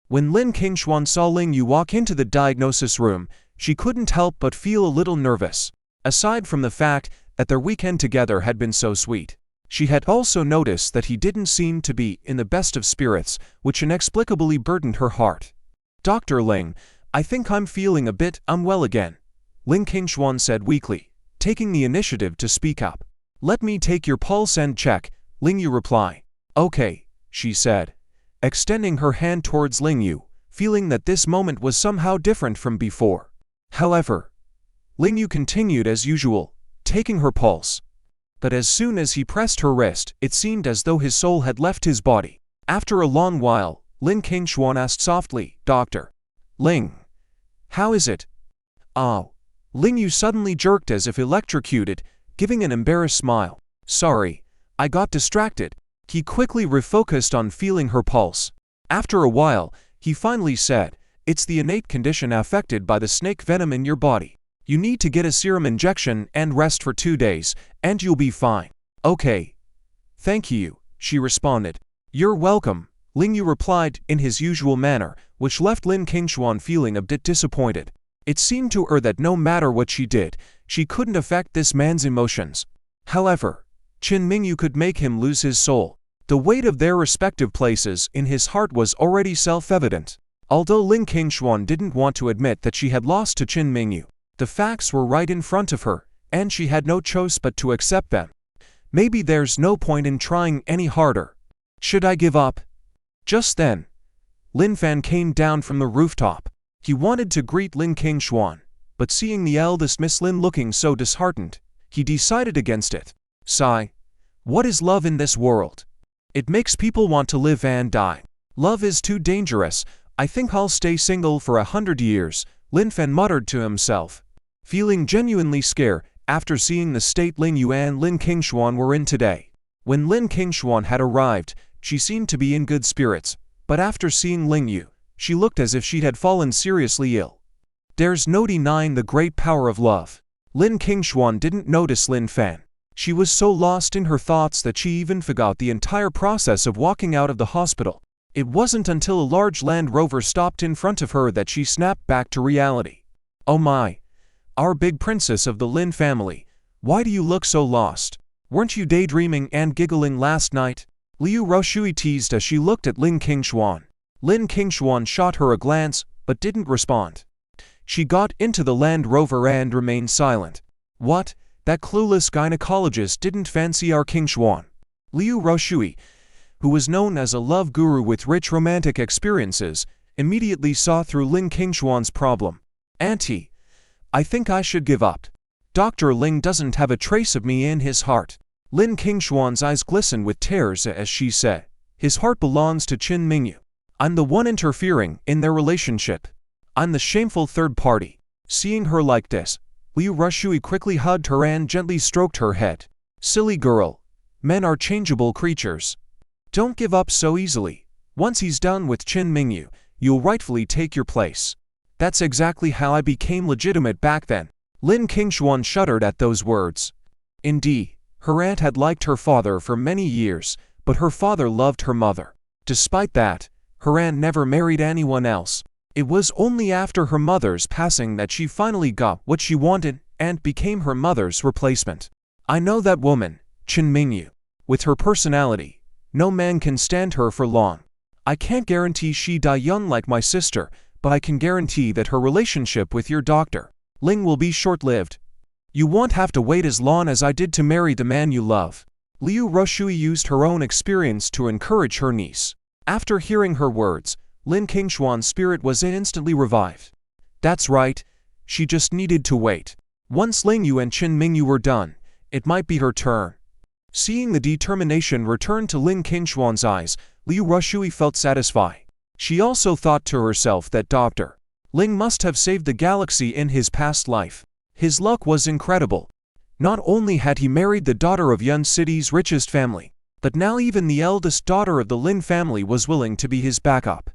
When Lin Kinglong saw Ling Yu walk into the diagnosis room, she couldn't help but feel a little nervous. Aside from the fact that their weekend together had been so sweet, she had also noticed that he didn't seem to be in the best of spirits, which inexplicably burdened her heart. "Dr. Ling, I think I'm feeling a bit unwell again," Lin Kinglong said weakly, taking the initiative to speak up. "Let me take your pulse and check," Ling Yu replied. "Okay," she said, extending her hand towards Ling Yu, feeling that this moment was somehow different from before. However, Ling Yu continued as usual, taking her pulse. But as soon as he pressed her wrist, it seemed as though his soul had left his body. After a long while, Lin Kinglong asked softly, "Dr. Ling, how is it?" "Oh." Ling Yu suddenly jerked as if electrocuted, giving an embarrassed smile. "Sorry, I got distracted." He quickly refocused on feeling her pulse. After a while, he finally said, "It's the innate condition affected by the snake venom in your body. You need to get a serum injection and rest for 2 days, and you'll be fine." "Okay. Thank you," she responded. "You're welcome," Ling Yu replied in his usual manner, which left Lin Kinglong feeling a bit disappointed. It seemed to her that no matter what she did, she couldn't affect this man's emotions. However, Mingu could make him lose his soul. The weight of their respective places in his heart was already self-evident. Although Lin Kinglong didn't want to admit that she had lost to Mingu, the facts were right in front of her, and she had no choice but to accept them. Maybe there's no point in trying any harder. Should I give up? Just then, Lin Fan came down from the rooftop. He wanted to greet Lin Kinglong, but seeing the eldest Miss Lin looking so disheartened, he decided against it. Sigh. What is love in this world? It makes people want to live and die. Love is too dangerous. I think I'll stay single for 100 years, Lin Fan muttered to himself, feeling genuinely scared after seeing the state Ling Yu and Lin Kinglong were in today. When Lin Kinglong had arrived, she seemed to be in good spirits, but after seeing Ling Yu, she looked as if she had fallen seriously ill. There's no denying the great power of love. Lin Kinglong didn't notice Lin Fan. She was so lost in her thoughts that she even forgot the entire process of walking out of the hospital. It wasn't until a large Land Rover stopped in front of her that she snapped back to reality. "Oh my! Our big princess of the Lin family, why do you look so lost? Weren't you daydreaming and giggling last night?" Liu Roshui teased as she looked at Lin Kinglong. Lin Kinglong shot her a glance, but didn't respond. She got into the Land Rover and remained silent. "What? That clueless gynecologist didn't fancy our Kinglong?" Liu Roshui, who was known as a love guru with rich romantic experiences, immediately saw through Lin Kinglong's problem. "Auntie, I think I should give up. Dr. Ling doesn't have a trace of me in his heart." Lin Kinglong's eyes glistened with tears as she said, "His heart belongs to Mingu. I'm the one interfering in their relationship. I'm the shameful third party." Seeing her like this, Liu Roshui quickly hugged her and gently stroked her head. "Silly girl. Men are changeable creatures. Don't give up so easily. Once he's done with Mingu, you'll rightfully take your place. That's exactly how I became legitimate back then." Lin Kinglong shuddered at those words. Indeed, her aunt had liked her father for many years, but her father loved her mother. Despite that, her aunt never married anyone else. It was only after her mother's passing that she finally got what she wanted and became her mother's replacement. "I know that woman, Mingu. With her personality, no man can stand her for long. I can't guarantee she die young like my sister, but I can guarantee that her relationship with your Dr. Ling will be short-lived. You won't have to wait as long as I did to marry the man you love." Liu Roshui used her own experience to encourage her niece. After hearing her words, Lin Kinglong's spirit was instantly revived. That's right, she just needed to wait. Once Ling Yu and Mingu were done, it might be her turn. Seeing the determination return to Lin Kinglong's eyes, Liu Roshui felt satisfied. She also thought to herself that Dr. Ling must have saved the galaxy in his past life. His luck was incredible. Not only had he married the daughter of Yun City's richest family, but now even the eldest daughter of the Lin family was willing to be his backup.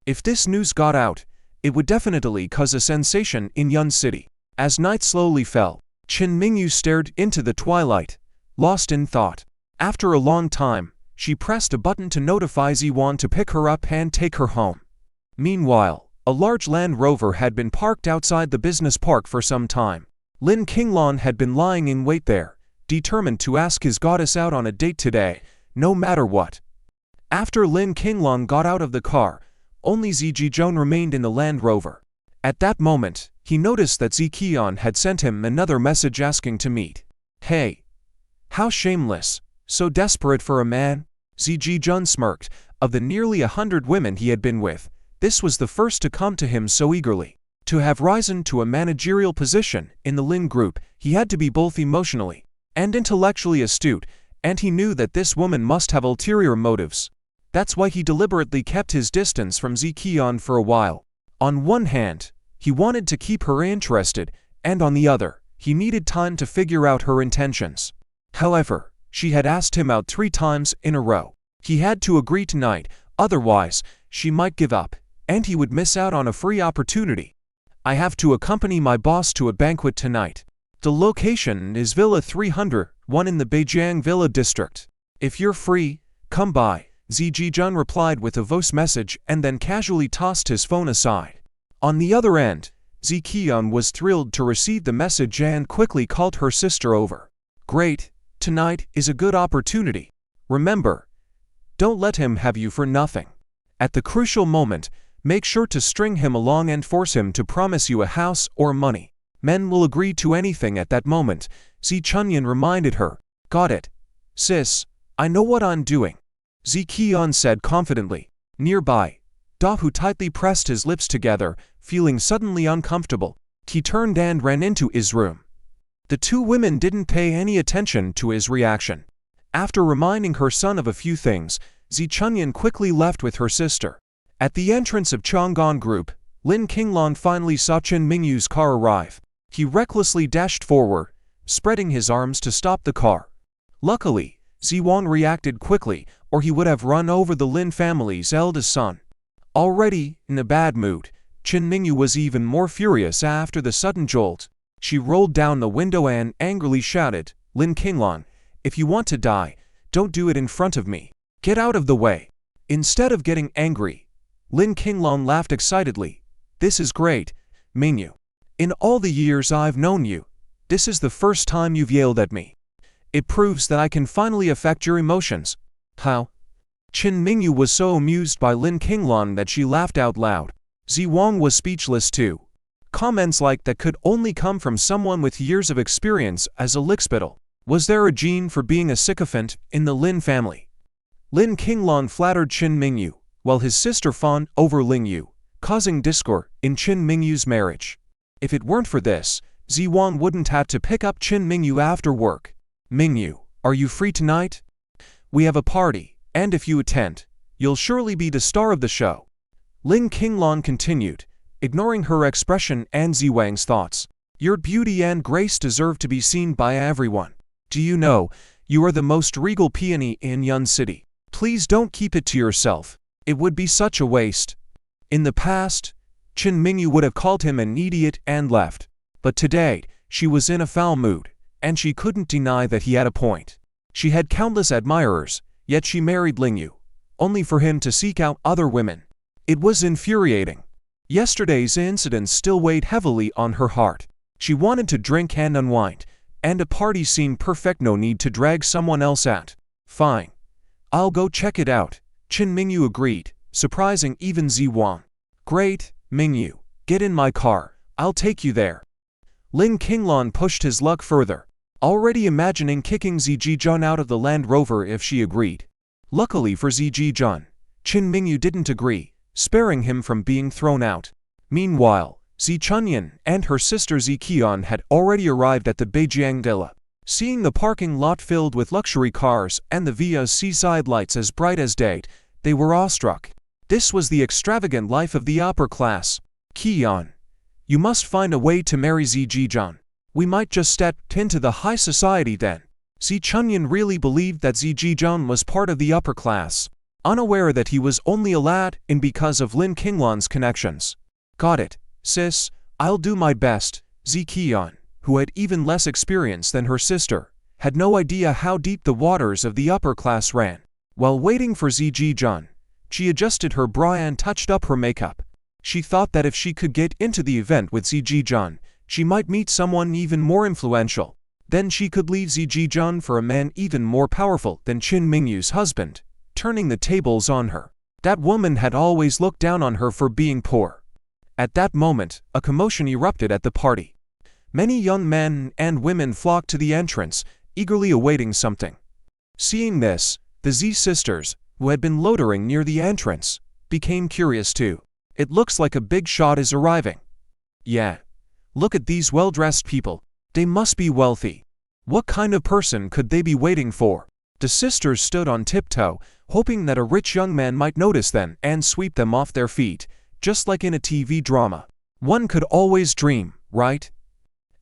If this news got out, it would definitely cause a sensation in Yun City. As night slowly fell, Mingu stared into the twilight, lost in thought. After a long time, she pressed a button to notify Ziwan to pick her up and take her home. Meanwhile, a large Land Rover had been parked outside the business park for some time. Lin Kinglong had been lying in wait there, determined to ask his goddess out on a date today, no matter what. After Lin Kinglong got out of the car, only Zijijeon remained in the Land Rover. At that moment, he noticed that Ziqian had sent him another message asking to meet. Hey! How shameless, so desperate for a man? Zijijeon smirked. Of the nearly 100 women he had been with, this was the first to come to him so eagerly. To have risen to a managerial position in the Lin group, he had to be both emotionally and intellectually astute, and he knew that this woman must have ulterior motives. That's why he deliberately kept his distance from Ziqian for a while. On one hand, he wanted to keep her interested, and on the other, he needed time to figure out her intentions. However, she had asked him out 3 times in a row. He had to agree tonight, otherwise, she might give up, and he would miss out on a free opportunity. I have to accompany my boss to a banquet tonight. The location is Villa 301 in the Beijing Villa district. If you're free, come by, Zijijeon replied with a voice message and then casually tossed his phone aside. On the other end, Ziqian was thrilled to receive the message and quickly called her sister over. Great, tonight is a good opportunity. Remember, don't let him have you for nothing. At the crucial moment, make sure to string him along and force him to promise you a house or money. Men will agree to anything at that moment, Zichunyan reminded her. Got it. Sis, I know what I'm doing, Ziqian said confidently. Nearby, Dahu tightly pressed his lips together, feeling suddenly uncomfortable. He turned and ran into his room. The 2 women didn't pay any attention to his reaction. After reminding her son of a few things, Zichunyan quickly left with her sister. At the entrance of Chang'an Group, Lin Kinglong finally saw Chen Mingyu's car arrive. He recklessly dashed forward, spreading his arms to stop the car. Luckily, Ziwang reacted quickly, or he would have run over the Lin family's eldest son. Already in a bad mood, Chen Mingyu was even more furious after the sudden jolt. She rolled down the window and angrily shouted, Lin Kinglong, if you want to die, don't do it in front of me. Get out of the way. Instead of getting angry, Lin Kinglong laughed excitedly. This is great, Mingyu. In all the years I've known you, this is the first time you've yelled at me. It proves that I can finally affect your emotions. How? Chen Mingyu was so amused by Lin Kinglong that she laughed out loud. Ziwang was speechless too. Comments like that could only come from someone with years of experience as a lickspittle. Was there a gene for being a sycophant in the Lin family? Lin Kinglong flattered Chen Mingyu, while his sister fawned over Ling Yu, causing discord in Chen Mingyu's marriage. If it weren't for this, Ziwang wouldn't have to pick up Chen Mingyu after work. Mingyu, are you free tonight? We have a party, and if you attend, you'll surely be the star of the show. Lin Kinglong continued, ignoring her expression and Ziwang's thoughts. Your beauty and grace deserve to be seen by everyone. Do you know, you are the most regal peony in Yun City. Please don't keep it to yourself. It would be such a waste. In the past, Chen Mingyu would have called him an idiot and left. But today, she was in a foul mood, and she couldn't deny that he had a point. She had countless admirers, yet she married Ling Yu, only for him to seek out other women. It was infuriating. Yesterday's incidents still weighed heavily on her heart. She wanted to drink and unwind, and a party seemed perfect, no need to drag someone else out. Fine. I'll go check it out, Chen Mingyu agreed, surprising even Ziwang. Great, Mingyu, get in my car, I'll take you there. Lin Kinglong pushed his luck further, already imagining kicking Zijijeon out of the Land Rover if she agreed. Luckily for Zijijeon, Chen Mingyu didn't agree, sparing him from being thrown out. Meanwhile, Zichunyan and her sister Ziqian had already arrived at the Beijing Villa. Seeing the parking lot filled with luxury cars and the villa's seaside lights as bright as day, they were awestruck. This was the extravagant life of the upper class. Qian, you must find a way to marry Zijijeon. We might just step into the high society then. Zichunyan really believed that Zijijeon was part of the upper class, unaware that he was only a lad and because of Lin Kinglong's connections. Got it, sis, I'll do my best. Ziqian, who had even less experience than her sister, had no idea how deep the waters of the upper class ran. While waiting for Zijijeon, she adjusted her bra and touched up her makeup. She thought that if she could get into the event with Zijijun, she might meet someone even more influential. Then she could leave Zijijun for a man even more powerful than Qin Mingyu's husband, turning the tables on her. That woman had always looked down on her for being poor. At that moment, a commotion erupted at the party. Many young men and women flocked to the entrance, eagerly awaiting something. Seeing this, the Z sisters, who had been loitering near the entrance, became curious too. It looks like a big shot is arriving. Yeah. Look at these well-dressed people. They must be wealthy. What kind of person could they be waiting for? The sisters stood on tiptoe, hoping that a rich young man might notice them and sweep them off their feet, just like in a TV drama. One could always dream, right?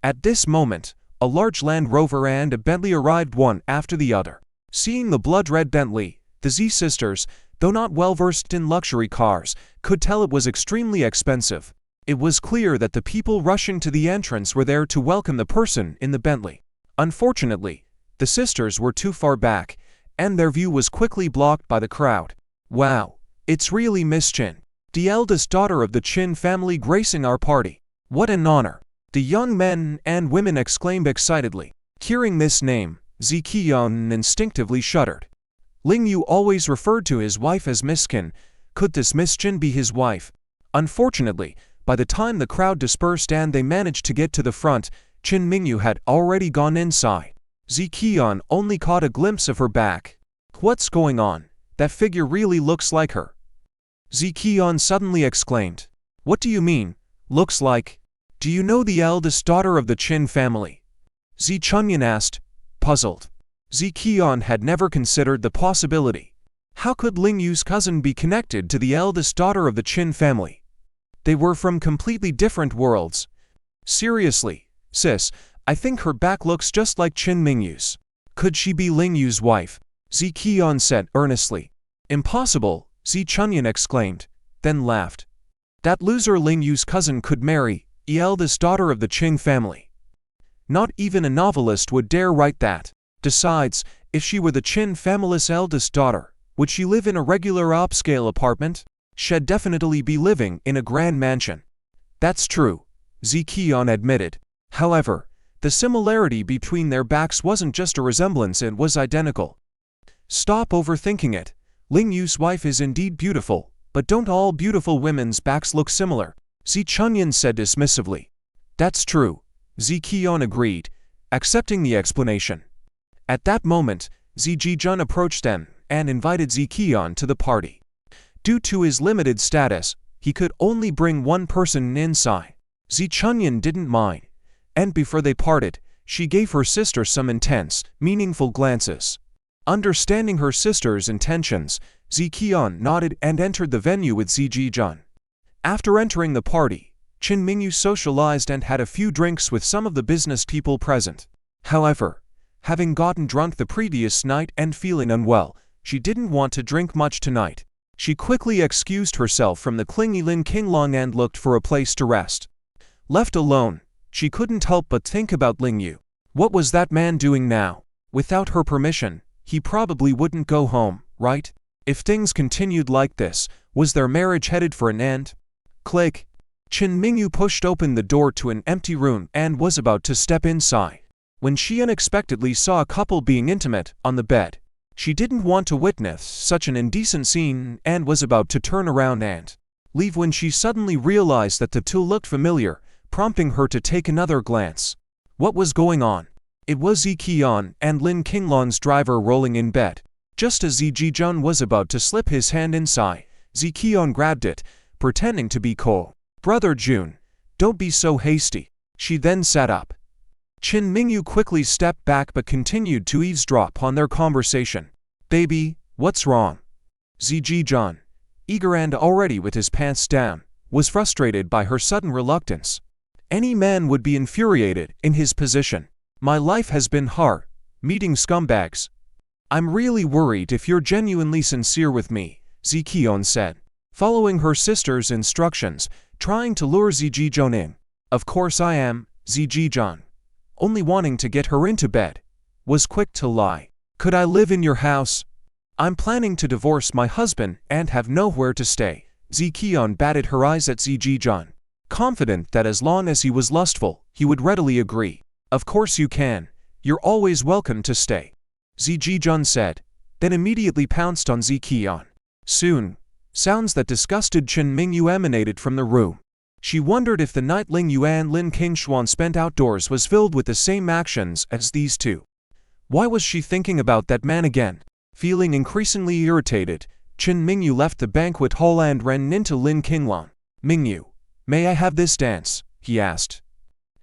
At this moment, a large Land Rover and a Bentley arrived one after the other. Seeing the blood-red Bentley, the Z sisters, though not well-versed in luxury cars, could tell it was extremely expensive. It was clear that the people rushing to the entrance were there to welcome the person in the Bentley. Unfortunately, the sisters were too far back, and their view was quickly blocked by the crowd. Wow, it's really Miss Qin, the eldest daughter of the Qin family gracing our party. What an honor! The young men and women exclaimed excitedly. Hearing this name, Ziqian instinctively shuddered. Ling Yu always referred to his wife as Miss Qin. Could this Miss Qin be his wife? Unfortunately, by the time the crowd dispersed and they managed to get to the front, Qin Mingu had already gone inside. Ziqian only caught a glimpse of her back. What's going on? That figure really looks like her. Ziqian suddenly exclaimed. What do you mean, looks like? Do you know the eldest daughter of the Qin family? Zi Chunyan asked, puzzled. Ziqian had never considered the possibility. How could Ling Yu's cousin be connected to the eldest daughter of the Qin family? They were from completely different worlds. Seriously, sis, I think her back looks just like Qin Mingyu's. Could she be Ling Yu's wife? Ziqian said earnestly. Impossible, Zi Chunyan exclaimed, then laughed. That loser Ling Yu's cousin could marry the eldest daughter of the Qin family. Not even a novelist would dare write that. Besides, if she were the Qin family's eldest daughter, would she live in a regular upscale apartment? She'd definitely be living in a grand mansion. That's true, Ziqian admitted. However, the similarity between their backs wasn't just a resemblance, it was identical. Stop overthinking it. Ling Yu's wife is indeed beautiful, but don't all beautiful women's backs look similar? Zi Chunyan said dismissively. That's true, Ziqian agreed, accepting the explanation. At that moment, Zijijun approached them and invited Ziqian to the party. Due to his limited status, he could only bring one person inside. Zi Chunyan didn't mind, and before they parted, she gave her sister some intense, meaningful glances. Understanding her sister's intentions, Ziqian nodded and entered the venue with Zijijun. After entering the party, Qin Mingu socialized and had a few drinks with some of the business people present. However, having gotten drunk the previous night and feeling unwell, she didn't want to drink much tonight. She quickly excused herself from the clingy Lin Kinglong and looked for a place to rest. Left alone, she couldn't help but think about Ling Yu. What was that man doing now? Without her permission, he probably wouldn't go home, right? If things continued like this, was their marriage headed for an end? Click. Qin Mingu pushed open the door to an empty room and was about to step inside, when she unexpectedly saw a couple being intimate on the bed. She didn't want to witness such an indecent scene and was about to turn around and leave when she suddenly realized that the two looked familiar, prompting her to take another glance. What was going on? It was Ziqian and Lin Kinglong's driver rolling in bed. Just as Zijijun was about to slip his hand inside, Ziqian grabbed it, pretending to be cold. Brother Jun, don't be so hasty. She then sat up. Qin Mingu quickly stepped back but continued to eavesdrop on their conversation. Baby, what's wrong? Zijijun, eager and already with his pants down, was frustrated by her sudden reluctance. Any man would be infuriated in his position. My life has been hard, meeting scumbags. I'm really worried if you're genuinely sincere with me, Ziqian said, following her sister's instructions, trying to lure Zijijun in. Of course I am, Zijijun, only wanting to get her into bed, was quick to lie. Could I live in your house? I'm planning to divorce my husband and have nowhere to stay, Ziqian batted her eyes at Zijijun, confident that as long as he was lustful, he would readily agree. Of course you can. You're always welcome to stay, Zijijun said, then immediately pounced on Ziqian. Soon, sounds that disgusted Mingu emanated from the room. She wondered if the night Ling Yu and Lin Kinglong spent outdoors was filled with the same actions as these two. Why was she thinking about that man again? Feeling increasingly irritated, Mingu left the banquet hall and ran into Lin Kinglong. Mingu, may I have this dance? He asked.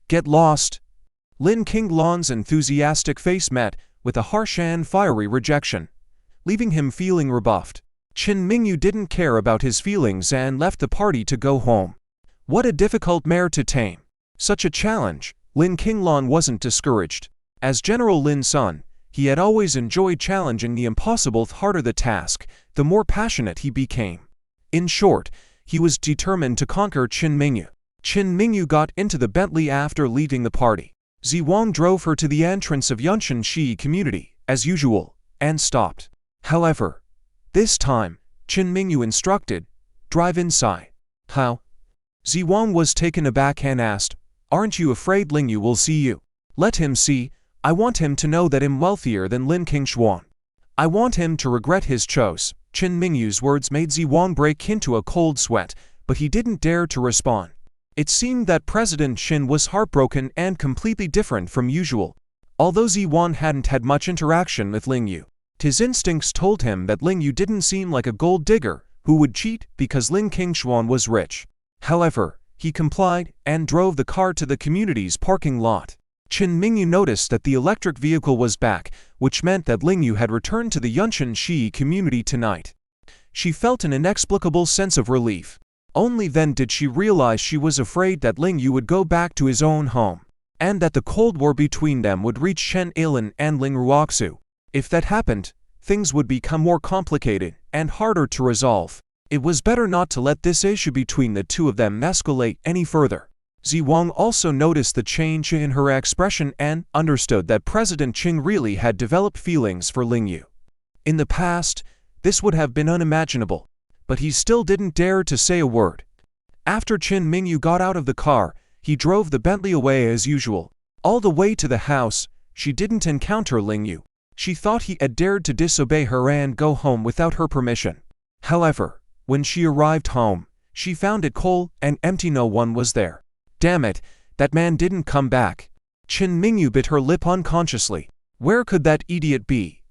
Get lost. Lin Kinglong's enthusiastic face met with a harsh and fiery rejection, leaving him feeling rebuffed. Mingu didn't care about his feelings and left the party to go home. What a difficult mare to tame. Such a challenge. Lin Kinglong wasn't discouraged. As General Lin's son, he had always enjoyed challenging the impossible. The harder the task, the more passionate he became. In short, he was determined to conquer Mingu. Mingu got into the Bentley after leaving the party. Ziwang drove her to the entrance of Yunshan Shi community, as usual, and stopped. However, this time, Mingu instructed, drive inside. How? Ziwang was taken aback and asked, aren't you afraid Ling Yu will see you? Let him see. I want him to know that I'm wealthier than Lin Kinglong. I want him to regret his choice. Mingu's words made Ziwang break into a cold sweat, but he didn't dare to respond. It seemed that President Qin was heartbroken and completely different from usual. Although Ziwang hadn't had much interaction with Ling Yu, his instincts told him that Ling Yu didn't seem like a gold digger who would cheat because Lin Kinglong was rich. However, he complied and drove the car to the community's parking lot. Mingu noticed that the electric vehicle was back, which meant that Ling Yu had returned to the Yunshan Shi community tonight. She felt an inexplicable sense of relief. Only then did she realize she was afraid that Ling Yu would go back to his own home, and that the Cold War between them would reach Chen Ilan and Ling Ruoxu. If that happened, things would become more complicated and harder to resolve. It was better not to let this issue between the two of them escalate any further. Ziwang also noticed the change in her expression and understood that President Qing really had developed feelings for Ling Yu. In the past, this would have been unimaginable, but he still didn't dare to say a word. After Mingu got out of the car, he drove the Bentley away as usual. All the way to the house, she didn't encounter Ling Yu. She thought he had dared to disobey her and go home without her permission. However, when she arrived home, she found it cold and empty. No one was there. Damn it, that man didn't come back. Mingu bit her lip unconsciously. Where could that idiot be?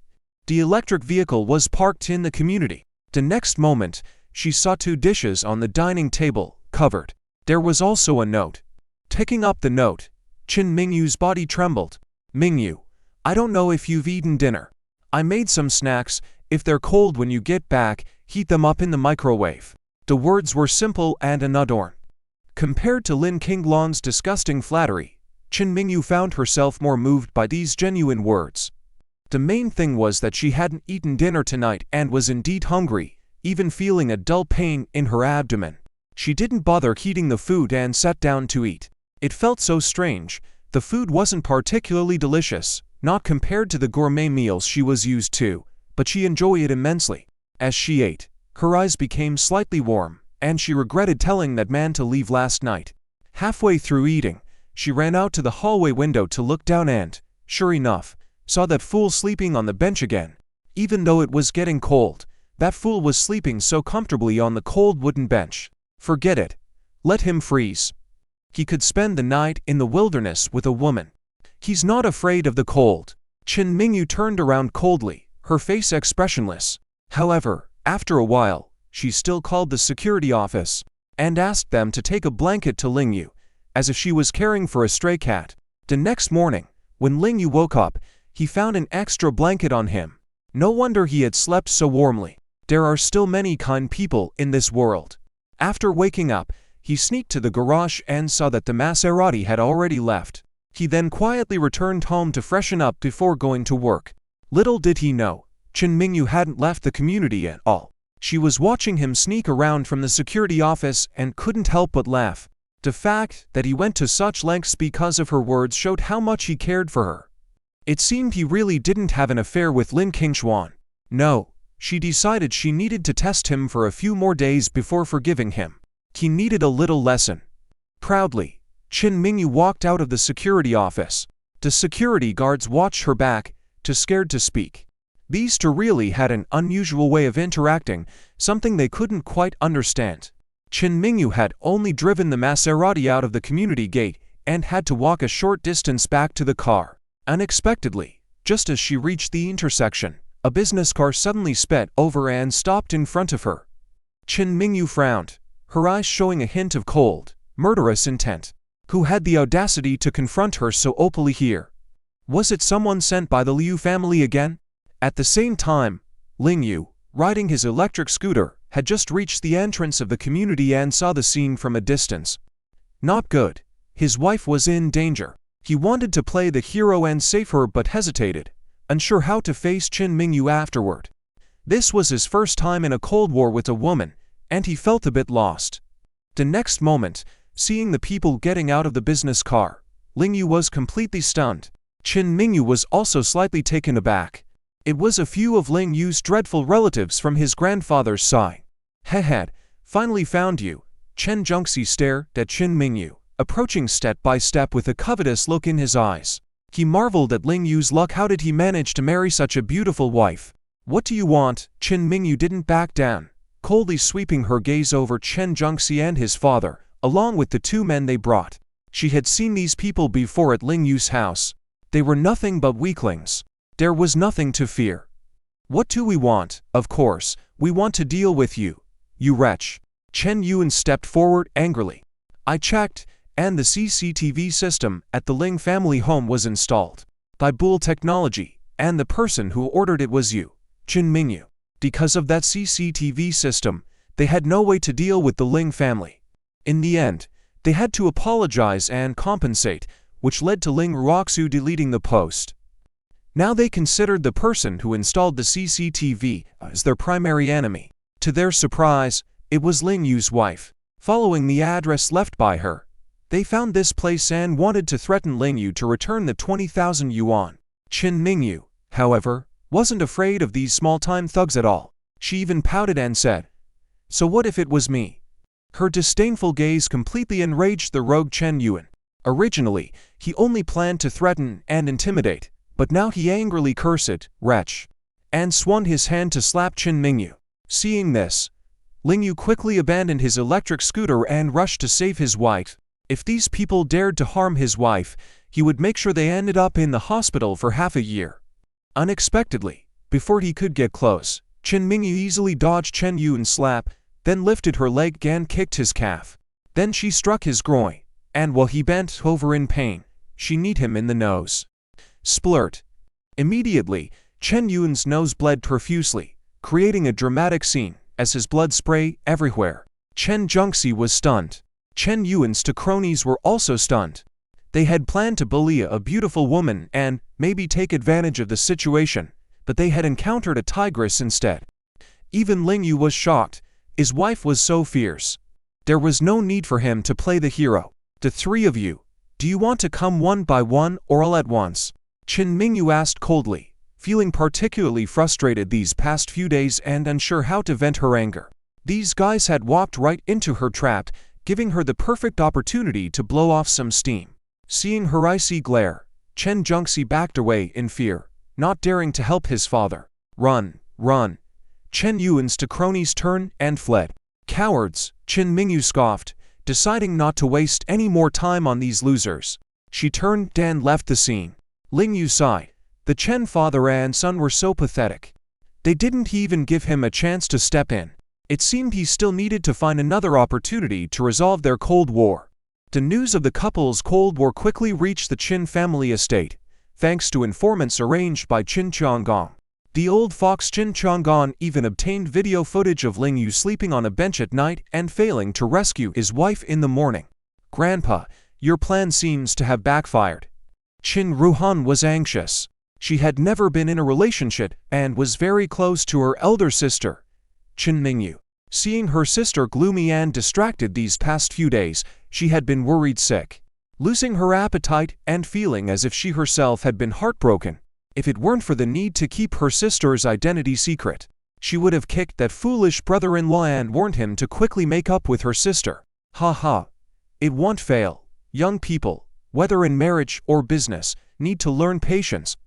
The electric vehicle was parked in the community. The next moment, she saw 2 dishes on the dining table, covered. There was also a note. Picking up the note, Mingu's body trembled. Mingu, I don't know if you've eaten dinner. I made some snacks. If they're cold when you get back, heat them up in the microwave. The words were simple and unadorned. Compared to Lin Kinglong's disgusting flattery, Mingu found herself more moved by these genuine words. The main thing was that she hadn't eaten dinner tonight and was indeed hungry, even feeling a dull pain in her abdomen. She didn't bother heating the food and sat down to eat. It felt so strange. The food wasn't particularly delicious, not compared to the gourmet meals she was used to, but she enjoyed it immensely. As she ate, her eyes became slightly warm, and she regretted telling that man to leave last night. Halfway through eating, she ran out to the hallway window to look down and, sure enough, saw that fool sleeping on the bench again. Even though it was getting cold, that fool was sleeping so comfortably on the cold wooden bench. Forget it. Let him freeze. He could spend the night in the wilderness with a woman. He's not afraid of the cold. Mingu turned around coldly, her face expressionless. However, after a while, she still called the security office and asked them to take a blanket to Ling Yu, as if she was caring for a stray cat. The next morning, when Ling Yu woke up, he found an extra blanket on him. No wonder he had slept so warmly. There are still many kind people in this world. After waking up, he sneaked to the garage and saw that the Maserati had already left. He then quietly returned home to freshen up before going to work. Little did he know, Mingu hadn't left the community at all. She was watching him sneak around from the security office and couldn't help but laugh. The fact that he went to such lengths because of her words showed how much he cared for her. It seemed he really didn't have an affair with Lin Kinglong. No, She decided she needed to test him for a few more days before forgiving him. He needed a little lesson. Proudly, Mingu walked out of the security office. The security guards watched her back, too scared to speak. These two really had an unusual way of interacting, something they couldn't quite understand. Mingu had only driven the Maserati out of the community gate and had to walk a short distance back to the car. Unexpectedly, just as she reached the intersection, a business car suddenly sped over and stopped in front of her. Mingu frowned, her eyes showing a hint of cold, murderous intent. Who had the audacity to confront her so openly here? Was it someone sent by the Liu family again? At the same time, Ling Yu, riding his electric scooter, had just reached the entrance of the community and saw the scene from a distance. Not good. His wife was in danger. He wanted to play the hero and save her but hesitated, unsure how to face Mingu afterward. This was his first time in a cold war with a woman, and he felt a bit lost. The next moment, seeing the people getting out of the business car, Ling Yu was completely stunned. Mingu was also slightly taken aback. It was a few of Ling Yu's dreadful relatives from his grandfather's side. Had finally found you. Chen Zhengxi stared at Mingu, approaching step by step with a covetous look in his eyes. He marveled at Ling Yu's luck. How did he manage to marry such a beautiful wife? What do you want? Mingu didn't back down, coldly sweeping her gaze over Chen Zhengxi and his father, along with the two men they brought. She had seen these people before at Ling Yu's house. They were nothing but weaklings. There was nothing to fear. What do we want? Of course, we want to deal with you, you wretch. Chen Yuan stepped forward angrily. I checked, and the CCTV system at the Ling family home was installed by Boole Technology, and the person who ordered it was you, Mingu. Because of that CCTV system, they had no way to deal with the Ling family. In the end, they had to apologize and compensate, which led to Ling Ruoxu deleting the post. Now they considered the person who installed the CCTV as their primary enemy. To their surprise, it was Ling Yu's wife. Following the address left by her, they found this place and wanted to threaten Ling Yu to return the 20,000 yuan. Mingu, however, wasn't afraid of these small-time thugs at all. She even pouted and said, "So what if it was me?" Her disdainful gaze completely enraged the rogue Chen Yuan. Originally, he only planned to threaten and intimidate, but now he angrily cursed, "Wretch," and swung his hand to slap Mingu. Seeing this, Ling Yu quickly abandoned his electric scooter and rushed to save his wife. If these people dared to harm his wife, he would make sure they ended up in the hospital for half a year. Unexpectedly, before he could get close, Mingu easily dodged Chen Yuan's slap, then lifted her leg and kicked his calf. Then she struck his groin, and while he bent over in pain, she kneed him in the nose. Splurt. Immediately, Chen Yuan's nose bled profusely, creating a dramatic scene as his blood sprayed everywhere. Chen Zhengxi was stunned. Chen Yuan's two cronies were also stunned. They had planned to bully a beautiful woman and maybe take advantage of the situation, but they had encountered a tigress instead. Even Ling Yu was shocked. His wife was so fierce. There was no need for him to play the hero. The three of you, do you want to come one by one or all at once? Mingu asked coldly, feeling particularly frustrated these past few days and unsure how to vent her anger. These guys had walked right into her trap, giving her the perfect opportunity to blow off some steam. Seeing her icy glare, Chen Zhengxi backed away in fear, not daring to help his father. Run, run. Chen Yuan's two cronies turned and fled. Cowards, Mingu scoffed, deciding not to waste any more time on these losers. She turned and left the scene. Ling Yu sighed. The Chen father and son were so pathetic. They didn't even give him a chance to step in. It seemed he still needed to find another opportunity to resolve their Cold War. The news of the couple's Cold War quickly reached the Qin family estate, thanks to informants arranged by Qin Qianggong. The old fox Qin Qianggong even obtained video footage of Ling Yu sleeping on a bench at night and failing to rescue his wife in the morning. Grandpa, your plan seems to have backfired. Qin Ruhan was anxious. She had never been in a relationship and was very close to her elder sister, Qin Mingu. Seeing her sister gloomy and distracted these past few days, she had been worried sick, losing her appetite and feeling as if she herself had been heartbroken. If it weren't for the need to keep her sister's identity secret, She would have kicked that foolish brother-in-law and warned him to quickly make up with her sister. Ha ha. It won't fail. Young people, whether in marriage or business, need to learn patience.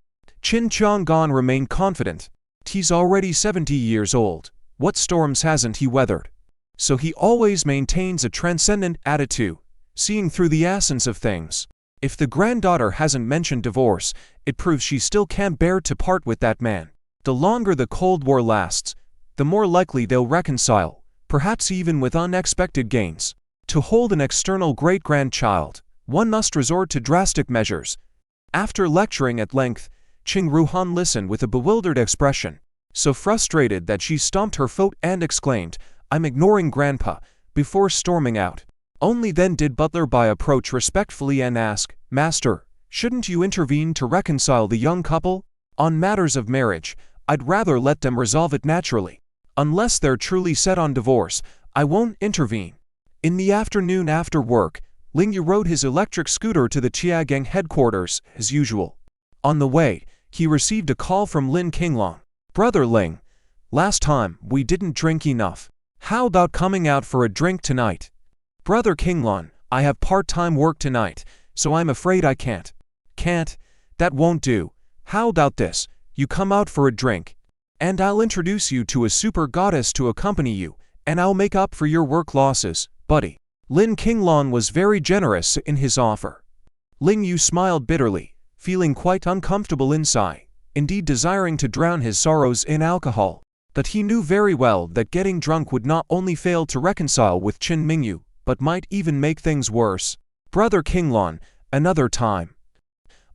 Qin Chang'an remained confident. He's already 70 years old. What storms hasn't he weathered? So he always maintains a transcendent attitude, seeing through the essence of things. If the granddaughter hasn't mentioned divorce, it proves she still can't bear to part with that man. The longer the Cold War lasts, the more likely they'll reconcile, perhaps even with unexpected gains. To hold an external great-grandchild, one must resort to drastic measures. After lecturing at length, Qing Ruhan listened with a bewildered expression, so frustrated that she stomped her foot and exclaimed, "I'm ignoring Grandpa," before storming out. Only then did Butler Bai approach respectfully and ask, "Master, shouldn't you intervene to reconcile the young couple? On matters of marriage, I'd rather let them resolve it naturally. Unless they're truly set on divorce, I won't intervene." In the afternoon after work, Ling Yu rode his electric scooter to the Chiagang headquarters, as usual. On the way, he received a call from Lin Kinglong. "Brother Ling, last time we didn't drink enough. How about coming out for a drink tonight?" "Brother Kinglong, I have part-time work tonight, so I'm afraid I can't." "Can't? That won't do. How about this? You come out for a drink, and I'll introduce you to a super goddess to accompany you, and I'll make up for your work losses, buddy." Lin Kinglong was very generous in his offer. Ling Yu smiled bitterly, feeling quite uncomfortable inside, indeed desiring to drown his sorrows in alcohol. But he knew very well that getting drunk would not only fail to reconcile with Qin Mingu, but might even make things worse. "Brother Kinglong, another time.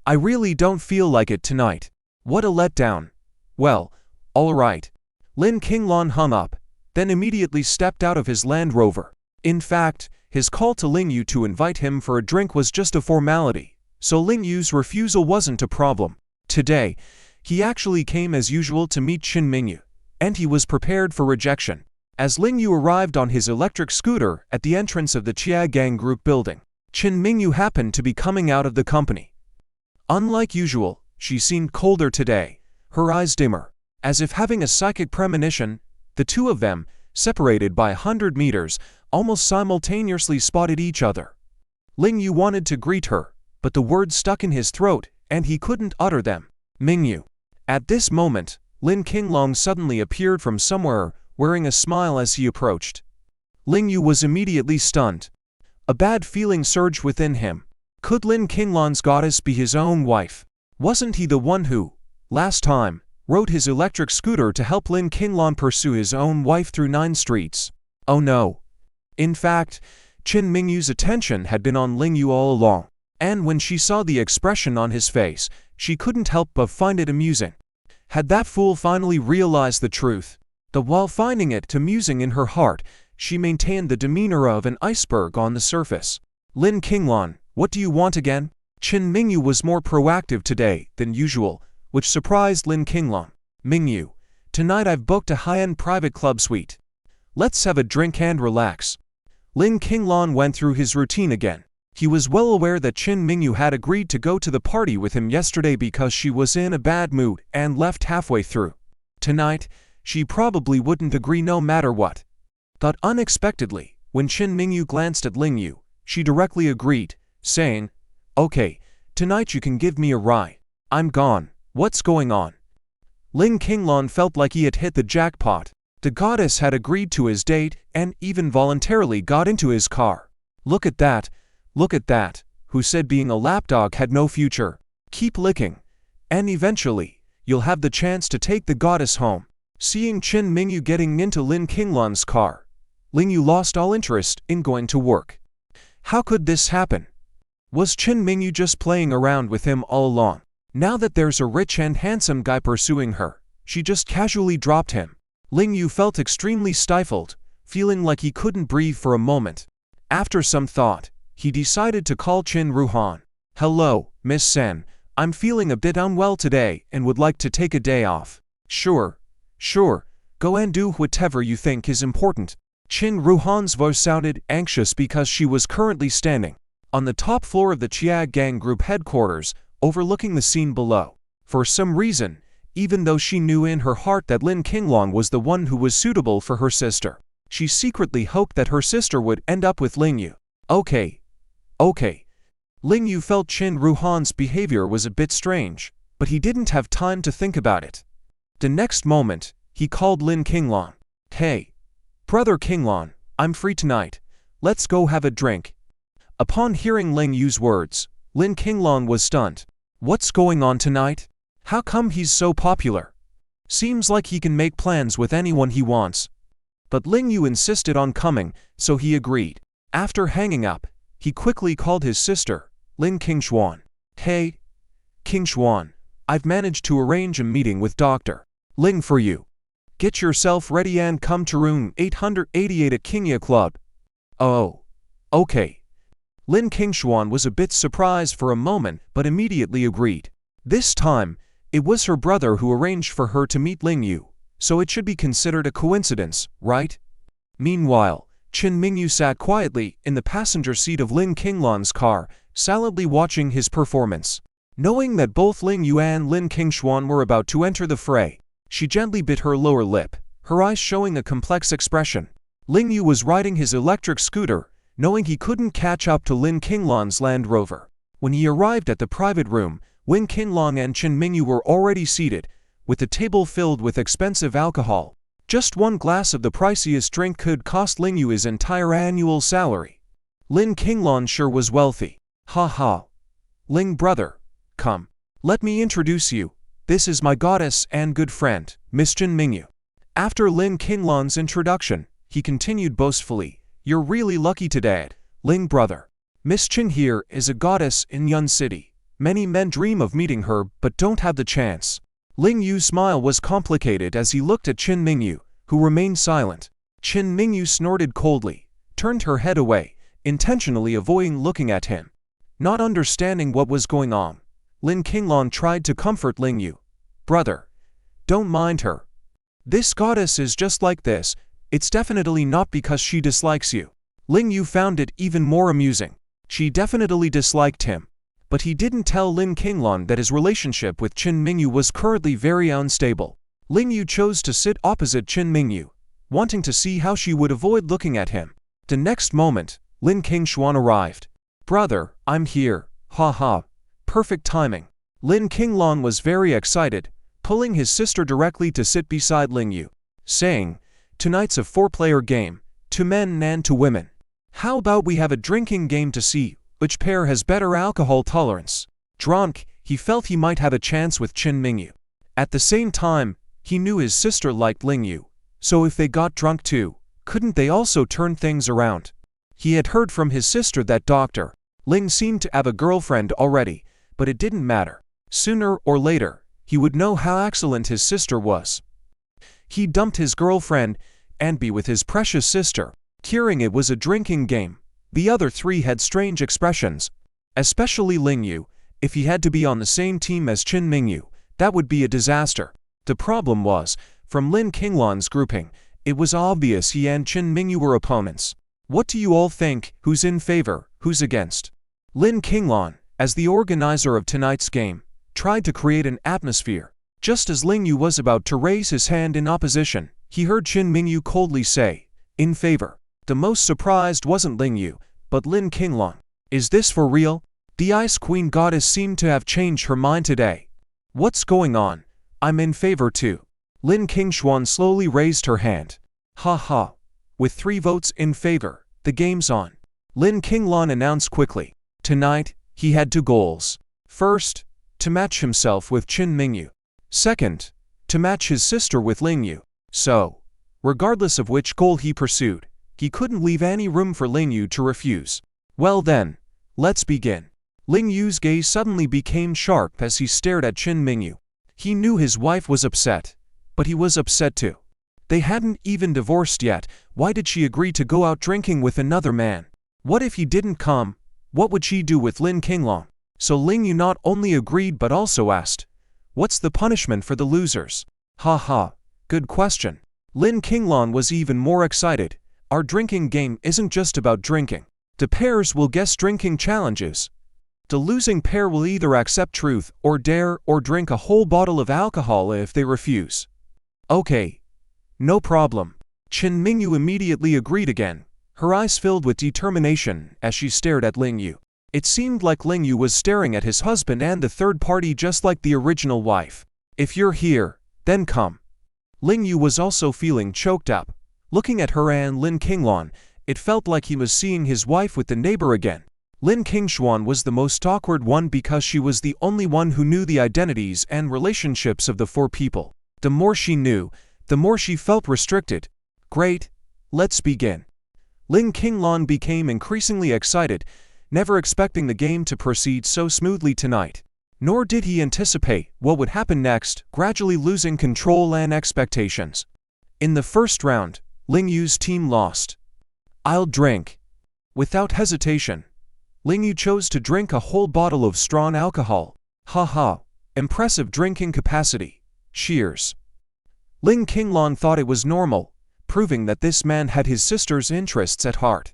I really don't feel like it tonight. What a letdown." "Well, all right." Lin Kinglong hung up, then immediately stepped out of his Land Rover. In fact, his call to Ling Yu to invite him for a drink was just a formality, so Ling Yu's refusal wasn't a problem. Today, he actually came as usual to meet Qin Mingu, and he was prepared for rejection. As Ling Yu arrived on his electric scooter at the entrance of the Chiagang Group building, Qin Mingu happened to be coming out of the company. Unlike usual, she seemed colder today, her eyes dimmer. As if having a psychic premonition, the two of them, separated by 100 meters, almost simultaneously spotted each other. Ling Yu wanted to greet her, but the words stuck in his throat, and he couldn't utter them. "Mingu." At this moment, Lin Kinglong suddenly appeared from somewhere, wearing a smile as he approached. Ling Yu was immediately stunned. A bad feeling surged within him. Could Lin Kinglong's goddess be his own wife? Wasn't he the one who, last time, rode his electric scooter to help Lin Kinglong pursue his own wife through 9 streets? Oh no. In fact, Qin Mingyu's attention had been on Ling Yu all along, and when she saw the expression on his face, she couldn't help but find it amusing. Had that fool finally realized the truth? But while finding it amusing in her heart, she maintained the demeanor of an iceberg on the surface. "Lin Kinglong, what do you want again?" Qin Mingu was more proactive today than usual, which surprised Lin Kinglong. "Mingu, tonight I've booked a high-end private club suite. Let's have a drink and relax." Lin Kinglong went through his routine again. He was well aware that Qin Mingu had agreed to go to the party with him yesterday because she was in a bad mood and left halfway through. Tonight, she probably wouldn't agree no matter what. But unexpectedly, when Qin Mingu glanced at Ling Yu, she directly agreed, saying, "Okay, tonight you can give me a ride. I'm gone. What's going on?" Lin Kinglong felt like he had hit the jackpot. The goddess had agreed to his date and even voluntarily got into his car. Look at that, who said being a lapdog had no future? Keep licking, and eventually, you'll have the chance to take the goddess home. Seeing Qin Mingu getting into Lin Kinglong's car, Ling Yu lost all interest in going to work. How could this happen? Was Qin Mingu just playing around with him all along? Now that there's a rich and handsome guy pursuing her, she just casually dropped him. Ling Yu felt extremely stifled, feeling like he couldn't breathe for a moment. After some thought, he decided to call Qin Ruhan. "Hello, Miss Sen. I'm feeling a bit unwell today and would like to take a day off." Sure. Go and do whatever you think is important." Qin Ruhan's voice sounded anxious because she was currently standing on the top floor of the Chiagang Group headquarters, overlooking the scene below. For some reason, even though she knew in her heart that Lin Kinglong was the one who was suitable for her sister. She secretly hoped that her sister would end up with Ling Yu. Okay. Ling Yu felt Qin Ruhan's behavior was a bit strange, but he didn't have time to think about it. The next moment, he called Lin Kinglong. Hey, brother Kinglong, I'm free tonight. Let's go have a drink. Upon hearing Ling Yu's words, Lin Kinglong was stunned. What's going on tonight? How come he's so popular? Seems like he can make plans with anyone he wants. But Ling Yu insisted on coming, so he agreed. After hanging up, he quickly called his sister, Lin Kinglong. Hey, Kinglong, I've managed to arrange a meeting with Dr. Ling for you. Get yourself ready and come to room 888 at Kingya Club. Oh, okay. Lin Kinglong was a bit surprised for a moment but immediately agreed. This time, it was her brother who arranged for her to meet Ling Yu, so it should be considered a coincidence, right? Meanwhile, Mingu sat quietly in the passenger seat of Lin Kinglong's car, silently watching his performance. Knowing that both Ling Yu and Lin Kinglong were about to enter the fray, she gently bit her lower lip, her eyes showing a complex expression. Ling Yu was riding his electric scooter, knowing he couldn't catch up to Lin Kinglong's Land Rover. When he arrived at the private room, Lin Kinglong and Mingu were already seated, with the table filled with expensive alcohol. Just one glass of the priciest drink could cost Ling Yu his entire annual salary. Lin Kinglong sure was wealthy. Ha. Ling brother, come. Let me introduce you. This is my goddess and good friend, Miss Mingu. After Lin Kinglong's introduction, he continued boastfully, You're really lucky today, Ling brother. Miss Qin here is a goddess in Yun City. Many men dream of meeting her but don't have the chance. Ling Yu's smile was complicated as he looked at Mingu, who remained silent. Mingu snorted coldly, turned her head away, intentionally avoiding looking at him. Not understanding what was going on, Lin Kinglong tried to comfort Ling Yu. Brother, don't mind her. This goddess is just like this. It's definitely not because she dislikes you. Ling Yu found it even more amusing. She definitely disliked him. But he didn't tell Lin Kinglong that his relationship with Mingu was currently very unstable. Ling Yu chose to sit opposite Mingu, wanting to see how she would avoid looking at him. The next moment, Lin Kinglong arrived. Brother, I'm here. Ha. Perfect timing. Lin Kinglong was very excited, pulling his sister directly to sit beside Ling Yu, saying, Tonight's a 4-player game, 2 men and 2 women. How about we have a drinking game to see which pair has better alcohol tolerance? Drunk, he felt he might have a chance with Mingu. At the same time, he knew his sister liked Ling Yu, so if they got drunk too, couldn't they also turn things around? He had heard from his sister that Dr. Ling seemed to have a girlfriend already, but it didn't matter. Sooner or later, he would know how excellent his sister was. He dumped his girlfriend and be with his precious sister. Hearing it was a drinking game, the other 3 had strange expressions, especially Ling Yu. If he had to be on the same team as Mingu, that would be a disaster. The problem was, from Lin Kinglong's grouping, it was obvious he and Mingu were opponents. What do you all think? Who's in favor? Who's against? Lin Kinglong, as the organizer of tonight's game, tried to create an atmosphere. Just as Ling Yu was about to raise his hand in opposition, he heard Mingu coldly say, In favor. The most surprised wasn't Ling Yu, but Lin Kinglong. Is this for real? The Ice Queen goddess seemed to have changed her mind today. What's going on? I'm in favor too. Lin Kinglong slowly raised her hand. Ha. With 3 votes in favor, the game's on. Lin Kinglong announced quickly. Tonight, he had 2 goals. First, to match himself with Mingu. Second, to match his sister with Ling Yu. So, regardless of which goal he pursued, he couldn't leave any room for Ling Yu to refuse. Well then, let's begin. Ling Yu's gaze suddenly became sharp as he stared at Mingu. He knew his wife was upset, but he was upset too. They hadn't even divorced yet. Why did she agree to go out drinking with another man? What if he didn't come? What would she do with Lin Kinglong? So Ling Yu not only agreed but also asked, What's the punishment for the losers? Ha. Good question. Lin Kinglong was even more excited. Our drinking game isn't just about drinking. The pairs will guess drinking challenges. The losing pair will either accept truth or dare or drink a whole bottle of alcohol if they refuse. Okay. No problem. Mingu immediately agreed again, her eyes filled with determination as she stared at Ling Yu. It seemed like Ling Yu was staring at his husband and the third party just like the original wife. If you're here, then come. Ling Yu was also feeling choked up. Looking at her and Lin Kinglong, it felt like he was seeing his wife with the neighbor again. Lin Kinglong was the most awkward one because she was the only one who knew the identities and relationships of the four people. The more she knew, the more she felt restricted. Great, let's begin. Lin Kinglong became increasingly excited, never expecting the game to proceed so smoothly tonight. Nor did he anticipate what would happen next, gradually losing control and expectations. In the first round, Ling Yu's team lost. I'll drink. Without hesitation, Ling Yu chose to drink a whole bottle of strong alcohol. Haha, impressive drinking capacity. Cheers. Lin Kinglong thought it was normal, proving that this man had his sister's interests at heart.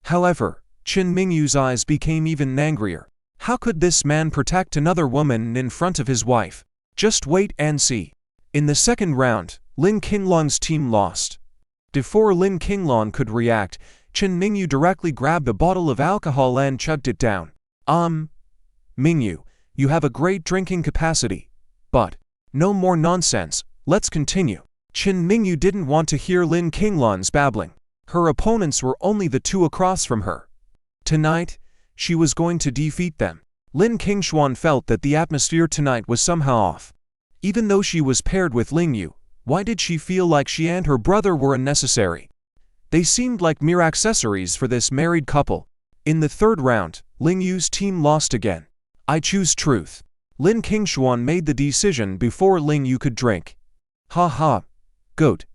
However, Mingu's eyes became even angrier. How could this man protect another woman in front of his wife? Just wait and see. In the second round, Lin Kinglong's team lost. Before Lin Kinglong could react, Mingu directly grabbed a bottle of alcohol and chugged it down. Mingu, you have a great drinking capacity. But, no more nonsense, let's continue. Mingu didn't want to hear Lin Kinglong's babbling. Her opponents were only the two across from her. Tonight, she was going to defeat them. Lin Kinglong felt that the atmosphere tonight was somehow off. Even though she was paired with Ling Yu, why did she feel like she and her brother were unnecessary? They seemed like mere accessories for this married couple. In the third round, Ling Yu's team lost again. I choose truth. Lin Kinglong made the decision before Ling Yu could drink. Haha. Goat.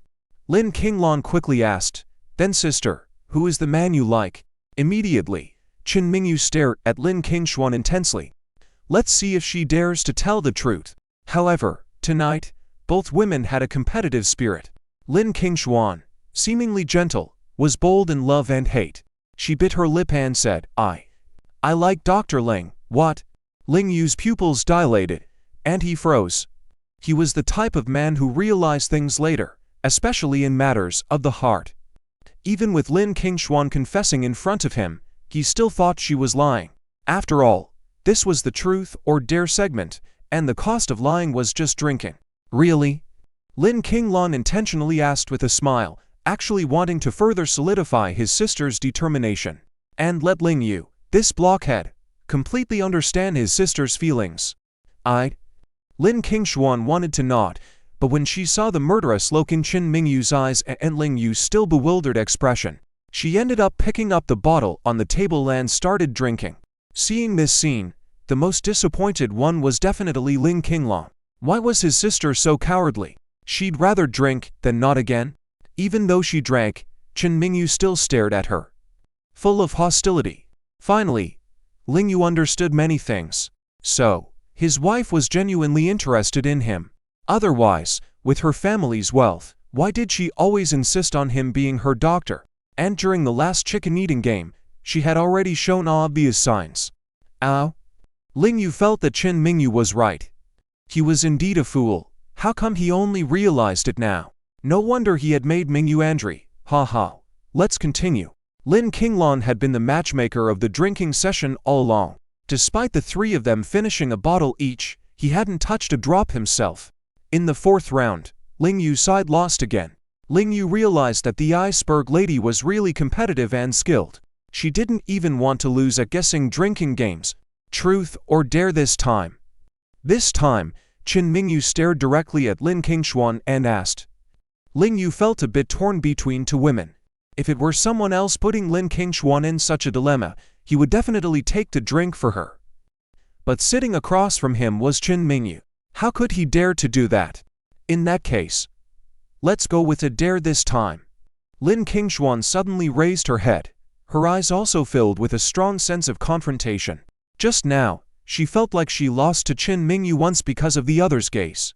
Lin Kinglong quickly asked, then sister, who is the man you like? Immediately, Mingu stared at Lin Kinglong intensely. Let's see if she dares to tell the truth. However, tonight, both women had a competitive spirit. Lin Kinglong, seemingly gentle, was bold in love and hate. She bit her lip and said, I like Dr. Ling. What? Ling Yu's pupils dilated, and he froze. He was the type of man who realized things later, especially in matters of the heart. Even with Lin Kinglong confessing in front of him, he still thought she was lying. After all, this was the truth or dare segment, and the cost of lying was just drinking. Really? Lin Kinglong intentionally asked with a smile, actually wanting to further solidify his sister's determination. And let Ling Yu, this blockhead, completely understand his sister's feelings. Lin Kinglong wanted to nod, but when she saw the murderous look in Mingu's eyes and Ling Yu's still bewildered expression, she ended up picking up the bottle on the table and started drinking. Seeing this scene, the most disappointed one was definitely Lin Kinglong. Why was his sister so cowardly? She'd rather drink than not again. Even though she drank, Mingu still stared at her, full of hostility. Finally, Ling Yu understood many things. So, his wife was genuinely interested in him. Otherwise, with her family's wealth, why did she always insist on him being her doctor? And during the last chicken-eating game, she had already shown obvious signs. Ling Yu felt that Mingu was right. He was indeed a fool. How come he only realized it now? No wonder he had made Mingu angry. Haha. Let's continue. Lin Kinglong had been the matchmaker of the drinking session all along. Despite the three of them finishing a bottle each, he hadn't touched a drop himself. In the fourth round, Ling Yu's side lost again. Ling Yu realized that the iceberg lady was really competitive and skilled. She didn't even want to lose at guessing drinking games. Truth or dare this time? This time, Mingu stared directly at Lin Kinglong and asked. Ling Yu felt a bit torn between two women. If it were someone else putting Lin Kinglong in such a dilemma, he would definitely take the drink for her. But sitting across from him was Mingu. How could he dare to do that? In that case, let's go with a dare this time. Lin Kinglong suddenly raised her head. Her eyes also filled with a strong sense of confrontation. Just now, she felt like she lost to Mingu once because of the other's gaze.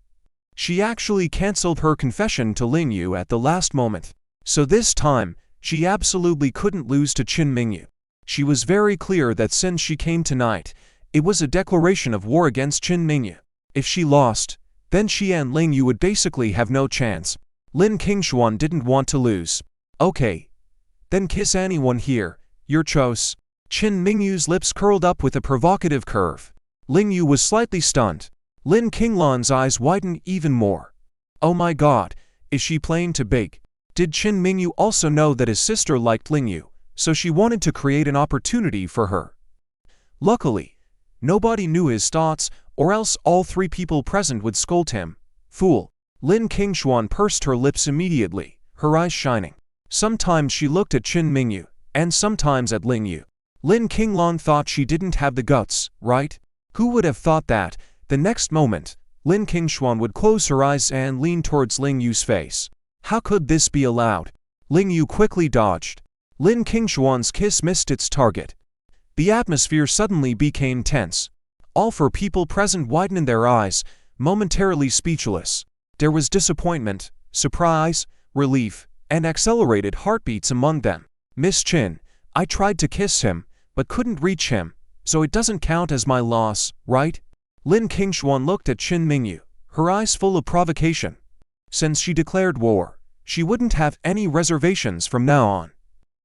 She actually cancelled her confession to Ling Yu at the last moment. So this time, she absolutely couldn't lose to Mingu. She was very clear that since she came tonight, It was a declaration of war against Mingu. If she lost, then she and Ling Yu would basically have no chance. Lin Kinglong didn't want to lose. Okay. Then kiss anyone here, your choice. Mingu's lips curled up with a provocative curve. Ling Yu was slightly stunned. Lin Kinglong's eyes widened even more. Oh my god, is she playing too big? Did Mingu also know that his sister liked Ling Yu, so she wanted to create an opportunity for her? Luckily, nobody knew his thoughts, or else all three people present would scold him. Fool. Lin Kinglong pursed her lips immediately, her eyes shining. Sometimes she looked at Mingu, and sometimes at Ling Yu. Lin Kinglong thought she didn't have the guts, right? Who would have thought that? The next moment, Lin Kinglong would close her eyes and lean towards Ling Yu's face. How could this be allowed? Ling Yu quickly dodged. Lin Kinglong's kiss missed its target. The atmosphere suddenly became tense. All four people present widened their eyes, momentarily speechless. There was disappointment, surprise, relief, and accelerated heartbeats among them. Miss Chin, I tried to kiss him, but couldn't reach him, so it doesn't count as my loss, right? Lin Kinglong looked at Mingu, her eyes full of provocation. Since she declared war, she wouldn't have any reservations from now on.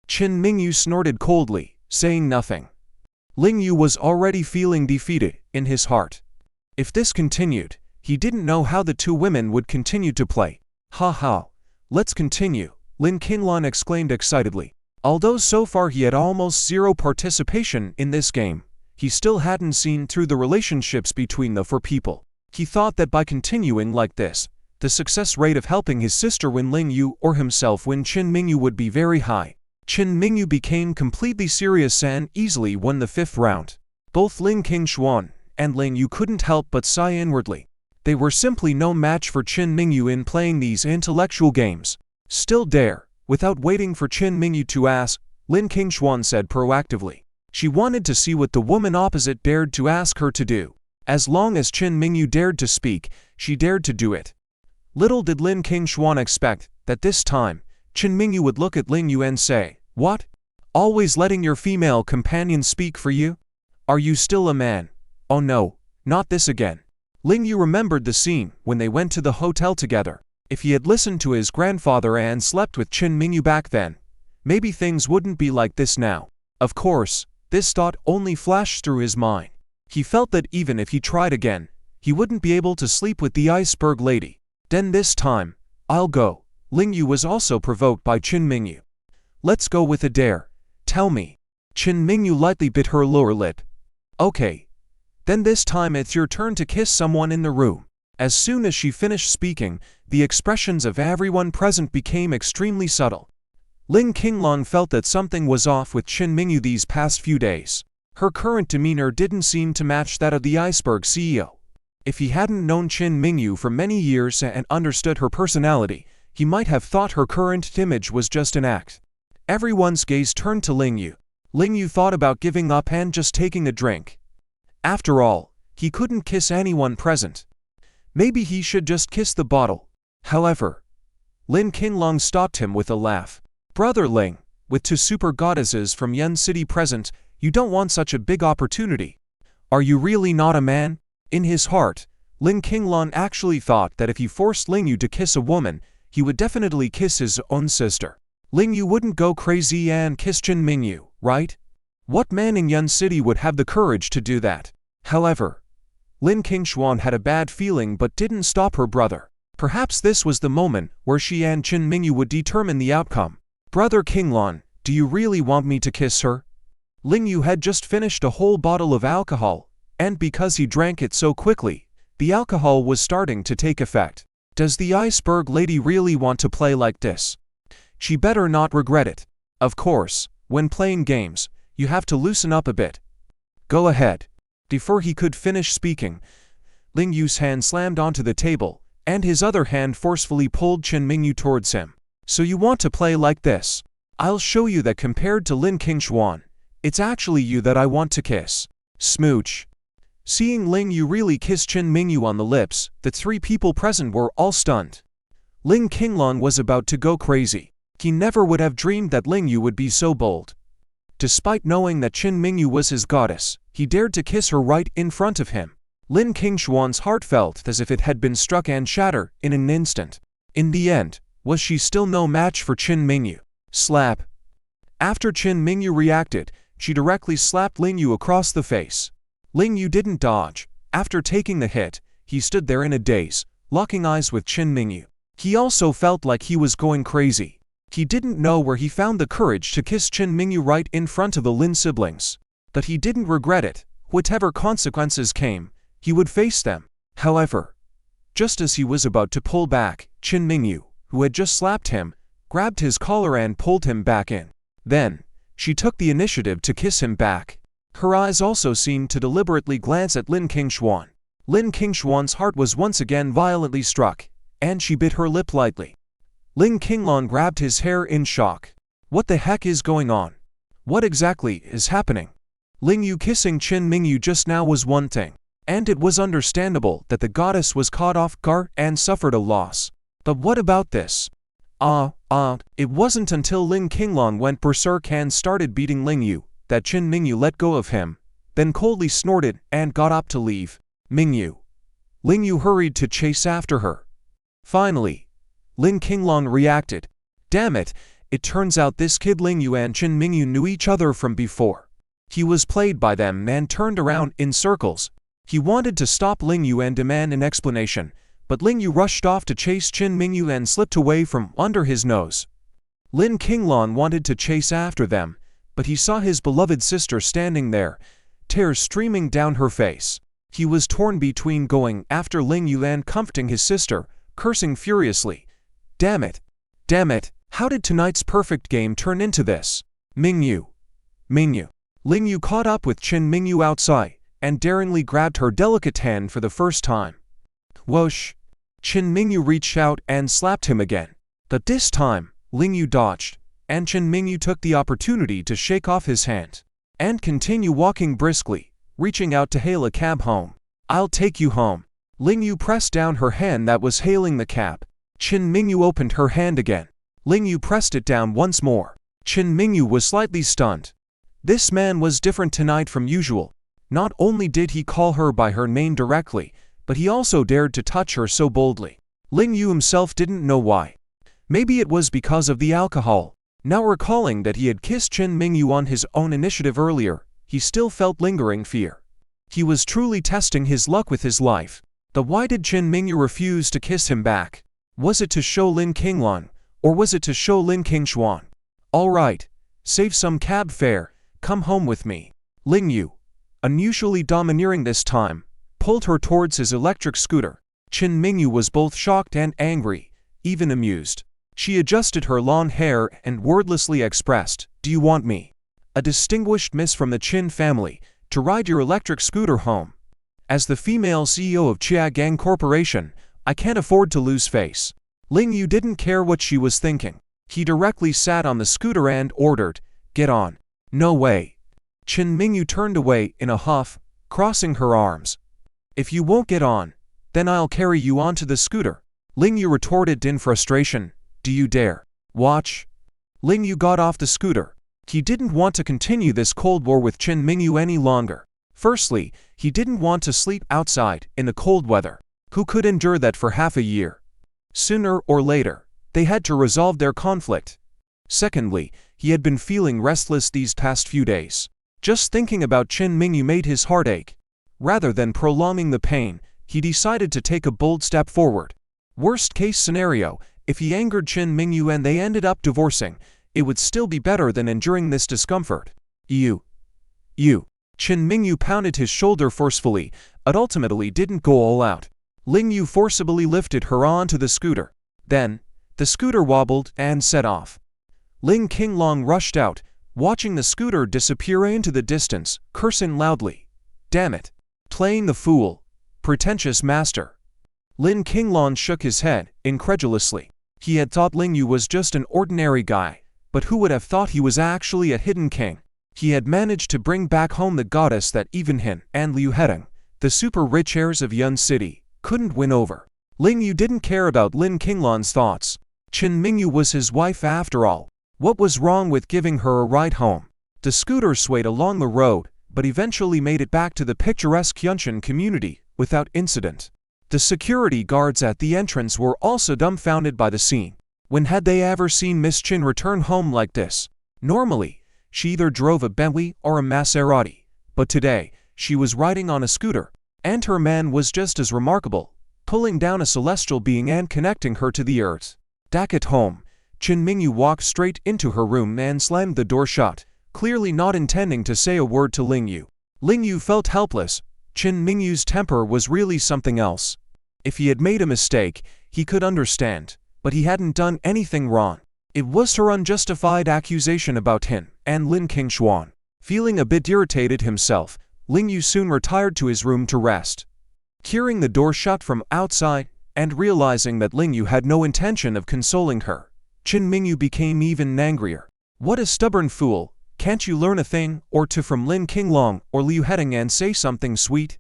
Mingu snorted coldly, saying nothing. Ling Yu was already feeling defeated in his heart. If this continued, he didn't know how the two women would continue to play. Ha ha. Let's continue, Lin Kinglong exclaimed excitedly. Although so far he had almost zero participation in this game, he still hadn't seen through the relationships between the four people. He thought that by continuing like this, the success rate of helping his sister win Ling Yu or himself win Mingu would be very high. Mingu became completely serious and easily won the fifth round. Both Lin Kinglong and Ling Yu couldn't help but sigh inwardly. They were simply no match for Mingu in playing these intellectual games. Still there, without waiting for Mingu to ask, Lin Kinglong said proactively. She wanted to see what the woman opposite dared to ask her to do. As long as Mingu dared to speak, she dared to do it. Little did Lin Kinglong expect that this time, Mingu would look at Ling Yu and say, "What? Always letting your female companion speak for you? Are you still a man? Oh no, not this again." Ling Yu remembered the scene when they went to the hotel together. If he had listened to his grandfather and slept with Mingu back then, maybe things wouldn't be like this now. Of course, this thought only flashed through his mind. He felt that even if he tried again, he wouldn't be able to sleep with the iceberg lady. Then this time, I'll go. Ling Yu was also provoked by Mingu. Let's go with a dare. Tell me. Mingu lightly bit her lower lip. Okay. Then this time it's your turn to kiss someone in the room. As soon as she finished speaking, the expressions of everyone present became extremely subtle. Lin Kinglong felt that something was off with Mingu these past few days. Her current demeanor didn't seem to match that of the iceberg CEO. If he hadn't known Mingu for many years and understood her personality, he might have thought her current image was just an act. Everyone's gaze turned to Ling Yu. Ling Yu thought about giving up and just taking a drink. After all, he couldn't kiss anyone present. Maybe he should just kiss the bottle. However, Lin Kinglong stopped him with a laugh. Brother Ling, with two super goddesses from Yun City present, you don't want such a big opportunity. Are you really not a man? In his heart, Lin Kinglong actually thought that if he forced Ling Yu to kiss a woman, he would definitely kiss his own sister. Ling Yu wouldn't go crazy and kiss Mingu, right? What man in Yun City would have the courage to do that? However, Lin Kinglong had a bad feeling but didn't stop her brother. Perhaps this was the moment where she and Mingu would determine the outcome. Brother Kinglong, do you really want me to kiss her? Ling Yu had just finished a whole bottle of alcohol, and because he drank it so quickly, the alcohol was starting to take effect. Does the iceberg lady really want to play like this? She better not regret it. Of course, when playing games, you have to loosen up a bit. Go ahead. Before he could finish speaking, Ling Yu's hand slammed onto the table, and his other hand forcefully pulled Mingu towards him. So you want to play like this? I'll show you that compared to Lin Kinglong, it's actually you that I want to kiss. Smooch. Seeing Ling Yu really kiss Mingu on the lips, the three people present were all stunned. Lin Kinglong was about to go crazy. He never would have dreamed that Ling Yu would be so bold. Despite knowing that Qin Mingyu was his goddess, he dared to kiss her right in front of him. Lin Kinglong's heart felt as if it had been struck and shattered in an instant. In the end, was she still no match for Qin Mingyu? Slap. After Qin Mingyu reacted, she directly slapped Ling Yu across the face. Ling Yu didn't dodge. After taking the hit, he stood there in a daze, locking eyes with Qin Mingyu. He also felt like he was going crazy. He didn't know where he found the courage to kiss Qin Mingyu right in front of the Lin siblings. But he didn't regret it. Whatever consequences came, he would face them. However, just as he was about to pull back, Qin Mingyu, who had just slapped him, grabbed his collar and pulled him back in. Then, she took the initiative to kiss him back. Her eyes also seemed to deliberately glance at Lin Kinglong. Lin Kinglong's heart was once again violently struck, and she bit her lip lightly. Lin Kinglong grabbed his hair in shock. What the heck is going on? What exactly is happening? Ling Yu kissing Qin Mingyu just now was one thing, and it was understandable that the goddess was caught off guard and suffered a loss. But what about this? It wasn't until Lin Kinglong went berserk and started beating Ling Yu that Qin Mingyu let go of him, then coldly snorted and got up to leave. Mingu. Ling Yu hurried to chase after her. Finally, Lin Kinglong reacted. Damn it, it turns out this kid Ling Yu and Qin Mingyu knew each other from before. He was played by them and turned around in circles. He wanted to stop Ling Yu and demand an explanation, but Ling Yu rushed off to chase Qin Mingyu and slipped away from under his nose. Lin Kinglong wanted to chase after them, but he saw his beloved sister standing there, tears streaming down her face. He was torn between going after Ling Yu and comforting his sister, cursing furiously. Damn it! Damn it! How did tonight's perfect game turn into this? Mingu. Mingu. Ling Yu caught up with Qin Mingyu outside, and daringly grabbed her delicate hand for the first time. Whoosh! Qin Mingyu reached out and slapped him again. But this time, Ling Yu dodged, and Qin Mingyu took the opportunity to shake off his hand and continue walking briskly, reaching out to hail a cab home. I'll take you home. Ling Yu pressed down her hand that was hailing the cab. Qin Mingyu opened her hand again. Ling Yu pressed it down once more. Qin Mingyu was slightly stunned. This man was different tonight from usual. Not only did he call her by her name directly, but he also dared to touch her so boldly. Ling Yu himself didn't know why. Maybe it was because of the alcohol. Now recalling that he had kissed Qin Mingyu on his own initiative earlier, he still felt lingering fear. He was truly testing his luck with his life. But why did Qin Mingyu refuse to kiss him back? Was it to show Lin Kinglong, or was it to show Lin Kinglong? All right, save some cab fare, come home with me. Ling Yu, unusually domineering this time, pulled her towards his electric scooter. Qin Mingyu was both shocked and angry, even amused. She adjusted her long hair and wordlessly expressed, "Do you want me, a distinguished miss from the Qin family, to ride your electric scooter home? As the female CEO of Chiagang Corporation, I can't afford to lose face." Ling Yu didn't care what she was thinking. He directly sat on the scooter and ordered, "Get on." No way. Qin Mingyu turned away in a huff, crossing her arms. "If you won't get on, then I'll carry you onto the scooter." Ling Yu retorted in frustration, "Do you dare? Watch." Ling Yu got off the scooter. He didn't want to continue this cold war with Qin Mingyu any longer. Firstly, he didn't want to sleep outside in the cold weather. Who could endure that for half a year? Sooner or later, they had to resolve their conflict. Secondly, he had been feeling restless these past few days. Just thinking about Qin Mingyu made his heart ache. Rather than prolonging the pain, he decided to take a bold step forward. Worst case scenario, if he angered Qin Mingyu and they ended up divorcing, it would still be better than enduring this discomfort. You. Qin Mingyu pounded his shoulder forcefully, but ultimately didn't go all out. Ling Yu forcibly lifted her onto the scooter. Then, the scooter wobbled and set off. Ling Kinglong rushed out, watching the scooter disappear into the distance, cursing loudly. Damn it. Playing the fool. Pretentious master. Lin Kinglong shook his head, incredulously. He had thought Ling Yu was just an ordinary guy, but who would have thought he was actually a hidden king? He had managed to bring back home the goddess that even Hin and Liu Hedong, the super-rich heirs of Yun City, couldn't win over. Ling Yu didn't care about Lin Kinglong's thoughts. Qin Mingyu was his wife after all. What was wrong with giving her a ride home? The scooter swayed along the road, but eventually made it back to the picturesque Yunshan community without incident. The security guards at the entrance were also dumbfounded by the scene. When had they ever seen Miss Chin return home like this? Normally, she either drove a Bentley or a Maserati, but today, she was riding on a scooter, and her man was just as remarkable, pulling down a celestial being and connecting her to the earth. Back at home, Mingu walked straight into her room and slammed the door shut, clearly not intending to say a word to Ling Yu. Ling Yu felt helpless. Mingu's temper was really something else. If he had made a mistake, he could understand, but he hadn't done anything wrong. It was her unjustified accusation about him and Lin Kinglong. Feeling a bit irritated himself, Ling Yu soon retired to his room to rest. Hearing the door shut from outside, and realizing that Ling Yu had no intention of consoling her, Mingu became even angrier. What a stubborn fool! Can't you learn a thing or two from Lin Kinglong or Liu Heading and say something sweet?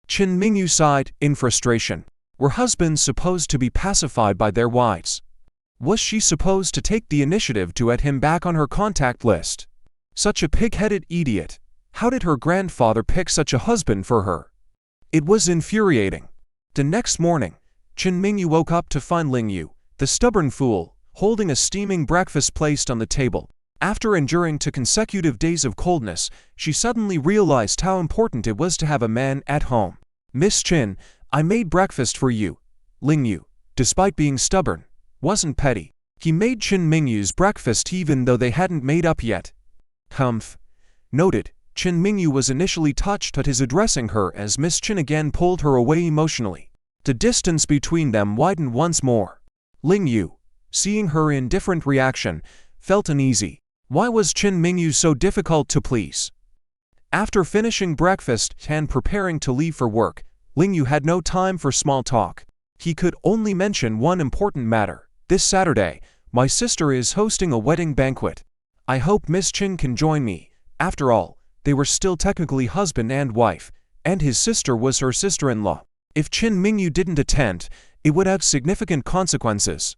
Mingu sighed in frustration. Were husbands supposed to be pacified by their wives? Was she supposed to take the initiative to add him back on her contact list? Such a pig-headed idiot. How did her grandfather pick such a husband for her? It was infuriating. The next morning, Mingu woke up to find Ling Yu, the stubborn fool, holding a steaming breakfast placed on the table. After enduring 2 consecutive days of coldness, she suddenly realized how important it was to have a man at home. Miss Chin, I made breakfast for you. Ling Yu, despite being stubborn, wasn't petty. He made Mingu's breakfast even though they hadn't made up yet. Humph. Noted, Mingu was initially touched at his addressing her as Miss Chin again pulled her away emotionally. The distance between them widened once more. Ling Yu, seeing her indifferent reaction, felt uneasy. Why was Mingu so difficult to please? After finishing breakfast and preparing to leave for work, Ling Yu had no time for small talk. He could only mention one important matter. This Saturday, my sister is hosting a wedding banquet. I hope Miss Chin can join me. After all, they were still technically husband and wife, and his sister was her sister-in-law. If Mingu didn't attend, it would have significant consequences.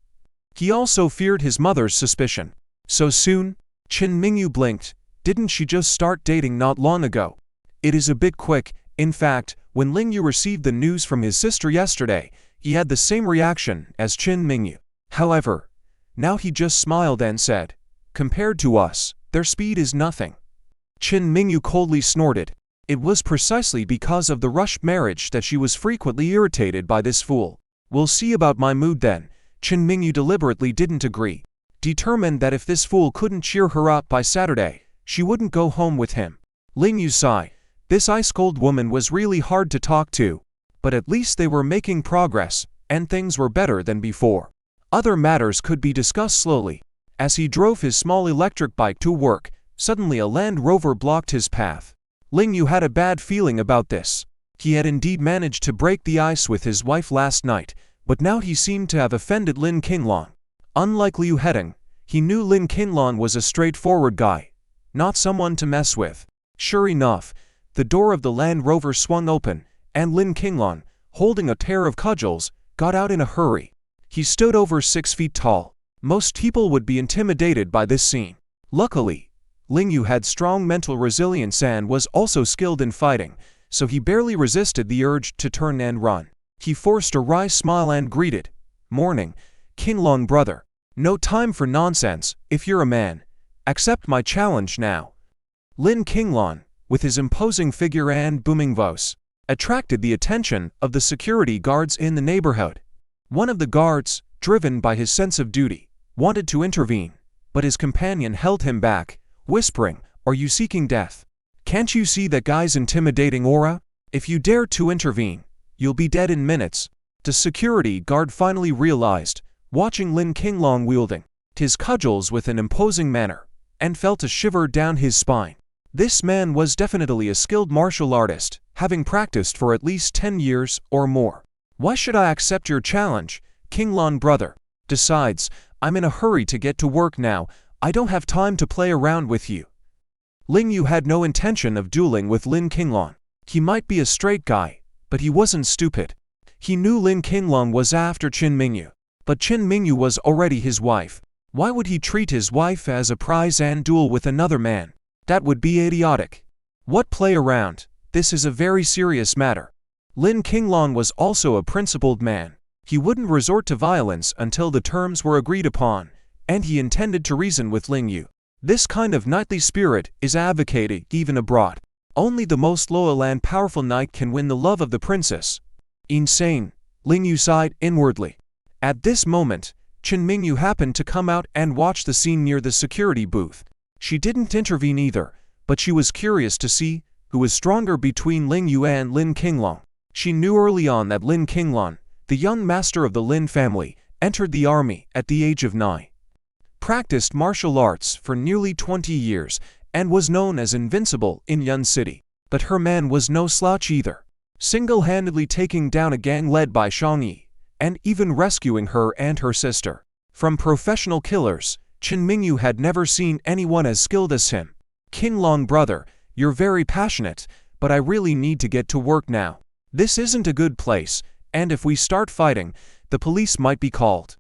He also feared his mother's suspicion. So soon? Mingu blinked. Didn't she just start dating not long ago? It is a bit quick. In fact, when Ling Yu received the news from his sister yesterday, he had the same reaction as Mingu. However, now he just smiled and said, compared to us, their speed is nothing. Mingu coldly snorted. It was precisely because of the rushed marriage that she was frequently irritated by this fool. We'll see about my mood then. Mingu deliberately didn't agree, determined that if this fool couldn't cheer her up by Saturday, she wouldn't go home with him. Ling Yu sighed. This ice-cold woman was really hard to talk to, but at least they were making progress, and things were better than before. Other matters could be discussed slowly. As he drove his small electric bike to work, suddenly a Land Rover blocked his path. Ling Yu had a bad feeling about this. He had indeed managed to break the ice with his wife last night, but now he seemed to have offended Lin Kinglong. Unlike Liu Heading, he knew Lin Kinglong was a straightforward guy, not someone to mess with. Sure enough, the door of the Land Rover swung open, and Lin Kinglong, holding a pair of cudgels, got out in a hurry. He stood over 6 feet tall. Most people would be intimidated by this scene. Luckily, Ling Yu had strong mental resilience and was also skilled in fighting, so he barely resisted the urge to turn and run. He forced a wry smile and greeted, "Morning, Kinglong brother. No time for nonsense. If you're a man, accept my challenge now." Lin Kinglong, with his imposing figure and booming voice, attracted the attention of the security guards in the neighborhood. One of the guards, driven by his sense of duty, wanted to intervene, but his companion held him back, whispering, "Are you seeking death? Can't you see that guy's intimidating aura? If you dare to intervene, you'll be dead in minutes." The security guard finally realized, watching Lin Kinglong wielding his cudgels with an imposing manner, and felt a shiver down his spine. This man was definitely a skilled martial artist, having practiced for at least 10 years or more. "Why should I accept your challenge, Kinglong brother? Besides, I'm in a hurry to get to work now. I don't have time to play around with you." Ling Yu had no intention of dueling with Lin Kinglong. He might be a straight guy, but he wasn't stupid. He knew Lin Kinglong was after Mingu, but Mingu was already his wife. Why would he treat his wife as a prize and duel with another man? That would be idiotic. What play around? This is a very serious matter. Lin Kinglong was also a principled man. He wouldn't resort to violence until the terms were agreed upon, and he intended to reason with Ling Yu. This kind of knightly spirit is advocated even abroad. Only the most loyal and powerful knight can win the love of the princess. Insane, Ling Yu sighed inwardly. At this moment, Mingu happened to come out and watch the scene near the security booth. She didn't intervene either, but she was curious to see who was stronger between Ling Yu and Lin Kinglong. She knew early on that Lin Kinglong, the young master of the Lin family, entered the army at the age of 9. Practiced martial arts for nearly 20 years and was known as invincible in Yun City. But her man was no slouch either, single-handedly taking down a gang led by Shangyi, and even rescuing her and her sister from professional killers. Mingu had never seen anyone as skilled as him. Kinglong brother, you're very passionate, but I really need to get to work now. This isn't a good place, and if we start fighting, the police might be called.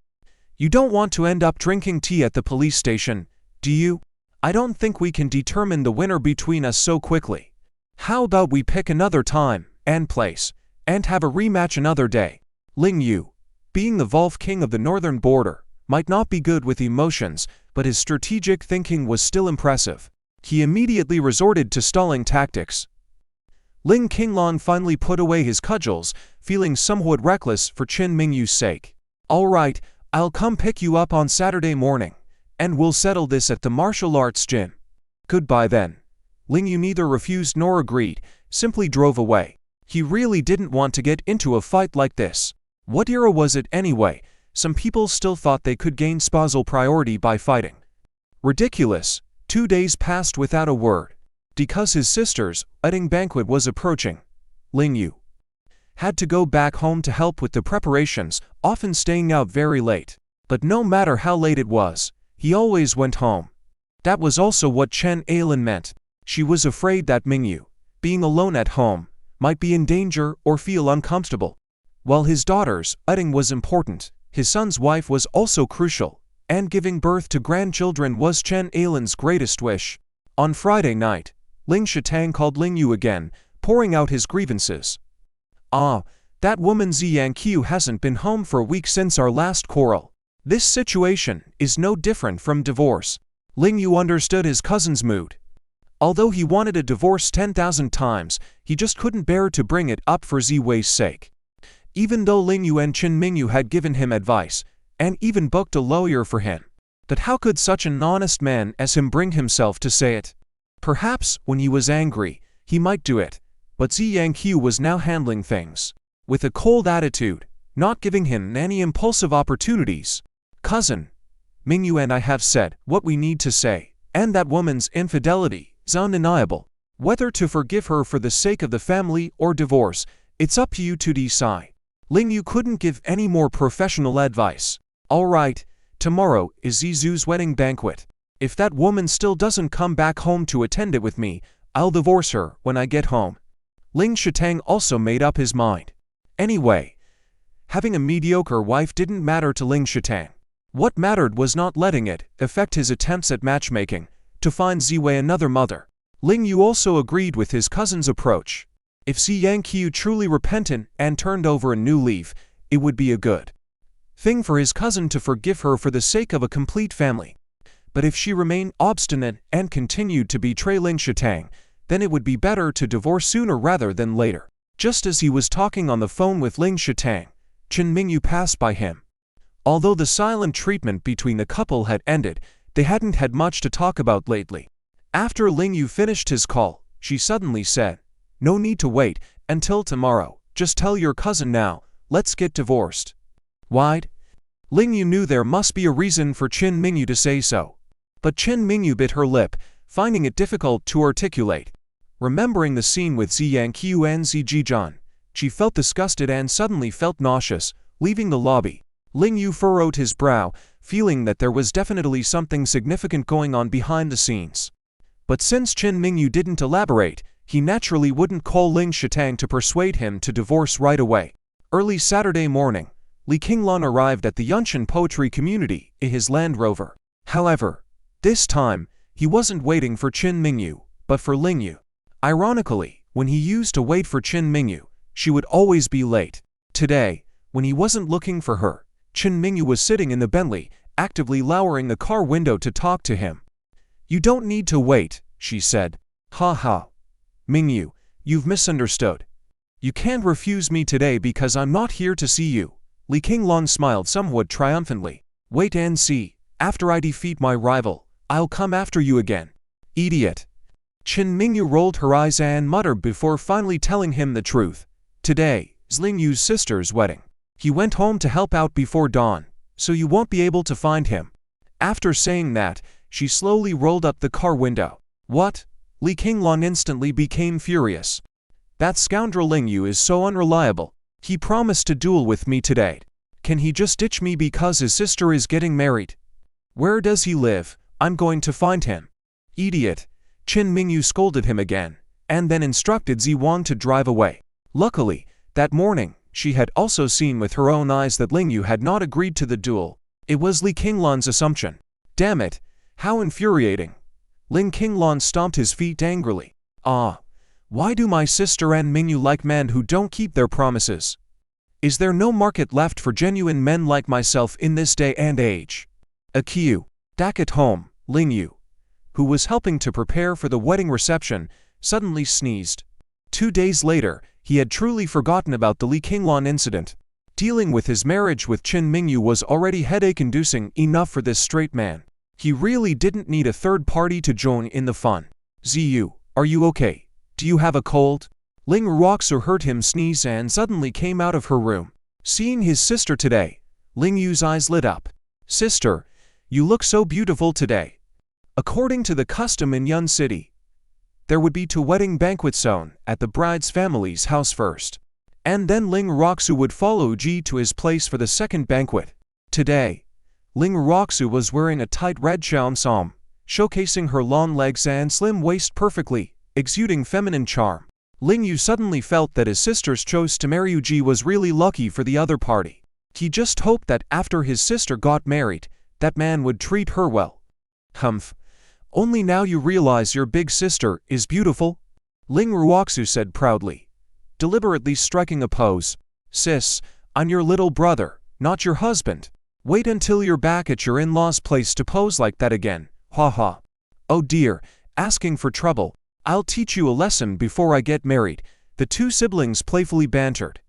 You don't want to end up drinking tea at the police station, do you? I don't think we can determine the winner between us so quickly. How about we pick another time and place, and have a rematch another day? Ling Yu, being the Wolf King of the northern border, might not be good with emotions, but his strategic thinking was still impressive. He immediately resorted to stalling tactics. Ling Kinglong finally put away his cudgels, feeling somewhat reckless for Mingu's sake. All right, I'll come pick you up on Saturday morning, and we'll settle this at the martial arts gym. Goodbye then. Ling Yu neither refused nor agreed, simply drove away. He really didn't want to get into a fight like this. What era was it anyway? Some people still thought they could gain spousal priority by fighting. Ridiculous. 2 days passed without a word. Because his sister's wedding banquet was approaching, Ling Yu had to go back home to help with the preparations, often staying out very late. But no matter how late it was, he always went home. That was also what Chen Ailin meant. She was afraid that Mingu, being alone at home, might be in danger or feel uncomfortable. While his daughter's wedding was important, his son's wife was also crucial, and giving birth to grandchildren was Chen Ailin's greatest wish. On Friday night, Ling Shitang called Ling Yu again, pouring out his grievances. That woman Ziyangqiu hasn't been home for a week since our last quarrel. This situation is no different from divorce. Ling Yu understood his cousin's mood. Although he wanted a divorce 10,000 times, he just couldn't bear to bring it up for Ziwei's sake. Even though Ling Yu and Mingu had given him advice, and even booked a lawyer for him. But how could such an honest man as him bring himself to say it? Perhaps, when he was angry, he might do it, but Ziyangqiu was now handling things with a cold attitude, not giving him any impulsive opportunities. Cousin, Mingu and I have said what we need to say, and that woman's infidelity is undeniable. Whether to forgive her for the sake of the family or divorce, it's up to you to decide. Ling Yu couldn't give any more professional advice. All right, tomorrow is Zizu's wedding banquet. If that woman still doesn't come back home to attend it with me, I'll divorce her when I get home. Ling Shitang also made up his mind. Anyway, having a mediocre wife didn't matter to Ling Shitang. What mattered was not letting it affect his attempts at matchmaking to find Ziwei another mother. Ling Yu also agreed with his cousin's approach. If Ziyangqiu truly repented and turned over a new leaf, it would be a good thing for his cousin to forgive her for the sake of a complete family. But if she remained obstinate and continued to betray Ling Shitang, then it would be better to divorce sooner rather than later. Just as he was talking on the phone with Ling Shitang, Mingu passed by him. Although the silent treatment between the couple had ended, they hadn't had much to talk about lately. After Ling Yu finished his call, she suddenly said, "No need to wait until tomorrow. Just tell your cousin now, let's get divorced." Why'd? Ling Yu knew there must be a reason for Mingu to say so. But Mingu bit her lip, finding it difficult to articulate. Remembering the scene with Ziyangqiu and Zijizhan, she felt disgusted and suddenly felt nauseous, leaving the lobby. Ling Yu furrowed his brow, feeling that there was definitely something significant going on behind the scenes. But since Mingu didn't elaborate, he naturally wouldn't call Ling Shitang to persuade him to divorce right away. Early Saturday morning, Lin Kinglong arrived at the Yunshan poetry community in his Land Rover. However, this time, He wasn't waiting for Qin Mingu, but for Ling Yu. Ironically, when he used to wait for Qin Mingu, she would always be late. Today, when he wasn't looking for her, Qin Mingu was sitting in the Bentley, actively lowering the car window to talk to him. "You don't need to wait," she said. "Ha ha. Mingu, you've misunderstood. You can't refuse me today because I'm not here to see you." Lin Kinglong smiled somewhat triumphantly. "Wait and see. After I defeat my rival, I'll come after you again." "Idiot." Qin Mingu rolled her eyes and muttered before finally telling him the truth. "Today is Ling Yu's sister's wedding. He went home to help out before dawn, so you won't be able to find him." After saying that, she slowly rolled up the car window. "What?" Lin Kinglong instantly became furious. "That scoundrel Ling Yu is so unreliable. He promised to duel with me today. Can he just ditch me because his sister is getting married? Where does he live? I'm going to find him." "Idiot." Qin Mingu scolded him again, and then instructed Ziwang to drive away. Luckily, that morning, she had also seen with her own eyes that Ling Yu had not agreed to the duel. It was Lin Kinglong's assumption. Damn it, how infuriating. Lin Kinglong stomped his feet angrily. Why do my sister and Mingu like men who don't keep their promises? Is there no market left for genuine men like myself in this day and age? Back at home, Ling Yu, who was helping to prepare for the wedding reception, suddenly sneezed. 2 days later, he had truly forgotten about the Lin Kinglong incident. Dealing with his marriage with Qin Mingu was already headache-inducing enough for this straight man. He really didn't need a third party to join in the fun. "Ziyu, are you okay? Do you have a cold?" Ling Ruoxu heard him sneeze and suddenly came out of her room. Seeing his sister today, Ling Yu's eyes lit up. "Sister, you look so beautiful today." According to the custom in Yun City, there would be 2 wedding banquets thrown at the bride's family's house first, and then Ling Ruoxu would follow Ji to his place for the second banquet. Today, Ling Ruoxu was wearing a tight red cheongsam, showcasing her long legs and slim waist perfectly, exuding feminine charm. Ling Yu suddenly felt that his sister's choice to marry Ji was really lucky for the other party. He just hoped that after his sister got married, that man would treat her well. "Humph. Only now you realize your big sister is beautiful?" Ling Ruoxu said proudly, deliberately striking a pose. "Sis, I'm your little brother, not your husband. Wait until you're back at your in-laws' place to pose like that again. Ha ha. Oh dear, asking for trouble. I'll teach you a lesson before I get married," the 2 siblings playfully bantered.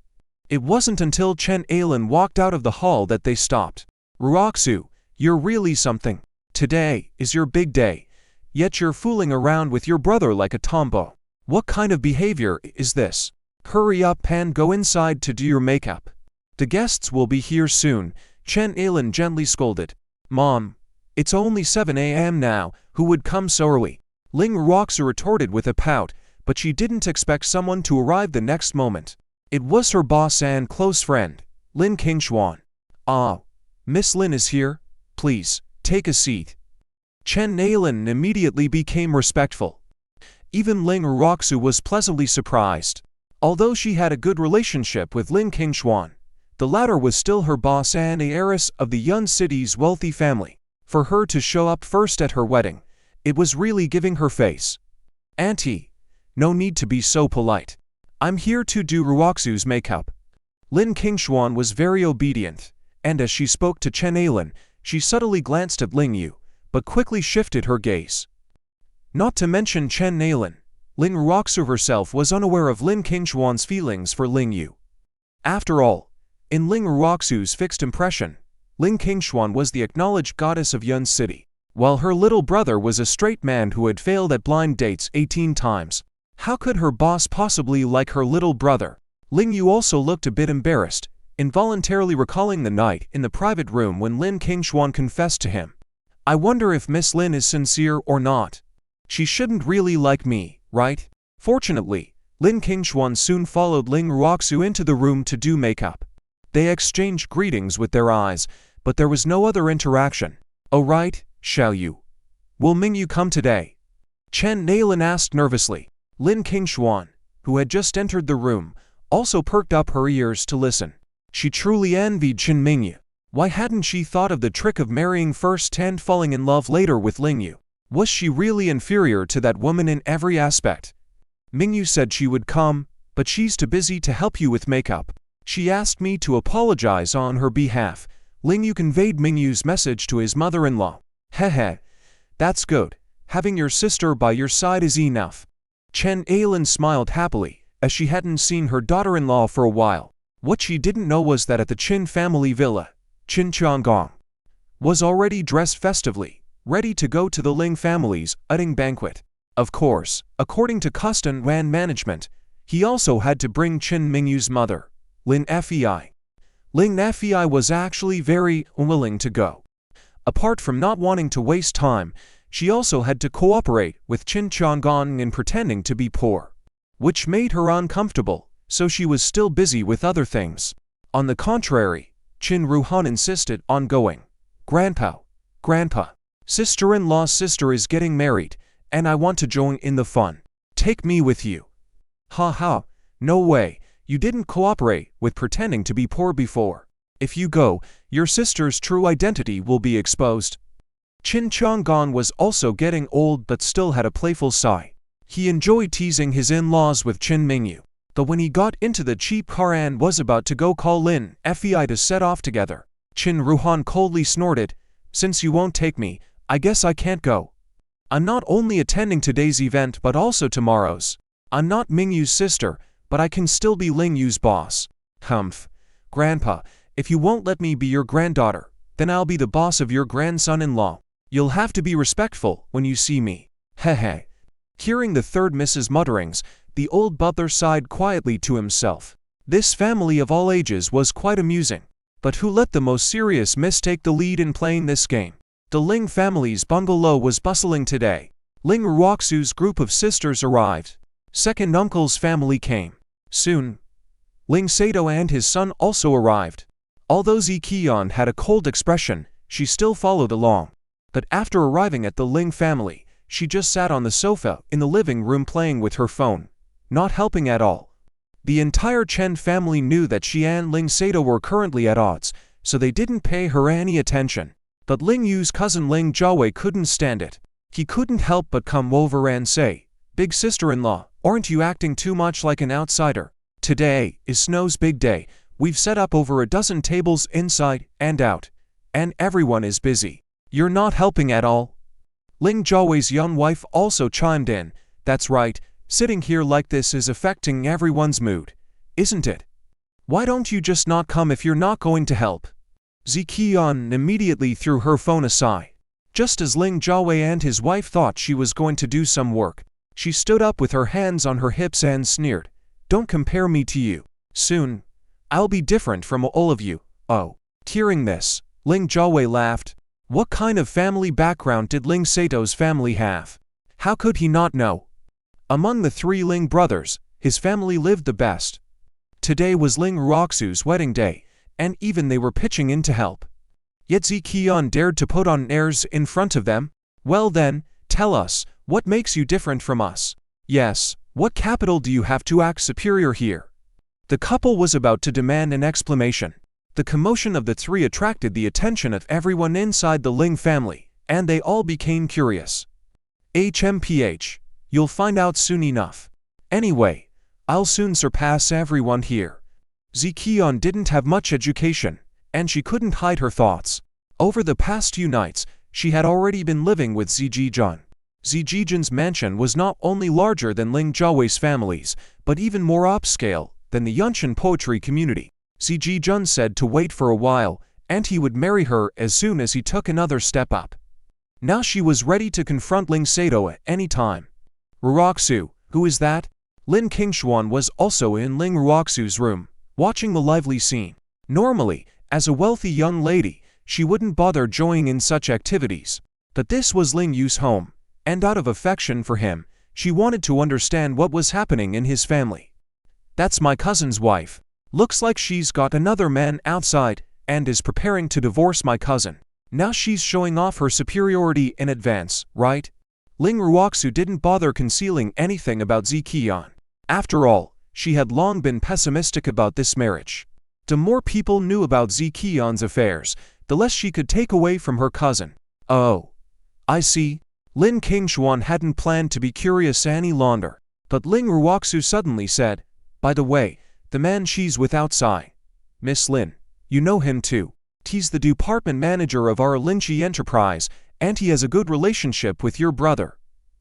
It wasn't until Chen Ailin walked out of the hall that they stopped. "Ruoxu, you're really something. Today is your big day, yet you're fooling around with your brother like a tomboy. What kind of behavior is this? Hurry up and go inside to do your makeup. The guests will be here soon," Chen Ailin gently scolded. "Mom, it's only 7 a.m. now, who would come so early?" Ling Ruoxu retorted with a pout, but she didn't expect someone to arrive the next moment. It was her boss and close friend, Lin Kinglong. Miss Lin is here. Please, take a seat." Chen Ailin immediately became respectful. Even Ling Ruoxu was pleasantly surprised. Although she had a good relationship with Lin Kinglong, the latter was still her boss and a heiress of the Yun City's wealthy family. For her to show up first at her wedding, it was really giving her face. "Auntie, no need to be so polite. I'm here to do Ruoxu's makeup." Lin Kinglong was very obedient, and as she spoke to Chen Ailin, she subtly glanced at Ling Yu, but quickly shifted her gaze. Not to mention Chen Ailin, Ling Ruoxu herself was unaware of Lin Kinglong's feelings for Ling Yu. After all, in Ling Ruoxu's fixed impression, Lin Kinglong was the acknowledged goddess of Yun City, while her little brother was a straight man who had failed at blind dates 18 times. How could her boss possibly like her little brother? Ling Yu also looked a bit embarrassed, involuntarily recalling the night in the private room when Lin Kinglong confessed to him. "I wonder if Miss Lin is sincere or not. She shouldn't really like me, right?" Fortunately, Lin Kinglong soon followed Ling Ruoxu into the room to do makeup. They exchanged greetings with their eyes, but there was no other interaction. "Oh right, shall you? Will Mingu come today?" Chen Ailin asked nervously. Lin Kinglong, who had just entered the room, also perked up her ears to listen. She truly envied Qin Mingu. Why hadn't she thought of the trick of marrying first and falling in love later with Ling Yu? Was she really inferior to that woman in every aspect? Mingu said she would come, but she's too busy to help you with makeup. She asked me to apologize on her behalf. Ling Yu conveyed Mingu's message to his mother-in-law. Hehe. That's good. Having your sister by your side is enough. Chen Ailin smiled happily, as she hadn't seen her daughter-in-law for a while. What she didn't know was that at the Qin family villa, Qin Qianggong was already dressed festively, ready to go to the Ling family's wedding banquet. Of course, according to custom and management, he also had to bring Qin Mingu's mother, Lin Fei. Ling Fei was actually very unwilling to go. Apart from not wanting to waste time, she also had to cooperate with Qin Qianggong in pretending to be poor, which made her uncomfortable, so she was still busy with other things. On the contrary, Qin Ruhan insisted on going. Grandpa, sister-in-law's sister is getting married, and I want to join in the fun. Take me with you. Ha ha, no way, you didn't cooperate with pretending to be poor before. If you go, your sister's true identity will be exposed. Qin Qianggong was also getting old but still had a playful side. He enjoyed teasing his in-laws with Qin Mingu. But when he got into the cheap car and was about to go call Lin Fei to set off together, Qin Ruhan coldly snorted, "Since you won't take me, I guess I can't go. I'm not only attending today's event but also tomorrow's. I'm not Mingu's sister, but I can still be Ling Yu's boss." Humph. Grandpa, if you won't let me be your granddaughter, then I'll be the boss of your grandson-in-law. You'll have to be respectful when you see me. Hehe. Hearing the third Mrs. mutterings, the old butler sighed quietly to himself. This family of all ages was quite amusing. But who let the most serious miss take the lead in playing this game? The Ling family's bungalow was bustling today. Ling Ruoxu's group of sisters arrived. Second uncle's family came. Soon, Ling Sato and his son also arrived. Although Ziqian had a cold expression, she still followed along. But after arriving at the Ling family, she just sat on the sofa in the living room playing with her phone, not helping at all. The entire Chen family knew that she and Ling Sato were currently at odds, so they didn't pay her any attention. But Ling Yu's cousin Ling Jiawei couldn't stand it. He couldn't help but come over and say, "Big sister-in-law, aren't you acting too much like an outsider? Today is Snow's big day. We've set up over a dozen tables inside and out, and everyone is busy. You're not helping at all." Ling Jiawei's young wife also chimed in, "That's right, sitting here like this is affecting everyone's mood, isn't it? Why don't you just not come if you're not going to help?" Ziqian immediately threw her phone aside. Just as Ling Jiawei and his wife thought she was going to do some work, she stood up with her hands on her hips and sneered, "Don't compare me to you. Soon, I'll be different from all of you." Oh. Hearing this, Ling Jiawei laughed. What kind of family background did Ling Sato's family have? How could he not know? Among the three Ling brothers, his family lived the best. Today was Ling Ruoxu's wedding day, and even they were pitching in to help. Yet Ziqian dared to put on airs in front of them. "Well then, tell us, what makes you different from us? Yes, what capital do you have to act superior here?" The couple was about to demand an explanation. The commotion of the three attracted the attention of everyone inside the Ling family, and they all became curious. HMPH, you'll find out soon enough. Anyway, I'll soon surpass everyone here. Ziqian didn't have much education, and she couldn't hide her thoughts. Over the past few nights, she had already been living with Zijijun. Zijijun's mansion was not only larger than Ling Jiawei's family's, but even more upscale than the Yunshan poetry community. Zijijun said to wait for a while, and he would marry her as soon as he took another step up. Now she was ready to confront Ling Sato at any time. "Ruoxu, who is that?" Lin Kinglong was also in Ling Ruoxu's room, watching the lively scene. Normally, as a wealthy young lady, she wouldn't bother joining in such activities. But this was Ling Yu's home, and out of affection for him, she wanted to understand what was happening in his family. "That's my cousin's wife. Looks like she's got another man outside, and is preparing to divorce my cousin. Now she's showing off her superiority in advance, right?" Ling Ruoxu didn't bother concealing anything about Ziqian. After all, she had long been pessimistic about this marriage. The more people knew about Ziqian's affairs, the less she could take away from her cousin. "Oh, I see." Lin Kinglong hadn't planned to be curious any longer, but Ling Ruoxu suddenly said, "By the way, the man she's with outside. Miss Lin, you know him too. He's the department manager of our Lingqi enterprise, and he has a good relationship with your brother,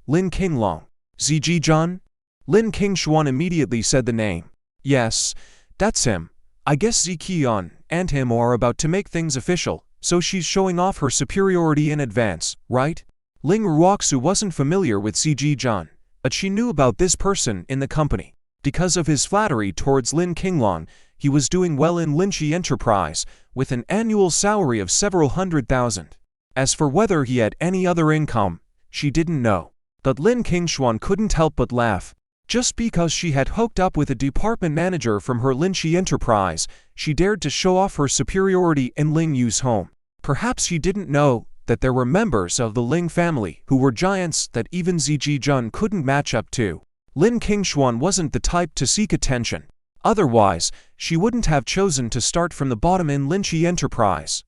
Lin Kinglong." Zijijan? Lin Kinglong immediately said the name. "Yes, that's him. I guess Ziqian and him are about to make things official, so she's showing off her superiority in advance, right?" Ling Ruoxu wasn't familiar with Zijijan, but she knew about this person in the company. Because of his flattery towards Lin Kinglong, he was doing well in Lingqi enterprise, with an annual salary of several $100,000. As for whether he had any other income, she didn't know. But Lin Kinglong couldn't help but laugh. Just because she had hooked up with a department manager from her Lingqi enterprise, she dared to show off her superiority in Ling Yu's home. Perhaps she didn't know that there were members of the Ling family who were giants that even Zijijun couldn't match up to. Lin Kinglong wasn't the type to seek attention. Otherwise, she wouldn't have chosen to start from the bottom in Lingqi enterprise.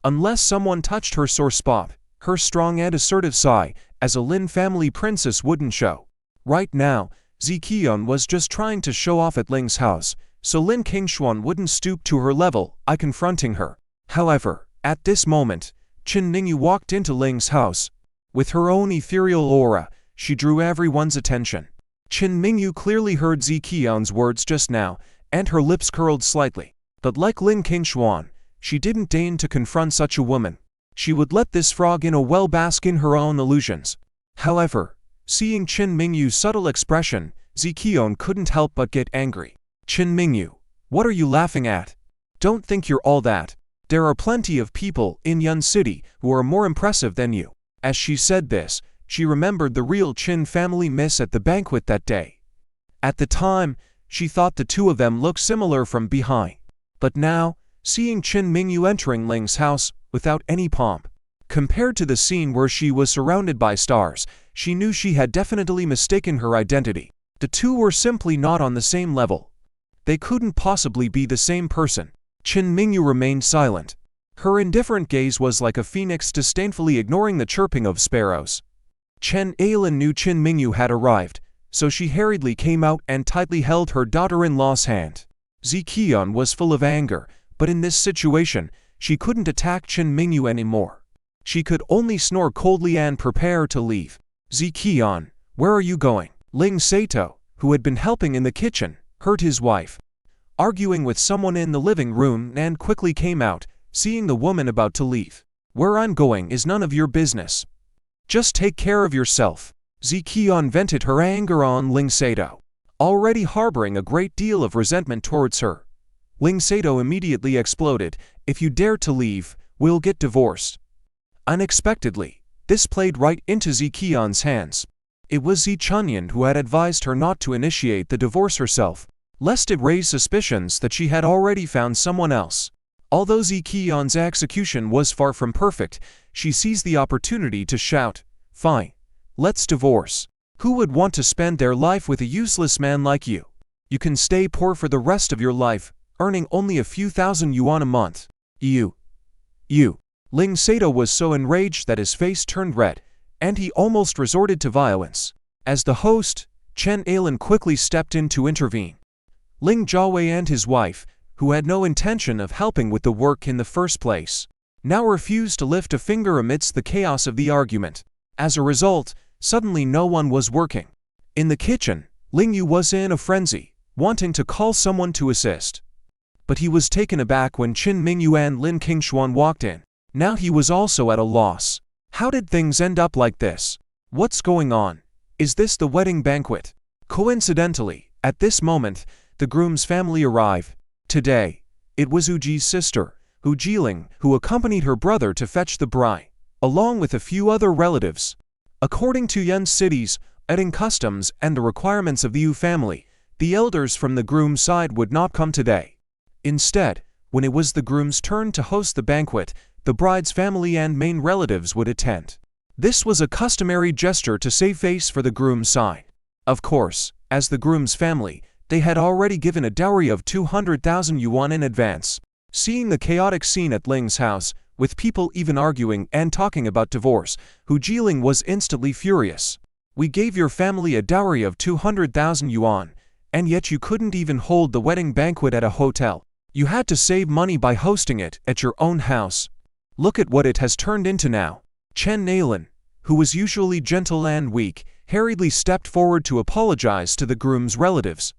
Unless someone touched her sore spot, her strong and assertive side as a Lin family princess wouldn't show. Right now, Ziqian was just trying to show off at Ling's house, so Lin Kinglong wouldn't stoop to her level by confronting her. However, at this moment, Qin Ningyu walked into Ling's house. With her own ethereal aura, she drew everyone's attention. Qin Mingu clearly heard Ziqian's words just now, and her lips curled slightly. But like Lin Kinglong, she didn't deign to confront such a woman. She would let this frog in a well bask in her own illusions. However, seeing Qin Mingyu's subtle expression, Ziqian couldn't help but get angry. "Qin Mingyu, what are you laughing at? Don't think you're all that. There are plenty of people in Yun City who are more impressive than you." As she said this, she remembered the real Qin family miss at the banquet that day. At the time, she thought the two of them looked similar from behind. But now, seeing Qin Mingyu entering Ling's house without any pomp, compared to the scene where she was surrounded by stars, she knew she had definitely mistaken her identity. The two were simply not on the same level. They couldn't possibly be the same person. Qin Mingyu remained silent. Her indifferent gaze was like a phoenix disdainfully ignoring the chirping of sparrows. Chen Ailin knew Qin Mingyu had arrived, so she hurriedly came out and tightly held her daughter-in-law's hand. Ziqian was full of anger, but in this situation, she couldn't attack Qin Mingyu anymore. She could only snore coldly and prepare to leave. "Ziqian, where are you going?" Ling Sato, who had been helping in the kitchen, heard his wife arguing with someone in the living room and quickly came out, seeing the woman about to leave. "Where I'm going is none of your business. Just take care of yourself." Ziqian vented her anger on Ling Sato, already harboring a great deal of resentment towards her. Ling Sato immediately exploded, "If you dare to leave, we'll get divorced." Unexpectedly, this played right into Ziqian's hands. It was Zichunyan who had advised her not to initiate the divorce herself, lest it raise suspicions that she had already found someone else. Although Ziqian's execution was far from perfect, she seized the opportunity to shout, "Fine, let's divorce. Who would want to spend their life with a useless man like you? You can stay poor for the rest of your life, earning only a few thousand yuan a month. You. Ling Sato was so enraged that his face turned red, and he almost resorted to violence. As the host, Chen Ailin quickly stepped in to intervene. Ling Jiawei and his wife, who had no intention of helping with the work in the first place, now refused to lift a finger amidst the chaos of the argument. As a result, suddenly no one was working. In the kitchen, Ling Yu was in a frenzy, wanting to call someone to assist. But he was taken aback when Qin Mingyu and Lin Kinglong walked in. Now he was also at a loss. How did things end up like this? What's going on? Is this the wedding banquet? Coincidentally, at this moment, the groom's family arrived. Today, it was Uji's sister, Hu Jiling, who accompanied her brother to fetch the bride, along with a few other relatives. According to Yun City's wedding customs and the requirements of the Yu family, the elders from the groom's side would not come today. Instead, when it was the groom's turn to host the banquet, the bride's family and main relatives would attend. This was a customary gesture to save face for the groom's side. Of course, as the groom's family, they had already given a dowry of 200,000 yuan in advance. Seeing the chaotic scene at Ling's house, with people even arguing and talking about divorce. Hu Jiling was instantly furious. We gave your family a dowry of 200,000 yuan, and yet you couldn't even hold the wedding banquet at a hotel. You had to save money by hosting it at your own house. Look at what it has turned into now. Chen Nailin, who was usually gentle and weak, hurriedly stepped forward to apologize to the groom's relatives.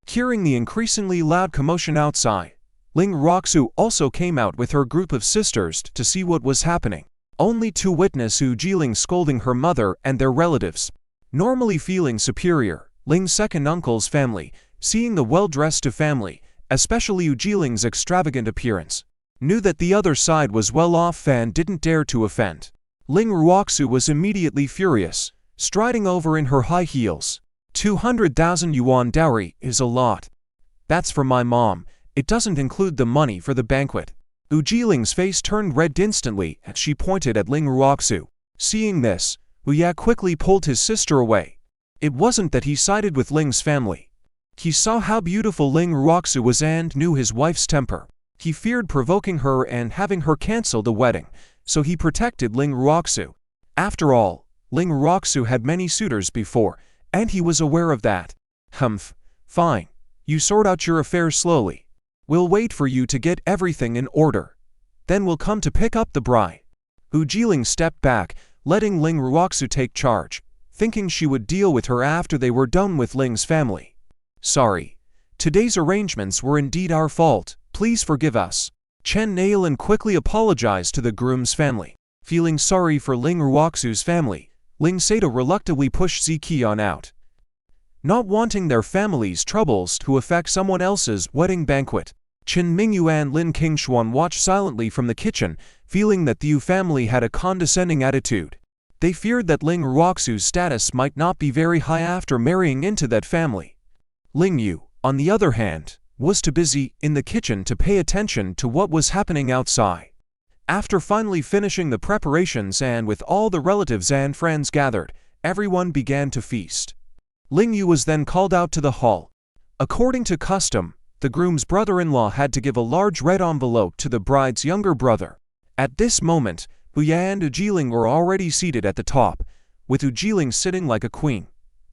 Hearing the increasingly loud commotion outside, Ling Ruoxu also came out with her group of sisters to see what was happening, only to witness Hu Jiling scolding her mother and their relatives. Normally feeling superior, Ling's second uncle's family, seeing the well-dressed family, especially Hu Jiling's extravagant appearance, knew that the other side was well off and didn't dare to offend. Ling Ruoxu was immediately furious, striding over in her high heels. 200,000 yuan dowry is a lot. That's for my mom. It doesn't include the money for the banquet. Hu Jiling's face turned red instantly as she pointed at Ling Ruoxu. Seeing this, Hu Ya quickly pulled his sister away. It wasn't that he sided with Ling's family. He saw how beautiful Ling Ruoxu was and knew his wife's temper. He feared provoking her and having her cancel the wedding, so he protected Ling Ruoxu. After all, Ling Ruoxu had many suitors before, and he was aware of that. Humph, fine. You sort out your affairs slowly. We'll wait for you to get everything in order. Then we'll come to pick up the bride. Hu Jiling stepped back, letting Ling Ruoxu take charge, thinking she would deal with her after they were done with Ling's family. Sorry. Today's arrangements were indeed our fault. Please forgive us. Chen Nailin quickly apologized to the groom's family. Feeling sorry for Ling Ruoxu's family, Ling Seda reluctantly pushed Ziqian out, not wanting their family's troubles to affect someone else's wedding banquet. Chen Mingu and Lin Kinglong watched silently from the kitchen, feeling that the Yu family had a condescending attitude. They feared that Ling Ruoxu's status might not be very high after marrying into that family. Ling Yu, on the other hand, was too busy in the kitchen to pay attention to what was happening outside. After finally finishing the preparations and with all the relatives and friends gathered, everyone began to feast. Ling Yu was then called out to the hall. According to custom, the groom's brother-in-law had to give a large red envelope to the bride's younger brother. At this moment, Hu Ya and Hu Jiling were already seated at the top, with Hu Jiling sitting like a queen,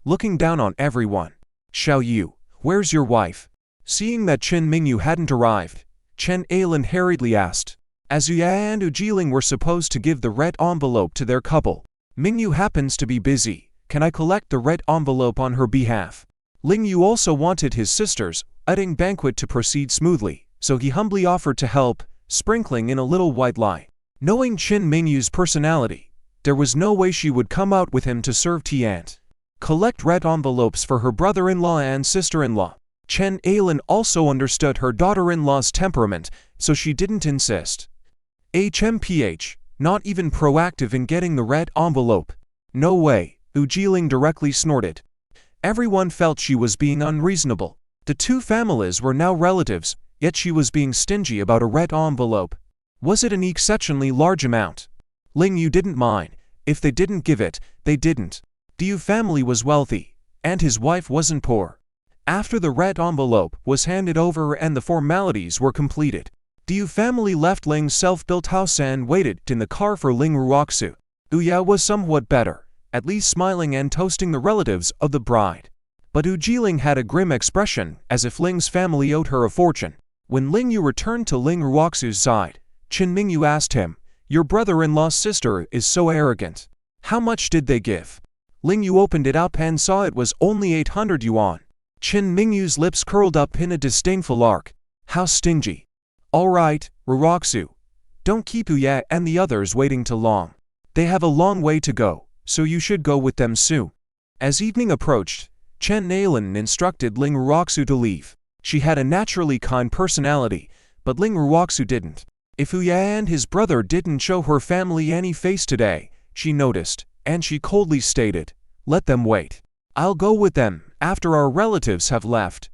looking down on everyone. Xiao Yu, where's your wife? Seeing that Chen Mingu hadn't arrived, Chen Ailin hurriedly asked. As Hu Ya and Hu Jiling were supposed to give the red envelope to their couple, Mingu happens to be busy. Can I collect the red envelope on her behalf? Ling Yu also wanted his sister's wedding banquet to proceed smoothly, so he humbly offered to help, sprinkling in a little white lie. Knowing Chen Mingyu's personality, there was no way she would come out with him to serve tea and collect red envelopes for her brother-in-law and sister-in-law. Chen Ailin also understood her daughter-in-law's temperament, so she didn't insist. HMPH, not even proactive in getting the red envelope. No way, Hu Jiling directly snorted. Everyone felt she was being unreasonable. The two families were now relatives, yet she was being stingy about a red envelope. Was it an exceptionally large amount? Ling Yu didn't mind. If they didn't give it, they didn't. The Yu family was wealthy, and his wife wasn't poor. After the red envelope was handed over and the formalities were completed, the Yu family left Ling's self-built house and waited in the car for Ling Ruoxu. Hu Ya was somewhat better, at least smiling and toasting the relatives of the bride. But Hu Jiling had a grim expression, as if Ling's family owed her a fortune. When Ling Yu returned to Ling Ruoxu's side, Chen Mingu asked him, "Your brother-in-law's sister is so arrogant. How much did they give?" Ling Yu opened it up and saw it was only 800 yuan. Chen Mingyu's lips curled up in a disdainful arc. How stingy. All right, Ruoxu. Don't keep Hu Ya and the others waiting too long. They have a long way to go, so you should go with them soon. As evening approached, Chen Nailin instructed Ling Ruoxu to leave. She had a naturally kind personality, but Ling Ruoxu didn't. If Hu Ya and his brother didn't show her family any face today, she noticed, and she coldly stated, "Let them wait. I'll go with them after our relatives have left."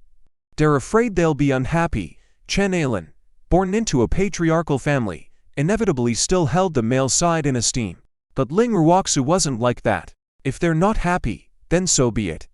They're afraid they'll be unhappy. Chen Ailin, born into a patriarchal family, inevitably still held the male side in esteem. But Ling Ruoxu wasn't like that. If they're not happy, then so be it.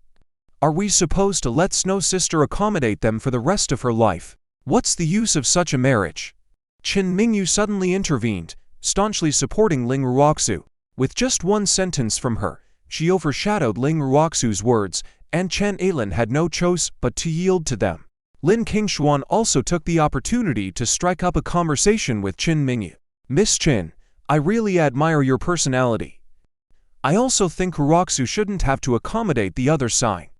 Are we supposed to let Snow Sister accommodate them for the rest of her life? What's the use of such a marriage? Chen Mingu suddenly intervened, staunchly supporting Ling Ruoxu. With just one sentence from her, she overshadowed Ling Ruoxu's words, and Chen Ailin had no choice but to yield to them. Lin Kinglong also took the opportunity to strike up a conversation with Qin Mingu. "Miss Qin, I really admire your personality. I also think Ruoxu shouldn't have to accommodate the other side.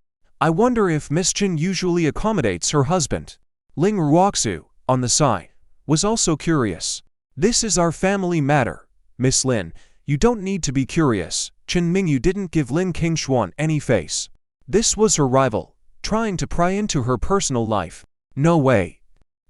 I wonder if Miss Qin usually accommodates her husband." Ling Ruoxu, on the side, was also curious. "This is our family matter, Miss Lin. You don't need to be curious." Qin Mingu didn't give Lin Kinglong any face. This was her rival, trying to pry into her personal life. "No way."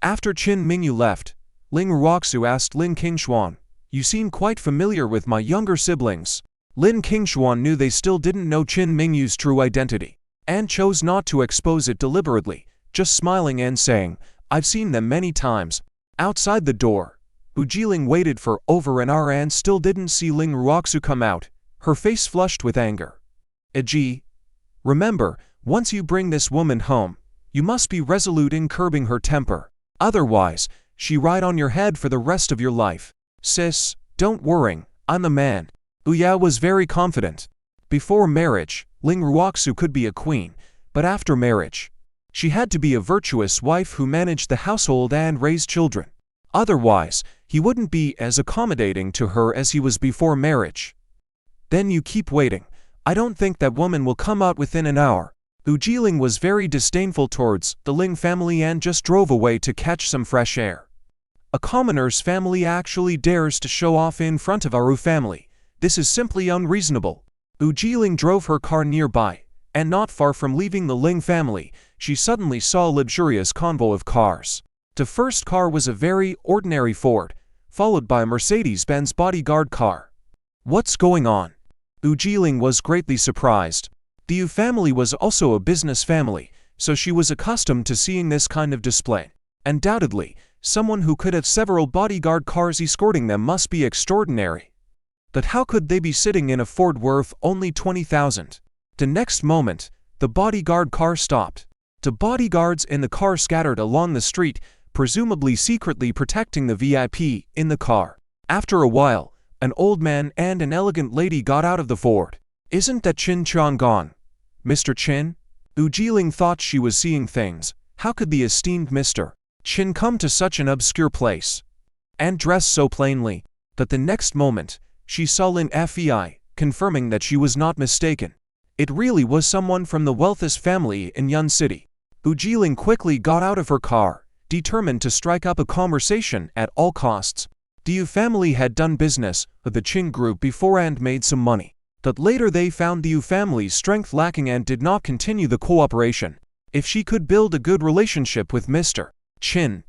After Qin Mingu left, Ling Ruoxu asked Lin Kinglong, "You seem quite familiar with my younger siblings." Lin Kinglong knew they still didn't know Qin Mingu's true identity, and chose not to expose it deliberately, just smiling and saying, "I've seen them many times." Outside the door, Hu Jiling waited for over an hour and still didn't see Ling Ruoxu come out, her face flushed with anger. "Ji, remember, once you bring this woman home, you must be resolute in curbing her temper. Otherwise, she ride on your head for the rest of your life." "Sis, don't worry, I'm a man." Uya was very confident. Before marriage, Ling Ruoxu could be a queen, but after marriage, she had to be a virtuous wife who managed the household and raised children. Otherwise, he wouldn't be as accommodating to her as he was before marriage. "Then you keep waiting. I don't think that woman will come out within an hour." Hu Jiling was very disdainful towards the Ling family and just drove away to catch some fresh air. A commoner's family actually dares to show off in front of our Hu family. This is simply unreasonable. Hu Jiling drove her car nearby, and not far from leaving the Ling family, she suddenly saw a luxurious convoy of cars. The first car was a very ordinary Ford, followed by a Mercedes-Benz bodyguard car. "What's going on?" Hu Jiling was greatly surprised. The Yu family was also a business family, so she was accustomed to seeing this kind of display. Undoubtedly, someone who could have several bodyguard cars escorting them must be extraordinary. But how could they be sitting in a Ford worth only 20,000? The next moment, the bodyguard car stopped. The bodyguards in the car scattered along the street, presumably secretly protecting the VIP in the car. After a while, an old man and an elegant lady got out of the Ford. "Isn't that Qin Changong? Mr. Qin?" Hu Jiling thought she was seeing things. How could the esteemed Mr. Qin come to such an obscure place and dress so plainly? But the next moment, she saw Lin Fei, confirming that she was not mistaken. It really was someone from the wealthiest family in Yun City. Hu Jiling quickly got out of her car, determined to strike up a conversation at all costs. The Yu family had done business with the Qin group before and made some money. But later they found the Yu family's strength lacking and did not continue the cooperation. If she could build a good relationship with Mr. Qin,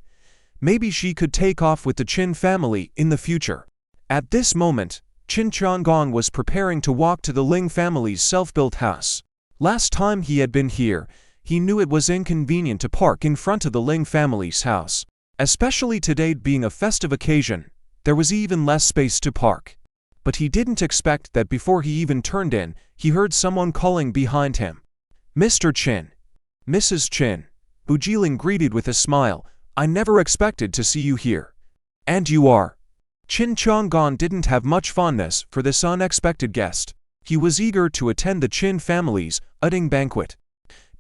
maybe she could take off with the Qin family in the future. At this moment, Qin Changong was preparing to walk to the Ling family's self-built house. Last time he had been here, he knew it was inconvenient to park in front of the Ling family's house. Especially today being a festive occasion, there was even less space to park. But he didn't expect that before he even turned in, he heard someone calling behind him. "Mr. Qin." "Mrs. Qin." Hu Jiling greeted with a smile. "I never expected to see you here." "And you are?" Qin Changong didn't have much fondness for this unexpected guest. He was eager to attend the Qin family's wedding banquet.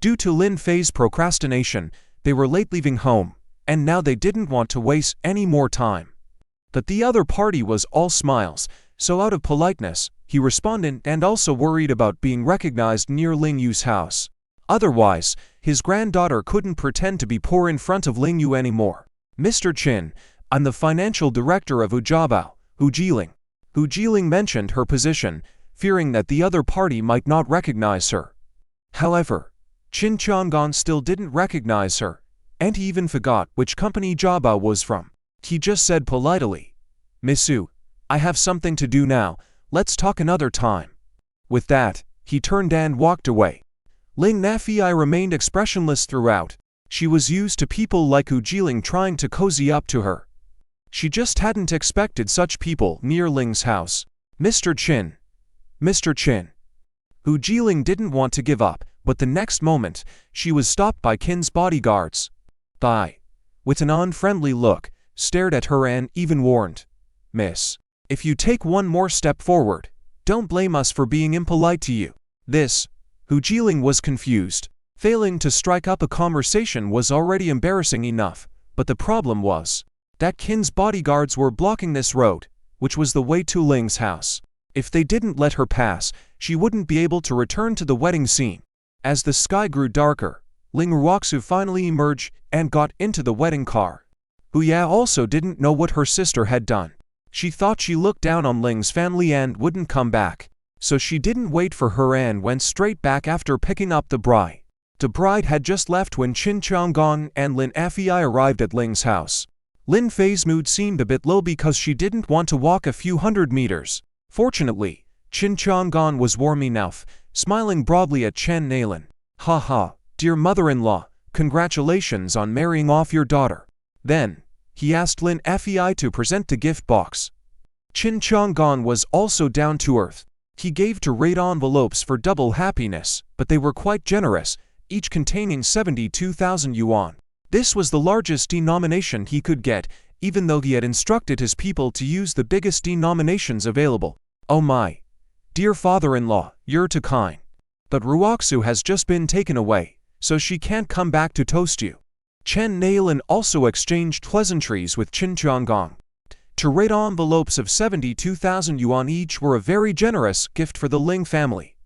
Due to Lin Fei's procrastination, they were late leaving home, and now they didn't want to waste any more time. But the other party was all smiles, so out of politeness, he responded and also worried about being recognized near Ling Yu's house. Otherwise, his granddaughter couldn't pretend to be poor in front of Ling Yu anymore. "Mr. Qin, I'm the financial director of Ujabao, Hu Jiling." Hu Jiling mentioned her position, fearing that the other party might not recognize her. However, Qin Changong still didn't recognize her, and he even forgot which company Jabao was from. He just said politely, "Miss Yu, I have something to do now, let's talk another time." With that, he turned and walked away. Ling Fei remained expressionless throughout. She was used to people like Hu Jiling trying to cozy up to her. She just hadn't expected such people near Ling's house. "Mr. Qin. Mr. Qin." Hu Jiling didn't want to give up, but the next moment, she was stopped by Qin's bodyguards. They, with an unfriendly look, stared at her and even warned, "Miss If you take one more step forward, don't blame us for being impolite to you. This, Hu Jiling was confused. Failing to strike up a conversation was already embarrassing enough, but the problem was that Qin's bodyguards were blocking this road, which was the way to Ling's house. If they didn't let her pass, she wouldn't be able to return to the wedding scene. As the sky grew darker, Ling Ruoxu finally emerged and got into the wedding car. Huya also didn't know what her sister had done. She thought she looked down on Ling's family and wouldn't come back, so she didn't wait for her and went straight back after picking up the bride. The bride had just left when Qin Changong and Lin Fei arrived at Ling's house. Lin Fei's mood seemed a bit low because she didn't want to walk a few hundred meters. Fortunately, Qin Changong was warm enough, smiling broadly at Chen Nalin. "Ha ha, dear mother-in-law, congratulations on marrying off your daughter." Then, he asked Lin Fei to present the gift box. Qin Changong was also down to earth. He gave to rate envelopes for double happiness, but they were quite generous, each containing 72,000 yuan. This was the largest denomination he could get, even though he had instructed his people to use the biggest denominations available. "Oh my, dear father-in-law, you're too kind. But Ruoxu has just been taken away, so she can't come back to toast you." Chen Nalin also exchanged pleasantries with Qin Changong. To rate envelopes of 72,000 yuan each were a very generous gift for the Ling family.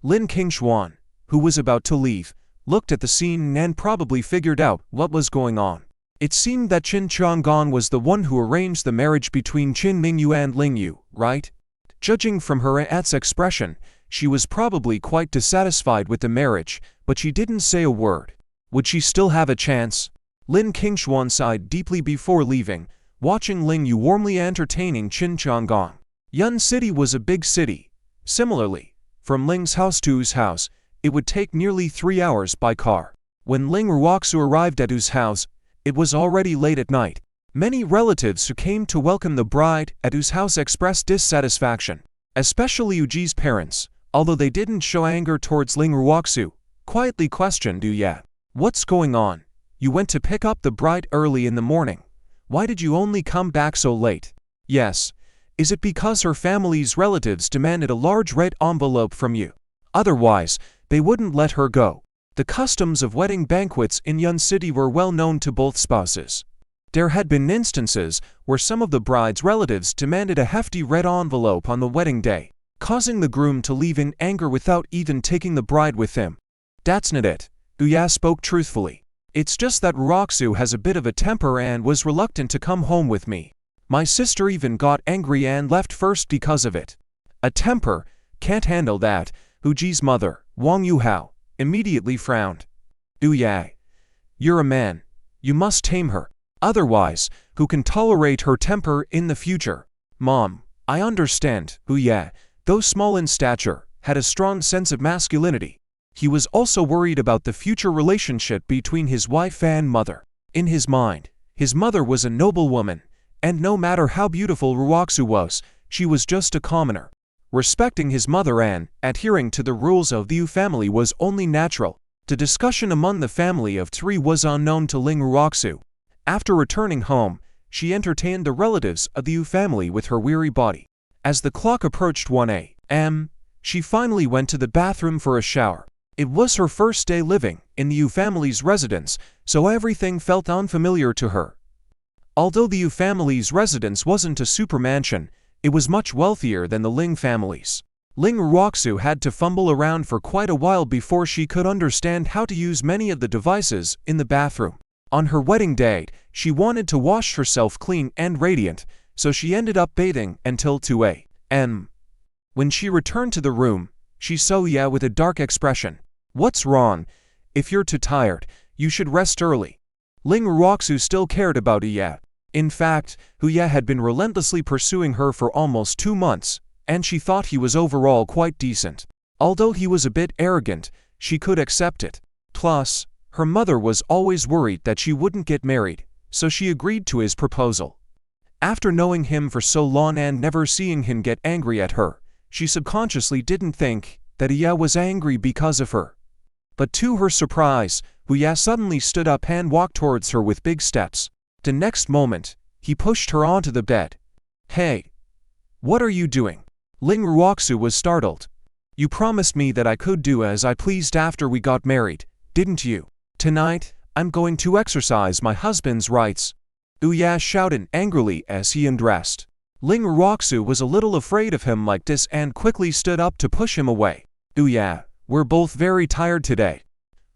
Lin Kinglong, who was about to leave, looked at the scene and probably figured out what was going on. It seemed that Qin Changong was the one who arranged the marriage between Qin Mingu and Ling Yu, right? Judging from her aunt's expression, she was probably quite dissatisfied with the marriage, but she didn't say a word. Would she still have a chance? Lin Kinglong sighed deeply before leaving, watching Ling Yu warmly entertaining Qin Changong. Yun City was a big city. Similarly, from Ling's house to U's house, it would take nearly 3 hours by car. When Ling Ruoxu arrived at U's house, it was already late at night. Many relatives who came to welcome the bride at U's house expressed dissatisfaction, especially Uji's parents, although they didn't show anger towards Ling Ruoxu, quietly questioned Uya. "What's going on? You went to pick up the bride early in the morning. Why did you only come back so late?" "Yes. Is it because her family's relatives demanded a large red envelope from you? Otherwise, they wouldn't let her go." The customs of wedding banquets in Yun City were well known to both spouses. There had been instances where some of the bride's relatives demanded a hefty red envelope on the wedding day, causing the groom to leave in anger without even taking the bride with him. "That's not it," Uya spoke truthfully. "It's just that Ruoxu has a bit of a temper and was reluctant to come home with me. My sister even got angry and left first because of it." "A temper? Can't handle that." Uji's mother, Wang Yuhao, immediately frowned. "Uya, you're a man. You must tame her. Otherwise, who can tolerate her temper in the future?" "Mom, I understand." Uya, though small in stature, had a strong sense of masculinity. He was also worried about the future relationship between his wife and mother. In his mind, his mother was a noble woman, and no matter how beautiful Ruoxu was, she was just a commoner. Respecting his mother and adhering to the rules of the Yu family was only natural. The discussion among the family of three was unknown to Ling Ruoxu. After returning home, she entertained the relatives of the Yu family with her weary body. As the clock approached 1 a.m., she finally went to the bathroom for a shower. It was her first day living in the Yu family's residence, so everything felt unfamiliar to her. Although the Yu family's residence wasn't a super mansion, it was much wealthier than the Ling family's. Ling Ruoxu had to fumble around for quite a while before she could understand how to use many of the devices in the bathroom. On her wedding day, she wanted to wash herself clean and radiant, so she ended up bathing until 2 a.m. When she returned to the room, she saw Uya with a dark expression. "What's wrong? If you're too tired, you should rest early." Ling Ruoxu still cared about Uya. In fact, Uya had been relentlessly pursuing her for almost 2 months, and she thought he was overall quite decent. Although he was a bit arrogant, she could accept it. Plus, her mother was always worried that she wouldn't get married, so she agreed to his proposal. After knowing him for so long and never seeing him get angry at her, she subconsciously didn't think that Uya was angry because of her. But to her surprise, Uya suddenly stood up and walked towards her with big steps. The next moment, he pushed her onto the bed. "Hey, What are you doing? Ling Ruoxu was startled. You promised me that I could do as I pleased after we got married, didn't you? Tonight, I'm going to exercise my husband's rights. Uya shouted angrily as he undressed. Ling Ruoxu was a little afraid of him like this and quickly stood up to push him away. Uya, we're both very tired today.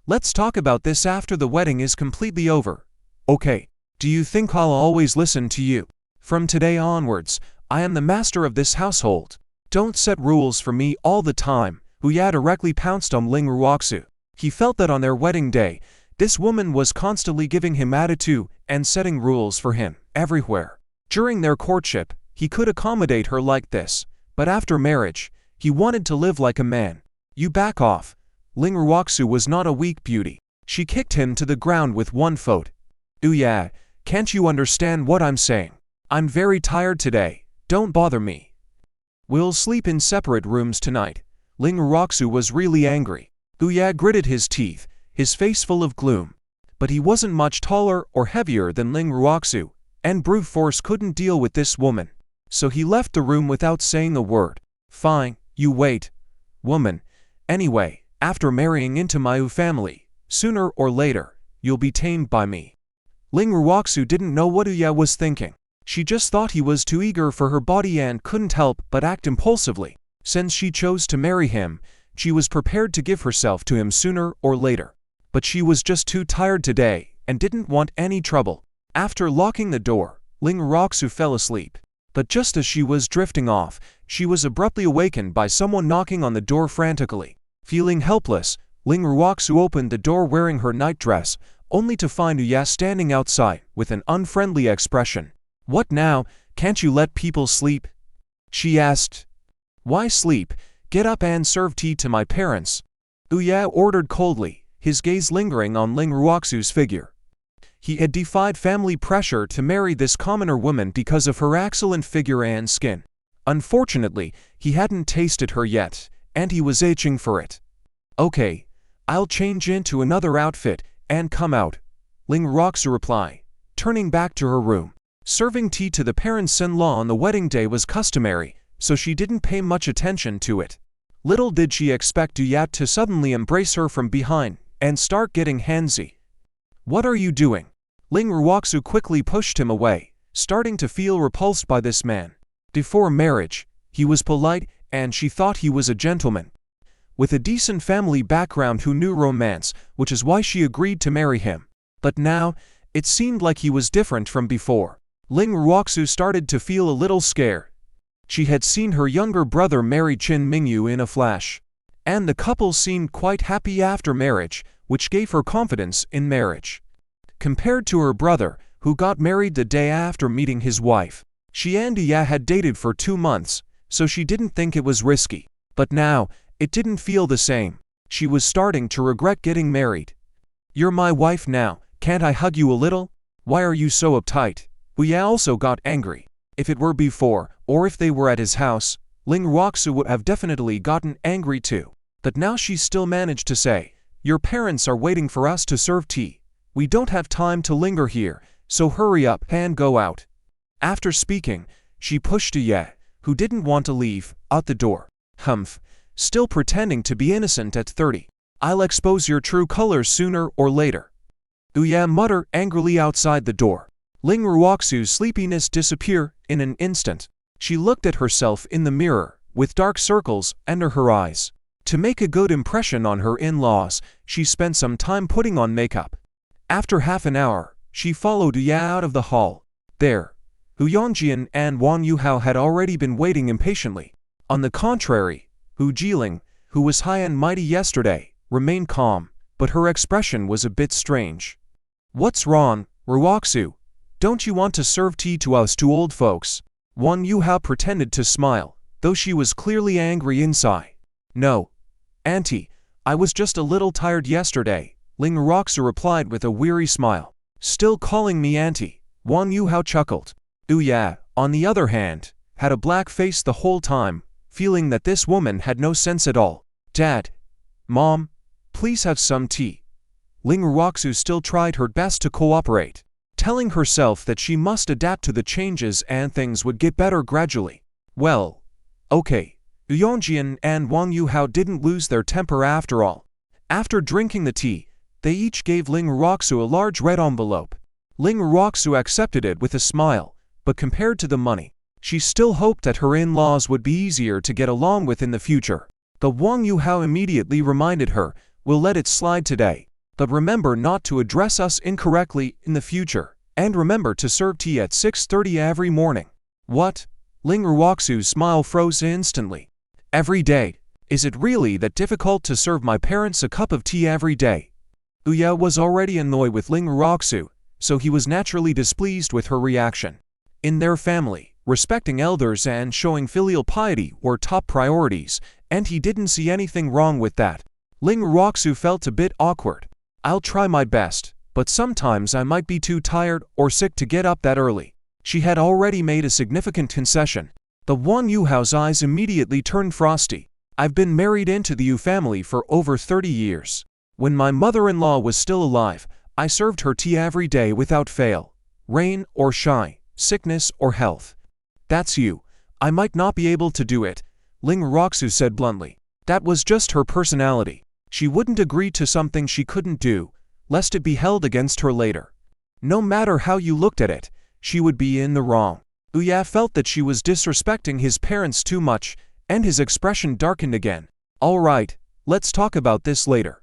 Let's talk about this after the wedding is completely over. Okay. Do you think I'll always listen to you? From today onwards, I am the master of this household. Don't set rules for me all the time. Uya directly pounced on Ling Ruoxu. He felt that on their wedding day, this woman was constantly giving him attitude and setting rules for him everywhere. During their courtship, he could accommodate her like this, but after marriage, he wanted to live like a man. You back off. Ling Ruoxu was not a weak beauty. She kicked him to the ground with one foot. Uya, can't you understand what I'm saying? I'm very tired today. Don't bother me. We'll sleep in separate rooms tonight. Ling Ruoxu was really angry. Uya gritted his teeth, his face full of gloom. But he wasn't much taller or heavier than Ling Ruoxu, and brute force couldn't deal with this woman. So he left the room without saying a word. Fine, you wait. Woman. Anyway, after marrying into my family, sooner or later, you'll be tamed by me. Ling Ruoxu didn't know what Uya was thinking. She just thought he was too eager for her body and couldn't help but act impulsively. Since she chose to marry him, she was prepared to give herself to him sooner or later. But she was just too tired today and didn't want any trouble. After locking the door, Ling Ruoxu fell asleep. But just as she was drifting off, she was abruptly awakened by someone knocking on the door frantically. Feeling helpless, Ling Ruoxu opened the door wearing her nightdress, only to find Uya standing outside with an unfriendly expression. What now? Can't you let people sleep? She asked. Why sleep? Get up and serve tea to my parents. Uya ordered coldly, his gaze lingering on Ling Ruoxu's figure. He had defied family pressure to marry this commoner woman because of her excellent figure and skin. Unfortunately, he hadn't tasted her yet, and he was itching for it. Okay, I'll change into another outfit and come out, Ling Ruoxu replied, turning back to her room. Serving tea to the parents-in-law on the wedding day was customary, so she didn't pay much attention to it. Little did she expect Uya to suddenly embrace her from behind and start getting handsy. What are you doing? Ling Ruoxu quickly pushed him away, starting to feel repulsed by this man. Before marriage, he was polite and she thought he was a gentleman with a decent family background who knew romance, which is why she agreed to marry him. But now, it seemed like he was different from before. Ling Ruoxu started to feel a little scared. She had seen her younger brother marry Mingu in a flash, and the couple seemed quite happy after marriage, which gave her confidence in marriage. Compared to her brother, who got married the day after meeting his wife, she and Uya had dated for 2 months, so she didn't think it was risky. But now, it didn't feel the same. She was starting to regret getting married. You're my wife now, can't I hug you a little? Why are you so uptight? Uya also got angry. If it were before, or if they were at his house, Ling Ruoxu would have definitely gotten angry too. But now she still managed to say, your parents are waiting for us to serve tea. We don't have time to linger here, so hurry up and go out. After speaking, she pushed Uya, who didn't want to leave, out the door. Humph. Still pretending to be innocent at 30. I'll expose your true colors sooner or later. Uya muttered angrily outside the door. Ling Ruoxu's sleepiness disappeared in an instant. She looked at herself in the mirror, with dark circles under her eyes. To make a good impression on her in-laws, she spent some time putting on makeup. After half an hour, she followed Uya out of the hall. There, Hu Yongjian and Wang Yuhao had already been waiting impatiently. On the contrary, Hu Jiling, who was high and mighty yesterday, remained calm, but her expression was a bit strange. What's wrong, Ruoxu? Don't you want to serve tea to us two old folks? Wang Yuhao pretended to smile, though she was clearly angry inside. No, Auntie, I was just a little tired yesterday, Ling Ruoxu replied with a weary smile. Still calling me Auntie, Wang Yuhao chuckled. Uya, on the other hand, had a black face the whole time, feeling that this woman had no sense at all. Dad, Mom, please have some tea. Ling Ruoxu still tried her best to cooperate, telling herself that she must adapt to the changes and things would get better gradually. Well, okay. Yongjian and Wang Yuhao didn't lose their temper after all. After drinking the tea, they each gave Ling Ruoxu a large red envelope. Ling Ruoxu accepted it with a smile, but compared to the money, she still hoped that her in-laws would be easier to get along with in the future. But Wang Yuhao immediately reminded her, "We'll let it slide today. But remember not to address us incorrectly in the future, and remember to serve tea at 6:30 every morning." What? Ling Ruoxu's smile froze instantly. Every day? Is it really that difficult to serve my parents a cup of tea every day? Uya was already annoyed with Ling Ruoxu, so he was naturally displeased with her reaction. In their family, respecting elders and showing filial piety were top priorities, and he didn't see anything wrong with that. Ling Ruoxu felt a bit awkward. "I'll try my best, but sometimes I might be too tired or sick to get up that early." She had already made a significant concession. The Wang Yuhao's eyes immediately turned frosty. "I've been married into the Yu family for over 30 years. When my mother-in-law was still alive, I served her tea every day without fail. Rain or shine, sickness or health. That's you. I might not be able to do it," Ling Ruoxu said bluntly. That was just her personality. She wouldn't agree to something she couldn't do, lest it be held against her later. No matter how you looked at it, she would be in the wrong. Uya felt that she was disrespecting his parents too much, and his expression darkened again. "All right, let's talk about this later.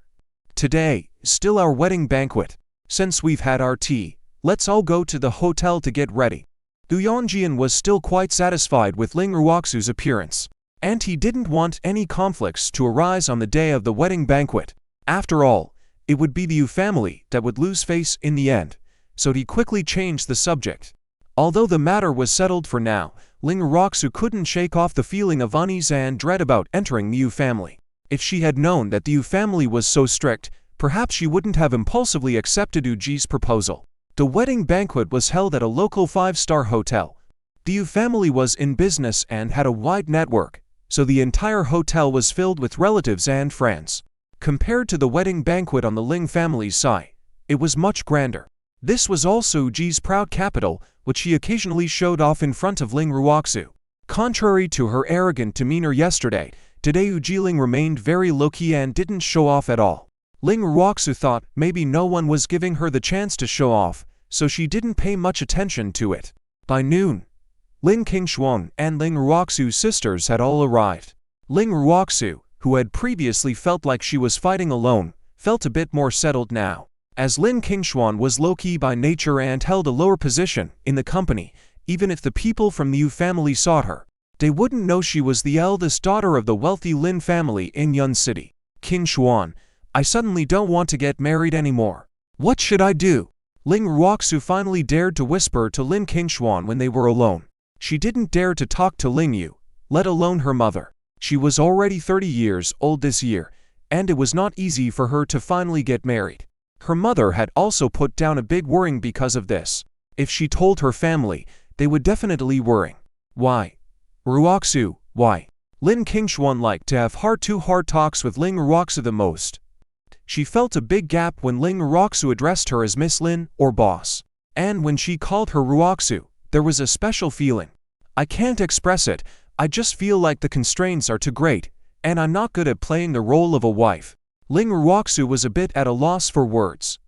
Today, still our wedding banquet. Since we've had our tea, let's all go to the hotel to get ready." Du Yongjian was still quite satisfied with Ling Ruoxu's appearance, and he didn't want any conflicts to arise on the day of the wedding banquet. After all, it would be the Yu family that would lose face in the end, so he quickly changed the subject. Although the matter was settled for now, Ling Ruoxu couldn't shake off the feeling of unease and dread about entering the Yu family. If she had known that the Yu family was so strict, perhaps she wouldn't have impulsively accepted Uji's proposal. The wedding banquet was held at a local 5-star hotel. The Yu family was in business and had a wide network, so the entire hotel was filled with relatives and friends. Compared to the wedding banquet on the Ling family's side, it was much grander. This was also Uji's proud capital, which he occasionally showed off in front of Ling Ruoxu. Contrary to her arrogant demeanor yesterday, today Ujiling remained very low-key and didn't show off at all. Ling Ruoxu thought maybe no one was giving her the chance to show off, so she didn't pay much attention to it. By noon, Lin Kinglong and Ling Ruoxu's sisters had all arrived. Ling Ruoxu, who had previously felt like she was fighting alone, felt a bit more settled now. As Lin Kinglong was low-key by nature and held a lower position in the company, even if the people from the Yu family sought her, they wouldn't know she was the eldest daughter of the wealthy Lin family in Yun City. "Kinglong, I suddenly don't want to get married anymore. What should I do?" Ling Ruoxu finally dared to whisper to Lin Kinglong when they were alone. She didn't dare to talk to Ling Yu, let alone her mother. She was already 30 years old this year, and it was not easy for her to finally get married. Her mother had also put down a big worrying because of this. If she told her family, they would definitely worry. "Why? Ruoxu, why?" Lin Kinglong liked to have heart-to-heart talks with Ling Ruoxu the most. She felt a big gap when Ling Ruoxu addressed her as Miss Lin or boss. And when she called her Ruoxu, there was a special feeling. "I can't express it, I just feel like the constraints are too great, and I'm not good at playing the role of a wife." Ling Ruoxu was a bit at a loss for words.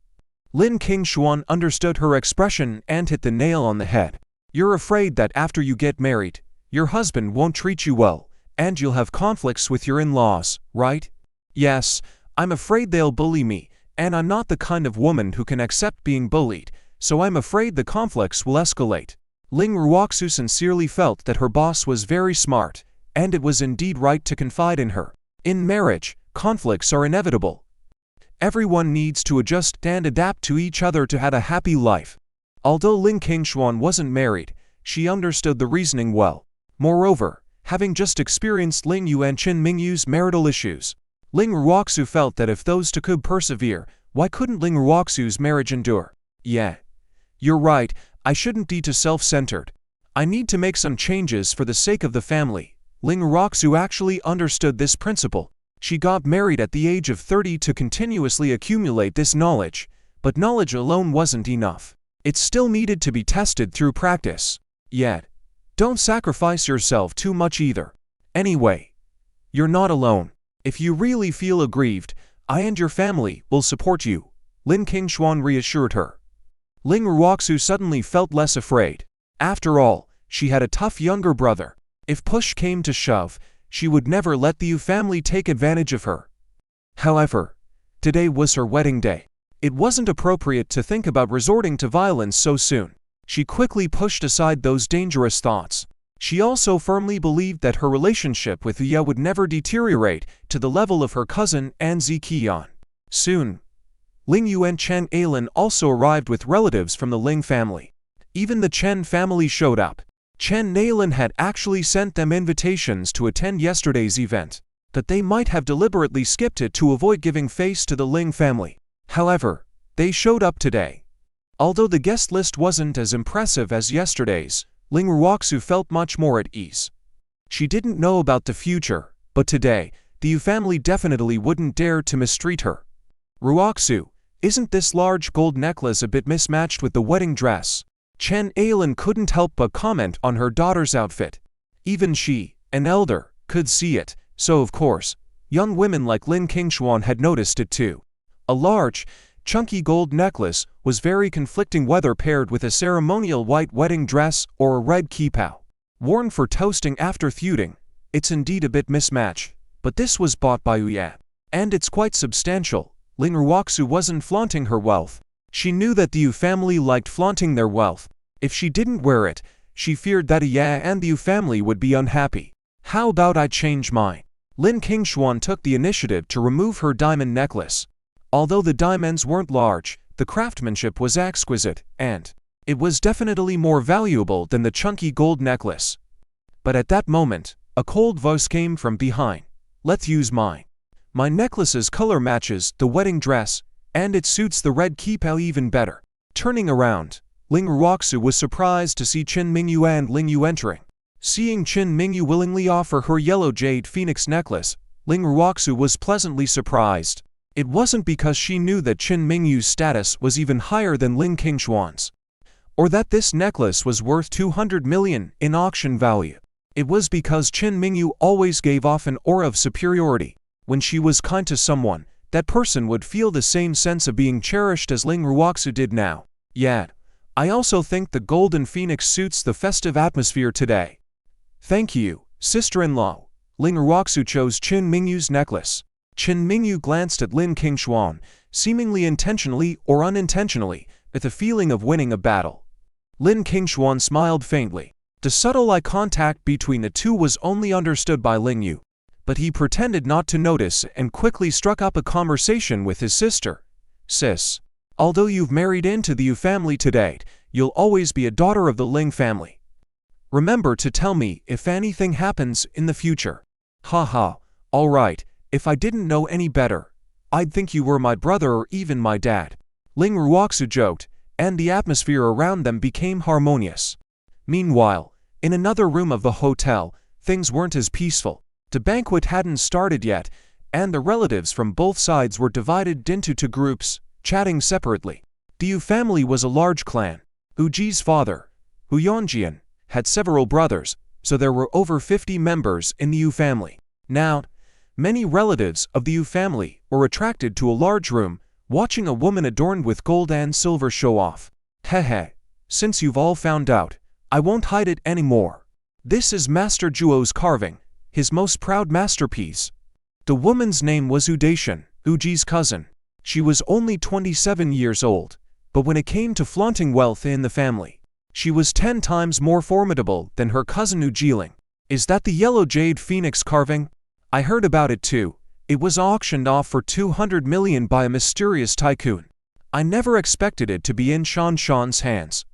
Lin Kinglong understood her expression and hit the nail on the head. "You're afraid that after you get married, your husband won't treat you well, and you'll have conflicts with your in-laws, right?" "Yes, I'm afraid they'll bully me, and I'm not the kind of woman who can accept being bullied, so I'm afraid the conflicts will escalate." Ling Ruoxu sincerely felt that her boss was very smart, and it was indeed right to confide in her. In marriage, conflicts are inevitable. Everyone needs to adjust and adapt to each other to have a happy life. Although Lin Kinglong wasn't married, she understood the reasoning well. Moreover, having just experienced Ling Yu and Mingu's marital issues, Ling Ruoxu felt that if those two could persevere, why couldn't Ling Ruoxu's marriage endure? "Yeah, you're right, I shouldn't be too self-centered. I need to make some changes for the sake of the family." Ling Ruoxu actually understood this principle. She got married at the age of 30 to continuously accumulate this knowledge, but knowledge alone wasn't enough. It still needed to be tested through practice. Yet, Don't sacrifice yourself too much either. Anyway, you're not alone. If you really feel aggrieved, I and your family will support you, Lin Kinglong reassured her. Ling Ruoxu suddenly felt less afraid. After all, she had a tough younger brother. If push came to shove, she would never let the Yu family take advantage of her. However, today was her wedding day. It wasn't appropriate to think about resorting to violence so soon. She quickly pushed aside those dangerous thoughts. She also firmly believed that her relationship with Yu would never deteriorate to the level of her cousin An Ziqian. Soon, Ling Yu and Chen Ailin also arrived with relatives from the Ling family. Even the Chen family showed up. Chen Ailin had actually sent them invitations to attend yesterday's event, but they might have deliberately skipped it to avoid giving face to the Ling family. However, they showed up today. Although the guest list wasn't as impressive as yesterday's, Ling Ruoxu felt much more at ease. She didn't know about the future, but today, the Yu family definitely wouldn't dare to mistreat her. Ruoxu, isn't this large gold necklace a bit mismatched with the wedding dress? Chen Ailin couldn't help but comment on her daughter's outfit. Even she, an elder, could see it, so of course, young women like Lin Kinglong had noticed it too. A large, chunky gold necklace was very conflicting whether paired with a ceremonial white wedding dress or a red kippah. Worn for toasting after feuding, it's indeed a bit mismatched, but this was bought by Yu. And it's quite substantial. Ling Ruoxu wasn't flaunting her wealth. She knew that the Yu family liked flaunting their wealth. If she didn't wear it, she feared that Yu and the Yu family would be unhappy. How about I change mine? Lin Kinglong took the initiative to remove her diamond necklace. Although the diamonds weren't large, the craftsmanship was exquisite, and it was definitely more valuable than the chunky gold necklace. But at that moment, a cold voice came from behind. Let's use mine. My necklace's color matches the wedding dress, and it suits the red kippah even better. Turning around, Ling Ruoxu was surprised to see Qin Mingu and Ling Yu entering. Seeing Qin Mingu willingly offer her yellow jade phoenix necklace, Ling Ruoxu was pleasantly surprised. It wasn't because she knew that Qin Mingyu's status was even higher than Lin Kinglong's, or that this necklace was worth 200 million in auction value. It was because Qin Mingu always gave off an aura of superiority. When she was kind to someone, that person would feel the same sense of being cherished as Ling Ruoxu did now. Yet, I also think the golden phoenix suits the festive atmosphere today. Thank you, sister-in-law. Ling Ruoxu chose Qin Mingyu's necklace. Qin Mingu glanced at Lin Kinglong, seemingly intentionally or unintentionally, with a feeling of winning a battle. Lin Kinglong smiled faintly. The subtle eye contact between the two was only understood by Ling Yu, but he pretended not to notice and quickly struck up a conversation with his sister. Sis, although you've married into the Yu family today, you'll always be a daughter of the Ling family. Remember to tell me if anything happens in the future. Haha, alright. If I didn't know any better, I'd think you were my brother or even my dad. Ling Ruoxu joked, and the atmosphere around them became harmonious. Meanwhile, in another room of the hotel, things weren't as peaceful. The banquet hadn't started yet, and the relatives from both sides were divided into two groups, chatting separately. The Yu family was a large clan. Uji's father, Hu Yongjian, had several brothers, so there were over 50 members in the Yu family. Now, many relatives of the Yu family were attracted to a large room, watching a woman adorned with gold and silver show off. Hehe, since you've all found out, I won't hide it anymore. This is Master Zhuo's carving, his most proud masterpiece. The woman's name was Udation, Uji's cousin. She was only 27 years old, but when it came to flaunting wealth in the family, she was 10 times more formidable than her cousin Ujiling. Is that the yellow jade phoenix carving? I heard about it too. It was auctioned off for 200 million by a mysterious tycoon. I never expected it to be in Shan Shan's hands.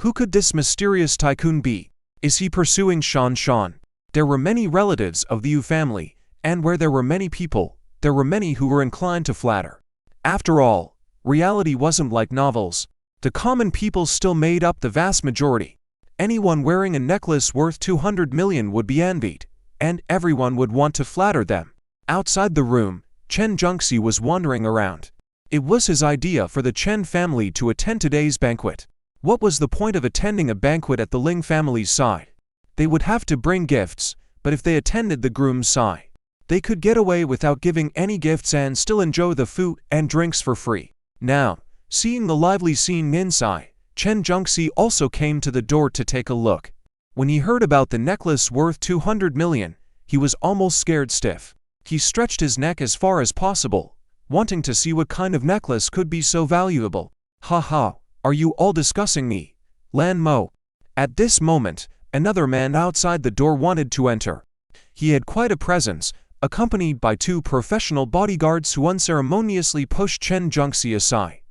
Who could this mysterious tycoon be? Is he pursuing Shan Shan? There were many relatives of the Yu family, and where there were many people, there were many who were inclined to flatter. After all, reality wasn't like novels. The common people still made up the vast majority. Anyone wearing a necklace worth 200 million would be envied, and everyone would want to flatter them. Outside the room, Chen Zhengxi was wandering around. It was his idea for the Chen family to attend today's banquet. What was the point of attending a banquet at the Ling family's side? They would have to bring gifts, but if they attended the groom's side, they could get away without giving any gifts and still enjoy the food and drinks for free. Now, seeing the lively scene inside, Chen Zhengxi also came to the door to take a look. When he heard about the necklace worth 200 million, he was almost scared stiff. He stretched his neck as far as possible, wanting to see what kind of necklace could be so valuable. "Ha ha, are you all discussing me, Lan Mo?" At this moment, another man outside the door wanted to enter. He had quite a presence, accompanied by 2 professional bodyguards who unceremoniously pushed Chen Zhengxi aside.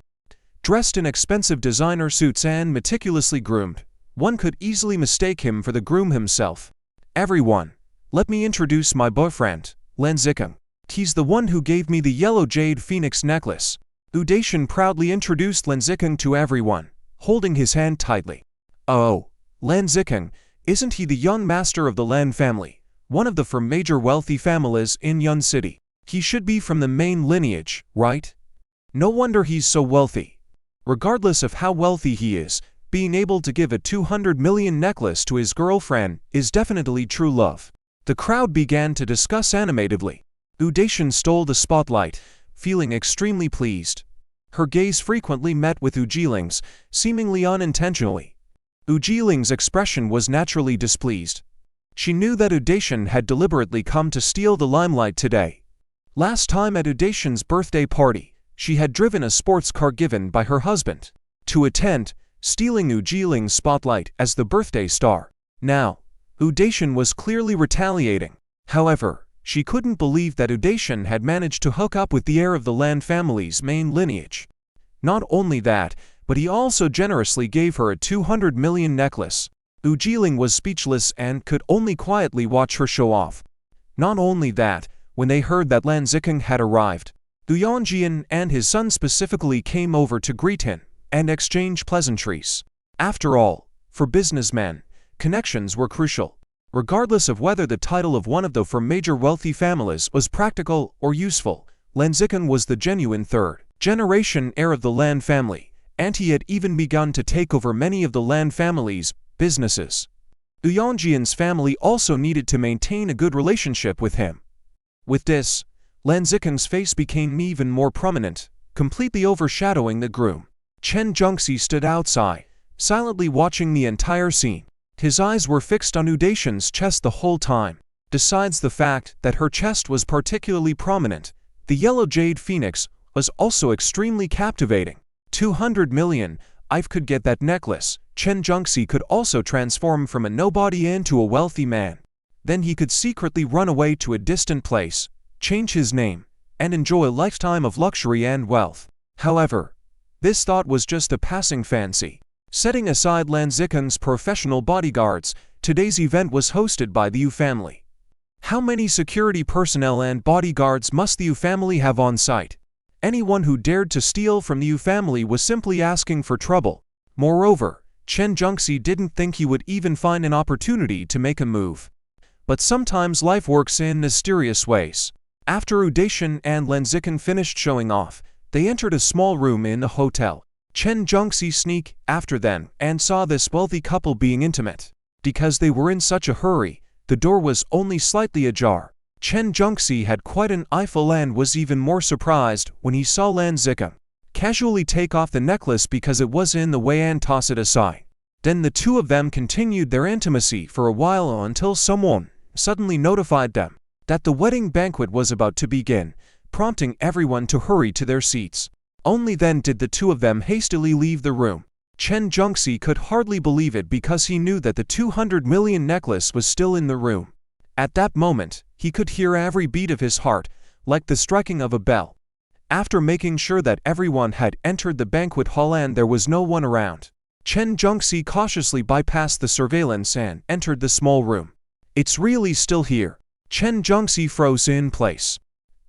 Dressed in expensive designer suits and meticulously groomed, one could easily mistake him for the groom himself. "Everyone, let me introduce my boyfriend, Lan Zikeng. He's the one who gave me the yellow jade phoenix necklace." Udation proudly introduced Lan Zikeng to everyone, holding his hand tightly. "Oh, Lan Zikeng, isn't he the young master of the Lan family, one of the 4 major wealthy families in Yun City? He should be from the main lineage, right? No wonder he's so wealthy." Regardless of how wealthy he is, being able to give a 200 million necklace to his girlfriend is definitely true love. The crowd began to discuss animatedly. Udation stole the spotlight, feeling extremely pleased. Her gaze frequently met with Ujiling's, seemingly unintentionally. Ujiling's expression was naturally displeased. She knew that Udation had deliberately come to steal the limelight today. Last time at Udation's birthday party, she had driven a sports car given by her husband to attend, stealing Ujiling's spotlight as the birthday star. Now, Udation was clearly retaliating. However, she couldn't believe that Udation had managed to hook up with the heir of the Lan family's main lineage. Not only that, but he also generously gave her a 200 million necklace. Ujiling was speechless and could only quietly watch her show off. Not only that, when they heard that Lan Zikeng had arrived, Du Yongjian and his son specifically came over to greet him and exchange pleasantries. After all, for businessmen, connections were crucial. Regardless of whether the title of one of the 4 major wealthy families was practical or useful, Lan Zikeng was the genuine 3rd-generation heir of the Lan family, and he had even begun to take over many of the Lan family's businesses. Du Yongjian's family also needed to maintain a good relationship with him. With this, Lan Zikeng's face became even more prominent, completely overshadowing the groom. Chen Zhengxi stood outside, silently watching the entire scene. His eyes were fixed on Udation's chest the whole time. Besides the fact that her chest was particularly prominent, the yellow jade phoenix was also extremely captivating. 200 million, I could get that necklace. Chen Zhengxi could also transform from a nobody into a wealthy man. Then he could secretly run away to a distant place, change his name, and enjoy a lifetime of luxury and wealth. However, this thought was just a passing fancy. Setting aside Lan Zikeng's professional bodyguards, today's event was hosted by the Yu family. How many security personnel and bodyguards must the Yu family have on site? Anyone who dared to steal from the Yu family was simply asking for trouble. Moreover, Chen Zhengxi didn't think he would even find an opportunity to make a move. But sometimes life works in mysterious ways. After Udation and Lan Zikeng finished showing off, they entered a small room in the hotel. Chen Zhengxi sneaked after them and saw this wealthy couple being intimate. Because they were in such a hurry, the door was only slightly ajar. Chen Zhengxi had quite an eyeful and was even more surprised when he saw Lan Zikeng casually take off the necklace because it was in the way and toss it aside. Then the 2 of them continued their intimacy for a while until someone suddenly notified them that the wedding banquet was about to begin, prompting everyone to hurry to their seats. Only then did the 2 of them hastily leave the room. Chen Zhengxi could hardly believe it because he knew that the 200 million necklace was still in the room. At that moment, he could hear every beat of his heart, like the striking of a bell. After making sure that everyone had entered the banquet hall and there was no one around, Chen Zhengxi cautiously bypassed the surveillance and entered the small room. "It's really still here." Chen Zhengxi froze in place.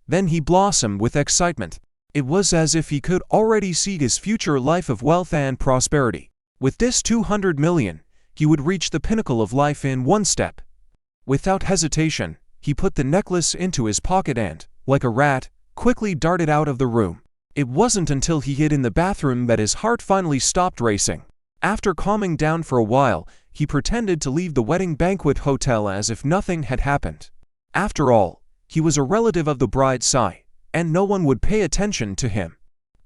Then he blossomed with excitement. It was as if he could already see his future life of wealth and prosperity. With this 200 million, he would reach the pinnacle of life in one step. Without hesitation, he put the necklace into his pocket and, like a rat, quickly darted out of the room. It wasn't until he hid in the bathroom that his heart finally stopped racing. After calming down for a while, he pretended to leave the wedding banquet hotel as if nothing had happened. After all, he was a relative of the bride's side, and no one would pay attention to him.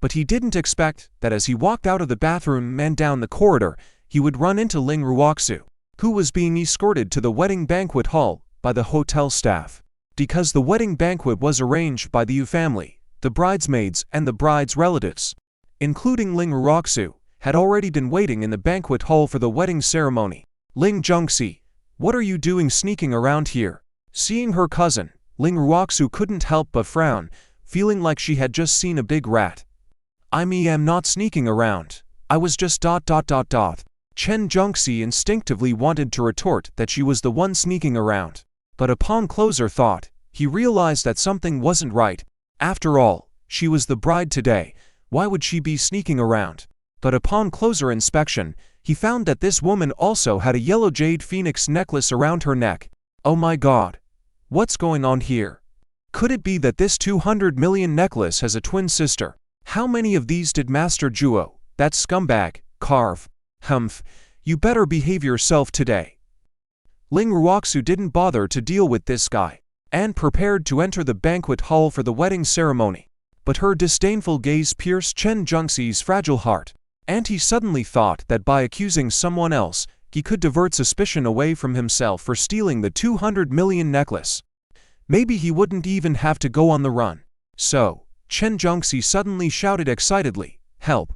But he didn't expect that as he walked out of the bathroom and down the corridor, he would run into Ling Ruoxu, who was being escorted to the wedding banquet hall by the hotel staff. Because the wedding banquet was arranged by the Yu family, the bridesmaids and the bride's relatives, including Ling Ruoxu, had already been waiting in the banquet hall for the wedding ceremony. Ling Jungxi, what are you doing sneaking around here? Seeing her cousin, Ling Ruoxu couldn't help but frown, feeling like she had just seen a big rat. I am not sneaking around. I was just ... Chen Jungxi instinctively wanted to retort that she was the one sneaking around. But upon closer thought, he realized that something wasn't right. After all, she was the bride today. Why would she be sneaking around? But upon closer inspection, he found that this woman also had a yellow jade phoenix necklace around her neck. Oh my god. What's going on here? Could it be that this 200 million necklace has a twin sister? How many of these did Master Zhuo, that scumbag, carve? Humph, you better behave yourself today. Ling Ruoxu didn't bother to deal with this guy, and prepared to enter the banquet hall for the wedding ceremony. But her disdainful gaze pierced Chen Jungxi's fragile heart, and he suddenly thought that by accusing someone else, he could divert suspicion away from himself for stealing the 200 million necklace. Maybe he wouldn't even have to go on the run. So, Chen Jungxi suddenly shouted excitedly, "Help!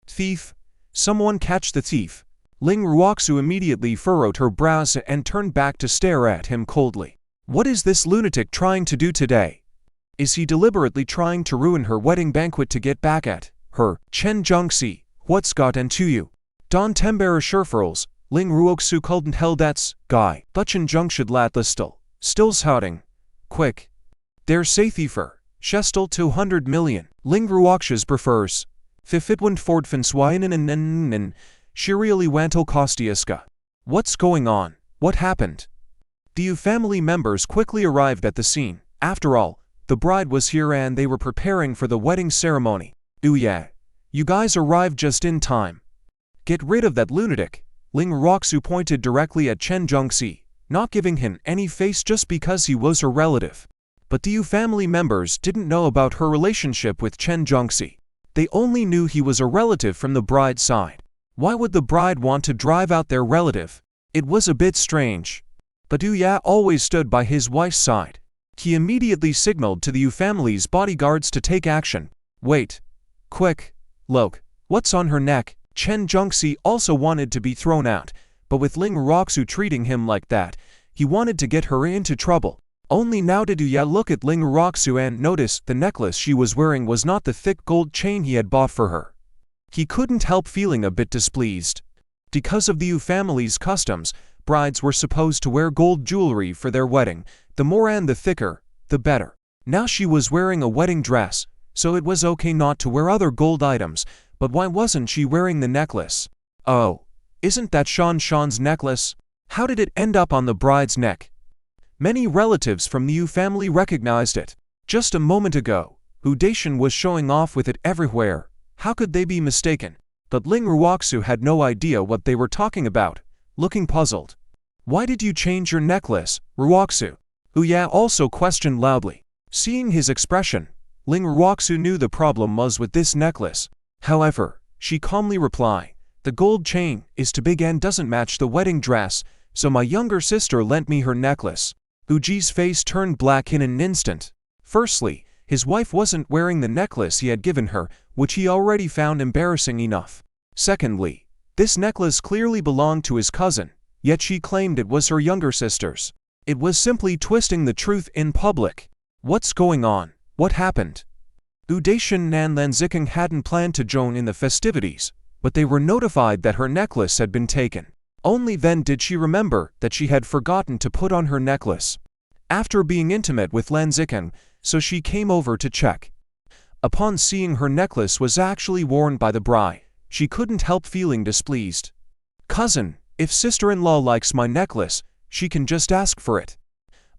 Thief! Someone catch the thief!" Ling Ruoxu immediately furrowed her brows and turned back to stare at him coldly. What is this lunatic trying to do today? Is he deliberately trying to ruin her wedding banquet to get back at her? Chen Jungxi, what's got into you? Don Tembera Scherferls, Ling Ruoxu couldn't hell that's guy. Butchen Jungshed Latlistel, still shouting. Quick! Der Sathiefer, Shestel 200 million. Ling Ruoxus prefers. Fifitwand Fordfen Swinen and Shiriali Wantel Kostiuska. What's going on? What happened? The Yu family members quickly arrived at the scene. After all, the bride was here and they were preparing for the wedding ceremony. Ooh yeah. You guys arrived just in time. Get rid of that lunatic. Ling Ruoxu pointed directly at Chen Jungxi, not giving him any face just because he was her relative. But the Yu family members didn't know about her relationship with Chen Jungxi. They only knew he was a relative from the bride's side. Why would the bride want to drive out their relative? It was a bit strange. But Yu Ya always stood by his wife's side. He immediately signaled to the Yu family's bodyguards to take action. Wait. Quick. Look. What's on her neck? Chen Jungxi also wanted to be thrown out, but with Ling Ruoxu treating him like that, he wanted to get her into trouble. Only now did Yu Ya look at Ling Ruoxu and notice the necklace she was wearing was not the thick gold chain he had bought for her. He couldn't help feeling a bit displeased. Because of the Yu family's customs, brides were supposed to wear gold jewelry for their wedding. The more and the thicker, the better. Now she was wearing a wedding dress, so it was okay not to wear other gold items, but why wasn't she wearing the necklace? Oh, isn't that Shan's necklace? How did it end up on the bride's neck? Many relatives from the Yu family recognized it. Just a moment ago, Udation was showing off with it everywhere. How could they be mistaken? But Ling Ruoxu had no idea what they were talking about, looking puzzled. Why did you change your necklace, Ruoxu? Yu Ya also questioned loudly. Seeing his expression, Ling Ruoxu knew the problem was with this necklace. However, she calmly replied, the gold chain is too big and doesn't match the wedding dress, so my younger sister lent me her necklace. Uji's face turned black in an instant. Firstly, his wife wasn't wearing the necklace he had given her, which he already found embarrassing enough. Secondly, this necklace clearly belonged to his cousin, yet she claimed it was her younger sister's. It was simply twisting the truth in public. What's going on? What happened? Udation and Lanzikeng hadn't planned to join in the festivities, but they were notified that her necklace had been taken. Only then did she remember that she had forgotten to put on her necklace. After being intimate with Lanzikeng, so she came over to check. Upon seeing her necklace was actually worn by the bride, she couldn't help feeling displeased. Cousin, if sister-in-law likes my necklace, she can just ask for it.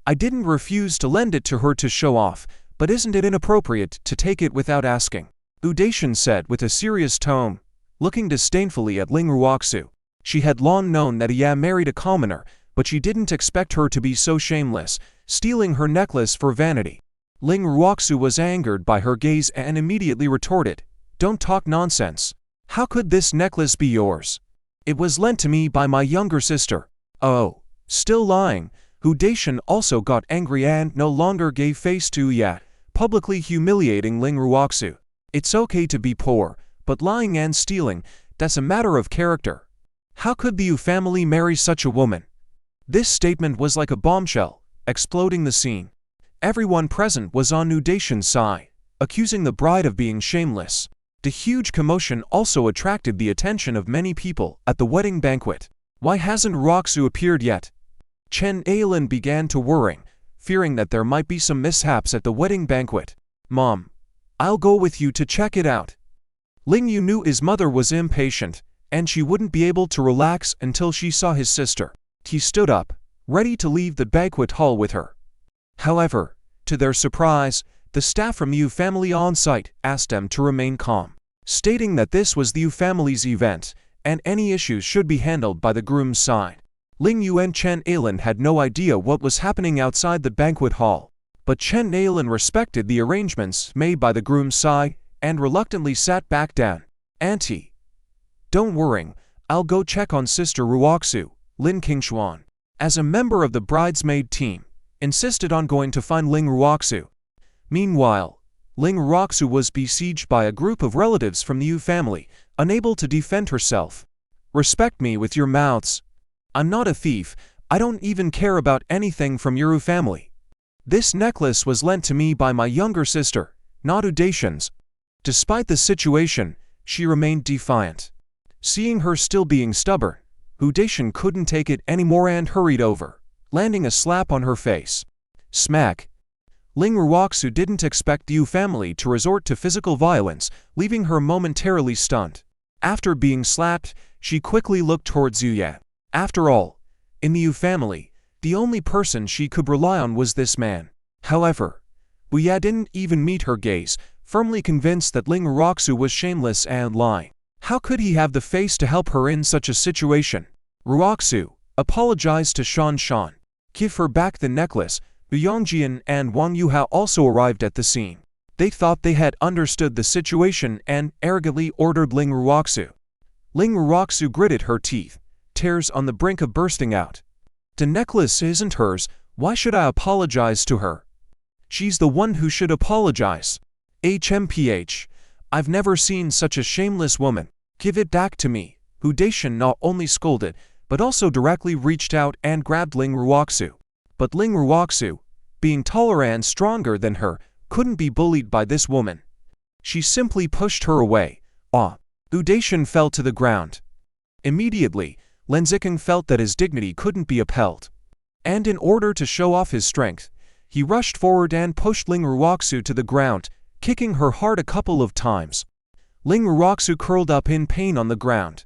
I didn't refuse to lend it to her to show off, but isn't it inappropriate to take it without asking? Udation said with a serious tone, looking disdainfully at Ling Ruoxu. She had long known that he had married a commoner, but she didn't expect her to be so shameless, stealing her necklace for vanity. Ling Ruoxu was angered by her gaze and immediately retorted, "Don't talk nonsense. How could this necklace be yours? It was lent to me by my younger sister." Oh, still lying. Hu Daishan also got angry and no longer gave face to Ya, publicly humiliating Ling Ruoxu. It's okay to be poor, but lying and stealing, that's a matter of character. How could the Yu family marry such a woman? This statement was like a bombshell, exploding the scene. Everyone present was on Hu Daishan's side, accusing the bride of being shameless. The huge commotion also attracted the attention of many people at the wedding banquet. Why hasn't Ruoxu appeared yet? Chen Ailin began to worry, fearing that there might be some mishaps at the wedding banquet. "Mom, I'll go with you to check it out." Ling Yu knew his mother was impatient, and she wouldn't be able to relax until she saw his sister. He stood up, ready to leave the banquet hall with her. However, to their surprise, the staff from the Yu family on site asked them to remain calm, stating that this was the Yu family's event, and any issues should be handled by the groom's side. Ling Yu and Chen Ailin had no idea what was happening outside the banquet hall, but Chen Ailin respected the arrangements made by the groom's side and reluctantly sat back down. "Auntie, don't worry, I'll go check on Sister Ruoxu," Lin Kinglong, as a member of the bridesmaid team, insisted on going to find Ling Ruoxu. Meanwhile, Ling Ruoxu was besieged by a group of relatives from the Yu family, unable to defend herself. "Respect me with your mouths. I'm not a thief. I don't even care about anything from your Yu family. This necklace was lent to me by my younger sister, not Hu Daishan's." Despite the situation, she remained defiant. Seeing her still being stubborn, Hu Daishan couldn't take it anymore and hurried over, landing a slap on her face. Smack. Ling Ruoxu didn't expect the Yu family to resort to physical violence, leaving her momentarily stunned. After being slapped, she quickly looked towards Yuya. After all, in the Yu family, the only person she could rely on was this man. However, Yuya didn't even meet her gaze, firmly convinced that Ling Ruoxu was shameless and lying. How could he have the face to help her in such a situation? "Ruoxu, apologize to Shan Shan. Give her back the necklace." Yongjian and Wang Yuhao also arrived at the scene. They thought they had understood the situation and arrogantly ordered Ling Ruoxu. Ling Ruoxu gritted her teeth, tears on the brink of bursting out. "The necklace isn't hers, why should I apologize to her? She's the one who should apologize. HMPH, I've never seen such a shameless woman. Give it back to me." Hu Daishan not only scolded, but also directly reached out and grabbed Ling Ruoxu. But Ling Ruoxu, being taller and stronger than her, couldn't be bullied by this woman. She simply pushed her away. Hu Daishan fell to the ground. Immediately, Lin Zikeng felt that his dignity couldn't be upheld. And in order to show off his strength, he rushed forward and pushed Ling Ruoxu to the ground, kicking her hard a couple of times. Ling Ruoxu curled up in pain on the ground.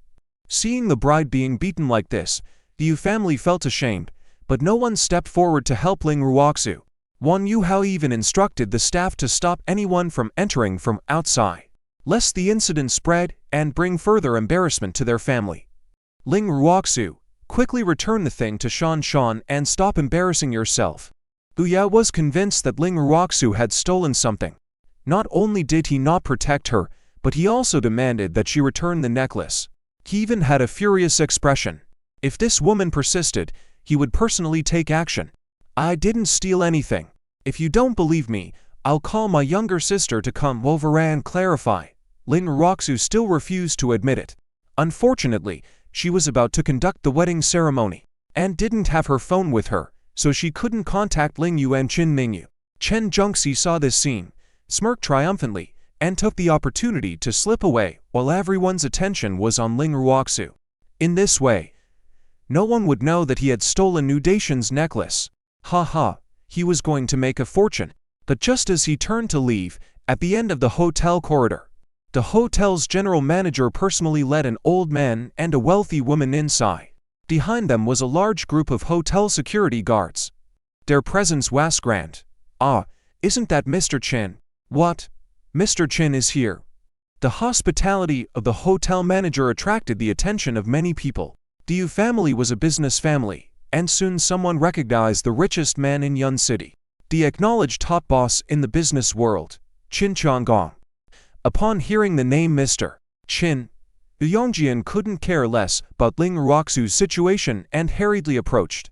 Seeing the bride being beaten like this, the Yu family felt ashamed, but no one stepped forward to help Ling Ruoxu. Wang Yuhao even instructed the staff to stop anyone from entering from outside, lest the incident spread and bring further embarrassment to their family. Ling Ruoxu, quickly return the thing to Shan Shan and stop embarrassing yourself. Yuya was convinced that Ling Ruoxu had stolen something. Not only did he not protect her, but he also demanded that she return the necklace. He even had a furious expression. If this woman persisted, he would personally take action. "I didn't steal anything. If you don't believe me, I'll call my younger sister to come over and clarify." Ling Ruoxu still refused to admit it. Unfortunately, she was about to conduct the wedding ceremony, and didn't have her phone with her, so she couldn't contact Ling Yu and Chen Mingu. Chen Zhengxi saw this scene, smirked triumphantly, and took the opportunity to slip away while everyone's attention was on Ling Ruoxu. In this way, no one would know that he had stolen Hu Daishan's necklace. He was going to make a fortune. But just as he turned to leave, at the end of the hotel corridor, the hotel's general manager personally led an old man and a wealthy woman inside. Behind them was a large group of hotel security guards. Their presence was grand. Isn't that Mr. Chen? What? Mr. Chen is here. The hospitality of the hotel manager attracted the attention of many people. The Yu family was a business family, and soon someone recognized the richest man in Yun City, the acknowledged top boss in the business world, Qin Chonggong. Upon hearing the name Mr. Qin, Yu Yongjian couldn't care less about Ling Ruoxu's situation and hurriedly approached.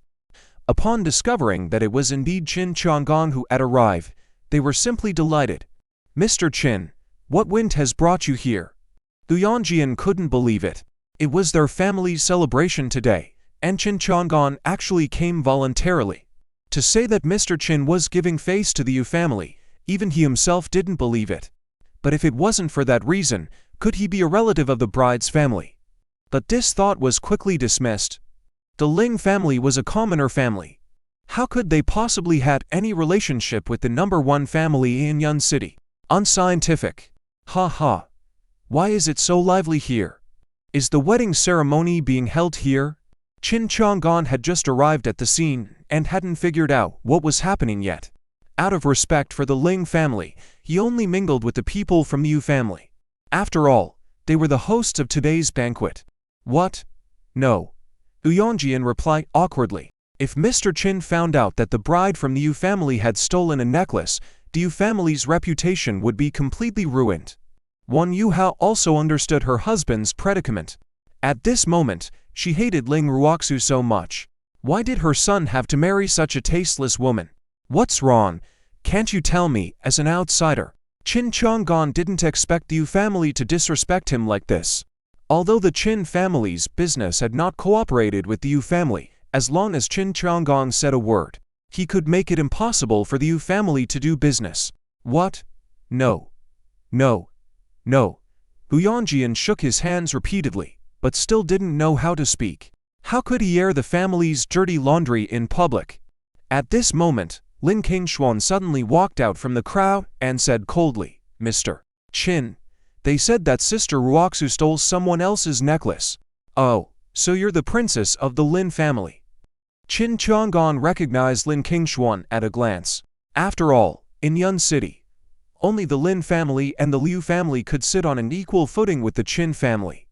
Upon discovering that it was indeed Qin Chonggong who had arrived, they were simply delighted. "Mr. Qin, what wind has brought you here?" Yu Yongjian couldn't believe it. It was their family's celebration today, and Qin Chonggong actually came voluntarily. To say that Mr. Qin was giving face to the Yu family, even he himself didn't believe it. But if it wasn't for that reason, could he be a relative of the bride's family? But this thought was quickly dismissed. The Ling family was a commoner family. How could they possibly had any relationship with the #1 family in Yun City? Unscientific. Ha ha. Why is it so lively here? Is the wedding ceremony being held here? Qin Chonggong had just arrived at the scene and hadn't figured out what was happening yet. Out of respect for the Ling family, he only mingled with the people from the Yu family. After all, they were the hosts of today's banquet. What? No. Yu Yongjian replied awkwardly. If Mr. Qin found out that the bride from the Yu family had stolen a necklace, the Yu family's reputation would be completely ruined. Wan Yuhao also understood her husband's predicament. At this moment, she hated Ling Ruoxu so much. Why did her son have to marry such a tasteless woman? What's wrong? Can't you tell me, as an outsider? Qin Chonggong didn't expect the Yu family to disrespect him like this. Although the Qin family's business had not cooperated with the Yu family, as long as Qin Chonggong said a word, he could make it impossible for the Yu family to do business. What? No. No. No. Yu Yongjian shook his hands repeatedly, but still didn't know how to speak. How could he air the family's dirty laundry in public? At this moment, Lin Kinglong suddenly walked out from the crowd and said coldly, "Mr. Qin, they said that Sister Ruoxu stole someone else's necklace. Oh, so you're the princess of the Lin family." Qin Chonggong recognized Lin Kinglong at a glance. After all, in Yun City, only the Lin family and the Liu family could sit on an equal footing with the Qin family.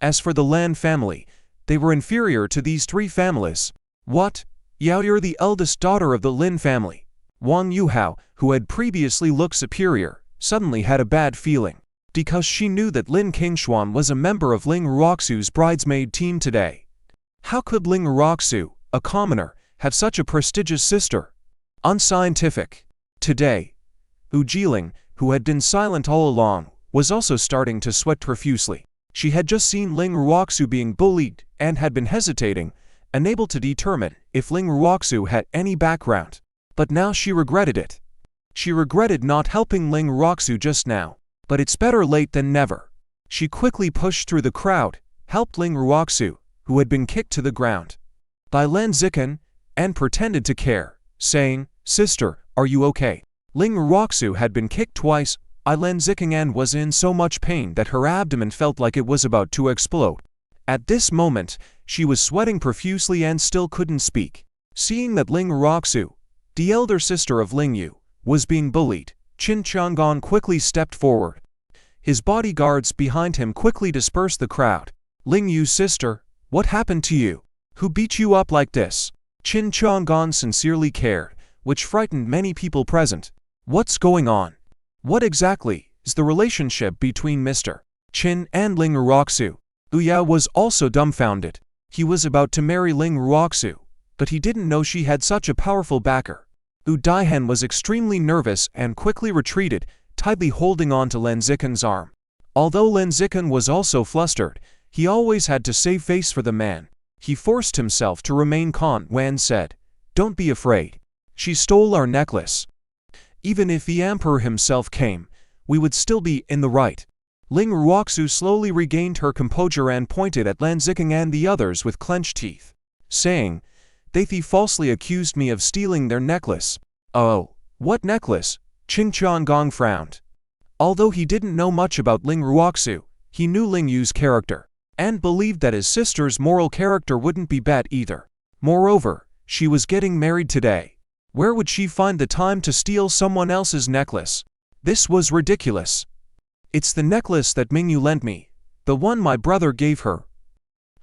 As for the Lan family, they were inferior to these three families. What? Yao, you're the eldest daughter of the Lin family. Wang Yuhao, who had previously looked superior, suddenly had a bad feeling, because she knew that Lin Kinglong was a member of Ling Ruoxu's bridesmaid team today. How could Ling Ruoxu, a commoner, have such a prestigious sister? Unscientific. Today, Yu Jiling, who had been silent all along, was also starting to sweat profusely. She had just seen Ling Ruoxu being bullied and had been hesitating, unable to determine if Ling Ruoxu had any background. But now she regretted it. She regretted not helping Ling Ruoxu just now, but it's better late than never. She quickly pushed through the crowd, helped Ling Ruoxu, who had been kicked to the ground by Lan Zikan, and pretended to care, saying, "Sister, are you okay?" Ling Ruoxu had been kicked twice. Lan Zikan was in so much pain that her abdomen felt like it was about to explode. At this moment, she was sweating profusely and still couldn't speak. Seeing that Ling Ruoxu, the elder sister of Ling Yu, was being bullied, Qin Chonggong quickly stepped forward. His bodyguards behind him quickly dispersed the crowd. "Ling Yu's sister, what happened to you? Who beat you up like this?" Qin Chonggong sincerely cared, which frightened many people present. What's going on? What exactly is the relationship between Mr. Qin and Ling Ruoxu? Yu Yao was also dumbfounded. He was about to marry Ling Ruoxu, but he didn't know she had such a powerful backer. Yu Daihen was extremely nervous and quickly retreated, tightly holding on to Lan Zikan's arm. Although Lan Zikan was also flustered, he always had to save face for the man. He forced himself to remain calm and said, "Don't be afraid. She stole our necklace. Even if the emperor himself came, we would still be in the right." Ling Ruoxu slowly regained her composure and pointed at Lan Zikan and the others with clenched teeth, saying, "They falsely accused me of stealing their necklace." "Oh, what necklace?" Qin Chonggong frowned. Although he didn't know much about Ling Ruoxu, he knew Ling Yu's character, and believed that his sister's moral character wouldn't be bad either. Moreover, she was getting married today. Where would she find the time to steal someone else's necklace? This was ridiculous. "It's the necklace that Mingu lent me, the one my brother gave her."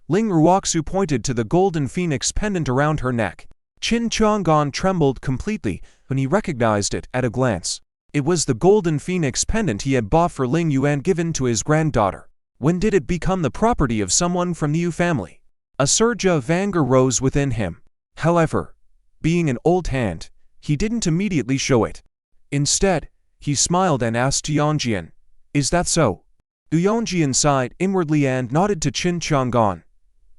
Ling Ruoxu pointed to the golden phoenix pendant around her neck. Qin Chang'an trembled completely when he recognized it at a glance. It was the golden phoenix pendant he had bought for Ling Yu and given to his granddaughter. When did it become the property of someone from the Yu family? A surge of anger rose within him. However, being an old hand, he didn't immediately show it. Instead, he smiled and asked Tianjian, "Is that so?" Tianjian sighed inwardly and nodded to Qin Chang'an.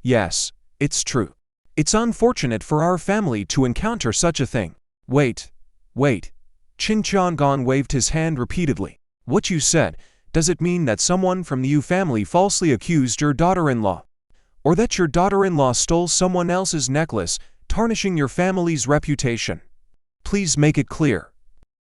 "Yes, it's true. It's unfortunate for our family to encounter such a thing." Wait. Qin Chang'an waved his hand repeatedly. "What you said, does it mean that someone from the Yu family falsely accused your daughter-in-law? Or that your daughter-in-law stole someone else's necklace, tarnishing your family's reputation? Please make it clear."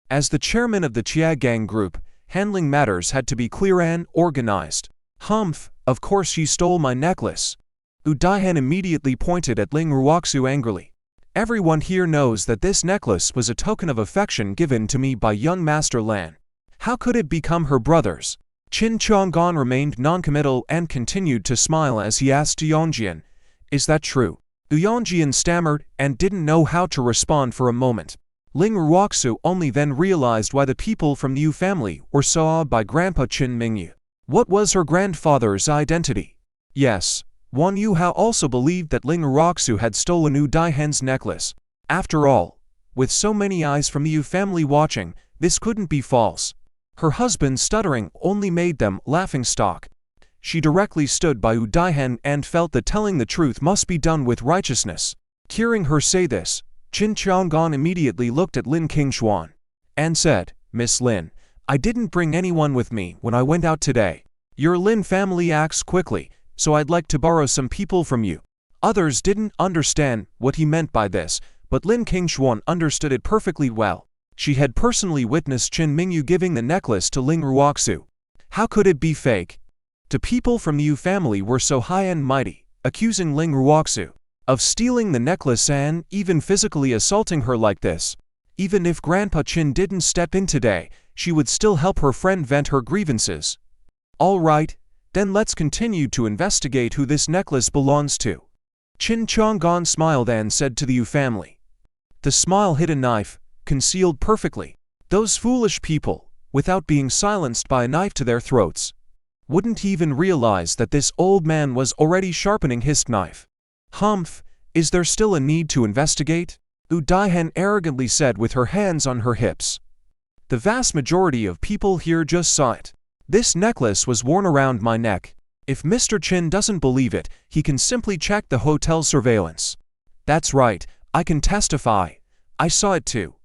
As the chairman of the Chiagang group, handling matters had to be clear and organized. "Humph, of course she stole my necklace." Daihan immediately pointed at Ling Ruoxu angrily. "Everyone here knows that this necklace was a token of affection given to me by young Master Lan. How could it become her brother's?" Qin Chang'an remained noncommittal and continued to smile as he asked Tianjian, "Is that true?" Tianjian stammered and didn't know how to respond for a moment. Ling Ruoxu only then realized why the people from the Yu family were so awed by Grandpa Qin Mingu. What was her grandfather's identity? Yes, Wan Yuhao also believed that Ling Ruoxu had stolen Yu Daihan's necklace. After all, with so many eyes from the Yu family watching, this couldn't be false. Her husband's stuttering only made them laughingstock. She directly stood by Yu Daihan and felt that telling the truth must be done with righteousness. Hearing her say this, Qin Chang'an immediately looked at Lin Kinglong and said, "Miss Lin, I didn't bring anyone with me when I went out today. Your Lin family acts quickly, so I'd like to borrow some people from you." Others didn't understand what he meant by this, but Lin Kinglong understood it perfectly well. She had personally witnessed Qin Mingu giving the necklace to Ling Ruoxu. How could it be fake? The people from the Yu family were so high and mighty, accusing Ling Ruoxu of stealing the necklace and even physically assaulting her like this. Even if Grandpa Qin didn't step in today, she would still help her friend vent her grievances. "All right, then let's continue to investigate who this necklace belongs to." Qin Chang'an smiled and said to the Yu family. The smile hit a knife, concealed perfectly. Those foolish people, without being silenced by a knife to their throats, wouldn't even realize that this old man was already sharpening his knife. "Humph, is there still a need to investigate?" Yu Daihan arrogantly said with her hands on her hips. "The vast majority of people here just saw it. This necklace was worn around my neck. If Mr. Qin doesn't believe it, he can simply check the hotel surveillance." "That's right, I can testify. I saw it too."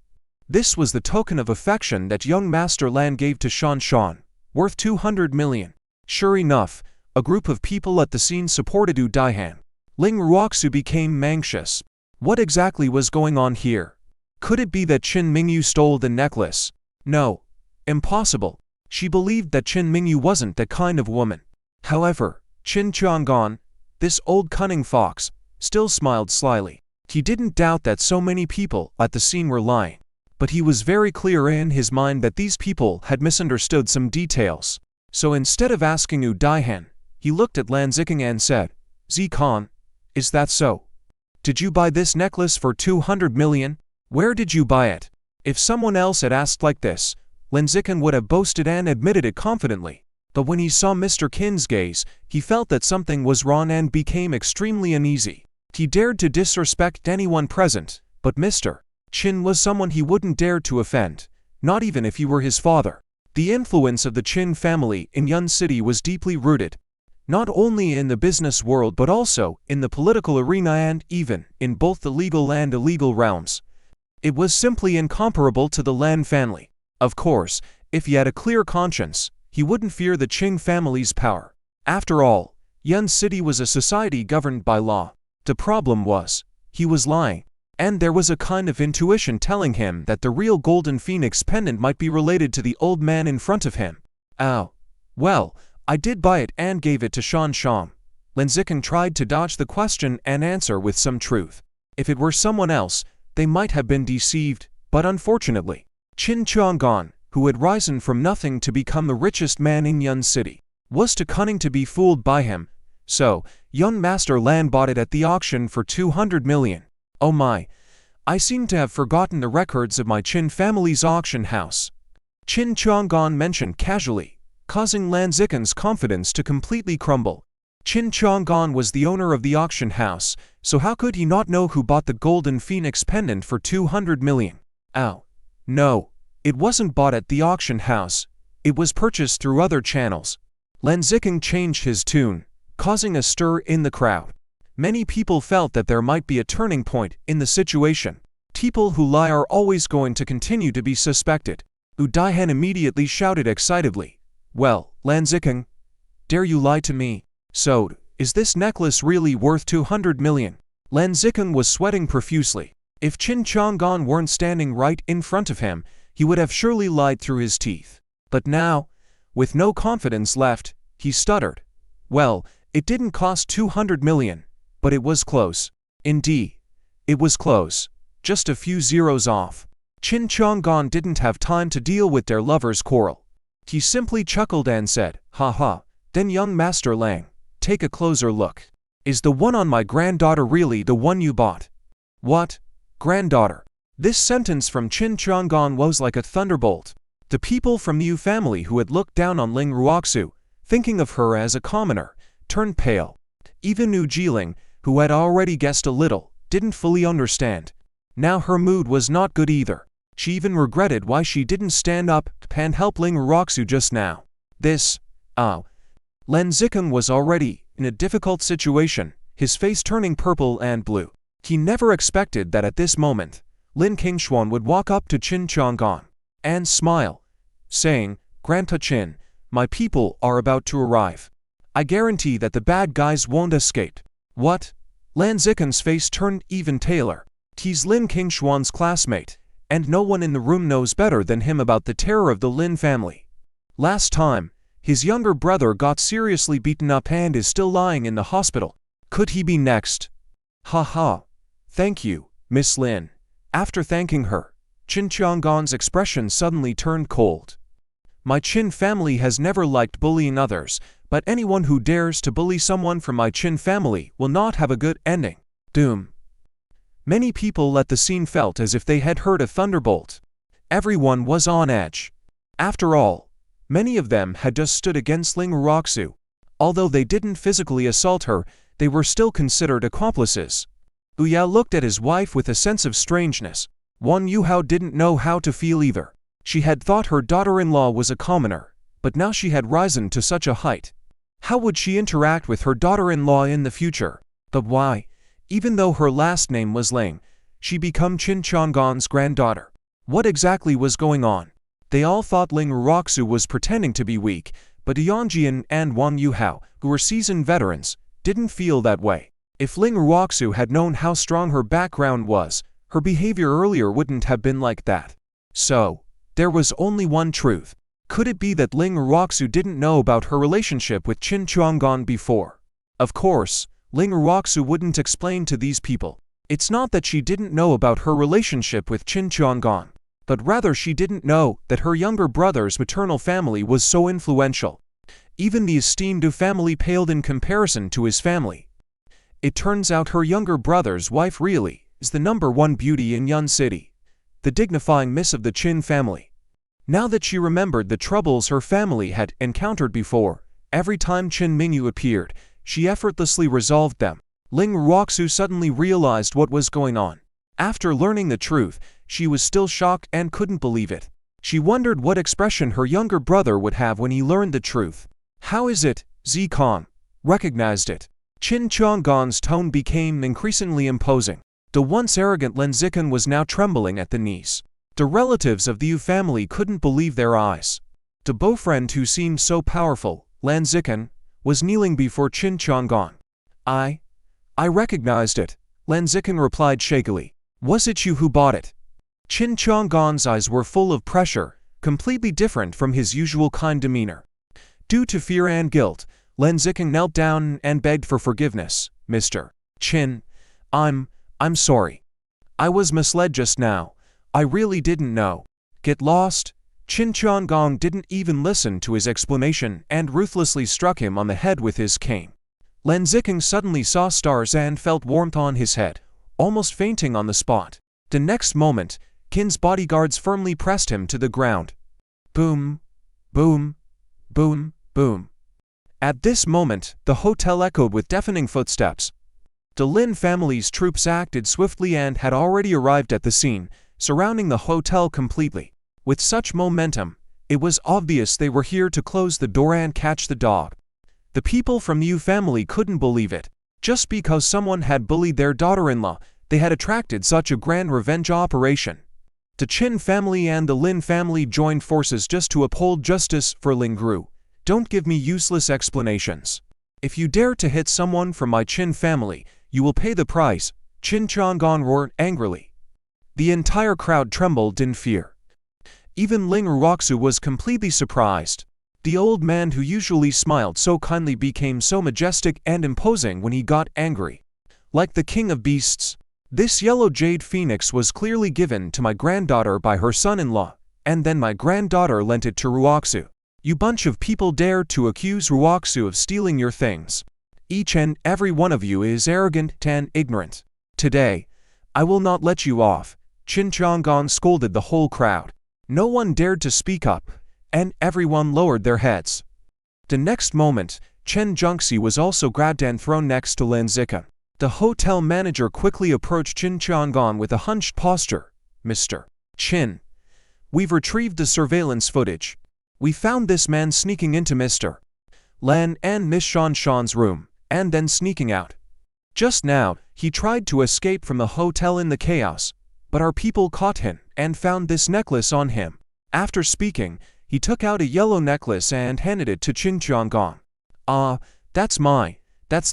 This was the token of affection that young Master Lan gave to Shan, worth 200 million. Sure enough, a group of people at the scene supported Yu Daihan. Ling Ruoxu became anxious. What exactly was going on here? Could it be that Qin Mingu stole the necklace? No. Impossible. She believed that Qin Mingu wasn't that kind of woman. However, Qin Chang'an, this old cunning fox, still smiled slyly. He didn't doubt that so many people at the scene were lying, but he was very clear in his mind that these people had misunderstood some details. So instead of asking Yu Daihan, he looked at Lan Ziking and said, "Zikan, is that so? Did you buy this necklace for 200 million? Where did you buy it?" If someone else had asked like this, Lan Ziking would have boasted and admitted it confidently. But when he saw Mr. Qin's gaze, he felt that something was wrong and became extremely uneasy. He dared to disrespect anyone present, but Mr. Qin was someone he wouldn't dare to offend, not even if he were his father. The influence of the Qin family in Yun City was deeply rooted, not only in the business world but also in the political arena and even in both the legal and illegal realms. It was simply incomparable to the Lan family. Of course, if he had a clear conscience, he wouldn't fear the Qing family's power. After all, Yun City was a society governed by law. The problem was, he was lying. And there was a kind of intuition telling him that the real golden phoenix pendant might be related to the old man in front of him. "Oh. Well, I did buy it and gave it to Shan." Lan Ziking tried to dodge the question and answer with some truth. If it were someone else, they might have been deceived, but unfortunately, Qin Chang'an, who had risen from nothing to become the richest man in Yun City, was too cunning to be fooled by him, so Young Master Lan bought it at the auction for 200 million. Oh my. I seem to have forgotten the records of my Qin family's auction house. Qin Chang'an mentioned casually, causing Lan Ziken's confidence to completely crumble. Qin Chang'an was the owner of the auction house, so how could he not know who bought the golden phoenix pendant for 200 million? Ow. No, it wasn't bought at the auction house. It was purchased through other channels. Lan Ziken changed his tune, causing a stir in the crowd. Many people felt that there might be a turning point in the situation. People who lie are always going to continue to be suspected. Wu Daihan immediately shouted excitedly, "Well, Lan Ziken, dare you lie to me? So, is this necklace really worth 200 million? Lan Ziken was sweating profusely. If Qin Chang'an weren't standing right in front of him, he would have surely lied through his teeth. But now, with no confidence left, he stuttered. Well, it didn't cost 200 million, but it was close. Indeed, it was close. Just a few zeros off. Qin Chang'an didn't have time to deal with their lovers' quarrel. He simply chuckled and said, "Ha ha, then young Master Lang, take a closer look. Is the one on my granddaughter really the one you bought?" "What? Granddaughter?" This sentence from Qin Chang'an was like a thunderbolt. The people from the Yu family who had looked down on Ling Ruoxu, thinking of her as a commoner, turned pale. Even Wu Jiling, who had already guessed a little, didn't fully understand. Now her mood was not good either. She even regretted why she didn't stand up and help Ling Ruoxu just now. Lan Ziken was already in a difficult situation, his face turning purple and blue. He never expected that at this moment, Lin Kinglong would walk up to Qin Chang'an and smile, saying, "Grandpa Qin, my people are about to arrive. I guarantee that the bad guys won't escape." "What?" Lan Ziken's face turned even paler. He's Lin Kinglong's classmate, and no one in the room knows better than him about the terror of the Lin family. Last time, his younger brother got seriously beaten up and is still lying in the hospital. Could he be next? "Ha ha. Thank you, Miss Lin." After thanking her, Qin Chang'an's expression suddenly turned cold. "My Qin family has never liked bullying others, but anyone who dares to bully someone from my Qin family will not have a good ending. Doom." Many people at the scene felt as if they had heard a thunderbolt. Everyone was on edge. After all, many of them had just stood against Ling Ruoxu. Although they didn't physically assault her, they were still considered accomplices. Wu Yao looked at his wife with a sense of strangeness. Wang Yuhao didn't know how to feel either. She had thought her daughter-in-law was a commoner, but now she had risen to such a height. How would she interact with her daughter-in-law in the future? But why, even though her last name was Ling, she became Qin Chang'an's granddaughter? What exactly was going on? They all thought Ling Ruoxu was pretending to be weak, but Yangjian and Wang Yuhao, who were seasoned veterans, didn't feel that way. If Ling Ruoxu had known how strong her background was, her behavior earlier wouldn't have been like that. So, there was only one truth. Could it be that Ling Ruoxu didn't know about her relationship with Qin Chang'an before? Of course, Ling Ruoxu wouldn't explain to these people. It's not that she didn't know about her relationship with Qin Chang'an, but rather she didn't know that her younger brother's maternal family was so influential. Even the esteemed Wu family paled in comparison to his family. It turns out her younger brother's wife really is the #1 beauty in Yun City, the dignifying miss of the Qin family. Now that she remembered the troubles her family had encountered before, every time Qin Mingu appeared, she effortlessly resolved them. Ling Ruoxu suddenly realized what was going on. After learning the truth, she was still shocked and couldn't believe it. She wondered what expression her younger brother would have when he learned the truth. "How is it, Zikong?" Recognized it. Qin Chang'an's tone became increasingly imposing. The once arrogant Lan Ziken was now trembling at the knees. The relatives of the Yu family couldn't believe their eyes. The boyfriend who seemed so powerful, Lan Ziken, was kneeling before Qin Chang'an. I recognized it," Lan Ziken replied shakily. "Was it you who bought it?" Qin Chang'an's eyes were full of pressure, completely different from his usual kind demeanor. Due to fear and guilt, Lan Ziken knelt down and begged for forgiveness. "Mr. Qin, I'm sorry. I was misled just now. I really didn't know." "Get lost?" Qin Chang'an didn't even listen to his explanation and ruthlessly struck him on the head with his cane. Lan Ziking suddenly saw stars and felt warmth on his head, almost fainting on the spot. The next moment, Qin's bodyguards firmly pressed him to the ground. Boom, boom, boom, boom. At this moment, the hotel echoed with deafening footsteps. The Lin family's troops acted swiftly and had already arrived at the scene, surrounding the hotel completely. With such momentum, it was obvious they were here to close the door and catch the dog. The people from the Yu family couldn't believe it. Just because someone had bullied their daughter-in-law, they had attracted such a grand revenge operation. The Qin family and the Lin family joined forces just to uphold justice for Ling Yu. Don't give me useless explanations. If you dare to hit someone from my Qin family, you will pay the price, Qin Chang'an roared angrily. The entire crowd trembled in fear. Even Ling Ruoxu was completely surprised. The old man who usually smiled so kindly became so majestic and imposing when he got angry. Like the king of beasts, this yellow jade phoenix was clearly given to my granddaughter by her son-in-law, and then my granddaughter lent it to Ruoxu. You bunch of people dare to accuse Ruoxu of stealing your things. Each and every one of you is arrogant and ignorant. Today, I will not let you off, Qin Chang'an scolded the whole crowd. No one dared to speak up, and everyone lowered their heads. The next moment, Chen Zhengxi was also grabbed and thrown next to Lan Ziking. The hotel manager quickly approached Qin Chang'an with a hunched posture. Mr. Qin, we've retrieved the surveillance footage. We found this man sneaking into Mr. Lan and Miss Shanshan's room, and then sneaking out. Just now, he tried to escape from the hotel in the chaos, but our people caught him and found this necklace on him. After speaking, he took out a yellow necklace and handed it to Qin Chang'an. Ah, that's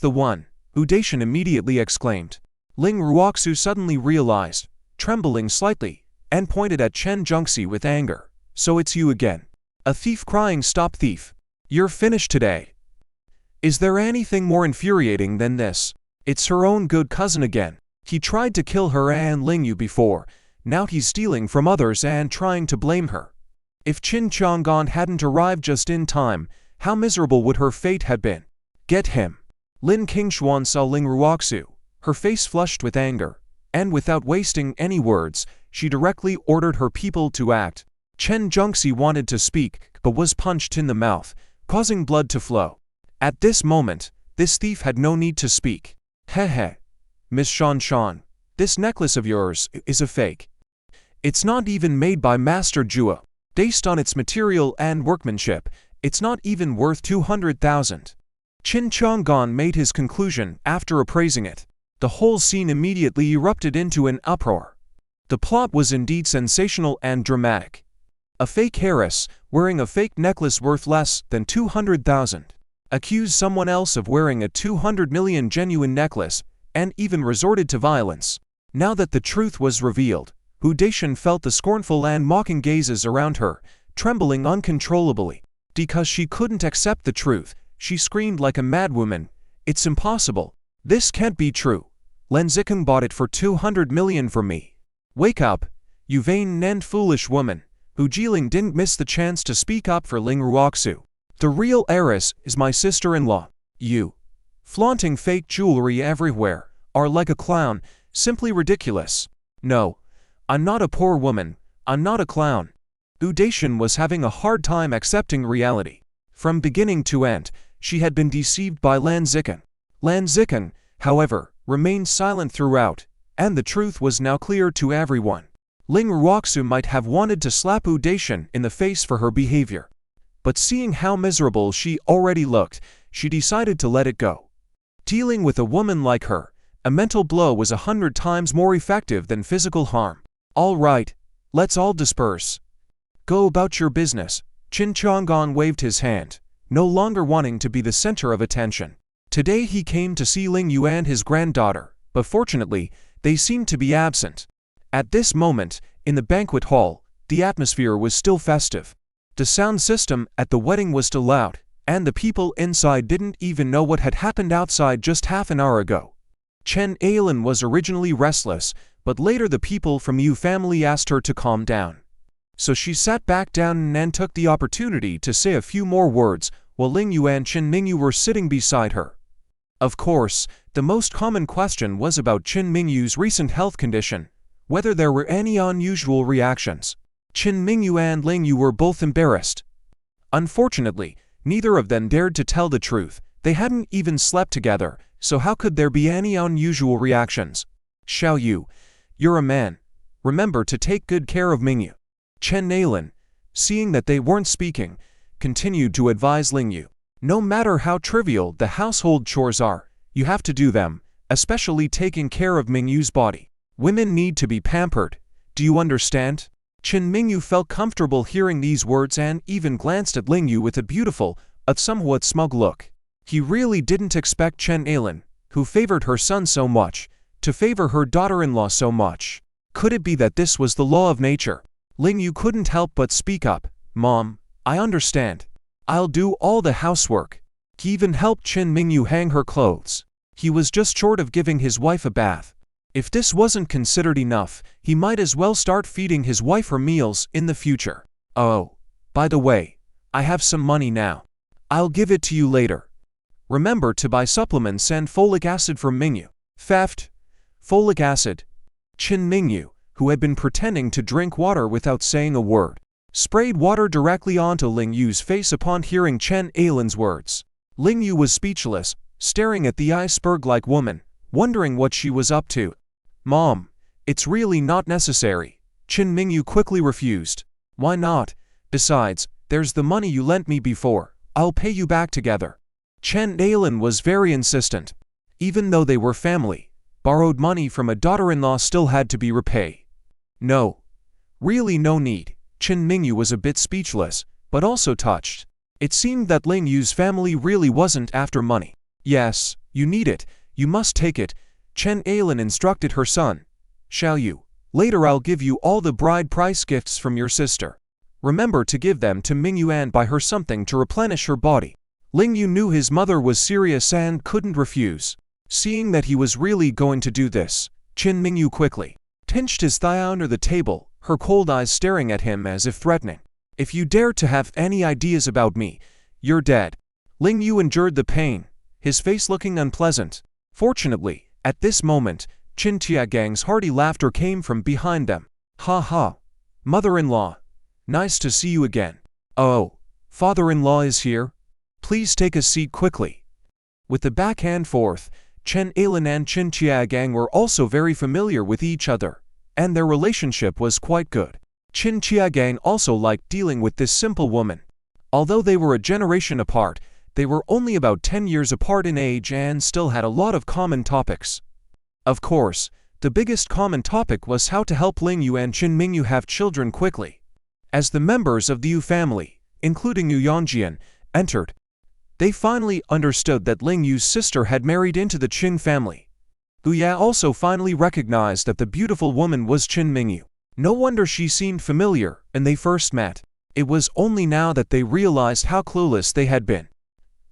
the one, Udation immediately exclaimed. Ling Ruoxu suddenly realized, trembling slightly, and pointed at Chen Zhengxi with anger. So it's you again. A thief crying stop thief. You're finished today. Is there anything more infuriating than this? It's her own good cousin again. He tried to kill her and Ling Yu before, now he's stealing from others and trying to blame her. If Qin Chang'an hadn't arrived just in time, how miserable would her fate have been? Get him. Lin Kinglong saw Ling Ruoxu, her face flushed with anger, and without wasting any words, she directly ordered her people to act. Chen Zhengxi wanted to speak, but was punched in the mouth, causing blood to flow. At this moment, this thief had no need to speak. Hehe. Miss Shanshan, this necklace of yours is a fake. It's not even made by Master Jua. Based on its material and workmanship, it's not even worth 200,000. Qin Chang'an made his conclusion after appraising it. The whole scene immediately erupted into an uproar. The plot was indeed sensational and dramatic. A fake heiress, wearing a fake necklace worth less than 200,000, accused someone else of wearing a 200 million genuine necklace, and even resorted to violence. Now that the truth was revealed, Udation felt the scornful and mocking gazes around her, trembling uncontrollably. Because she couldn't accept the truth, she screamed like a madwoman, "It's impossible. This can't be true. Lan Ziking bought it for 200 million from me. Wake up, you vain and foolish woman." Hu Jiling didn't miss the chance to speak up for Ling Ruoxu. The real heiress is my sister-in-law. You, flaunting fake jewelry everywhere, are like a clown, simply ridiculous. No, I'm not a poor woman, I'm not a clown. Udation was having a hard time accepting reality. From beginning to end, she had been deceived by Lan Ziking. Lan Ziking, however, remained silent throughout, and the truth was now clear to everyone. Ling Ruoxu might have wanted to slap Udation in the face for her behavior. But seeing how miserable she already looked, she decided to let it go. Dealing with a woman like her, a mental blow was 100 times more effective than physical harm. All right, let's all disperse. Go about your business. Qin Chang'an waved his hand, no longer wanting to be the center of attention. Today he came to see Ling Yu and his granddaughter, but fortunately, they seemed to be absent. At this moment, in the banquet hall, the atmosphere was still festive. The sound system at the wedding was still loud, and the people inside didn't even know what had happened outside just half an hour ago. Chen Ailin was originally restless, but later the people from Yu family asked her to calm down. So she sat back down and took the opportunity to say a few more words, while Ling Yu and Chen Mingu were sitting beside her. Of course, the most common question was about Qin Mingyu's recent health condition, whether there were any unusual reactions. Qin Mingyu and Ling Yu were both embarrassed. Unfortunately, neither of them dared to tell the truth. They hadn't even slept together, so how could there be any unusual reactions? Xiao Yu, you're a man. Remember to take good care of Mingyu. Chen Nalin, seeing that they weren't speaking, continued to advise Ling Yu. No matter how trivial the household chores are, you have to do them, especially taking care of Mingyu's body. Women need to be pampered. Do you understand? Qin Mingyu felt comfortable hearing these words and even glanced at Ling Yu with a beautiful, somewhat smug look. He really didn't expect Chen Nalin, who favored her son so much, to favor her daughter-in-law so much. Could it be that this was the law of nature? Ling Yu couldn't help but speak up. Mom, I understand. I'll do all the housework. He even helped Qin Mingyu hang her clothes. He was just short of giving his wife a bath. If this wasn't considered enough, he might as well start feeding his wife her meals in the future. Oh, by the way, I have some money now. I'll give it to you later. Remember to buy supplements and folic acid from Mingyu. Theft. Folic acid. Qin Mingyu, who had been pretending to drink water without saying a word, sprayed water directly onto Ling Yu's face upon hearing Chen Nalin's words. Ling Yu was speechless, staring at the iceberg-like woman, wondering what she was up to. Mom, it's really not necessary. Qin Mingyu quickly refused. Why not? Besides, there's the money you lent me before. I'll pay you back together. Chen Nalin was very insistent. Even though they were family, borrowed money from a daughter-in-law still had to be repaid. No. Really no need. Qin Mingyu was a bit speechless, but also touched. It seemed that Ling Yu's family really wasn't after money. Yes, you need it. You must take it. Chen Nalin instructed her son. Xiao Yu, later I'll give you all the bride price gifts from your sister. Remember to give them to Mingyu and buy her something to replenish her body. Ling Yu knew his mother was serious and couldn't refuse. Seeing that he was really going to do this, Qin Mingyu quickly pinched his thigh under the table, her cold eyes staring at him as if threatening. If you dare to have any ideas about me, you're dead. Ling Yu endured the pain, his face looking unpleasant. Fortunately, at this moment, Qin Tiagang's hearty laughter came from behind them. Ha ha. Mother-in-law. Nice to see you again. Oh, father-in-law is here? Please take a seat quickly. With the back and forth, Chen Nalin and Qin Tiagang were also very familiar with each other, and their relationship was quite good. Qin Tiagang also liked dealing with this simple woman. Although they were a generation apart, they were only about 10 years apart in age and still had a lot of common topics. Of course, the biggest common topic was how to help Ling Yu and Qin Mingyu have children quickly. As the members of the Yu family, including Yu Yongjian, entered, they finally understood that Ling Yu's sister had married into the Qin family. Guya also finally recognized that the beautiful woman was Qin Mingyu. No wonder she seemed familiar when they first met. It was only now that they realized how clueless they had been.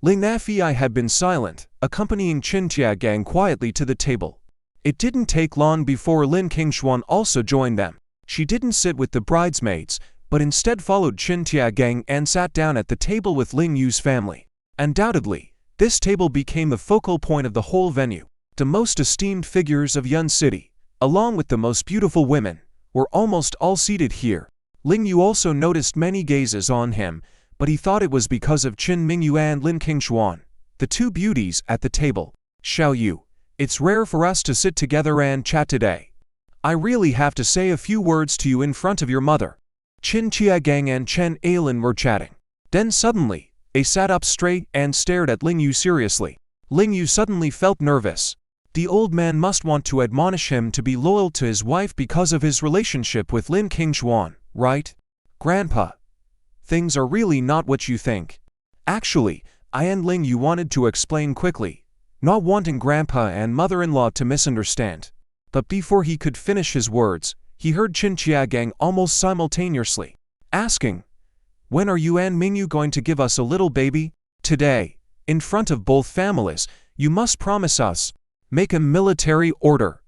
Ling Nafei had been silent, accompanying Qin Tiagang quietly to the table. It didn't take long before Lin Kinglong also joined them. She didn't sit with the bridesmaids, but instead followed Qin Tiagang and sat down at the table with Ling Yu's family. Undoubtedly, this table became the focal point of the whole venue. The most esteemed figures of Yun City, along with the most beautiful women, were almost all seated here. Ling Yu also noticed many gazes on him, but he thought it was because of Qin Mingyu and Lin Kinglong, the two beauties at the table. Xiao Yu, it's rare for us to sit together and chat today. I really have to say a few words to you in front of your mother. Qin Tiagang and Chen Nalin were chatting. Then suddenly, they sat up straight and stared at Ling Yu seriously. Ling Yu suddenly felt nervous. The old man must want to admonish him to be loyal to his wife because of his relationship with Lin Kinglong, right? Grandpa, things are really not what you think. Actually, I and Ling Yu wanted to explain quickly, not wanting Grandpa and mother-in-law to misunderstand. But before he could finish his words, he heard Qin Tiagang almost simultaneously, asking, when are you and Mingyu going to give us a little baby? Today, in front of both families, you must promise us. Make a military order.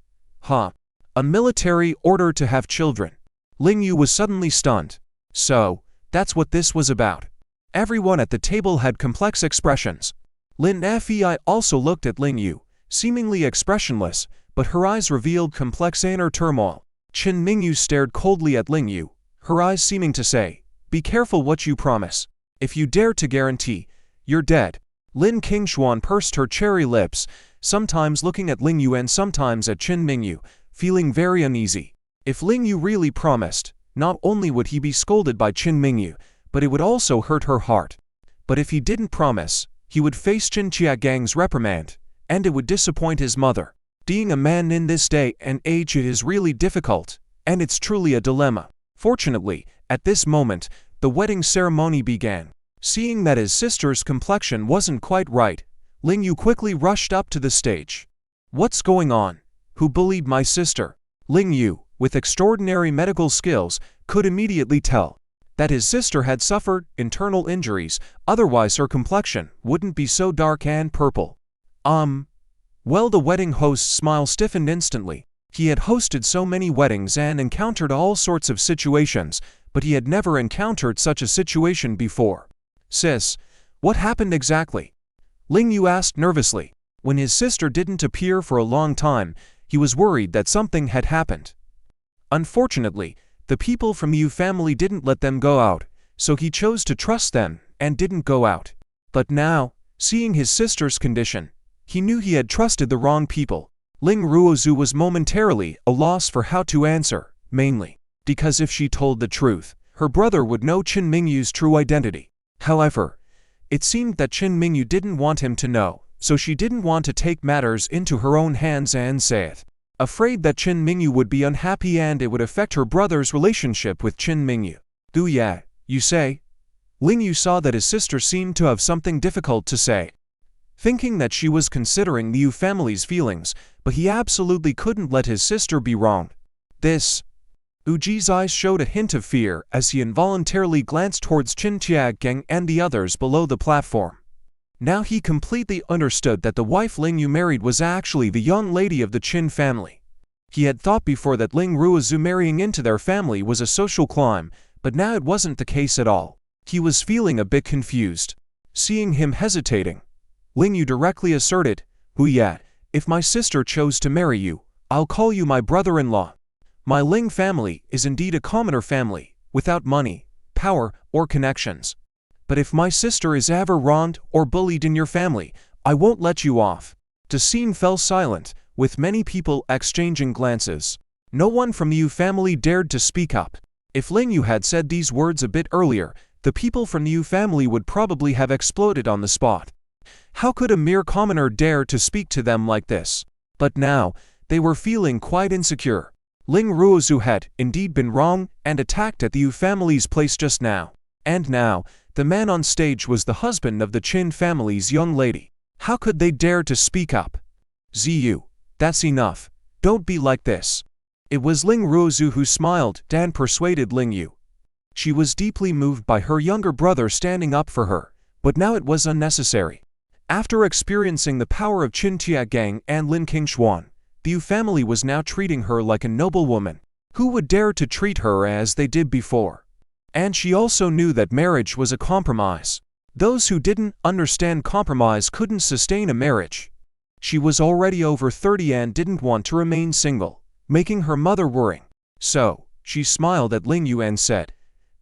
Huh? A military order to have children. Ling Yu was suddenly stunned. So, that's what this was about. Everyone at the table had complex expressions. Lin Fei also looked at Ling Yu, seemingly expressionless, but her eyes revealed complex inner turmoil. Mingu stared coldly at Ling Yu, her eyes seeming to say, "Be careful what you promise. If you dare to guarantee, you're dead." Lin Kinglong pursed her cherry lips, sometimes looking at Ling Yu and sometimes at Mingu, feeling very uneasy. If Ling Yu really promised, not only would he be scolded by Mingu, but it would also hurt her heart. But if he didn't promise, he would face Gang's reprimand, and it would disappoint his mother. Being a man in this day and age is really difficult, and it's truly a dilemma. Fortunately, at this moment, the wedding ceremony began. Seeing that his sister's complexion wasn't quite right, Ling Yu quickly rushed up to the stage. "What's going on? Who bullied my sister?" Ling Yu, with extraordinary medical skills, could immediately tell that his sister had suffered internal injuries, otherwise her complexion wouldn't be so dark and purple. Well, the wedding host's smile stiffened instantly. He had hosted so many weddings and encountered all sorts of situations, but he had never encountered such a situation before. "Sis, what happened exactly?" Ling Yu asked nervously. When his sister didn't appear for a long time, he was worried that something had happened. Unfortunately, the people from the Yu family didn't let them go out, so he chose to trust them and didn't go out. But now, seeing his sister's condition, he knew he had trusted the wrong people. Ling Ruozu was momentarily a loss for how to answer, mainly because if she told the truth, her brother would know Mingu's true identity. However, it seemed that Mingu didn't want him to know, so she didn't want to take matters into her own hands and say it. Afraid that Mingu would be unhappy and it would affect her brother's relationship with Mingu. "Do ya, you say?" Ling Yu saw that his sister seemed to have something difficult to say, thinking that she was considering the Yu family's feelings, but he absolutely couldn't let his sister be wrong. This. Uji's eyes showed a hint of fear as he involuntarily glanced towards Gang and the others below the platform. Now he completely understood that the wife Ling Yu married was actually the young lady of the Qin family. He had thought before that Ling Ruozu marrying into their family was a social climb, but now it wasn't the case at all. He was feeling a bit confused. Seeing him hesitating, Ling Yu directly asserted, "Yeah, if my sister chose to marry you, I'll call you my brother-in-law. My Ling family is indeed a commoner family, without money, power, or connections. But if my sister is ever wronged or bullied in your family, I won't let you off." The scene fell silent, with many people exchanging glances. No one from the Yu family dared to speak up. If Ling Yu had said these words a bit earlier, the people from the Yu family would probably have exploded on the spot. How could a mere commoner dare to speak to them like this? But now, they were feeling quite insecure. Ling Ruozu had indeed been wrong and attacked at the Yu family's place just now. And now, the man on stage was the husband of the Qin family's young lady. How could they dare to speak up? "Ziyu, that's enough. Don't be like this." It was Ling Ruozu who smiled and persuaded Ling Yu. She was deeply moved by her younger brother standing up for her, but now it was unnecessary. After experiencing the power of Gang and Lin Kinglong, the Yu family was now treating her like a noble woman. Who would dare to treat her as they did before? And she also knew that marriage was a compromise. Those who didn't understand compromise couldn't sustain a marriage. She was already over 30 and didn't want to remain single, making her mother worrying. So, she smiled at Ling Yu and said,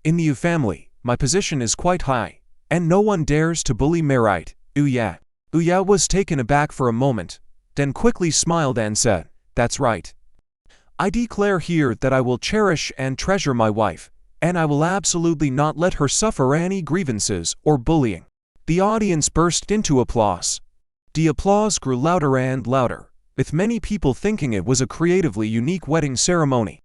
"In the Yu family, my position is quite high, and no one dares to bully me, right?" "Yeah." Uya was taken aback for a moment, then quickly smiled and said, "That's right. I declare here that I will cherish and treasure my wife, and I will absolutely not let her suffer any grievances or bullying." The audience burst into applause. The applause grew louder and louder, with many people thinking it was a creatively unique wedding ceremony.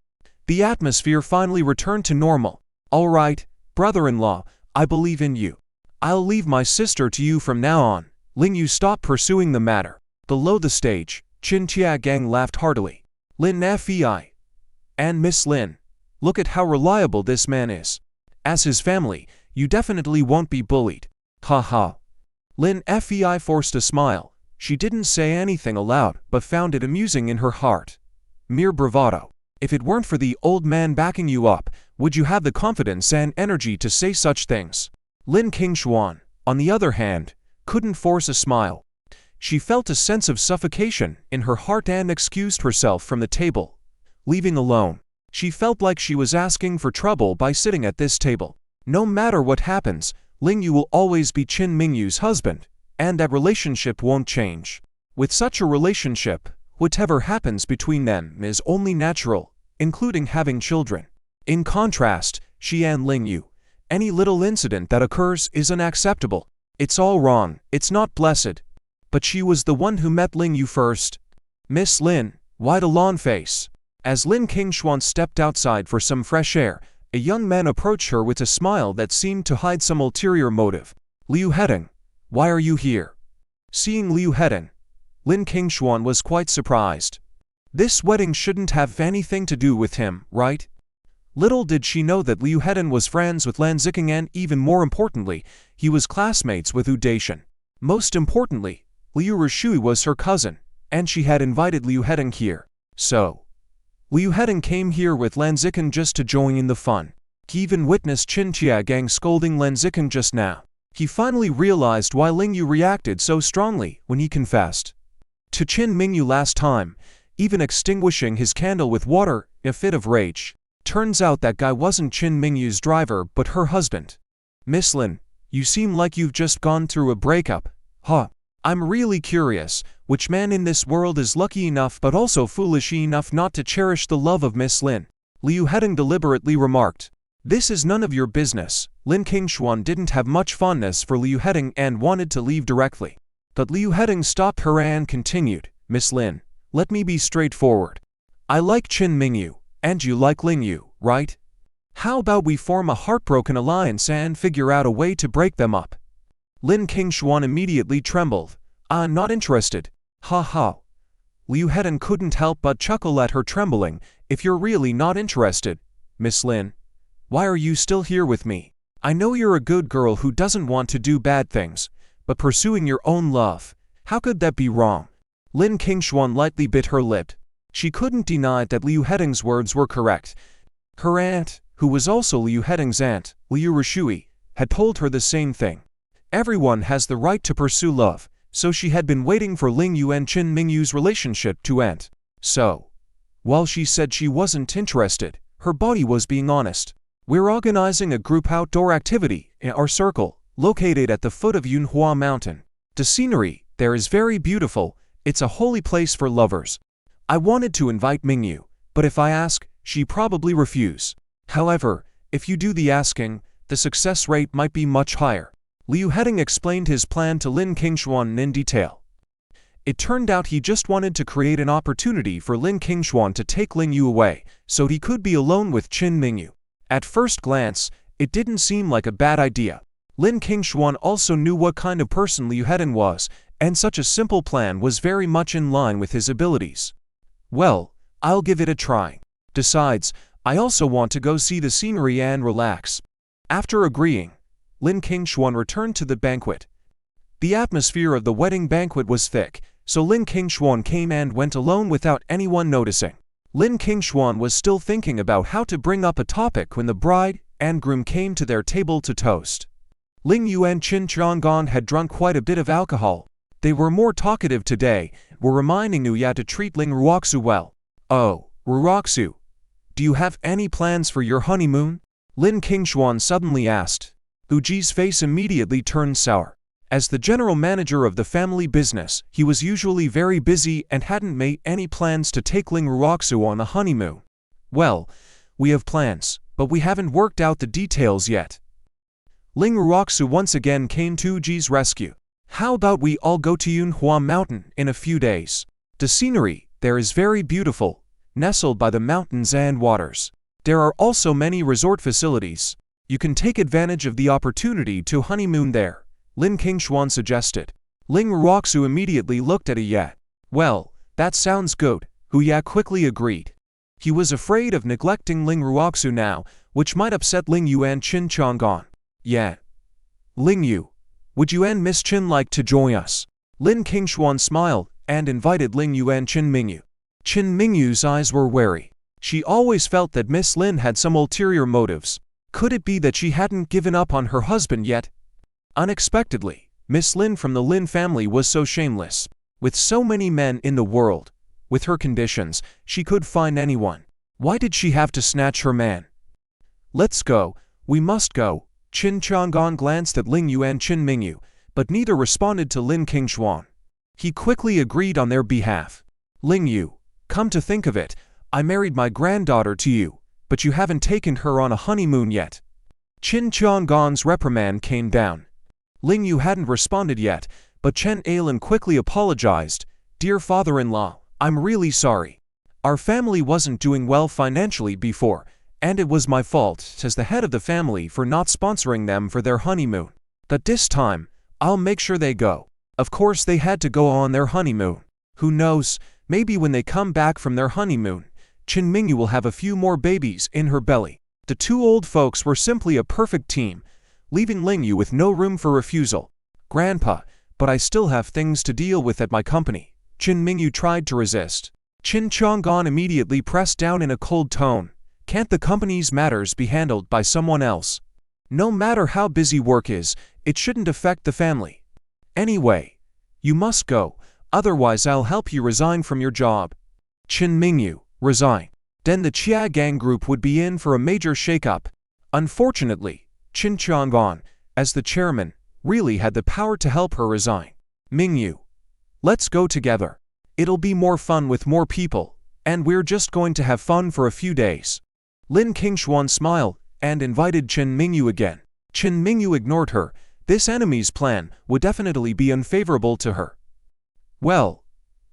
The atmosphere finally returned to normal. "All right, brother-in-law, I believe in you. I'll leave my sister to you from now on." Ling Yu stopped pursuing the matter. Below the stage, Gang laughed heartily. "Lin Fei and Miss Lin, look at how reliable this man is. As his family, you definitely won't be bullied." "Ha ha." Lin Fei forced a smile. She didn't say anything aloud, but found it amusing in her heart. Mere bravado. If it weren't for the old man backing you up, would you have the confidence and energy to say such things? Lin Kinglong, on the other hand, couldn't force a smile. She felt a sense of suffocation in her heart and excused herself from the table, leaving alone. She felt like she was asking for trouble by sitting at this table. No matter what happens, Ling Yu will always be Qin Mingyu's husband, and that relationship won't change. With such a relationship, whatever happens between them is only natural, including having children. In contrast, she and Ling Yu, any little incident that occurs is unacceptable. It's all wrong, it's not blessed. But she was the one who met Ling Yu first. Miss Lin, wide a lawn face. As Lin Kinglong stepped outside for some fresh air, a young man approached her with a smile that seemed to hide some ulterior motive. Liu Hedong, why are you here? Seeing Liu Hedong, Lin Kinglong was quite surprised. This wedding shouldn't have anything to do with him, right? Little did she know that Liu Hedong was friends with Lan Ziking and, even more importantly, he was classmates with Wu Daishan. Most importantly, Liu Rishui was her cousin, and she had invited Liu Hedong here. So, Liu Hedong came here with Lan Ziking just to join in the fun. He even witnessed Qin Tiagang scolding Lan Ziking just now. He finally realized why Ling Yu reacted so strongly when he confessed to Qin Mingyu last time, even extinguishing his candle with water in a fit of rage. Turns out that guy wasn't Qin Mingyu's driver but her husband. Miss Lin, you seem like you've just gone through a breakup, huh? I'm really curious, which man in this world is lucky enough but also foolish enough not to cherish the love of Miss Lin? Liu Hedong deliberately remarked. This is none of your business. Lin Kinglong didn't have much fondness for Liu Hedong and wanted to leave directly. But Liu Hedong stopped her and continued, Miss Lin, let me be straightforward. I like Qin Mingyu, and you like Ling Yu, right? How about we form a heartbroken alliance and figure out a way to break them up? Lin Kinglong immediately trembled. I'm not interested. Ha ha. Liu Hedong couldn't help but chuckle at her trembling. If you're really not interested, Miss Lin, why are you still here with me? I know you're a good girl who doesn't want to do bad things, but pursuing your own love, how could that be wrong? Lin Kinglong lightly bit her lip. She couldn't deny that Liu Hedong's words were correct. Her aunt, who was also Liu Hedong's aunt, Liu Rishui, had told her the same thing. Everyone has the right to pursue love, so she had been waiting for Ling Yu and Qin Mingyu's relationship to end. So, while she said she wasn't interested, her body was being honest. We're organizing a group outdoor activity in our circle, located at the foot of Yunhua Mountain. The scenery there is very beautiful, it's a holy place for lovers. I wanted to invite Mingyu, but if I ask, she probably refuse. However, if you do the asking, the success rate might be much higher. Liu Hedong explained his plan to Lin Kinglong in detail. It turned out he just wanted to create an opportunity for Lin Kinglong to take Ling Yu away, so he could be alone with Qin Mingyu. At first glance, it didn't seem like a bad idea. Lin Kinglong also knew what kind of person Liu Hedong was, and such a simple plan was very much in line with his abilities. Well, I'll give it a try. Besides, I also want to go see the scenery and relax. After agreeing, Lin Kinglong returned to the banquet. The atmosphere of the wedding banquet was thick, so Lin Kinglong came and went alone without anyone noticing. Lin Kinglong was still thinking about how to bring up a topic when the bride and groom came to their table to toast. Ling Yu and Qin Tiagang had drunk quite a bit of alcohol. They were more talkative today, were reminding Nuya to treat Ling Ruoxu well. Oh, Ruoxu, do you have any plans for your honeymoon? Lin Kinglong suddenly asked. Uji's face immediately turned sour. As the general manager of the family business, he was usually very busy and hadn't made any plans to take Ling Ruoxu on a honeymoon. Well, we have plans, but we haven't worked out the details yet. Ling Ruoxu once again came to Uji's rescue. How about we all go to Yunhua Mountain in a few days? The scenery there is very beautiful, nestled by the mountains and waters. There are also many resort facilities. You can take advantage of the opportunity to honeymoon there, Lin Kinglong suggested. Ling Ruoxu immediately looked at Huya. Well, that sounds good, Huya quickly agreed. He was afraid of neglecting Ling Ruoxu now, which might upset Ling Yu and Qin Tiagang. Yeah. Ling Yu, would you and Miss Qin like to join us? Lin Kinglong smiled and invited Ling Yu and Qin Mingyu. Qin Mingyu's eyes were wary. She always felt that Miss Lin had some ulterior motives. Could it be that she hadn't given up on her husband yet? Unexpectedly, Miss Lin from the Lin family was so shameless. With so many men in the world, with her conditions, she could find anyone. Why did she have to snatch her man? Let's go, we must go. Qin Chang'an glanced at Ling Yu and Qin Mingu, but neither responded to Lin Kinglong. He quickly agreed on their behalf. Ling Yu, come to think of it, I married my granddaughter to you, but you haven't taken her on a honeymoon yet. Qin Chang'an's reprimand came down. Ling Yu hadn't responded yet, but Chen Ailan quickly apologized. Dear father-in-law, I'm really sorry. Our family wasn't doing well financially before, and it was my fault as the head of the family for not sponsoring them for their honeymoon. But this time, I'll make sure they go. Of course they had to go on their honeymoon. Who knows, maybe when they come back from their honeymoon, Qin Mingu will have a few more babies in her belly. The two old folks were simply a perfect team, leaving Ling Yu with no room for refusal. Grandpa, but I still have things to deal with at my company. Qin Mingu tried to resist. Qin Chang'an immediately pressed down in a cold tone. Can't the company's matters be handled by someone else? No matter how busy work is, it shouldn't affect the family. Anyway, you must go, otherwise I'll help you resign from your job. Qin Mingu, resign. Then the Chia gang group would be in for a major shakeup. Unfortunately, Qin Chang'an, as the chairman, really had the power to help her resign. Mingu, let's go together. It'll be more fun with more people, and we're just going to have fun for a few days. Lin Kinglong smiled and invited Qin Mingu again. Qin Mingu ignored her. This enemy's plan would definitely be unfavorable to her. Well,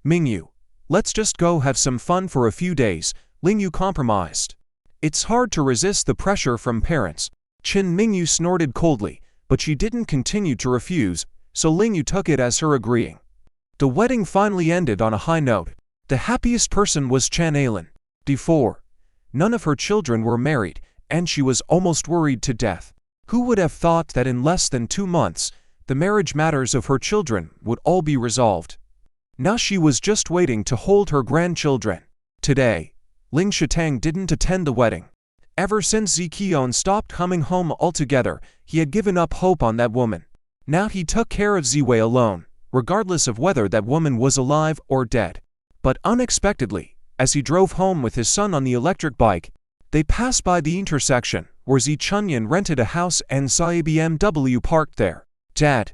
Mingu, let's just go have some fun for a few days, Ling Yu compromised. It's hard to resist the pressure from parents. Qin Mingu snorted coldly, but she didn't continue to refuse, so Ling Yu took it as her agreeing. The wedding finally ended on a high note. The happiest person was Chen Ailan. Before, none of her children were married, and she was almost worried to death. Who would have thought that in less than 2 months, the marriage matters of her children would all be resolved? Now she was just waiting to hold her grandchildren. Today, Ling Shitang didn't attend the wedding. Ever since Ziqian stopped coming home altogether, he had given up hope on that woman. Now he took care of Ziwei alone, regardless of whether that woman was alive or dead. But unexpectedly, as he drove home with his son on the electric bike, they passed by the intersection where Zi Chunyan rented a house and saw a BMW parked there. Dad,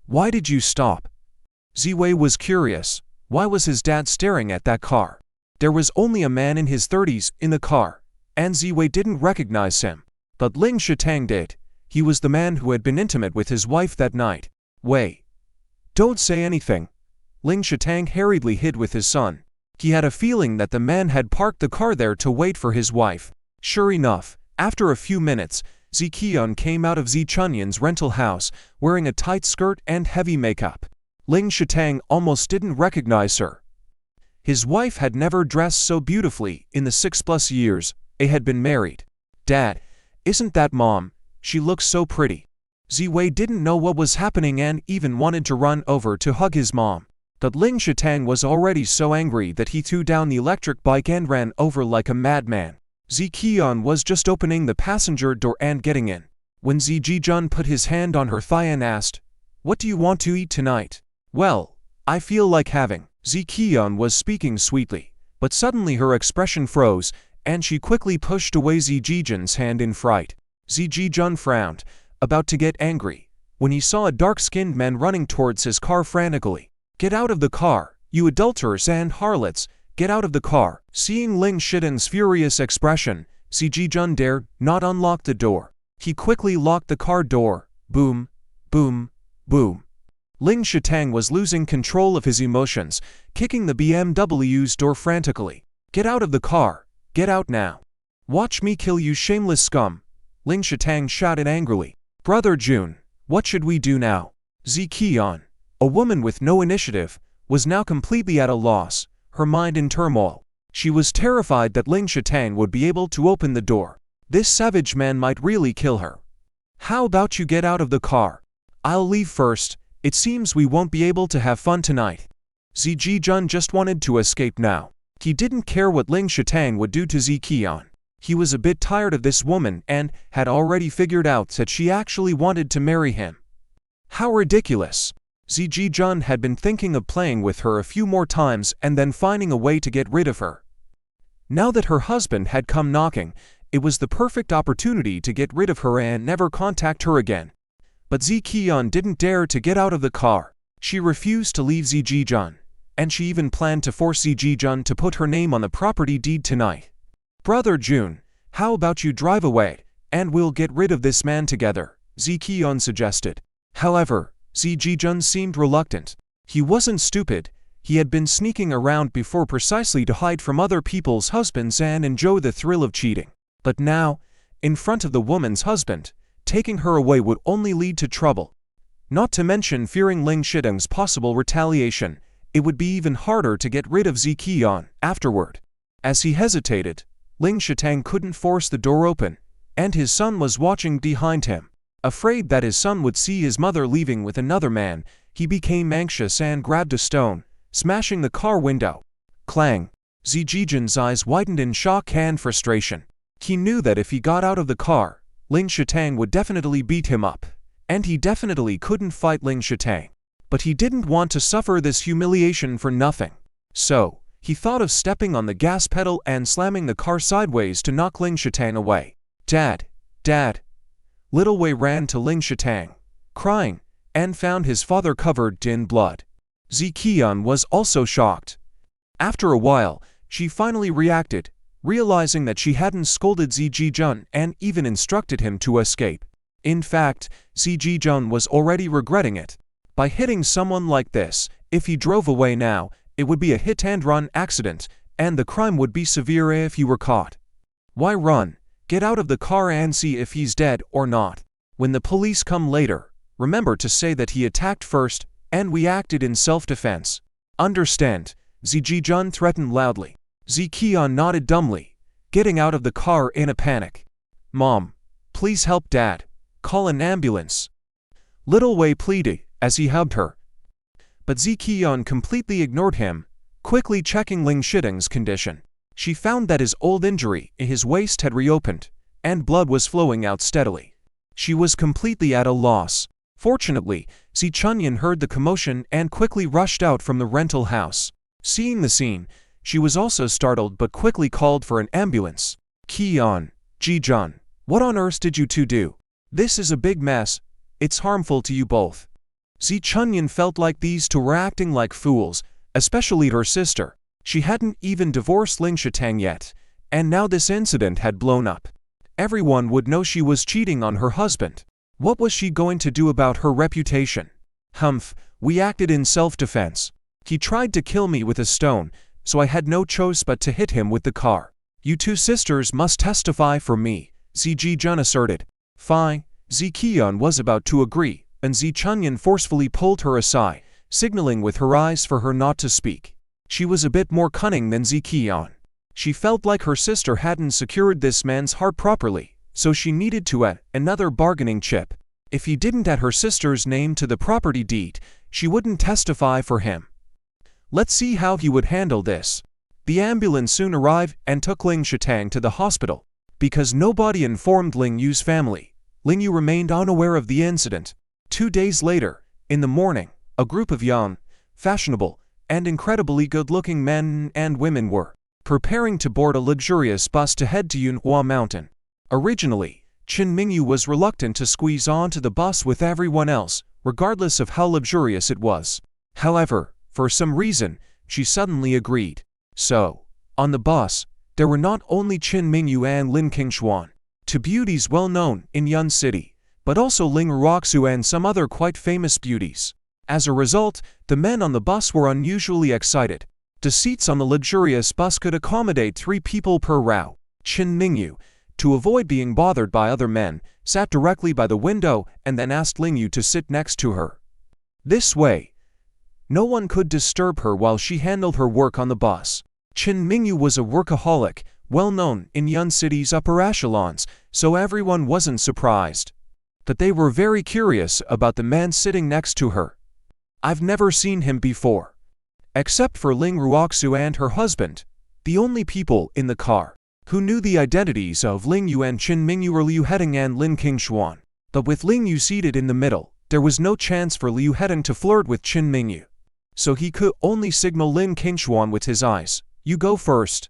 why did you stop? Ziwei was curious. Why was his dad staring at that car? There was only a man in his 30s in the car, and Ziwei didn't recognize him. But Ling Shitang did. He was the man who had been intimate with his wife that night. Wei, don't say anything. Ling Shitang hurriedly hid with his son. He had a feeling that the man had parked the car there to wait for his wife. Sure enough, after a few minutes, Ziqian came out of Zi Chunyan's rental house, wearing a tight skirt and heavy makeup. Ling Shitang almost didn't recognize her. His wife had never dressed so beautifully in the 6+ years they had been married. Dad, isn't that Mom? She looks so pretty. Ziwei didn't know what was happening and even wanted to run over to hug his mom. But Ling Shitang was already so angry that he threw down the electric bike and ran over like a madman. Ziqian was just opening the passenger door and getting in, when Zijijun put his hand on her thigh and asked, "What do you want to eat tonight?" "Well, I feel like having." Ziqian was speaking sweetly, but suddenly her expression froze, and she quickly pushed away Zijijun's hand in fright. Zijijun frowned, about to get angry, when he saw a dark-skinned man running towards his car frantically. "Get out of the car, you adulterers and harlots! Get out of the car!" Seeing Ling Shitan's furious expression, Zijijun dared not unlock the door. He quickly locked the car door. Boom, boom, boom. Ling Shitang was losing control of his emotions, kicking the BMW's door frantically. "Get out of the car! Get out now! Watch me kill you, shameless scum!" Ling Shitang shouted angrily. "Brother Jun, what should we do now?" Ziqian, a woman with no initiative, was now completely at a loss, her mind in turmoil. She was terrified that Ling Shitang would be able to open the door. This savage man might really kill her. "How about you get out of the car? I'll leave first. It seems we won't be able to have fun tonight." Zijijun just wanted to escape now. He didn't care what Ling Shitang would do to Ziqian. He was a bit tired of this woman and had already figured out that she actually wanted to marry him. How ridiculous! Zijijun had been thinking of playing with her a few more times and then finding a way to get rid of her. Now that her husband had come knocking, it was the perfect opportunity to get rid of her and never contact her again. But Ziqian didn't dare to get out of the car. She refused to leave Zijijun, and she even planned to force Zijijun to put her name on the property deed tonight. "Brother Jun, how about you drive away, and we'll get rid of this man together," Ziqian suggested. However, Zijijun seemed reluctant. He wasn't stupid. He had been sneaking around before precisely to hide from other people's husbands and enjoy the thrill of cheating. But now, in front of the woman's husband, taking her away would only lead to trouble. Not to mention fearing Ling Shideng's possible retaliation, it would be even harder to get rid of Ziqian afterward. As he hesitated, Ling Shitang couldn't force the door open, and his son was watching behind him. Afraid that his son would see his mother leaving with another man, he became anxious and grabbed a stone, smashing the car window. Clang! Zijijun's eyes widened in shock and frustration. He knew that if he got out of the car, Ling Shitang would definitely beat him up, and he definitely couldn't fight Ling Shitang. But he didn't want to suffer this humiliation for nothing. So, he thought of stepping on the gas pedal and slamming the car sideways to knock Ling Shitang away. "Dad! Dad!" Little Wei ran to Ling Shitang, crying, and found his father covered in blood. Ziqian was also shocked. After a while, she finally reacted, realizing that she hadn't scolded Zijijun and even instructed him to escape. In fact, Zijijun was already regretting it. By hitting someone like this, if he drove away now, it would be a hit-and-run accident, and the crime would be severe if he were caught. Why run? Get out of the car and see if he's dead or not. When the police come later, remember to say that he attacked first, and we acted in self-defense. Understand? Zijijun threatened loudly. Ziqian nodded dumbly, getting out of the car in a panic. "Mom, please help Dad. Call an ambulance." Little Wei pleaded as he hugged her. But Ziqian completely ignored him, quickly checking Ling Shideng's condition. She found that his old injury in his waist had reopened, and blood was flowing out steadily. She was completely at a loss. Fortunately, Zi Chunyan heard the commotion and quickly rushed out from the rental house. Seeing the scene, she was also startled but quickly called for an ambulance. "Qian, Jijun, what on earth did you two do? This is a big mess. It's harmful to you both." Zi Chunyan felt like these two were acting like fools, especially her sister. She hadn't even divorced Ling Shitang yet, and now this incident had blown up. Everyone would know she was cheating on her husband. What was she going to do about her reputation? "Humph, we acted in self-defense. He tried to kill me with a stone, so I had no choice but to hit him with the car. You two sisters must testify for me," Zijijun asserted. "Fine." Ziqian was about to agree, and Zi Chunyan forcefully pulled her aside, signaling with her eyes for her not to speak. She was a bit more cunning than Ziqian. She felt like her sister hadn't secured this man's heart properly, so she needed to add another bargaining chip. If he didn't add her sister's name to the property deed, she wouldn't testify for him. Let's see how he would handle this. The ambulance soon arrived and took Ling Shitang to the hospital. Because nobody informed Ling Yu's family, Ling Yu remained unaware of the incident. 2 days later, in the morning, a group of young, fashionable, and incredibly good-looking men and women were preparing to board a luxurious bus to head to Yunhua Mountain. Originally, Mingu was reluctant to squeeze onto the bus with everyone else, regardless of how luxurious it was. However, for some reason, she suddenly agreed. So, on the bus, there were not only Mingu and Lin Kinglong, two beauties well known in Yun City, but also Ling Ruoxu and some other quite famous beauties. As a result, the men on the bus were unusually excited. The seats on the luxurious bus could accommodate 3 people per row. Mingu, to avoid being bothered by other men, sat directly by the window and then asked Ling Yu to sit next to her. This way, no one could disturb her while she handled her work on the bus. Mingu was a workaholic, well known in Yun City's upper echelons, so everyone wasn't surprised. But they were very curious about the man sitting next to her. "I've never seen him before." Except for Ling Ruoxu and her husband, the only people in the car who knew the identities of Ling Yu and Mingu were Liu Heading and Lin Kinglong. But with Ling Yu seated in the middle, There was no chance for Liu Hedong to flirt with Qin Mingyu, so he could only signal Lin Kinglong with his eyes. You go first.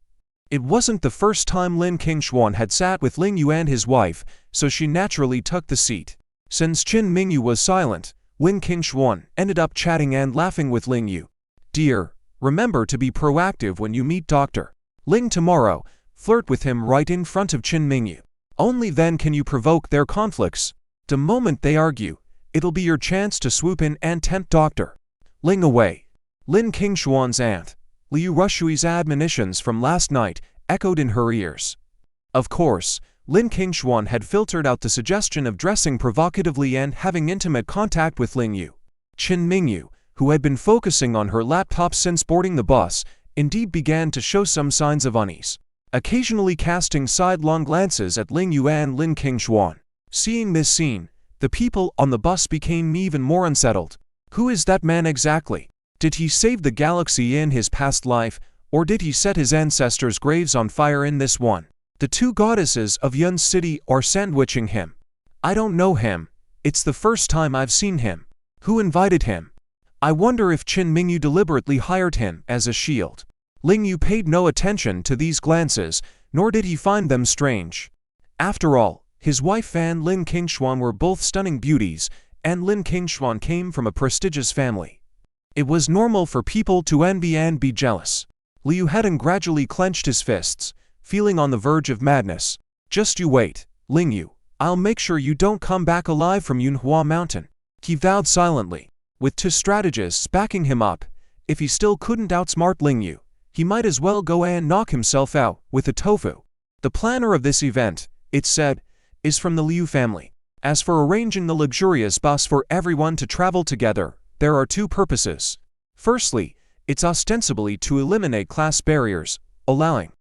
It wasn't the first time Lin Kinglong had sat with Ling Yu and his wife, so she naturally took the seat. Since Qin Mingyu was silent, Lin Kinglong ended up chatting and laughing with Ling Yu. Dear, remember to be proactive when you meet Dr. Ling tomorrow. Flirt with him right in front of Qin Mingyu. Only then can you provoke their conflicts. The moment they argue, it'll be your chance to swoop in and tempt Dr. Ling away. Lin Kinglong's aunt, Liu Rushui's admonitions from last night, echoed in her ears. Of course, Lin Kinglong had filtered out the suggestion of dressing provocatively and having intimate contact with Ling Yu. Qin Mingyu, who had been focusing on her laptop since boarding the bus, indeed began to show some signs of unease, occasionally casting sidelong glances at Ling Yu and Lin Kinglong. Seeing this scene, the people on the bus became even more unsettled. Who is that man exactly? Did he save the galaxy in his past life, or did he set his ancestors' graves on fire in this one? The two goddesses of Yun's city are sandwiching him. I don't know him. It's the first time I've seen him. Who invited him? I wonder if Qin Mingyu deliberately hired him as a shield. Ling Yu paid no attention to these glances, nor did he find them strange. After all, his wife and Lin Kinglong were both stunning beauties, and Lin Kinglong came from a prestigious family. It was normal for people to envy and be jealous. Liu Hedong gradually clenched his fists, feeling on the verge of madness. Just you wait, Ling Yu. I'll make sure you don't come back alive from Yunhua Mountain. He vowed silently, with two strategists backing him up. If he still couldn't outsmart Ling Yu, he might as well go and knock himself out with a tofu. The planner of this event, it said, is from the Liu family. As for arranging the luxurious bus for everyone to travel together, there are two purposes. Firstly, it's ostensibly to eliminate class barriers, allowing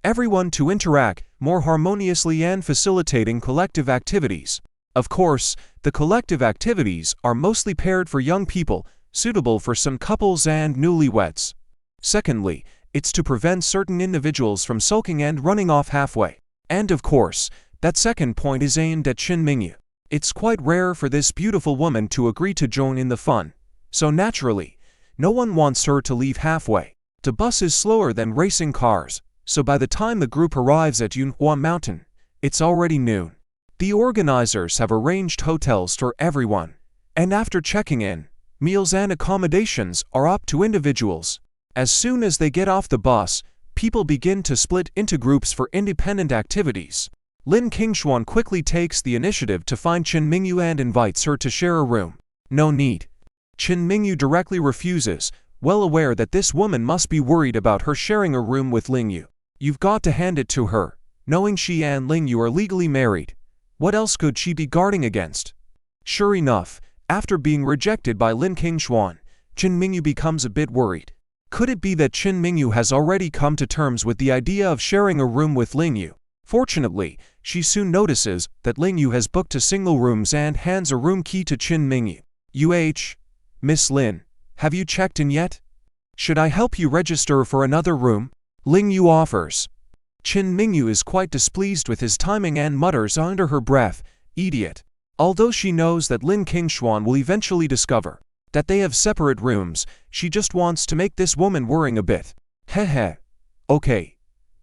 everyone to interact more harmoniously and facilitating collective activities. Of course, the collective activities are mostly paired for young people, suitable for some couples and newlyweds. Secondly, it's to prevent certain individuals from sulking and running off halfway. And of course, that second point is aimed at Qin Mingyu. It's quite rare for this beautiful woman to agree to join in the fun, so naturally, no one wants her to leave halfway. The bus is slower than racing cars, so by the time the group arrives at Yunhua Mountain, it's already noon. The organizers have arranged hotels for everyone, and after checking in, meals and accommodations are up to individuals. As soon as they get off the bus, people begin to split into groups for independent activities. Lin Kinglong quickly takes the initiative to find Qin Mingyu and invites her to share a room. No need. Qin Mingyu directly refuses, well aware that this woman must be worried about her sharing a room with Ling Yu. You've got to hand it to her, knowing she and Ling Yu are legally married. What else could she be guarding against? Sure enough, after being rejected by Lin Kinglong, Qin Mingyu becomes a bit worried. Could it be that Qin Mingyu has already come to terms with the idea of sharing a room with Ling Yu? Fortunately, she soon notices that Ling Yu has booked a single rooms and hands a room key to Qin Mingyu. Miss Lin, have you checked in yet? Should I help you register for another room? Ling Yu offers. Qin Mingyu is quite displeased with his timing and mutters under her breath, idiot. Although she knows that Lin Kinglong will eventually discover that they have separate rooms, she just wants to make this woman worrying a bit. Heh. Okay.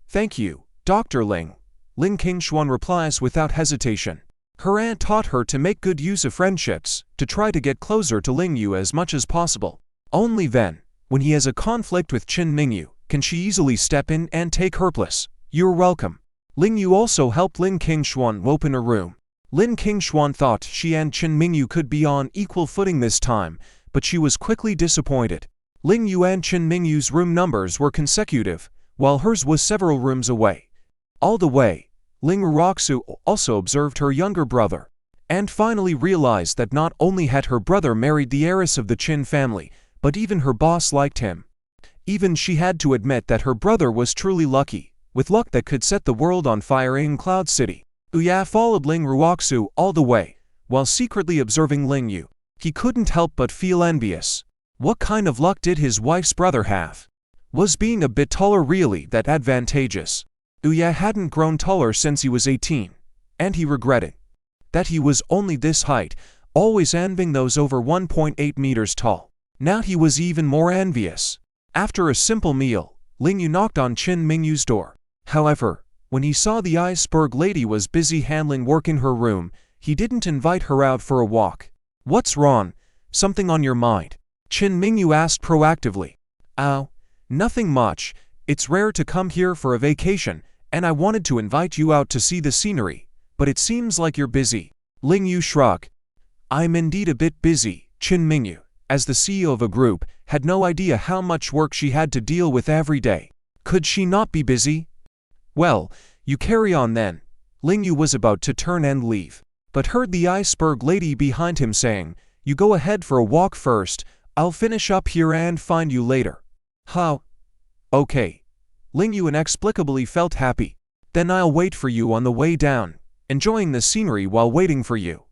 Thank you, Dr. Ling. Lin Kinglong replies without hesitation. Her aunt taught her to make good use of friendships, to try to get closer to Ling Yu as much as possible. Only then, when he has a conflict with Qin Mingyu, can she easily step in and take her place. You're welcome. Ling Yu also helped Lin Kinglong open a room. Lin Kinglong thought she and Qin Mingyu could be on equal footing this time, but she was quickly disappointed. Ling Yu and Qin Mingyu's room numbers were consecutive, while hers was several rooms away. All the way, Ling Ruoxu also observed her younger brother, and finally realized that not only had her brother married the heiress of the Qin family, but even her boss liked him. Even she had to admit that her brother was truly lucky, with luck that could set the world on fire in Cloud City. Ouya followed Ling Ruoxu all the way, while secretly observing Ling Yu. He couldn't help but feel envious. What kind of luck did his wife's brother have? Was being a bit taller really that advantageous? Ouya hadn't grown taller since he was 18, and he regretted that he was only this height. always envying those over 1.8 meters tall. Now he was even more envious. After a simple meal, Ling Yu knocked on Qin Mingyu's door. However, when he saw the iceberg lady was busy handling work in her room, he didn't invite her out for a walk. "What's wrong? Something on your mind?" Qin Mingyu asked proactively. "Oh, nothing much. It's rare to come here for a vacation, and I wanted to invite you out to see the scenery, but it seems like you're busy." Ling Yu shrugged. "I'm indeed a bit busy." Qin Mingyu, as the CEO of a group, had no idea how much work she had to deal with every day. Could she not be busy? "Well, you carry on then." Ling Yu was about to turn and leave, but heard the iceberg lady behind him saying, "You go ahead for a walk first, I'll finish up here and find you later." "How? Okay." Ling Yu inexplicably felt happy. "Then I'll wait for you on the way down, enjoying the scenery while waiting for you."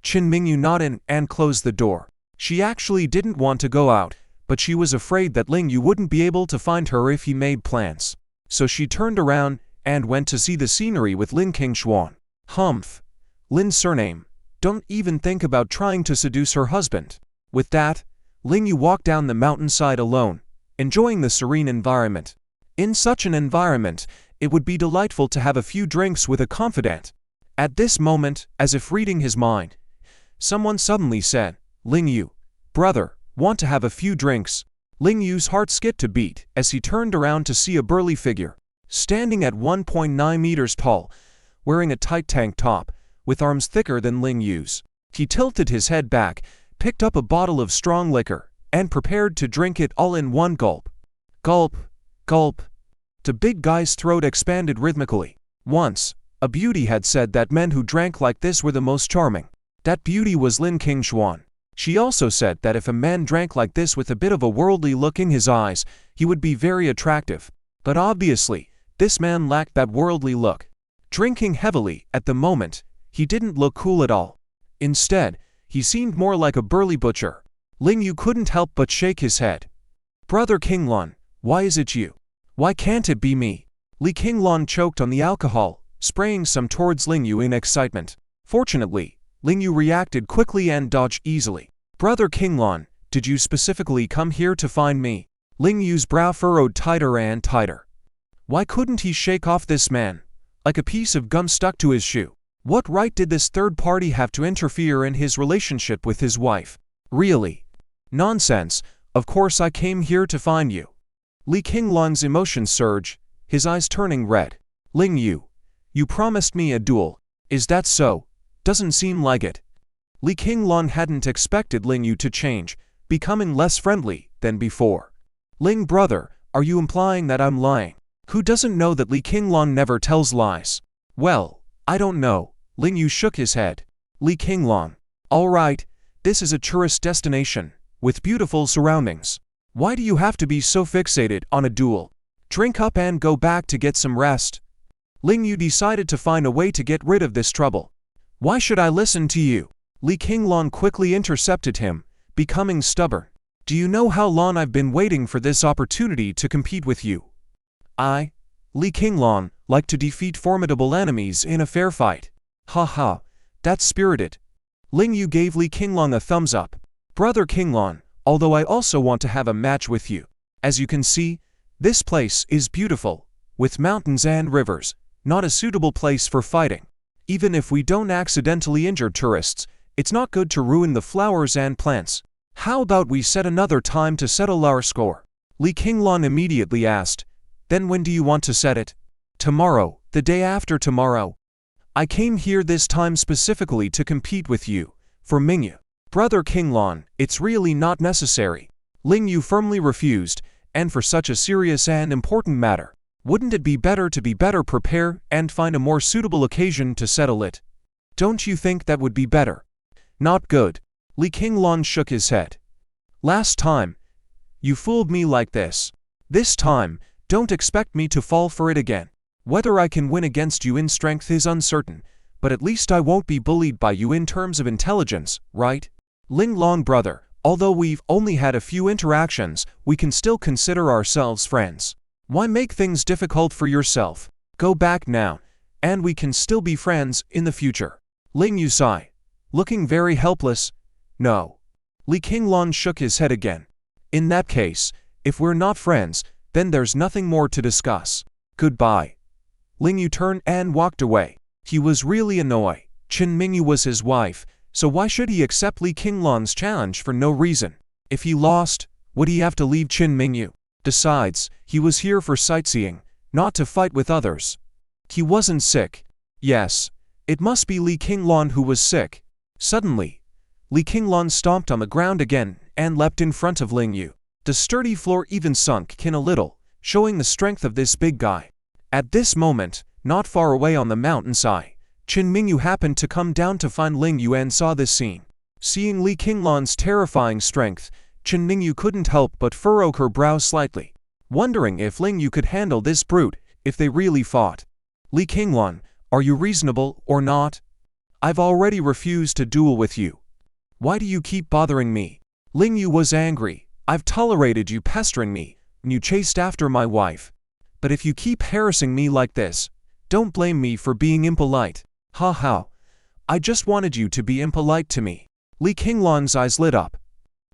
Qin Mingyu nodded and closed the door. She actually didn't want to go out, but she was afraid that Ling Yu wouldn't be able to find her if he made plans. So she turned around and went to see the scenery with Lin Kinglong. Humph. Lin's surname. Don't even think about trying to seduce her husband. With that, Ling Yu walked down the mountainside alone, enjoying the serene environment. In such an environment, it would be delightful to have a few drinks with a confidant. At this moment, as if reading his mind, someone suddenly said, "Ling Yu, brother, want to have a few drinks?" Ling Yu's heart skipped a beat as he turned around to see a burly figure, standing at 1.9 meters tall, wearing a tight tank top, with arms thicker than Ling Yu's. He tilted his head back, picked up a bottle of strong liquor, and prepared to drink it all in one gulp. Gulp, gulp. The big guy's throat expanded rhythmically. Once, a beauty had said that men who drank like this were the most charming. That beauty was Lin Kinglong. She also said that if a man drank like this with a bit of a worldly look in his eyes, he would be very attractive. But obviously, this man lacked that worldly look. Drinking heavily, at the moment, he didn't look cool at all. Instead, he seemed more like a burly butcher. Ling Yu couldn't help but shake his head. "Brother Kinglong, why is it you? Why can't it be me?" Ling Kinglong choked on the alcohol, spraying some towards Ling Yu in excitement. Fortunately, Ling Yu reacted quickly and dodged easily. "Brother Kinglong, did you specifically come here to find me?" Ling Yu's brow furrowed tighter and tighter. Why couldn't he shake off this man, like a piece of gum stuck to his shoe? What right did this third party have to interfere in his relationship with his wife? Really? Nonsense, of course I came here to find you. Ling Kinglong's emotions surged, his eyes turning red. "Ling Yu, you promised me a duel, is that so?" "Doesn't seem like it." Ling Kinglong hadn't expected Ling Yu to change, becoming less friendly than before. "Ling brother, are you implying that I'm lying?" Who doesn't know that Ling Kinglong never tells lies? "Well, I don't know." Ling Yu shook his head. "Ling Kinglong, all right, this is a tourist destination, with beautiful surroundings. Why do you have to be so fixated on a duel? Drink up and go back to get some rest." Ling Yu decided to find a way to get rid of this trouble. "Why should I listen to you?" Ling Kinglong quickly intercepted him, becoming stubborn. "Do you know how long I've been waiting for this opportunity to compete with you? Ling Kinglong, like to defeat formidable enemies in a fair fight." "Ha ha, that's spirited." Ling Yu gave Ling Kinglong a thumbs up. "Brother Kinglong, although I also want to have a match with you. As you can see, this place is beautiful, with mountains and rivers, not a suitable place for fighting. Even if we don't accidentally injure tourists, it's not good to ruin the flowers and plants. How about we set another time to settle our score?" Ling Kinglong immediately asked, "Then when do you want to set it?" "Tomorrow, the day after tomorrow. I came here this time specifically to compete with you, for Mingu." "Brother Kinglong, it's really not necessary." Ling Yu firmly refused, and for such a serious and important matter, wouldn't it be better to be better prepared and find a more suitable occasion to settle it? Don't you think that would be better? "Not good." Ling Kinglong shook his head. "Last time, you fooled me like this. This time, don't expect me to fall for it again. Whether I can win against you in strength is uncertain, but at least I won't be bullied by you in terms of intelligence, right? Ling Long brother, although we've only had a few interactions, we can still consider ourselves friends. Why make things difficult for yourself? Go back now, and we can still be friends in the future." Ling Yu sighed. looking very helpless. No. Lin Kinglong shook his head again. In that case, if we're not friends, then there's nothing more to discuss. Goodbye. Ling Yu turned and walked away. He was really annoyed. Mingu was his wife, so why should he accept Lin Kinglong's challenge for no reason? If he lost, would he have to leave Mingu? Besides, he was here for sightseeing, not to fight with others. He wasn't sick. Yes, it must be Lin Kinglong who was sick. Suddenly, Lin Kinglong stomped on the ground again and leapt in front of Ling Yu. The sturdy floor even sunk in a little, showing the strength of this big guy. At this moment, not far away on the mountainside, Mingu happened to come down to find Ling Yu and saw this scene. Seeing Lin Kinglong's terrifying strength, Mingu couldn't help but furrow her brows slightly, wondering if Ling Yu could handle this brute if they really fought. Lin Kinglong, are you reasonable or not? I've already refused to duel with you. Why do you keep bothering me? Ling Yu was angry. I've tolerated you pestering me, and you chased after my wife. But if you keep harassing me like this, don't blame me for being impolite. Ha ha. I just wanted you to be impolite to me. Lin Kinglong's eyes lit up.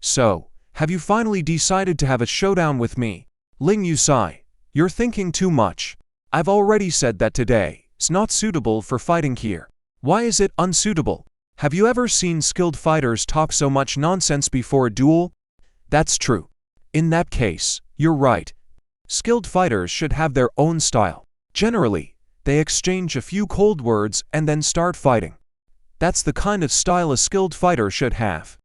So, have you finally decided to have a showdown with me? Ling Yu sighed. You're thinking too much. I've already said that today is not suitable for fighting here. Why is it unsuitable? Have you ever seen skilled fighters talk so much nonsense before a duel? That's true. In that case, you're right. Skilled fighters should have their own style. Generally, they exchange a few cold words and then start fighting. That's the kind of style a skilled fighter should have.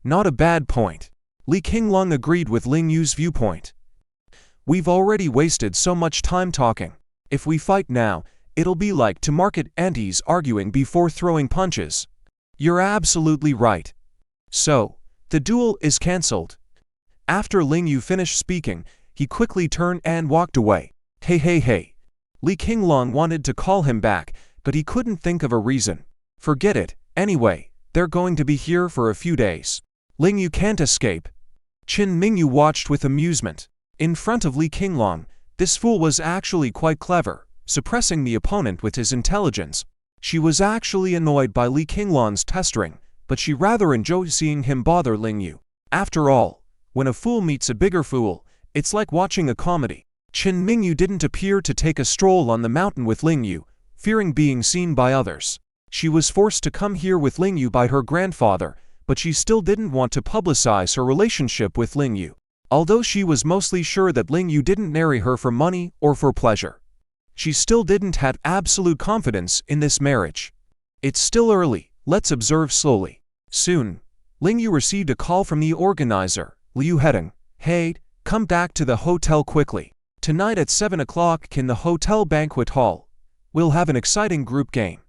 Not a bad point. Lin Kinglong agreed with Ling Yu's viewpoint. We've already wasted so much time talking. If we fight now, it'll be like two market aunties arguing before throwing punches. You're absolutely right. So, the duel is cancelled. After Ling Yu finished speaking, he quickly turned and walked away. Hey. Lin Kinglong wanted to call him back, but he couldn't think of a reason. Forget it, anyway, they're going to be here for a few days. Ling Yu can't escape. Mingu watched with amusement. In front of Lin Kinglong, this fool was actually quite clever, suppressing the opponent with his intelligence. She was actually annoyed by Lin Kinglong's pestering, but she rather enjoyed seeing him bother Ling Yu. After all, when a fool meets a bigger fool, it's like watching a comedy. Mingu didn't appear to take a stroll on the mountain with Ling Yu, fearing being seen by others. She was forced to come here with Ling Yu by her grandfather, but she still didn't want to publicize her relationship with Ling Yu, although she was mostly sure that Ling Yu didn't marry her for money or for pleasure. She still didn't have absolute confidence in this marriage. It's still early, let's observe slowly. Soon, Ling Yu received a call from the organizer, Liu Hedong. Hey, come back to the hotel quickly. Tonight at 7 o'clock in the hotel banquet hall. We'll have an exciting group game.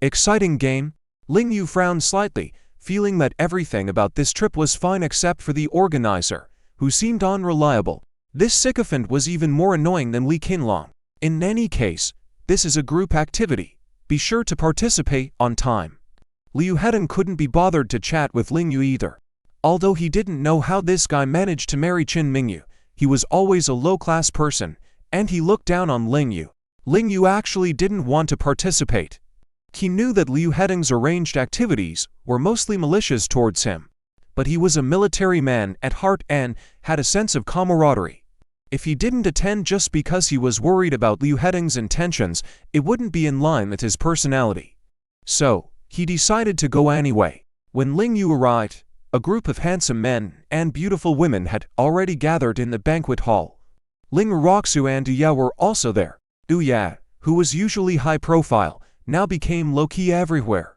Exciting game? Ling Yu frowned slightly, feeling that everything about this trip was fine except for the organizer, who seemed unreliable. This sycophant was even more annoying than Lin Kinglong. In any case, this is a group activity. Be sure to participate on time. Liu Hedong couldn't be bothered to chat with Ling Yu either. Although he didn't know how this guy managed to marry Mingu, he was always a low-class person, and he looked down on Ling Yu. Ling Yu actually didn't want to participate. He knew that Liu Hedong's arranged activities were mostly malicious towards him, but he was a military man at heart and had a sense of camaraderie. If he didn't attend just because he was worried about Liu Hedong's intentions, it wouldn't be in line with his personality. So, he decided to go anyway. When Ling Yu arrived, a group of handsome men and beautiful women had already gathered in the banquet hall. Ling Roxu and Uya were also there. Uya, who was usually high profile, now became low-key everywhere.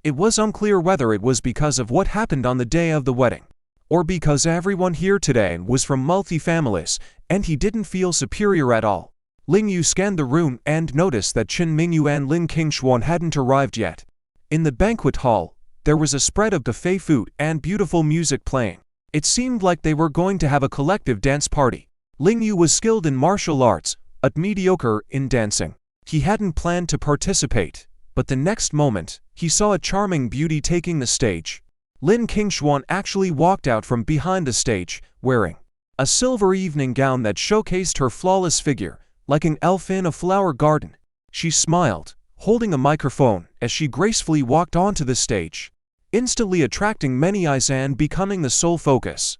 It was unclear whether it was because of what happened on the day of the wedding, or because everyone here today was from multi-families, and he didn't feel superior at all. Ling Yu scanned the room and noticed that Mingu and Lin Kinglong hadn't arrived yet. In the banquet hall, there was a spread of buffet food and beautiful music playing. It seemed like they were going to have a collective dance party. Ling Yu was skilled in martial arts, but mediocre in dancing. He hadn't planned to participate, but the next moment, he saw a charming beauty taking the stage. Lin Kinglong actually walked out from behind the stage, wearing a silver evening gown that showcased her flawless figure, like an elf in a flower garden. She smiled, holding a microphone, as she gracefully walked onto the stage. instantly attracting many eyes and becoming the sole focus.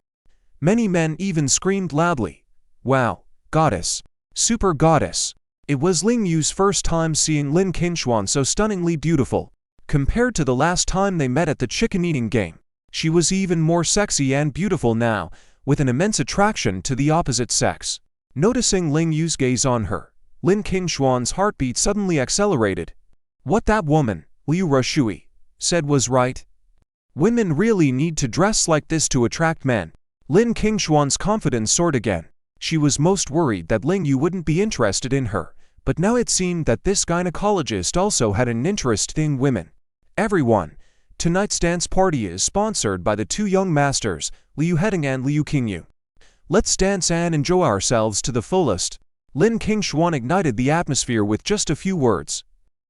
Many men even screamed loudly, "Wow, goddess! Super goddess!" It was Ling Yu's first time seeing Lin Kinglong so stunningly beautiful. Compared to the last time they met at the chicken-eating game, she was even more sexy and beautiful now, with an immense attraction to the opposite sex. Noticing Ling Yu's gaze on her, Lin Kinglong's heartbeat suddenly accelerated. What that woman, Liu Rushui, said was right. Women really need to dress like this to attract men. Lin Kinglong's confidence soared again. She was most worried that Ling Yu wouldn't be interested in her, but now it seemed that this gynecologist also had an interest in women. Everyone, tonight's dance party is sponsored by the two young masters, Liu Heading and Liu Qingyu. Let's dance and enjoy ourselves to the fullest. Lin Kinglong ignited the atmosphere with just a few words.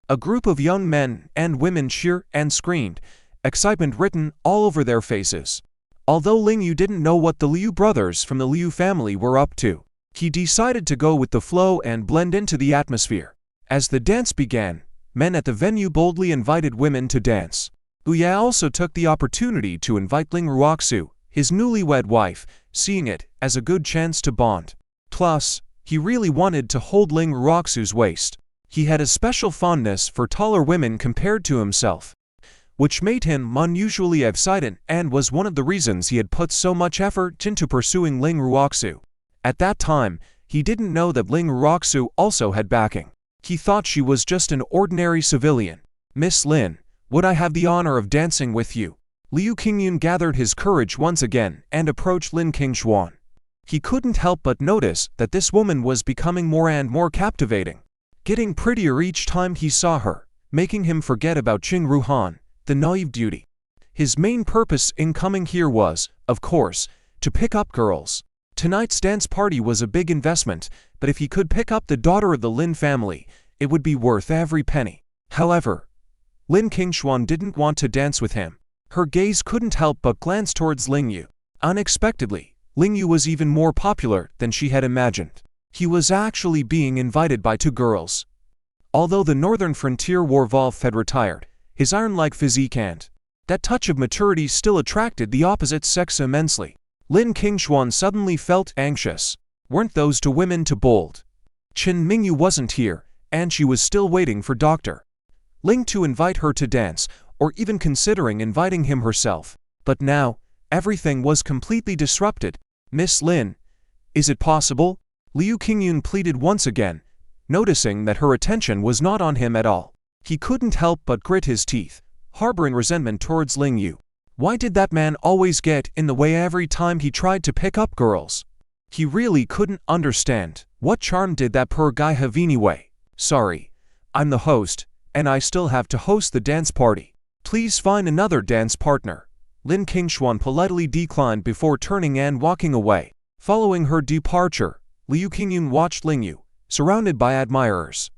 A group of young men and women cheered and screamed, excitement written all over their faces. Although Ling Yu didn't know what the Liu brothers from the Liu family were up to, he decided to go with the flow and blend into the atmosphere. As the dance began, men at the venue boldly invited women to dance. Liu also took the opportunity to invite Ling Ruoxu, his newlywed wife, seeing it as a good chance to bond. Plus, he really wanted to hold Ling Ruoxu's waist. He had a special fondness for taller women compared to himself, which made him unusually excited and was one of the reasons he had put so much effort into pursuing Ling Ruoxu. At that time, he didn't know that Ling Ruoxu also had backing. He thought she was just an ordinary civilian. "Miss Lin, would I have the honor of dancing with you?" Liu Qingyu gathered his courage once again and approached Lin Kinglong. He couldn't help but notice that this woman was becoming more and more captivating, getting prettier each time he saw her, making him forget about Qing Ruhan, the naive beauty. His main purpose in coming here was, of course, to pick up girls. Tonight's dance party was a big investment, but if he could pick up the daughter of the Lin family, it would be worth every penny. However, Lin Kinglong didn't want to dance with him. Her gaze couldn't help but glance towards Ling Yu. Unexpectedly, Ling Yu was even more popular than she had imagined. He was actually being invited by two girls. Although the Northern Frontier War Wolf had retired, his iron-like physique and that touch of maturity still attracted the opposite sex immensely. Lin Kinglong suddenly felt anxious. Weren't those two women too bold? Mingu wasn't here, and she was still waiting for Dr. Ling to invite her to dance, or even considering inviting him herself. But now, everything was completely disrupted. "Miss Lin, is it possible?" Liu Qingyu pleaded once again, noticing that her attention was not on him at all. He couldn't help but grit his teeth, harboring resentment towards Ling Yu. Why did that man always get in the way every time he tried to pick up girls? He really couldn't understand. What charm did that poor guy have anyway? "Sorry, I'm the host, and I still have to host the dance party. Please find another dance partner." Lin Kinglong politely declined before turning and walking away. Following her departure, Liu Qingyu watched Ling Yu, surrounded by admirers,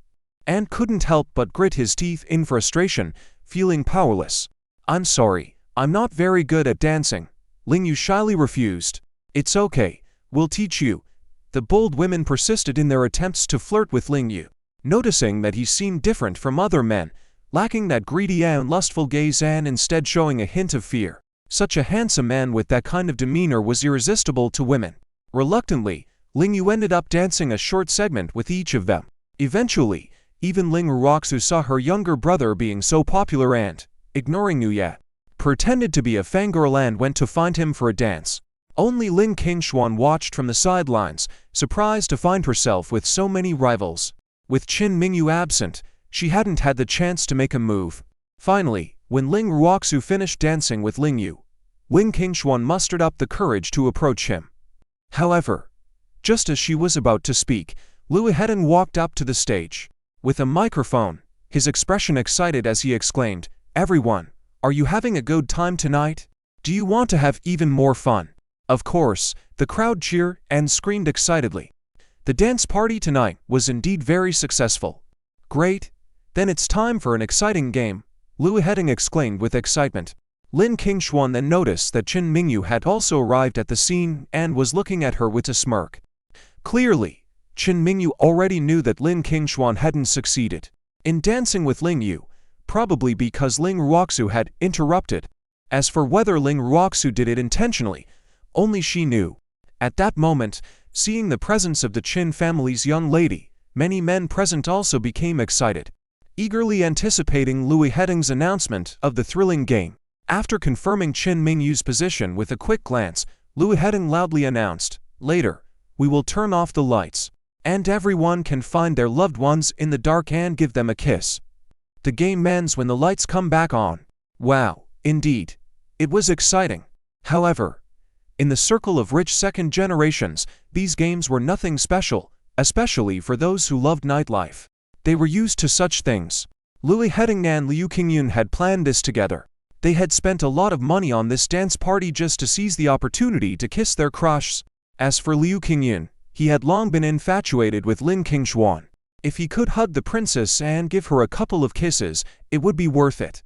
and couldn't help but grit his teeth in frustration, feeling powerless. "I'm sorry, I'm not very good at dancing," Ling Yu shyly refused. "It's okay, we'll teach you." The bold women persisted in their attempts to flirt with Ling Yu. Noticing that he seemed different from other men, lacking that greedy and lustful gaze and instead showing a hint of fear. Such a handsome man with that kind of demeanor was irresistible to women. Reluctantly, Ling Yu ended up dancing a short segment with each of them. Eventually, even Ling Ruoxu saw her younger brother being so popular and, ignoring Yu, pretended to be a fangirl and went to find him for a dance. Only Lin Kinglong watched from the sidelines, surprised to find herself with so many rivals. With Mingu absent, she hadn't had the chance to make a move. Finally, when Ling Ruoxu finished dancing with Ling Yu, Lin Kinglong mustered up the courage to approach him. However, just as she was about to speak, Liu Heading walked up to the stage. With a microphone, his expression excited as he exclaimed, "Everyone, are you having a good time tonight? Do you want to have even more fun?" Of course, the crowd cheered and screamed excitedly. The dance party tonight was indeed very successful. "Great, then it's time for an exciting game," Liu Heading exclaimed with excitement. Lin Kinglong then noticed that Mingu had also arrived at the scene and was looking at her with a smirk. Clearly, Mingu already knew that Lin Kinglong hadn't succeeded in dancing with Ling Yu, probably because Ling Ruoxu had interrupted. As for whether Ling Ruoxu did it intentionally, only she knew. At that moment, seeing the presence of the Qin family's young lady, many men present also became excited, eagerly anticipating Lui Heding's announcement of the thrilling game. After confirming Qin Mingyu's position with a quick glance, Lui Heding loudly announced, "Later, we will turn off the lights, and everyone can find their loved ones in the dark and give them a kiss. The game ends when the lights come back on." Wow, indeed. It was exciting. However, in the circle of rich second generations, these games were nothing special, especially for those who loved nightlife. They were used to such things. Lui Heding and Liu Qingyun had planned this together. They had spent a lot of money on this dance party just to seize the opportunity to kiss their crushes. As for Liu Qingyun, he had long been infatuated with Lin Kinglong. If he could hug the princess and give her a couple of kisses, it would be worth it.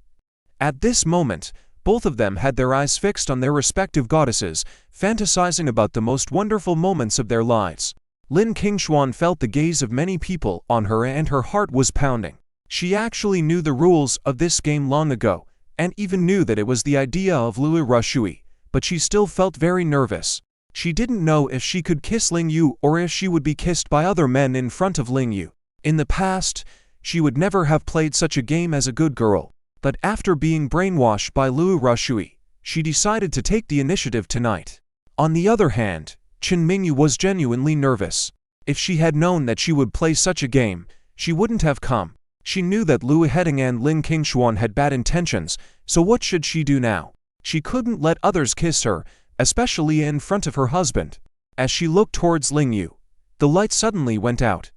At this moment, both of them had their eyes fixed on their respective goddesses, fantasizing about the most wonderful moments of their lives. Lin Kinglong felt the gaze of many people on her and her heart was pounding. She actually knew the rules of this game long ago, and even knew that it was the idea of Lui Ruoxu, but she still felt very nervous. She didn't know if she could kiss Ling Yu or if she would be kissed by other men in front of Ling Yu. In the past, she would never have played such a game as a good girl, but after being brainwashed by Lui Ruoxu, she decided to take the initiative tonight. On the other hand, Qin Mingu was genuinely nervous. If she had known that she would play such a game, she wouldn't have come. She knew that Lui Heding and Lin Kinglong had bad intentions, so what should she do now? She couldn't let others kiss her, especially in front of her husband. As she looked towards Ling Yu, the light suddenly went out.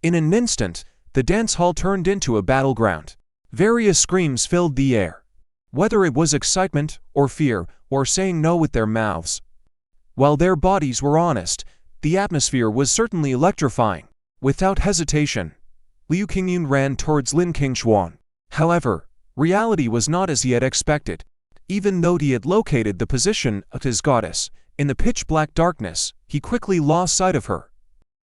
In an instant, the dance hall turned into a battleground. Various screams filled the air. Whether it was excitement, or fear, or saying no with their mouths. While their bodies were honest, the atmosphere was certainly electrifying. Without hesitation, Liu Qingyun ran towards Lin Kinglong. However, reality was not as he had expected. Even though he had located the position of his goddess, in the pitch-black darkness, he quickly lost sight of her.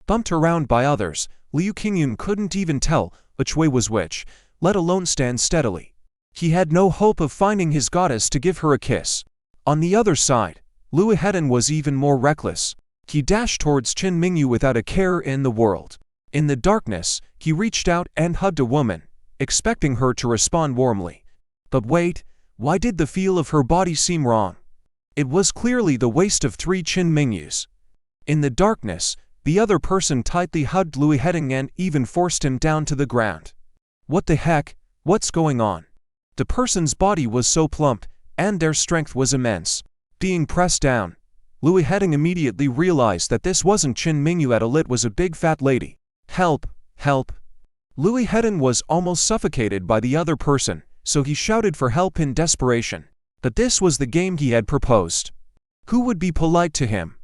Bumped around by others, Liu Qingyun couldn't even tell which way was which, let alone stand steadily. He had no hope of finding his goddess to give her a kiss. On the other side, Lui Heding was even more reckless. He dashed towards Qin Mingu without a care in the world. In the darkness, he reached out and hugged a woman, expecting her to respond warmly. But wait, why did the feel of her body seem wrong? It was clearly the waist of 3 Qin Mingus. In the darkness, the other person tightly hugged Lui Heding and even forced him down to the ground. What the heck? What's going on? The person's body was so plump, and their strength was immense. Being pressed down, Lui Heding immediately realized that this wasn't Qin Mingu at all, it was a big fat lady. Help! Help! Lui Heding was almost suffocated by the other person, so he shouted for help in desperation. But this was the game he had proposed. Who would be polite to him?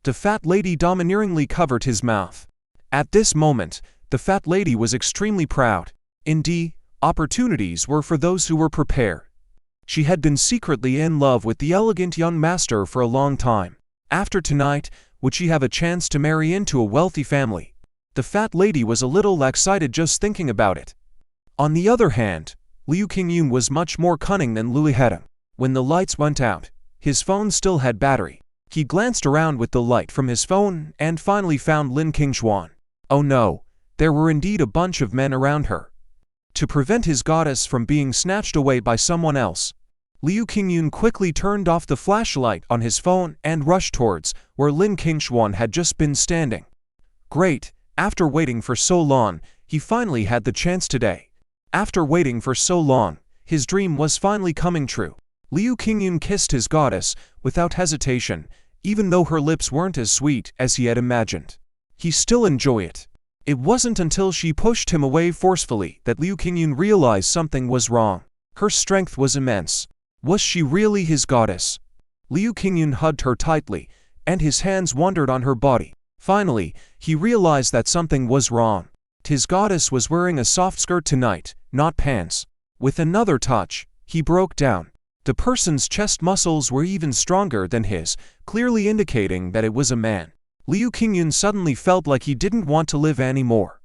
The fat lady domineeringly covered his mouth. At this moment, the fat lady was extremely proud. Indeed, opportunities were for those who were prepared. She had been secretly in love with the elegant young master for a long time. After tonight, would she have a chance to marry into a wealthy family? The fat lady was a little excited just thinking about it. On the other hand, Liu Qingyun was much more cunning than Lui Heding. When the lights went out, his phone still had battery. He glanced around with the light from his phone and finally found Lin Kinglong. Oh no, there were indeed a bunch of men around her. To prevent his goddess from being snatched away by someone else, Liu Qingyun quickly turned off the flashlight on his phone and rushed towards where Lin Kinglong had just been standing. Great, after waiting for so long, he finally had the chance today. After waiting for so long, his dream was finally coming true. Liu Qingyun kissed his goddess without hesitation, even though her lips weren't as sweet as he had imagined. He still enjoyed it. It wasn't until she pushed him away forcefully that Liu Qingyun realized something was wrong. Her strength was immense. Was she really his goddess? Liu Qingyun hugged her tightly, and his hands wandered on her body. Finally, he realized that something was wrong. His goddess was wearing a soft skirt tonight, not pants. With another touch, he broke down. The person's chest muscles were even stronger than his, clearly indicating that it was a man. Liu Qingyun suddenly felt like he didn't want to live anymore.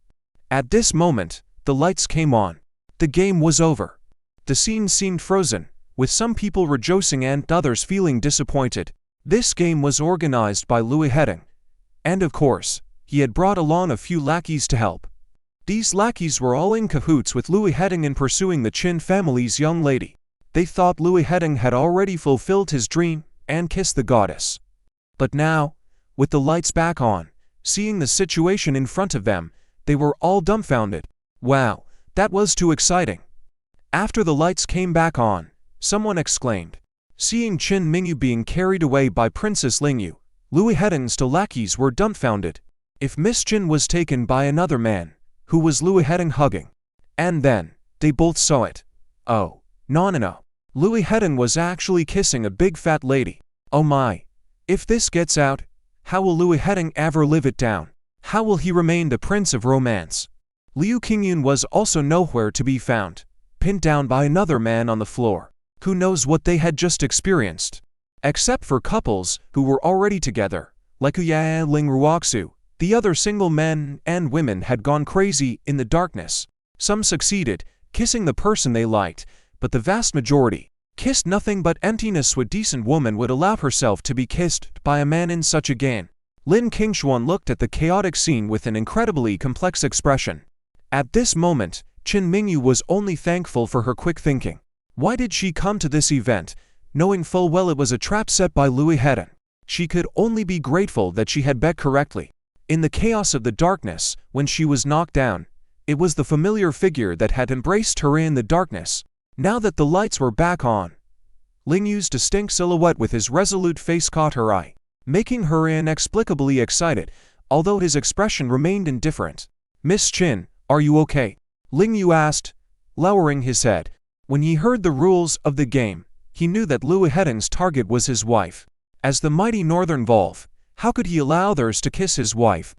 At this moment, the lights came on. The game was over. The scene seemed frozen, with some people rejoicing and others feeling disappointed. This game was organized by Liu Hedong, and of course, he had brought along a few lackeys to help. These lackeys were all in cahoots with Liu Hedong in pursuing the Qin family's young lady. They thought Liu Hedong had already fulfilled his dream and kissed the goddess. But now, with the lights back on, seeing the situation in front of them, they were all dumbfounded. Wow, that was too exciting. After the lights came back on, someone exclaimed. Seeing Qin Mingu being carried away by Princess Ling Yu, Liu Hedong's lackeys were dumbfounded. If Miss Qin was taken by another man, who was Liu Hedong hugging? And then, they both saw it. Oh, no. Liu Hedong was actually kissing a big fat lady. Oh my. If this gets out, how will Liu Hedong ever live it down? How will he remain the prince of romance? Liu Kinglong was also nowhere to be found, pinned down by another man on the floor. Who knows what they had just experienced? Except for couples who were already together, like Uya and Ling Ruoxu, the other single men and women had gone crazy in the darkness. Some succeeded, kissing the person they liked, but the vast majority kissed nothing but emptiness. What decent woman would allow herself to be kissed by a man in such a game? Lin Kinglong looked at the chaotic scene with an incredibly complex expression. At this moment, Qin Mingu was only thankful for her quick thinking. Why did she come to this event, knowing full well it was a trap set by Liu Hedong? She could only be grateful that she had bet correctly. In the chaos of the darkness, when she was knocked down, it was the familiar figure that had embraced her in the darkness. Now that the lights were back on, Ling Yu's distinct silhouette with his resolute face caught her eye, making her inexplicably excited, although his expression remained indifferent. Miss Qin, are you okay? Ling Yu asked, lowering his head. When he heard the rules of the game, he knew that Liu Hedong's target was his wife. As the mighty northern Volve, how could he allow others to kiss his wife?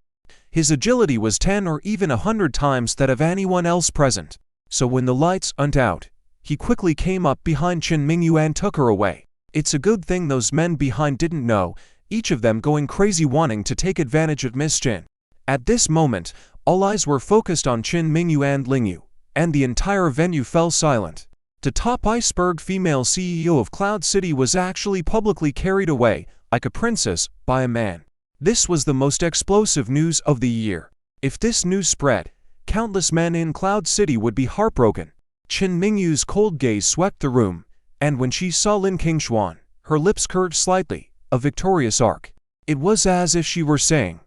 His agility was 10 or even 100 times that of anyone else present. So when the lights went out, he quickly came up behind Qin Mingu and took her away. It's a good thing those men behind didn't know, each of them going crazy wanting to take advantage of Miss Qin. At this moment, all eyes were focused on Qin Mingu and Ling Yu, and the entire venue fell silent. The top iceberg female CEO of Cloud City was actually publicly carried away, like a princess, by a man. This was the most explosive news of the year. If this news spread, countless men in Cloud City would be heartbroken. Qin Mingyu's cold gaze swept the room, and when she saw Lin Kinglong, her lips curved slightly, a victorious arc. It was as if she were saying,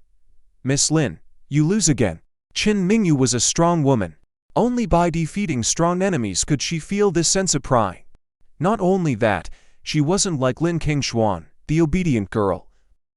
Miss Lin, you lose again. Qin Mingu was a strong woman. Only by defeating strong enemies could she feel this sense of pride. Not only that, she wasn't like Lin Kinglong, the obedient girl.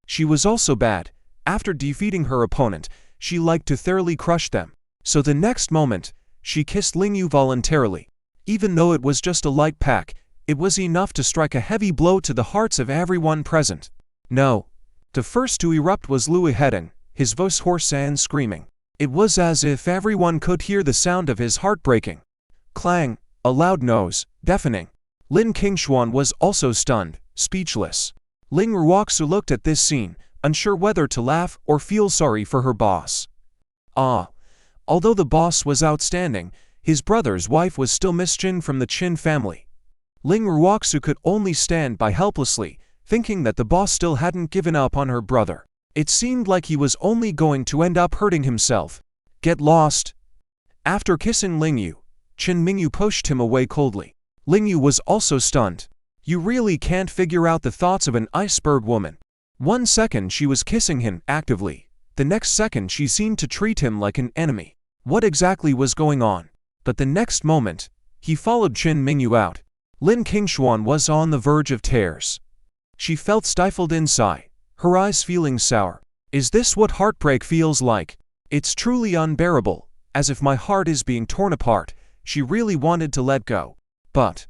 She was also bad. After defeating her opponent, she liked to thoroughly crush them. So the next moment, she kissed Ling Yu voluntarily. Even though it was just a light peck, it was enough to strike a heavy blow to the hearts of everyone present. No. The first to erupt was Liu Hedong, his voice hoarse and screaming. It was as if everyone could hear the sound of his heart breaking. Clang, a loud noise, deafening. Lin Kinglong was also stunned, speechless. Ling Ruoxu looked at this scene, unsure whether to laugh or feel sorry for her boss. Although the boss was outstanding, his brother's wife was still Miss Qin from the Qin family. Ling Ruoxu could only stand by helplessly, thinking that the boss still hadn't given up on her brother. It seemed like he was only going to end up hurting himself. Get lost. After kissing Ling Yu, Qin Mingu pushed him away coldly. Ling Yu was also stunned. You really can't figure out the thoughts of an iceberg woman. 1 second she was kissing him actively. The next second she seemed to treat him like an enemy. What exactly was going on? But the next moment, he followed Qin Mingu out. Lin Kinglong was on the verge of tears. She felt stifled inside, her eyes feeling sour. Is this what heartbreak feels like? It's truly unbearable, as if my heart is being torn apart. She really wanted to let go. But,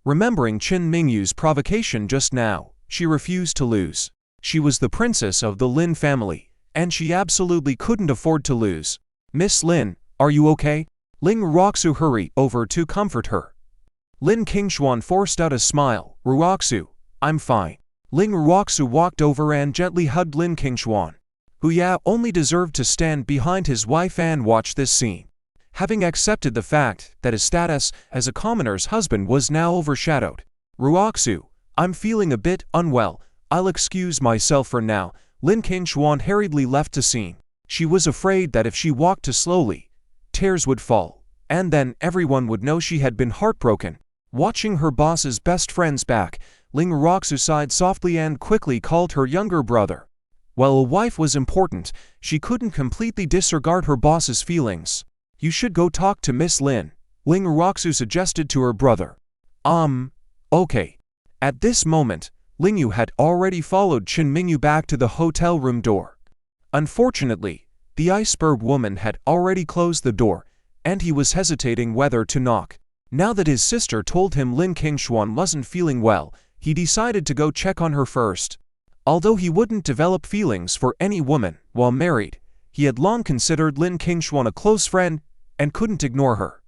remembering Qin Mingyu's provocation just now, she refused to lose. She was the princess of the Lin family, and she absolutely couldn't afford to lose. Miss Lin, are you okay? Ling Ruoxu hurried over to comfort her. Lin Kinglong forced out a smile. Ruoxu, I'm fine. Ling Ruoxu walked over and gently hugged Lin Kinglong, who only deserved to stand behind his wife and watch this scene. Having accepted the fact that his status as a commoner's husband was now overshadowed, Ruoxu, I'm feeling a bit unwell. I'll excuse myself for now. Lin Kinglong hurriedly left the scene. She was afraid that if she walked too slowly, tears would fall, and then everyone would know she had been heartbroken. Watching her boss's best friends back, Ling Ruoxu sighed softly and quickly called her younger brother. While a wife was important, she couldn't completely disregard her boss's feelings. You should go talk to Miss Lin, Ling Ruoxu suggested to her brother. Okay. At this moment, Ling Yu had already followed Mingu back to the hotel room door. Unfortunately, the iceberg woman had already closed the door, and he was hesitating whether to knock. Now that his sister told him Lin Kinglong wasn't feeling well, he decided to go check on her first. Although he wouldn't develop feelings for any woman while married, he had long considered Lin Kinglong a close friend and couldn't ignore her.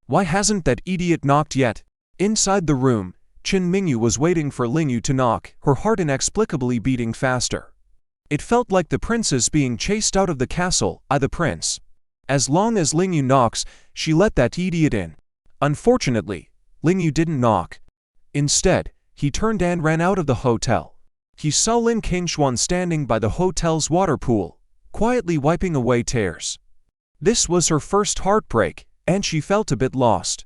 Why hasn't that idiot knocked yet? Inside the room, Mingu was waiting for Ling Yu to knock, her heart inexplicably beating faster. It felt like the princess being chased out of the castle by the prince. As long as Ling Yu knocks, she let that idiot in. Unfortunately, Ling Yu didn't knock. Instead, he turned and ran out of the hotel. He saw Lin Kinglong standing by the hotel's water pool, quietly wiping away tears. This was her first heartbreak, and she felt a bit lost.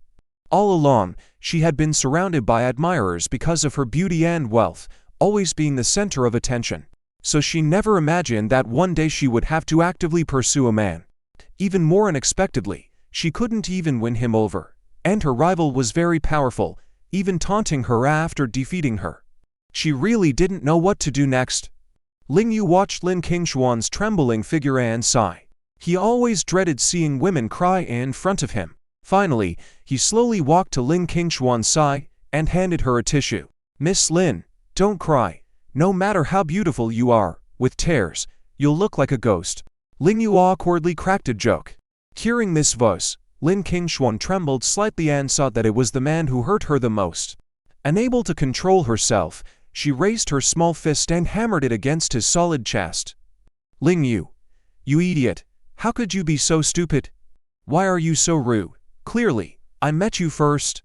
All along, she had been surrounded by admirers because of her beauty and wealth, always being the center of attention. So she never imagined that one day she would have to actively pursue a man. Even more unexpectedly, she couldn't even win him over, and her rival was very powerful, even taunting her after defeating her. She really didn't know what to do next. Ling Yu watched Lin Kinglong's trembling figure and sigh. He always dreaded seeing women cry in front of him. Finally, he slowly walked to Lin Kinglong's side and handed her a tissue. Miss Lin, don't cry. No matter how beautiful you are, with tears, you'll look like a ghost. Ling Yu awkwardly cracked a joke. Hearing this voice, Lin Kinglong trembled slightly and saw that it was the man who hurt her the most. Unable to control herself, she raised her small fist and hammered it against his solid chest. Ling Yu, you idiot, how could you be so stupid? Why are you so rude? Clearly, I met you first.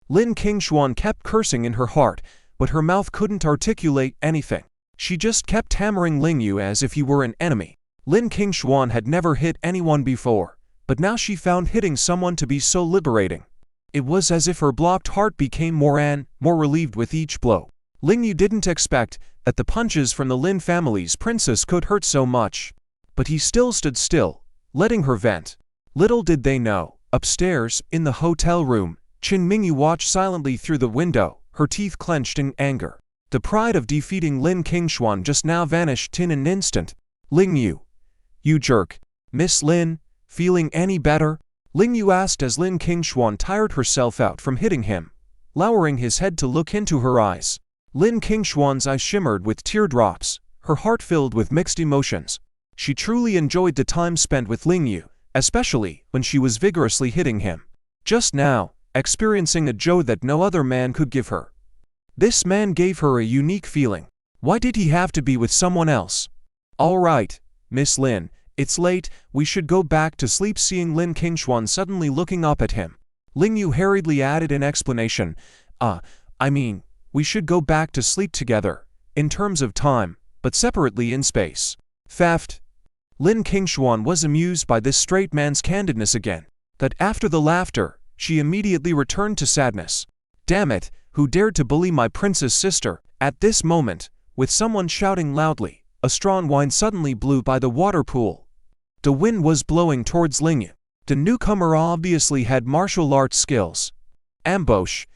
Lin Kinglong kept cursing in her heart, but her mouth couldn't articulate anything. She just kept hammering Ling Yu as if he were an enemy. Lin Kinglong had never hit anyone before, but now she found hitting someone to be so liberating. It was as if her blocked heart became more relieved with each blow. Ling Yu didn't expect that the punches from the Lin family's princess could hurt so much. But he still stood still, letting her vent. Little did they know, upstairs, in the hotel room, Mingu watched silently through the window, her teeth clenched in anger. The pride of defeating Lin Kinglong just now vanished in an instant. Ling Yu, you jerk. Miss Lin, feeling any better? Ling Yu asked as Lin Kinglong tired herself out from hitting him, lowering his head to look into her eyes. Lin Kinglong's eyes shimmered with teardrops, her heart filled with mixed emotions. She truly enjoyed the time spent with Ling Yu, especially when she was vigorously hitting him. Just now, experiencing a joy that no other man could give her. This man gave her a unique feeling. Why did he have to be with someone else? All right, Miss Lin, it's late, we should go back to sleep. Seeing Lin Kinglong suddenly looking up at him, Ling Yu hurriedly added an explanation. We should go back to sleep together, in terms of time, but separately in space. Theft. Lin Kinglong was amused by this straight man's candidness again. That after the laughter, she immediately returned to sadness. Damn it, who dared to bully my princess sister? At this moment, with someone shouting loudly, a strong wind suddenly blew by the water pool. The wind was blowing towards Ling Yu. The newcomer obviously had martial arts skills. Ambush.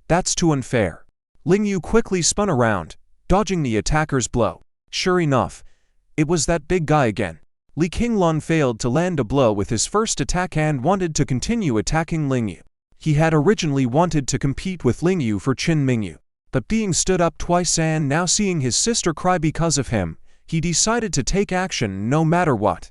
That's too unfair. Ling Yu quickly spun around, dodging the attacker's blow. Sure enough, it was that big guy again. Lin Kinglong failed to land a blow with his first attack and wanted to continue attacking Ling Yu. He had originally wanted to compete with Ling Yu for Mingu, but being stood up twice and now seeing his sister cry because of him, he decided to take action no matter what.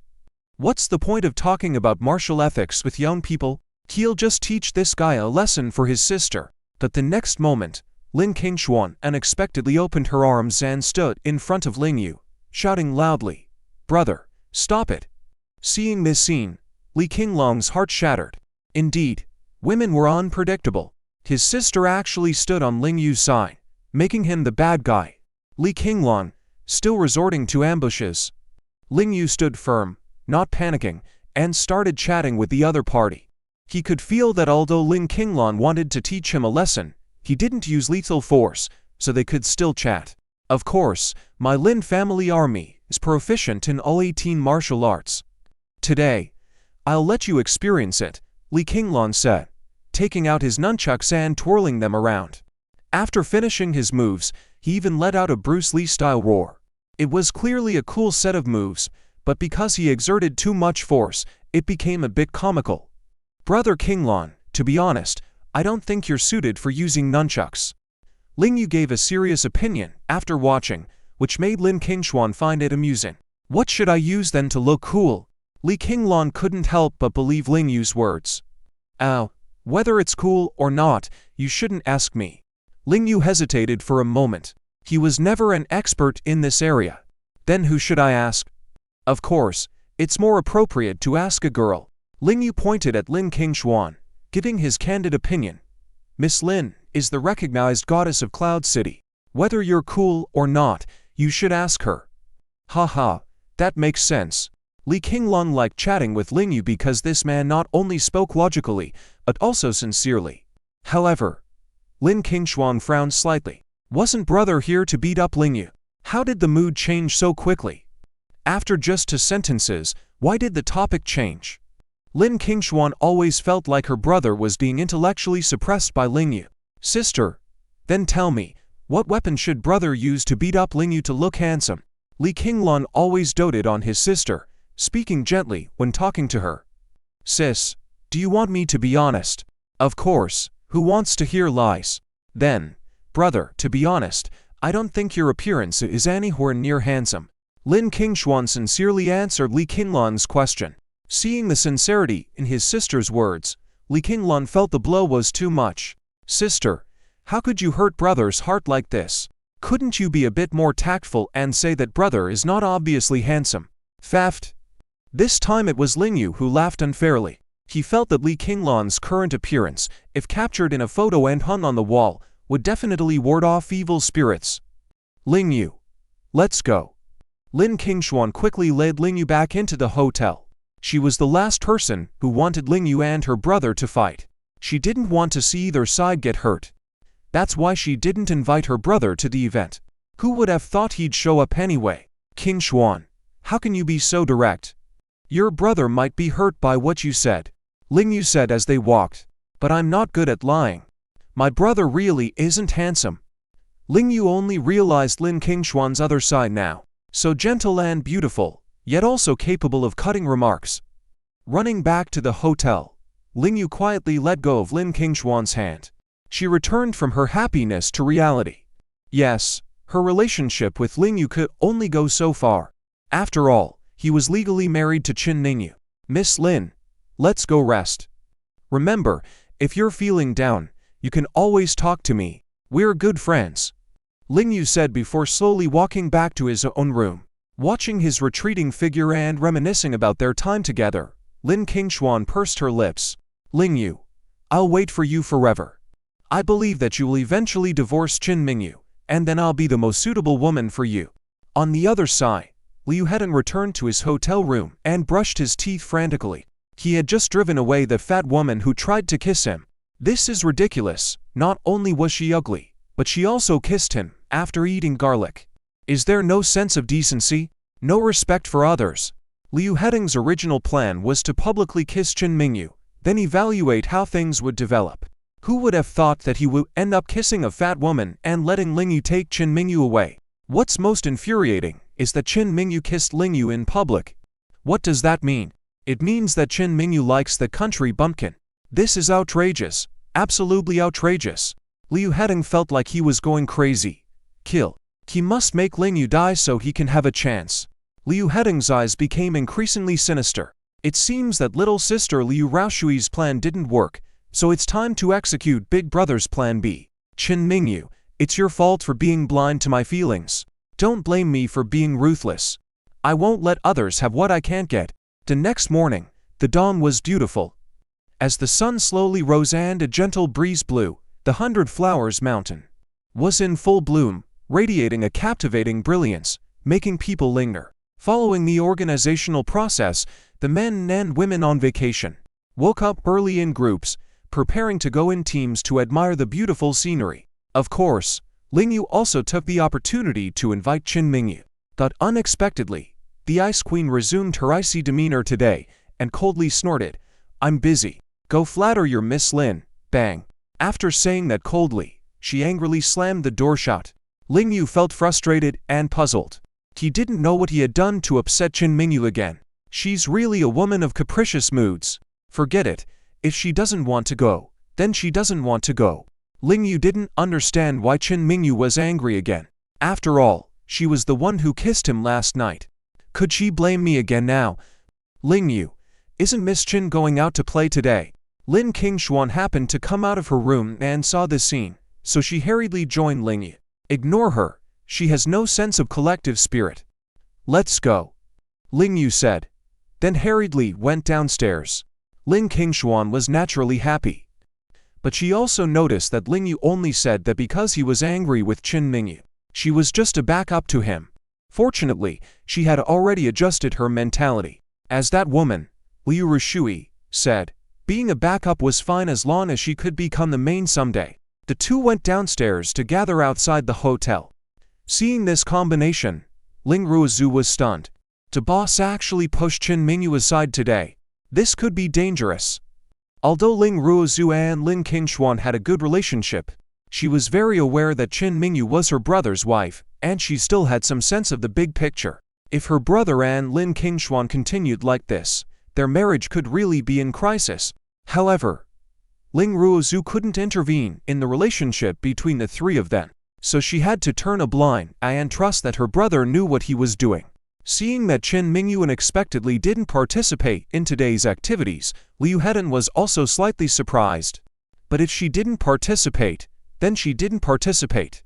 What's the point of talking about martial ethics with young people? He'll just teach this guy a lesson for his sister. But the next moment, Lin Kinglong unexpectedly opened her arms and stood in front of Ling Yu, shouting loudly, "Brother, stop it!" Seeing this scene, Lin Kinglong's heart shattered. Indeed, women were unpredictable. His sister actually stood on Ling Yu's side, making him the bad guy. Lin Kinglong, still resorting to ambushes. Ling Yu stood firm, not panicking, and started chatting with the other party. He could feel that although Lin Kinglong wanted to teach him a lesson, he didn't use lethal force, so they could still chat. Of course, my Lin family army is proficient in all 18 martial arts. Today, I'll let you experience it, Lin Kinglong said, taking out his nunchucks and twirling them around. After finishing his moves, he even let out a Bruce Lee-style roar. It was clearly a cool set of moves, but because he exerted too much force, it became a bit comical. Brother Kinglong, to be honest, I don't think you're suited for using nunchucks. Ling Yu gave a serious opinion after watching, which made Lin Kinglong find it amusing. What should I use then to look cool? Lin Kinglong couldn't help but believe Ling Yu's words. Oh, whether it's cool or not, you shouldn't ask me. Ling Yu hesitated for a moment. He was never an expert in this area. Then who should I ask? Of course, it's more appropriate to ask a girl. Ling Yu pointed at Lin Kinglong, giving his candid opinion. Miss Lin is the recognized goddess of Cloud City. Whether you're cool or not, you should ask her. Haha, that makes sense. Lin Kinglong liked chatting with Ling Yu because this man not only spoke logically, but also sincerely. However, Lin Kinglong frowned slightly. Wasn't brother here to beat up Ling Yu? How did the mood change so quickly? After just 2 sentences, why did the topic change? Lin Kinglong always felt like her brother was being intellectually suppressed by Ling Yu. Sister, then tell me, what weapon should brother use to beat up Ling Yu to look handsome? Lin Kinglong always doted on his sister, speaking gently when talking to her. Sis, do you want me to be honest? Of course, who wants to hear lies? Then, brother, to be honest, I don't think your appearance is anywhere near handsome. Lin Kinglong sincerely answered Lin Kinglong's question. Seeing the sincerity in his sister's words, Lin Kinglong felt the blow was too much. Sister, how could you hurt brother's heart like this? Couldn't you be a bit more tactful and say that brother is not obviously handsome? Faft. This time it was Ling Yu who laughed unfairly. He felt that Lin Kinglong's current appearance, if captured in a photo and hung on the wall, would definitely ward off evil spirits. Ling Yu, let's go. Lin Kinglong quickly led Ling Yu back into the hotel. She was the last person who wanted Ling Yu and her brother to fight. She didn't want to see either side get hurt. That's why she didn't invite her brother to the event. Who would have thought he'd show up anyway? Kinglong, how can you be so direct? Your brother might be hurt by what you said. Ling Yu said as they walked. But I'm not good at lying. My brother really isn't handsome. Ling Yu only realized Lin Kinglong's other side now. So gentle and beautiful, yet also capable of cutting remarks. Running back to the hotel, Ling Yu quietly let go of Lin Kinglong's hand. She returned from her happiness to reality. Yes, her relationship with Ling Yu could only go so far. After all, he was legally married to Ling Yu. Miss Lin, let's go rest. Remember, if you're feeling down, you can always talk to me. We're good friends. Ling Yu said before slowly walking back to his own room. Watching his retreating figure and reminiscing about their time together, Lin Kinglong pursed her lips. Ling Yu, I'll wait for you forever. I believe that you will eventually divorce Ling Yu, and then I'll be the most suitable woman for you. On the other side, Liu Hedong returned to his hotel room and brushed his teeth frantically. He had just driven away the fat woman who tried to kiss him. This is ridiculous. Not only was she ugly, but she also kissed him after eating garlic. Is there no sense of decency? No respect for others? Liu Hedong's original plan was to publicly kiss Mingu, then evaluate how things would develop. Who would have thought that he would end up kissing a fat woman and letting Ling Yu take Mingu away? What's most infuriating is that Mingu kissed Ling Yu in public. What does that mean? It means that Mingu likes the country bumpkin. This is outrageous. Absolutely outrageous. Liu Hedong felt like he was going crazy. Kill. He must make Ling Yu die so he can have a chance. Liu Hedong's eyes became increasingly sinister. It seems that little sister Liu Raoshui's plan didn't work, so it's time to execute Big Brother's plan B. Mingu, it's your fault for being blind to my feelings. Don't blame me for being ruthless. I won't let others have what I can't get. The next morning, the dawn was beautiful. As the sun slowly rose and a gentle breeze blew, The 100 Flowers Mountain was in full bloom, radiating a captivating brilliance, making people linger. Following the organizational process, the men and women on vacation woke up early in groups, preparing to go in teams to admire the beautiful scenery. Of course, Ling Yu also took the opportunity to invite Mingu. But unexpectedly, the Ice Queen resumed her icy demeanor today and coldly snorted, "I'm busy. Go flatter your Miss Lin." Bang. After saying that coldly, she angrily slammed the door shut. Ling Yu felt frustrated and puzzled. He didn't know what he had done to upset Mingu again. She's really a woman of capricious moods. Forget it. If she doesn't want to go, then she doesn't want to go. Ling Yu didn't understand why Mingu was angry again. After all, she was the one who kissed him last night. Could she blame me again now? Ling Yu, isn't Miss Chin going out to play today? Lin Kinglong happened to come out of her room and saw this scene, so she hurriedly joined Ling Yu. Ignore her. She has no sense of collective spirit. Let's go, Ling Yu said, then hurriedly went downstairs. Lin Kinglong was naturally happy. But she also noticed that Ling Yu only said that because he was angry with Mingu. She was just to back up to him. Fortunately, she had already adjusted her mentality. As that woman, Liu Rishui, said, being a backup was fine as long as she could become the main someday. The two went downstairs to gather outside the hotel. Seeing this combination, Ling Ruozu was stunned. The boss actually pushed Mingu aside today. This could be dangerous. Although Ling Ruozu and Lin Kinglong had a good relationship, she was very aware that Mingu was her brother's wife, and she still had some sense of the big picture. If her brother and Lin Kinglong continued like this, their marriage could really be in crisis. However, Ling Ruozu couldn't intervene in the relationship between the three of them, so she had to turn a blind eye and trust that her brother knew what he was doing. Seeing that Mingu unexpectedly didn't participate in today's activities, Liu Hedan was also slightly surprised. But if she didn't participate, then she didn't participate.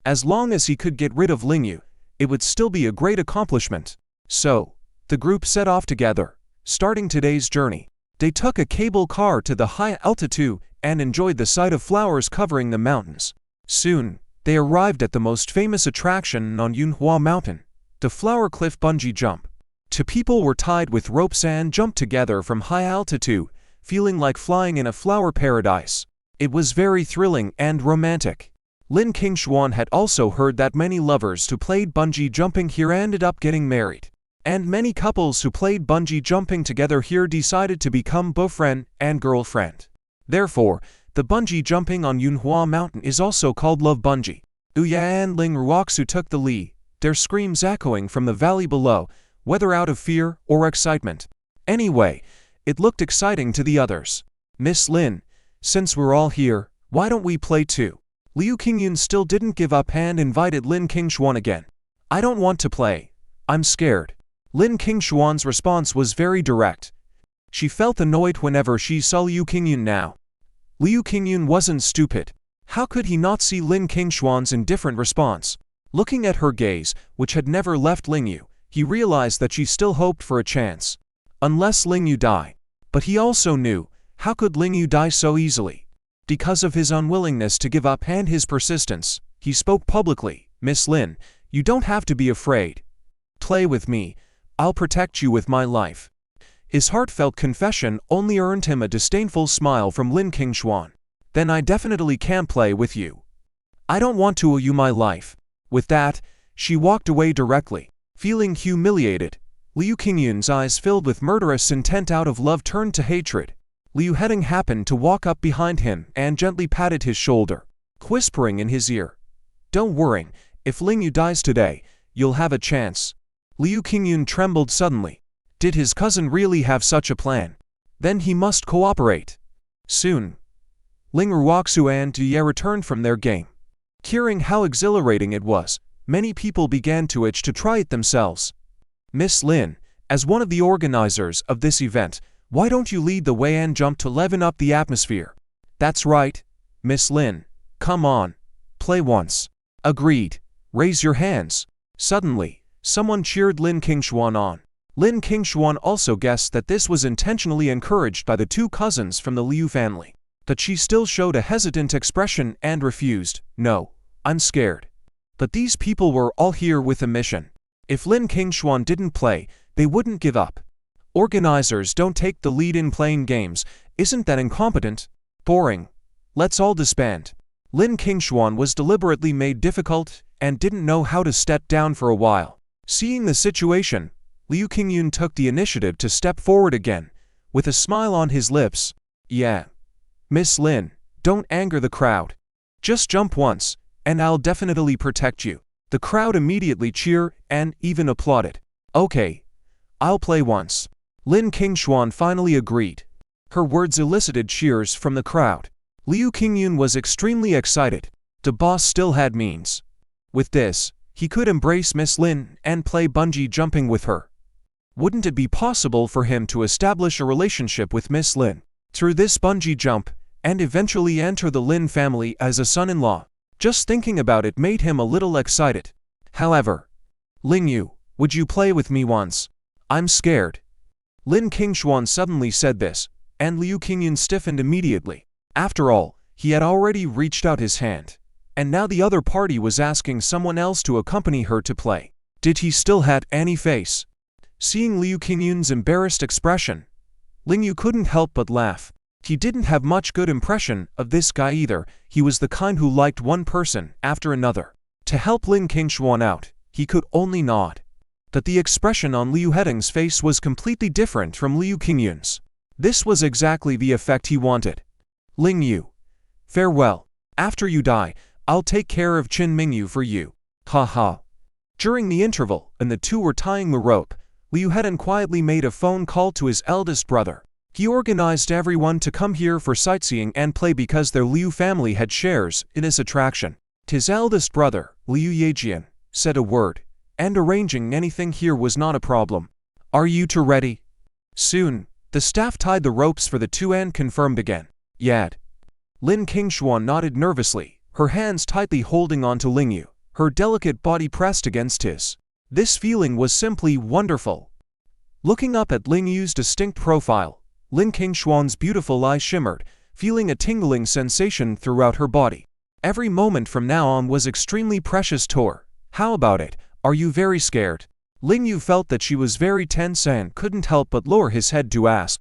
As long as he could get rid of Ling Yu, it would still be a great accomplishment. So, the group set off together, starting today's journey. They took a cable car to the high altitude and enjoyed the sight of flowers covering the mountains. Soon, they arrived at the most famous attraction on Yunhua Mountain, the Flower Cliff Bungee Jump. Two people were tied with ropes and jumped together from high altitude, feeling like flying in a flower paradise. It was very thrilling and romantic. Lin Kinglong had also heard that many lovers who played bungee jumping here ended up getting married. And many couples who played bungee jumping together here decided to become boyfriend and girlfriend. Therefore, the bungee jumping on Yunhua Mountain is also called Love Bungee. Uya and Ling Ruoxu took the lead, their screams echoing from the valley below, whether out of fear or excitement. Anyway, it looked exciting to the others. Miss Lin, since we're all here, why don't we play too? Liu Qingyun still didn't give up and invited Lin Kinglong again. I don't want to play. I'm scared. Lin Kinglong's response was very direct. She felt annoyed whenever she saw Liu Qingyun now. Liu Qingyun wasn't stupid. How could he not see Lin Kinglong's indifferent response? Looking at her gaze, which had never left Ling Yu, he realized that she still hoped for a chance. Unless Ling Yu die. But he also knew, how could Ling Yu die so easily? Because of his unwillingness to give up and his persistence, he spoke publicly. Miss Lin, you don't have to be afraid. Play with me. I'll protect you with my life. His heartfelt confession only earned him a disdainful smile from Lin Kinglong. Then I definitely can't play with you. I don't want to owe you my life. With that, she walked away directly. Feeling humiliated, Liu Qingyun's eyes filled with murderous intent out of love turned to hatred. Liu Heading happened to walk up behind him and gently patted his shoulder, whispering in his ear, "Don't worry, if Ling Yu dies today, you'll have a chance." Liu Qingyun trembled suddenly. Did his cousin really have such a plan? Then he must cooperate. Soon, Ling Ruoxu and Ye returned from their game. Hearing how exhilarating it was, many people began to itch to try it themselves. Miss Lin, as one of the organizers of this event, why don't you lead the way and jump to leaven up the atmosphere? That's right, Miss Lin. Come on. Play once. Agreed. Raise your hands. Suddenly, someone cheered Lin Kinglong on. Lin Kinglong also guessed that this was intentionally encouraged by the two cousins from the Liu family. but she still showed a hesitant expression and refused. "No, I'm scared." But these people were all here with a mission. If Lin Kinglong didn't play, they wouldn't give up. Organizers don't take the lead in playing games. Isn't that incompetent? Boring. Let's all disband. Lin Kinglong was deliberately made difficult and didn't know how to step down for a while. Seeing the situation, Liu Qingyun took the initiative to step forward again, with a smile on his lips. "Yeah. Miss Lin, don't anger the crowd. Just jump once, and I'll definitely protect you." The crowd immediately cheered and even applauded. "Okay. I'll play once." Lin Kinglong finally agreed. Her words elicited cheers from the crowd. Liu Qingyun was extremely excited. The boss still had means. With this, he could embrace Miss Lin and play bungee jumping with her. Wouldn't it be possible for him to establish a relationship with Miss Lin through this bungee jump and eventually enter the Lin family as a son-in-law? Just thinking about it made him a little excited. However, "Ling Yu, would you play with me once? I'm scared." Lin Kinglong suddenly said this, and Liu Qingyun stiffened immediately. After all, he had already reached out his hand, and now the other party was asking someone else to accompany her to play. Did he still have any face? Seeing Liu Qingyun's embarrassed expression, Ling Yu couldn't help but laugh. He didn't have much good impression of this guy either. He was the kind who liked one person after another. To help Lin Kinglong out, he could only nod. But the expression on Liu Heding's face was completely different from Liu Qingyun's. This was exactly the effect he wanted. "Ling Yu, farewell. After you die, I'll take care of Qin Mingu for you. Ha ha." During the interval, and the two were tying the rope, Liu Heding quietly made a phone call to his eldest brother. He organized everyone to come here for sightseeing and play because their Liu family had shares in this attraction. His eldest brother, Liu Yejian, said a word, and arranging anything here was not a problem. "Are you two ready?" Soon, the staff tied the ropes for the two and confirmed again. "Yad." Lin Kinglong nodded nervously, her hands tightly holding onto Ling Yu, her delicate body pressed against his. This feeling was simply wonderful. Looking up at Ling Yu's distinct profile, Lin Kinglong's beautiful eyes shimmered, feeling a tingling sensation throughout her body. Every moment from now on was extremely precious to her. "How about it? Are you very scared?" Ling Yu felt that she was very tense and couldn't help but lower his head to ask.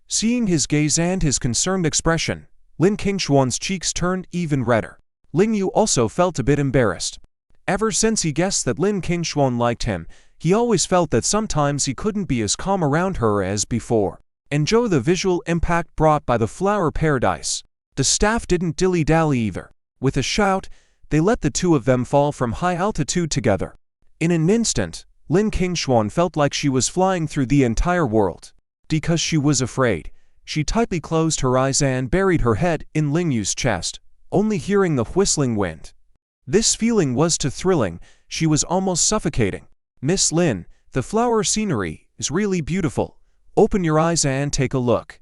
Seeing his gaze and his concerned expression, Lin Kinglong's cheeks turned even redder. Ling Yu also felt a bit embarrassed. Ever since he guessed that Lin Kinglong liked him, he always felt that sometimes he couldn't be as calm around her as before. Enjoy the visual impact brought by the flower paradise. The staff didn't dilly-dally either. With a shout, they let the two of them fall from high altitude together. In an instant, Lin Kinglong felt like she was flying through the entire world. Because she was afraid, she tightly closed her eyes and buried her head in Ling Yu's chest, only hearing the whistling wind. This feeling was too thrilling, she was almost suffocating. "Miss Lin, the flower scenery is really beautiful. Open your eyes and take a look."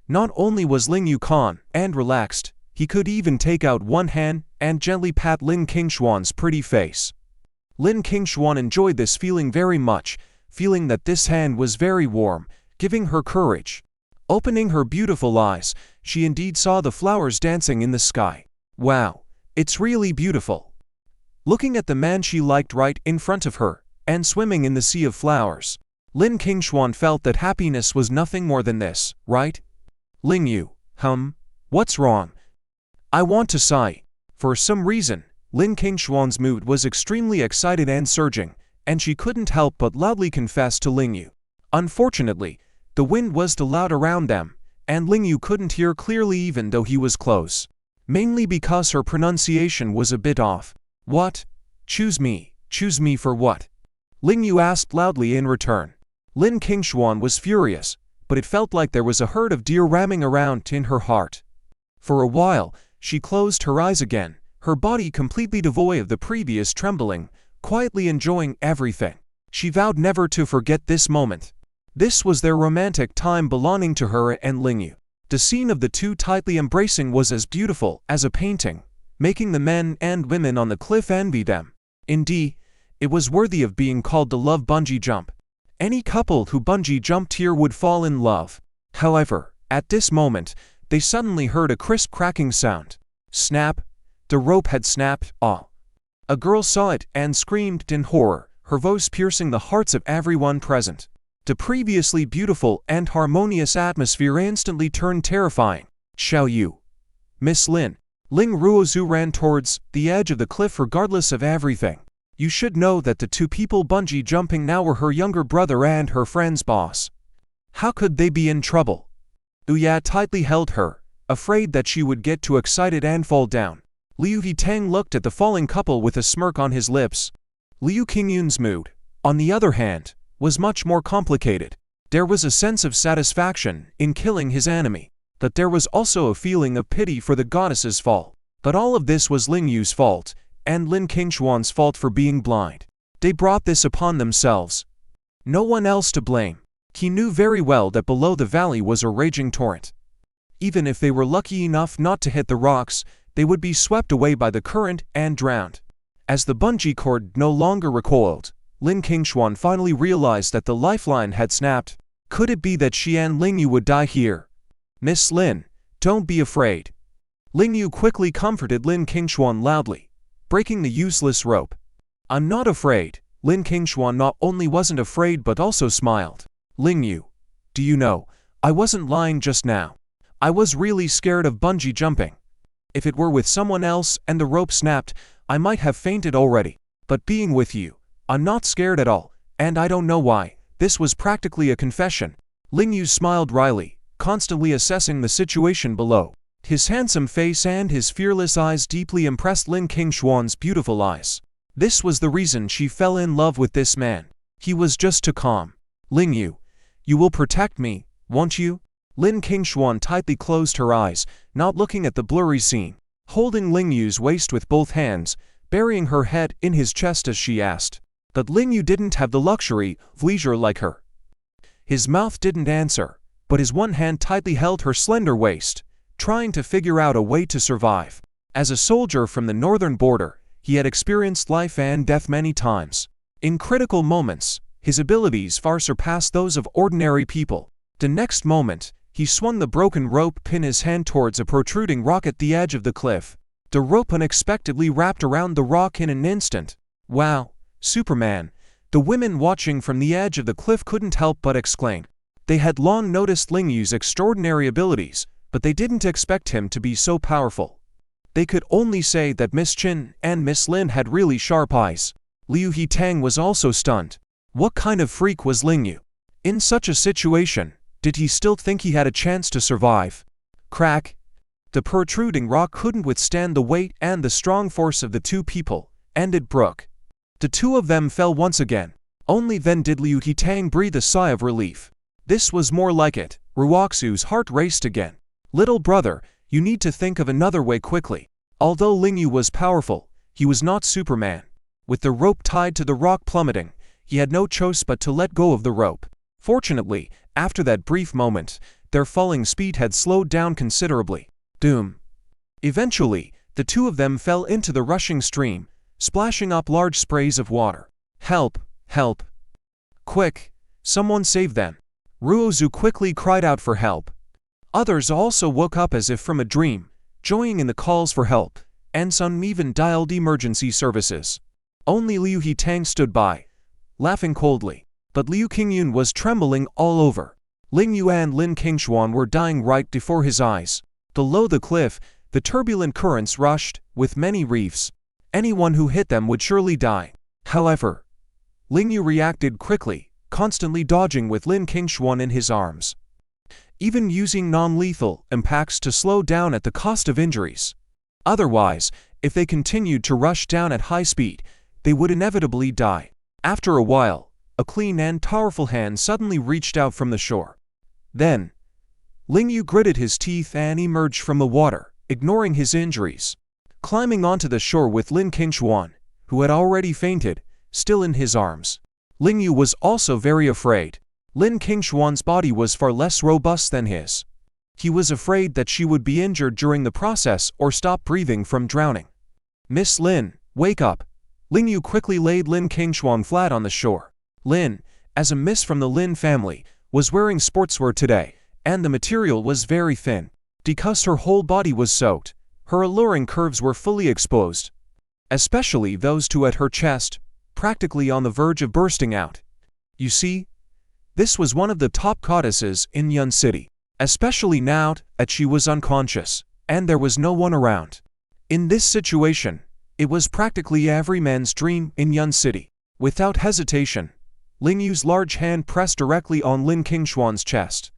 Not only was Ling Yu calm and relaxed, he could even take out one hand and gently pat Lin Kinglong's pretty face. Lin Kinglong enjoyed this feeling very much, feeling that this hand was very warm, giving her courage. Opening her beautiful eyes, she indeed saw the flowers dancing in the sky. Wow, it's really beautiful. Looking at the man she liked right in front of her, and swimming in the sea of flowers, Lin Kinglong felt that happiness was nothing more than this, right? "Ling Yu, what's wrong?" "I want to sigh." For some reason, Lin Kinglong's mood was extremely excited and surging, and she couldn't help but loudly confess to Ling Yu. Unfortunately, the wind was too loud around them, and Ling Yu couldn't hear clearly even though he was close. Mainly because her pronunciation was a bit off. "What? Choose me for what?" Ling Yu asked loudly in return. Lin Kinglong was furious, but it felt like there was a herd of deer ramming around in her heart. For a while, she closed her eyes again, her body completely devoid of the previous trembling, quietly enjoying everything. She vowed never to forget this moment. This was their romantic time belonging to her and Ling Yu. The scene of the two tightly embracing was as beautiful as a painting, making the men and women on the cliff envy them. Indeed, it was worthy of being called the love bungee jump. Any couple who bungee jumped here would fall in love. However, at this moment, they suddenly heard a crisp cracking sound. Snap! The rope had snapped. Ah! A girl saw it and screamed in horror, her voice piercing the hearts of everyone present. The previously beautiful and harmonious atmosphere instantly turned terrifying. Xiao Yu, Miss Lin, Ling Ruozhu ran towards the edge of the cliff regardless of everything. You should know that the two people bungee jumping now were her younger brother and her friend's boss. How could they be in trouble? Uya tightly held her, afraid that she would get too excited and fall down. Liu Yitang looked at the falling couple with a smirk on his lips. Liu Qingyun's mood, on the other hand, was much more complicated. There was a sense of satisfaction in killing his enemy, but there was also a feeling of pity for the goddess's fall. But all of this was Ling Yu's fault, and Lin Kinglong's fault for being blind. They brought this upon themselves. No one else to blame. He knew very well that below the valley was a raging torrent. Even if they were lucky enough not to hit the rocks, they would be swept away by the current and drowned. As the bungee cord no longer recoiled, Lin Kinglong finally realized that the lifeline had snapped. Could it be that she and Ling Yu would die here? Miss Lin, don't be afraid. Ling Yu quickly comforted Lin Kinglong loudly, breaking the useless rope. I'm not afraid. Lin Kinglong not only wasn't afraid but also smiled. Ling Yu, do you know, I wasn't lying just now. I was really scared of bungee jumping. If it were with someone else and the rope snapped, I might have fainted already. But being with you, I'm not scared at all, and I don't know why. This was practically a confession. Ling Yu smiled wryly, constantly assessing the situation below. His handsome face and his fearless eyes deeply impressed Lin Kinglong's beautiful eyes. This was the reason she fell in love with this man. He was just too calm. Ling Yu, you will protect me, won't you? Lin Kinglong tightly closed her eyes, not looking at the blurry scene. Holding Ling Yu's waist with both hands, burying her head in his chest as she asked. But Ling Yu didn't have the luxury of leisure like her. His mouth didn't answer, but his one hand tightly held her slender waist, trying to figure out a way to survive. As a soldier from the northern border, he had experienced life and death many times. In critical moments, his abilities far surpassed those of ordinary people. The next moment, he swung the broken rope in his hand towards a protruding rock at the edge of the cliff. The rope unexpectedly wrapped around the rock in an instant. Wow, Superman! The women watching from the edge of the cliff couldn't help but exclaim. They had long noticed Ling Yu's extraordinary abilities, but they didn't expect him to be so powerful. They could only say that Miss Qin and Miss Lin had really sharp eyes. Liu Yitang was also stunned. What kind of freak was Ling Yu? In such a situation, did he still think he had a chance to survive? Crack! The protruding rock couldn't withstand the weight and the strong force of the two people, and it broke. The two of them fell once again. Only then did Liu Yitang breathe a sigh of relief. This was more like it. Ruoxu's heart raced again. Little brother, you need to think of another way quickly. Although Ling Yu was powerful, he was not Superman. With the rope tied to the rock plummeting, he had no choice but to let go of the rope. Fortunately, after that brief moment, their falling speed had slowed down considerably. Doom! Eventually, the two of them fell into the rushing stream, splashing up large sprays of water. Help! Help! Quick! Someone save them! Ruozu quickly cried out for help. Others also woke up as if from a dream, joining in the calls for help, and some even dialed emergency services. Only Liu Yitang stood by, laughing coldly. But Liu Qingyun was trembling all over. Ling Yu and Lin Kinglong were dying right before his eyes. Below the cliff, the turbulent currents rushed, with many reefs. Anyone who hit them would surely die. However, Ling Yu reacted quickly, constantly dodging with Lin Kinglong in his arms. Even using non-lethal impacts to slow down at the cost of injuries. Otherwise, if they continued to rush down at high speed, they would inevitably die. After a while, a clean and powerful hand suddenly reached out from the shore. Then, Ling Yu gritted his teeth and emerged from the water, ignoring his injuries. Climbing onto the shore with Lin Kinglong, who had already fainted, still in his arms. Ling Yu was also very afraid. Lin Kinglong's body was far less robust than his. He was afraid that she would be injured during the process or stop breathing from drowning. Miss Lin, wake up! Ling Yu quickly laid Lin Kinglong flat on the shore. Lin, as a miss from the Lin family, was wearing sportswear today, and the material was very thin. Because her whole body was soaked, her alluring curves were fully exposed, especially those two at her chest, practically on the verge of bursting out. You see, this was one of the top goddesses in Yun City, especially now that she was unconscious, and there was no one around. In this situation, it was practically every man's dream in Yun City. Without hesitation, Ling Yu's large hand pressed directly on Lin Kinglong's chest.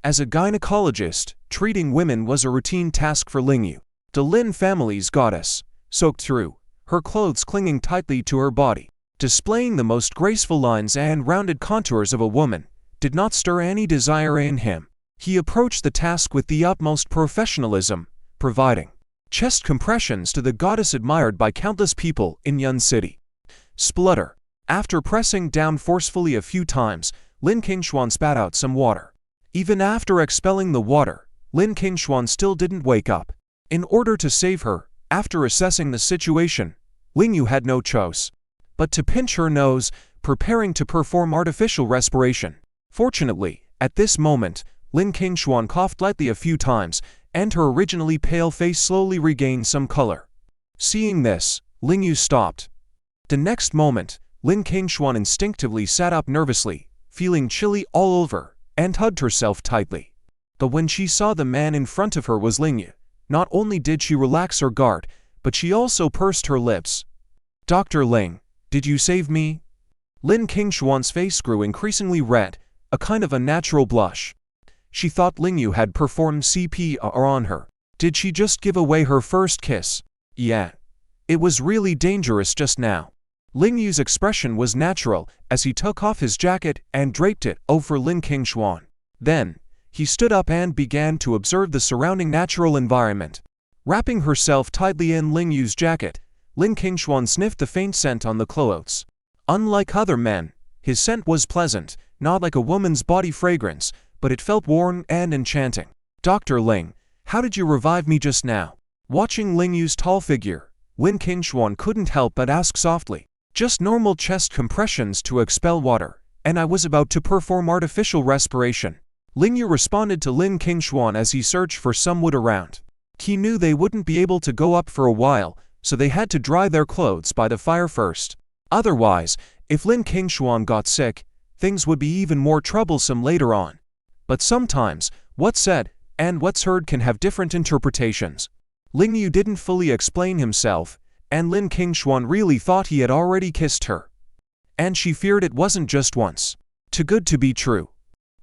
As a gynecologist, treating women was a routine task for Ling Yu, the Lin family's goddess, soaked through, her clothes clinging tightly to her body, displaying the most graceful lines and rounded contours of a woman, did not stir any desire in him. He approached the task with the utmost professionalism, providing chest compressions to the goddess admired by countless people in Yun City. Splutter. After pressing down forcefully a few times, Lin Kinglong spat out some water. Even after expelling the water, Lin Kinglong still didn't wake up. In order to save her, after assessing the situation, Ling Yu had no choice but to pinch her nose, preparing to perform artificial respiration. Fortunately, at this moment, Lin Kinglong coughed lightly a few times, and her originally pale face slowly regained some color. Seeing this, Ling Yu stopped. The next moment, Lin Kinglong instinctively sat up nervously, feeling chilly all over, and hugged herself tightly. But when she saw the man in front of her was Ling Yu, not only did she relax her guard, but she also pursed her lips. "Dr. Ling, did you save me?" Lin Kinglong's face grew increasingly red, a kind of unnatural blush. She thought Ling Yu had performed CPR on her. Did she just give away her first kiss? Yeah. It was really dangerous just now. Ling Yu's expression was natural as he took off his jacket and draped it over Lin Kinglong. Then, he stood up and began to observe the surrounding natural environment. Wrapping herself tightly in Ling Yu's jacket, Lin Kinglong sniffed the faint scent on the clothes. Unlike other men, his scent was pleasant, not like a woman's body fragrance, but it felt warm and enchanting. "Dr. Ling, how did you revive me just now?" Watching Ling Yu's tall figure, Lin Kinglong couldn't help but ask softly. "Just normal chest compressions to expel water, and I was about to perform artificial respiration." Ling Yu responded to Lin Kinglong as he searched for some wood around. He knew they wouldn't be able to go up for a while, so they had to dry their clothes by the fire first. Otherwise, if Lin Kinglong got sick, things would be even more troublesome later on. But sometimes, what's said and what's heard can have different interpretations. Ling Yu didn't fully explain himself, and Lin Kinglong really thought he had already kissed her. And she feared it wasn't just once. Too good to be true.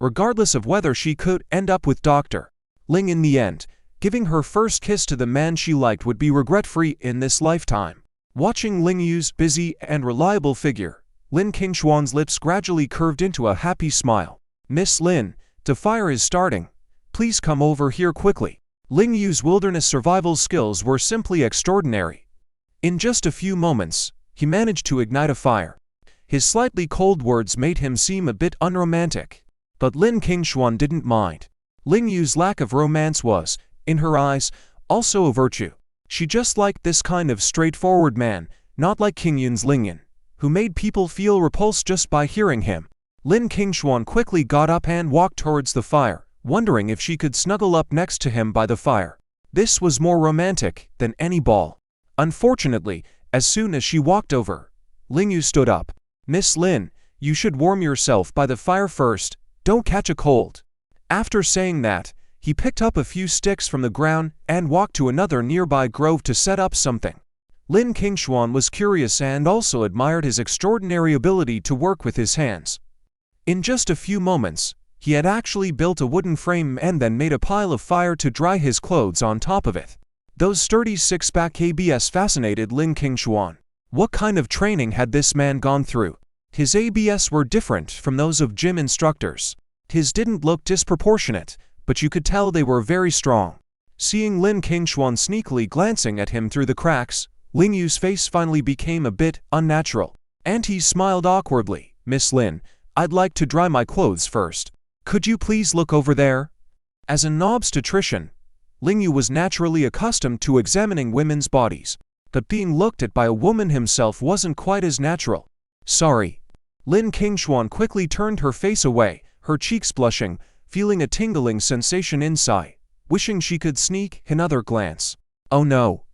Regardless of whether she could end up with Dr. Ling in the end, giving her first kiss to the man she liked would be regret-free in this lifetime. Watching Ling Yu's busy and reliable figure, Lin Kinglong's lips gradually curved into a happy smile. "Miss Lin, the fire is starting. Please come over here quickly." Ling Yu's wilderness survival skills were simply extraordinary. In just a few moments, he managed to ignite a fire. His slightly cold words made him seem a bit unromantic, but Lin Kinglong didn't mind. Ling Yu's lack of romance was, in her eyes, also a virtue. She just liked this kind of straightforward man, not like King Yun's Ling Yun, who made people feel repulsed just by hearing him. Lin Kinglong quickly got up and walked towards the fire, wondering if she could snuggle up next to him by the fire. This was more romantic than any ball. Unfortunately, as soon as she walked over, Ling Yu stood up. "Miss Lin, you should warm yourself by the fire first, don't catch a cold." After saying that, he picked up a few sticks from the ground and walked to another nearby grove to set up something. Lin Kinglong was curious and also admired his extraordinary ability to work with his hands. In just a few moments, he had actually built a wooden frame and then made a pile of fire to dry his clothes on top of it. Those sturdy six-pack abs fascinated Lin Kinglong. What kind of training had this man gone through? His abs were different from those of gym instructors. His didn't look disproportionate, but you could tell they were very strong. Seeing Lin Kinglong sneakily glancing at him through the cracks, Ling Yu's face finally became a bit unnatural, and he smiled awkwardly. "Miss Lin, I'd like to dry my clothes first. Could you please look over there?" As an obstetrician, Ling Yu was naturally accustomed to examining women's bodies, but being looked at by a woman himself wasn't quite as natural. "Sorry." Lin Kinglong quickly turned her face away, her cheeks blushing, feeling a tingling sensation inside. wishing she could sneak another glance. Oh no!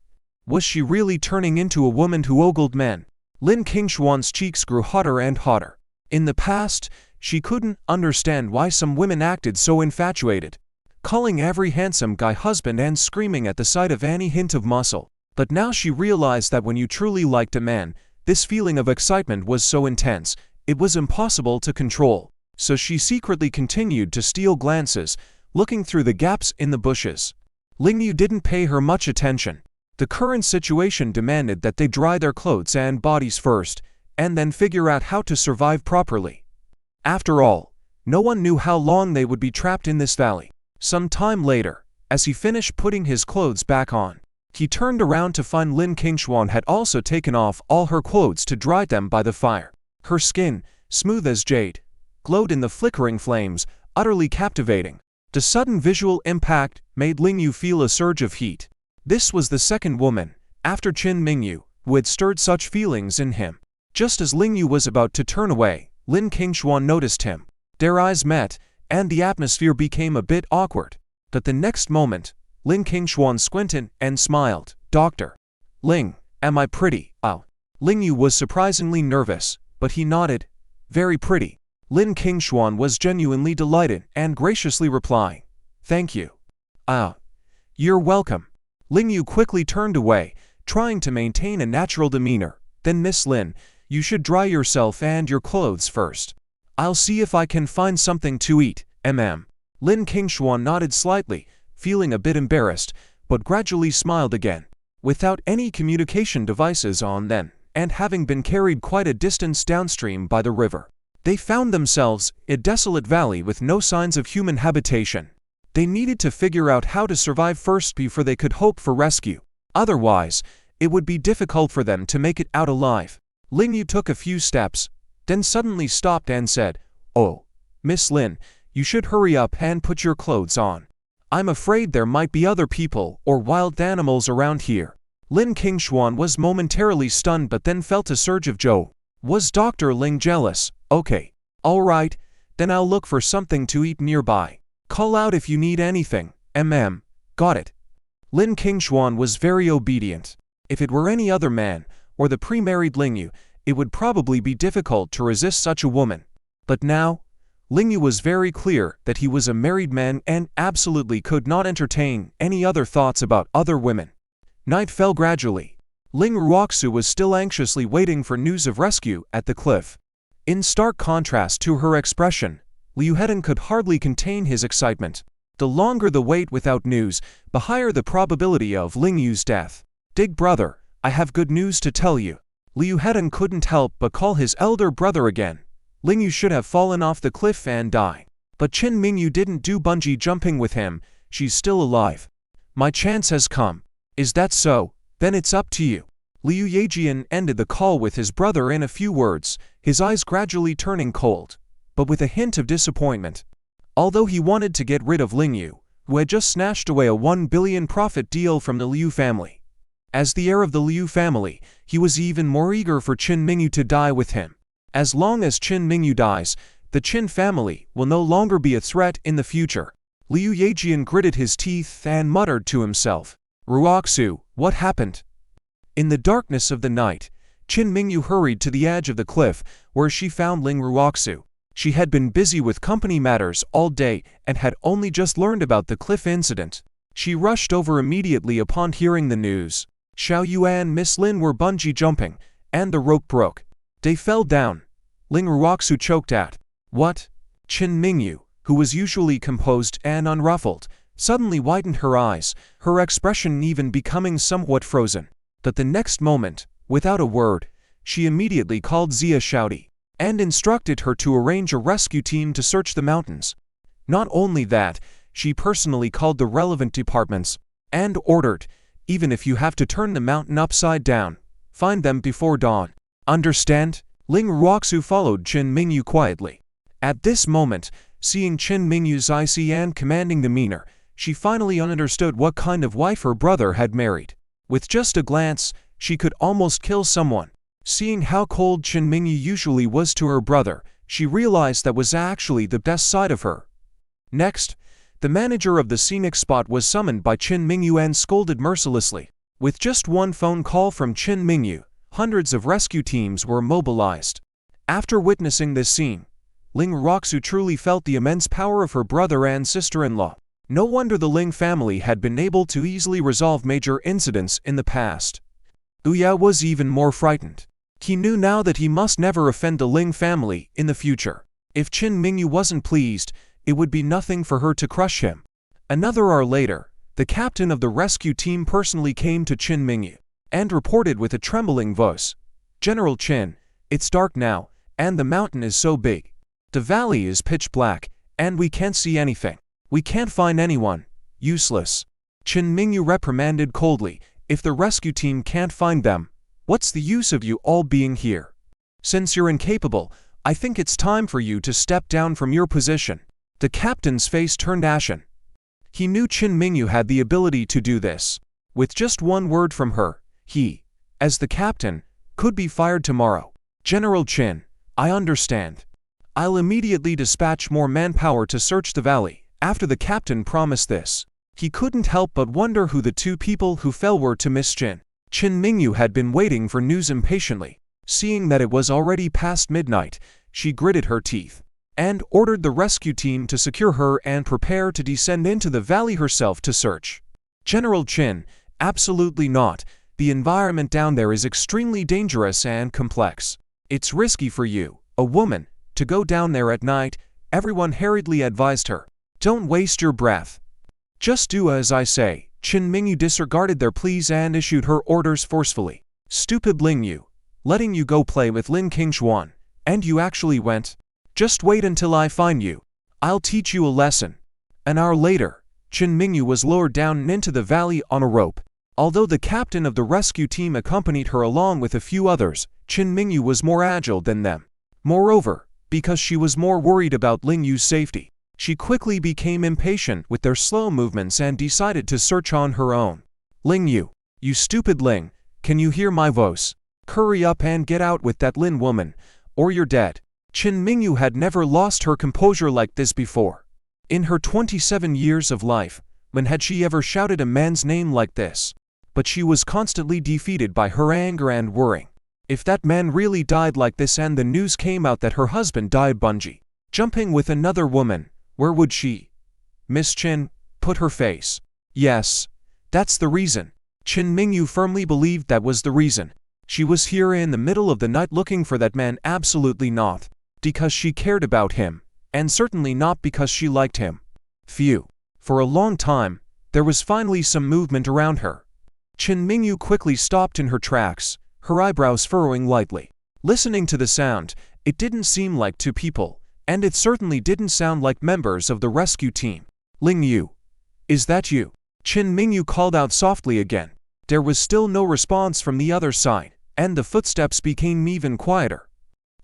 Was she really turning into a woman who ogled men? Lin Kinglong's cheeks grew hotter and hotter. In the past, she couldn't understand why some women acted so infatuated, calling every handsome guy husband and screaming at the sight of any hint of muscle. But now she realized that when you truly liked a man, this feeling of excitement was so intense, it was impossible to control. So she secretly continued to steal glances, looking through the gaps in the bushes. Ling Yu didn't pay her much attention. The current situation demanded that they dry their clothes and bodies first, and then figure out how to survive properly. After all, no one knew how long they would be trapped in this valley. Some time later, as he finished putting his clothes back on, he turned around to find Lin Kinglong had also taken off all her clothes to dry them by the fire. Her skin, smooth as jade, glowed in the flickering flames, utterly captivating. The sudden visual impact made Ling Yu feel a surge of heat. This was the second woman, after Mingu, who had stirred such feelings in him. Just as Ling Yu was about to turn away, Lin Kinglong noticed him. Their eyes met, and the atmosphere became a bit awkward. But the next moment, Lin Kinglong squinted and smiled. "Doctor Ling, am I pretty?" "Oh." Ling Yu was surprisingly nervous, but he nodded. "Very pretty." Lin Kinglong was genuinely delighted and graciously replying, "Thank you." "Ah, you're welcome." Ling Yu quickly turned away, trying to maintain a natural demeanor. "Then Miss Lin, you should dry yourself and your clothes first. I'll see if I can find something to eat, Lin Kinglong nodded slightly, feeling a bit embarrassed, but gradually smiled again. Without any communication devices on then, and having been carried quite a distance downstream by the river, they found themselves in a desolate valley with no signs of human habitation. They needed to figure out how to survive first before they could hope for rescue. Otherwise, it would be difficult for them to make it out alive. Ling Yu took a few steps, then suddenly stopped and said, "Oh, Miss Lin, you should hurry up and put your clothes on. I'm afraid there might be other people or wild animals around here." Lin Kinglong was momentarily stunned but then felt a surge of joy. Was Dr. Ling jealous? "Okay. All right, then I'll look for something to eat nearby. Call out if you need anything, Got it." Lin Kinglong was very obedient. If it were any other man, or the pre-married Ling Yu, it would probably be difficult to resist such a woman. But now, Ling Yu was very clear that he was a married man and absolutely could not entertain any other thoughts about other women. Night fell gradually. Ling Ruoxu was still anxiously waiting for news of rescue at the cliff. In stark contrast to her expression, Liu Hedan could hardly contain his excitement. The longer the wait without news, the higher the probability of Ling Yu's death. "Big brother, I have good news to tell you." Liu Hedan couldn't help but call his elder brother again. Ling Yu should have fallen off the cliff and died. But Mingu didn't do bungee jumping with him. She's still alive. "My chance has come." "Is that so? Then it's up to you." Liu Yejian ended the call with his brother in a few words, his eyes gradually turning cold, but with a hint of disappointment. Although he wanted to get rid of Ling Yu, who had just snatched away a 1 billion profit deal from the Liu family. As the heir of the Liu family, he was even more eager for Mingu to die with him. As long as Mingu dies, the Qin family will no longer be a threat in the future. Liu Yejian gritted his teeth and muttered to himself, "Ruoxu, what happened?" In the darkness of the night, Mingu hurried to the edge of the cliff, where she found Ling Ruoxu. She had been busy with company matters all day and had only just learned about the cliff incident. She rushed over immediately upon hearing the news. Xiao Yu and Miss Lin were bungee jumping, and the rope broke. They fell down. Ling Ruoxu choked at. "What?" Mingu, who was usually composed and unruffled, suddenly widened her eyes, her expression even becoming somewhat frozen. But the next moment, without a word, she immediately called Xia Shouty and instructed her to arrange a rescue team to search the mountains. Not only that, she personally called the relevant departments and ordered, "Even if you have to turn the mountain upside down, find them before dawn. Understand?" Ling Ruoxu followed Mingu quietly. At this moment, seeing Mingu's icy and commanding demeanor, she finally understood what kind of wife her brother had married. With just a glance, she could almost kill someone. Seeing how cold Mingu usually was to her brother, she realized that was actually the best side of her. Next, the manager of the scenic spot was summoned by Qin Mingu and scolded mercilessly. With just one phone call from Qin Mingu, hundreds of rescue teams were mobilized. After witnessing this scene, Ling Roxu truly felt the immense power of her brother and sister-in-law. No wonder the Ling family had been able to easily resolve major incidents in the past. Luya was even more frightened. He knew now that he must never offend the Ling family in the future. If Qin Mingu wasn't pleased, it would be nothing for her to crush him. Another hour later, the captain of the rescue team personally came to Qin Mingu and reported with a trembling voice, "General Qin, it's dark now, and the mountain is so big. The valley is pitch black, and we can't see anything. We can't find anyone. Useless." Qin Mingu reprimanded coldly, "If the rescue team can't find them, what's the use of you all being here? Since you're incapable, I think it's time for you to step down from your position." The captain's face turned ashen. He knew Qin Mingu had the ability to do this. With just one word from her, he, as the captain, could be fired tomorrow. "General Qin, I understand. I'll immediately dispatch more manpower to search the valley." After the captain promised this, he couldn't help but wonder who the two people who fell were to Miss Qin. Qin Mingu had been waiting for news impatiently. Seeing that it was already past midnight, she gritted her teeth and ordered the rescue team to secure her and prepare to descend into the valley herself to search. "General Qin, absolutely not. The environment down there is extremely dangerous and complex. It's risky for you, a woman, to go down there at night," everyone hurriedly advised her. "Don't waste your breath. Just do as I say." Qin Mingu disregarded their pleas and issued her orders forcefully. "Stupid Ling Yu, letting you go play with Lin Kinglong, and you actually went? Just wait until I find you. I'll teach you a lesson." An hour later, Qin Mingu was lowered down and into the valley on a rope. Although the captain of the rescue team accompanied her along with a few others, Qin Mingu was more agile than them. Moreover, because she was more worried about Ling Yu's safety, she quickly became impatient with their slow movements and decided to search on her own. "Ling Yu, you stupid Ling, can you hear my voice? Hurry up and get out with that Lin woman, or you're dead." Qin Mingu had never lost her composure like this before. In her 27 years of life, when had she ever shouted a man's name like this? But she was constantly defeated by her anger and worrying. If that man really died like this and the news came out that her husband died bungee jumping with another woman, where would she, Miss Qin, put her face? Yes, that's the reason. Qin Mingu firmly believed that was the reason. She was here in the middle of the night looking for that man, absolutely not because she cared about him, and certainly not because she liked him. Phew. For a long time, there was finally some movement around her. Qin Mingu quickly stopped in her tracks, her eyebrows furrowing lightly. Listening to the sound, it didn't seem like two people, and it certainly didn't sound like members of the rescue team. "Ling Yu, is that you?" Qin Mingu called out softly again. There was still no response from the other side, and the footsteps became even quieter.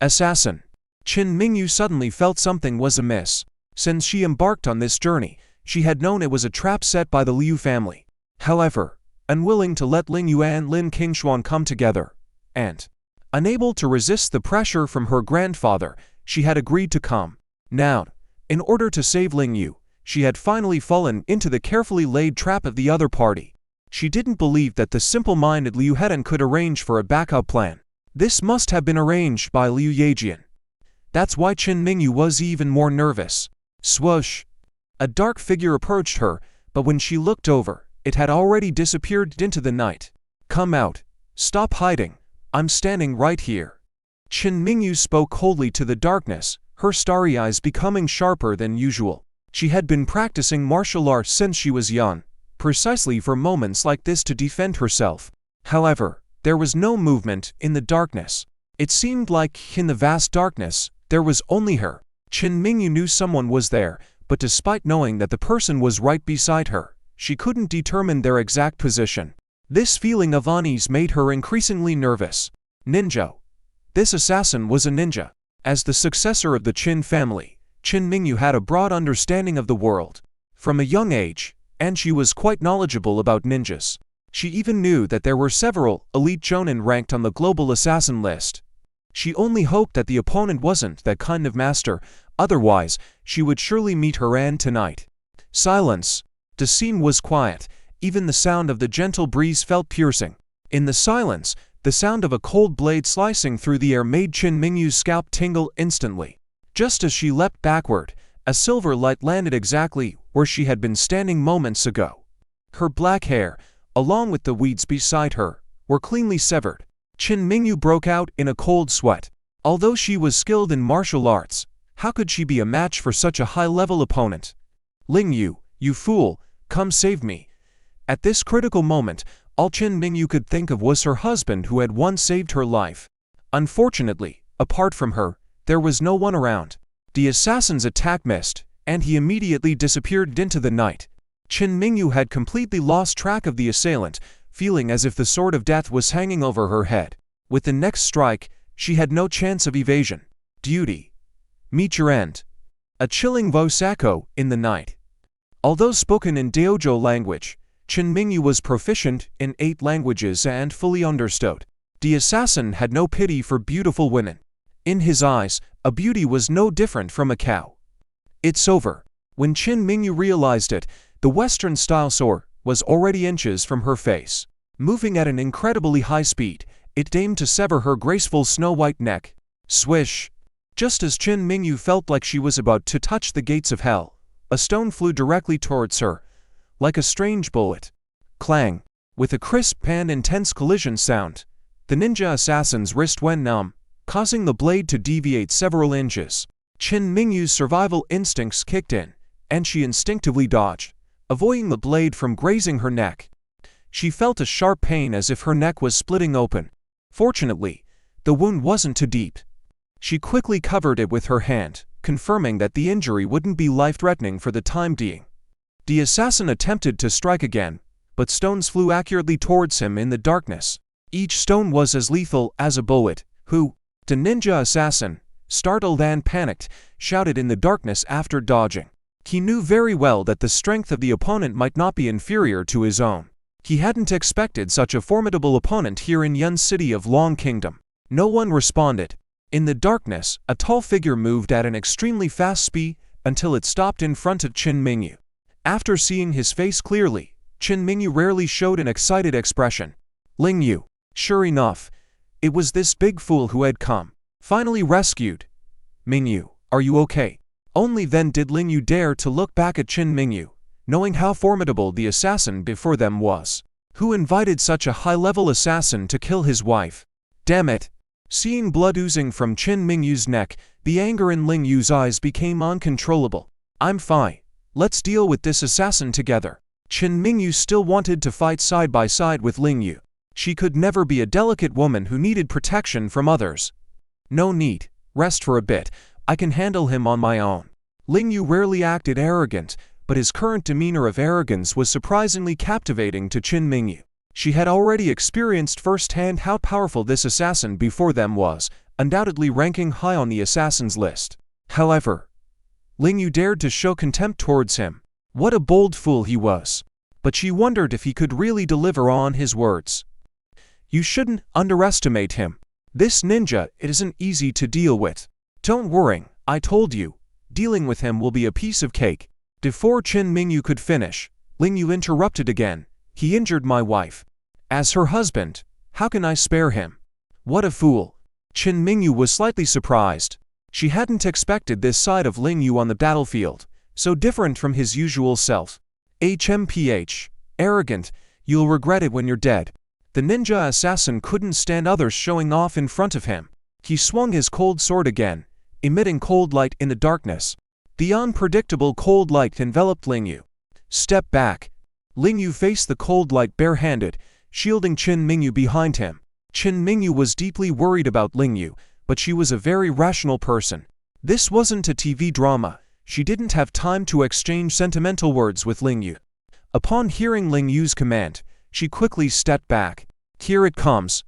"Assassin." Qin Mingu suddenly felt something was amiss. Since she embarked on this journey, she had known it was a trap set by the Liu family. However, unwilling to let Ling Yu and Lin Kinglong come together, and unable to resist the pressure from her grandfather, she had agreed to come. Now, in order to save Ling Yu, she had finally fallen into the carefully laid trap of the other party. She didn't believe that the simple-minded Liu Hedan could arrange for a backup plan. This must have been arranged by Liu Yajian. That's why Qin Mingu was even more nervous. Swoosh! A dark figure approached her, but when she looked over, it had already disappeared into the night. "Come out. Stop hiding. I'm standing right here." Qin Mingu spoke coldly to the darkness, her starry eyes becoming sharper than usual. She had been practicing martial arts since she was young, precisely for moments like this to defend herself. However, there was no movement in the darkness. It seemed like, in the vast darkness, there was only her. Qin Mingu knew someone was there, but despite knowing that the person was right beside her, she couldn't determine their exact position. This feeling of unease made her increasingly nervous. Ninja. This assassin was a ninja. As the successor of the Qin family, Qin Mingu had a broad understanding of the world from a young age, and she was quite knowledgeable about ninjas. She even knew that there were several elite jonin ranked on the global assassin list. She only hoped that the opponent wasn't that kind of master, otherwise, she would surely meet her end tonight. Silence. The scene was quiet. Even the sound of the gentle breeze felt piercing. In the silence, the sound of a cold blade slicing through the air made Qin Mingyu's scalp tingle instantly. Just as she leapt backward, a silver light landed exactly where she had been standing moments ago. Her black hair, along with the weeds beside her, were cleanly severed. Qin Mingyu broke out in a cold sweat. Although she was skilled in martial arts, how could she be a match for such a high-level opponent? Ling Yu, you fool, come save me. At this critical moment, all Qin Mingyu could think of was her husband who had once saved her life. Unfortunately, apart from her, there was no one around. The assassin's attack missed, and he immediately disappeared into the night. Qin Mingyu had completely lost track of the assailant, feeling as if the sword of death was hanging over her head. With the next strike, she had no chance of evasion. Duty. Meet your end. A chilling voice echoed in the night. Although spoken in Dojo language, Qin Mingyu was proficient in 8 languages and fully understood. The assassin had no pity for beautiful women. In his eyes, a beauty was no different from a cow. It's over. When Qin Mingyu realized it, the Western-style sword was already inches from her face. Moving at an incredibly high speed, it aimed to sever her graceful snow-white neck. Swish! Just as Qin Mingyu felt like she was about to touch the gates of hell, a stone flew directly towards her, like a strange bullet. Clang! With a crisp and intense collision sound, the ninja assassin's wrist went numb, causing the blade to deviate several inches. Qin Mingyu's survival instincts kicked in, and she instinctively dodged, avoiding the blade from grazing her neck. She felt a sharp pain as if her neck was splitting open. Fortunately, the wound wasn't too deep. She quickly covered it with her hand, confirming that the injury wouldn't be life-threatening for the time being. The assassin attempted to strike again, but stones flew accurately towards him in the darkness. Each stone was as lethal as a bullet. The ninja assassin, startled and panicked, shouted in the darkness after dodging. He knew very well that the strength of the opponent might not be inferior to his own. He hadn't expected such a formidable opponent here in Yun's city of Long Kingdom. No one responded. In the darkness, a tall figure moved at an extremely fast speed until it stopped in front of Qin Mingyu. After seeing his face clearly, Qin Mingyu rarely showed an excited expression. Ling Yu. Sure enough, it was this big fool who had come. Finally rescued. Mingyu, are you okay? Only then did Ling Yu dare to look back at Qin Mingyu, knowing how formidable the assassin before them was. Who invited such a high-level assassin to kill his wife? Damn it! Seeing blood oozing from Qin Mingyu's neck, the anger in Ling Yu's eyes became uncontrollable. I'm fine. Let's deal with this assassin together. Qin Mingyu still wanted to fight side by side with Ling Yu. She could never be a delicate woman who needed protection from others. No need. Rest for a bit. I can handle him on my own. Ling Yu rarely acted arrogant, but his current demeanor of arrogance was surprisingly captivating to Qin Mingyu. She had already experienced firsthand how powerful this assassin before them was, undoubtedly ranking high on the assassin's list. However, Ling Yu dared to show contempt towards him. What a bold fool he was. But she wondered if he could really deliver on his words. You shouldn't underestimate him. This ninja isn't easy to deal with. Don't worry, I told you. Dealing with him will be a piece of cake. Before Qin Mingyu could finish, Ling Yu interrupted again. He injured my wife. As her husband, how can I spare him? What a fool. Qin Mingyu was slightly surprised. She hadn't expected this side of Ling Yu on the battlefield, so different from his usual self. HMPH. Arrogant, you'll regret it when you're dead. The ninja assassin couldn't stand others showing off in front of him. He swung his cold sword again, emitting cold light in the darkness. The unpredictable cold light enveloped Ling Yu. Step back. Ling Yu faced the cold light barehanded, shielding Qin Mingyu behind him. Qin Mingyu was deeply worried about Ling Yu, but she was a very rational person. This wasn't a TV drama. She didn't have time to exchange sentimental words with Ling Yu. Upon hearing Ling Yu's command, she quickly stepped back. Here it comes.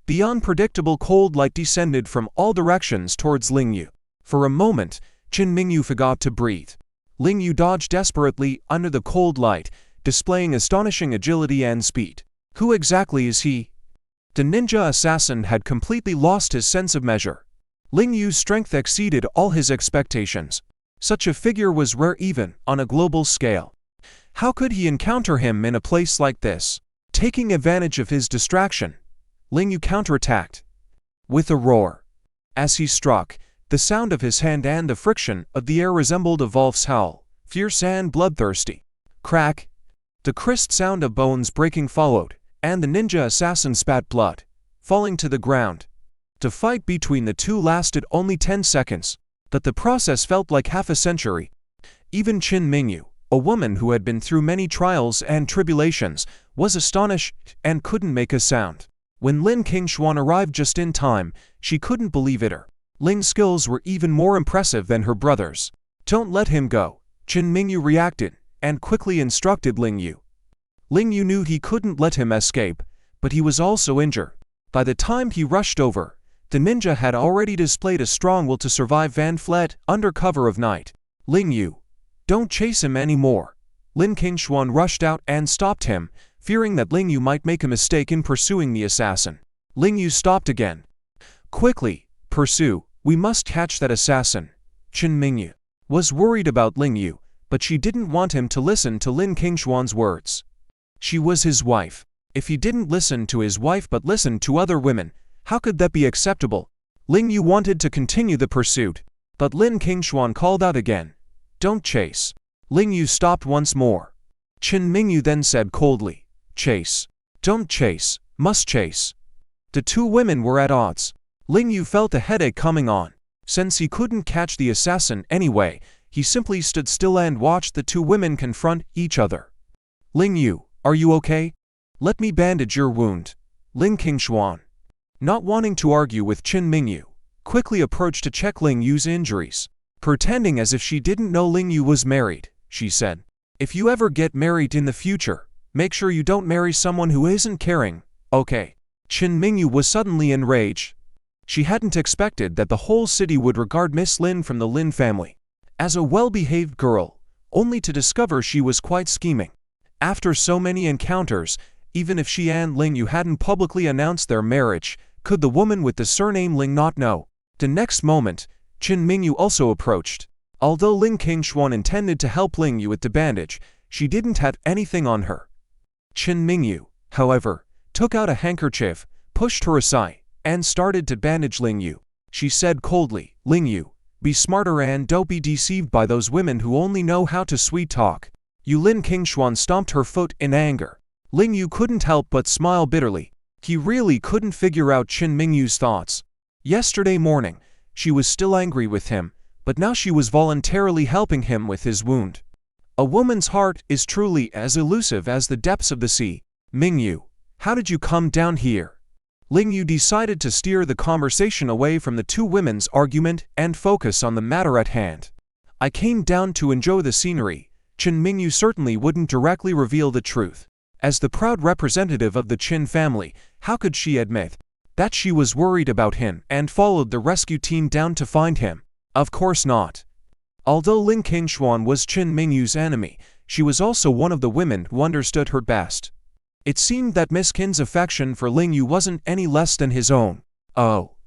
The unpredictable cold light descended from all directions towards Ling Yu. For a moment, Qin Mingyu forgot to breathe. Ling Yu dodged desperately under the cold light, displaying astonishing agility and speed. Who exactly is he? The ninja assassin had completely lost his sense of measure. Ling Yu's strength exceeded all his expectations. Such a figure was rare even on a global scale. How could he encounter him in a place like this? Taking advantage of his distraction, Ling Yu counterattacked with a roar. As he struck, the sound of his hand and the friction of the air resembled a wolf's howl, fierce and bloodthirsty. Crack! The crisp sound of bones breaking followed, and the ninja assassin spat blood, falling to the ground. The fight between the two lasted only 10 seconds, but the process felt like half a century. Even Mingu, a woman who had been through many trials and tribulations, was astonished and couldn't make a sound. When Lin Kinglong arrived just in time, she couldn't believe it. Ling's skills were even more impressive than her brother's. Don't let him go, Mingu reacted, and quickly instructed Ling Yu. Ling Yu knew he couldn't let him escape, but he was also injured. By the time he rushed over, the ninja had already displayed a strong will to survive and fled under cover of night. Ling Yu, don't chase him anymore. Lin Kinglong rushed out and stopped him, fearing that Ling Yu might make a mistake in pursuing the assassin. Ling Yu stopped again. Quickly, pursue, we must catch that assassin. Mingu was worried about Ling Yu, but she didn't want him to listen to Lin Kinglong's words. She was his wife. If he didn't listen to his wife but listened to other women, how could that be acceptable? Ling Yu wanted to continue the pursuit, but Lin Kinglong called out again. Don't chase. Ling Yu stopped once more. Mingu then said coldly, chase. Don't chase, must chase. The two women were at odds. Ling Yu felt a headache coming on. Since he couldn't catch the assassin anyway, he simply stood still and watched the two women confront each other. Ling Yu, are you okay? Let me bandage your wound. Lin Kinglong, not wanting to argue with Mingu, quickly approached to check Ling Yu's injuries. Pretending as if she didn't know Ling Yu was married, she said, if you ever get married in the future, make sure you don't marry someone who isn't caring, okay? Mingu was suddenly enraged. She hadn't expected that the whole city would regard Miss Lin from the Lin family as a well-behaved girl, only to discover she was quite scheming. After so many encounters, even if she and Ling Yu hadn't publicly announced their marriage, could the woman with the surname Ling not know? The next moment, Mingu also approached. Although Lin Kinglong intended to help Ling Yu with the bandage, she didn't have anything on her. Mingu, however, took out a handkerchief, pushed her aside, and started to bandage Ling Yu. She said coldly, Ling Yu, be smarter and don't be deceived by those women who only know how to sweet talk. Lin Kinglong stomped her foot in anger. Ling Yu couldn't help but smile bitterly. He really couldn't figure out Mingu's thoughts. Yesterday morning, she was still angry with him, but now she was voluntarily helping him with his wound. A woman's heart is truly as elusive as the depths of the sea. Mingu, how did you come down here? Ling Yu decided to steer the conversation away from the two women's argument and focus on the matter at hand. I came down to enjoy the scenery. Mingu certainly wouldn't directly reveal the truth. As the proud representative of the Qin family, how could she admit that she was worried about him and followed the rescue team down to find him? Of course not. Although Lin Kinglong was Mingu's enemy, she was also one of the women who understood her best. It seemed that Miss Qin's affection for Ling Yu wasn't any less than his own. Oh,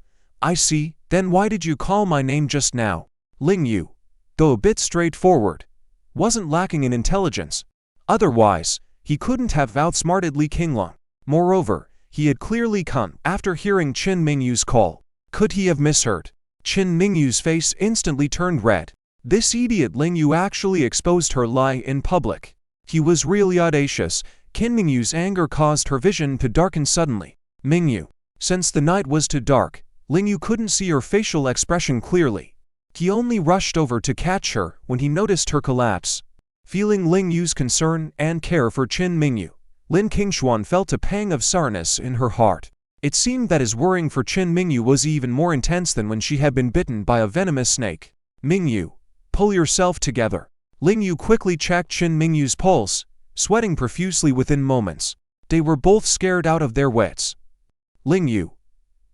I see, then why did you call my name just now? Ling Yu, though a bit straightforward, wasn't lacking in intelligence. Otherwise, he couldn't have outsmarted Lin Kinglong. Moreover, he had clearly come after hearing Mingu's call. Could he have misheard? Mingu's face instantly turned red. This idiot Ling Yu actually exposed her lie in public. He was really audacious. Mingu's anger caused her vision to darken suddenly. Mingu, since the night was too dark, Ling Yu couldn't see her facial expression clearly. He only rushed over to catch her when he noticed her collapse. Feeling Ling Yu's concern and care for Mingu, Lin Kinglong felt a pang of sourness in her heart. It seemed that his worrying for Mingu was even more intense than when she had been bitten by a venomous snake. Mingu, pull yourself together. Ling Yu quickly checked Mingu's pulse, sweating profusely within moments. They were both scared out of their wits. Ling Yu,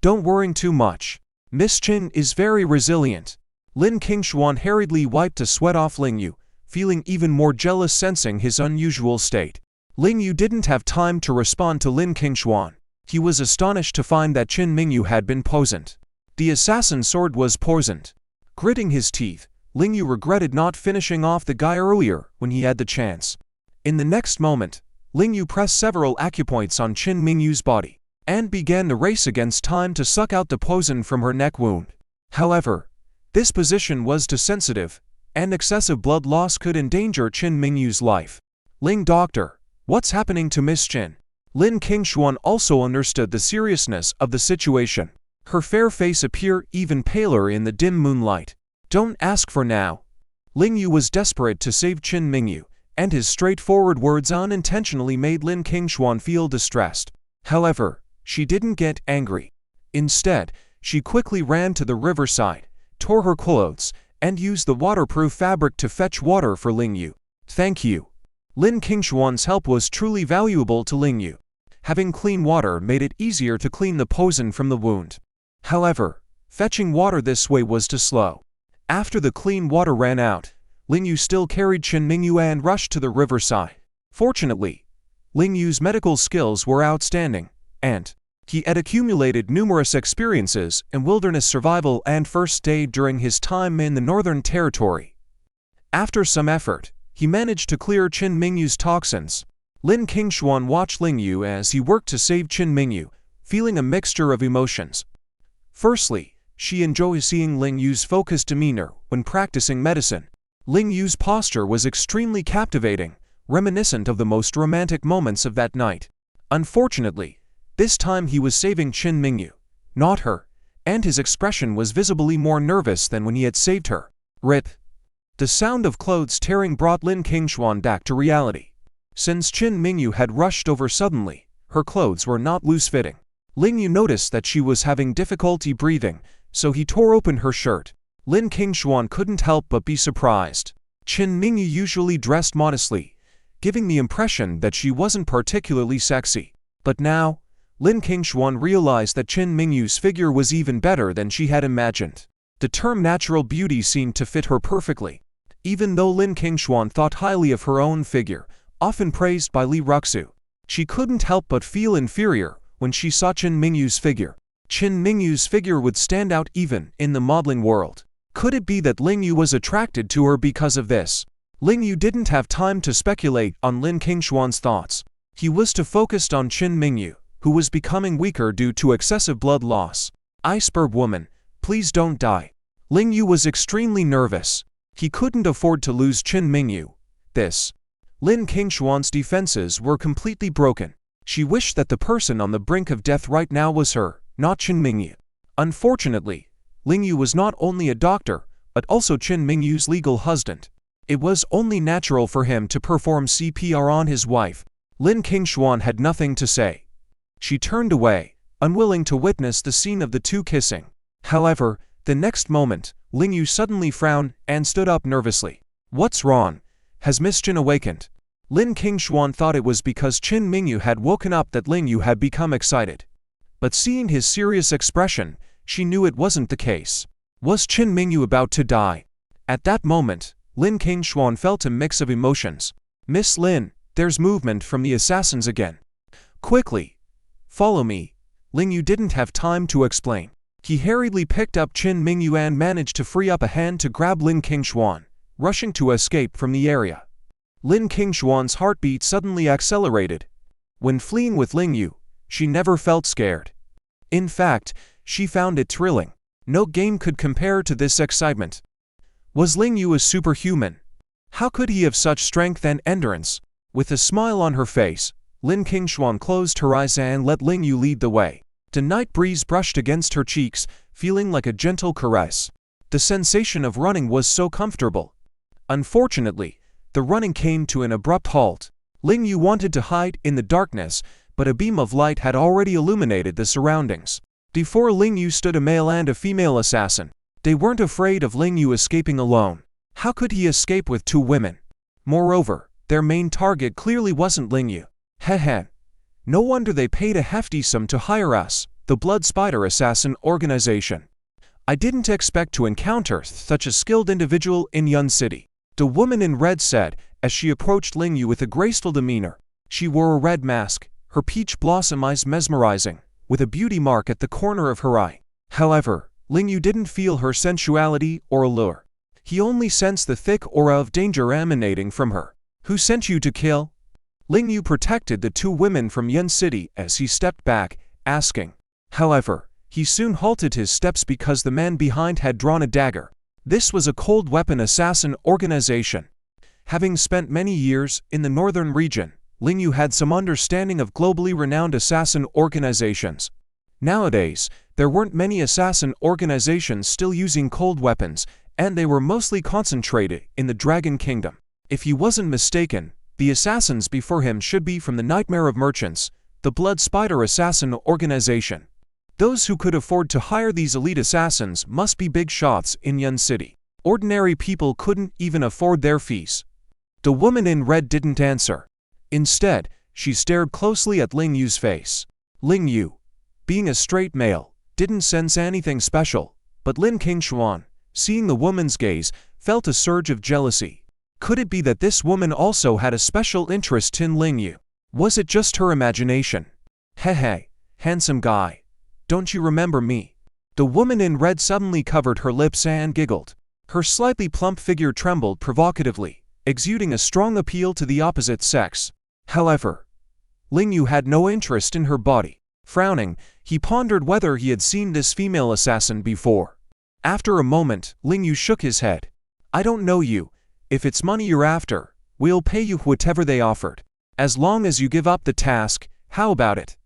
don't worry too much. Miss Qin is very resilient. Lin Kinglong hurriedly wiped the sweat off Ling Yu, feeling even more jealous sensing his unusual state. Ling Yu didn't have time to respond to Lin Kinglong. He was astonished to find that Mingu had been poisoned. The assassin's sword was poisoned. Gritting his teeth, Ling Yu regretted not finishing off the guy earlier when he had the chance. In the next moment, Ling Yu pressed several acupoints on Qin Mingyu's body and began the race against time to suck out the poison from her neck wound. However, this position was too sensitive, and excessive blood loss could endanger Qin Mingyu's life. Ling Doctor, what's happening to Miss Qin? Lin Kinglong also understood the seriousness of the situation. Her fair face appeared even paler in the dim moonlight. Don't ask for now. Ling Yu was desperate to save Qin Mingyu, and his straightforward words unintentionally made Lin Kinglong feel distressed. However, she didn't get angry. Instead, she quickly ran to the riverside, tore her clothes, and used the waterproof fabric to fetch water for Ling Yu. Thank you. Lin Kinglong's help was truly valuable to Ling Yu. Having clean water made it easier to clean the poison from the wound. However, fetching water this way was too slow. After the clean water ran out, Ling Yu still carried Qin Mingyu and rushed to the riverside. Fortunately, Ling Yu's medical skills were outstanding, and he had accumulated numerous experiences in wilderness survival and first aid during his time in the Northern Territory. After some effort, he managed to clear Qin Mingyu's toxins. Lin Kinglong watched Ling Yu as he worked to save Qin Mingyu, feeling a mixture of emotions. Firstly, she enjoyed seeing Ling Yu's focused demeanor when practicing medicine. Ling Yu's posture was extremely captivating, reminiscent of the most romantic moments of that night. Unfortunately, this time he was saving Qin Mingyu, not her, and his expression was visibly more nervous than when he had saved her. Rip. The sound of clothes tearing brought Lin Kinglong back to reality. Since Qin Mingyu had rushed over suddenly, her clothes were not loose-fitting. Ling Yu noticed that she was having difficulty breathing, so he tore open her shirt. Lin Kinglong couldn't help but be surprised. Qin Mingyu usually dressed modestly, giving the impression that she wasn't particularly sexy. But now, Lin Kinglong realized that Qin Mingyu's figure was even better than she had imagined. The term natural beauty seemed to fit her perfectly. Even though Lin Kinglong thought highly of her own figure, often praised by Li Ruxu, she couldn't help but feel inferior when she saw Qin Mingyu's figure. Qin Mingyu's figure would stand out even in the modeling world. Could it be that Ling Yu was attracted to her because of this? Ling Yu didn't have time to speculate on Lin Kinglong's thoughts. He was too focused on Qin Mingyu, who was becoming weaker due to excessive blood loss. Iceberg woman, please don't die. Ling Yu was extremely nervous. He couldn't afford to lose Qin Mingyu. Lin Kinglong's defenses were completely broken. She wished that the person on the brink of death right now was her, not Qin Mingyu. Unfortunately, Ling Yu was not only a doctor, but also Qin Mingyu's legal husband. It was only natural for him to perform CPR on his wife. Lin Kinglong had nothing to say. She turned away, unwilling to witness the scene of the two kissing. However, the next moment, Ling Yu suddenly frowned and stood up nervously. What's wrong? Has Miss Qin awakened? Lin Kinglong thought it was because Qin Mingyu had woken up that Ling Yu had become excited. But seeing his serious expression, she knew it wasn't the case. Was Qin Mingyu about to die? At that moment, Lin Kinglong felt a mix of emotions. Miss Lin, there's movement from the assassins again. Quickly. Follow me. Ling Yu didn't have time to explain. He hurriedly picked up Qin Mingyu and managed to free up a hand to grab Lin Kinglong, rushing to escape from the area. Lin Kinglong's heartbeat suddenly accelerated. When fleeing with Ling Yu, she never felt scared. In fact, she found it thrilling. No game could compare to this excitement. Was Ling Yu a superhuman? How could he have such strength and endurance? With a smile on her face, Lin Kinglong closed her eyes and let Ling Yu lead the way. The night breeze brushed against her cheeks, feeling like a gentle caress. The sensation of running was so comfortable. Unfortunately, the running came to an abrupt halt. Ling Yu wanted to hide in the darkness, but a beam of light had already illuminated the surroundings. Before Ling Yu stood a male and a female assassin. They weren't afraid of Ling Yu escaping alone. How could he escape with two women? Moreover, their main target clearly wasn't Ling Yu. Heh. No wonder they paid a hefty sum to hire us, the Blood Spider Assassin Organization. I didn't expect to encounter such a skilled individual in Yun City. The woman in red said, as she approached Ling Yu with a graceful demeanor. She wore a red mask, her peach blossom eyes mesmerizing, with a beauty mark at the corner of her eye. However, Ling Yu didn't feel her sensuality or allure. He only sensed the thick aura of danger emanating from her. Who sent you to kill? Ling Yu protected the two women from Yun City as he stepped back, asking. However, he soon halted his steps because the man behind had drawn a dagger. This was a cold weapon assassin organization. Having spent many years in the northern region, Ling Yu had some understanding of globally renowned assassin organizations. Nowadays, there weren't many assassin organizations still using cold weapons, and they were mostly concentrated in the Dragon Kingdom. If he wasn't mistaken, the assassins before him should be from the Nightmare of Merchants, the Blood Spider Assassin Organization. Those who could afford to hire these elite assassins must be big shots in Yun City. Ordinary people couldn't even afford their fees. The woman in red didn't answer. Instead, she stared closely at Ling Yu's face. Ling Yu, being a straight male, didn't sense anything special, but Lin Kinglong, seeing the woman's gaze, felt a surge of jealousy. Could it be that this woman also had a special interest in Ling Yu? Was it just her imagination? Hey, handsome guy. Don't you remember me? The woman in red suddenly covered her lips and giggled. Her slightly plump figure trembled provocatively, exuding a strong appeal to the opposite sex. However, Ling Yu had no interest in her body. Frowning, he pondered whether he had seen this female assassin before. After a moment, Ling Yu shook his head. I don't know you. If it's money you're after, we'll pay you whatever they offered. As long as you give up the task, how about it?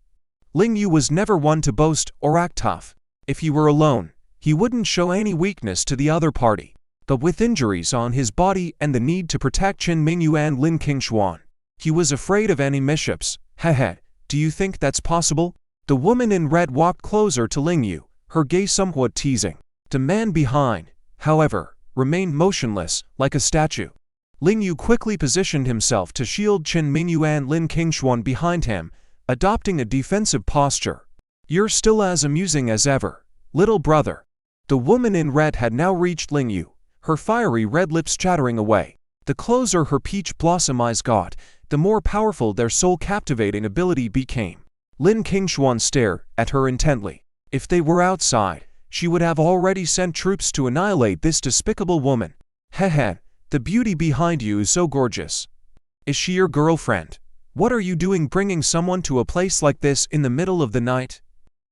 Ling Yu was never one to boast or act tough. If he were alone, he wouldn't show any weakness to the other party. But with injuries on his body and the need to protect Mingu and Lin Kinglong, he was afraid of any mishaps. Do you think that's possible? The woman in red walked closer to Ling Yu, her gaze somewhat teasing. The man behind, however, remained motionless, like a statue. Ling Yu quickly positioned himself to shield Mingu and Lin Kinglong behind him, adopting a defensive posture. You're still as amusing as ever, little brother. The woman in red had now reached Ling Yu, her fiery red lips chattering away. The closer her peach blossom eyes got, the more powerful their soul-captivating ability became. Lin Kinglong stared at her intently. If they were outside, she would have already sent troops to annihilate this despicable woman. The beauty behind you is so gorgeous. Is she your girlfriend? What are you doing bringing someone to a place like this in the middle of the night?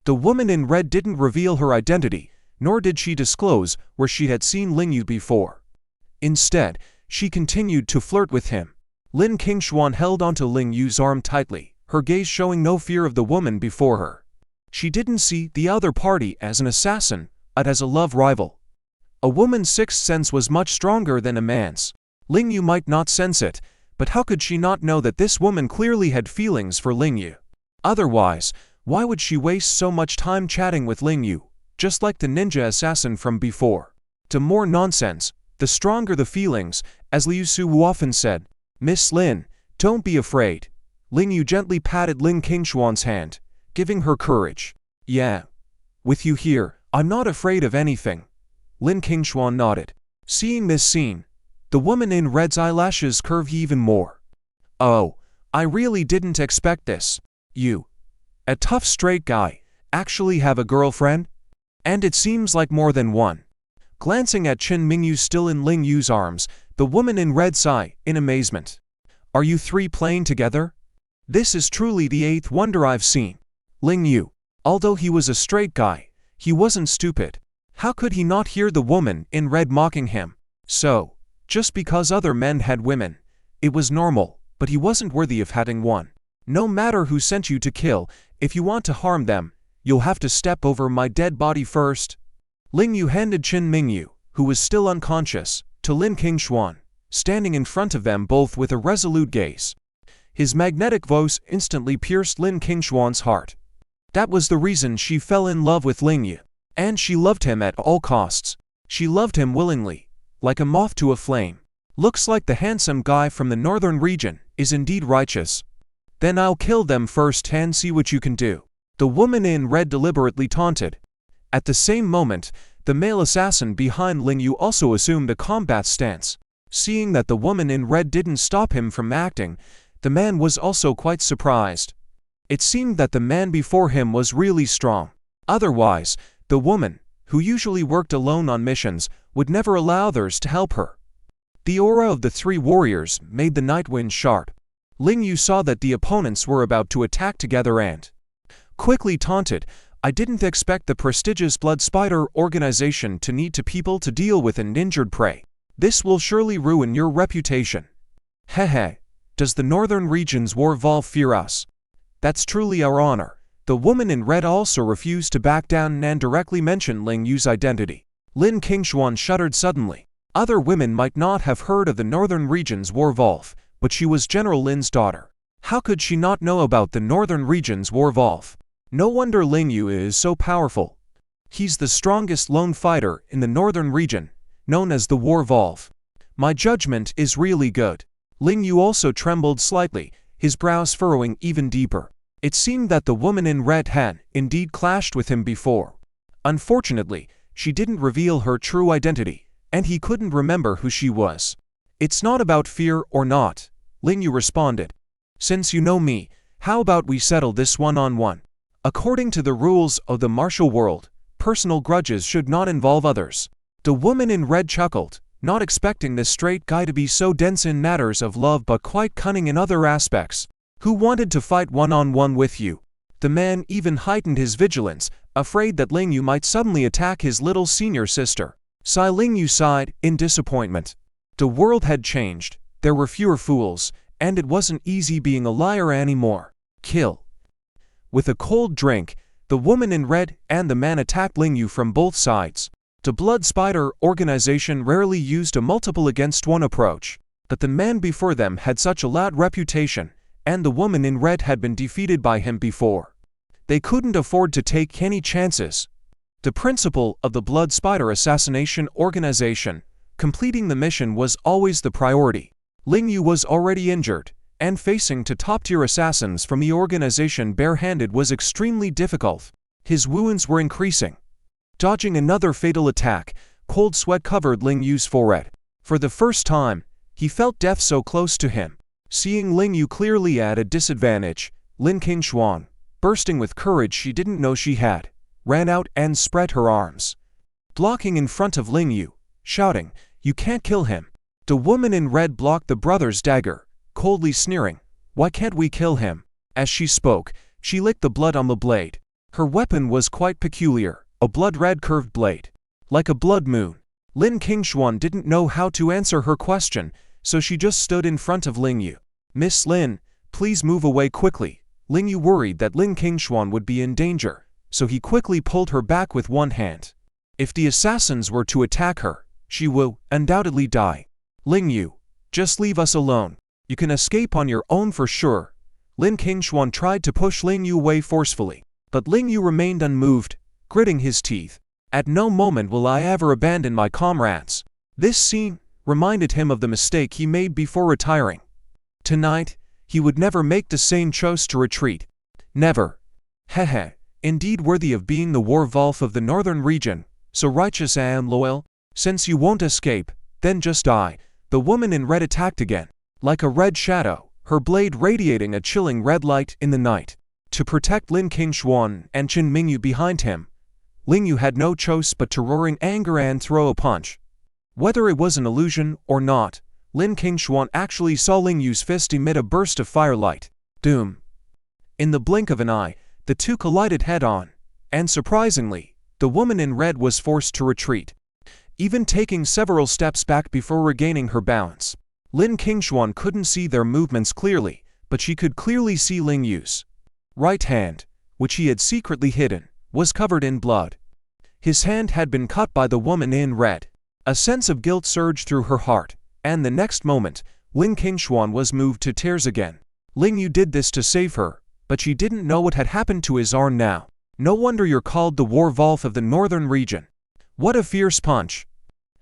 The woman in red didn't reveal her identity, nor did she disclose where she had seen Ling Yu before. Instead, she continued to flirt with him. Lin Kinglong held onto Ling Yu's arm tightly, her gaze showing no fear of the woman before her. She didn't see the other party as an assassin, but as a love rival. A woman's sixth sense was much stronger than a man's. Ling Yu might not sense it, but how could she not know that this woman clearly had feelings for Ling Yu? Otherwise, why would she waste so much time chatting with Ling Yu, just like the ninja assassin from before? The more nonsense, the stronger the feelings, as Liu Su often said. Miss Lin, don't be afraid. Ling Yu gently patted Lin Kinglong's hand, giving her courage. Yeah. With you here, I'm not afraid of anything. Lin Kinglong nodded. Seeing this scene, the woman in red's eyelashes curved even more. Oh, I really didn't expect this. You, a tough straight guy, actually have a girlfriend? And it seems like more than one. Glancing at Mingu still in Ling Yu's arms, the woman in red sighed in amazement. Are you three playing together? This is truly the eighth wonder I've seen. Ling Yu, although he was a straight guy, he wasn't stupid. How could he not hear the woman in red mocking him? So, just because other men had women, it was normal, but he wasn't worthy of having one. No matter who sent you to kill, if you want to harm them, you'll have to step over my dead body first. Ling Yu handed Mingu, who was still unconscious, to Lin Kinglong, standing in front of them both with a resolute gaze. His magnetic voice instantly pierced Lin Kinglong's heart. That was the reason she fell in love with Ling Yu. And she loved him at all costs. She loved him willingly, like a moth to a flame. Looks like the handsome guy from the northern region is indeed righteous. Then I'll kill them first and see what you can do. The woman in red deliberately taunted. At the same moment, the male assassin behind Ling Yu also assumed a combat stance. Seeing that the woman in red didn't stop him from acting, the man was also quite surprised. It seemed that the man before him was really strong. Otherwise, the woman, who usually worked alone on missions, would never allow others to help her. The aura of the three warriors made the night wind sharp. Ling Yu saw that the opponents were about to attack together and quickly taunted, "I didn't expect the prestigious Blood Spider organization to need people to deal with an injured prey. This will surely ruin your reputation. Hehe, does the Northern Region's Warvolf fear us? That's truly our honor." The woman in red also refused to back down and directly mentioned Ling Yu's identity. Lin Kinglong shuddered suddenly. Other women might not have heard of the Northern Region's Warvolf, but she was General Lin's daughter. How could she not know about the Northern Region's Warvolf? No wonder Ling Yu is so powerful. He's the strongest lone fighter in the Northern Region, known as the Warvolf. My judgment is really good. Ling Yu also trembled slightly, his brows furrowing even deeper. It seemed that the woman in red had indeed clashed with him before. Unfortunately, she didn't reveal her true identity, and he couldn't remember who she was. It's not about fear or not, Ling Yu responded. Since you know me, how about we settle this one-on-one? According to the rules of the martial world, personal grudges should not involve others. The woman in red chuckled, not expecting this straight guy to be so dense in matters of love but quite cunning in other aspects. Who wanted to fight one-on-one with you? The man even heightened his vigilance, afraid that Ling Yu might suddenly attack his little senior sister. Ling Yu sighed in disappointment. The world had changed, there were fewer fools, and it wasn't easy being a liar anymore. Kill. With a cold drink, the woman in red and the man attacked Ling Yu from both sides. The Blood Spider organization rarely used a multiple against one approach, but the man before them had such a loud reputation, and the woman in red had been defeated by him before. They couldn't afford to take any chances. The principle of the Blood Spider assassination organization, completing the mission, was always the priority. Ling Yu was already injured, and facing top-tier assassins from the organization barehanded was extremely difficult. His wounds were increasing. Dodging another fatal attack, cold sweat covered Ling Yu's forehead. For the first time, he felt death so close to him. Seeing Ling Yu clearly at a disadvantage, Lin Kinglong, bursting with courage she didn't know she had, ran out and spread her arms, blocking in front of Ling Yu, shouting, "You can't kill him." The woman in red blocked the brother's dagger, coldly sneering, "Why can't we kill him?" As she spoke, she licked the blood on the blade. Her weapon was quite peculiar, a blood-red curved blade. Like a blood moon. Lin Kinglong didn't know how to answer her question, so she just stood in front of Ling Yu. "Miss Lin, please move away quickly." Ling Yu worried that Lin Kinglong would be in danger, so he quickly pulled her back with one hand. If the assassins were to attack her, she will undoubtedly die. "Ling Yu, just leave us alone. You can escape on your own for sure." Lin Kinglong tried to push Ling Yu away forcefully, but Ling Yu remained unmoved, gritting his teeth. "At no moment will I ever abandon my comrades." This scene reminded him of the mistake he made before retiring. Tonight, he would never make the same choice to retreat. Never. Hehe, indeed worthy of being the Warvolf of the Northern Region, so righteous and loyal. Since you won't escape, then just die. The woman in red attacked again. Like a red shadow, her blade radiating a chilling red light in the night. To protect Lin Kinglong and Mingu behind him, Ling Yu had no choice but to roar in anger and throw a punch. Whether it was an illusion or not, Lin Kinglong actually saw Ling Yu's fist emit a burst of firelight. Doom. In the blink of an eye, the two collided head-on, and surprisingly, the woman in red was forced to retreat, even taking several steps back before regaining her balance. Lin Kinglong couldn't see their movements clearly, but she could clearly see Ling Yu's right hand, which he had secretly hidden, was covered in blood. His hand had been cut by the woman in red. A sense of guilt surged through her heart, and the next moment, Lin Kinglong was moved to tears again. Ling Yu did this to save her, but she didn't know what had happened to his arm now. "No wonder you're called the Warvolf of the Northern Region. What a fierce punch."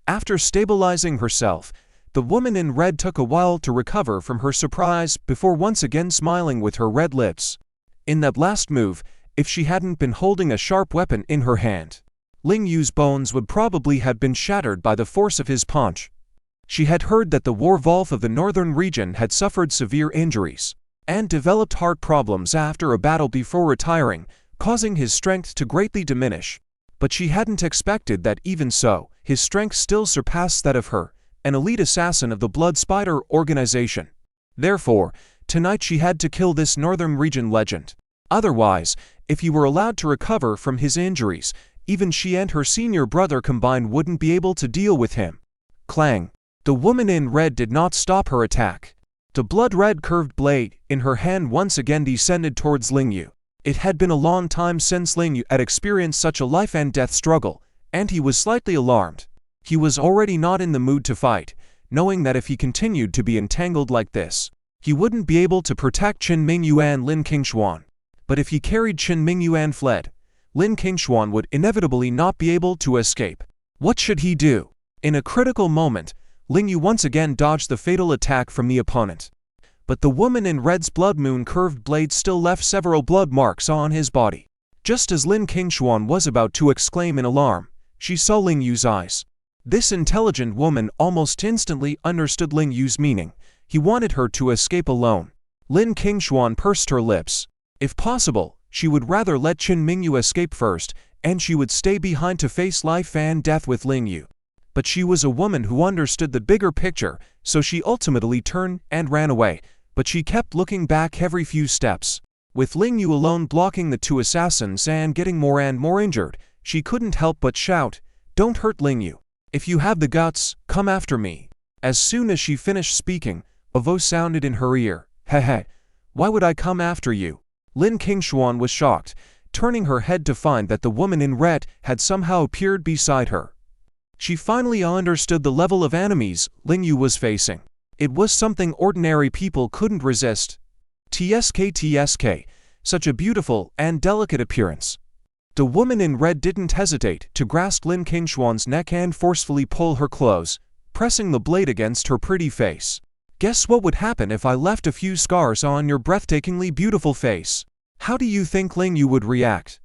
After stabilizing herself, the woman in red took a while to recover from her surprise before once again smiling with her red lips. In that last move, if she hadn't been holding a sharp weapon in her hand, Ling Yu's bones would probably have been shattered by the force of his punch. She had heard that the Warvolf of the Northern Region had suffered severe injuries and developed heart problems after a battle before retiring, causing his strength to greatly diminish. But she hadn't expected that even so, his strength still surpassed that of her, an elite assassin of the Blood Spider organization. Therefore, tonight she had to kill this Northern Region legend. Otherwise, if he were allowed to recover from his injuries, even she and her senior brother combined wouldn't be able to deal with him. Clang! The woman in red did not stop her attack. The blood-red curved blade in her hand once again descended towards Ling Yu. It had been a long time since Ling Yu had experienced such a life-and-death struggle, and he was slightly alarmed. He was already not in the mood to fight, knowing that if he continued to be entangled like this, he wouldn't be able to protect Qin Mingu and Lin Kinglong. But if he carried Qin Mingu and fled, Lin Kinglong would inevitably not be able to escape. What should he do? In a critical moment, Ling Yu once again dodged the fatal attack from the opponent. But the woman in red's blood moon curved blade still left several blood marks on his body. Just as Lin Kinglong was about to exclaim in alarm, she saw Ling Yu's eyes. This intelligent woman almost instantly understood Ling Yu's meaning. He wanted her to escape alone. Lin Kinglong pursed her lips. If possible, she would rather let Qin Mingu escape first, and she would stay behind to face life and death with Ling Yu. But she was a woman who understood the bigger picture, so she ultimately turned and ran away, but she kept looking back every few steps. With Ling Yu alone blocking the two assassins and getting more and more injured, she couldn't help but shout, "Don't hurt Ling Yu. If you have the guts, come after me." As soon as she finished speaking, a voice sounded in her ear, "Hehe, why would I come after you?" Lin Kinglong was shocked, turning her head to find that the woman in red had somehow appeared beside her. She finally understood the level of enemies Ling Yu was facing. It was something ordinary people couldn't resist. TSK, such a beautiful and delicate appearance. The woman in red didn't hesitate to grasp Lin Kinglong's neck and forcefully pull her close, pressing the blade against her pretty face. "Guess what would happen if I left a few scars on your breathtakingly beautiful face? How do you think Ling Yu would react?"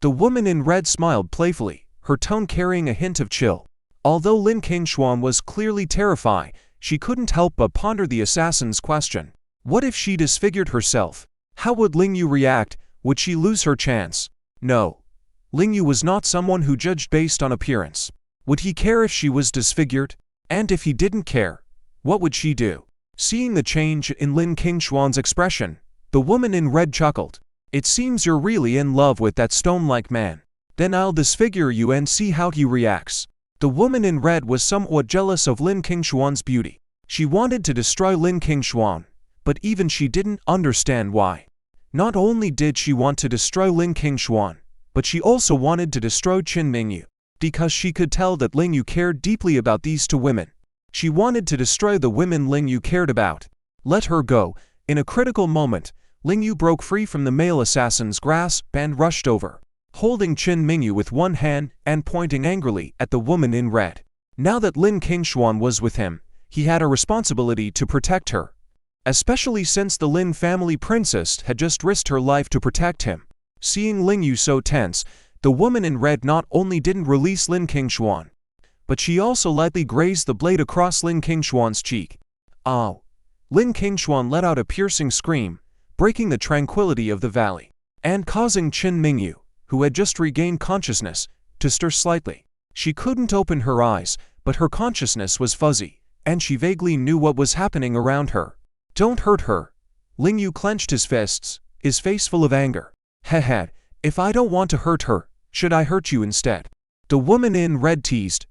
The woman in red smiled playfully, her tone carrying a hint of chill. Although Lin Kinglong was clearly terrified, she couldn't help but ponder the assassin's question. What if she disfigured herself? How would Ling Yu react? Would she lose her chance? No. Ling Yu was not someone who judged based on appearance. Would he care if she was disfigured? And if he didn't care, what would she do? Seeing the change in Lin Kinglong's expression, the woman in red chuckled. "It seems you're really in love with that stone-like man. Then I'll disfigure you and see how he reacts." The woman in red was somewhat jealous of Lin Kinglong's beauty. She wanted to destroy Lin Kinglong, but even she didn't understand why. Not only did she want to destroy Lin Kinglong, but she also wanted to destroy Qin Mingu, because she could tell that Ling Yu cared deeply about these two women. She wanted to destroy the women Ling Yu cared about. Let her go. In a critical moment, Ling Yu broke free from the male assassin's grasp and rushed over, holding Qin Mingu with one hand and pointing angrily at the woman in red. Now that Lin Kinglong was with him, he had a responsibility to protect her, especially since the Lin family princess had just risked her life to protect him. Seeing Ling Yu so tense, the woman in red not only didn't release Lin Kinglong, but she also lightly grazed the blade across Lin Kinglong's cheek. "Ow!" Lin Kinglong let out a piercing scream, breaking the tranquility of the valley, and causing Qin Mingu, who had just regained consciousness, to stir slightly. She couldn't open her eyes, but her consciousness was fuzzy, and she vaguely knew what was happening around her. "Don't hurt her." Ling Yu clenched his fists, his face full of anger. "Hehe, if I don't want to hurt her, should I hurt you instead?" The woman in red teased.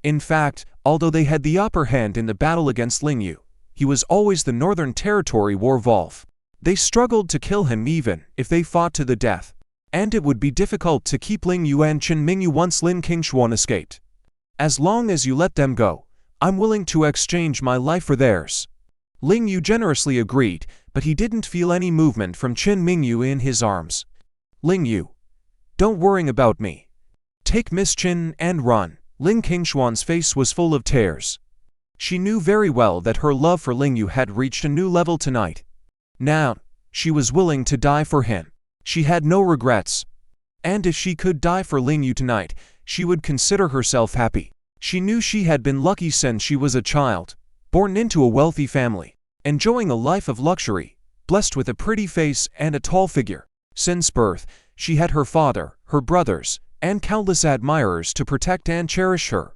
In fact, although they had the upper hand in the battle against Ling Yu, he was always the Northern Territory war wolf. They struggled to kill him even if they fought to the death. And it would be difficult to keep Ling Yu and Qin Mingu once Lin Kinglong escaped. "As long as you let them go, I'm willing to exchange my life for theirs." Ling Yu generously agreed, but he didn't feel any movement from Qin Mingu in his arms. "Ling Yu, don't worry about me. Take Miss Qin and run." Lin Kinglong's face was full of tears. She knew very well that her love for Ling Yu had reached a new level tonight. Now, she was willing to die for him. She had no regrets. And if she could die for Ling Yu tonight, she would consider herself happy. She knew she had been lucky since she was a child, born into a wealthy family, enjoying a life of luxury, blessed with a pretty face and a tall figure. Since birth, she had her father, her brothers, and countless admirers to protect and cherish her.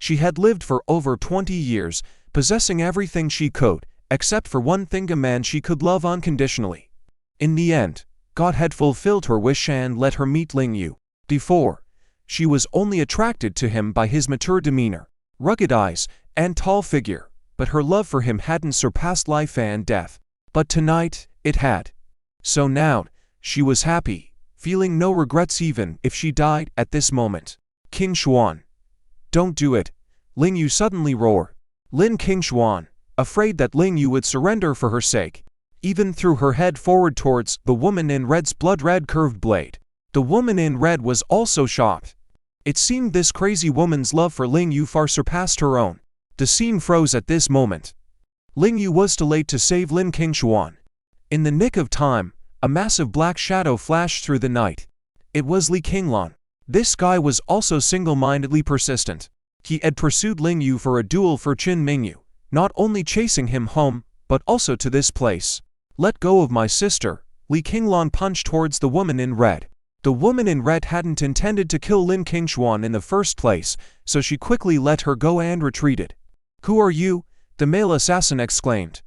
She had lived for over 20 years, possessing everything she could, except for one thing: a man she could love unconditionally. In the end, God had fulfilled her wish and let her meet Ling Yu. Before, she was only attracted to him by his mature demeanor, rugged eyes, and tall figure, but her love for him hadn't surpassed life and death. But tonight, it had. So now, she was happy, feeling no regrets even if she died at this moment. King Xuan. Don't do it, Ling Yu suddenly roared. Lin Kinglong, afraid that Ling Yu would surrender for her sake, even threw her head forward towards the woman in red's blood-red curved blade. The woman in red was also shocked. It seemed this crazy woman's love for Ling Yu far surpassed her own. The scene froze at this moment. Ling Yu was too late to save Lin Kinglong. In the nick of time, a massive black shadow flashed through the night. It was Lin Kinglong. This guy was also single-mindedly persistent. He had pursued Ling Yu for a duel for Qin Mingu, not only chasing him home, but also to this place. Let go of my sister, Lin Kinglong punched towards the woman in red. The woman in red hadn't intended to kill Lin Kinglong in the first place, so she quickly let her go and retreated. Who are you? The male assassin exclaimed.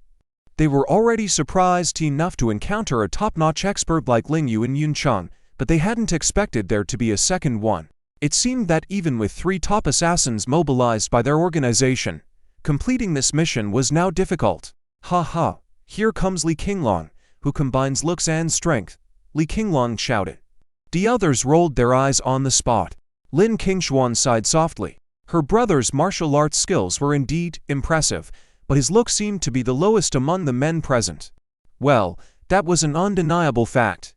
They were already surprised enough to encounter a top-notch expert like Ling Yu in Yuncheng, but they hadn't expected there to be a second one. It seemed that even with 3 top assassins mobilized by their organization, completing this mission was now difficult. Ha ha, here comes Lin Kinglong, who combines looks and strength, Lin Kinglong shouted. The others rolled their eyes on the spot. Lin Kinglong sighed softly. Her brother's martial arts skills were indeed impressive, but his look seemed to be the lowest among the men present. Well, that was an undeniable fact.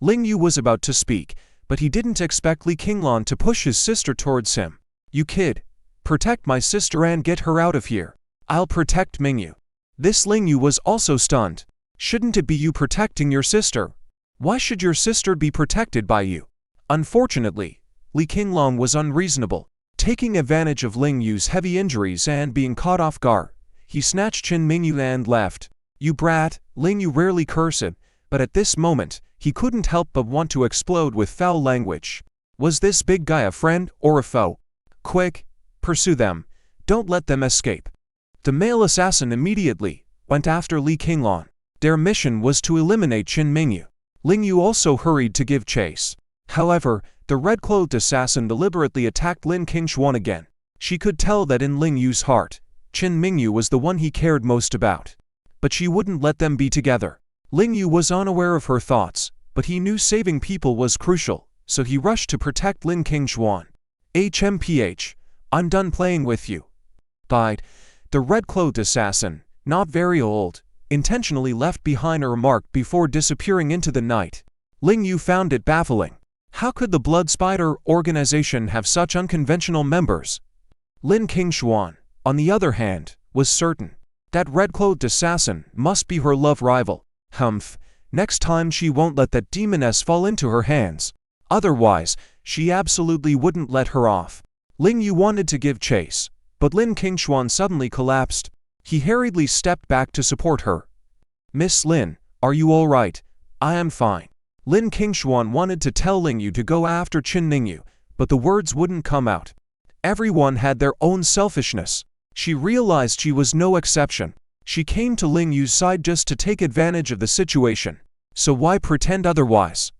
Ling Yu was about to speak, but he didn't expect Lin Kinglong to push his sister towards him. You kid, protect my sister and get her out of here. I'll protect Mingu. This Ling Yu was also stunned. Shouldn't it be you protecting your sister? Why should your sister be protected by you? Unfortunately, Lin Kinglong was unreasonable. Taking advantage of Ling Yu's heavy injuries and being caught off guard, he snatched Qin Mingu and left. You brat, Ling Yu rarely cursed, but at this moment, he couldn't help but want to explode with foul language. Was this big guy a friend or a foe? Quick, pursue them. Don't let them escape. The male assassin immediately went after Lin Kinglong. Their mission was to eliminate Qin Mingu. Ling Yu also hurried to give chase. However, the red-clothed assassin deliberately attacked Lin Kinglong again. She could tell that in Ling Yu's heart, Qin Mingu was the one he cared most about. But she wouldn't let them be together. Ling Yu was unaware of her thoughts, but he knew saving people was crucial, so he rushed to protect Lin Kinglong. HMPH, I'm done playing with you. Died. The red-clothed assassin, not very old, intentionally left behind a remark before disappearing into the night. Ling Yu found it baffling. How could the Blood Spider organization have such unconventional members? Lin Kinglong, on the other hand, was certain. That red-clothed assassin must be her love rival. Humph, next time she won't let that demoness fall into her hands. Otherwise, she absolutely wouldn't let her off. Ling Yu wanted to give chase, but Lin Kinglong suddenly collapsed. He hurriedly stepped back to support her. Miss Lin, are you all right? I am fine. Lin Kinglong wanted to tell Ling Yu to go after Qin Mingu, but the words wouldn't come out. Everyone had their own selfishness. She realized she was no exception. She came to Ling Yu's side just to take advantage of the situation, so why pretend otherwise?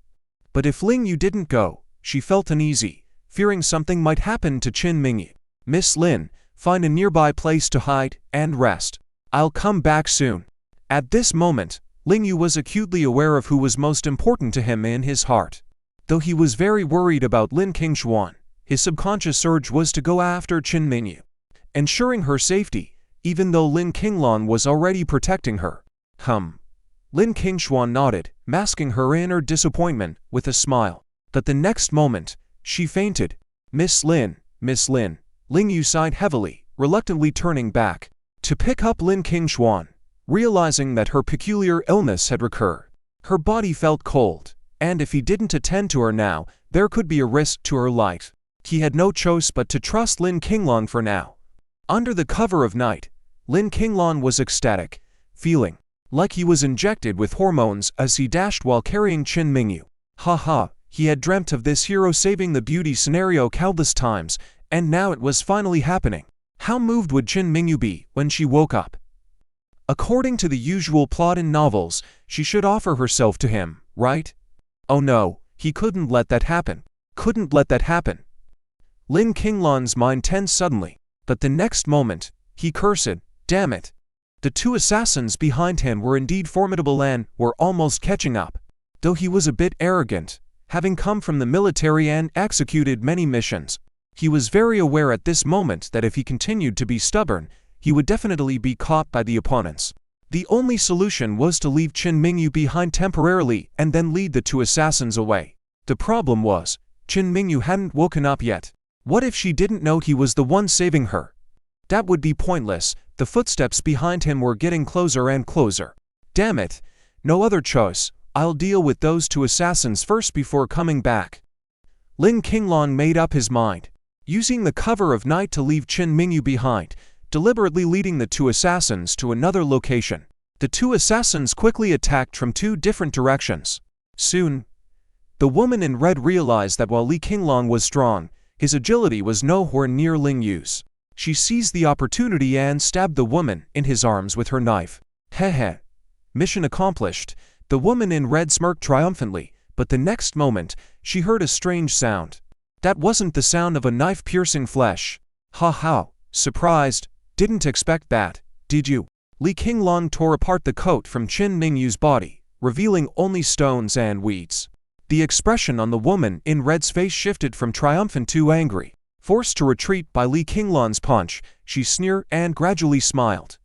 But if Ling Yu didn't go, she felt uneasy, fearing something might happen to Qin Mingu. Miss Lin, find a nearby place to hide and rest. I'll come back soon. At this moment, Ling Yu was acutely aware of who was most important to him in his heart. Though he was very worried about Lin Kinglong, his subconscious urge was to go after Qin Mingu, ensuring her safety, even though Lin Kinglong was already protecting her. Lin Kinglong nodded, masking her inner disappointment with a smile. But the next moment, she fainted. Miss Lin, Ling Yu sighed heavily, reluctantly turning back to pick up Lin Kinglong, realizing that her peculiar illness had recurred. Her body felt cold, and if he didn't attend to her now, there could be a risk to her life. He had no choice but to trust Lin Kinglong for now. Under the cover of night, Lin Kinglong was ecstatic, feeling like he was injected with hormones as he dashed while carrying Qin Mingu. He had dreamt of this hero saving the beauty scenario countless times, And now it was finally happening. How moved would Qin Mingyu be when she woke up? According to the usual plot in novels, she should offer herself to him, right? Oh no, he couldn't let that happen. Couldn't let that happen. Lin Kinglong's mind tensed suddenly, but the next moment, he cursed, damn it. The two assassins behind him were indeed formidable and were almost catching up. Though he was a bit arrogant, having come from the military and executed many missions, he was very aware at this moment that if he continued to be stubborn, he would definitely be caught by the opponents. The only solution was to leave Qin Mingyu behind temporarily and then lead the two assassins away. The problem was, Qin Mingyu hadn't woken up yet. What if she didn't know he was the one saving her? That would be pointless. The footsteps behind him were getting closer and closer. Damn it, no other choice. I'll deal with those two assassins first before coming back. Lin Kinglong made up his mind. Using the cover of night to leave Qin Mingyu behind, deliberately leading the two assassins to another location. The two assassins quickly attacked from two different directions. Soon, the woman in red realized that while Lin Kinglong was strong, his agility was nowhere near Ling Yu's. She seized the opportunity and stabbed the woman in his arms with her knife. Heh. Mission accomplished. The woman in red smirked triumphantly, but the next moment, she heard a strange sound. That wasn't the sound of a knife piercing flesh. Ha. Surprised. Didn't expect that, did you? Lin Kinglong tore apart the coat from Qin Mingyu's body, revealing only stones and weeds. The expression on the woman in red's face shifted from triumphant to angry. Forced to retreat by Lin Kinglong's punch, she sneered and gradually smiled.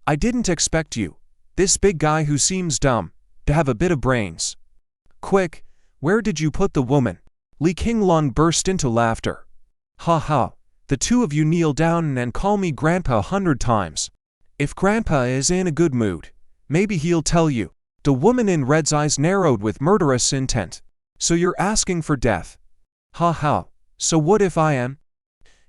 I didn't expect you, this big guy who seems dumb, to have a bit of brains. Quick, where did you put the woman? Lin Kinglong burst into laughter. Ha. The two of you kneel down and call me Grandpa 100 times. If Grandpa is in a good mood, maybe he'll tell you. The woman in red's eyes narrowed with murderous intent. So you're asking for death? Ha. So what if I am?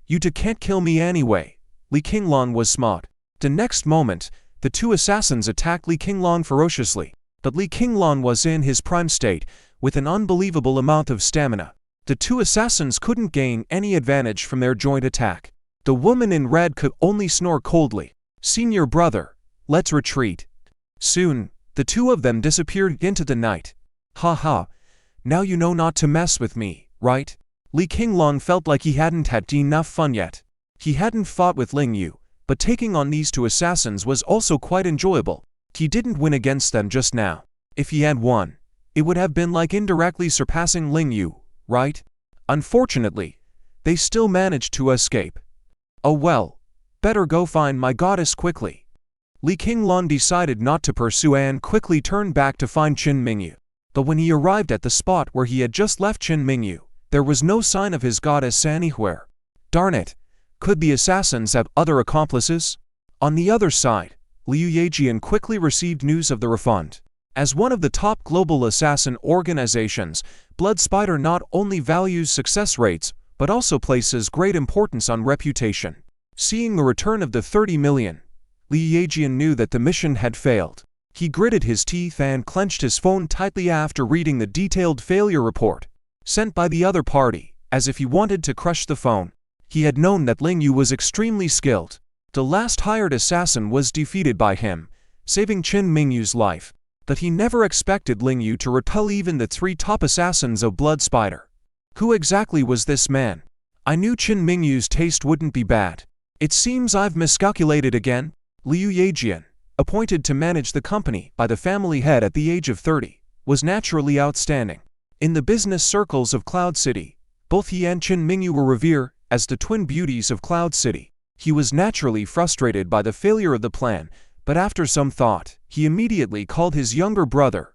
You two can't kill me anyway. Lin Kinglong was smart. The next moment, the two assassins attacked Lin Kinglong ferociously. But Lin Kinglong was in his prime state, with an unbelievable amount of stamina. The two assassins couldn't gain any advantage from their joint attack. The woman in red could only snore coldly. Senior brother, let's retreat. Soon, the two of them disappeared into the night. Ha. Now you know not to mess with me, right? Lin Kinglong felt like he hadn't had enough fun yet. He hadn't fought with Ling Yu, but taking on these two assassins was also quite enjoyable. He didn't win against them just now. If he had won, it would have been like indirectly surpassing Ling Yu, right? Unfortunately, they still managed to escape. Oh well, better go find my goddess quickly. Lin Kinglong decided not to pursue and quickly turned back to find Qin Mingyu. But when he arrived at the spot where he had just left Qin Mingyu, there was no sign of his goddess anywhere. Darn it, could the assassins have other accomplices? On the other side, Liu Yejian quickly received news of the refund. As one of the top global assassin organizations, Blood Spider not only values success rates, but also places great importance on reputation. Seeing the return of the 30 million, Liu Yejian knew that the mission had failed. He gritted his teeth and clenched his phone tightly after reading the detailed failure report sent by the other party, as if he wanted to crush the phone. He had known that Ling Yu was extremely skilled. The last hired assassin was defeated by him, saving Qin Mingyu's life. But he never expected Ling Yu to repel even the three top assassins of Blood Spider. Who exactly was this man? I knew Qin Mingyu's taste wouldn't be bad. It seems I've miscalculated again. Liu Yejian, appointed to manage the company by the family head at the age of 30, was naturally outstanding. In the business circles of Cloud City, both he and Qin Mingyu were revered as the twin beauties of Cloud City. He was naturally frustrated by the failure of the plan, but after some thought, he immediately called his younger brother,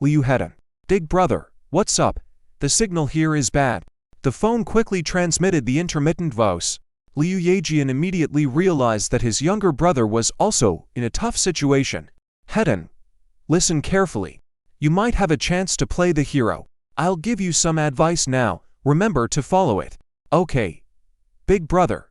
Liu Hedan. Big brother, what's up? The signal here is bad. The phone quickly transmitted the intermittent voice. Liu Yejian immediately realized that his younger brother was also in a tough situation. Hedan, listen carefully. You might have a chance to play the hero. I'll give you some advice now, remember to follow it. Okay. Big brother.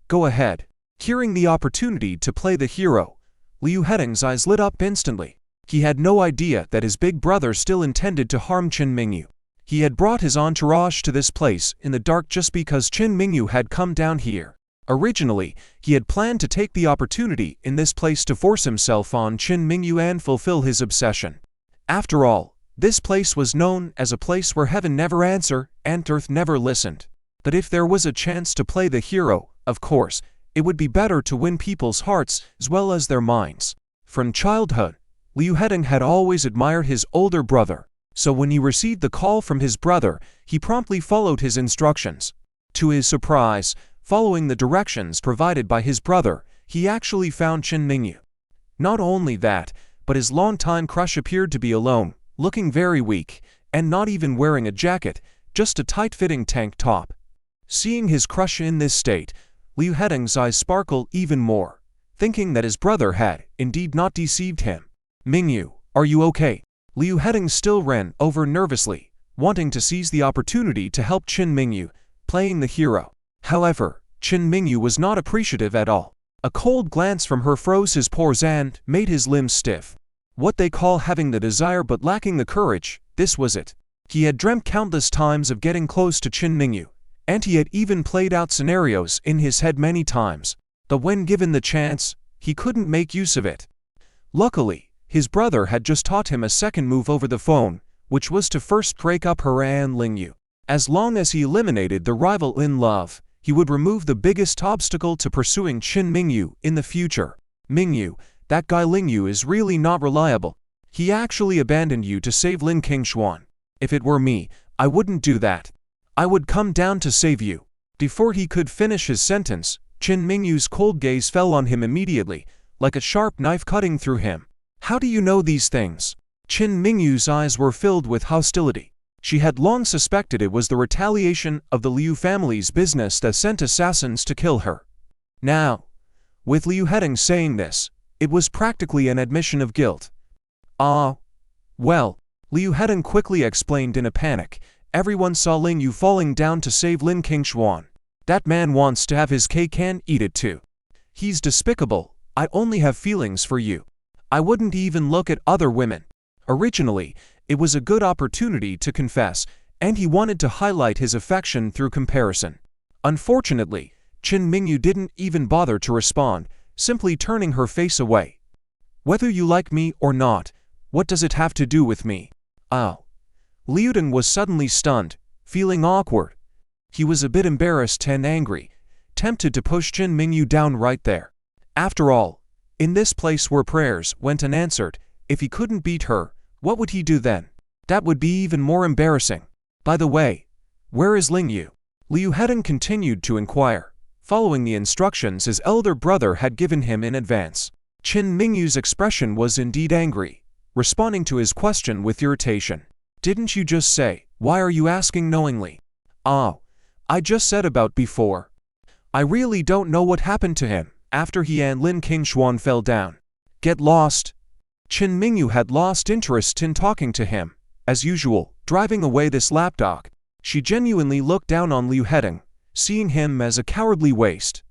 Go ahead. Hearing the opportunity to play the hero, Liu Hedan's eyes lit up instantly. He had no idea that his big brother still intended to harm Qin Mingyu. He had brought his entourage to this place in the dark just because Mingu had come down here. Originally, he had planned to take the opportunity in this place to force himself on Mingu and fulfill his obsession. After all, this place was known as a place where heaven never answered and earth never listened. But if there was a chance to play the hero, of course, it would be better to win people's hearts as well as their minds. From childhood, Liu Hedong had always admired his older brother, so when he received the call from his brother, he promptly followed his instructions. To his surprise, following the directions provided by his brother, he actually found Mingu. Not only that, but his longtime crush appeared to be alone, looking very weak, and not even wearing a jacket, just a tight-fitting tank top. Seeing his crush in this state, Liu Hedong's eyes sparkled even more, thinking that his brother had indeed not deceived him. "Mingu, are you okay?" Liu Hedong still ran over nervously, wanting to seize the opportunity to help Mingu, playing the hero. However, Mingu was not appreciative at all. A cold glance from her froze his pores and made his limbs stiff. What they call having the desire but lacking the courage, this was it. He had dreamt countless times of getting close to Mingu, and he had even played out scenarios in his head many times, but when given the chance, he couldn't make use of it. Luckily, his brother had just taught him a second move over the phone, which was to first break up her and Ling Yu. As long as he eliminated the rival in love, he would remove the biggest obstacle to pursuing Mingu in the future. "Mingu, that guy Ling Yu is really not reliable. He actually abandoned you to save Ling Kinglong. If it were me, I wouldn't do that. I would come down to save you." Before he could finish his sentence, Mingu's cold gaze fell on him immediately, like a sharp knife cutting through him. "How do you know these things?" Mingu's eyes were filled with hostility. She had long suspected it was the retaliation of the Liu family's business that sent assassins to kill her. Now, with Liu Hedong saying this, it was practically an admission of guilt. Well, Liu Hedong quickly explained in a panic. "Everyone saw Ling Yu falling down to save Ling Kinglong. That man wants to have his cake and eat it too. He's despicable. I only have feelings for you. I wouldn't even look at other women." Originally, it was a good opportunity to confess, and he wanted to highlight his affection through comparison. Unfortunately, Mingu didn't even bother to respond, simply turning her face away. "Whether you like me or not, what does it have to do with me?" Liu Hedong was suddenly stunned, feeling awkward. He was a bit embarrassed and angry, tempted to push Mingu down right there. After all, in this place where prayers went unanswered, if he couldn't beat her, what would he do then? That would be even more embarrassing. "By the way, where is Ling Yu?" Liu Hedong continued to inquire, following the instructions his elder brother had given him in advance. Mingu's expression was indeed angry, responding to his question with irritation. "Didn't you just say, why are you asking knowingly?" I just said about before. I really don't know what happened to him after he and Ling Kinglong fell down." "Get lost." Mingu had lost interest in talking to him, as usual, driving away this lapdog. She genuinely looked down on Liu Hedong, seeing him as a cowardly waste.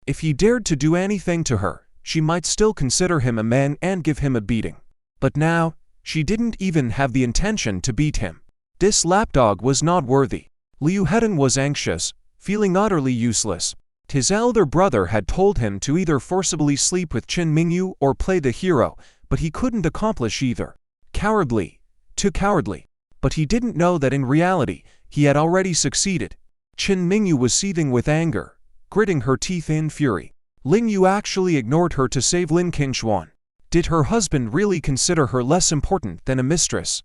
If he dared to do anything to her, she might still consider him a man and give him a beating. But now, she didn't even have the intention to beat him. This lapdog was not worthy. Liu Hedong was anxious, feeling utterly useless. His elder brother had told him to either forcibly sleep with Mingu or play the hero, but he couldn't accomplish either. Cowardly. Too cowardly. But he didn't know that in reality, he had already succeeded. Mingu was seething with anger, gritting her teeth in fury. Ling Yu actually ignored her to save Ling Kinglong. Did her husband really consider her less important than a mistress?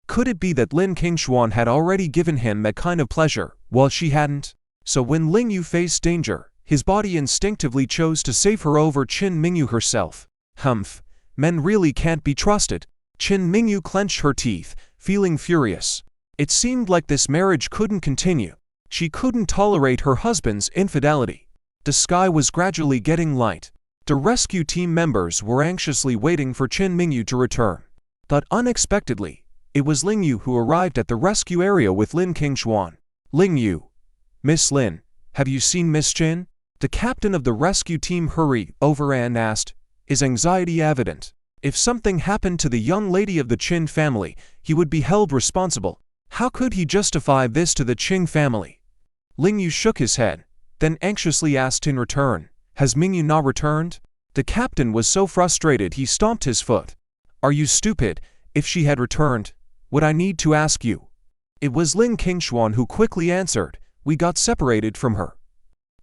Could it be that Ling Kinglong had already given him that kind of pleasure, while she hadn't? So when Ling Yu faced danger, his body instinctively chose to save her over Mingu herself. Humph, men really can't be trusted. Mingu clenched her teeth, feeling furious. It seemed like this marriage couldn't continue. She couldn't tolerate her husband's infidelity. The sky was gradually getting light. The rescue team members were anxiously waiting for Mingu to return. But unexpectedly, it was Ling Yu who arrived at the rescue area with Ling Kinglong. "Ling Yu. Miss Lin, have you seen Miss Chin?" The captain of the rescue team hurried over and asked, his anxiety evident. If something happened to the young lady of the Chin family, he would be held responsible. How could he justify this to the Qing family? Ling Yu shook his head, then anxiously asked in return, "Has Mingu not returned?" The captain was so frustrated he stomped his foot. "Are you stupid? If she had returned, would I need to ask you?" It was Ling Kinglong who quickly answered, "We got separated from her.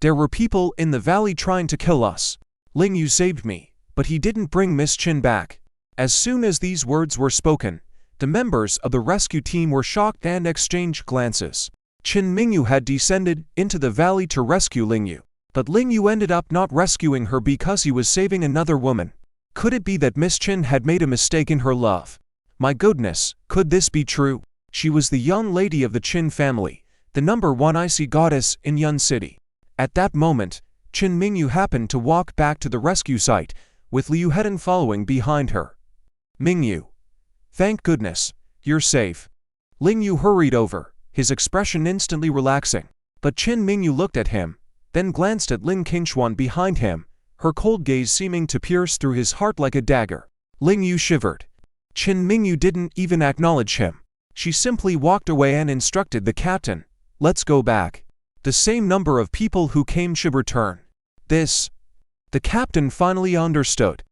There were people in the valley trying to kill us. Ling Yu saved me, but he didn't bring Miss Qin back." As soon as these words were spoken, the members of the rescue team were shocked and exchanged glances. Mingu had descended into the valley to rescue Ling Yu, but Ling Yu ended up not rescuing her because he was saving another woman. Could it be that Miss Qin had made a mistake in her love? My goodness, could this be true? She was the young lady of the Qin family, the #1 icy goddess in Yun City. At that moment, Mingu happened to walk back to the rescue site, with Liu Hedan following behind her. "Mingu, thank goodness, you're safe." Ling Yu hurried over, his expression instantly relaxing. But Mingu looked at him, then glanced at Lin Kinglong behind him, her cold gaze seeming to pierce through his heart like a dagger. Ling Yu shivered. Mingu didn't even acknowledge him. She simply walked away and instructed the captain, "Let's go back. The same number of people who came should return." The captain finally understood.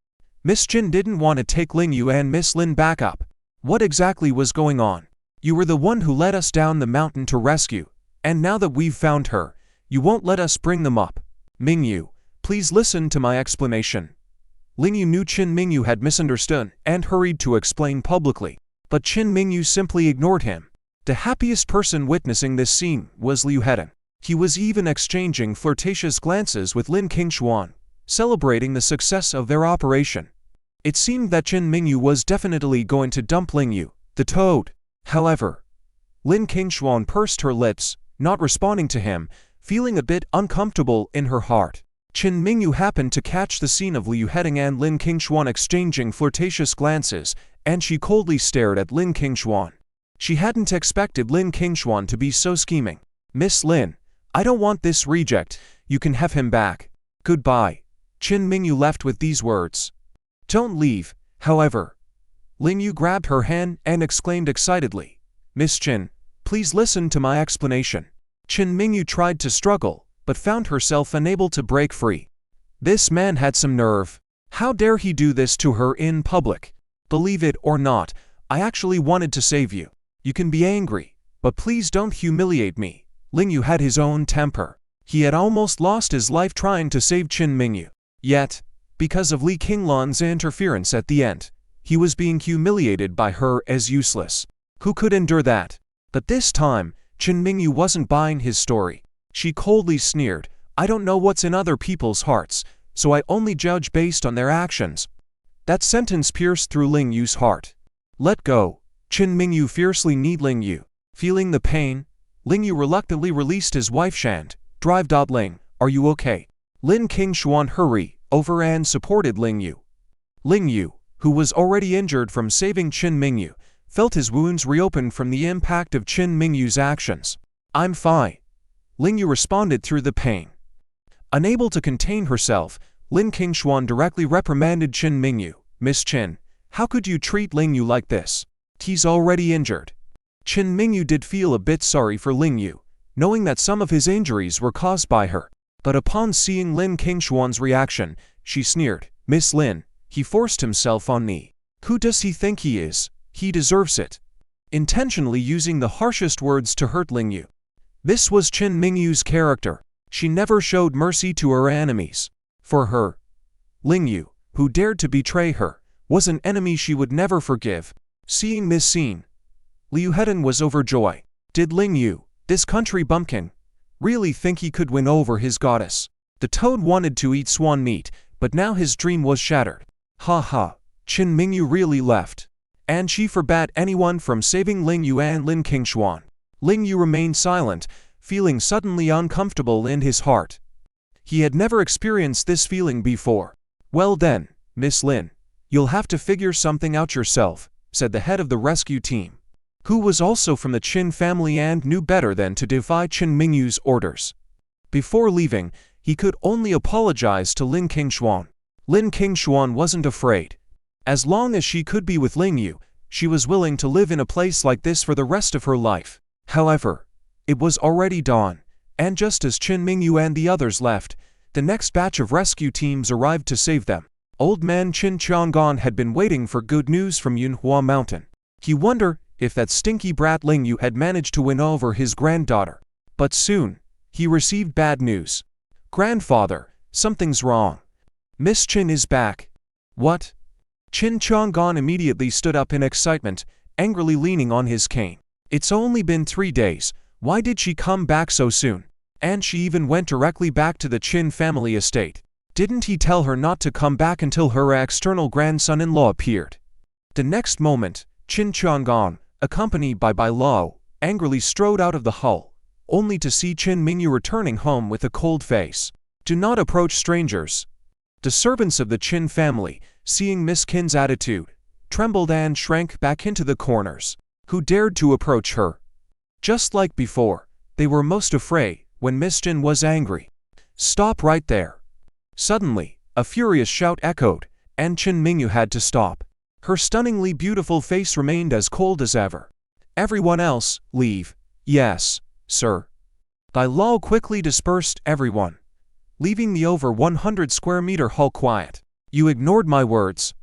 Miss Qin didn't want to take Ling Yu and Miss Lin back up. What exactly was going on? "You were the one who led us down the mountain to rescue, and now that we've found her, you won't let us bring them up. Mingu, please listen to my explanation." Ling Yu knew Mingu had misunderstood and hurried to explain publicly, but Mingu simply ignored him. The happiest person witnessing this scene was Liu Hedan. He was even exchanging flirtatious glances with Lin Kinglong, celebrating the success of their operation. It seemed that Mingu was definitely going to dump Ling Yu, the toad. However, Lin Kinglong pursed her lips, not responding to him, feeling a bit uncomfortable in her heart. Mingu happened to catch the scene of Liu Hedan and Lin Kinglong exchanging flirtatious glances, and she coldly stared at Lin Kinglong. She hadn't expected Lin Kinglong to be so scheming. "Miss Lin, I don't want this reject, you can have him back. Goodbye." Mingu left with these words. "Don't leave, however." Ling Yu grabbed her hand and exclaimed excitedly, "Miss Qin, please listen to my explanation." Mingu tried to struggle, but found herself unable to break free. This man had some nerve. How dare he do this to her in public? "Believe it or not, I actually wanted to save you. You can be angry, but please don't humiliate me." Ling Yu had his own temper. He had almost lost his life trying to save Mingu. Yet, because of Ling Kinglong's interference at the end, he was being humiliated by her as useless. Who could endure that? But this time, Mingu wasn't buying his story. She coldly sneered, "I don't know what's in other people's hearts, so I only judge based on their actions." That sentence pierced through Ling Yu's heart. "Let go." Mingu fiercely kneed Ling Yu. Feeling the pain, Ling Yu reluctantly released his wife's hand. "Ling, are you okay?" Lin Kinglong hurried over and supported Ling Yu. Ling Yu, who was already injured from saving Mingu, felt his wounds reopen from the impact of Mingu's actions. "I'm fine," Ling Yu responded through the pain. Unable to contain herself, Lin Kinglong directly reprimanded Mingu. "Miss Qin, how could you treat Ling Yu like this? He's already injured." Mingu did feel a bit sorry for Ling Yu, knowing that some of his injuries were caused by her. But upon seeing Lin Kinglong's reaction, she sneered, "Miss Lin, he forced himself on me. Who does he think he is? He deserves it." Intentionally using the harshest words to hurt Ling Yu. This was Mingu's character. She never showed mercy to her enemies. For her, Ling Yu, who dared to betray her, was an enemy she would never forgive. Seeing this scene, Liu Hedan was overjoyed. Did Ling Yu, this country bumpkin, really think he could win over his goddess? The toad wanted to eat swan meat, but now his dream was shattered. Ha ha, Mingu really left. And she forbade anyone from saving Ling Yu and Lin Kinglong. Ling Yu remained silent, feeling suddenly uncomfortable in his heart. He had never experienced this feeling before. "Well then, Miss Lin, you'll have to figure something out yourself," said the head of the rescue team, who was also from the Qin family and knew better than to defy Mingu's orders. Before leaving, he could only apologize to Lin Kinglong. Lin Kinglong wasn't afraid. As long as she could be with Ling Yu, She was willing to live in a place like this for the rest of her life. However, it was already dawn, and just as Mingu and the others left, the next batch of rescue teams arrived to save them. Old man Qin Chang'an had been waiting for good news from Yunhua Mountain. He wondered if that stinky brat Ling Yu had managed to win over his granddaughter. But soon, he received bad news. "Grandfather, something's wrong. Miss Qin is back." "What?" Qin Chang'an immediately stood up in excitement, angrily leaning on his cane. "It's only been 3 days. Why did she come back so soon? And she even went directly back to the Qin family estate. Didn't he tell her not to come back until her external grandson-in-law appeared?" The next moment, Qin Chang'an, accompanied by Bai Lao, angrily strode out of the hall, only to see Mingu returning home with a cold face. "Do not approach strangers." The servants of the Qin family, seeing Miss Qin's attitude, trembled and shrank back into the corners. Who dared to approach her? Just like before, they were most afraid when Miss Qin was angry. "Stop right there." Suddenly, a furious shout echoed, and Mingu had to stop. Her stunningly beautiful face remained as cold as ever. "Everyone else, leave." "Yes, sir." Bai Lao quickly dispersed everyone, leaving the over 100 square meter hall quiet. "You ignored my words."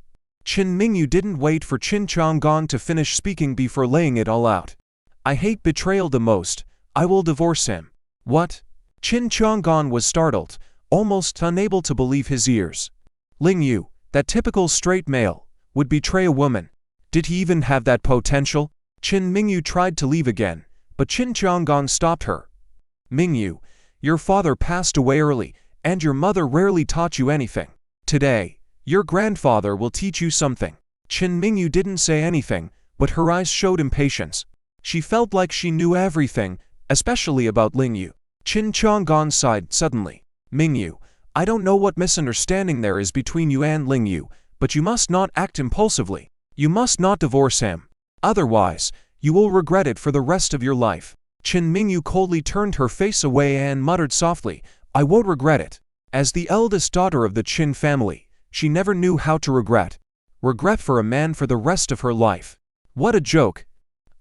Mingu didn't wait for Qin Chang'an to finish speaking before laying it all out. "I hate betrayal the most. I will divorce him." "What?" Qin Chang'an was startled, almost unable to believe his ears. Ling Yu, that typical straight male, would betray a woman. Did he even have that potential? Mingu tried to leave again, but Qin Chang'an stopped her. "Mingu, your father passed away early, and your mother rarely taught you anything. Today, your grandfather will teach you something." Mingu didn't say anything, but her eyes showed impatience. She felt like she knew everything, especially about Ling Yu. Qin Chang'an sighed suddenly. "Mingu, I don't know what misunderstanding there is between you and Ling Yu, but you must not act impulsively. You must not divorce him. Otherwise, you will regret it for the rest of your life." Mingu coldly turned her face away and muttered softly, "I won't regret it." As the eldest daughter of the Qin family, she never knew how to regret. Regret for a man for the rest of her life. What a joke.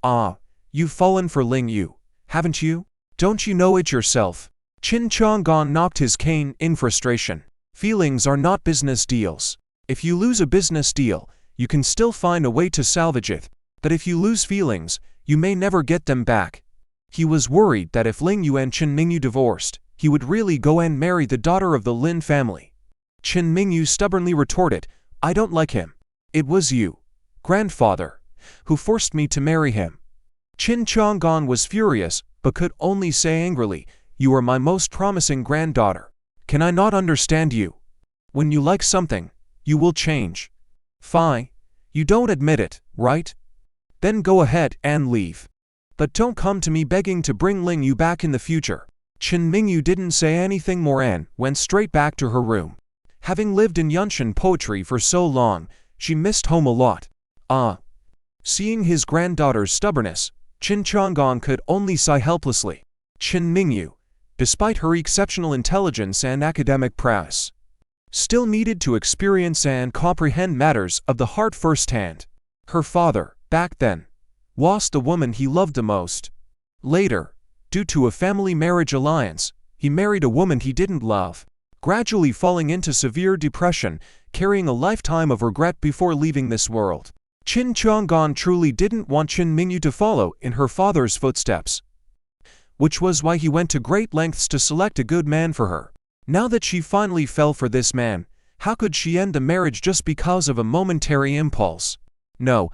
"Ah, you've fallen for Ling Yu, haven't you? Don't you know it yourself?" Qin Chang'an knocked his cane in frustration. "Feelings are not business deals. If you lose a business deal, you can still find a way to salvage it. But if you lose feelings, you may never get them back." He was worried that if Ling Yu and Mingu divorced, he would really go and marry the daughter of the Lin family. Mingu stubbornly retorted, "I don't like him. It was you, grandfather, who forced me to marry him." Qin Chang'an was furious, but could only say angrily, "You are my most promising granddaughter. Can I not understand you? When you like something, you will change. Fine. You don't admit it, right? Then go ahead and leave. But don't come to me begging to bring Ling Yu back in the future." Mingu didn't say anything more and went straight back to her room. Having lived in Yunshan poetry for so long, she missed home a lot. Seeing his granddaughter's stubbornness, Qin Chang'an could only sigh helplessly. Mingu, despite her exceptional intelligence and academic prowess, still needed to experience and comprehend matters of the heart firsthand. Her father, back then, lost the woman he loved the most. Later, due to a family marriage alliance, he married a woman he didn't love, gradually falling into severe depression, carrying a lifetime of regret before leaving this world. Qin Chang'an truly didn't want Mingu to follow in her father's footsteps, which was why he went to great lengths to select a good man for her. Now that she finally fell for this man, how could she end the marriage just because of a momentary impulse? No,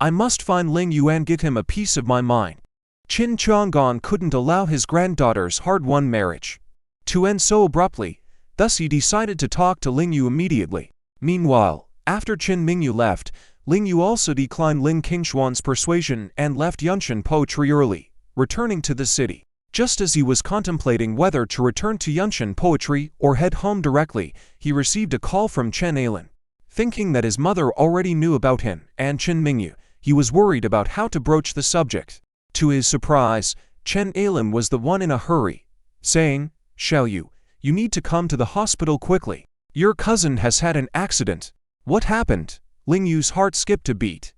I must find Ling Yu and give him a piece of my mind. Qin Chang'an couldn't allow his granddaughter's hard-won marriage to end so abruptly, thus he decided to talk to Ling Yu immediately. Meanwhile, after Mingu left, Ling Yu also declined Lin Kinglong's persuasion and left Yunshan poetry early, returning to the city. Just as he was contemplating whether to return to Yunshan poetry or head home directly, he received a call from Chen Ailin. Thinking that his mother already knew about him and Mingu, he was worried about how to broach the subject. To his surprise, Chen Ailin was the one in a hurry, saying, "Xiaoyu, you need to come to the hospital quickly. Your cousin has had an accident." "What happened?" Ling Yu's heart skipped a beat.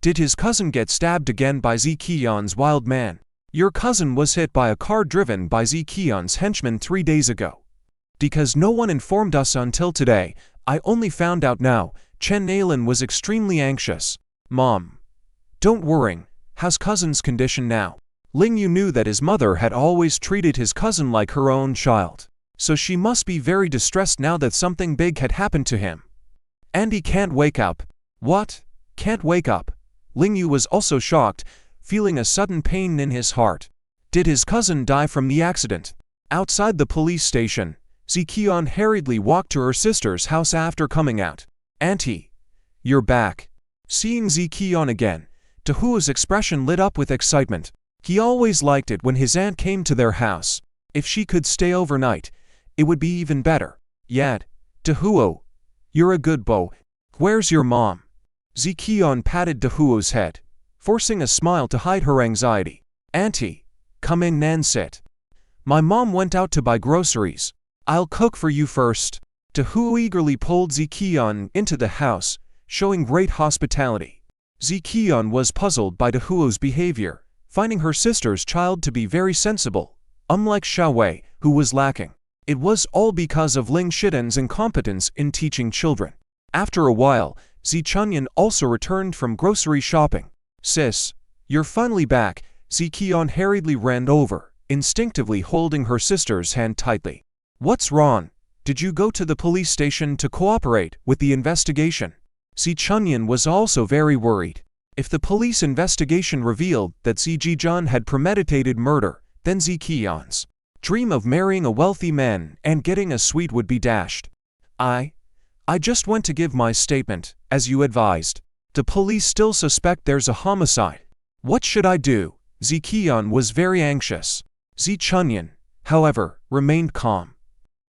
Did his cousin get stabbed again by Zikion's wild man? Your cousin was hit by a car driven by Zikion's henchman 3 days ago. Because no one informed us until today, I only found out now. Chen Ailin was extremely anxious. Mom. Don't worry, how's cousin's condition now? Ling Yu knew that his mother had always treated his cousin like her own child, so she must be very distressed now that something big had happened to him. And he can't wake up. What? Can't wake up? Ling Yu was also shocked, feeling a sudden pain in his heart. Did his cousin die from the accident? Outside the police station, Zikion hurriedly walked to her sister's house after coming out. Auntie, you're back. Seeing Zikion again, Dahuo's expression lit up with excitement. He always liked it when his aunt came to their house. If she could stay overnight, it would be even better. Yet, Dahuo, you're a good boy. Where's your mom? Zikion patted Dahuo's head, forcing a smile to hide her anxiety. Auntie, come in and sit. My mom went out to buy groceries. I'll cook for you first. Dahuo eagerly pulled Zikion into the house, showing great hospitality. Zikion was puzzled by Dahuo's behavior, finding her sister's child to be very sensible, unlike Xiaowei, who was lacking. It was all because of Ling Shiden's incompetence in teaching children. After a while, Zichunyan also returned from grocery shopping. Sis, you're finally back. Zikion hurriedly ran over, instinctively holding her sister's hand tightly. What's wrong? Did you go to the police station to cooperate with the investigation? Zichunyan was also very worried. If the police investigation revealed that Zijijun had premeditated murder, then Zikion's dream of marrying a wealthy man and getting a suite would be dashed. I just went to give my statement, as you advised. The police still suspect there's a homicide. What should I do? Zikion was very anxious. Zichunyan, however, remained calm.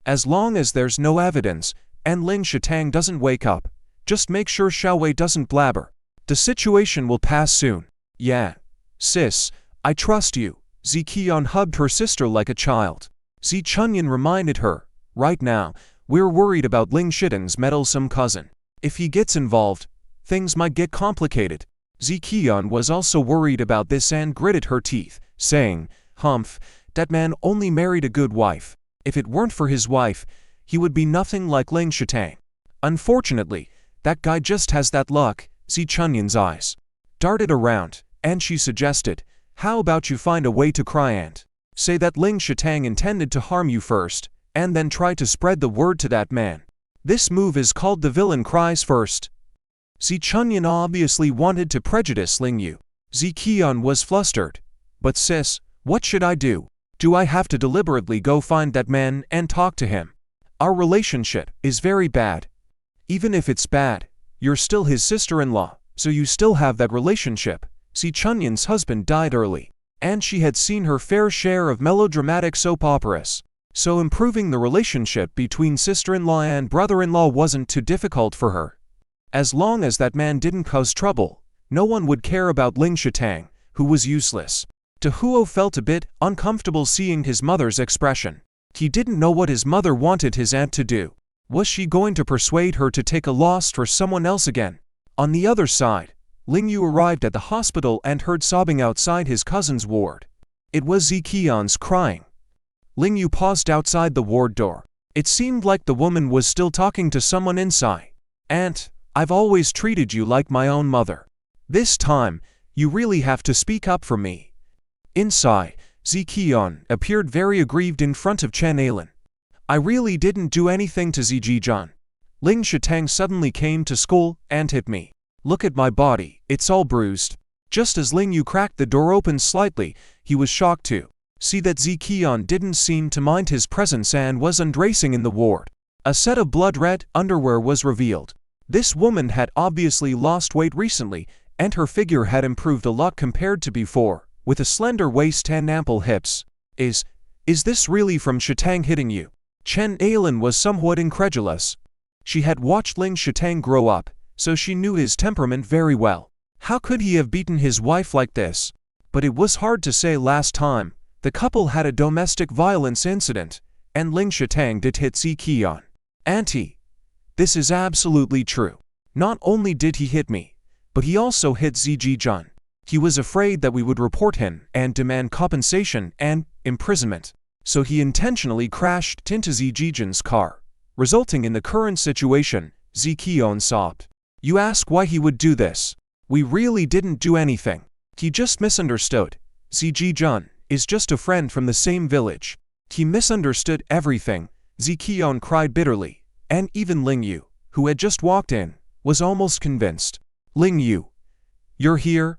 As long as there's no evidence, and Ling Shitang doesn't wake up, just make sure Xiaowei doesn't blabber. The situation will pass soon. Yeah. Sis, I trust you. Zikion hugged her sister like a child. Zichunyan reminded her, right now, we're worried about Ling Shiden's meddlesome cousin. If he gets involved, things might get complicated. Zikion was also worried about this and gritted her teeth, saying, Humph, that man only married a good wife. If it weren't for his wife, he would be nothing like Ling Shitang. Unfortunately, that guy just has that luck. Zichunyan's eyes darted around, and she suggested, how about you find a way to cry and say that Ling Shitang intended to harm you first, and then try to spread the word to that man. This move is called the villain cries first. Zichunyan obviously wanted to prejudice Ling Yu. Zikion was flustered. But sis, what should I do? Do I have to deliberately go find that man and talk to him? Our relationship is very bad. Even if it's bad, you're still his sister-in-law, so you still have that relationship. Zichunyan's husband died early, and she had seen her fair share of melodramatic soap operas. So improving the relationship between sister-in-law and brother-in-law wasn't too difficult for her. As long as that man didn't cause trouble, no one would care about Ling Shitang, who was useless. Dahuo felt a bit uncomfortable seeing his mother's expression. He didn't know what his mother wanted his aunt to do. Was she going to persuade her to take a loss for someone else again? On the other side, Ling Yu arrived at the hospital and heard sobbing outside his cousin's ward. It was Zikion's crying. Ling Yu paused outside the ward door. It seemed like the woman was still talking to someone inside. Aunt, I've always treated you like my own mother. This time, you really have to speak up for me. Inside, Zikion appeared very aggrieved in front of Chen Ailin. I really didn't do anything to Zijijun. Ling Shitang suddenly came to school and hit me. Look at my body, it's all bruised. Just as Ling Yu cracked the door open slightly, he was shocked to see that Zikion didn't seem to mind his presence and was undressing in the ward. A set of blood-red underwear was revealed. This woman had obviously lost weight recently, and her figure had improved a lot compared to before, with a slender waist and ample hips. Is this really from Shitang hitting you? Chen Ailin was somewhat incredulous. She had watched Ling Shitang grow up, so she knew his temperament very well. How could he have beaten his wife like this? But it was hard to say. Last time the couple had a domestic violence incident, and Ling Shitang did hit Zikion. Auntie, this is absolutely true. Not only did he hit me, but he also hit Zijijun. He was afraid that we would report him and demand compensation and imprisonment. So he intentionally crashed into Zijijun's car, resulting in the current situation, Ziqion sobbed. You ask why he would do this? We really didn't do anything. He just misunderstood. Zijijun is just a friend from the same village. He misunderstood everything, Ziqion cried bitterly, and even Ling Yu, who had just walked in, was almost convinced. Ling Yu, you're here?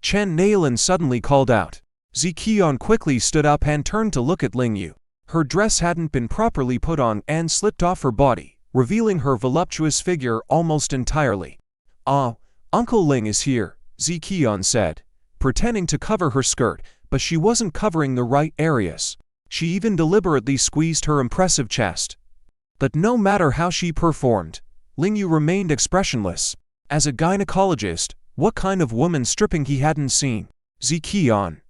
Chen Nailin suddenly called out. Ziqion quickly stood up and turned to look at Ling Yu. Her dress hadn't been properly put on and slipped off her body, revealing her voluptuous figure almost entirely. Ah, Uncle Ling is here, Ziqion said, pretending to cover her skirt, but she wasn't covering the right areas. She even deliberately squeezed her impressive chest. But no matter how she performed, Ling Yu remained expressionless. As a gynecologist, what kind of woman stripping he hadn't seen? Ziqion,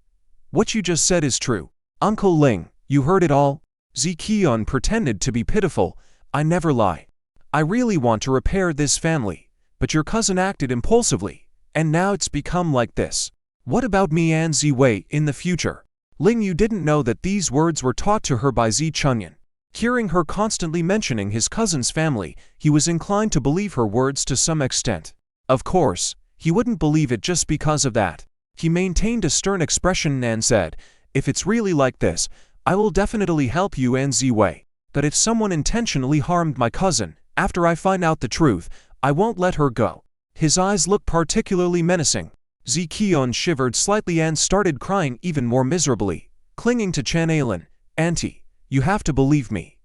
what you just said is true. Uncle Ling, you heard it all? Ziqion pretended to be pitiful. I never lie. I really want to repair this family, but your cousin acted impulsively, and now it's become like this. What about me and Ziwei in the future? Ling Yu didn't know that these words were taught to her by Zi Chunyan. Hearing her constantly mentioning his cousin's family, he was inclined to believe her words to some extent. Of course, he wouldn't believe it just because of that. He maintained a stern expression and said, if it's really like this, I will definitely help you and Ziwei. But if someone intentionally harmed my cousin, after I find out the truth, I won't let her go. His eyes looked particularly menacing. Ziqion shivered slightly and started crying even more miserably, clinging to Chen Ailin. Auntie, you have to believe me.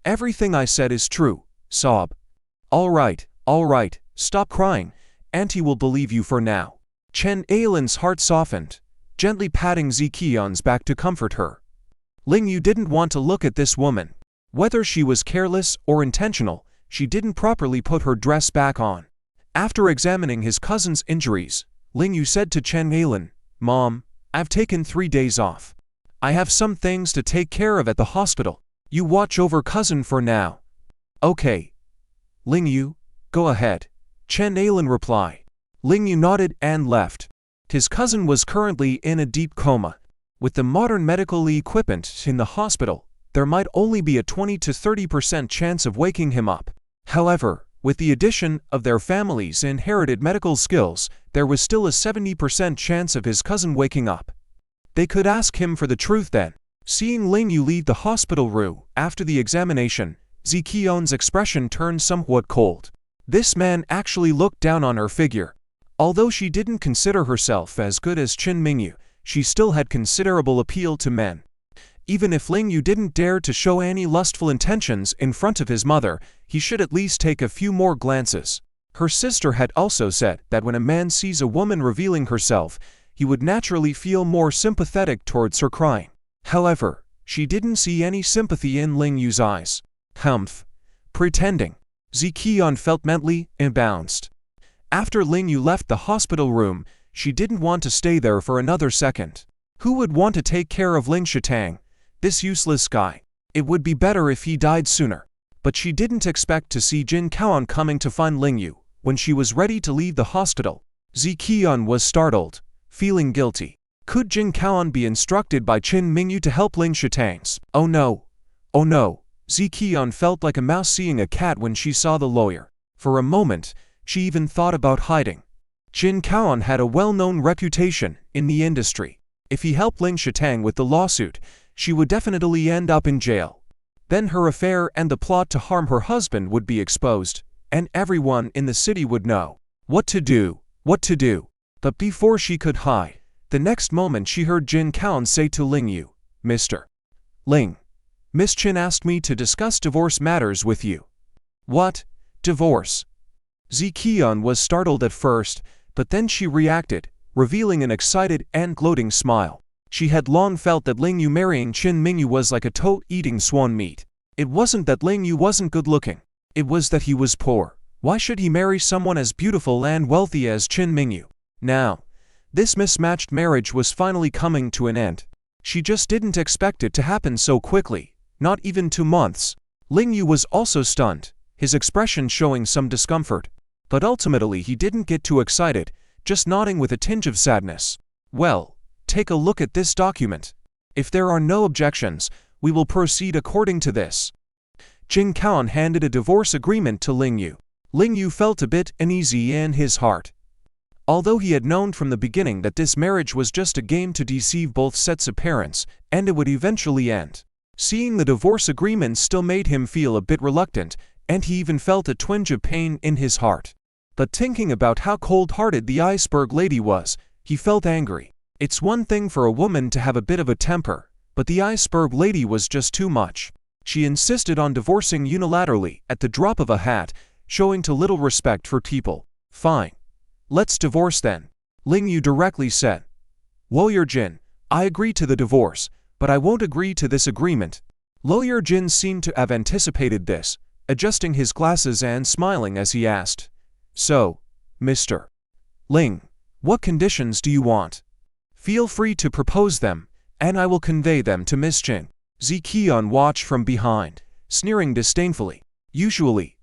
Everything I said is true, sob. All right, stop crying. Auntie will believe you for now. Chen Ailin's heart softened, gently patting Ziqion's back to comfort her. Ling Yu didn't want to look at this woman. Whether she was careless or intentional, she didn't properly put her dress back on. After examining his cousin's injuries, Ling Yu said to Chen Ailin, Mom, I've taken 3 days off. I have some things to take care of at the hospital. You watch over cousin for now. Okay. Ling Yu, go ahead. Chen Ailin replied. Ling Yu nodded and left. His cousin was currently in a deep coma. With the modern medical equipment in the hospital, there might only be a 20 to 30% chance of waking him up. However, with the addition of their family's inherited medical skills, there was still a 70% chance of his cousin waking up. They could ask him for the truth then. Seeing Ling Yu leave the hospital room after the examination, Ziqion's expression turned somewhat cold. This man actually looked down on her figure. Although she didn't consider herself as good as Qin Mingyu, she still had considerable appeal to men. Even if Ling Yu didn't dare to show any lustful intentions in front of his mother, he should at least take a few more glances. Her sister had also said that when a man sees a woman revealing herself, he would naturally feel more sympathetic towards her crying. However, she didn't see any sympathy in Ling Yu's eyes. Humph. Pretending. Ziqion felt mentally imbalanced. After Ling Yu left the hospital room, she didn't want to stay there for another second. Who would want to take care of Ling Shitang? This useless guy. It would be better if he died sooner. But she didn't expect to see Jin Kaon coming to find Ling Yu. When she was ready to leave the hospital, Ziqion was startled, feeling guilty. Could Jin Kaon be instructed by Qin Mingyu to help Ling Shitang's? Oh no. Oh no. Ziqion felt like a mouse seeing a cat when she saw the lawyer. For a moment, she even thought about hiding. Jin Kaon had a well-known reputation in the industry. If he helped Ling Shitang with the lawsuit, she would definitely end up in jail. Then her affair and the plot to harm her husband would be exposed, and everyone in the city would know. What to do? What to do? But before she could hide, the next moment she heard Jin Kaon say to Ling Yu, Mr. Ling, Miss Qin asked me to discuss divorce matters with you. What? Divorce? Ziqion was startled at first, but then she reacted, revealing an excited and gloating smile. She had long felt that Ling Yu marrying Qin Mingyu was like a toad eating swan meat. It wasn't that Ling Yu wasn't good looking. It was that he was poor. Why should he marry someone as beautiful and wealthy as Qin Mingyu? Now, this mismatched marriage was finally coming to an end. She just didn't expect it to happen so quickly, not even 2 months. Ling Yu was also stunned, his expression showing some discomfort. But ultimately he didn't get too excited, just nodding with a tinge of sadness. Well, take a look at this document. If there are no objections, we will proceed according to this. Jing Kaon handed a divorce agreement to Ling Yu. Ling Yu felt a bit uneasy in his heart. Although he had known from the beginning that this marriage was just a game to deceive both sets of parents, and it would eventually end. Seeing the divorce agreement still made him feel a bit reluctant, and he even felt a twinge of pain in his heart. But thinking about how cold-hearted the iceberg lady was, he felt angry. It's one thing for a woman to have a bit of a temper, but the iceberg lady was just too much. She insisted on divorcing unilaterally at the drop of a hat, showing too little respect for people. Fine. Let's divorce then, Ling Yu directly said. Lawyer Jin, I agree to the divorce, but I won't agree to this agreement. Lawyer Jin seemed to have anticipated this, adjusting his glasses and smiling as he asked, So, Mr. Ling, what conditions do you want? Feel free to propose them, and I will convey them to Miss Jin. Ziqian watched from behind, sneering disdainfully. Usually,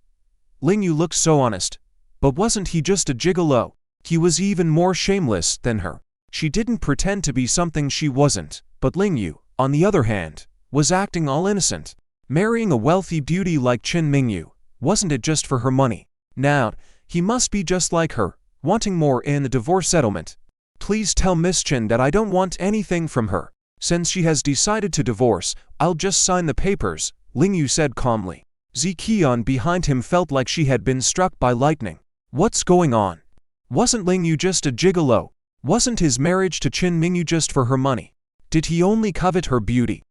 Ling Yu looked so honest. But wasn't he just a gigolo? He was even more shameless than her. She didn't pretend to be something she wasn't, but Ling Yu, on the other hand, was acting all innocent. Marrying a wealthy beauty like Qin Mingu, wasn't it just for her money? Now, he must be just like her, wanting more in the divorce settlement. Please tell Miss Qin that I don't want anything from her. Since she has decided to divorce, I'll just sign the papers, Ling Yu said calmly. Ziqian behind him felt like she had been struck by lightning. What's going on? Wasn't Ling Yu just a gigolo? Wasn't his marriage to Qin Mingu just for her money? Did he only covet her beauty?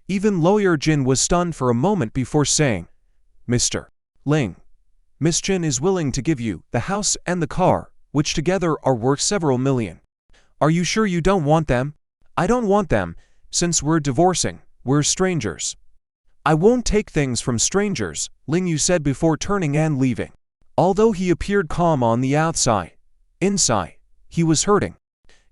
Even Lawyer Jin was stunned for a moment before saying, Mr. Ling, Miss Qin is willing to give you the house and the car, which together are worth several million. Are you sure you don't want them? I don't want them, since we're divorcing, we're strangers. I won't take things from strangers, Ling Yu said before turning and leaving. Although he appeared calm on the outside, inside, he was hurting.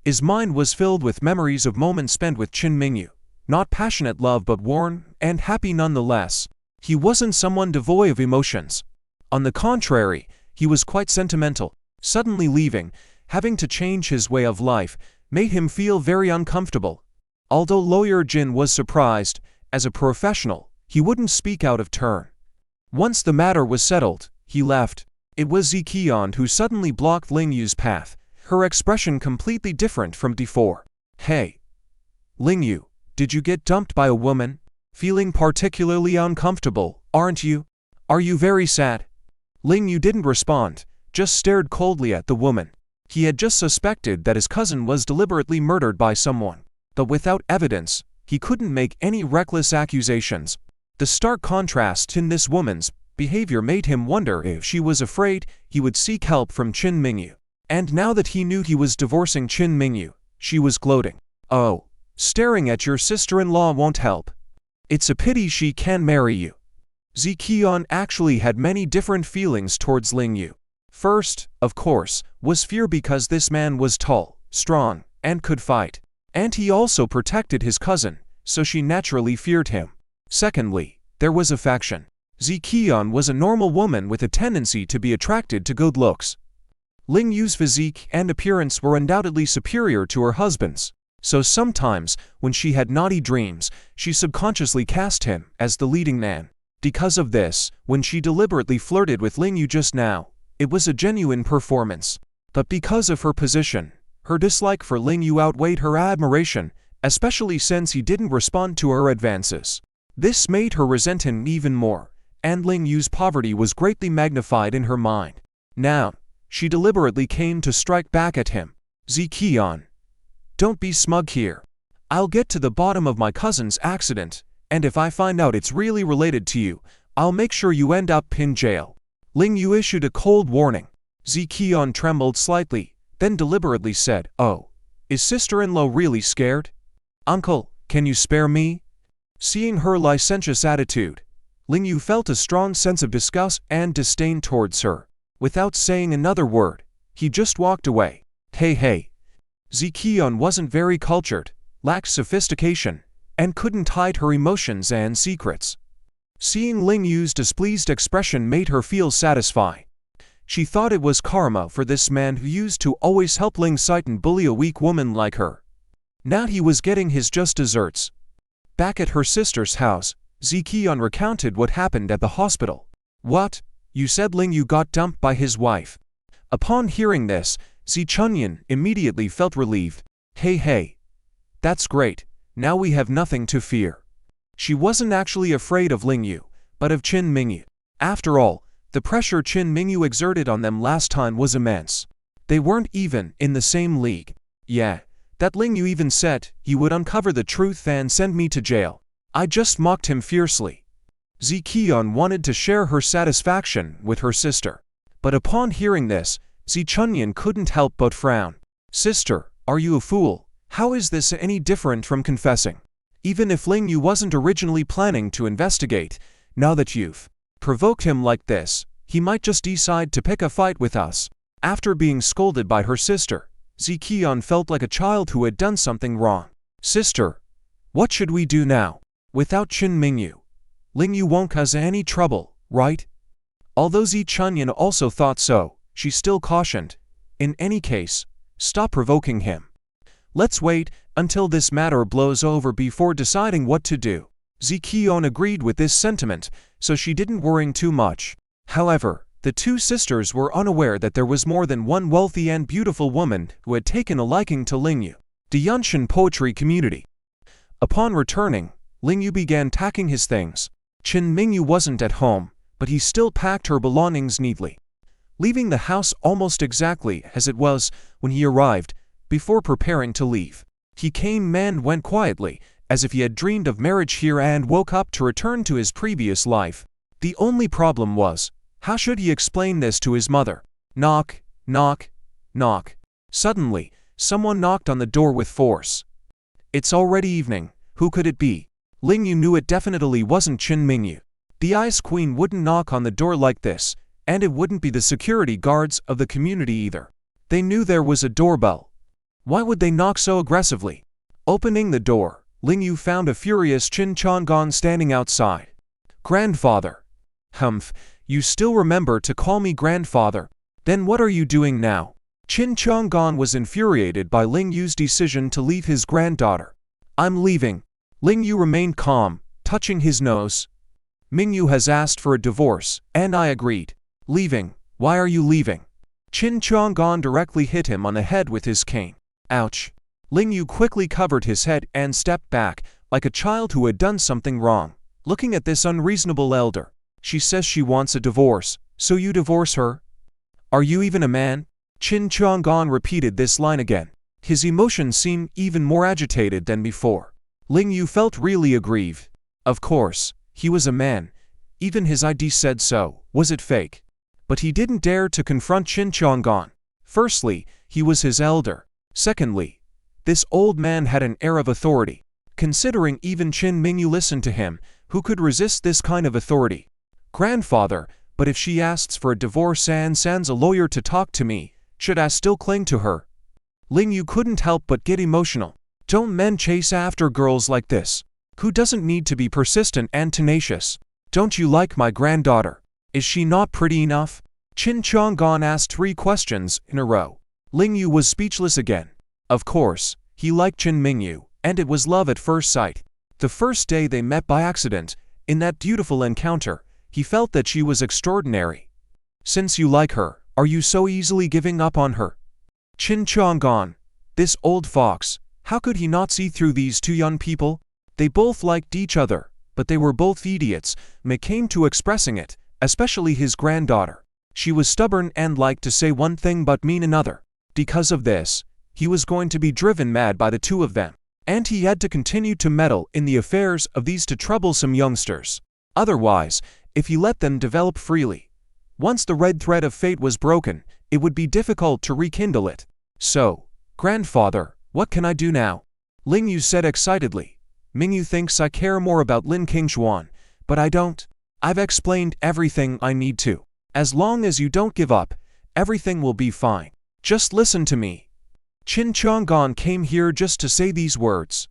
His mind was filled with memories of moments spent with Qin Mingu. Not passionate love but warm and happy nonetheless. He wasn't someone devoid of emotions. On the contrary, he was quite sentimental. Suddenly leaving, having to change his way of life, made him feel very uncomfortable. Although Lawyer Jin was surprised, as a professional, he wouldn't speak out of turn. Once the matter was settled, he left. It was Ziqian who suddenly blocked Ling Yu's path, her expression completely different from before. Hey, Ling Yu, did you get dumped by a woman? Feeling particularly uncomfortable, aren't you? Are you very sad? Ling Yu didn't respond, just stared coldly at the woman. He had just suspected that his cousin was deliberately murdered by someone, but without evidence, he couldn't make any reckless accusations. The stark contrast in this woman's behavior made him wonder if she was afraid he would seek help from Qin Mingu. And now that he knew he was divorcing Qin Mingu, she was gloating. Oh, staring at your sister-in-law won't help. It's a pity she can't marry you. Ziqian actually had many different feelings towards Ling Yu. First, of course, was fear because this man was tall, strong, and could fight. And he also protected his cousin, so she naturally feared him. Secondly, there was affection. Ziqian was a normal woman with a tendency to be attracted to good looks. Ling Yu's physique and appearance were undoubtedly superior to her husband's, so sometimes, when she had naughty dreams, she subconsciously cast him as the leading man. Because of this, when she deliberately flirted with Ling Yu just now, it was a genuine performance. But because of her position, her dislike for Ling Yu outweighed her admiration, especially since he didn't respond to her advances. This made her resent him even more, and Ling Yu's poverty was greatly magnified in her mind. Now, she deliberately came to strike back at him. Ziqian, don't be smug here. I'll get to the bottom of my cousin's accident, and if I find out it's really related to you, I'll make sure you end up in jail. Ling Yu issued a cold warning. Ziqian trembled slightly, then deliberately said, Oh, is sister-in-law really scared? Uncle, can you spare me? Seeing her licentious attitude, Ling Yu felt a strong sense of disgust and disdain towards her. Without saying another word, he just walked away. Hey. Ziqian wasn't very cultured, lacked sophistication, and couldn't hide her emotions and secrets. Seeing Ling Yu's displeased expression made her feel satisfied. She thought it was karma for this man who used to always help Ling Site and bully a weak woman like her. Now he was getting his just desserts. Back at her sister's house, Ziqian recounted what happened at the hospital. What? You said Ling Yu got dumped by his wife. Upon hearing this, Zichunyan immediately felt relieved. Hey, that's great, now we have nothing to fear. She wasn't actually afraid of Ling Yu, but of Qin Mingyu. After all, the pressure Qin Mingyu exerted on them last time was immense. They weren't even in the same league. Yeah, that Ling Yu even said he would uncover the truth and send me to jail. I just mocked him fiercely. Ziqian wanted to share her satisfaction with her sister. But upon hearing this, Zichunyan couldn't help but frown. Sister, are you a fool? How is this any different from confessing? Even if Ling Yu wasn't originally planning to investigate, now that you've provoked him like this, he might just decide to pick a fight with us. After being scolded by her sister, Ziqian felt like a child who had done something wrong. Sister, what should we do now? Without Qin Mingyu, Ling Yu won't cause any trouble, right? Although Zichunyan also thought so, she still cautioned. In any case, stop provoking him. Let's wait until this matter blows over before deciding what to do. Ziqian agreed with this sentiment, so she didn't worry too much. However, the two sisters were unaware that there was more than one wealthy and beautiful woman who had taken a liking to Ling Yu. The Yunshan poetry community. Upon returning, Ling Yu began packing his things. Qin Mingyu wasn't at home, but he still packed her belongings neatly, leaving the house almost exactly as it was when he arrived. Before preparing to leave, he came and went quietly, as if he had dreamed of marriage here and woke up to return to his previous life. The only problem was, how should he explain this to his mother? Knock, knock, knock. Suddenly, someone knocked on the door with force. It's already evening, who could it be? Ling Yu knew it definitely wasn't Qin Mingyu. The Ice Queen wouldn't knock on the door like this, and it wouldn't be the security guards of the community either. They knew there was a doorbell. Why would they knock so aggressively? Opening the door, Ling Yu found a furious Qin Chang'an standing outside. Grandfather. Humph, you still remember to call me grandfather. Then what are you doing now? Qin Chang'an was infuriated by Ling Yu's decision to leave his granddaughter. I'm leaving. Ling Yu remained calm, touching his nose. Mingu has asked for a divorce, and I agreed. Leaving? Why are you leaving? Qin Chang'an directly hit him on the head with his cane. Ouch. Ling Yu quickly covered his head and stepped back, like a child who had done something wrong. Looking at this unreasonable elder, she says she wants a divorce, so you divorce her? Are you even a man? Qin Chang'an repeated this line again. His emotions seemed even more agitated than before. Ling Yu felt really aggrieved. Of course, he was a man. Even his ID said so. Was it fake? But he didn't dare to confront Qin Chang'an. Firstly, he was his elder. Secondly, this old man had an air of authority. Considering even Qin Mingyu listened to him, who could resist this kind of authority? Grandfather, but if she asks for a divorce and sends a lawyer to talk to me, should I still cling to her? Ling Yu couldn't help but get emotional. Don't men chase after girls like this? Who doesn't need to be persistent and tenacious? Don't you like my granddaughter? Is she not pretty enough? Qin Chang'an asked 3 questions in a row. Ling Yu was speechless again. Of course, he liked Qin Mingyu, and it was love at first sight. The first day they met by accident, in that beautiful encounter, he felt that she was extraordinary. Since you like her, are you so easily giving up on her? Qin Chang'an, this old fox, how could he not see through these 2 young people? They both liked each other, but they were both idiots when it came to expressing it, especially his granddaughter. She was stubborn and liked to say one thing but mean another. Because of this, he was going to be driven mad by the 2 of them, and he had to continue to meddle in the affairs of these 2 troublesome youngsters. Otherwise, if he let them develop freely, once the red thread of fate was broken, it would be difficult to rekindle it. So, grandfather, what can I do now? Ling Yu said excitedly. Mingu thinks I care more about Lin Kinglong, but I don't. I've explained everything I need to. As long as you don't give up, everything will be fine. Just listen to me. Qin Chang'an came here just to say these words.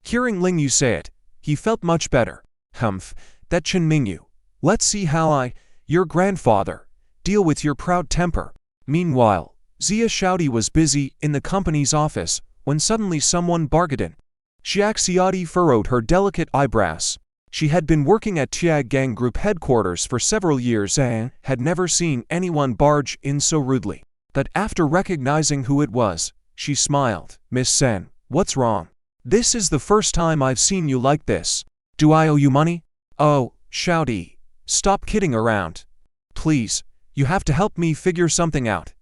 Hearing Ling Yu say it, he felt much better. Humph, that Qin Mingyu. Let's see how your grandfather, Deal with your proud temper. Meanwhile, Zia Shouty was busy in the company's office when suddenly someone barged in. Xiaxiati furrowed her delicate eyebrows. She had been working at Tiag Gang Group headquarters for several years and had never seen anyone barge in so rudely. But after recognizing who it was, she smiled. Miss Sen, what's wrong? This is the first time I've seen you like this. Do I owe you money? Oh, Shouty, stop kidding around. Please, you have to help me figure something out.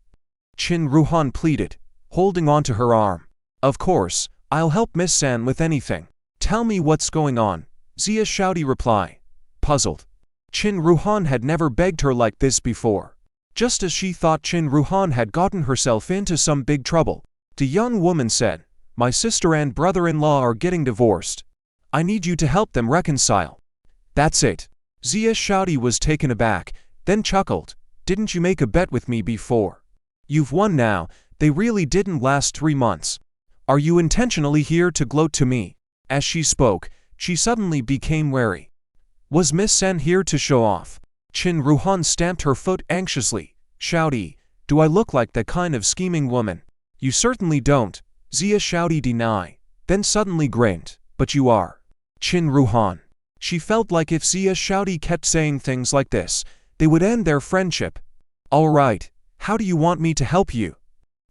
Qin Ruhan pleaded, holding onto her arm. Of course, I'll help Miss San with anything. Tell me what's going on, Zia Shouty replied, puzzled. Qin Ruhan had never begged her like this before. Just as she thought Qin Ruhan had gotten herself into some big trouble, the young woman said, my sister and brother-in-law are getting divorced. I need you to help them reconcile. That's it. Zia Shouty was taken aback, then chuckled. Didn't you make a bet with me before? You've won now. They really didn't last 3 months. Are you intentionally here to gloat to me? As she spoke, she suddenly became wary. Was Miss Sen here to show off? Qin Ruhan stamped her foot anxiously. Shouty, do I look like that kind of scheming woman? You certainly don't, Zia Shouty denied, then suddenly grinned. But you are. Qin Ruhan. She felt like if Zia Shouty kept saying things like this, they would end their friendship. All right, how do you want me to help you?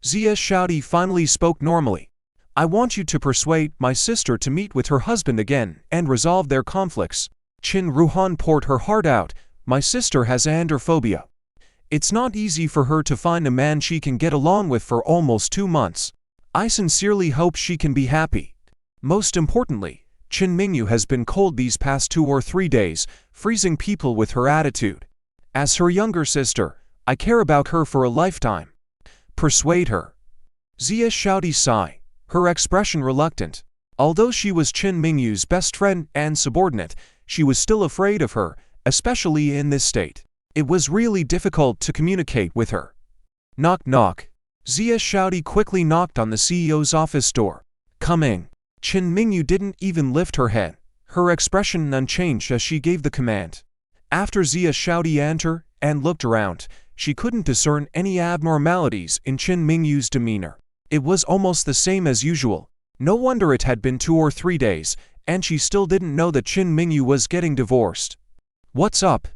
Zia Shouty finally spoke normally. I want you to persuade my sister to meet with her husband again and resolve their conflicts. Qin Ruhan poured her heart out. My sister has androphobia. It's not easy for her to find a man she can get along with for almost 2 months. I sincerely hope she can be happy. Most importantly, Qin Mingu has been cold these past 2 or 3 days, freezing people with her attitude. As her younger sister, I care about her for a lifetime. Persuade her. Zia Shouty sighed, her expression reluctant. Although she was Qin Mingyu's best friend and subordinate, she was still afraid of her, especially in this state. It was really difficult to communicate with her. Knock knock. Zia Shouty quickly knocked on the CEO's office door. Coming. Qin Mingu didn't even lift her head, her expression unchanged as she gave the command. After Zia Shouty entered and looked around, she couldn't discern any abnormalities in Qin Mingyu's demeanor. It was almost the same as usual. No wonder it had been 2 or 3 days, and she still didn't know that Qin Mingu was getting divorced. What's up?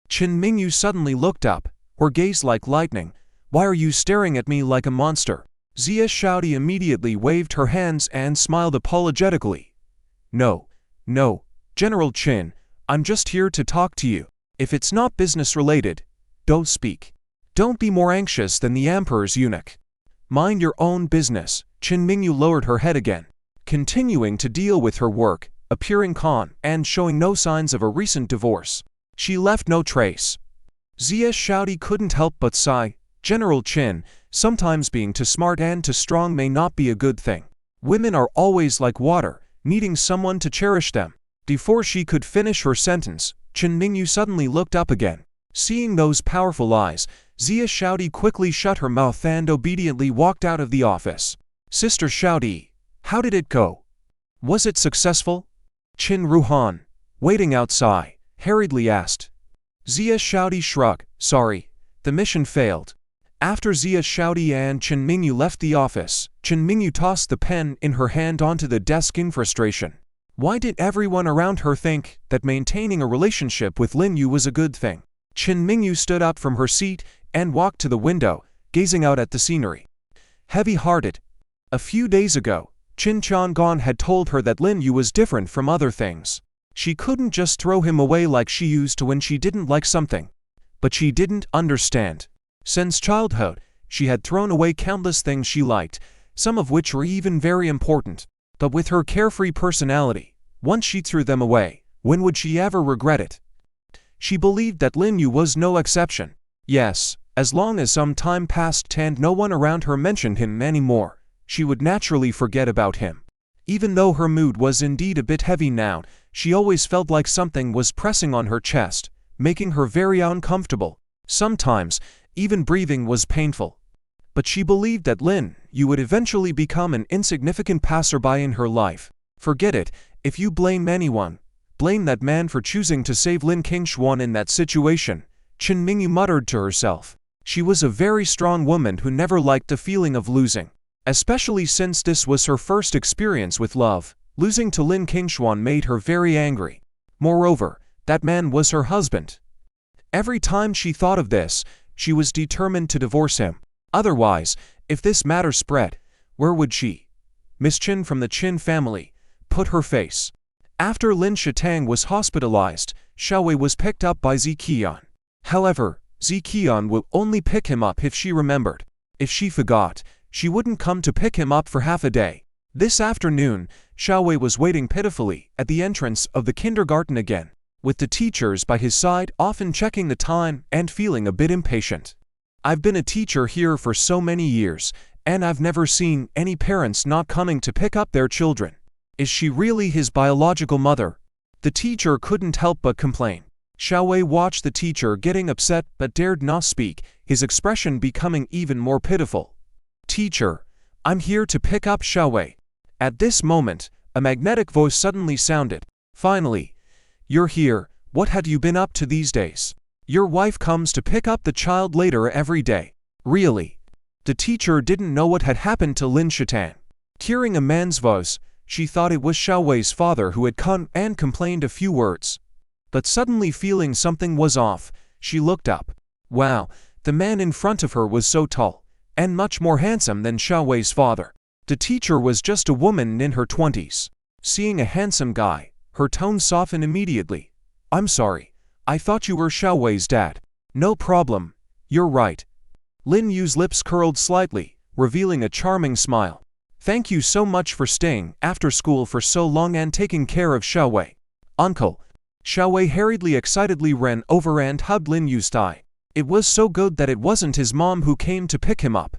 Qin Mingu suddenly looked up, her gaze like lightning. Why are you staring at me like a monster? Zia Shouty immediately waved her hands and smiled apologetically. No, General Qin, I'm just here to talk to you. If it's not business related, don't speak. Don't be more anxious than the emperor's eunuch. Mind your own business. Qin Mingu lowered her head again, continuing to deal with her work, appearing calm and showing no signs of a recent divorce. She left no trace. Zia Shouty couldn't help but sigh. General Qin, sometimes being too smart and too strong may not be a good thing. Women are always like water, needing someone to cherish them. Before she could finish her sentence, Qin Mingu suddenly looked up again. Seeing those powerful eyes, Zia Shouty quickly shut her mouth and obediently walked out of the office. Sister Shouty, how did it go? Was it successful? Qin Ruhan, waiting outside, hurriedly asked. Zia Shouty shrugged. Sorry, the mission failed. After Zia Shouty and Qin Mingu left the office, Qin Mingu tossed the pen in her hand onto the desk in frustration. Why did everyone around her think that maintaining a relationship with Lin Yu was a good thing? Qin Mingu stood up from her seat and walked to the window, gazing out at the scenery. Heavy-hearted. A few days ago, Qin Chang'an had told her that Lin Yu was different from other things. She couldn't just throw him away like she used to when she didn't like something. But she didn't understand. Since childhood, she had thrown away countless things she liked, some of which were even very important. But with her carefree personality, once she threw them away, when would she ever regret it? She believed that Lin Yu was no exception. Yes, as long as some time passed and no one around her mentioned him anymore, she would naturally forget about him. Even though her mood was indeed a bit heavy now, she always felt like something was pressing on her chest, making her very uncomfortable. Sometimes, even breathing was painful. But she believed that Lin Yu would eventually become an insignificant passerby in her life. Forget it. If you blame anyone, blame that man for choosing to save Lin Kinglong in that situation. Mingu muttered to herself. She was a very strong woman who never liked the feeling of losing. Especially since this was her first experience with love, losing to Lin Kinglong made her very angry. Moreover, that man was her husband. Every time she thought of this, she was determined to divorce him. Otherwise, if this matter spread, where would she, Miss Qin from the Qin family, put her face? After Lin Shatang was hospitalized, Xiaowei was picked up by Ziqian. However, Ziqian will only pick him up if she remembered. If she forgot, she wouldn't come to pick him up for half a day. This afternoon, Xiaowei was waiting pitifully at the entrance of the kindergarten again, with the teachers by his side often checking the time and feeling a bit impatient. I've been a teacher here for so many years, and I've never seen any parents not coming to pick up their children. Is she really his biological mother? The teacher couldn't help but complain. Xiaowei watched the teacher getting upset but dared not speak, his expression becoming even more pitiful. Teacher, I'm here to pick up Xiaowei. At this moment, a magnetic voice suddenly sounded. Finally, you're here. What had you been up to these days? Your wife comes to pick up the child later every day. Really? The teacher didn't know what had happened to Lin Shatang. Hearing a man's voice, she thought it was Xiaowei's father who had come and complained a few words. But suddenly feeling something was off, she looked up. Wow, the man in front of her was so tall, and much more handsome than Xiaowei's father. The teacher was just a woman in her 20s. Seeing a handsome guy, her tone softened immediately. I'm sorry, I thought you were Xiaowei's dad. No problem, you're right. Lin Yu's lips curled slightly, revealing a charming smile. Thank you so much for staying after school for so long and taking care of Xiaowei. Uncle. Xiaowei hurriedly excitedly ran over and hugged Lin Yu's thigh. It was so good that it wasn't his mom who came to pick him up.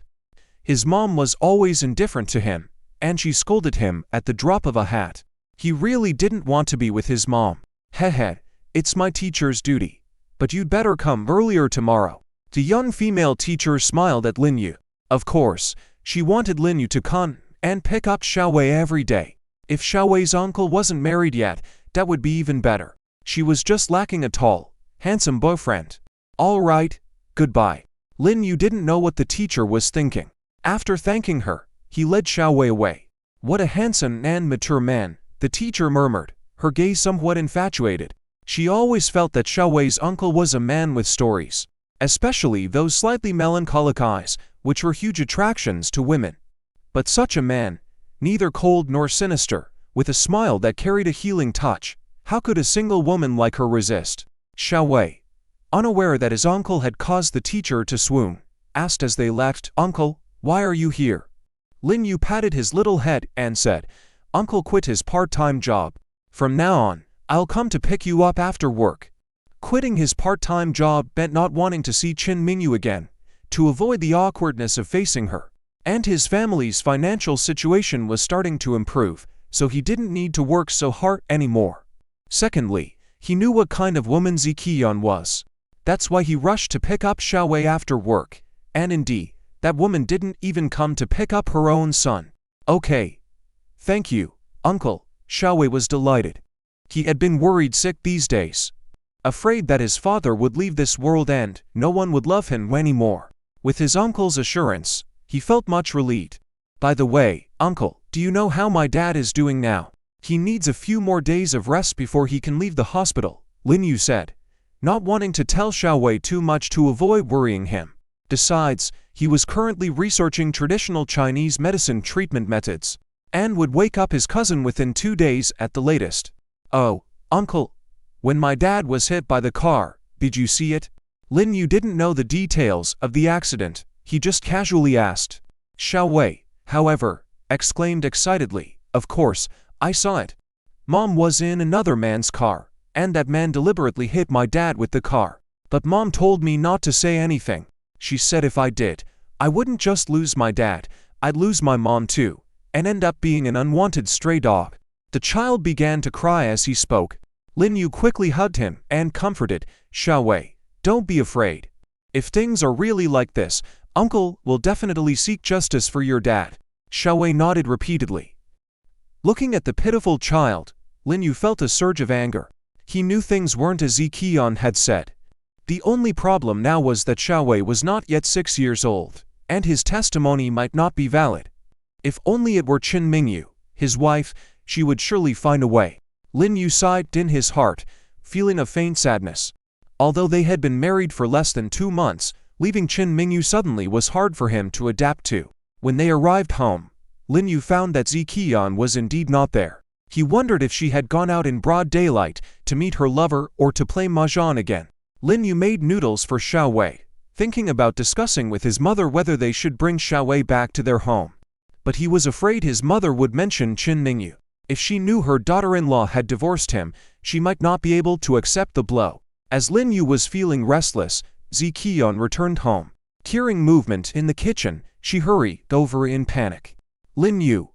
His mom was always indifferent to him, and she scolded him at the drop of a hat. He really didn't want to be with his mom. Hehe, it's my teacher's duty. But you'd better come earlier tomorrow. The young female teacher smiled at Lin Yu. Of course, she wanted Lin Yu to come and pick up Xiaowei every day. If Xiaowei's uncle wasn't married yet, that would be even better. She was just lacking a tall, handsome boyfriend. All right, goodbye. Lin Yu didn't know what the teacher was thinking. After thanking her, he led Xiaowei away. What a handsome and mature man, the teacher murmured, her gaze somewhat infatuated. She always felt that Xiaowei's uncle was a man with stories, especially those slightly melancholic eyes, which were huge attractions to women. But such a man, neither cold nor sinister, with a smile that carried a healing touch, how could a single woman like her resist? Xiaowei, unaware that his uncle had caused the teacher to swoon, asked as they left, Uncle, why are you here? Lin Yu patted his little head and said, Uncle quit his part-time job. From now on, I'll come to pick you up after work. Quitting his part-time job meant not wanting to see Mingu again, to avoid the awkwardness of facing her. And his family's financial situation was starting to improve, so he didn't need to work so hard anymore. Secondly, he knew what kind of woman Ziqian was. That's why he rushed to pick up Xiaowei after work, and indeed, that woman didn't even come to pick up her own son. Okay. Thank you, Uncle. Xiaowei was delighted. He had been worried sick these days, afraid that his father would leave this world and no one would love him anymore. With his uncle's assurance, he felt much relieved. By the way, Uncle, do you know how my dad is doing now? He needs a few more days of rest before he can leave the hospital, Lin Yu said, not wanting to tell Xiaowei too much to avoid worrying him. Besides, he was currently researching traditional Chinese medicine treatment methods, and would wake up his cousin within 2 days at the latest. Oh, Uncle, when my dad was hit by the car, did you see it? Lin Yu didn't know the details of the accident, he just casually asked. Xiaowei, however, exclaimed excitedly, of course, I saw it. Mom was in another man's car, and that man deliberately hit my dad with the car. But Mom told me not to say anything. She said if I did, I wouldn't just lose my dad, I'd lose my mom too, and end up being an unwanted stray dog. The child began to cry as he spoke. Lin Yu quickly hugged him and comforted, Xiaowei, don't be afraid. If things are really like this, Uncle will definitely seek justice for your dad. Xiaowei nodded repeatedly. Looking at the pitiful child, Lin Yu felt a surge of anger. He knew things weren't as Ziqian had said. The only problem now was that Xiaowei was not yet 6 years old, and his testimony might not be valid. If only it were Qin Mingu, his wife, she would surely find a way. Lin Yu sighed in his heart, feeling a faint sadness. Although they had been married for less than 2 months, leaving Qin Mingu suddenly was hard for him to adapt to. When they arrived home, Lin Yu found that Ziqian was indeed not there. He wondered if she had gone out in broad daylight to meet her lover or to play mahjong again. Lin Yu made noodles for Xiaowei, thinking about discussing with his mother whether they should bring Xiaowei back to their home. But he was afraid his mother would mention Qin Mingu. If she knew her daughter-in-law had divorced him, she might not be able to accept the blow. As Lin Yu was feeling restless, Ziqian returned home. Hearing movement in the kitchen, she hurried over in panic. Lin Yu,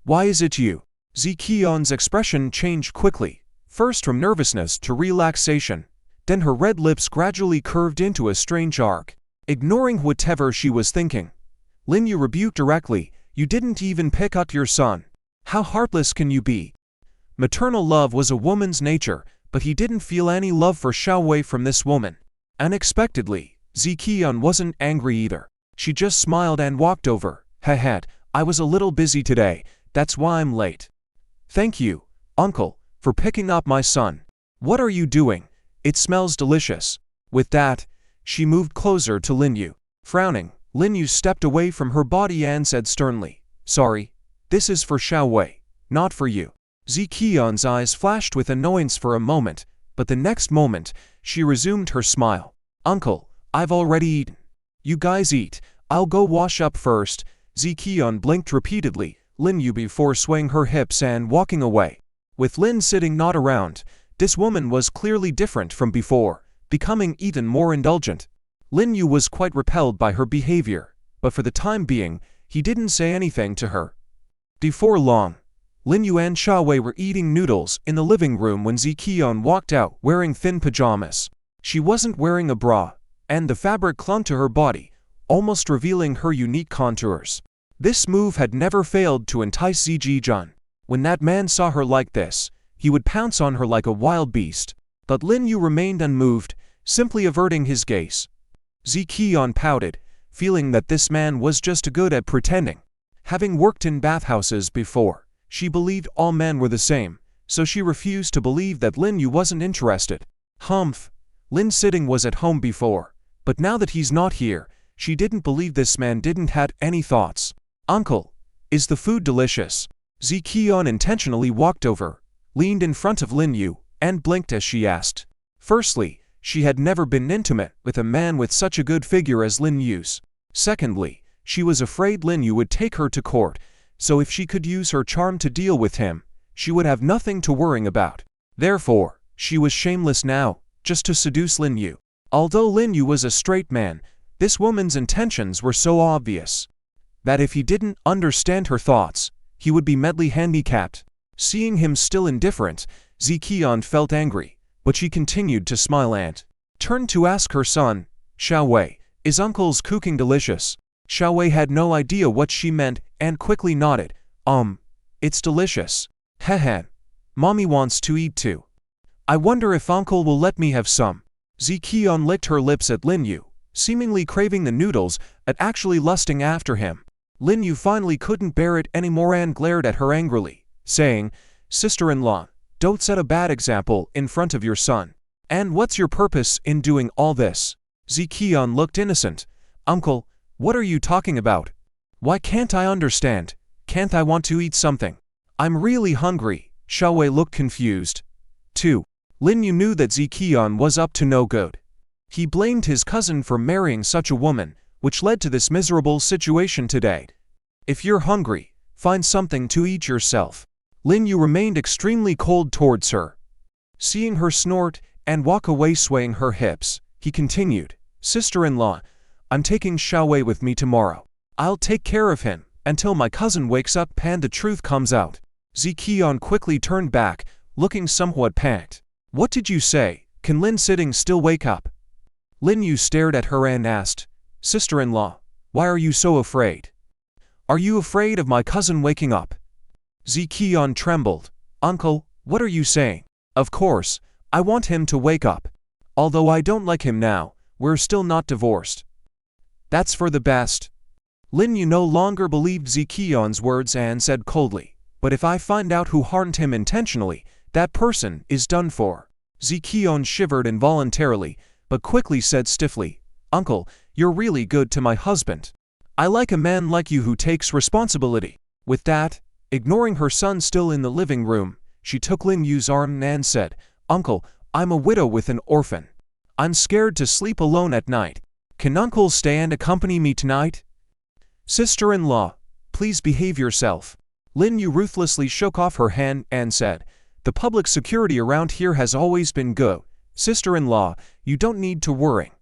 why is it you? Ziqian's expression changed quickly, first from nervousness to relaxation. Then her red lips gradually curved into a strange arc. Ignoring whatever she was thinking, Lin Yu rebuked directly, you didn't even pick up your son. How heartless can you be? Maternal love was a woman's nature, but he didn't feel any love for Xiaowei from this woman. Unexpectedly, Ziqian wasn't angry either. She just smiled and walked over. Haha, I was a little busy today, that's why I'm late. Thank you, uncle, for picking up my son. What are you doing? It smells delicious. With that, she moved closer to Lin Yu. Frowning, Lin Yu stepped away from her body and said sternly, sorry, this is for Xiaowei, not for you. Ziqian's eyes flashed with annoyance for a moment, but the next moment, she resumed her smile. Uncle, I've already eaten. You guys eat, I'll go wash up first. Ziqian blinked repeatedly, Lin Yu before swaying her hips and walking away. With Lin sitting not around, this woman was clearly different from before, becoming even more indulgent. Lin Yu was quite repelled by her behavior, but for the time being, he didn't say anything to her. Before long, Lin Yu and Xiaowei were eating noodles in the living room when Ziqian walked out wearing thin pajamas. She wasn't wearing a bra, and the fabric clung to her body, almost revealing her unique contours. This move had never failed to entice Ziqian. When that man saw her like this, he would pounce on her like a wild beast. But Lin Yu remained unmoved, simply averting his gaze. Ziqian pouted, feeling that this man was just good at pretending. Having worked in bathhouses before, she believed all men were the same, so she refused to believe that Lin Yu wasn't interested. Humph, Lin sitting was at home before, but now that he's not here, she didn't believe this man didn't have any thoughts. Uncle, is the food delicious? Ziqian intentionally walked over, leaned in front of Lin Yu, and blinked as she asked. Firstly, she had never been intimate with a man with such a good figure as Lin Yu's. Secondly, she was afraid Lin Yu would take her to court, so if she could use her charm to deal with him, she would have nothing to worry about. Therefore, she was shameless now, just to seduce Lin Yu. Although Lin Yu was a straight man, this woman's intentions were so obvious that if he didn't understand her thoughts, he would be mentally handicapped. Seeing him still indifferent, Ziqian felt angry, but she continued to smile and turned to ask her son, Xiaowei, is uncle's cooking delicious? Xiaowei had no idea what she meant and quickly nodded, it's delicious. Hehe, mommy wants to eat too. I wonder if uncle will let me have some. Ziqian licked her lips at Lin Yu, seemingly craving the noodles and actually lusting after him. Lin Yu finally couldn't bear it anymore and glared at her angrily, saying, sister-in-law, don't set a bad example in front of your son. And what's your purpose in doing all this? Ziqian looked innocent. Uncle, what are you talking about? Why can't I understand? Can't I want to eat something? I'm really hungry. Xiaowei looked confused. 2. Lin Yu knew that Ziqian was up to no good. He blamed his cousin for marrying such a woman, which led to this miserable situation today. If you're hungry, find something to eat yourself. Lin Yu remained extremely cold towards her. Seeing her snort and walk away swaying her hips, he continued, sister-in-law, I'm taking Xiaowei with me tomorrow. I'll take care of him until my cousin wakes up and the truth comes out. Ziqian quickly turned back, looking somewhat panicked. What did you say? Can Lin sitting still wake up? Lin Yu stared at her and asked, sister-in-law, why are you so afraid? Are you afraid of my cousin waking up? Ziqian trembled. Uncle, what are you saying? Of course, I want him to wake up. Although I don't like him now, we're still not divorced. That's for the best. Lin Yu no longer believed Zi Qian's words and said coldly, but if I find out who harmed him intentionally, that person is done for. Zi Qian shivered involuntarily, but quickly said stiffly, Uncle, you're really good to my husband. I like a man like you who takes responsibility. With that, ignoring her son still in the living room, she took Lin Yu's arm and said, Uncle, I'm a widow with an orphan. I'm scared to sleep alone at night. Can Uncle stay and accompany me tonight? Sister-in-law, please behave yourself. Lin Yu ruthlessly shook off her hand and said, The public security around here has always been good. Sister-in-law, you don't need to worry.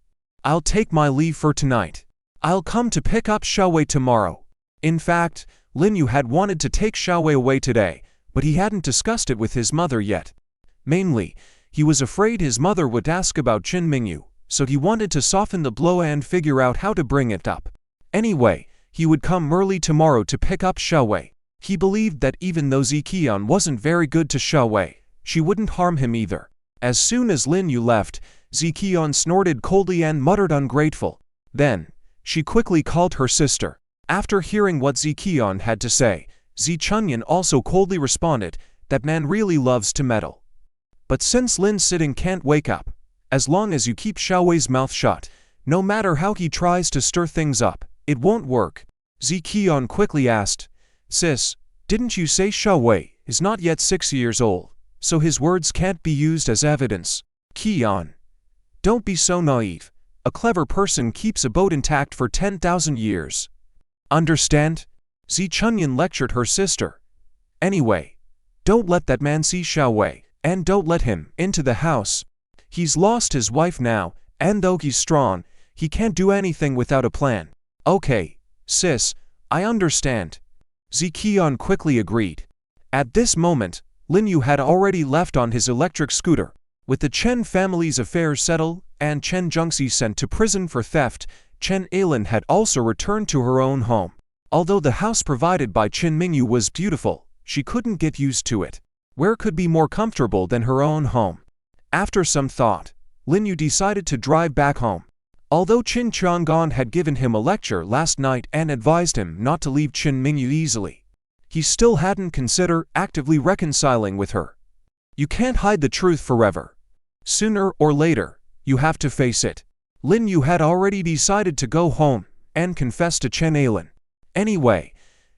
I'll take my leave for tonight. I'll come to pick up Xiaowei tomorrow. In fact, Lin Yu had wanted to take Xiaowei away today, but he hadn't discussed it with his mother yet. Mainly, he was afraid his mother would ask about Qin Mingu, so he wanted to soften the blow and figure out how to bring it up. Anyway, he would come early tomorrow to pick up Xiaowei. He believed that even though Zi Qian wasn't very good to Xiaowei, she wouldn't harm him either. As soon as Lin Yu left, Zi Qian snorted coldly and muttered ungrateful. Then, she quickly called her sister. After hearing what Zi Qian had to say, Zi Chunyan also coldly responded, That man really loves to meddle. But since Lin Sitting can't wake up, as long as you keep Xiaowei's mouth shut, no matter how he tries to stir things up, it won't work. Zi Qian quickly asked, Sis, didn't you say Xiaowei is not yet 6 years old, so his words can't be used as evidence? Qian, don't be so naive. A clever person keeps a boat intact for 10,000 years. Understand? Zi Chunyan lectured her sister. Anyway, don't let that man see Xiaowei, and don't let him into the house. He's lost his wife now, and though he's strong, he can't do anything without a plan. Okay, sis, I understand. Zi Qian quickly agreed. At this moment, Lin Yu had already left on his electric scooter. With the Chen family's affairs settled and Chen Zhengxi sent to prison for theft, Chen Ailin had also returned to her own home. Although the house provided by Qin Mingu was beautiful, she couldn't get used to it. Where could be more comfortable than her own home? After some thought, Lin Yu decided to drive back home. Although Qin Chang'an had given him a lecture last night and advised him not to leave Qin Mingu easily, he still hadn't considered actively reconciling with her. You can't hide the truth forever. Sooner or later, you have to face it. Lin Yu had already decided to go home and confess to Chen Ailin. Anyway,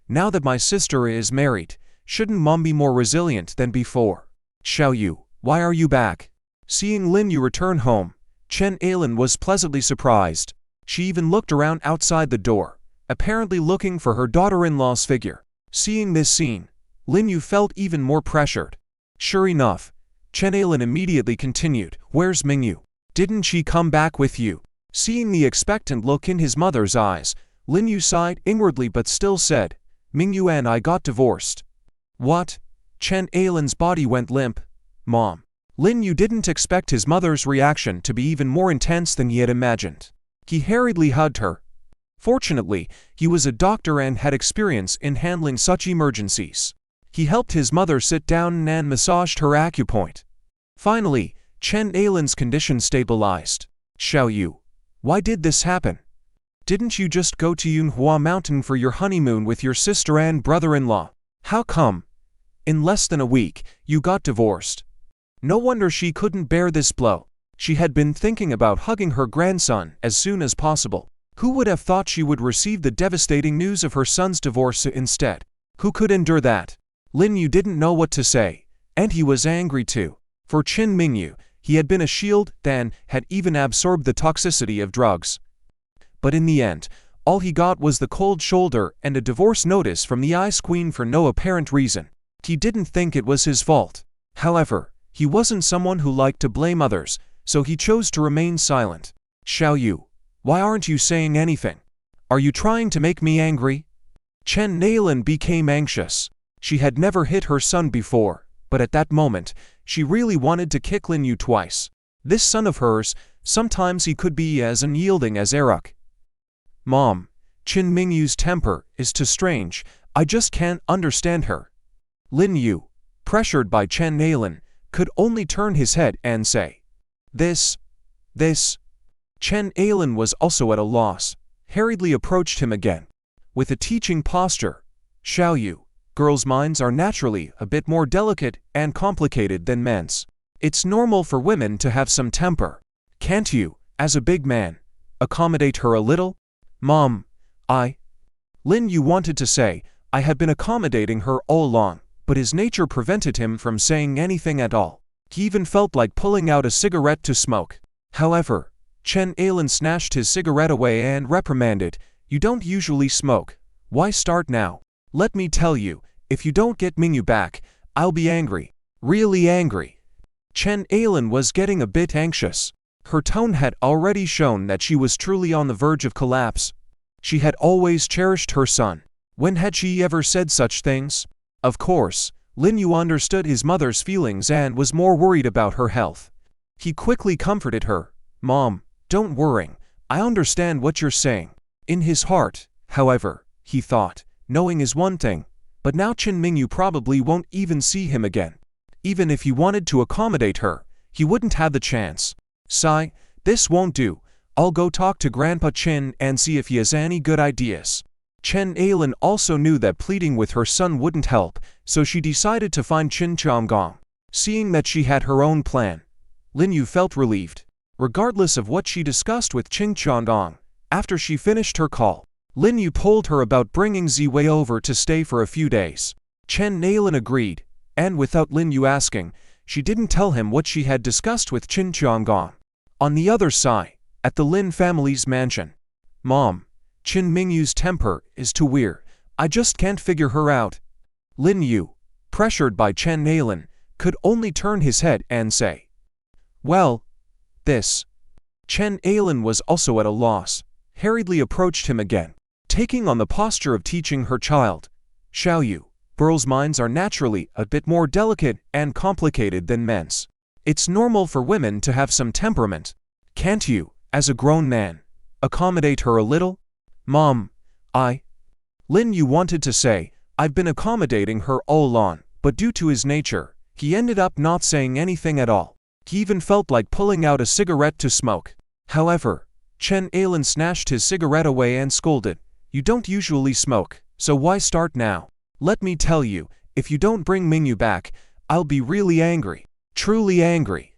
now that my sister is married, shouldn't Mom be more resilient than before? Xiao Yu, why are you back? Seeing Lin Yu return home, Chen Ailin was pleasantly surprised. She even looked around outside the door, apparently looking for her daughter-in-law's figure. Seeing this scene, Lin Yu felt even more pressured. Sure enough, Chen Ailin immediately continued, Where's Mingu? Didn't she come back with you? Seeing the expectant look in his mother's eyes, Lin Yu sighed inwardly but still said, Mingu and I got divorced. What? Chen Ailin's body went limp. Mom. Lin Yu didn't expect his mother's reaction to be even more intense than he had imagined. He hurriedly hugged her. Fortunately, he was a doctor and had experience in handling such emergencies. He helped his mother sit down and massaged her acupoint. Finally, Chen Ailin's condition stabilized. Xiao Yu, why did this happen? Didn't you just go to Yunhua Mountain for your honeymoon with your sister and brother-in-law? How come? In less than a week, you got divorced. No wonder she couldn't bear this blow. She had been thinking about hugging her grandson as soon as possible. Who would have thought she would receive the devastating news of her son's divorce instead? Who could endure that? Lin Yu didn't know what to say, and he was angry too. For Qin Mingu, he had been a shield, then had even absorbed the toxicity of drugs. But in the end, all he got was the cold shoulder and a divorce notice from the Ice Queen for no apparent reason. He didn't think it was his fault. However, he wasn't someone who liked to blame others, so he chose to remain silent. Xiao Yu, why aren't you saying anything? Are you trying to make me angry? Chen Ailin became anxious. She had never hit her son before, but at that moment, she really wanted to kick Lin Yu twice. This son of hers, sometimes he could be as unyielding as Eruk. Mom, Qin Mingyu's temper is too strange, I just can't understand her. Lin Yu, pressured by Chen Ailin, could only turn his head and say, This This. Chen Ailin was also at a loss, hurriedly approached him again. With a teaching posture. Xiaoyu, girls' minds are naturally a bit more delicate and complicated than men's. It's normal for women to have some temper. Can't you, as a big man, accommodate her a little? Mom, Lin Yu wanted to say, I had been accommodating her all along, but his nature prevented him from saying anything at all. He even felt like pulling out a cigarette to smoke. However, Chen Ailin snatched his cigarette away and reprimanded, You don't usually smoke. Why start now? Let me tell you, if you don't get Mingu back, I'll be angry. Really angry. Chen Ailin was getting a bit anxious. Her tone had already shown that she was truly on the verge of collapse. She had always cherished her son. When had she ever said such things? Of course, Lin Yu understood his mother's feelings and was more worried about her health. He quickly comforted her. Mom, don't worry. I understand what you're saying. In his heart, however, he thought, knowing is one thing, but now Chen Mingu probably won't even see him again. Even if he wanted to accommodate her, he wouldn't have the chance. Sigh, this won't do. I'll go talk to Grandpa Chen and see if he has any good ideas. Chen Ailin also knew that pleading with her son wouldn't help, so she decided to find Qin Chonggong. Seeing that she had her own plan, Lin Yu felt relieved. Regardless of what she discussed with Qin Chonggong, after she finished her call, Lin Yu told her about bringing Ziwei over to stay for a few days. Chen Ailin agreed, and without Lin Yu asking, she didn't tell him what she had discussed with Qin Chonggong. On the other side, at the Lin family's mansion. Mom, Qin Mingyu's temper is too weird. I just can't figure her out. Lin Yu, pressured by Chen Ailin, could only turn his head and say, Well, this. Chen Ailin was also at a loss, hurriedly approached him again, taking on the posture of teaching her child. Xiaoyu, girls' minds are naturally a bit more delicate and complicated than men's. It's normal for women to have some temperament. Can't you, as a grown man, accommodate her a little? Mom, Lin Yu wanted to say, I've been accommodating her all along, but due to his nature, he ended up not saying anything at all. He even felt like pulling out a cigarette to smoke. However, Chen Ailin snatched his cigarette away and scolded, You don't usually smoke, so why start now? Let me tell you, if you don't bring Mingu back, I'll be really angry. Truly angry.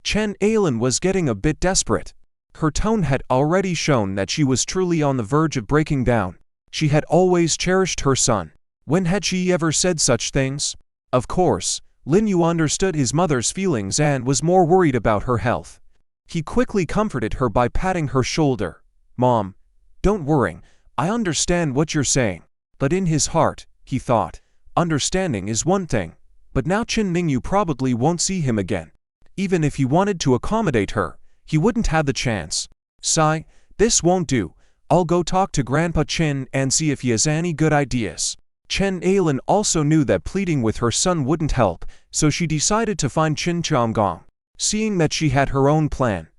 Chen Ailin was getting a bit desperate. Her tone had already shown that she was truly on the verge of breaking down. She had always cherished her son. When had she ever said such things? Of course, Lin Yu understood his mother's feelings and was more worried about her health. He quickly comforted her by patting her shoulder. Mom, don't worry, I understand what you're saying. But in his heart, he thought, understanding is one thing, but now Qin Mingu probably won't see him again. Even if he wanted to accommodate her, he wouldn't have the chance. Sigh, this won't do. I'll go talk to Grandpa Chen and see if he has any good ideas. Chen Ailin also knew that pleading with her son wouldn't help, so she decided to find Qin Chonggong. Seeing that she had her own plan,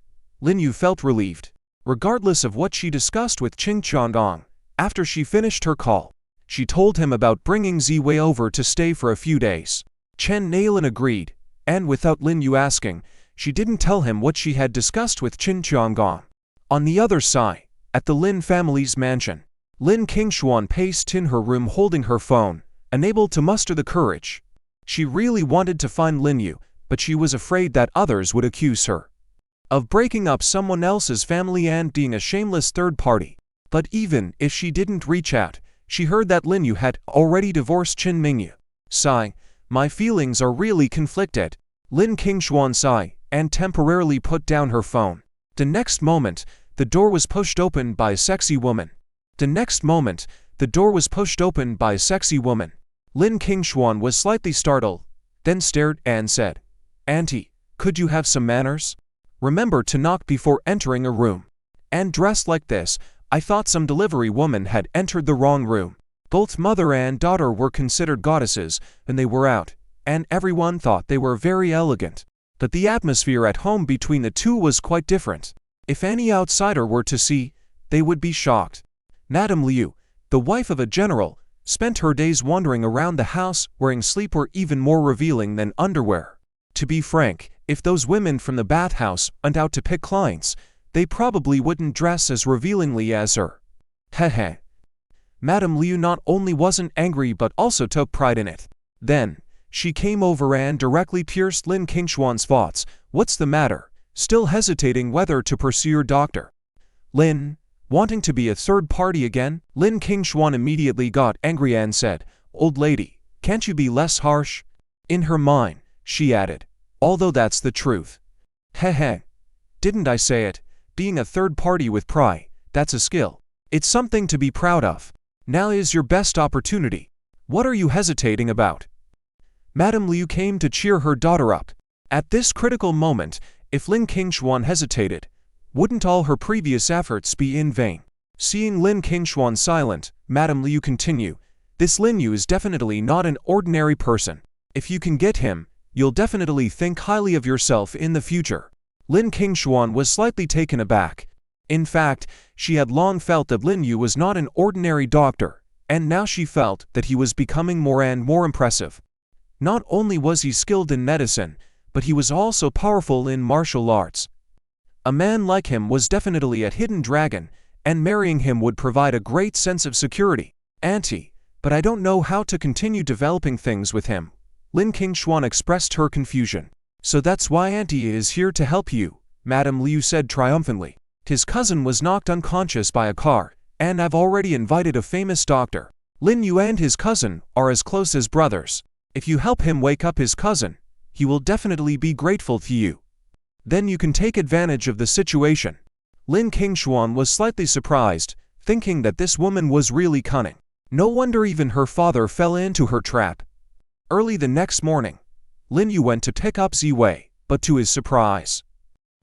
Lin Yu felt relieved. Regardless of what she discussed with Qin Chonggong, after she finished her call, she told him about bringing Ziwei over to stay for a few days. Chen Ailin agreed, and without Lin Yu asking, she didn't tell him what she had discussed with Qin Chonggong. On the other side, at the Lin family's mansion, Lin Kinglong paced in her room holding her phone, unable to muster the courage. She really wanted to find Lin Yu, but she was afraid that others would accuse her of breaking up someone else's family and being a shameless third party. But even if she didn't reach out, she heard that Lin Yu had already divorced Qin Mingu. Sigh, my feelings are really conflicted. Lin Kinglong sighed and temporarily put down her phone. The next moment, the door was pushed open by a sexy woman. Lin Kinglong was slightly startled, then stared and said, Auntie, could you have some manners? Remember to knock before entering a room. And dressed like this, I thought some delivery woman had entered the wrong room. Both mother and daughter were considered goddesses, and they were out, and everyone thought they were very elegant. But the atmosphere at home between the two was quite different. If any outsider were to see, they would be shocked. Madame Liu, the wife of a general, spent her days wandering around the house wearing sleepwear even more revealing than underwear. To be frank, If those women from the bathhouse went out to pick clients, they probably wouldn't dress as revealingly as her. Heh. Madame Liu not only wasn't angry but also took pride in it. Then, she came over and directly pierced Lin Kinglong's thoughts. What's the matter? Still hesitating whether to pursue your doctor? Lin, wanting to be a third party again? Lin Kinglong immediately got angry and said, Old lady, can't you be less harsh? In her mind, she added, although that's the truth. Heh. Didn't I say it? Being a third party with pride, that's a skill. It's something to be proud of. Now is your best opportunity. What are you hesitating about? Madame Liu came to cheer her daughter up. At this critical moment, if Lin Kinglong hesitated, wouldn't all her previous efforts be in vain? Seeing Lin Kinglong silent, Madame Liu continued, this Lin Yu is definitely not an ordinary person. If you can get him, you'll definitely think highly of yourself in the future. Lin Kinglong was slightly taken aback. In fact, she had long felt that Lin Yu was not an ordinary doctor, and now she felt that he was becoming more and more impressive. Not only was he skilled in medicine, but he was also powerful in martial arts. A man like him was definitely a hidden dragon, and marrying him would provide a great sense of security. Auntie, but I don't know how to continue developing things with him. Lin Kinglong expressed her confusion. So that's why Auntie is here to help you, Madame Liu said triumphantly. His cousin was knocked unconscious by a car, and I've already invited a famous doctor. Lin Yu and his cousin are as close as brothers. If you help him wake up his cousin, he will definitely be grateful to you. Then you can take advantage of the situation. Lin Kinglong was slightly surprised, thinking that this woman was really cunning. No wonder even her father fell into her trap. Early the next morning, Lin Yu went to pick up Ziwei, but to his surprise,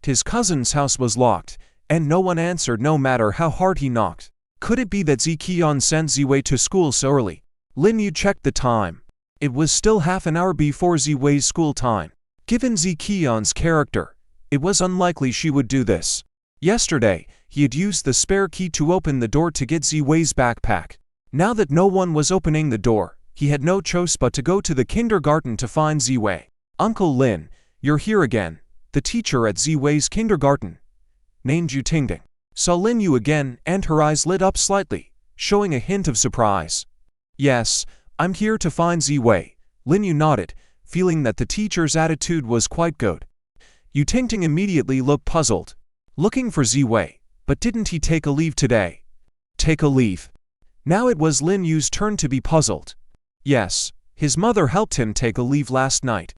his cousin's house was locked, and no one answered no matter how hard he knocked. Could it be that Ziqian sent Ziwei to school so early? Lin Yu checked the time. It was still half an hour before Ziwei's school time. Given Ziqian's character, it was unlikely she would do this. Yesterday, he had used the spare key to open the door to get Ziwei's backpack. Now that no one was opening the door, he had no choice but to go to the kindergarten to find Ziwei. Uncle Lin, you're here again. The teacher at Ziwei's kindergarten, named Yu Tingting, saw Lin Yu again and her eyes lit up slightly, showing a hint of surprise. Yes, I'm here to find Ziwei. Lin Yu nodded, feeling that the teacher's attitude was quite good. Yu Tingting immediately looked puzzled. Looking for Ziwei, but didn't he take a leave today? Take a leave? Now it was Lin Yu's turn to be puzzled. Yes, his mother helped him take a leave last night.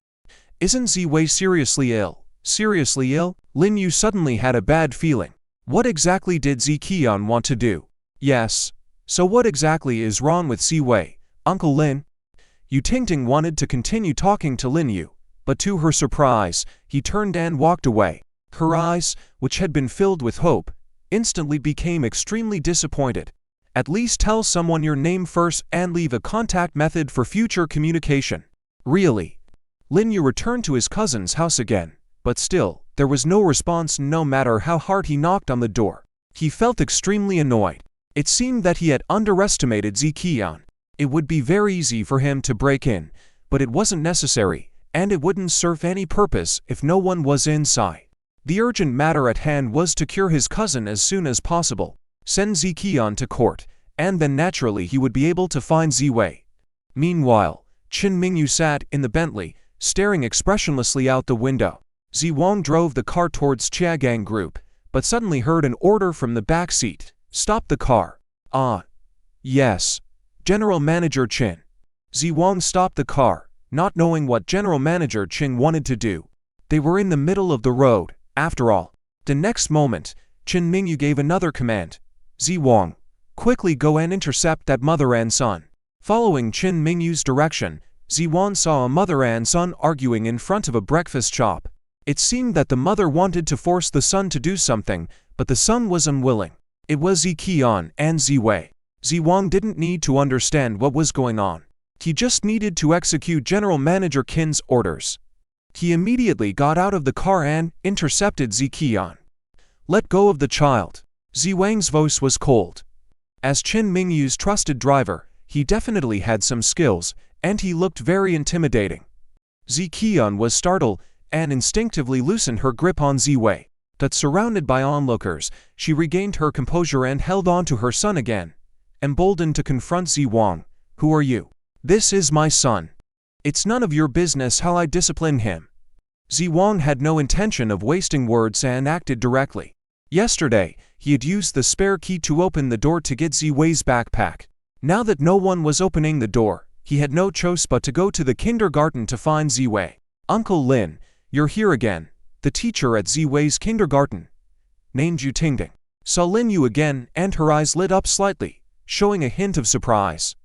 Isn't Ziwei seriously ill? Seriously ill? Lin Yu suddenly had a bad feeling. What exactly did Ziqian want to do? Yes. So what exactly is wrong with Ziwei, Uncle Lin? Yu Tingting wanted to continue talking to Lin Yu, but to her surprise, he turned and walked away. Her eyes, which had been filled with hope, instantly became extremely disappointed. At least tell someone your name first and leave a contact method for future communication. Really? Lin Yu returned to his cousin's house again, but still, there was no response no matter how hard he knocked on the door. He felt extremely annoyed. It seemed that he had underestimated Ziqian. It would be very easy for him to break in, but it wasn't necessary, and it wouldn't serve any purpose if no one was inside. The urgent matter at hand was to cure his cousin as soon as possible, send Ziqian to court, and then naturally he would be able to find Ziwei. Meanwhile, Mingu sat in the Bentley, staring expressionlessly out the window. Ziwang drove the car towards Chiagang Group, but suddenly heard an order from the back seat. Stop the car. Ah. Yes. General Manager Qin. Ziwang stopped the car, not knowing what General Manager Qin wanted to do. They were in the middle of the road, after all. The next moment, Mingu gave another command. Ziwang, quickly go and intercept that mother and son. Following Mingu's direction, Ziwang saw a mother and son arguing in front of a breakfast shop. It seemed that the mother wanted to force the son to do something, but the son was unwilling. It was Ziqian and Ziwei. Ziwang didn't need to understand what was going on. He just needed to execute General Manager Qin's orders. He immediately got out of the car and intercepted Ziqian. Let go of the child. Ziwang's voice was cold. As Mingu's trusted driver, he definitely had some skills, and he looked very intimidating. Ziqian was startled, and instinctively loosened her grip on Ziwei. But surrounded by onlookers, she regained her composure and held on to her son again, emboldened to confront Ziwang. "Who are you?" "This is my son. It's none of your business how I discipline him." Ziwang had no intention of wasting words and acted directly. Yesterday, he had used the spare key to open the door to get Ziwei's backpack. Now that no one was opening the door, he had no choice but to go to the kindergarten to find Ziwei. "Uncle Lin, you're here again." The teacher at Ziwei's kindergarten, named Yu Tingding, saw Lin Yu again, and her eyes lit up slightly, showing a hint of surprise.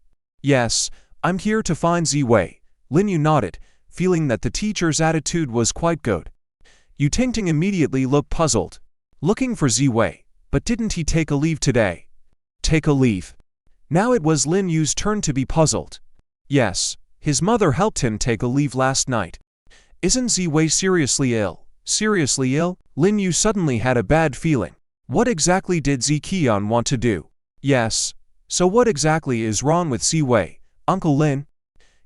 "Yes, I'm here to find Ziwei." Lin Yu nodded, feeling that the teacher's attitude was quite good. Yu Tingting immediately looked puzzled. "Looking for Ziwei, but didn't he take a leave today?" "Take a leave?" Now it was Lin Yu's turn to be puzzled. "Yes, his mother helped him take a leave last night." "Isn't Ziwei seriously ill?" "Seriously ill?" Lin Yu suddenly had a bad feeling. What exactly did Ziqian want to do? "Yes. So what exactly is wrong with Ziwei, Uncle Lin?"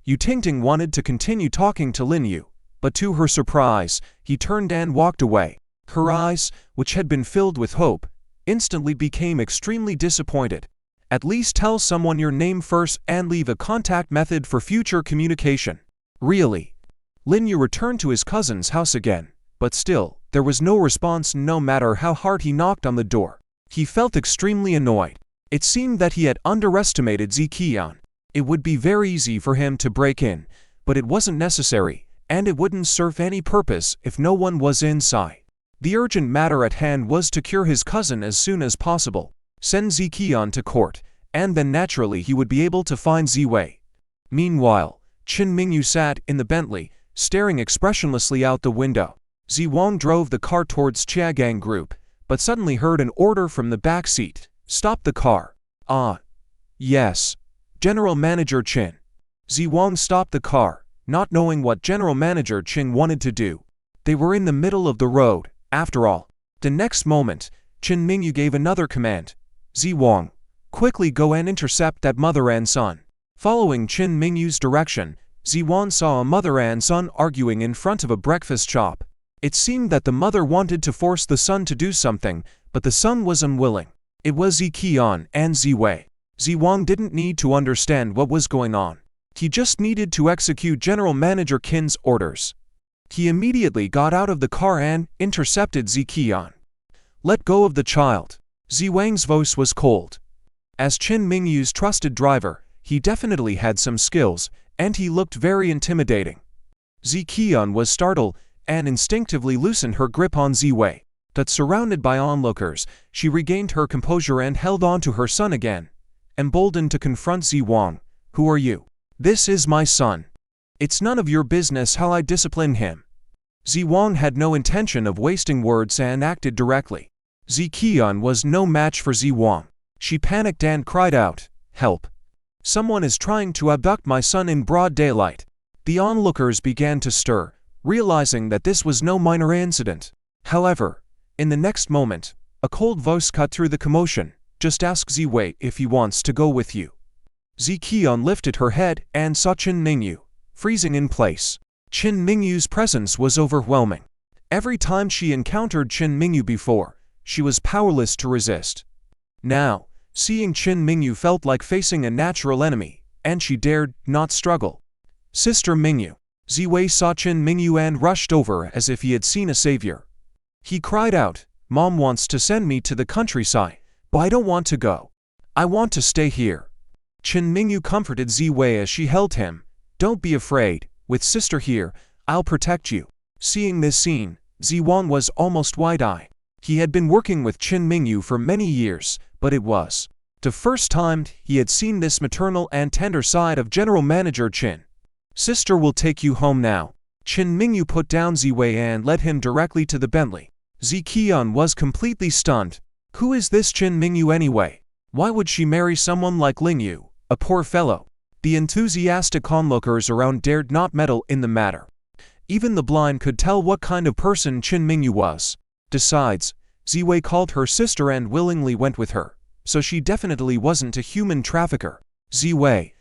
Yu Tingting wanted to continue talking to Lin Yu, but to her surprise, he turned and walked away. Her eyes, which had been filled with hope, instantly became extremely disappointed. "At least tell someone your name first and leave a contact method for future communication." "Really?" Lin Yu returned to his cousin's house again, but still, there was no response no matter how hard he knocked on the door. He felt extremely annoyed. It seemed that he had underestimated Ziqian. It would be very easy for him to break in, but it wasn't necessary, and it wouldn't serve any purpose if no one was inside. The urgent matter at hand was to cure his cousin as soon as possible, send Ziqian to court, and then naturally he would be able to find Ziwei. Meanwhile, Mingu sat in the Bentley, staring expressionlessly out the window. Ziwang drove the car towards Chiagang Group, but suddenly heard an order from the back seat. "Stop the car." "Ah. Yes. General Manager Qin." Ziwang stopped the car, not knowing what General Manager Qin wanted to do. They were in the middle of the road, after all. The next moment, Mingu gave another command. "Ziwang, quickly go and intercept that mother and son." Following Mingu's direction, Ziwang saw a mother and son arguing in front of a breakfast shop. It seemed that the mother wanted to force the son to do something, but the son was unwilling. It was Ziqian and Ziwei. Ziwang didn't need to understand what was going on. He just needed to execute General Manager Qin's orders. He immediately got out of the car and intercepted Ziqian. "Let go of the child." Ziwang's voice was cold. As Mingu's trusted driver, he definitely had some skills, and he looked very intimidating. Ziqian was startled and instinctively loosened her grip on Ziwei. But surrounded by onlookers, she regained her composure and held on to her son again, emboldened to confront Ziwang. "Who are you?" "This is my son. It's none of your business how I discipline him." Ziwang had no intention of wasting words and acted directly. Ziqian was no match for Ziwang. She panicked and cried out, "Help! Someone is trying to abduct my son in broad daylight." The onlookers began to stir, realizing that this was no minor incident. However, in the next moment, a cold voice cut through the commotion. "Just ask Ziwei if he wants to go with you." Ziqian lifted her head and saw Mingu, freezing in place. Mingu's presence was overwhelming. Every time she encountered Mingu before, she was powerless to resist. Now, seeing Mingu felt like facing a natural enemy, and she dared not struggle. "Sister Mingu." Ziwei saw Mingu and rushed over as if he had seen a savior. He cried out, "Mom wants to send me to the countryside, but I don't want to go. I want to stay here." Mingu comforted Ziwei as she held him. "Don't be afraid, with sister here, I'll protect you." Seeing this scene, Ziwang was almost wide-eyed. He had been working with Mingu for many years, but it was the first time he had seen this maternal and tender side of General Manager Qin. "Sister will take you home now." Mingu put down Ziwei and led him directly to the Bentley. Ziqian was completely stunned. Who is this Mingu anyway? Why would she marry someone like Ling Yu, a poor fellow? The enthusiastic onlookers around dared not meddle in the matter. Even the blind could tell what kind of person Mingu was. Besides, Ziwei called her sister and willingly went with her, so she definitely wasn't a human trafficker. "Ziwei,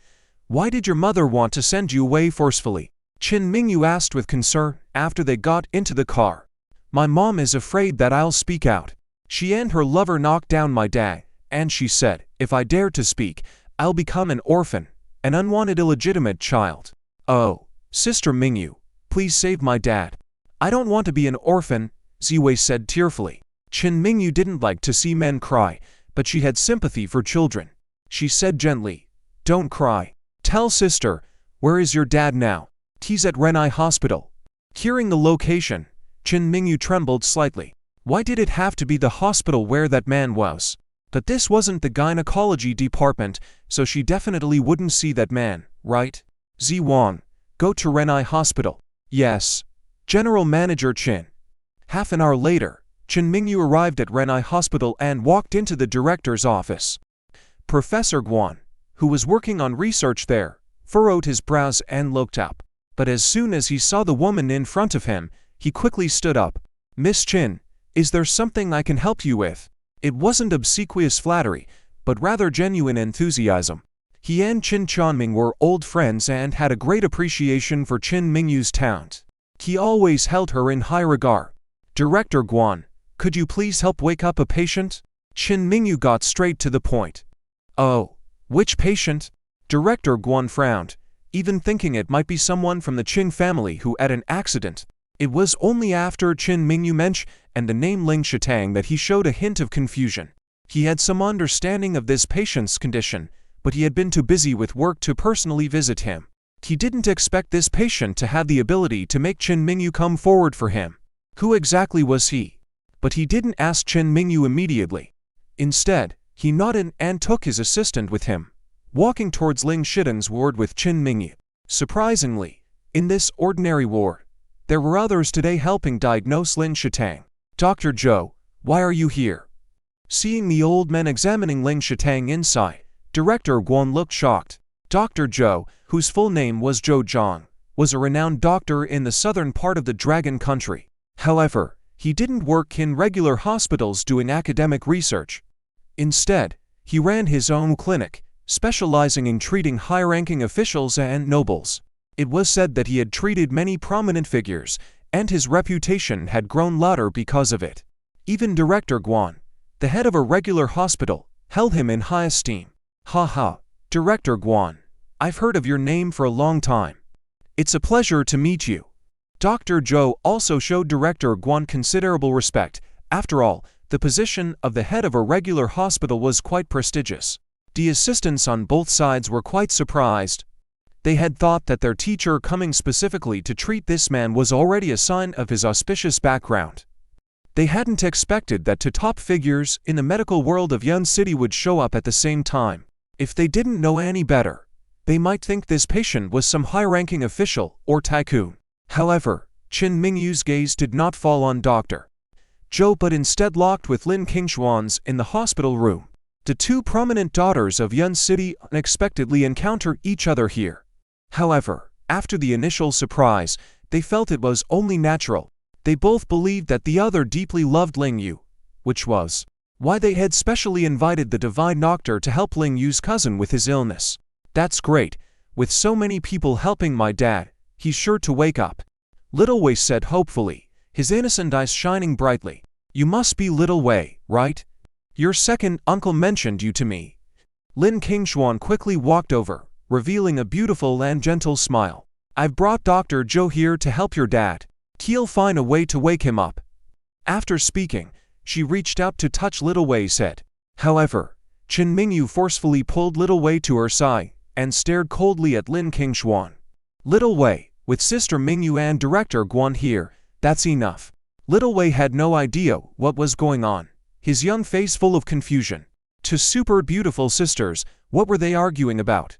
why did your mother want to send you away forcefully?" Mingu asked with concern after they got into the car. My mom is afraid that I'll speak out. She and her lover knocked down my dad, and she said, if I dare to speak, I'll become an orphan, an unwanted illegitimate child. Oh, Sister Mingu, please save my dad. I don't want to be an orphan, Ziwei said tearfully. Mingu didn't like to see men cry, but she had sympathy for children. She said gently, don't cry. Tell sister, where is your dad now? He's at Renai Hospital. Hearing the location, Mingu trembled slightly. Why did it have to be the hospital where that man was? But this wasn't the gynecology department, so she definitely wouldn't see that man, right? Zi Wang, go to Renai Hospital. Yes. General Manager Qin. Half an hour later, Mingu arrived at Renai Hospital and walked into the director's office. Professor Guan, who was working on research there, furrowed his brows and looked up. But as soon as he saw the woman in front of him, he quickly stood up. Miss Qin, is there something I can help you with? It wasn't obsequious flattery, but rather genuine enthusiasm. He and Qin Chanming were old friends and had a great appreciation for Mingu's talent. He always held her in high regard. Director Guan, could you please help wake up a patient? Mingu got straight to the point. Oh, which patient? Director Guan frowned, even thinking it might be someone from the Qin family who had an accident. It was only after Mingu mentioned the name Ling Shatang that he showed a hint of confusion. He had some understanding of this patient's condition, but he had been too busy with work to personally visit him. He didn't expect this patient to have the ability to make Mingu come forward for him. Who exactly was he? But he didn't ask Mingu immediately. Instead, he nodded and took his assistant with him, walking towards Ling Shitang's ward with Mingu. Surprisingly, in this ordinary ward, there were others today helping diagnose Ling Shitang. Dr. Zhou, why are you here? Seeing the old men examining Ling Shitang inside, Director Guan looked shocked. Dr. Zhou, whose full name was Zhou Zhang, was a renowned doctor in the southern part of the Dragon Country. However, he didn't work in regular hospitals doing academic research. Instead, he ran his own clinic, specializing in treating high-ranking officials and nobles. It was said that he had treated many prominent figures, and his reputation had grown louder because of it. Even Director Guan, the head of a regular hospital, held him in high esteem. Haha, Director Guan, I've heard of your name for a long time. It's a pleasure to meet you. Dr. Zhou also showed Director Guan considerable respect. After all, the position of the head of a regular hospital was quite prestigious. The assistants on both sides were quite surprised. They had thought that their teacher coming specifically to treat this man was already a sign of his auspicious background. They hadn't expected that two top figures in the medical world of Yun City would show up at the same time. If they didn't know any better, they might think this patient was some high-ranking official or tycoon. However, Mingu's gaze did not fall on Dr. Zhou but instead locked with Lin Kinglong's in the hospital room. The two prominent daughters of Yun City unexpectedly encounter each other here. However, after the initial surprise, they felt it was only natural. They both believed that the other deeply loved Ling Yu, which was why they had specially invited the divine doctor to help Ling Yu's cousin with his illness. That's great. With so many people helping my dad, he's sure to wake up. Little Wei said hopefully, his innocent eyes shining brightly. You must be Little Wei, right? Your second uncle mentioned you to me. Lin Kinglong quickly walked over, revealing a beautiful and gentle smile. I've brought Dr. Zhou here to help your dad. He'll find a way to wake him up. After speaking, she reached out to touch Little Wei's head. However, Mingu forcefully pulled Little Wei to her side and stared coldly at Lin Kinglong. Little Wei, with Sister Mingu and Director Guan here, that's enough. Little Wei had no idea what was going on, his young face full of confusion. Two super beautiful sisters, what were they arguing about?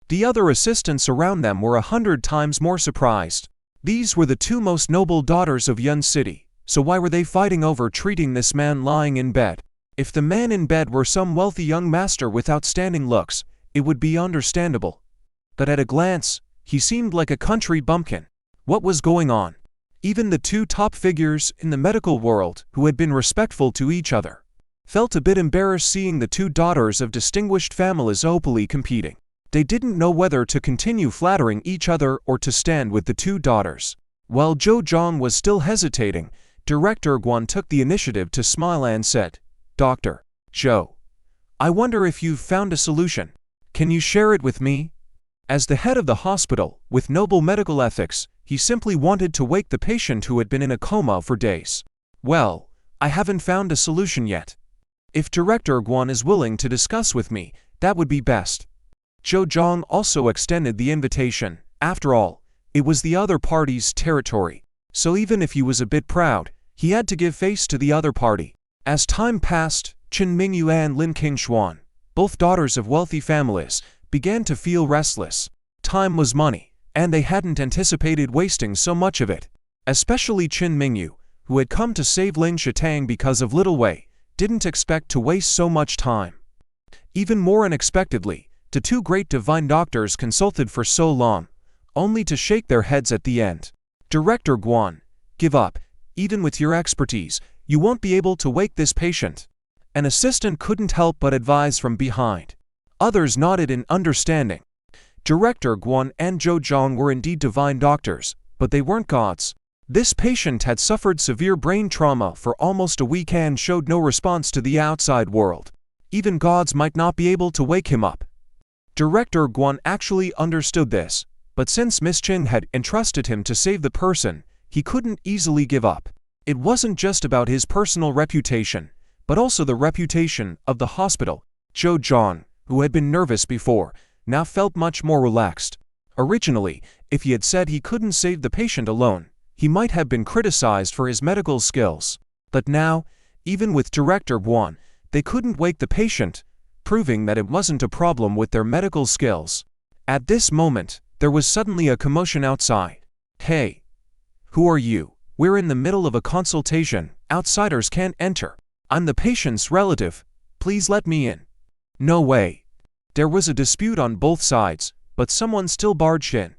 The other assistants around them were 100 times more surprised. These were the two most noble daughters of Yun City, so why were they fighting over treating this man lying in bed? If the man in bed were some wealthy young master with outstanding looks, it would be understandable. But at a glance, he seemed like a country bumpkin. What was going on? Even the two top figures in the medical world, who had been respectful to each other, felt a bit embarrassed seeing the two daughters of distinguished families openly competing. They didn't know whether to continue flattering each other or to stand with the two daughters. While Zhou Zhang was still hesitating, Director Guan took the initiative to smile and said, "Dr. Zhou, I wonder if you've found a solution. Can you share it with me?" As the head of the hospital, with noble medical ethics, he simply wanted to wake the patient who had been in a coma for days. "Well, I haven't found a solution yet. If Director Guan is willing to discuss with me, that would be best." Zhou Zhang also extended the invitation. After all, it was the other party's territory, so even if he was a bit proud, he had to give face to the other party. As time passed, Mingu and Lin Kinglong, both daughters of wealthy families, began to feel restless. Time was money, and they hadn't anticipated wasting so much of it. Especially Mingu, who had come to save Ling Shitang because of Little Wei, didn't expect to waste so much time. Even more unexpectedly, the two great divine doctors consulted for so long, only to shake their heads at the end. "Director Guan, give up. Even with your expertise, you won't be able to wake this patient." An assistant couldn't help but advise from behind. Others nodded in understanding. Director Guan and Zhou Zhang were indeed divine doctors, but they weren't gods. This patient had suffered severe brain trauma for almost a week and showed no response to the outside world. Even gods might not be able to wake him up. Director Guan actually understood this, but since Miss Chin had entrusted him to save the person, he couldn't easily give up. It wasn't just about his personal reputation, but also the reputation of the hospital. Zhou Zhang, who had been nervous before, now felt much more relaxed. Originally, if he had said he couldn't save the patient alone, he might have been criticized for his medical skills. But now, even with Director Guan, they couldn't wake the patient, proving that it wasn't a problem with their medical skills. At this moment, there was suddenly a commotion outside. "Hey! Who are you? We're in the middle of a consultation. Outsiders can't enter. I'm the patient's relative. Please let me in." "No way." There was a dispute on both sides, but someone still barged in.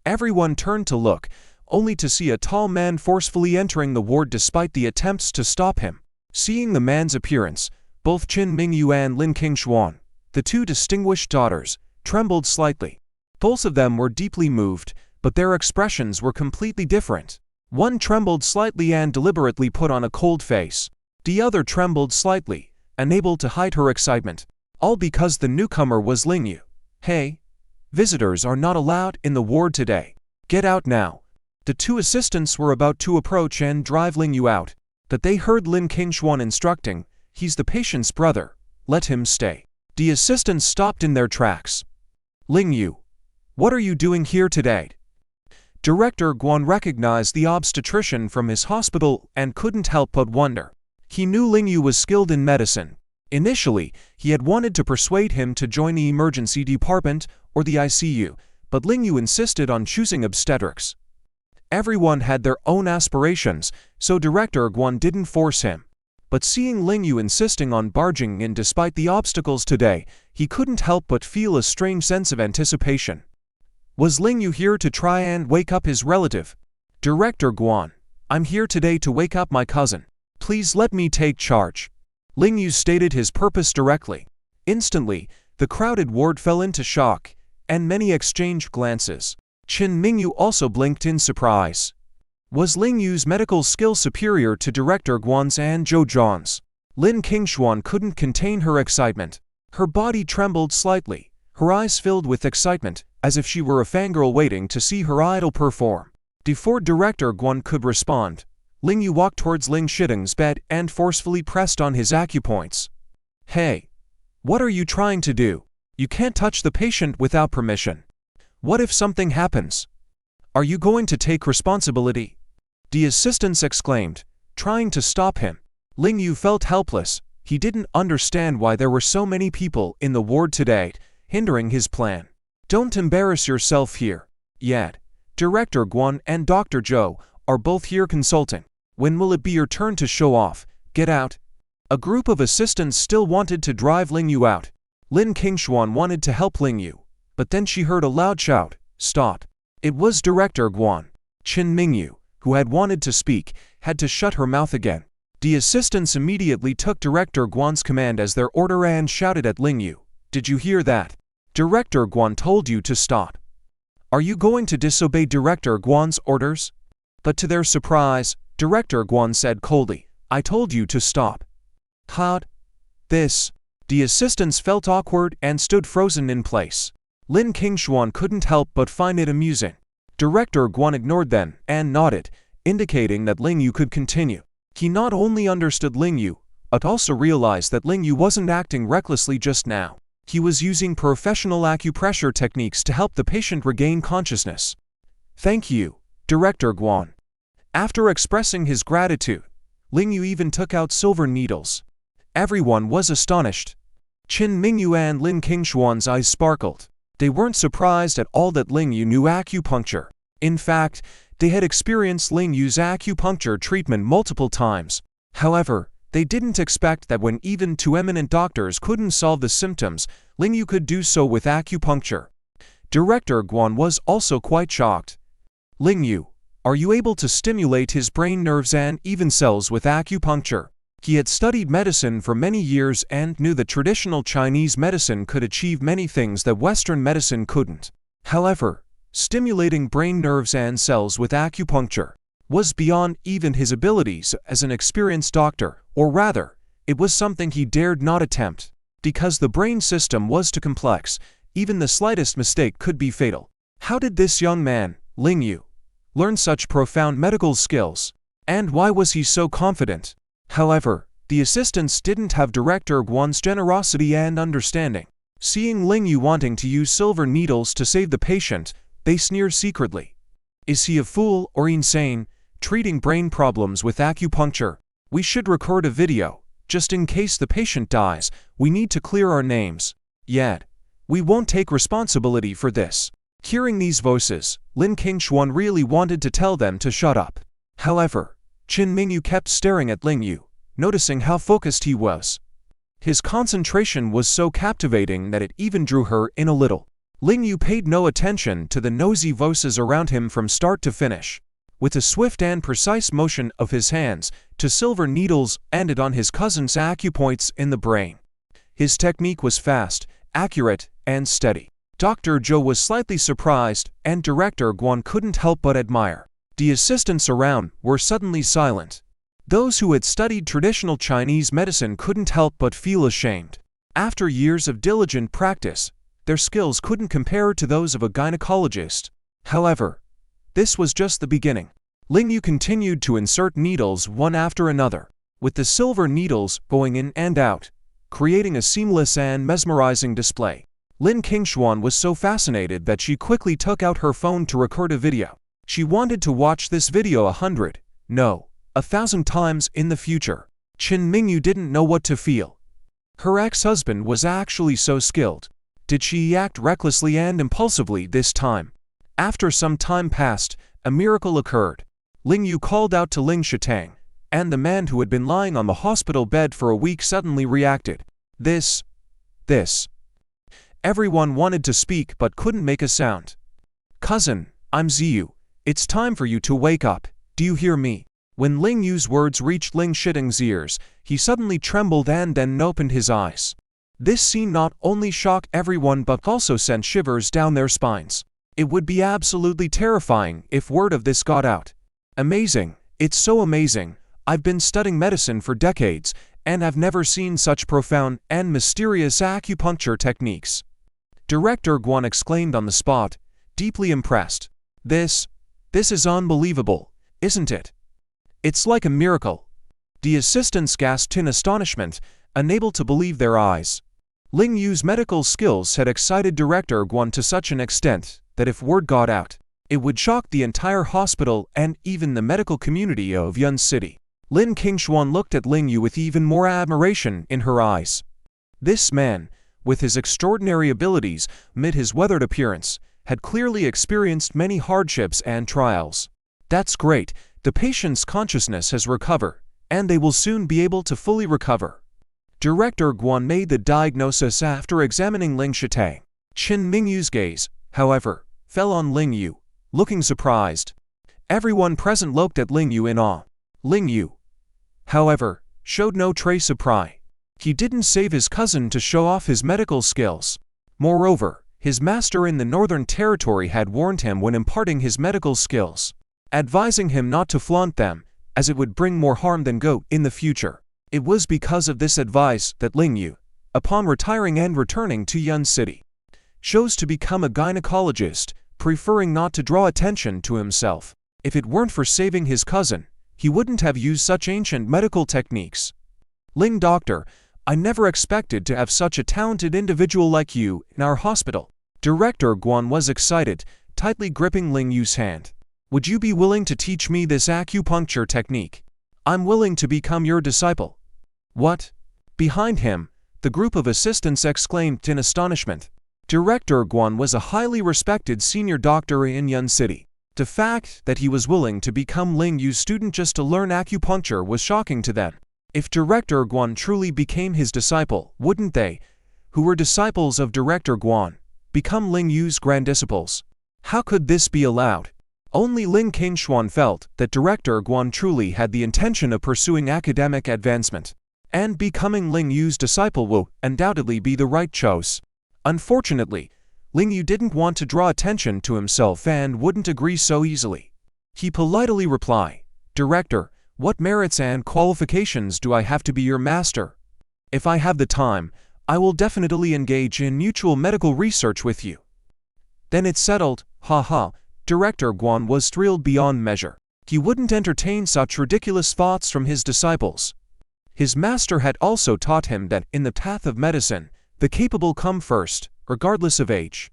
Everyone turned to look, only to see a tall man forcefully entering the ward despite the attempts to stop him. Seeing the man's appearance, both Mingu and Lin Kinglong, the two distinguished daughters, trembled slightly. Both of them were deeply moved, but their expressions were completely different. One trembled slightly and deliberately put on a cold face. The other trembled slightly, unable to hide her excitement. All because the newcomer was Ling Yu. "Hey! Visitors are not allowed in the ward today. Get out now." The two assistants were about to approach and drive Ling Yu out, but they heard Lin Kinglong instructing, "He's the patient's brother. Let him stay." The assistants stopped in their tracks. "Ling Yu, what are you doing here today?" Director Guan recognized the obstetrician from his hospital and couldn't help but wonder. He knew Ling Yu was skilled in medicine. Initially, he had wanted to persuade him to join the emergency department or the ICU, but Ling Yu insisted on choosing obstetrics. Everyone had their own aspirations, so Director Guan didn't force him. But seeing Ling Yu insisting on barging in despite the obstacles today, he couldn't help but feel a strange sense of anticipation. Was Ling Yu here to try and wake up his relative? "Director Guan, I'm here today to wake up my cousin. Please let me take charge." Ling Yu stated his purpose directly. Instantly, the crowded ward fell into shock, and many exchanged glances. Mingu also blinked in surprise. Was Ling Yu's medical skill superior to Director Guan's and Zhou Zhang's? Lin Kinglong couldn't contain her excitement. Her body trembled slightly, her eyes filled with excitement, as if she were a fangirl waiting to see her idol perform. Before Director Guan could respond, Ling Yu walked towards Ling Shitang's bed and forcefully pressed on his acupoints. "Hey! What are you trying to do? You can't touch the patient without permission. What if something happens? Are you going to take responsibility?" The assistants exclaimed, trying to stop him. Ling Yu felt helpless. He didn't understand why there were so many people in the ward today, hindering his plan. "Don't embarrass yourself here. Yet, Director Guan and Dr. Zhou are both here consulting. When will it be your turn to show off? Get out." A group of assistants still wanted to drive Ling Yu out. Lin Kinglong wanted to help Ling Yu, but then she heard a loud shout, "Stop!" It was Director Guan. Mingu, who had wanted to speak, had to shut her mouth again. The assistants immediately took Director Guan's command as their order and shouted at Ling Yu, "Did you hear that? Director Guan told you to stop. Are you going to disobey Director Guan's orders? But to their surprise, Director Guan said coldly, I told you to stop. How'd this? The assistants felt awkward and stood frozen in place. Lin Kinglong couldn't help but find it amusing. Director Guan ignored them and nodded, indicating that Ling Yu could continue. He not only understood Ling Yu, but also realized that Ling Yu wasn't acting recklessly just now. He was using professional acupressure techniques to help the patient regain consciousness. Thank you, Director Guan. After expressing his gratitude, Ling Yu even took out silver needles. Everyone was astonished. Mingu and Lin Kinglong's eyes sparkled. They weren't surprised at all that Ling Yu knew acupuncture. In fact, they had experienced Ling Yu's acupuncture treatment multiple times. However, they didn't expect that when even two eminent doctors couldn't solve the symptoms, Ling Yu could do so with acupuncture. Director Guan was also quite shocked. Ling Yu, are you able to stimulate his brain nerves and even cells with acupuncture? He had studied medicine for many years and knew that traditional Chinese medicine could achieve many things that Western medicine couldn't. However, stimulating brain nerves and cells with acupuncture was beyond even his abilities as an experienced doctor, or rather, it was something he dared not attempt. Because the brain system was too complex, even the slightest mistake could be fatal. How did this young man, Ling Yu, learn such profound medical skills? And why was he so confident? However, the assistants didn't have Director Guan's generosity and understanding. Seeing Ling Yu wanting to use silver needles to save the patient, they sneered secretly. Is he a fool or insane, treating brain problems with acupuncture? We should record a video. Just in case the patient dies, we need to clear our names. Yet, we won't take responsibility for this. Hearing these voices, Lin Kinglong really wanted to tell them to shut up. However, Mingu kept staring at Ling Yu, noticing how focused he was. His concentration was so captivating that it even drew her in a little. Ling Yu paid no attention to the nosy voices around him from start to finish. With a swift and precise motion of his hands, two silver needles ended on his cousin's acupoints in the brain. His technique was fast, accurate, and steady. Dr. Zhou was slightly surprised, and Director Guan couldn't help but admire. The assistants around were suddenly silent. Those who had studied traditional Chinese medicine couldn't help but feel ashamed. After years of diligent practice, their skills couldn't compare to those of a gynecologist. However, this was just the beginning. Ling Yu continued to insert needles one after another, with the silver needles going in and out, creating a seamless and mesmerizing display. Lin Kinglong was so fascinated that she quickly took out her phone to record a video. She wanted to watch this video 1,000 times in the future. Mingu didn't know what to feel. Her ex-husband was actually so skilled. Did she act recklessly and impulsively this time? After some time passed, a miracle occurred. Ling Yu called out to Ling Shitang, and the man who had been lying on the hospital bed for a week suddenly reacted. This. Everyone wanted to speak but couldn't make a sound. Cousin, I'm Ziyu. It's time for you to wake up. Do you hear me? When Ling Yu's words reached Ling Shitang's ears, he suddenly trembled and then opened his eyes. This scene not only shocked everyone but also sent shivers down their spines. It would be absolutely terrifying if word of this got out. Amazing, it's so amazing. I've been studying medicine for decades, and I've never seen such profound and mysterious acupuncture techniques. Director Guan exclaimed on the spot, deeply impressed. This is unbelievable, isn't it? It's like a miracle. The assistants gasped in astonishment, unable to believe their eyes. Ling Yu's medical skills had excited Director Guan to such an extent that if word got out, it would shock the entire hospital and even the medical community of Yun City. Lin Kinglong looked at Ling Yu with even more admiration in her eyes. This man, with his extraordinary abilities amid his weathered appearance, had clearly experienced many hardships and trials. That's great, the patient's consciousness has recovered, and they will soon be able to fully recover. Director Guan made the diagnosis after examining Ling Shitang. Mingu's gaze, however, fell on Ling Yu, looking surprised. Everyone present looked at Ling Yu in awe. Ling Yu, however, showed no trace of pride. He didn't save his cousin to show off his medical skills. Moreover, His master in the Northern Territory had warned him when imparting his medical skills, advising him not to flaunt them, as it would bring more harm than good in the future. It was because of this advice that Ling Yu, upon retiring and returning to Yun City, chose to become a gynecologist, preferring not to draw attention to himself. If it weren't for saving his cousin, he wouldn't have used such ancient medical techniques. Ling Doctor, I never expected to have such a talented individual like you in our hospital. Director Guan was excited, tightly gripping Ling Yu's hand. Would you be willing to teach me this acupuncture technique? I'm willing to become your disciple. What? Behind him, the group of assistants exclaimed in astonishment. Director Guan was a highly respected senior doctor in Yun City. The fact that he was willing to become Ling Yu's student just to learn acupuncture was shocking to them. If Director Guan truly became his disciple, wouldn't they, who were disciples of Director Guan, become Ling Yu's grand disciples? How could this be allowed? Only Lin Kinglong felt that Director Guan truly had the intention of pursuing academic advancement, and becoming Ling Yu's disciple will undoubtedly be the right choice. Unfortunately, Ling Yu didn't want to draw attention to himself and wouldn't agree so easily. He politely replied, Director, what merits and qualifications do I have to be your master? If I have the time, I will definitely engage in mutual medical research with you. Then it's settled, haha. Director Guan was thrilled beyond measure. He wouldn't entertain such ridiculous thoughts from his disciples. His master had also taught him that in the path of medicine, the capable come first, regardless of age.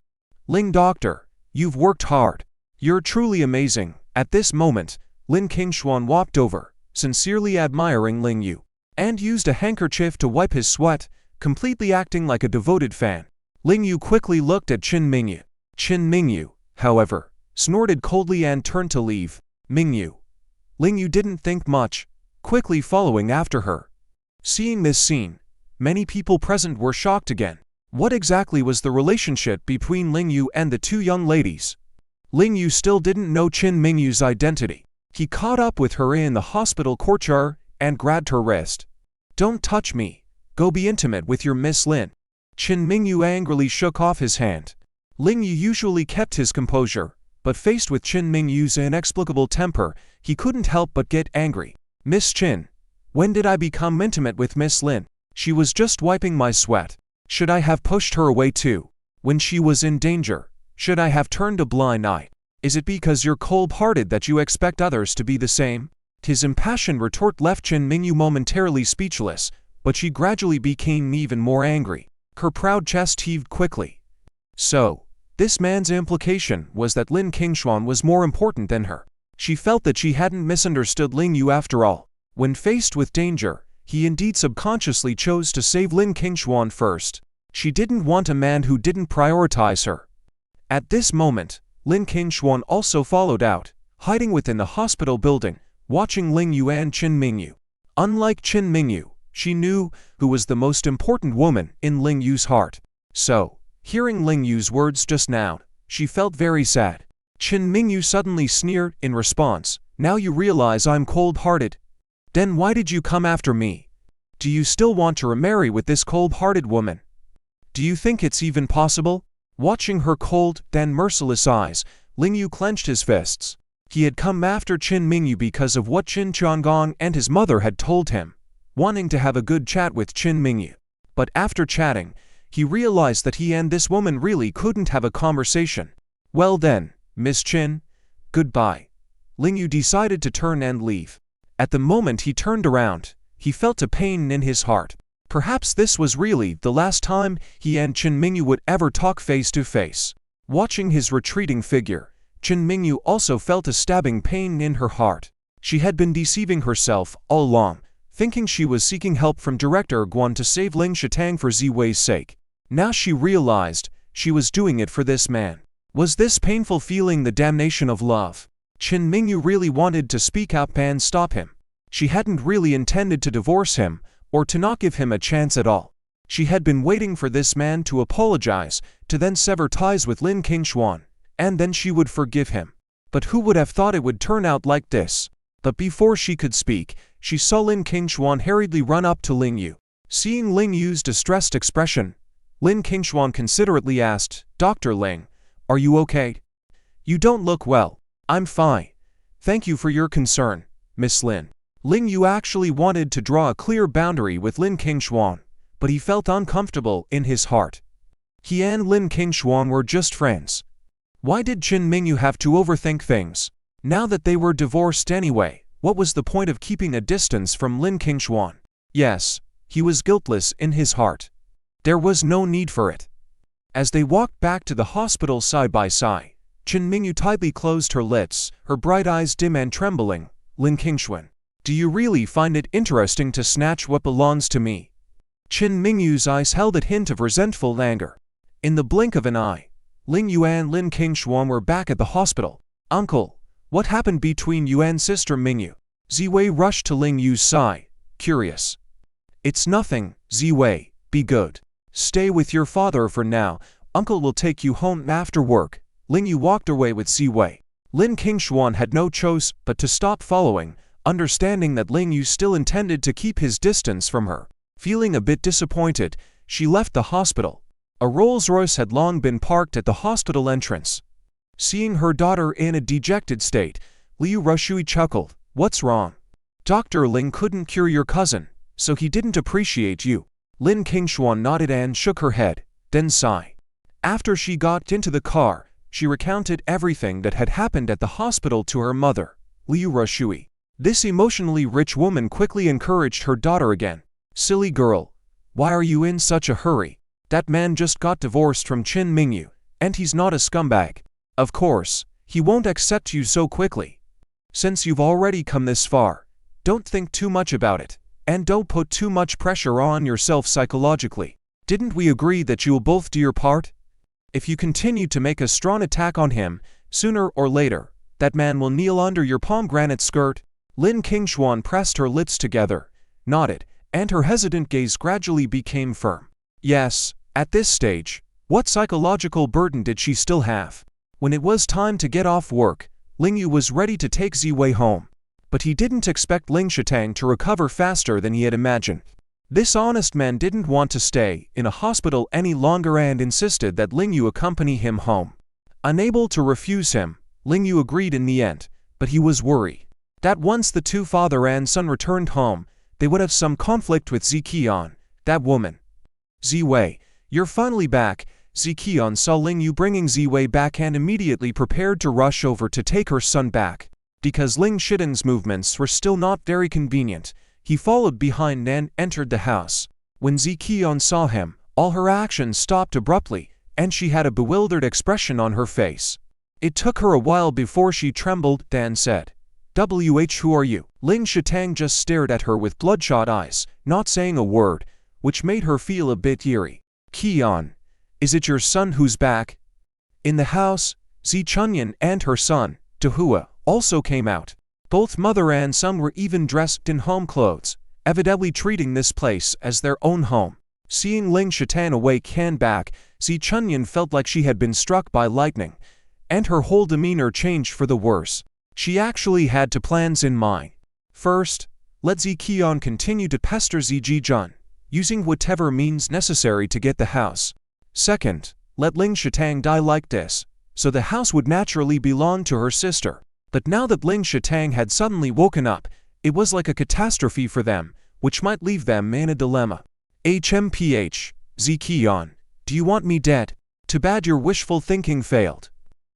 Ling Doctor, you've worked hard. You're truly amazing. At this moment, Lin Kinglong walked over, sincerely admiring Ling Yu, and used a handkerchief to wipe his sweat, completely acting like a devoted fan. Ling Yu quickly looked at Mingu. Mingu, however, snorted coldly and turned to leave. Mingu. Ling Yu didn't think much, quickly following after her. Seeing this scene, many people present were shocked again. What exactly was the relationship between Ling Yu and the two young ladies? Ling Yu still didn't know Mingu's identity. He caught up with her in the hospital courtyard and grabbed her wrist. Don't touch me. Go be intimate with your Miss Lin. Mingu angrily shook off his hand. Ling Yu usually kept his composure, but faced with Mingu's inexplicable temper, he couldn't help but get angry. Miss Qin, when did I become intimate with Miss Lin? She was just wiping my sweat. Should I have pushed her away too? When she was in danger, should I have turned a blind eye? Is it because you're cold-hearted that you expect others to be the same? His impassioned retort left Mingu momentarily speechless, but she gradually became even more angry. Her proud chest heaved quickly. So, this man's implication was that Lin Kinglong was more important than her. She felt that she hadn't misunderstood Ling Yu after all. When faced with danger, he indeed subconsciously chose to save Lin Kinglong first. She didn't want a man who didn't prioritize her. At this moment, Lin Kinglong also followed out, hiding within the hospital building, watching Ling Yu and Mingu. Unlike Mingu, she knew who was the most important woman in Ling Yu's heart. So, hearing Ling Yu's words just now, she felt very sad. Mingu suddenly sneered in response, now you realize I'm cold-hearted? Then why did you come after me? Do you still want to remarry with this cold-hearted woman? Do you think it's even possible? Watching her cold, then merciless eyes, Ling Yu clenched his fists. He had come after Mingu because of what Kinglong and his mother had told him, wanting to have a good chat with Mingu. But after chatting, he realized that he and this woman really couldn't have a conversation. Well then, Miss Qin, goodbye. Ling Yu decided to turn and leave. At the moment he turned around, he felt a pain in his heart. Perhaps this was really the last time he and Mingu would ever talk face to face. Watching his retreating figure, Mingu also felt a stabbing pain in her heart. She had been deceiving herself all along, thinking she was seeking help from Director Guan to save Ling Shitang for Ziwei's sake. Now she realized she was doing it for this man. Was this painful feeling the damnation of love? Mingu really wanted to speak up and stop him. She hadn't really intended to divorce him, or to not give him a chance at all. She had been waiting for this man to apologize, to then sever ties with Lin Kinglong, and then she would forgive him. But who would have thought it would turn out like this? But before she could speak, she saw Lin Kinglong hurriedly run up to Ling Yu. Seeing Ling Yu's distressed expression, Lin Kinglong considerately asked, Dr. Ling, are you okay? You don't look well. I'm fine. Thank you for your concern, Miss Lin. Ling Yu actually wanted to draw a clear boundary with Lin Kinglong, but he felt uncomfortable in his heart. He and Lin Kinglong were just friends. Why did Mingu have to overthink things? Now that they were divorced anyway, what was the point of keeping a distance from Lin Kinglong? Yes, he was guiltless in his heart. There was no need for it. As they walked back to the hospital side by side, Mingu tightly closed her lids, her bright eyes dim and trembling. Lin Kinglong, do you really find it interesting to snatch what belongs to me? Mingu's eyes held a hint of resentful anger. In the blink of an eye, Ling Yu and Lin Kinglong were back at the hospital. Uncle, what happened between you and Sister Mingu? Ziwei rushed to Ling Yu's side, curious. It's nothing, Ziwei, be good. Stay with your father for now, Uncle will take you home after work. Ling Yu walked away with Ziwei. Lin Kinglong had no choice but to stop following, understanding that Ling Yu still intended to keep his distance from her. Feeling a bit disappointed, she left the hospital. A Rolls-Royce had long been parked at the hospital entrance. Seeing her daughter in a dejected state, Liu Rushui chuckled. What's wrong? Dr. Ling couldn't cure your cousin, so he didn't appreciate you. Lin Kinglong nodded and shook her head, then sighed. After she got into the car, she recounted everything that had happened at the hospital to her mother, Liu Rushui. This emotionally rich woman quickly encouraged her daughter again. Silly girl, why are you in such a hurry? That man just got divorced from Mingu, and he's not a scumbag. Of course, he won't accept you so quickly. Since you've already come this far, don't think too much about it. And don't put too much pressure on yourself psychologically. Didn't we agree that you'll both do your part? If you continue to make a strong attack on him, sooner or later, that man will kneel under your pomegranate skirt. Lin Kinglong pressed her lips together, nodded, and her hesitant gaze gradually became firm. Yes, at this stage, what psychological burden did she still have? When it was time to get off work, Ling Yu was ready to take Ziwei home. But he didn't expect Ling Shatang to recover faster than he had imagined. This honest man didn't want to stay in a hospital any longer and insisted that Ling Yu accompany him home. Unable to refuse him, Ling Yu agreed in the end, but he was worried that once the two father and son returned home, they would have some conflict with Ziqian, that woman. Ziwei, you're finally back. Ziqian saw Ling Yu bringing Ziwei back and immediately prepared to rush over to take her son back. Because Ling Shitang's movements were still not very convenient, he followed behind and entered the house. When Ziqian saw him, all her actions stopped abruptly, and she had a bewildered expression on her face. It took her a while before she trembled, then said, who are you? Ling Shatang just stared at her with bloodshot eyes, not saying a word, which made her feel a bit eerie. Qian, is it your son who's back? In the house, Zi Chunyan and her son, Dehua, also came out. Both mother and son were even dressed in home clothes, evidently treating this place as their own home. Seeing Ling Shatang awake and back, Zi Chunyan felt like she had been struck by lightning, and her whole demeanor changed for the worse. She actually had two plans in mind. First, let Ziqian continue to pester Zijijun, using whatever means necessary to get the house. Second, let Ling Shatang die like this, so the house would naturally belong to her sister. But now that Ling Shatang had suddenly woken up, it was like a catastrophe for them, which might leave them in a dilemma. HMPH, Ziqian, do you want me dead? Too bad your wishful thinking failed.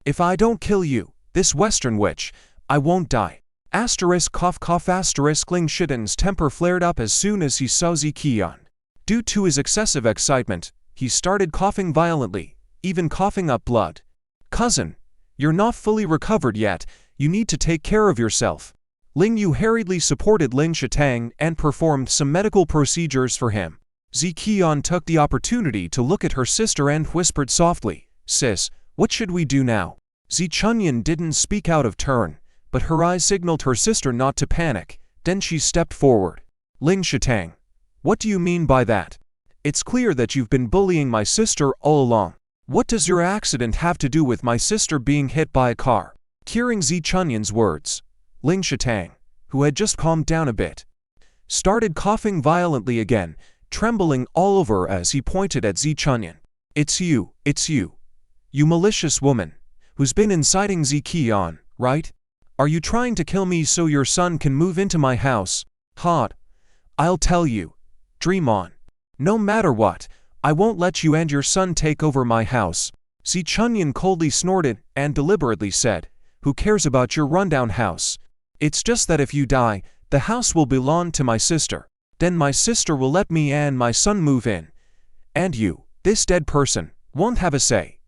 If I don't kill you, this Western witch, I won't die. Asterisk cough cough asterisk Ling Shitang's temper flared up as soon as he saw Ziqian. Due to his excessive excitement, he started coughing violently, even coughing up blood. Cousin, you're not fully recovered yet. You need to take care of yourself. Ling Yu hurriedly supported Ling Shatang and performed some medical procedures for him. Ziqian took the opportunity to look at her sister and whispered softly, Sis, what should we do now? Zi Chunyan didn't speak out of turn, but her eyes signaled her sister not to panic. Then she stepped forward. Ling Shatang, what do you mean by that? It's clear that you've been bullying my sister all along. What does your accident have to do with my sister being hit by a car? Hearing Zi Chunyan's words, Ling Shatang, who had just calmed down a bit, started coughing violently again, trembling all over as he pointed at Zi Chunyan. It's you, you malicious woman, who's been inciting Zi Qian, right? Are you trying to kill me so your son can move into my house? Hot. I'll tell you. Dream on. No matter what, I won't let you and your son take over my house. Zi Chunyan coldly snorted and deliberately said, who cares about your rundown house? It's just that if you die, the house will belong to my sister. Then my sister will let me and my son move in. And you, this dead person, won't have a say.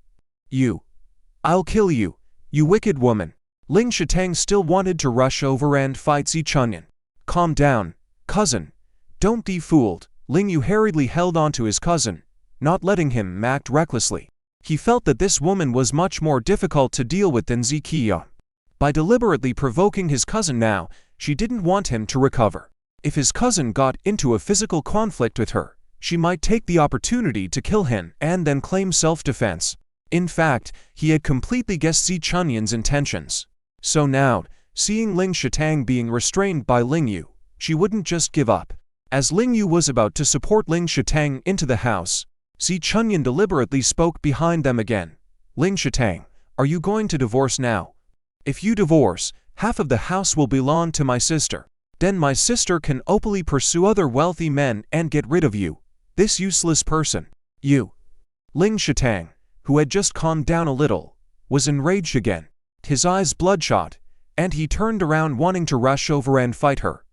I'll kill you, you wicked woman. Ling Shitang still wanted to rush over and fight Zi Chunyan. Calm down, cousin. Don't be fooled. Ling Yu hurriedly held onto his cousin, not letting him act recklessly. He felt that this woman was much more difficult to deal with than Zi Qian. By deliberately provoking his cousin now, she didn't want him to recover. If his cousin got into a physical conflict with her, she might take the opportunity to kill him and then claim self-defense. In fact, he had completely guessed Zi Chunyan's intentions. So now, seeing Ling Shitang being restrained by Ling Yu, she wouldn't just give up. As Ling Yu was about to support Ling Shitang into the house, Zi Chunyan deliberately spoke behind them again. Ling Shitang, are you going to divorce now? If you divorce, half of the house will belong to my sister. Then my sister can openly pursue other wealthy men and get rid of you, this useless person. You. Ling Shitang, who had just calmed down a little, was enraged again. His eyes bloodshot, and he turned around wanting to rush over and fight her.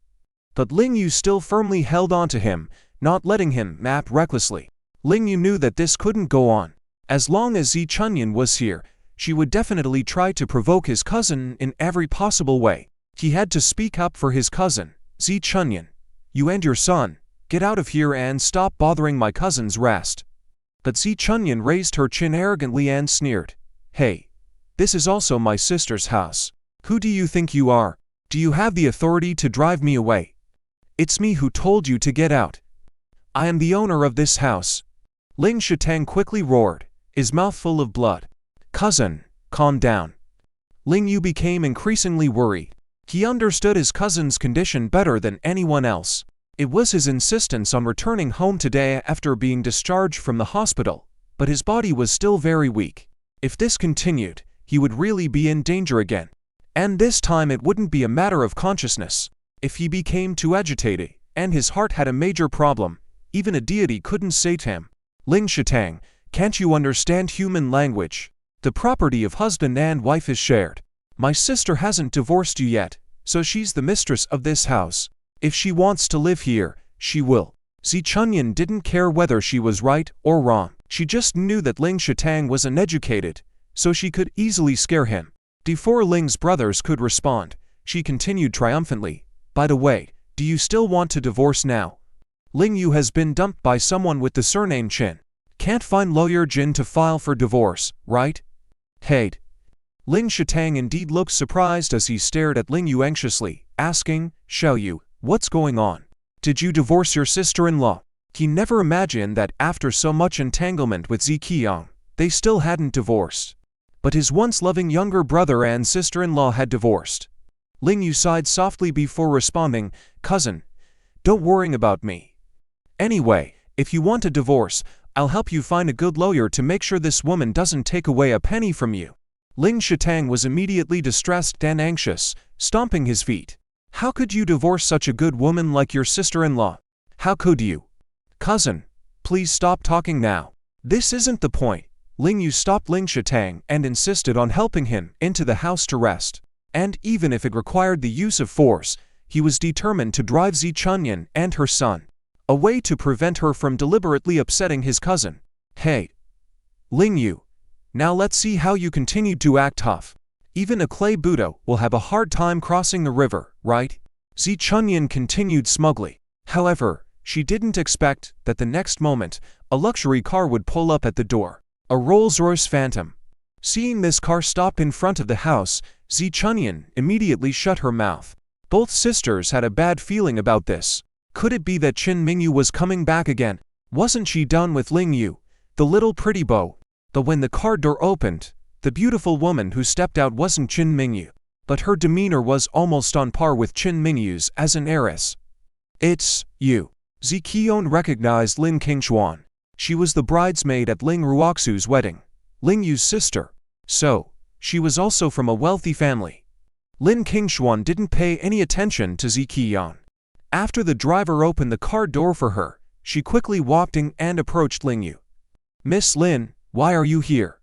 But Ling Yu still firmly held on to him, not letting him act recklessly. Ling Yu knew that this couldn't go on. As long as Zi Chunyan was here, she would definitely try to provoke his cousin in every possible way. He had to speak up for his cousin. Zi Chunyan, you and your son, get out of here and stop bothering my cousin's rest. But Zi Chunyan raised her chin arrogantly and sneered. Hey, this is also my sister's house. Who do you think you are? Do you have the authority to drive me away? It's me who told you to get out. I am the owner of this house. Ling Shitang quickly roared, his mouth full of blood. Cousin, calm down. Ling Yu became increasingly worried. He understood his cousin's condition better than anyone else. It was his insistence on returning home today after being discharged from the hospital, but his body was still very weak. If this continued, he would really be in danger again. And this time it wouldn't be a matter of consciousness. If he became too agitated, and his heart had a major problem, even a deity couldn't save him. Ling Shitang, can't you understand human language? The property of husband and wife is shared. My sister hasn't divorced you yet, so she's the mistress of this house. If she wants to live here, she will. Zi Chunyan didn't care whether she was right or wrong. She just knew that Ling Shitang was uneducated, so she could easily scare him. Before Ling's brothers could respond, she continued triumphantly. By the way, do you still want to divorce now? Ling Yu has been dumped by someone with the surname Qin. Can't find lawyer Jin to file for divorce, right? Hey. Ling Shitang indeed looked surprised as he stared at Ling Yu anxiously, asking, Xiao Yu, what's going on? Did you divorce your sister-in-law? He never imagined that after so much entanglement with Zi Qian, they still hadn't divorced. But his once loving younger brother and sister-in-law had divorced. Ling Yu sighed softly before responding, Cousin, don't worry about me. Anyway, if you want a divorce, I'll help you find a good lawyer to make sure this woman doesn't take away a penny from you. Ling Shitang was immediately distressed and anxious, stomping his feet. How could you divorce such a good woman like your sister-in-law? How could you? Cousin, please stop talking now. This isn't the point. Ling Yu stopped Ling Shitang and insisted on helping him into the house to rest. And even if it required the use of force, he was determined to drive Zi Chunyan and her son away to prevent her from deliberately upsetting his cousin. Hey, Ling Yu, now let's see how you continue to act tough. Even a clay Buddha will have a hard time crossing the river, right? Zi Chunyan continued smugly. However, she didn't expect that the next moment, a luxury car would pull up at the door. A Rolls-Royce Phantom. Seeing this car stop in front of the house, Zi Chunyan immediately shut her mouth. Both sisters had a bad feeling about this. Could it be that Mingu was coming back again? Wasn't she done with Ling Yu, the little pretty beau? But when the car door opened, the beautiful woman who stepped out wasn't Mingu, but her demeanor was almost on par with Mingu's as an heiress. It's you. Ziqion recognized Lin Kinglong. She was the bridesmaid at Ling Ruoxu's wedding, Ling Yu's sister. So, she was also from a wealthy family. Lin Kinglong didn't pay any attention to Ziqion. After the driver opened the car door for her, she quickly walked in and approached Ling Yu. "Miss Lin, why are you here?"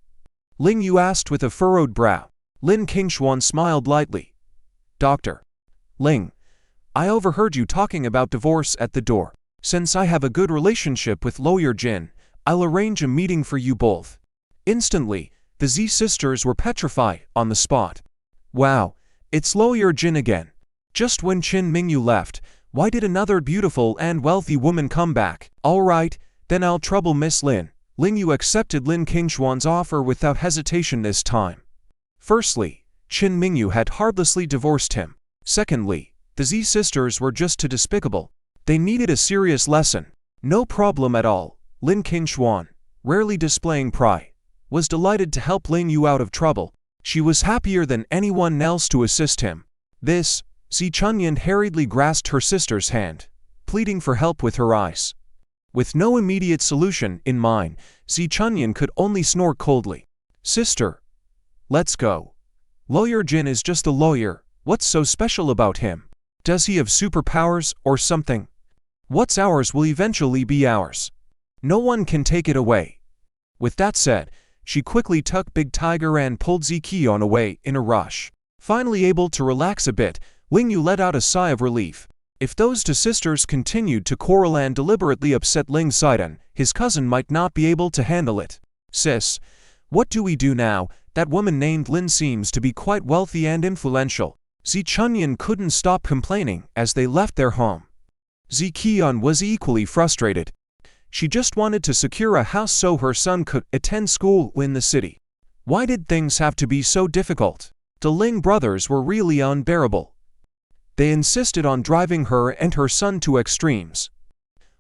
Ling Yu asked with a furrowed brow. Lin Kinglong smiled lightly. "Dr. Ling, I overheard you talking about divorce at the door. Since I have a good relationship with Lawyer Jin, I'll arrange a meeting for you both." Instantly, the Z sisters were petrified on the spot. "Wow, it's Lawyer Jin again. Just when Mingu left, why did another beautiful and wealthy woman come back? All right, then I'll trouble Miss Lin." Ling Yu accepted Lin Kinglong's offer without hesitation this time. Firstly, Mingu had heartlessly divorced him. Secondly, the Z sisters were just too despicable. They needed a serious lesson. "No problem at all." Lin Kinglong, rarely displaying pride, was delighted to help Ling Yu out of trouble. She was happier than anyone else to assist him. This, Ziqion hurriedly grasped her sister's hand, pleading for help with her eyes. With no immediate solution in mind, Ziqion could only snort coldly. "Sister, let's go. Lawyer Jin is just a lawyer. What's so special about him? Does he have superpowers or something? What's ours will eventually be ours. No one can take it away." With that said, she quickly took Big Tiger and pulled Ziqion away in a rush. Finally able to relax a bit, Ling Yu let out a sigh of relief. If those two sisters continued to quarrel and deliberately upset Ling Sidon, his cousin might not be able to handle it. "Sis, what do we do now? That woman named Lin seems to be quite wealthy and influential." Ziqion couldn't stop complaining as they left their home. Ziqion was equally frustrated. She just wanted to secure a house so her son could attend school in the city. Why did things have to be so difficult? The Ling brothers were really unbearable. They insisted on driving her and her son to extremes.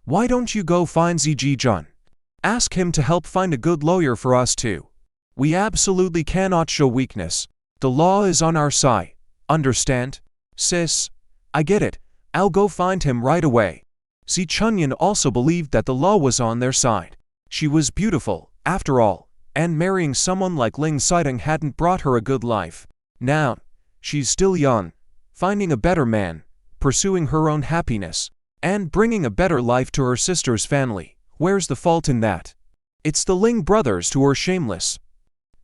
"Why don't you go find Ziqion? Ask him to help find a good lawyer for us too. We absolutely cannot show weakness. The law is on our side. Understand? Sis, I get it. I'll go find him right away." Ziqion also believed that the law was on their side. She was beautiful, after all, and marrying someone like Ling Sidong hadn't brought her a good life. Now, she's still young, finding a better man, pursuing her own happiness, and bringing a better life to her sister's family. Where's the fault in that? It's the Ling brothers who are shameless.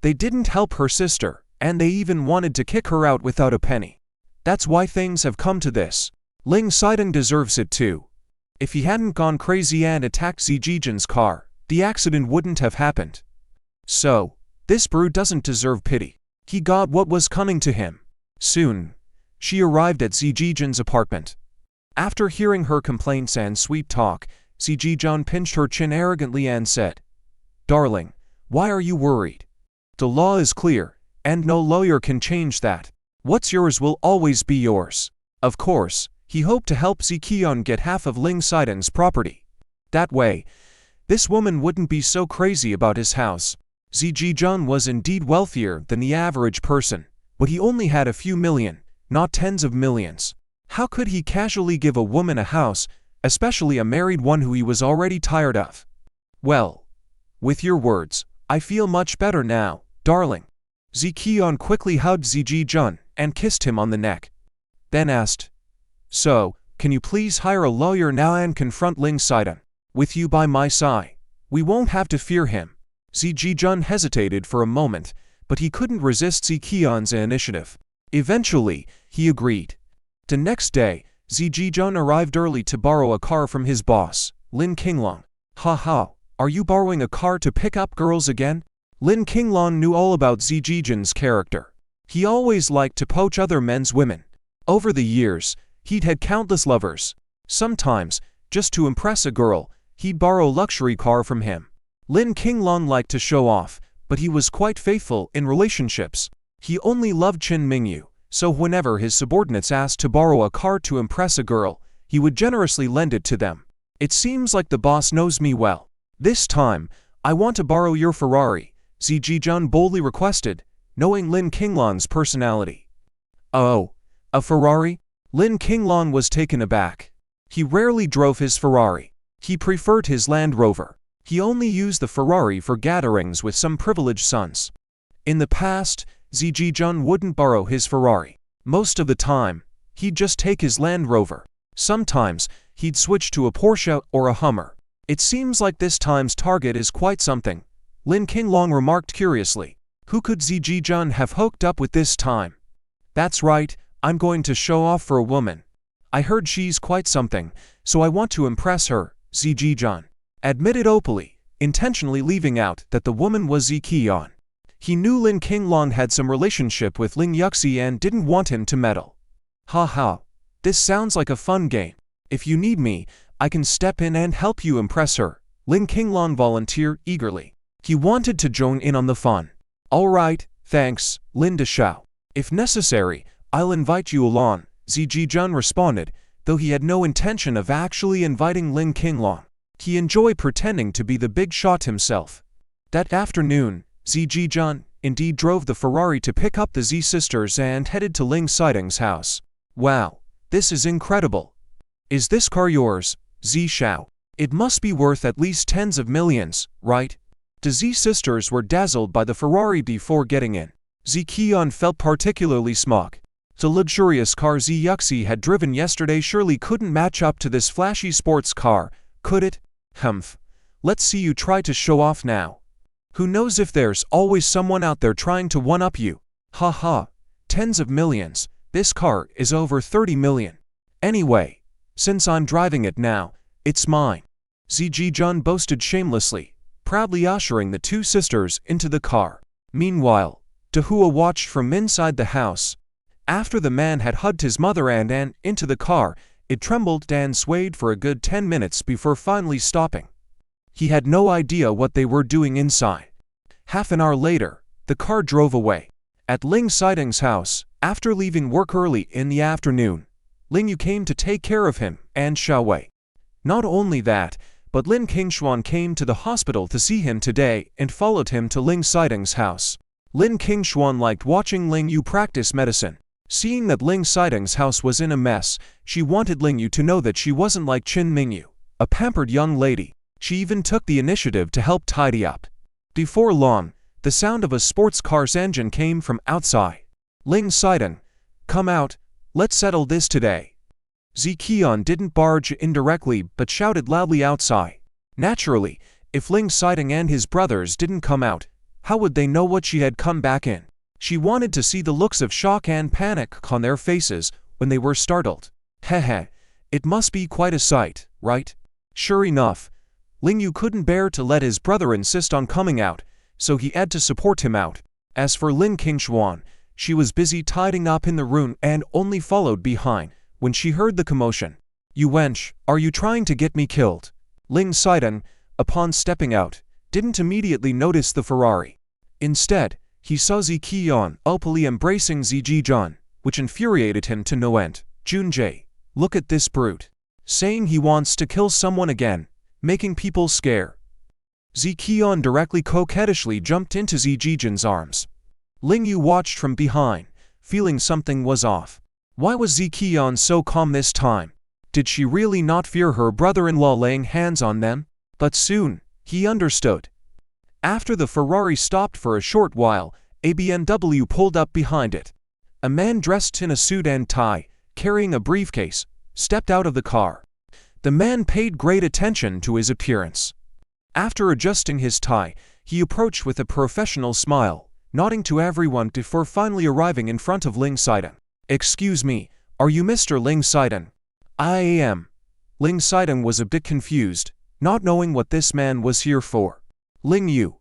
They didn't help her sister, and they even wanted to kick her out without a penny. That's why things have come to this. Ling Sidong deserves it too. If he hadn't gone crazy and attacked Zijijin's car, the accident wouldn't have happened. So, this brood doesn't deserve pity. He got what was coming to him. Soon, she arrived at Zijijin's apartment. After hearing her complaints and sweet talk, Zijijin pinched her chin arrogantly and said, "Darling, why are you worried? The law is clear, and no lawyer can change that. What's yours will always be yours." Of course, he hoped to help Ziqion get half of Ling Sidong's property. That way, this woman wouldn't be so crazy about his house. Zijijin was indeed wealthier than the average person, but he only had a few million, not tens of millions. How could he casually give a woman a house, especially a married one who he was already tired of? "Well, with your words, I feel much better now, darling." Ziqion quickly hugged Zijijin and kissed him on the neck. Then asked, "So, can you please hire a lawyer now and confront Ling Sidong? With you by my side, we won't have to fear him." Zijijin hesitated for a moment, but he couldn't resist Ziqion's initiative. Eventually, he agreed. The next day, Zijijin arrived early to borrow a car from his boss, Lin Kinglong. "Haha, are you borrowing a car to pick up girls again?" Lin Kinglong knew all about Zijijin's character. He always liked to poach other men's women. Over the years, he'd had countless lovers. Sometimes, just to impress a girl, he'd borrow a luxury car from him. Lin Kinglong liked to show off, but he was quite faithful in relationships. He only loved Mingu, so whenever his subordinates asked to borrow a car to impress a girl, he would generously lend it to them. "It seems like the boss knows me well. This time, I want to borrow your Ferrari," Zijijin boldly requested, knowing Lin Kinglong's personality. "Oh, a Ferrari?" Lin Kinglong was taken aback. He rarely drove his Ferrari. He preferred his Land Rover. He only used the Ferrari for gatherings with some privileged sons. In the past, Zijijun wouldn't borrow his Ferrari. Most of the time, he'd just take his Land Rover. Sometimes, he'd switch to a Porsche or a Hummer. It seems like this time's target is quite something, Lin Kinglong remarked curiously. Who could Zijijun have hooked up with this time? That's right, I'm going to show off for a woman. I heard she's quite something, so I want to impress her, Zijijun admitted openly, intentionally leaving out that the woman was Ziqian. He knew Lin Kinglong had some relationship with Ling Yuxi and didn't want him to meddle. Ha, this sounds like a fun game. If you need me, I can step in and help you impress her, Lin Kinglong volunteered eagerly. He wanted to join in on the fun. All right, thanks, Lin Deshao. If necessary, I'll invite you along, Zijijun responded, though he had no intention of actually inviting Lin Kinglong. He enjoyed pretending to be the big shot himself. That afternoon, Zijijun indeed drove the Ferrari to pick up the Z sisters and headed to Ling Xiding's house. Wow, this is incredible. Is this car yours, Z Shao? It must be worth at least tens of millions, right? The Z sisters were dazzled by the Ferrari before getting in. Ziqian felt particularly smug. The luxurious car Z Yuxi had driven yesterday surely couldn't match up to this flashy sports car, could it? Humph. Let's see you try to show off now. Who knows if there's always someone out there trying to one-up you. Ha, tens of millions. This car is over 30 million. Anyway, since I'm driving it now, it's mine. Zijijun boasted shamelessly, proudly ushering the two sisters into the car. Meanwhile, Dehua watched from inside the house. After the man had hugged his mother and into the car, it trembled and swayed for a good 10 minutes before finally stopping. He had no idea what they were doing inside. Half an hour later, the car drove away. At Ling Xiding's house, after leaving work early in the afternoon, Ling Yu came to take care of him and Xiaowei. Not only that, but Lin Kinglong came to the hospital to see him today and followed him to Ling Xiding's house. Lin Kinglong liked watching Ling Yu practice medicine. Seeing that Ling Xiding's house was in a mess, she wanted Ling Yu to know that she wasn't like Qin Mingu, a pampered young lady. She even took the initiative to help tidy up. Before long, the sound of a sports car's engine came from outside. Ling Xiding, come out, let's settle this today. Ziqian didn't barge in directly but shouted loudly outside. Naturally, if Ling Xiding and his brothers didn't come out, how would they know what she had come back in? She wanted to see the looks of shock and panic on their faces when they were startled. Hehe, it must be quite a sight, right? Sure enough, Ling Yu couldn't bear to let his brother insist on coming out, so he had to support him out. As for Lin Kinglong, she was busy tidying up in the room and only followed behind when she heard the commotion. You wench, are you trying to get me killed? Ling Xiding, upon stepping out, didn't immediately notice the Ferrari. Instead, he saw Ziqian openly embracing Zijijun, which infuriated him to no end. Junjae, look at this brute. Saying he wants to kill someone again, making people scared. Ziqian directly coquettishly jumped into Zijijun's arms. Ling Yu watched from behind, feeling something was off. Why was Ziqian so calm this time? Did she really not fear her brother-in-law laying hands on them? But soon, he understood. After the Ferrari stopped for a short while, a BMW pulled up behind it. A man dressed in a suit and tie, carrying a briefcase, stepped out of the car. The man paid great attention to his appearance. After adjusting his tie, he approached with a professional smile, nodding to everyone before finally arriving in front of Ling Xiding. Excuse me, are you Mr. Ling Xiding? I am. Ling Xiding was a bit confused, not knowing what this man was here for. Ling Yu,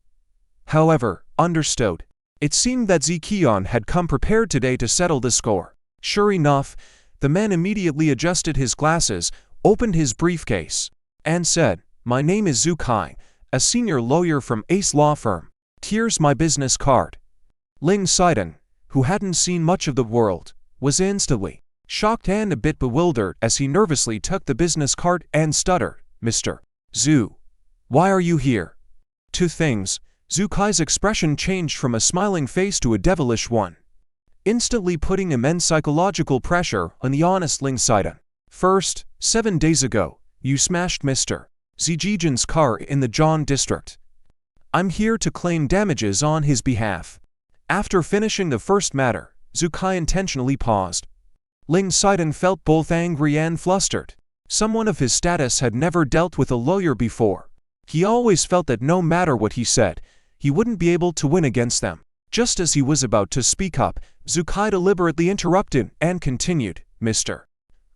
however, understood. It seemed that Ziqian had come prepared today to settle the score. Sure enough, the man immediately adjusted his glasses, opened his briefcase, and said, My name is Zhu Kai, a senior lawyer from Ace Law Firm. Here's my business card. Ling Xiding, who hadn't seen much of the world, was instantly shocked and a bit bewildered as he nervously took the business card and stuttered, Mr. Zhu, why are you here? Two things. Zhu Kai's expression changed from a smiling face to a devilish one, instantly putting immense psychological pressure on the honest Ling Xiding. First, 7 days ago, you smashed Mr. Zijijin's car in the John district. I'm here to claim damages on his behalf. After finishing the first matter, Zukai intentionally paused. Ling Sidon felt both angry and flustered. Someone of his status had never dealt with a lawyer before. He always felt that no matter what he said, he wouldn't be able to win against them. Just as he was about to speak up, Zukai deliberately interrupted and continued, Mr.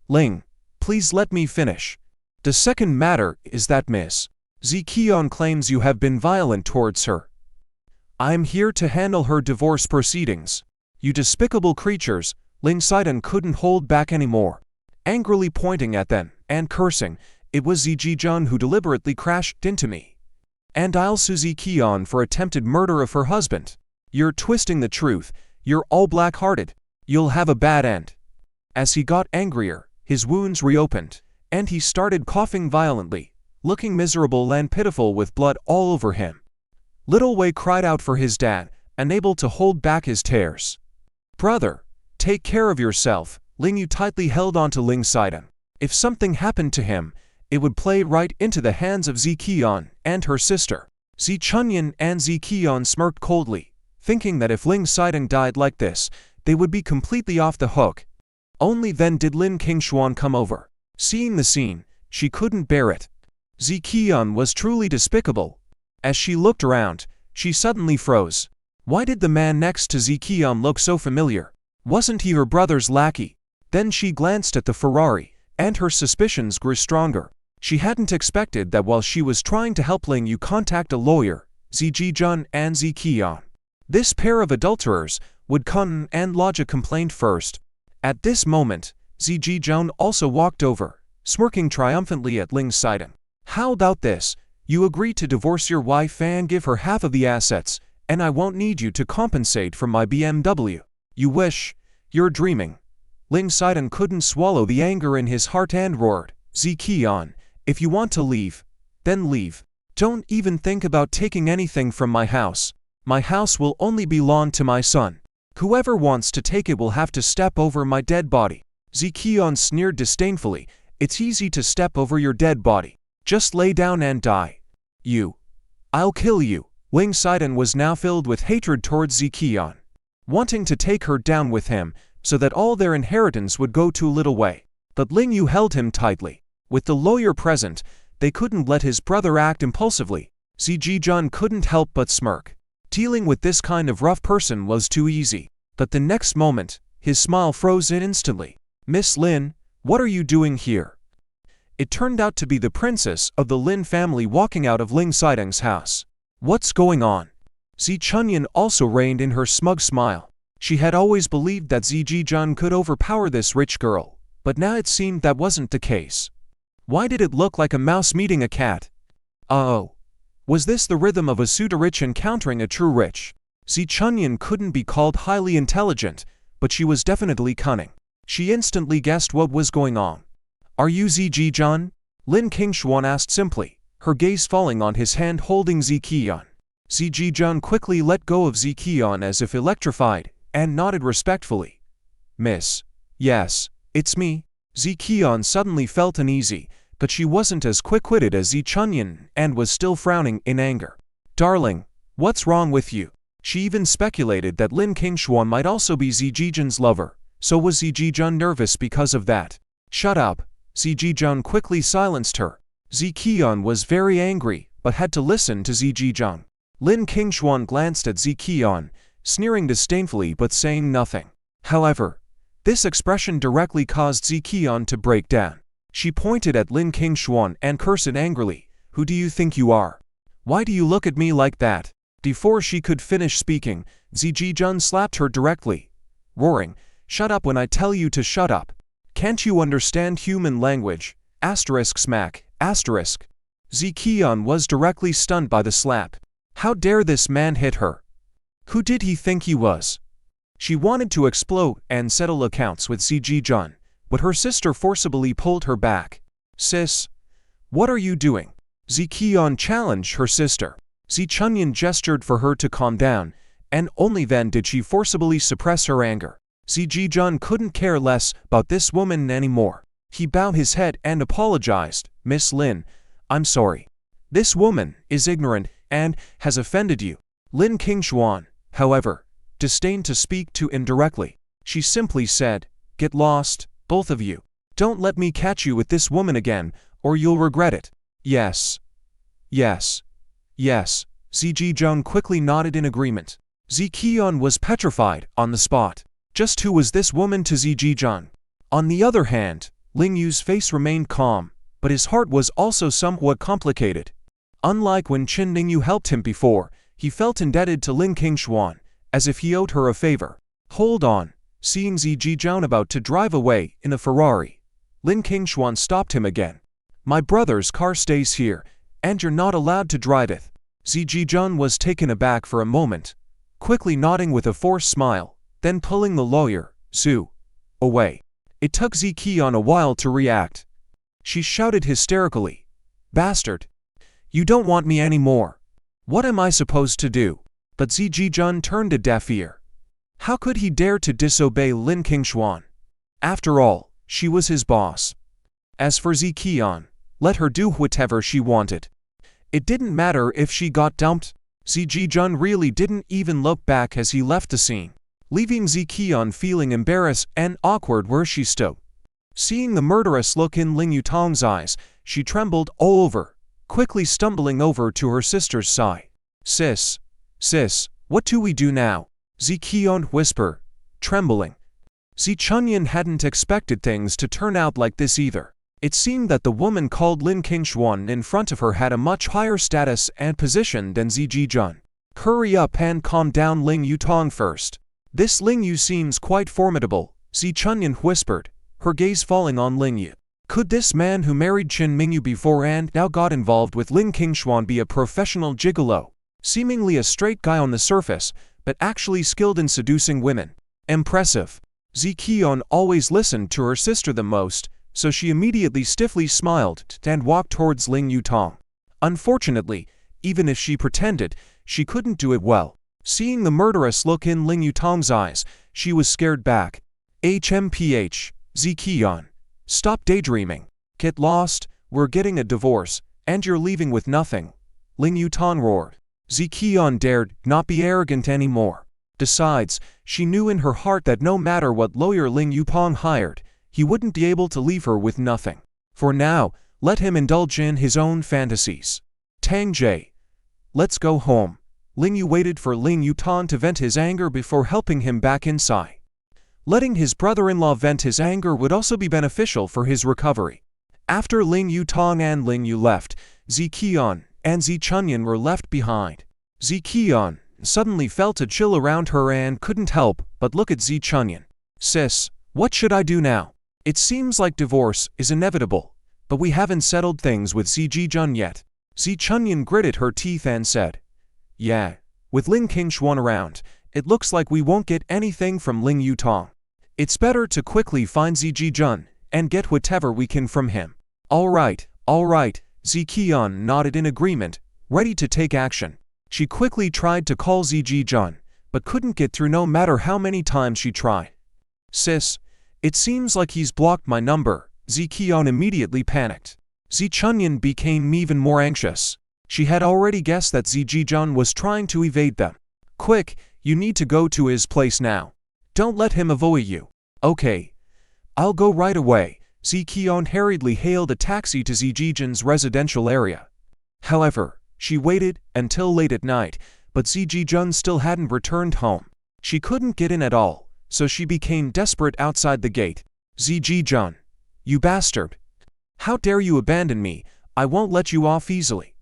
Ling, please let me finish. The second matter is that Ms. Zikion claims you have been violent towards her. I'm here to handle her divorce proceedings. You despicable creatures, Ling Sidon couldn't hold back anymore. Angrily pointing at them and cursing, it was Zijijun who deliberately crashed into me. And I'll sue Zikion for attempted murder of her husband. You're twisting the truth, you're all black-hearted. You'll have a bad end. As he got angrier, his wounds reopened, and he started coughing violently, looking miserable and pitiful with blood all over him. Little Wei cried out for his dad, unable to hold back his tears. Brother, take care of yourself. Ling Yu tightly held on to Ling Sidon. If something happened to him, it would play right into the hands of Zikion and her sister. Zi Chunyan and Zikion smirked coldly, thinking that if Ling Sidon died like this, they would be completely off the hook. Only then did Lin Kinglong come over. Seeing the scene, she couldn't bear it. Zikion was truly despicable. As she looked around, she suddenly froze. Why did the man next to Zikion look so familiar? Wasn't he her brother's lackey? Then she glanced at the Ferrari, and her suspicions grew stronger. She hadn't expected that while she was trying to help Ling Yu contact a lawyer, Zijijun and Zikion, this pair of adulterers, would come and lodge a complaint first. At this moment, Zijijun also walked over, smirking triumphantly at Ling Sidon. How about this? You agree to divorce your wife and give her half of the assets, and I won't need you to compensate for my BMW. You wish? You're dreaming. Ling Sidon couldn't swallow the anger in his heart and roared, Zikion, if you want to leave, then leave. Don't even think about taking anything from my house. My house will only belong to my son. Whoever wants to take it will have to step over my dead body. Zikion sneered disdainfully. It's easy to step over your dead body. Just lay down and die. I'll kill you. Ling Sidon was now filled with hatred towards Zikion, wanting to take her down with him so that all their inheritance would go to Little Wei. But Ling Yu held him tightly. With the lawyer present, they couldn't let his brother act impulsively. Zijijun couldn't help but smirk. Dealing with this kind of rough person was too easy. But the next moment, his smile froze instantly. Miss Lin, what are you doing here? It turned out to be the princess of the Lin family walking out of Ling Sidon's house. What's going on? Zi Chunyan also reined in her smug smile. She had always believed that Zijijun could overpower this rich girl, but now it seemed that wasn't the case. Why did it look like a mouse meeting a cat? Oh. Was this the rhythm of a pseudo-rich encountering a true rich? Zi Chunyan couldn't be called highly intelligent, but she was definitely cunning. She instantly guessed what was going on. Are you Zijijun? Lin Kinglong asked simply, her gaze falling on his hand holding Zikion. Zijijun quickly let go of Zikion as if electrified, and nodded respectfully. Miss. Yes, it's me. Zikion suddenly felt uneasy, but she wasn't as quick-witted as Zi Chunyan and was still frowning in anger. Darling, what's wrong with you? She even speculated that Lin Kinglong might also be Zijijun's lover, so was Zijijun nervous because of that? Shut up. Zijijun quickly silenced her. Zikion was very angry, but had to listen to Zijijun. Lin Kinglong glanced at Zikion, sneering disdainfully but saying nothing. However, this expression directly caused Zikion to break down. She pointed at Lin Kinglong and cursed angrily. Who do you think you are? Why do you look at me like that? Before she could finish speaking, Zijijun slapped her directly, roaring, Shut up when I tell you to shut up. Can't you understand human language? Smack. Zikion was directly stunned by the slap. How dare this man hit her? Who did he think he was? She wanted to explode and settle accounts with Zijijun, but her sister forcibly pulled her back. Sis, what are you doing? Zikion challenged her sister. Zi Chunyan gestured for her to calm down, and only then did she forcibly suppress her anger. Zijijun couldn't care less about this woman anymore. He bowed his head and apologized. Miss Lin, I'm sorry. This woman is ignorant and has offended you. Lin Kinglong, however, disdained to speak to him directly. She simply said, get lost, both of you. Don't let me catch you with this woman again, or you'll regret it. Yes. Yes. Yes. Zijijun quickly nodded in agreement. Ziqian was petrified on the spot. Just who was this woman to Zijijun? On the other hand, Ling Yu's face remained calm, but his heart was also somewhat complicated. Unlike when Ling Yu helped him before, he felt indebted to Lin Kinglong, as if he owed her a favor. Hold on. Seeing Zijijun about to drive away in a Ferrari, Lin Kinglong stopped him again. My brother's car stays here, and you're not allowed to drive it. Zijijun was taken aback for a moment, quickly nodding with a forced smile, then pulling the lawyer, Zhu, away. It took Ziqian a while to react. She shouted hysterically, bastard! You don't want me anymore. What am I supposed to do? But Zijijun turned a deaf ear. How could he dare to disobey Lin Kinglong? After all, she was his boss. As for Ziqian, let her do whatever she wanted. It didn't matter if she got dumped. Zijijun really didn't even look back as he left the scene, leaving Ziqian feeling embarrassed and awkward where she stood. Seeing the murderous look in Ling Yutong's eyes, she trembled all over, quickly stumbling over to her sister's side. Sis, what do we do now? Ziqian whispered, trembling. Zichunyan hadn't expected things to turn out like this either. It seemed that the woman called Lin Kinglong in front of her had a much higher status and position than Zijijun. Hurry up and calm down Ling Yutong first. This Ling Yu seems quite formidable, Zichunyan whispered, her gaze falling on Ling Yu. Could this man who married Mingu before and now got involved with Lin Kinglong be a professional gigolo? Seemingly a straight guy on the surface, but actually skilled in seducing women. Impressive. Ziqian always listened to her sister the most, so she immediately stiffly smiled and walked towards Ling Yutong. Unfortunately, even if she pretended, she couldn't do it well. Seeing the murderous look in Ling Yutong's eyes, she was scared back. HMPH, Ziqian. Stop daydreaming. Get lost, we're getting a divorce, and you're leaving with nothing. Ling Yutong roared. Ziqian dared not be arrogant anymore. Besides, she knew in her heart that no matter what lawyer Ling Yutong hired, he wouldn't be able to leave her with nothing. For now, let him indulge in his own fantasies. Tang Jie. Let's go home. Ling Yu waited for Ling Yutong to vent his anger before helping him back inside. Letting his brother-in-law vent his anger would also be beneficial for his recovery. After Ling Yutong and Ling Yu left, Ziqian and Zichunyan were left behind. Ziqian suddenly felt a chill around her and couldn't help but look at Zichunyan. Sis, what should I do now? It seems like divorce is inevitable, but we haven't settled things with Zijijun yet. Zichunyan gritted her teeth and said, yeah, with Ling Kinglong around, it looks like we won't get anything from Ling Yutong. It's better to quickly find Zijijun and get whatever we can from him. All right, Ziqian nodded in agreement, ready to take action. She quickly tried to call Zijijun, but couldn't get through no matter how many times she tried. Sis, it seems like he's blocked my number. Ziqian immediately panicked. Zichunyan became even more anxious. She had already guessed that Zijijun was trying to evade them. Quick, you need to go to his place now. Don't let him avoid you. Okay. I'll go right away. Ziqian hurriedly hailed a taxi to Zijijun's residential area. However, she waited until late at night, but Zijijun still hadn't returned home. She couldn't get in at all, so she became desperate outside the gate. Zijijun, you bastard! How dare you abandon me? I won't let you off easily.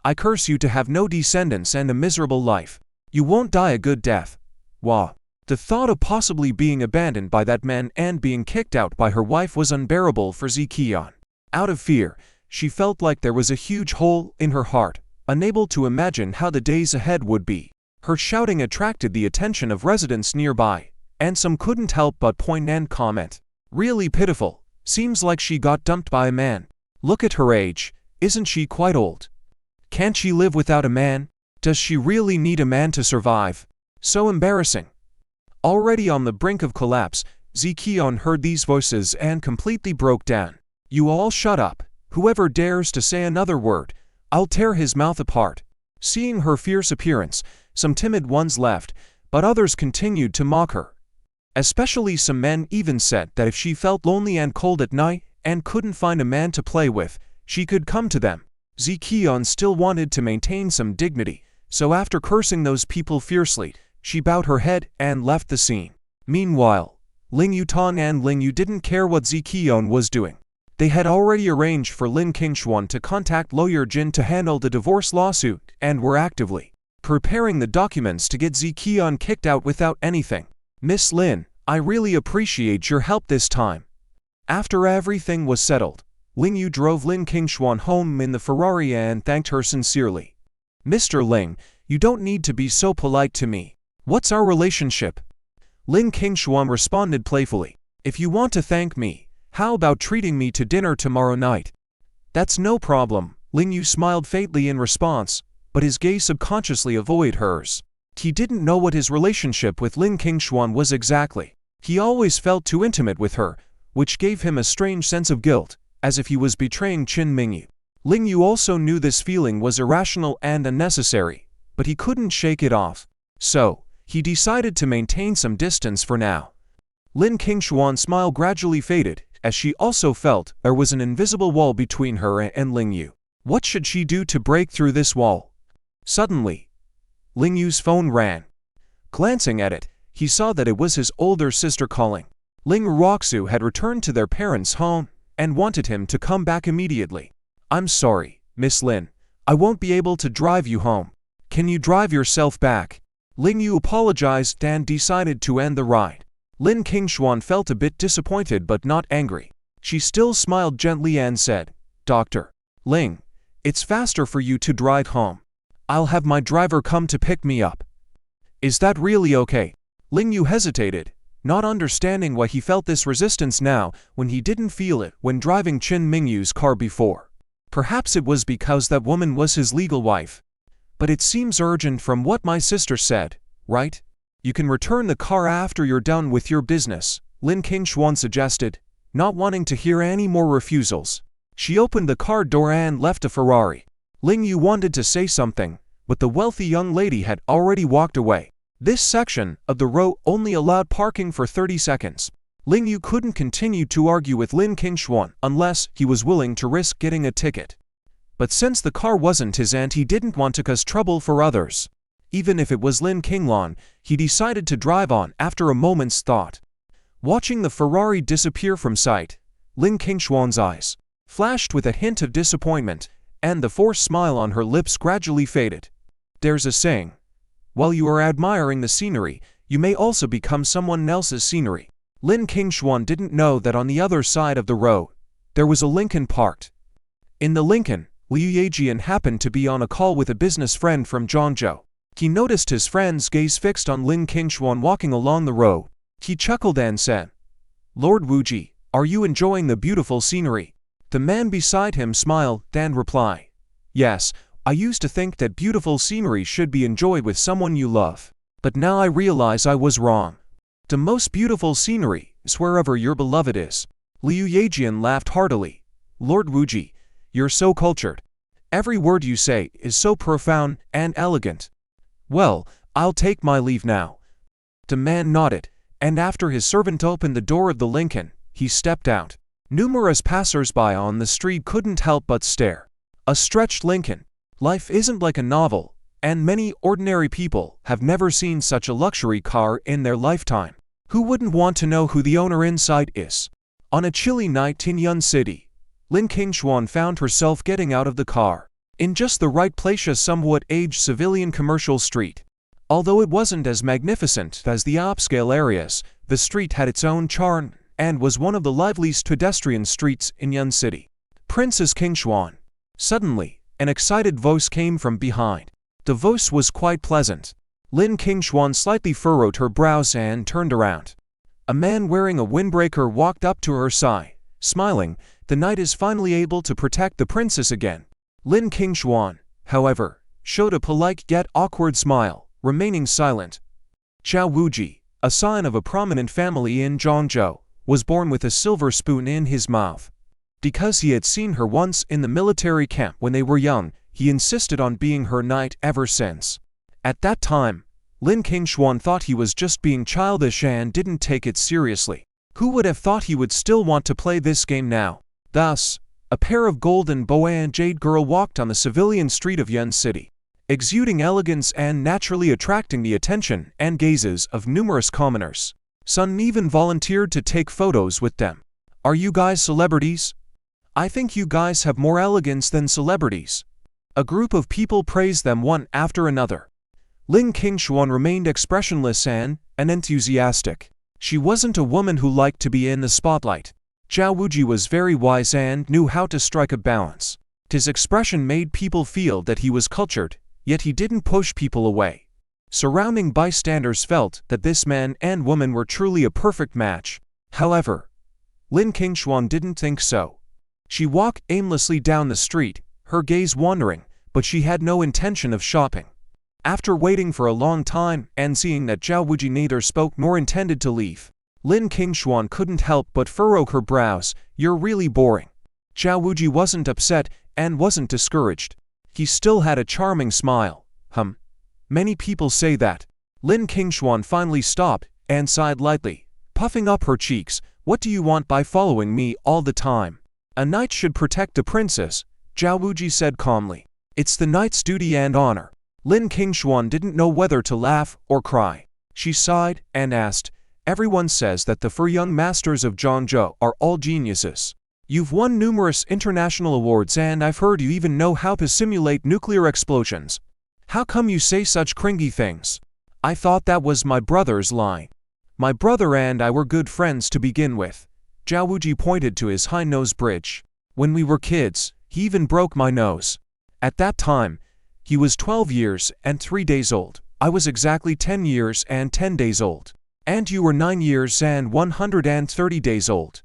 I curse you to have no descendants and a miserable life. You won't die a good death. Wah. The thought of possibly being abandoned by that man and being kicked out by her wife was unbearable for Ziqian. Out of fear, she felt like there was a huge hole in her heart, unable to imagine how the days ahead would be. Her shouting attracted the attention of residents nearby, and some couldn't help but point and comment. Really pitiful. Seems like she got dumped by a man. Look at her age. Isn't she quite old? Can't she live without a man? Does she really need a man to survive? So embarrassing. Already on the brink of collapse, Ziqian heard these voices and completely broke down. You all shut up. Whoever dares to say another word, I'll tear his mouth apart. Seeing her fierce appearance, some timid ones left, but others continued to mock her. Especially some men even said that if she felt lonely and cold at night and couldn't find a man to play with, she could come to them. Ziqian still wanted to maintain some dignity, so after cursing those people fiercely, she bowed her head and left the scene. Meanwhile, Ling Yu and Ling Yu didn't care what Ziqian was doing. They had already arranged for Lin Kinglong to contact lawyer Jin to handle the divorce lawsuit and were actively preparing the documents to get Ziqian kicked out without anything. Miss Lin, I really appreciate your help this time. After everything was settled, Ling Yu drove Lin Kinglong home in the Ferrari and thanked her sincerely. Mr. Ling, you don't need to be so polite to me. What's our relationship? Lin Kinglong responded playfully. If you want to thank me, how about treating me to dinner tomorrow night? That's no problem. Ling Yu smiled faintly in response, but his gaze subconsciously avoided hers. He didn't know what his relationship with Lin Kinglong was exactly. He always felt too intimate with her, which gave him a strange sense of guilt, as if he was betraying Mingu. Ling Yu also knew this feeling was irrational and unnecessary, but he couldn't shake it off. So, he decided to maintain some distance for now. Lin Kinglong's smile gradually faded, as she also felt there was an invisible wall between her and Ling Yu. What should she do to break through this wall? Suddenly, Ling Yu's phone rang. Glancing at it, he saw that it was his older sister calling. Ling Ruoxu had returned to their parents' home and wanted him to come back immediately. I'm sorry, Miss Lin. I won't be able to drive you home. Can you drive yourself back? Ling Yu apologized and decided to end the ride. Lin Kinglong felt a bit disappointed but not angry. She still smiled gently and said, Dr. Ling, it's faster for you to drive home. I'll have my driver come to pick me up. Is that really okay? Ling Yu hesitated, not understanding why he felt this resistance now when he didn't feel it when driving Mingu's car before. Perhaps it was because that woman was his legal wife. But it seems urgent from what my sister said, right? You can return the car after you're done with your business, Lin Kinglong suggested, not wanting to hear any more refusals. She opened the car door and left a Ferrari. Ling Yu wanted to say something, but the wealthy young lady had already walked away. This section of the road only allowed parking for 30 seconds. Ling Yu couldn't continue to argue with Lin Kinglong unless he was willing to risk getting a ticket. But since the car wasn't his and he didn't want to cause trouble for others, even if it was Lin Kinglong, he decided to drive on after a moment's thought. Watching the Ferrari disappear from sight, Lin Kinglong's eyes flashed with a hint of disappointment, and the forced smile on her lips gradually faded. There's a saying, while you are admiring the scenery, you may also become someone else's scenery. Lin Kinglong didn't know that on the other side of the road, there was a Lincoln parked. In the Lincoln, Liu Yejian happened to be on a call with a business friend from Zhangzhou. He noticed his friend's gaze fixed on Lin Kinglong walking along the road. He chuckled and said, Lord Wuji, are you enjoying the beautiful scenery? The man beside him smiled and replied, Yes, I used to think that beautiful scenery should be enjoyed with someone you love. But now I realize I was wrong. The most beautiful scenery is wherever your beloved is. Liu Yejian laughed heartily. Lord Wuji, you're so cultured. Every word you say is so profound and elegant. Well, I'll take my leave now. The man nodded, and after his servant opened the door of the Lincoln, he stepped out. Numerous passers-by on the street couldn't help but stare. A stretched Lincoln. Life isn't like a novel, and many ordinary people have never seen such a luxury car in their lifetime. Who wouldn't want to know who the owner inside is? On a chilly night in Yun City, Lin Kinglong found herself getting out of the car in just the right place, a somewhat aged civilian commercial street. Although it wasn't as magnificent as the upscale areas, the street had its own charm and was one of the liveliest pedestrian streets in Yun City. Princess Kinglong. Suddenly, an excited voice came from behind. The voice was quite pleasant. Lin Kinglong slightly furrowed her brows and turned around. A man wearing a windbreaker walked up to her side, smiling. The knight is finally able to protect the princess again. Lin Kinglong, however, showed a polite yet awkward smile, remaining silent. Zhao Wuji, a sign of a prominent family in Zhangzhou, was born with a silver spoon in his mouth. Because he had seen her once in the military camp when they were young, he insisted on being her knight ever since. At that time, Lin Kinglong thought he was just being childish and didn't take it seriously. Who would have thought he would still want to play this game now? Thus, a pair of golden boa and jade girl walked on the civilian street of Yun City, exuding elegance and naturally attracting the attention and gazes of numerous commoners. Sun even volunteered to take photos with them. Are you guys celebrities? I think you guys have more elegance than celebrities. A group of people praised them one after another. Ling Kinglong remained expressionless and unenthusiastic. She wasn't a woman who liked to be in the spotlight. Zhao Wuji was very wise and knew how to strike a balance. His expression made people feel that he was cultured, yet he didn't push people away. Surrounding bystanders felt that this man and woman were truly a perfect match. However, Lin Kinglong didn't think so. She walked aimlessly down the street, her gaze wandering, but she had no intention of shopping. After waiting for a long time and seeing that Zhao Wuji neither spoke nor intended to leave, Lin Kinglong couldn't help but furrow her brows. You're really boring. Zhao Wuji wasn't upset and wasn't discouraged. He still had a charming smile. Many people say that. Lin Kinglong finally stopped and sighed lightly, puffing up her cheeks. What do you want by following me all the time? A knight should protect a princess, Zhao Wuji said calmly. It's the knight's duty and honor. Lin Kinglong didn't know whether to laugh or cry. She sighed and asked, everyone says that the 4 young masters of Zhangzhou are all geniuses. You've won numerous international awards and I've heard you even know how to simulate nuclear explosions. How come you say such cringy things? I thought that was my brother's line. My brother and I were good friends to begin with. Zhao Wuji pointed to his high nose bridge. When we were kids, he even broke my nose. At that time, he was 12 years and 3 days old. I was exactly 10 years and 10 days old. And you were 9 years and 130 days old.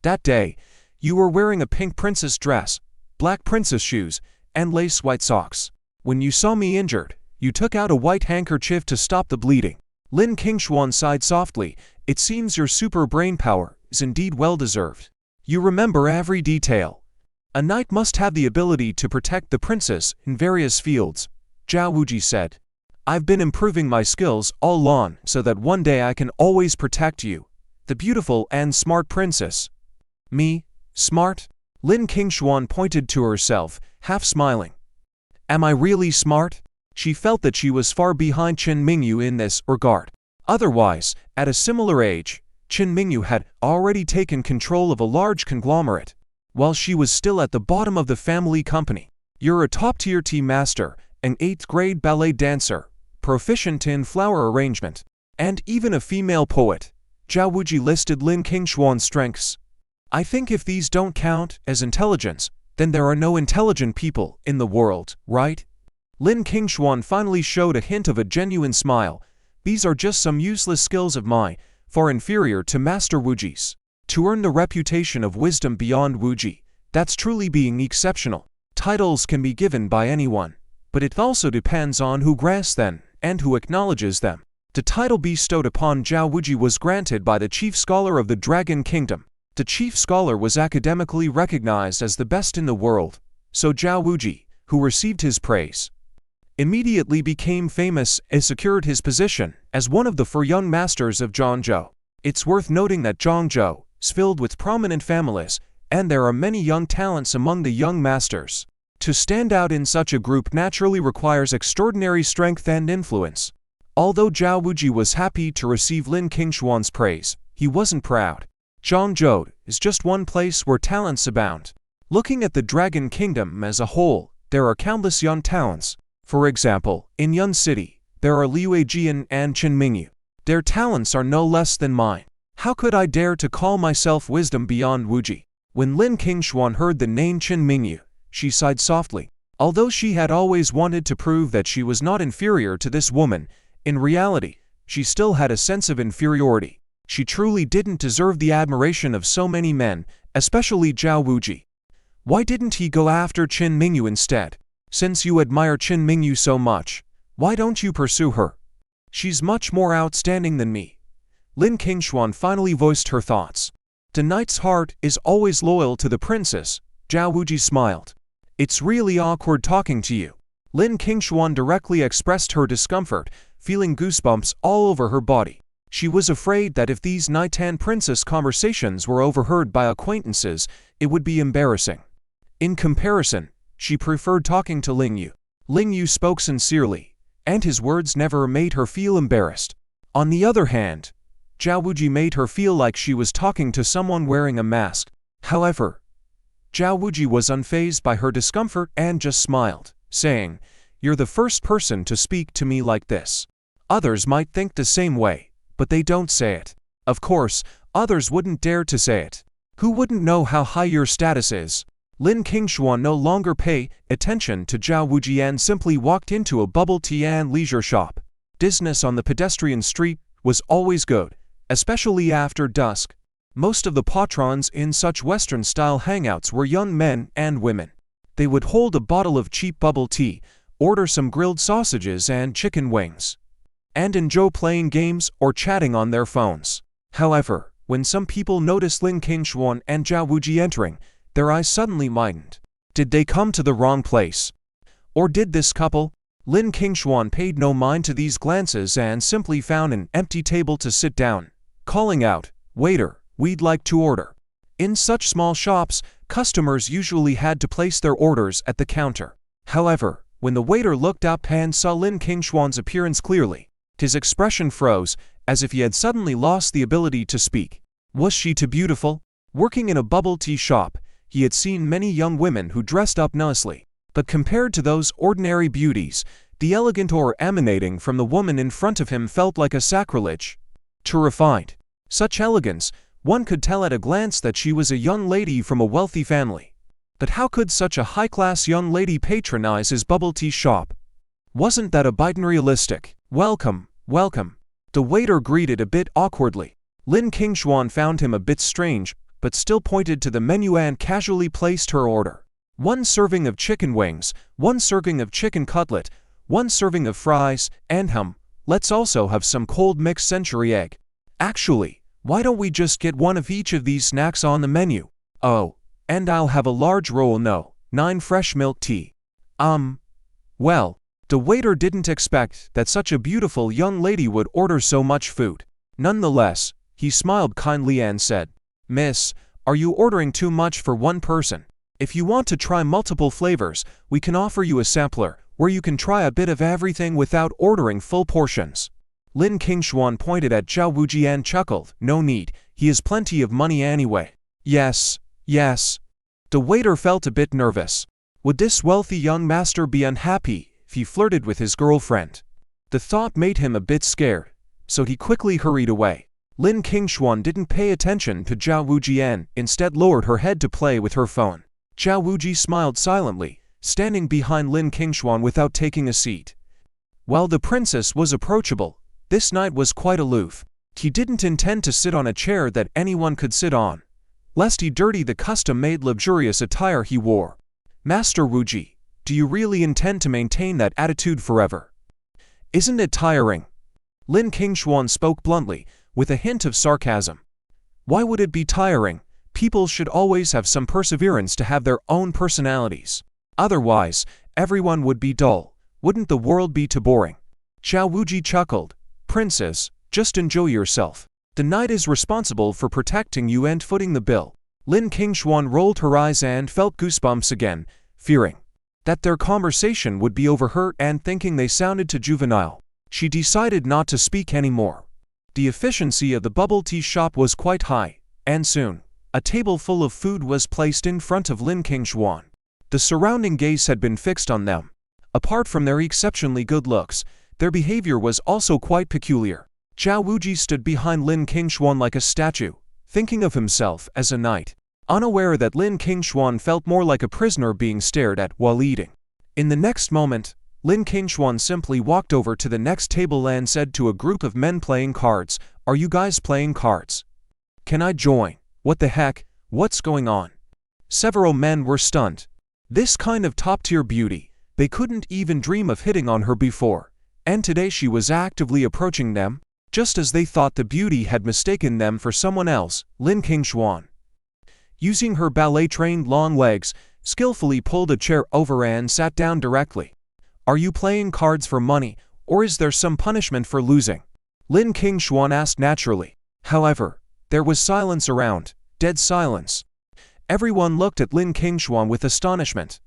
That day, you were wearing a pink princess dress, black princess shoes, and lace white socks. When you saw me injured, you took out a white handkerchief to stop the bleeding. Lin Kinglong sighed softly. It seems your super brain power is indeed well-deserved. You remember every detail. A knight must have the ability to protect the princess in various fields, Zhao Wuji said. I've been improving my skills all along so that one day I can always protect you, the beautiful and smart princess. Me? Smart? Lin Kinglong pointed to herself, half smiling. Am I really smart? She felt that she was far behind Mingu in this regard. Otherwise, at a similar age, Mingu had already taken control of a large conglomerate, while she was still at the bottom of the family company. You're a top-tier tea master, an 8th-grade ballet dancer, proficient in flower arrangement, and even a female poet. Zhao Wuji listed Lin Kinglong's strengths. I think if these don't count as intelligence, then there are no intelligent people in the world, right? Lin Kinglong finally showed a hint of a genuine smile. These are just some useless skills of mine, far inferior to Master Wuji's. To earn the reputation of wisdom beyond Wuji, that's truly being exceptional. Titles can be given by anyone, but it also depends on who grasps them and who acknowledges them. The title bestowed upon Zhao Wuji was granted by the chief scholar of the Dragon Kingdom. The chief scholar was academically recognized as the best in the world, so Zhao Wuji, who received his praise, immediately became famous and secured his position as one of the 4 young masters of Zhangzhou. It's worth noting that Zhangzhou is filled with prominent families, and there are many young talents among the young masters. To stand out in such a group naturally requires extraordinary strength and influence. Although Zhao Wuji was happy to receive Lin Kinglong's praise, he wasn't proud. Zhangzhou is just one place where talents abound. Looking at the Dragon Kingdom as a whole, there are countless young talents. For example, in Yun City, there are Liu Jian and Mingu. Their talents are no less than mine. How could I dare to call myself wisdom beyond Wuji? When Lin Kinglong heard the name Mingu, she sighed softly. Although she had always wanted to prove that she was not inferior to this woman, in reality, she still had a sense of inferiority. She truly didn't deserve the admiration of so many men, especially Zhao Wuji. Why didn't he go after Mingu instead? Since you admire Mingu so much, why don't you pursue her? She's much more outstanding than me. Lin Kinglong finally voiced her thoughts. The knight's heart is always loyal to the princess, Zhao Wuji smiled. It's really awkward talking to you. Lin Kinglong directly expressed her discomfort, feeling goosebumps all over her body. She was afraid that if these knight and princess conversations were overheard by acquaintances, it would be embarrassing. In comparison, she preferred talking to Ling Yu. Ling Yu spoke sincerely, and his words never made her feel embarrassed. On the other hand, Zhao Wuji made her feel like she was talking to someone wearing a mask. However, Zhao Wuji was unfazed by her discomfort and just smiled, saying, "You're the first person to speak to me like this. Others might think the same way, but they don't say it. Of course, others wouldn't dare to say it. Who wouldn't know how high your status is?" Lin Kinglong no longer paid attention to Zhao Wuji and simply walked into a bubble tea and leisure shop. Business on the pedestrian street was always good, especially after dusk. Most of the patrons in such Western-style hangouts were young men and women. They would hold a bottle of cheap bubble tea, order some grilled sausages and chicken wings, and enjoy playing games or chatting on their phones. However, when some people noticed Lin Kinglong and Zhao Wuji entering, their eyes suddenly widened. Did they come to the wrong place? Or did this couple? Lin Kinglong paid no mind to these glances and simply found an empty table to sit down, calling out, "Waiter, we'd like to order." In such small shops, customers usually had to place their orders at the counter. However, when the waiter looked up and saw Lin Kinglong's appearance clearly, his expression froze, as if he had suddenly lost the ability to speak. Was she too beautiful? Working in a bubble tea shop, he had seen many young women who dressed up nicely, but compared to those ordinary beauties, the elegant aura emanating from the woman in front of him felt like a sacrilege. Too refined. Such elegance, one could tell at a glance that she was a young lady from a wealthy family. But how could such a high-class young lady patronize his bubble tea shop? Wasn't that a bit unrealistic? "Welcome, welcome." The waiter greeted a bit awkwardly. Lin Kinglong found him a bit strange, but still pointed to the menu and casually placed her order. 1 serving of chicken wings, 1 serving of chicken cutlet, 1 serving of fries, and let's also have some cold mixed century egg. Actually, why don't we just get one of each of these snacks on the menu? Oh, and I'll have a large roll no, 9 fresh milk tea. Well, the waiter didn't expect that such a beautiful young lady would order so much food. Nonetheless, he smiled kindly and said, "Miss, are you ordering too much for one person? If you want to try multiple flavors, we can offer you a sampler, where you can try a bit of everything without ordering full portions." Lin Kinglong pointed at Zhao Wuji and chuckled, "No need, he has plenty of money anyway." Yes. The waiter felt a bit nervous. Would this wealthy young master be unhappy if he flirted with his girlfriend? The thought made him a bit scared, so he quickly hurried away. Lin Kinglong didn't pay attention to Zhao Wuji and instead lowered her head to play with her phone. Zhao Wuji smiled silently, standing behind Lin Kinglong without taking a seat. While the princess was approachable, this knight was quite aloof. He didn't intend to sit on a chair that anyone could sit on, lest he dirty the custom-made luxurious attire he wore. "Master Wuji, do you really intend to maintain that attitude forever? Isn't it tiring?" Lin Kinglong spoke bluntly, with a hint of sarcasm. "Why would it be tiring? People should always have some perseverance to have their own personalities. Otherwise, everyone would be dull. Wouldn't the world be too boring?" Zhao Wuji chuckled. "Princess, just enjoy yourself. The knight is responsible for protecting you and footing the bill." Lin Kinglong rolled her eyes and felt goosebumps again, fearing that their conversation would be overheard and thinking they sounded too juvenile. She decided not to speak anymore. The efficiency of the bubble tea shop was quite high, and soon, a table full of food was placed in front of Lin Kinglong. The surrounding gaze had been fixed on them. Apart from their exceptionally good looks, their behavior was also quite peculiar. Zhao Wuji stood behind Lin Kinglong like a statue, thinking of himself as a knight, unaware that Lin Kinglong felt more like a prisoner being stared at while eating. In the next moment, Lin Kinglong simply walked over to the next table and said to a group of men playing cards, "Are you guys playing cards? Can I join? What the heck? What's going on?" Several men were stunned. This kind of top-tier beauty, they couldn't even dream of hitting on her before, and today she was actively approaching them. Just as they thought the beauty had mistaken them for someone else, Lin Kinglong, using her ballet-trained long legs, skillfully pulled a chair over and sat down directly. "Are you playing cards for money, or is there some punishment for losing?" Lin Kinglong asked naturally. However, there was silence around, dead silence. Everyone looked at Lin Kinglong with astonishment.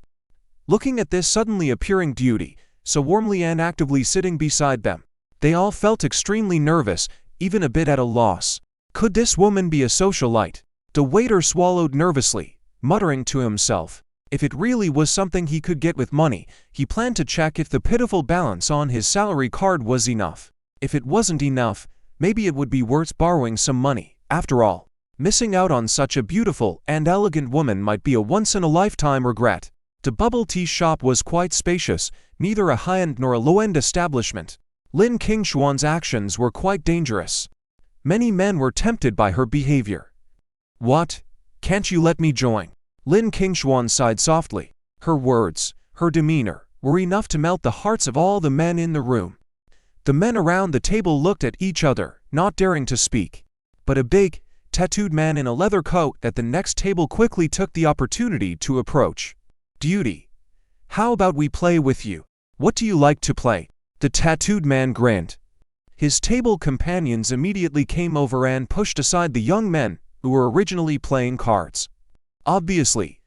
Looking at this suddenly appearing beauty, so warmly and actively sitting beside them, they all felt extremely nervous, even a bit at a loss. Could this woman be a socialite? The waiter swallowed nervously, muttering to himself. If it really was something he could get with money, he planned to check if the pitiful balance on his salary card was enough. If it wasn't enough, maybe it would be worth borrowing some money. After all, missing out on such a beautiful and elegant woman might be a once-in-a-lifetime regret. The bubble tea shop was quite spacious, neither a high-end nor a low-end establishment. Lin Kinglong's actions were quite dangerous. Many men were tempted by her behavior. "What? Can't you let me join?" Lin Kinglong sighed softly. Her words, her demeanor, were enough to melt the hearts of all the men in the room. The men around the table looked at each other, not daring to speak. But a big, tattooed man in a leather coat at the next table quickly took the opportunity to approach. "Duty, how about we play with you? What do you like to play?" The tattooed man grinned. His table companions immediately came over and pushed aside the young men who were originally playing cards. Obviously,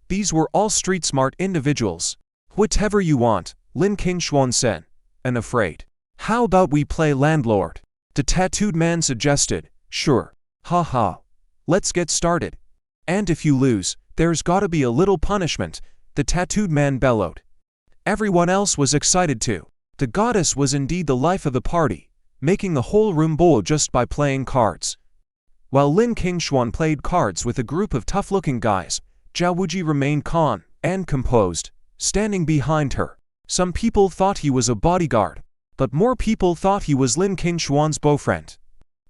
these were all street-smart individuals. "Whatever you want," Lin Kinglong said, unafraid. "How about we play landlord?" The tattooed man suggested. "Sure. Ha. Let's get started. And if you lose, there's gotta be a little punishment," the tattooed man bellowed. Everyone else was excited too. The goddess was indeed the life of the party, making the whole room bowl just by playing cards. While Lin Kinglong played cards with a group of tough-looking guys, Zhao Wuji remained calm and composed, standing behind her. Some people thought he was a bodyguard, but more people thought he was Lin Kinglong's boyfriend.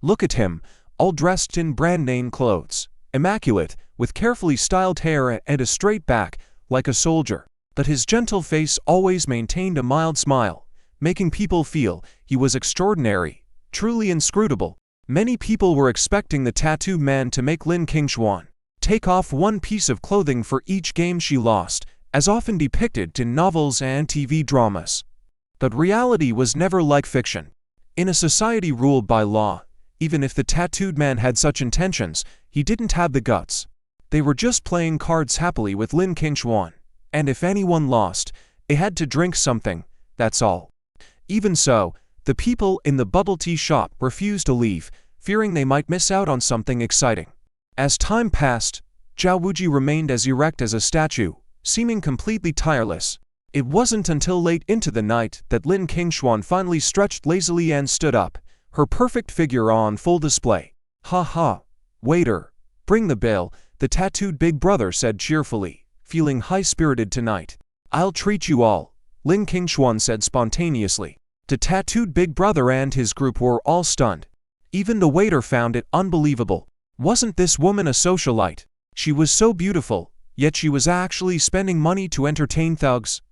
Look at him, all dressed in brand-name clothes, immaculate, with carefully styled hair and a straight back, like a soldier. But his gentle face always maintained a mild smile, making people feel he was extraordinary, truly inscrutable. Many people were expecting the tattooed man to make Lin Kinglong take off one piece of clothing for each game she lost, as often depicted in novels and TV dramas. But reality was never like fiction. In a society ruled by law, even if the tattooed man had such intentions, he didn't have the guts. They were just playing cards happily with Lin Kinglong, and if anyone lost, they had to drink something, that's all. Even so, the people in the bubble tea shop refused to leave, fearing they might miss out on something exciting. As time passed, Zhao Wuji remained as erect as a statue, seeming completely tireless. It wasn't until late into the night that Lin Kinglong finally stretched lazily and stood up, her perfect figure on full display. "Ha. Waiter, bring the bill," the tattooed big brother said cheerfully, feeling high-spirited tonight. "I'll treat you all," Lin Kinglong said spontaneously. The tattooed big brother and his group were all stunned. Even the waiter found it unbelievable. Wasn't this woman a socialite? She was so beautiful, yet she was actually spending money to entertain thugs.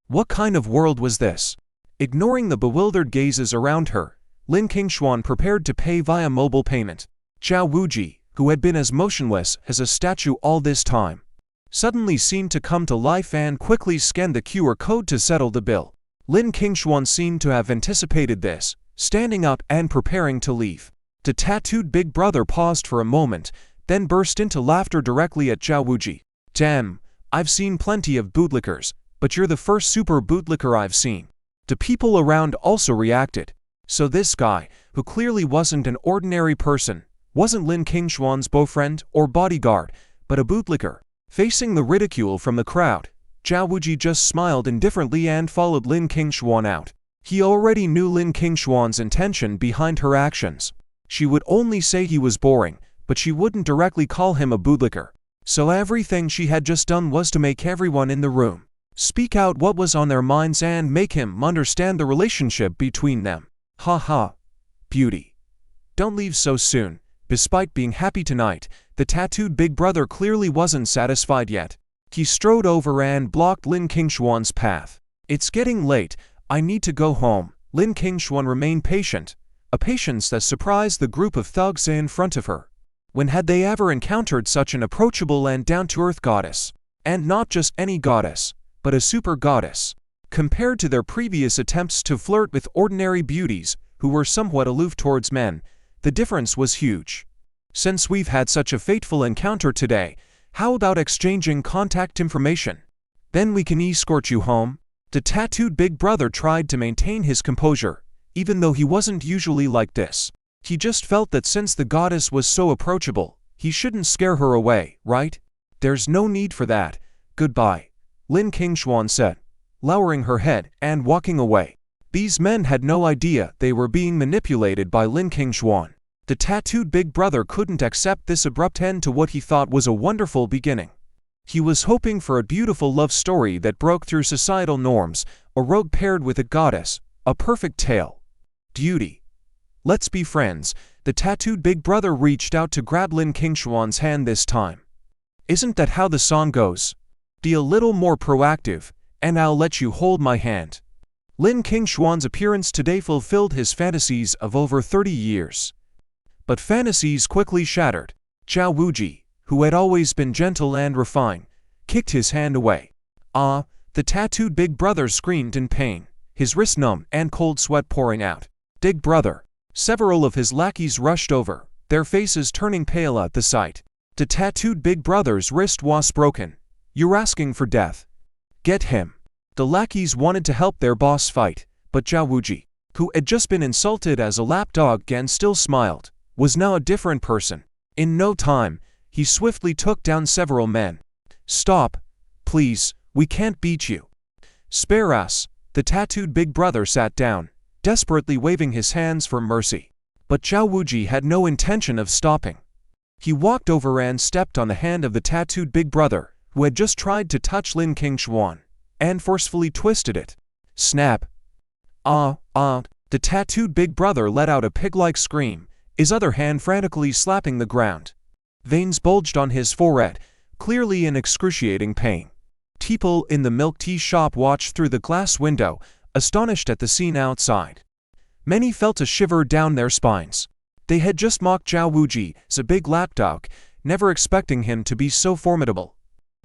What kind of world was this? Ignoring the bewildered gazes around her, Lin Kinglong prepared to pay via mobile payment. Zhao Wuji, who had been as motionless as a statue all this time, suddenly seemed to come to life and quickly scanned the QR code to settle the bill. Lin Kinglong seemed to have anticipated this, standing up and preparing to leave. The tattooed big brother paused for a moment, then burst into laughter directly at Zhao Wuji. "Damn, I've seen plenty of bootlickers, but you're the first super bootlicker I've seen." The people around also reacted. So this guy, who clearly wasn't an ordinary person, wasn't Lin Kinglong's boyfriend or bodyguard, but a bootlicker. Facing the ridicule from the crowd, Zhao Wuji just smiled indifferently and followed Lin Kinglong out. He already knew Lin Kinglong's intention behind her actions. She would only say he was boring, but she wouldn't directly call him a bootlicker. So everything she had just done was to make everyone in the room speak out what was on their minds and make him understand the relationship between them. "Ha. Beauty. Don't leave so soon." Despite being happy tonight, the tattooed big brother clearly wasn't satisfied yet. He strode over and blocked Lin Kinglong's path. "It's getting late, I need to go home." Lin Kinglong remained patient, a patience that surprised the group of thugs in front of her. When had they ever encountered such an approachable and down-to-earth goddess? And not just any goddess, but a super goddess. Compared to their previous attempts to flirt with ordinary beauties who were somewhat aloof towards men, the difference was huge. Since we've had such a fateful encounter today, how about exchanging contact information? Then we can escort you home. The tattooed big brother tried to maintain his composure, even though he wasn't usually like this. He just felt that since the goddess was so approachable, he shouldn't scare her away, right? There's no need for that. Goodbye, Lin Kinglong said, lowering her head and walking away. These men had no idea they were being manipulated by Lin Kinglong. The tattooed big brother couldn't accept this abrupt end to what he thought was a wonderful beginning. He was hoping for a beautiful love story that broke through societal norms, a rogue paired with a goddess, a perfect tale. Duty. Let's be friends. The tattooed big brother reached out to grab Lin Kinglong's hand this time. Isn't that how the song goes? Be a little more proactive, and I'll let you hold my hand. Lin Kinglong's appearance today fulfilled his fantasies of over 30 years. But fantasies quickly shattered. Zhao Wuji, who had always been gentle and refined, kicked his hand away. Ah, the tattooed big brother screamed in pain, his wrist numb and cold sweat pouring out. Big brother. Several of his lackeys rushed over, their faces turning pale at the sight. The tattooed big brother's wrist was broken. You're asking for death. Get him. The lackeys wanted to help their boss fight, but Zhao Wuji, who had just been insulted as a lapdog and still smiled, was now a different person. In no time, he swiftly took down several men. Stop, please, we can't beat you. Spare us. The tattooed big brother sat down, desperately waving his hands for mercy. But Zhao Wuji had no intention of stopping. He walked over and stepped on the hand of the tattooed big brother, who had just tried to touch Lin Kinglong, and forcefully twisted it. Snap. The tattooed big brother let out a pig-like scream, his other hand frantically slapping the ground. Veins bulged on his forehead, clearly in excruciating pain. People in the milk tea shop watched through the glass window, astonished at the scene outside. Many felt a shiver down their spines. They had just mocked Zhao Wuji as a big lapdog, never expecting him to be so formidable.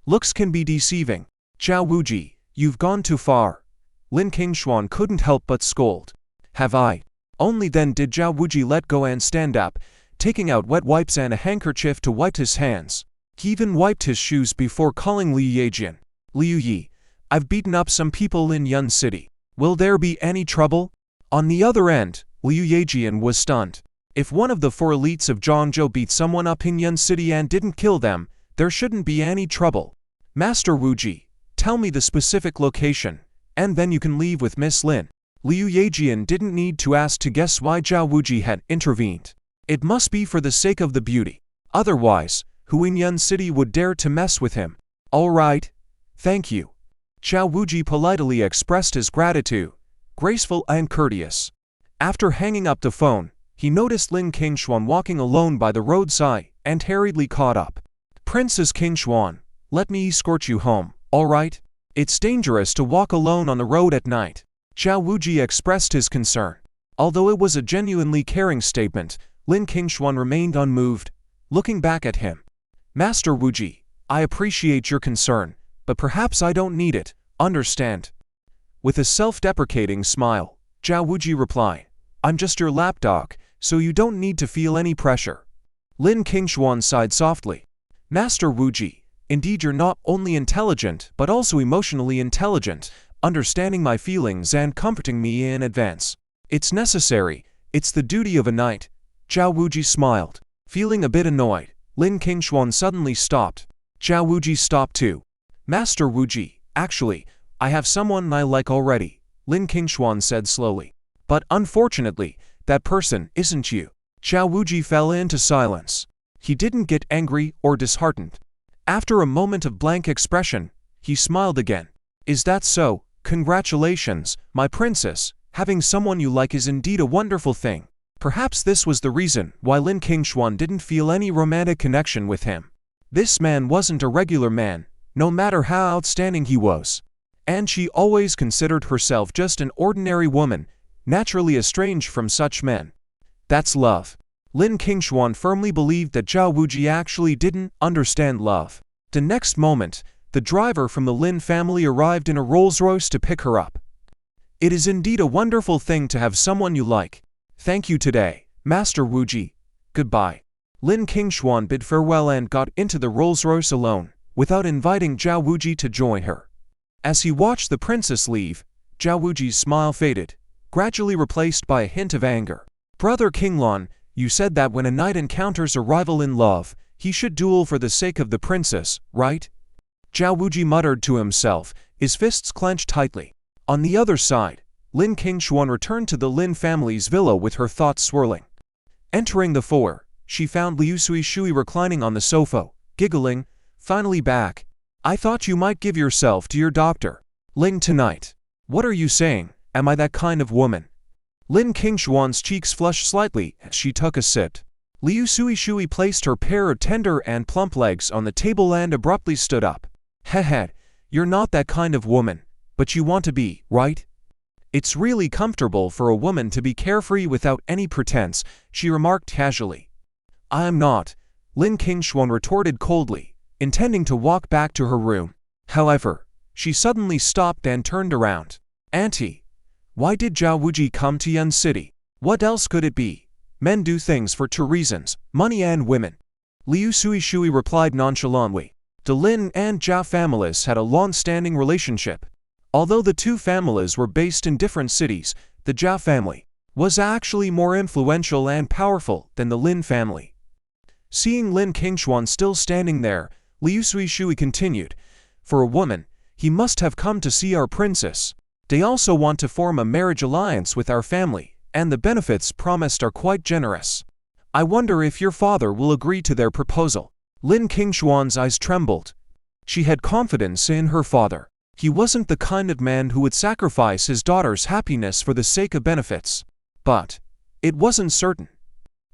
Looks can be deceiving. Zhao Wuji, you've gone too far. Lin Kinglong couldn't help but scold. Have I? Only then did Zhao Wuji let go and stand up, taking out wet wipes and a handkerchief to wipe his hands. He even wiped his shoes before calling Liu Yejian. Liu Yi, I've beaten up some people in Yun City. Will there be any trouble? On the other end, Liu Yejian was stunned. If one of the four elites of Zhangzhou beat someone up in Yun City and didn't kill them, there shouldn't be any trouble. Master Wuji, tell me the specific location, and then you can leave with Miss Lin. Liu Yejian didn't need to ask to guess why Zhao Wuji had intervened. It must be for the sake of the beauty. Otherwise, who in Yun City would dare to mess with him? All right. Thank you. Zhao Wuji politely expressed his gratitude, graceful and courteous. After hanging up the phone, he noticed Lin Kinglong walking alone by the roadside and hurriedly caught up. Princess Kinglong, let me escort you home, all right? It's dangerous to walk alone on the road at night. Zhao Wuji expressed his concern. Although it was a genuinely caring statement, Lin Kinglong remained unmoved, looking back at him. Master Wuji, I appreciate your concern, but perhaps I don't need it, understand? With a self-deprecating smile, Zhao Wuji replied, I'm just your lapdog, so you don't need to feel any pressure. Lin Kinglong sighed softly. Master Wuji, indeed you're not only intelligent but also emotionally intelligent, understanding my feelings and comforting me in advance. It's necessary, it's the duty of a knight. Zhao Wuji smiled. Feeling a bit annoyed, Lin Kinglong suddenly stopped. Zhao Wuji stopped too. Master Wuji, actually, I have someone I like already, Lin Kinglong said slowly. But unfortunately, that person isn't you. Zhao Wuji fell into silence. He didn't get angry or disheartened. After a moment of blank expression, he smiled again. Is that so? Congratulations, my princess. Having someone you like is indeed a wonderful thing. Perhaps this was the reason why Lin Kinglong didn't feel any romantic connection with him. This man wasn't a regular man, no matter how outstanding he was. And she always considered herself just an ordinary woman, naturally estranged from such men. That's love. Lin Kinglong firmly believed that Zhao Wuji actually didn't understand love. The next moment, the driver from the Lin family arrived in a Rolls-Royce to pick her up. It is indeed a wonderful thing to have someone you like. Thank you today, Master Wuji. Goodbye. Lin Kinglong bid farewell and got into the Rolls-Royce alone, without inviting Zhao Wuji to join her. As he watched the princess leave, Zhao Wuji's smile faded, gradually replaced by a hint of anger. Brother Kinglong, you said that when a knight encounters a rival in love, he should duel for the sake of the princess, right? Zhao Wuji muttered to himself, his fists clenched tightly. On the other side, Lin Kinglong returned to the Lin family's villa with her thoughts swirling. Entering the foyer, she found Liu Sui reclining on the sofa, giggling. Finally back. I thought you might give yourself to your doctor. Ling tonight. What are you saying? Am I that kind of woman? Lin Kinglong's cheeks flushed slightly as she took a sip. Liu Sui placed her pair of tender and plump legs on the table and abruptly stood up. Hehe, you're not that kind of woman, but you want to be, right? It's really comfortable for a woman to be carefree without any pretense, she remarked casually. I'm not, Lin Kinglong retorted coldly, intending to walk back to her room. However, she suddenly stopped and turned around. Auntie, why did Zhao Wuji come to Yun City? What else could it be? Men do things for two reasons, money and women. Liu Sui replied nonchalantly. The Lin and Zhao families had a long-standing relationship. Although the two families were based in different cities, the Zhao family was actually more influential and powerful than the Lin family. Seeing Lin Kinglong still standing there, Liu Sui continued, for a woman, he must have come to see our princess. They also want to form a marriage alliance with our family, and the benefits promised are quite generous. I wonder if your father will agree to their proposal. Lin Kinglong's eyes trembled. She had confidence in her father. He wasn't the kind of man who would sacrifice his daughter's happiness for the sake of benefits. But it wasn't certain.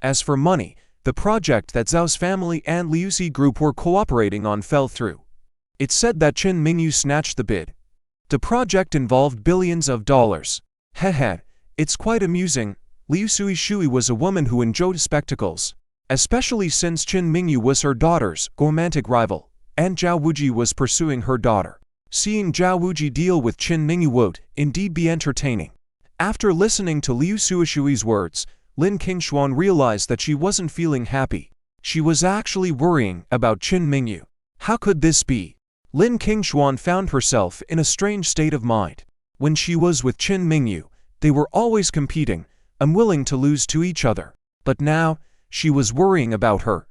As for money, the project that Zhao's family and Liu Si group were cooperating on fell through. It said that Mingu snatched the bid. The project involved billions of dollars. Hehe, it's quite amusing. Liu Sui was a woman who enjoyed spectacles, especially since Mingu was her daughter's romantic rival, and Zhao Wuji was pursuing her daughter. Seeing Zhao Wuji deal with Mingu would indeed be entertaining. After listening to Liu Sui's words, Lin Kinglong realized that she wasn't feeling happy. She was actually worrying about Mingu. How could this be? Lin Kinglong found herself in a strange state of mind. When she was with Mingu, they were always competing, unwilling to lose to each other. But now, she was worrying about her.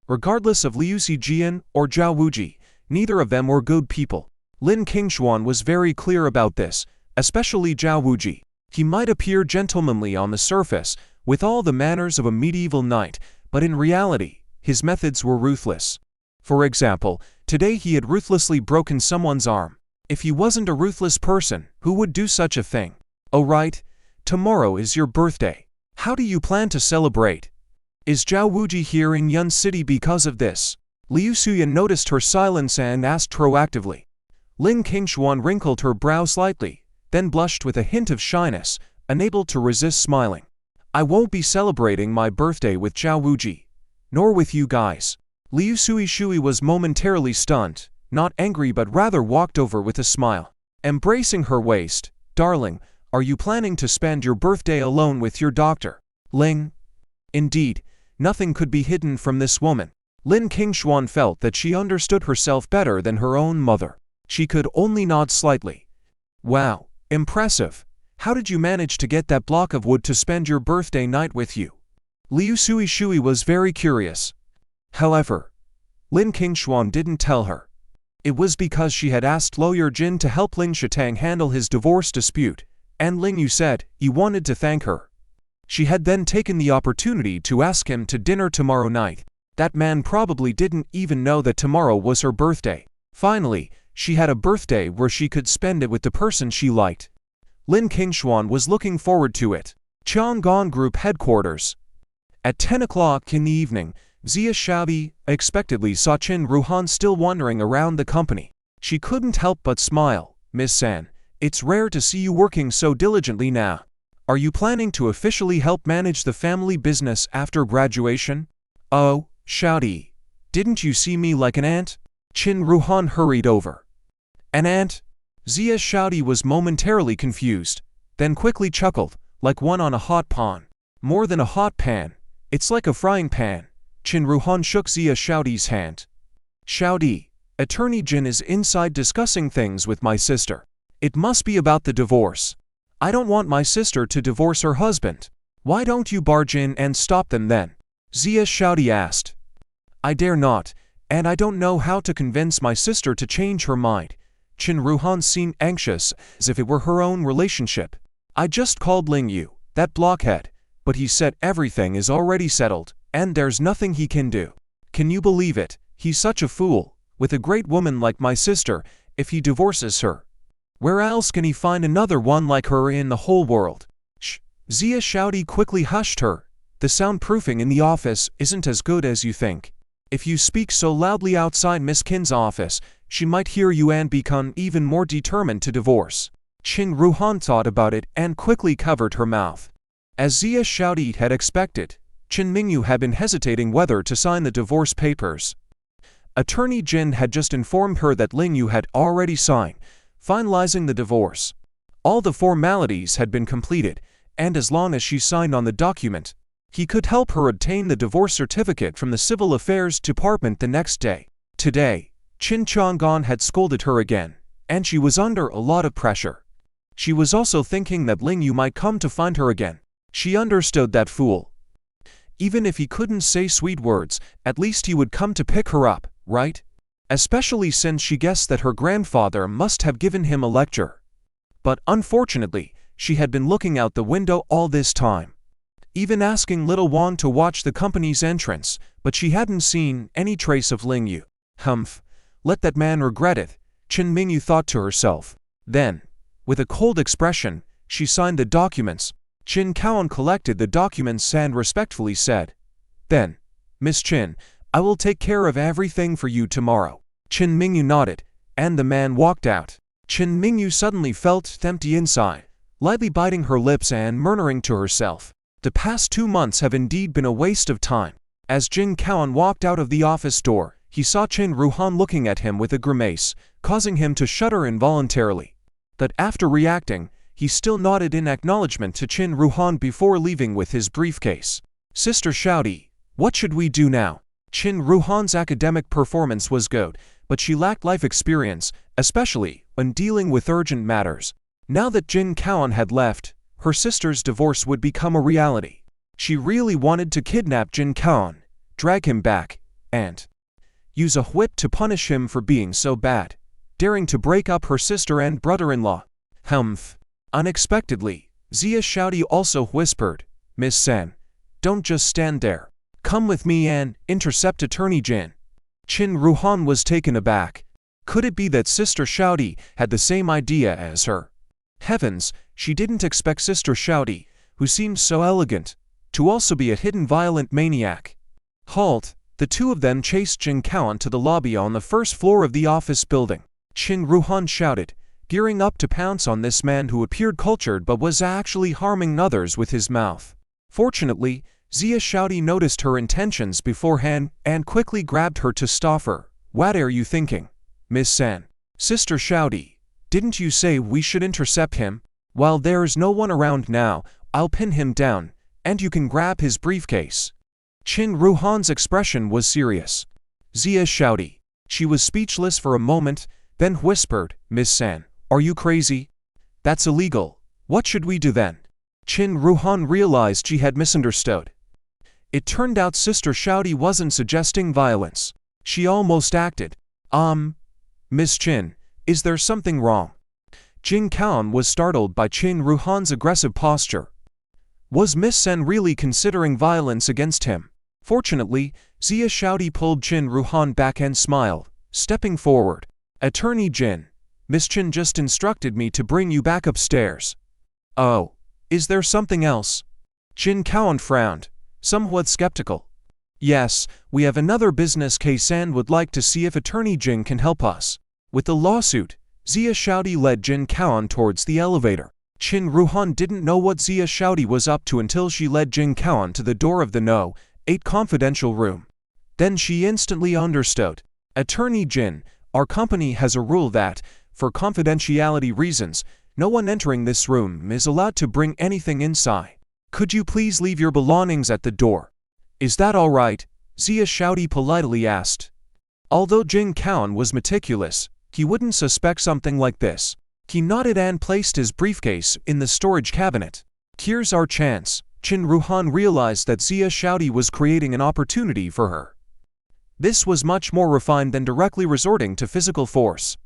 Regardless of Liu Sijian or Zhao Wuji, neither of them were good people. Lin Kinglong was very clear about this, especially Zhao Wuji. He might appear gentlemanly on the surface, with all the manners of a medieval knight, but in reality, his methods were ruthless. For example, today he had ruthlessly broken someone's arm. If he wasn't a ruthless person, who would do such a thing? Oh right, tomorrow is your birthday. How do you plan to celebrate? Is Zhao Wuji here in Yun City because of this? Liu Suyan noticed her silence and asked proactively. Lin Kinglong wrinkled her brow slightly, then blushed with a hint of shyness, unable to resist smiling. I won't be celebrating my birthday with Zhao Wuji. Nor with you guys. Liu Sui was momentarily stunned, not angry but rather walked over with a smile. Embracing her waist, darling, are you planning to spend your birthday alone with your doctor? Ling? Indeed, nothing could be hidden from this woman. Lin Kinglong felt that she understood herself better than her own mother. She could only nod slightly. Wow, impressive. How did you manage to get that block of wood to spend your birthday night with you? Liu Sui was very curious. However, Lin Kinglong didn't tell her. It was because she had asked Lawyer Jin to help Ling Shitang handle his divorce dispute, and Ling Yu said he wanted to thank her. She had then taken the opportunity to ask him to dinner tomorrow night. That man probably didn't even know that tomorrow was her birthday. Finally, she had a birthday where she could spend it with the person she liked. Lin Kinglong was looking forward to it. Chang'an Group headquarters. At 10 o'clock in the evening, Xia Shabi unexpectedly saw Qin Ruhan still wandering around the company. She couldn't help but smile. Miss San, it's rare to see you working so diligently now. Are you planning to officially help manage the family business after graduation? Oh, Shouty, didn't you see me like an ant? Qin Ruhan hurried over. An ant? Zia Shouty was momentarily confused, then quickly chuckled, like one on a hot pan. More than a hot pan, it's like a frying pan. Qin Ruhan shook Zia Shouty's hand. Shouty, Attorney Jin is inside discussing things with my sister. It must be about the divorce. I don't want my sister to divorce her husband. Why don't you barge in and stop them then? Zia Shouty asked. I dare not, and I don't know how to convince my sister to change her mind. Qin Ruhan seemed anxious, as if it were her own relationship. I just called Ling Yu, that blockhead, but he said everything is already settled, and there's nothing he can do. Can you believe it? He's such a fool, with a great woman like my sister, if he divorces her. Where else can he find another one like her in the whole world? Shh! Zia Shouty quickly hushed her. The soundproofing in the office isn't as good as you think. If you speak so loudly outside Miss Kin's office, she might hear you and become even more determined to divorce. Qin Ruhan thought about it and quickly covered her mouth. As Zia Shouty had expected, Qin Mingu had been hesitating whether to sign the divorce papers. Attorney Jin had just informed her that Ling Yu had already signed, finalizing the divorce. All the formalities had been completed, and as long as she signed on the document, he could help her obtain the divorce certificate from the Civil Affairs Department the next day. Today, Qin Chang'an had scolded her again, and she was under a lot of pressure. She was also thinking that Ling Yu might come to find her again. She understood that fool. Even if he couldn't say sweet words, at least he would come to pick her up, right? Especially since she guessed that her grandfather must have given him a lecture. But unfortunately, she had been looking out the window all this time, even asking little Wang to watch the company's entrance, but she hadn't seen any trace of Ling Yu. Humph, let that man regret it, Qin Mingu thought to herself. Then, with a cold expression, she signed the documents. Qin Kaon collected the documents and respectfully said, Then, Miss Qin, I will take care of everything for you tomorrow. Qin Mingu nodded, and the man walked out. Qin Mingu suddenly felt empty inside, lightly biting her lips and murmuring to herself. The past 2 months have indeed been a waste of time. As Jin Kaon walked out of the office door, he saw Qin Ruhan looking at him with a grimace, causing him to shudder involuntarily. But after reacting, he still nodded in acknowledgement to Qin Ruhan before leaving with his briefcase. Sister Shouty, what should we do now? Qin Ruhan's academic performance was good, but she lacked life experience, especially when dealing with urgent matters. Now that Jin Kaon had left, her sister's divorce would become a reality. She really wanted to kidnap Jin Kaon, drag him back, and use a whip to punish him for being so bad, daring to break up her sister and brother-in-law. Humph. Unexpectedly, Zia Shouty also whispered, Miss Sen, don't just stand there. Come with me and intercept Attorney Jin. Qin Ruhan was taken aback. Could it be that Sister Shouty had the same idea as her? Heavens, she didn't expect Sister Shouty, who seemed so elegant, to also be a hidden violent maniac. Halt! The two of them chased Jin Kaon to the lobby on the first floor of the office building. Qin Ruhan shouted, gearing up to pounce on this man who appeared cultured but was actually harming others with his mouth. Fortunately, Zia Shouty noticed her intentions beforehand and quickly grabbed her to stop her. What are you thinking, Miss San? Sister Shouty, didn't you say we should intercept him? While there's no one around now, I'll pin him down, and you can grab his briefcase. Qin Ruhan's expression was serious. Zia Shouty. She was speechless for a moment, then whispered, Miss San, are you crazy? That's illegal. What should we do then? Qin Ruhan realized she had misunderstood. It turned out Sister Shouty wasn't suggesting violence. She almost acted. Miss Qin, is there something wrong? Jin Kaon was startled by Qin Ruhan's aggressive posture. Was Miss Sen really considering violence against him? Fortunately, Zia Shouty pulled Qin Ruhan back and smiled, stepping forward. Attorney Jin, Miss Qin just instructed me to bring you back upstairs. Oh, is there something else? Jin Kaon frowned, somewhat skeptical. Yes, we have another business case and would like to see if Attorney Jin can help us. With the lawsuit, Zia Shouty led Jin Kaon towards the elevator. Qin Ruhan didn't know what Xia Shouty was up to until she led Jing Kaon to the door of the No. 8 confidential room. Then she instantly understood. Attorney Jin, our company has a rule that, for confidentiality reasons, no one entering this room is allowed to bring anything inside. Could you please leave your belongings at the door? Is that all right? Xia Shouty politely asked. Although Jing Kaon was meticulous, he wouldn't suspect something like this. He nodded and placed his briefcase in the storage cabinet. Here's our chance. Qin Ruhan realized that Xia Shouty was creating an opportunity for her. This was much more refined than directly resorting to physical force.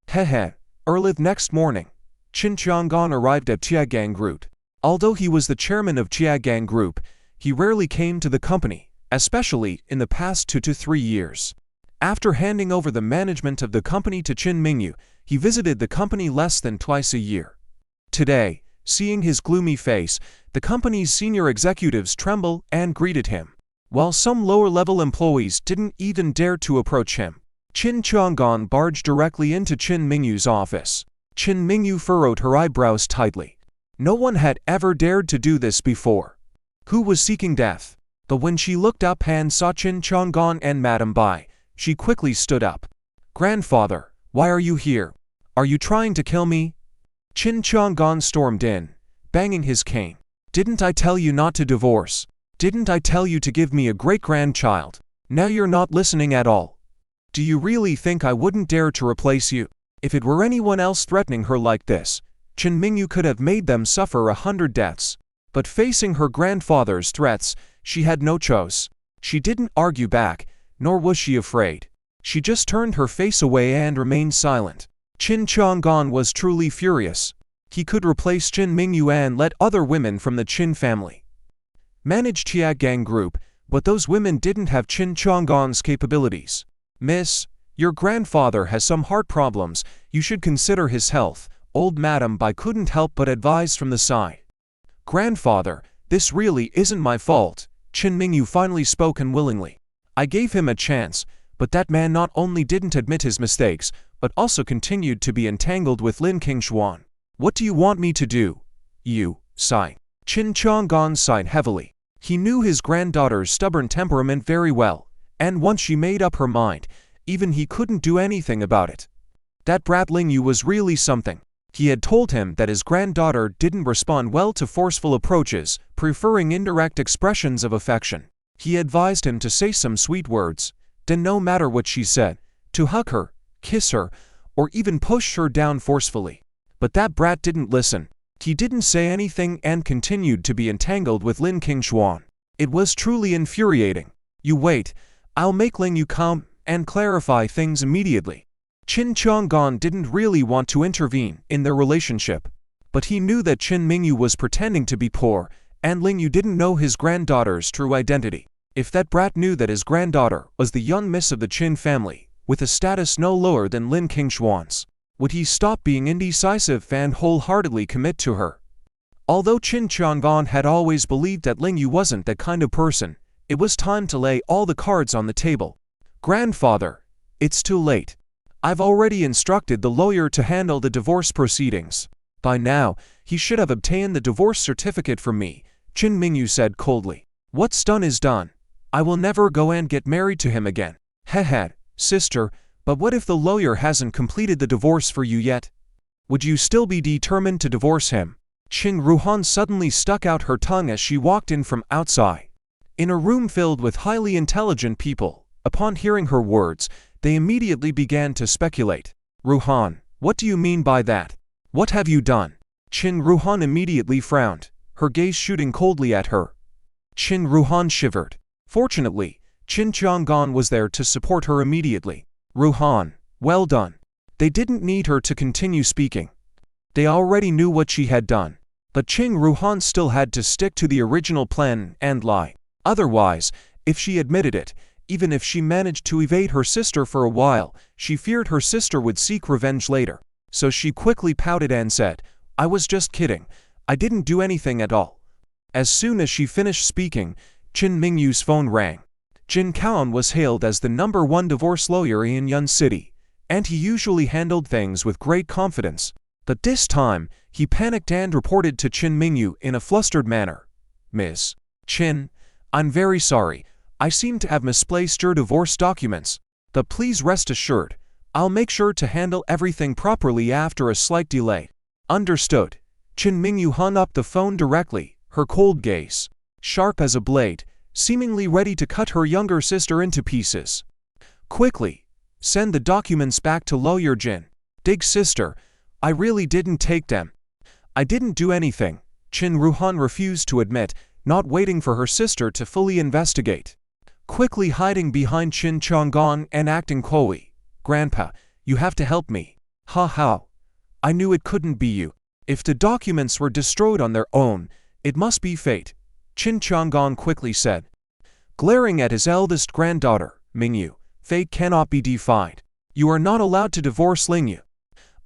Hehe. Early the next morning, Qin Qiangan arrived at Tiagang Group. Although he was the chairman of Tiagang Group, he rarely came to the company, especially in the past 2 to 3 years. After handing over the management of the company to Qin Mingu, he visited the company less than twice a year. Today, seeing his gloomy face, the company's senior executives trembled and greeted him, while some lower-level employees didn't even dare to approach him. Qin Qiangan barged directly into Qin Mingu's office. Qin Mingu furrowed her eyebrows tightly. No one had ever dared to do this before. Who was seeking death? But when she looked up and saw Qin Qiangan and Madame Bai, she quickly stood up. Grandfather, why are you here? Are you trying to kill me? Qin Qiangan stormed in, banging his cane. Didn't I tell you not to divorce? Didn't I tell you to give me a great-grandchild? Now you're not listening at all. Do you really think I wouldn't dare to replace you? If it were anyone else threatening her like this, Qin Mingu could have made them suffer 100 deaths. But facing her grandfather's threats, she had no choice. She didn't argue back, nor was she afraid. She just turned her face away and remained silent. Qin Qiangan was truly furious. He could replace Qin Mingu and let other women from the Qin family manage Tiagang Group, but those women didn't have Qin Qiangan's capabilities. Miss, your grandfather has some heart problems, you should consider his health, old Madame Bai couldn't help but advise from the side. Grandfather, this really isn't my fault, Qin Mingu finally spoke unwillingly. I gave him a chance, but that man not only didn't admit his mistakes, but also continued to be entangled with Lin Kinglong. What do you want me to do? You, sighed. Qin Qiangan sighed heavily. He knew his granddaughter's stubborn temperament very well, and once she made up her mind, even he couldn't do anything about it. That brat Ling Yu was really something. He had told him that his granddaughter didn't respond well to forceful approaches, preferring indirect expressions of affection. He advised him to say some sweet words, then no matter what she said, to hug her, kiss her, or even push her down forcefully. But that brat didn't listen. He didn't say anything and continued to be entangled with Lin Kinglong. It was truly infuriating. You wait, I'll make Ling Yu come and clarify things immediately. Qin Qiangan didn't really want to intervene in their relationship, but he knew that Qin Mingu was pretending to be poor, and Ling Yu didn't know his granddaughter's true identity. If that brat knew that his granddaughter was the young miss of the Qin family, with a status no lower than Lin Kinglong's, would he stop being indecisive and wholeheartedly commit to her? Although Qin Qiangan had always believed that Ling Yu wasn't that kind of person, it was time to lay all the cards on the table. Grandfather, it's too late. I've already instructed the lawyer to handle the divorce proceedings. By now, he should have obtained the divorce certificate from me, Qin Mingu said coldly. What's done is done. I will never go and get married to him again. Hehe, sister, but what if the lawyer hasn't completed the divorce for you yet? Would you still be determined to divorce him? Qin Ruhan suddenly stuck out her tongue as she walked in from outside. In a room filled with highly intelligent people, upon hearing her words, they immediately began to speculate. Ruhan, what do you mean by that? What have you done? Qin Ruhan immediately frowned, her gaze shooting coldly at her. Qin Ruhan shivered. Fortunately, Qin Qiangan was there to support her immediately. Ruhan, well done. They didn't need her to continue speaking. They already knew what she had done. But Qin Ruhan still had to stick to the original plan and lie. Otherwise, if she admitted it, even if she managed to evade her sister for a while, she feared her sister would seek revenge later. So she quickly pouted and said, I was just kidding. I didn't do anything at all. As soon as she finished speaking, Qin Mingyu's phone rang. Jin Kaon was hailed as the #1 divorce lawyer in Yun City, and he usually handled things with great confidence. But this time, he panicked and reported to Qin Mingu in a flustered manner. "Miss Qin, I'm very sorry. I seem to have misplaced your divorce documents. But please rest assured, I'll make sure to handle everything properly after a slight delay." "Understood." Qin Mingu hung up the phone directly, her cold gaze sharp as a blade, seemingly ready to cut her younger sister into pieces. "Quickly, send the documents back to Lawyer Jin." "Dig sister, I really didn't take them." "I didn't do anything," Qin Ruhan refused to admit, not waiting for her sister to fully investigate. Quickly hiding behind Qin Chonggong and acting coy. "Grandpa, you have to help me." "Ha ha. I knew it couldn't be you. If the documents were destroyed on their own, it must be fate," Qin Chonggong quickly said. Glaring at his eldest granddaughter, Mingu, "Fate cannot be defied. You are not allowed to divorce Ling Yu."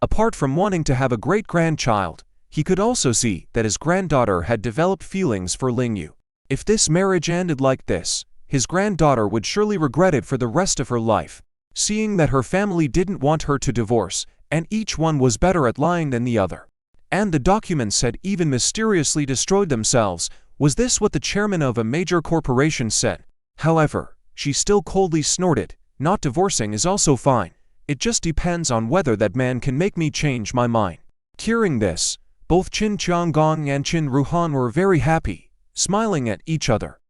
Apart from wanting to have a great-grandchild, he could also see that his granddaughter had developed feelings for Ling Yu. If this marriage ended like this, his granddaughter would surely regret it for the rest of her life. Seeing that her family didn't want her to divorce, and each one was better at lying than the other, and the documents had even mysteriously destroyed themselves, was this what the chairman of a major corporation said? However, she still coldly snorted, "Not divorcing is also fine. It just depends on whether that man can make me change my mind." Hearing this, both Qin Chonggong and Qin Ruhan were very happy, smiling at each other.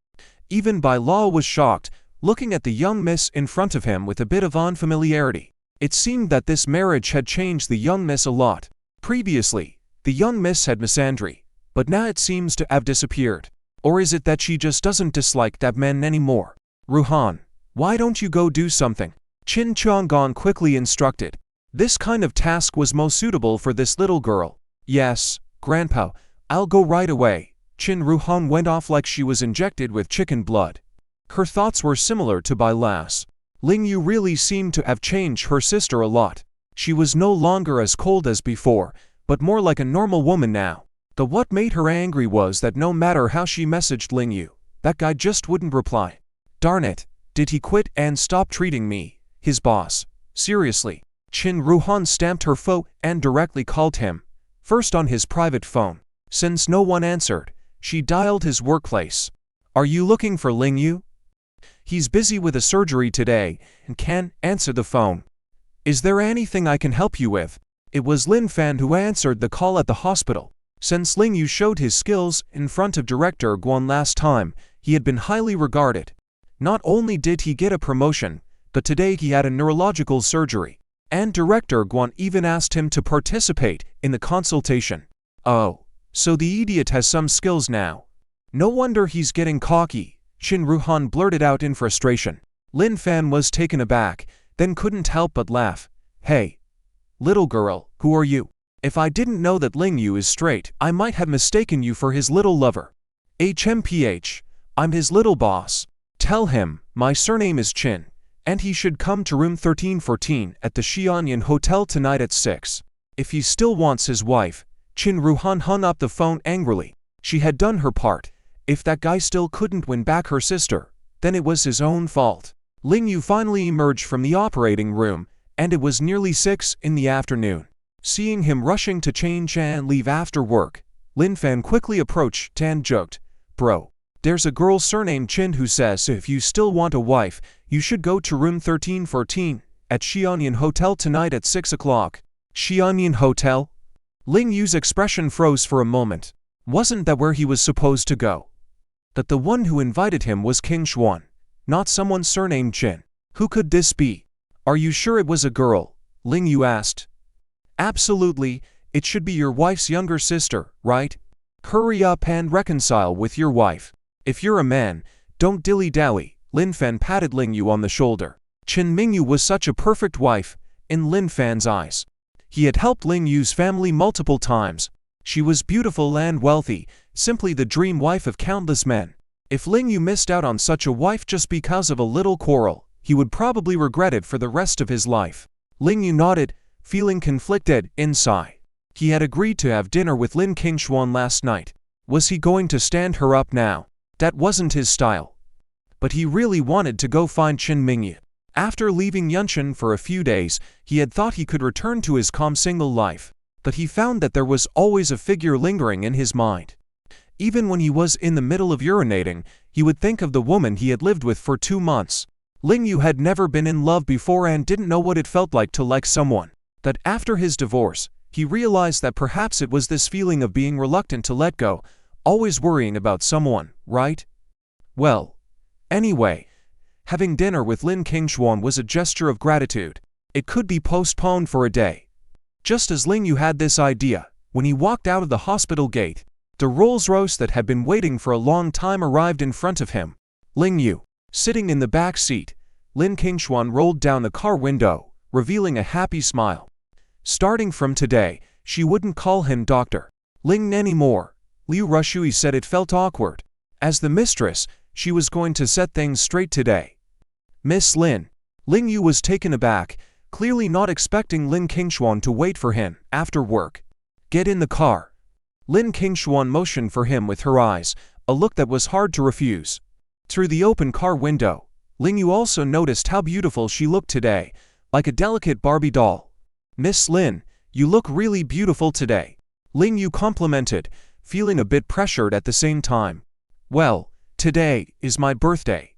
Even Bai Lao was shocked, looking at the young miss in front of him with a bit of unfamiliarity. It seemed that this marriage had changed the young miss a lot. Previously, the young miss had misandry, but now it seems to have disappeared. Or is it that she just doesn't dislike that man anymore? "Ruhan, why don't you go do something?" Qin Chonggong quickly instructed. This kind of task was most suitable for this little girl. "Yes, Grandpa, I'll go right away." Qin Ruhan went off like she was injected with chicken blood. Her thoughts were similar to Bai Lau's. Ling Yu really seemed to have changed her sister a lot. She was no longer as cold as before, but more like a normal woman now. But what made her angry was that no matter how she messaged Ling Yu, that guy just wouldn't reply. Darn it, did he quit and stop treating me, his boss? Seriously. Qin Ruhan stamped her foot and directly called him, first on his private phone. Since no one answered, she dialed his workplace. "Are you looking for Ling Yu? He's busy with a surgery today and can't answer the phone. Is there anything I can help you with?" It was Lin Fan who answered the call at the hospital. Since Ling Yu showed his skills in front of Director Guan last time, he had been highly regarded. Not only did he get a promotion, but today he had a neurological surgery. And Director Guan even asked him to participate in the consultation. Oh, so the idiot has some skills now. No wonder he's getting cocky, Qin Ruhan blurted out in frustration. Lin Fan was taken aback, then couldn't help but laugh. "Hey, little girl, who are you? If I didn't know that Ling Yu is straight, I might have mistaken you for his little lover. HMPH, I'm his little boss. Tell him, my surname is Qin, and he should come to room 1314 at the Xianyan Hotel tonight at 6. If he still wants his wife." Qin Ruhan hung up the phone angrily. She had done her part. If that guy still couldn't win back her sister, then it was his own fault. Ling Yu finally emerged from the operating room, and it was nearly 6 in the afternoon. Seeing him rushing to change and leave after work, Lin Fan quickly approached and joked, "Bro, there's a girl surnamed Qin who says if you still want a wife, you should go to room 1314 at Xianyan Hotel tonight at 6 o'clock. Xianyan Hotel? Ling Yu's expression froze for a moment. Wasn't that where he was supposed to go? That the one who invited him was King Xuan, not someone surnamed Qin. Who could this be? "Are you sure it was a girl?" Ling Yu asked. "Absolutely, it should be your wife's younger sister, right? Hurry up and reconcile with your wife. If you're a man, don't dilly-dally." Lin Fan patted Ling Yu on the shoulder. Qin Mingu was such a perfect wife, in Lin Fan's eyes. He had helped Ling Yu's family multiple times. She was beautiful and wealthy, simply the dream wife of countless men. If Ling Yu missed out on such a wife just because of a little quarrel, he would probably regret it for the rest of his life. Ling Yu nodded, feeling conflicted inside. He had agreed to have dinner with Lin Kinglong last night. Was he going to stand her up now? That wasn't his style. But he really wanted to go find Qin Mingu. After leaving Yunshan for a few days, he had thought he could return to his calm single life. but he found that there was always a figure lingering in his mind. Even when he was in the middle of urinating, he would think of the woman he had lived with for 2 months. Ling Yu had never been in love before and didn't know what it felt like to like someone. That after his divorce, he realized that perhaps it was this feeling of being reluctant to let go, always worrying about someone, right? Well, anyway, having dinner with Lin Kinglong was a gesture of gratitude. It could be postponed for a day. Just as Ling Yu had this idea, when he walked out of the hospital gate, the Rolls-Royce that had been waiting for a long time arrived in front of him. Ling Yu, sitting in the back seat, Lin Kinglong rolled down the car window, revealing a happy smile. Starting from today, she wouldn't call him Dr. Ling anymore. Liu Rushui said it felt awkward. As the mistress, she was going to set things straight today. Miss Lin. Ling Yu was taken aback, clearly not expecting Lin Kinglong to wait for him after work. Get in the car. Lin Kinglong motioned for him with her eyes, a look that was hard to refuse. Through the open car window, Ling Yu also noticed how beautiful she looked today, like a delicate Barbie doll. Miss Lin, you look really beautiful today. Ling Yu complimented, feeling a bit pressured at the same time. Well, today is my birthday.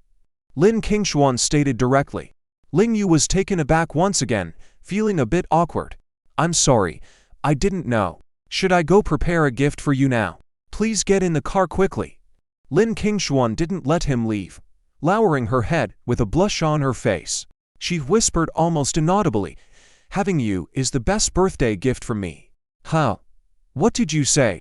Lin Kinglong stated directly. Ling Yu was taken aback once again, feeling a bit awkward. I'm sorry, I didn't know. Should I go prepare a gift for you now? Please get in the car quickly. Lin Kinglong didn't let him leave, lowering her head with a blush on her face. She whispered almost inaudibly, having you is the best birthday gift from me. Huh? What did you say?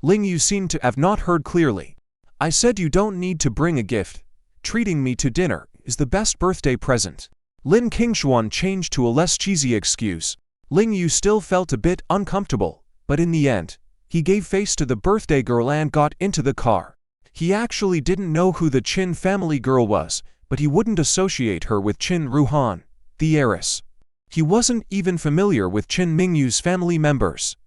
Ling Yu seemed to have not heard clearly. I said you don't need to bring a gift. Treating me to dinner is the best birthday present. Lin Kinglong changed to a less cheesy excuse. Ling Yu still felt a bit uncomfortable, but in the end, he gave face to the birthday girl and got into the car. He actually didn't know who the Qin family girl was, but he wouldn't associate her with Qin Ruhan, the heiress. He wasn't even familiar with Qin Mingu's family members.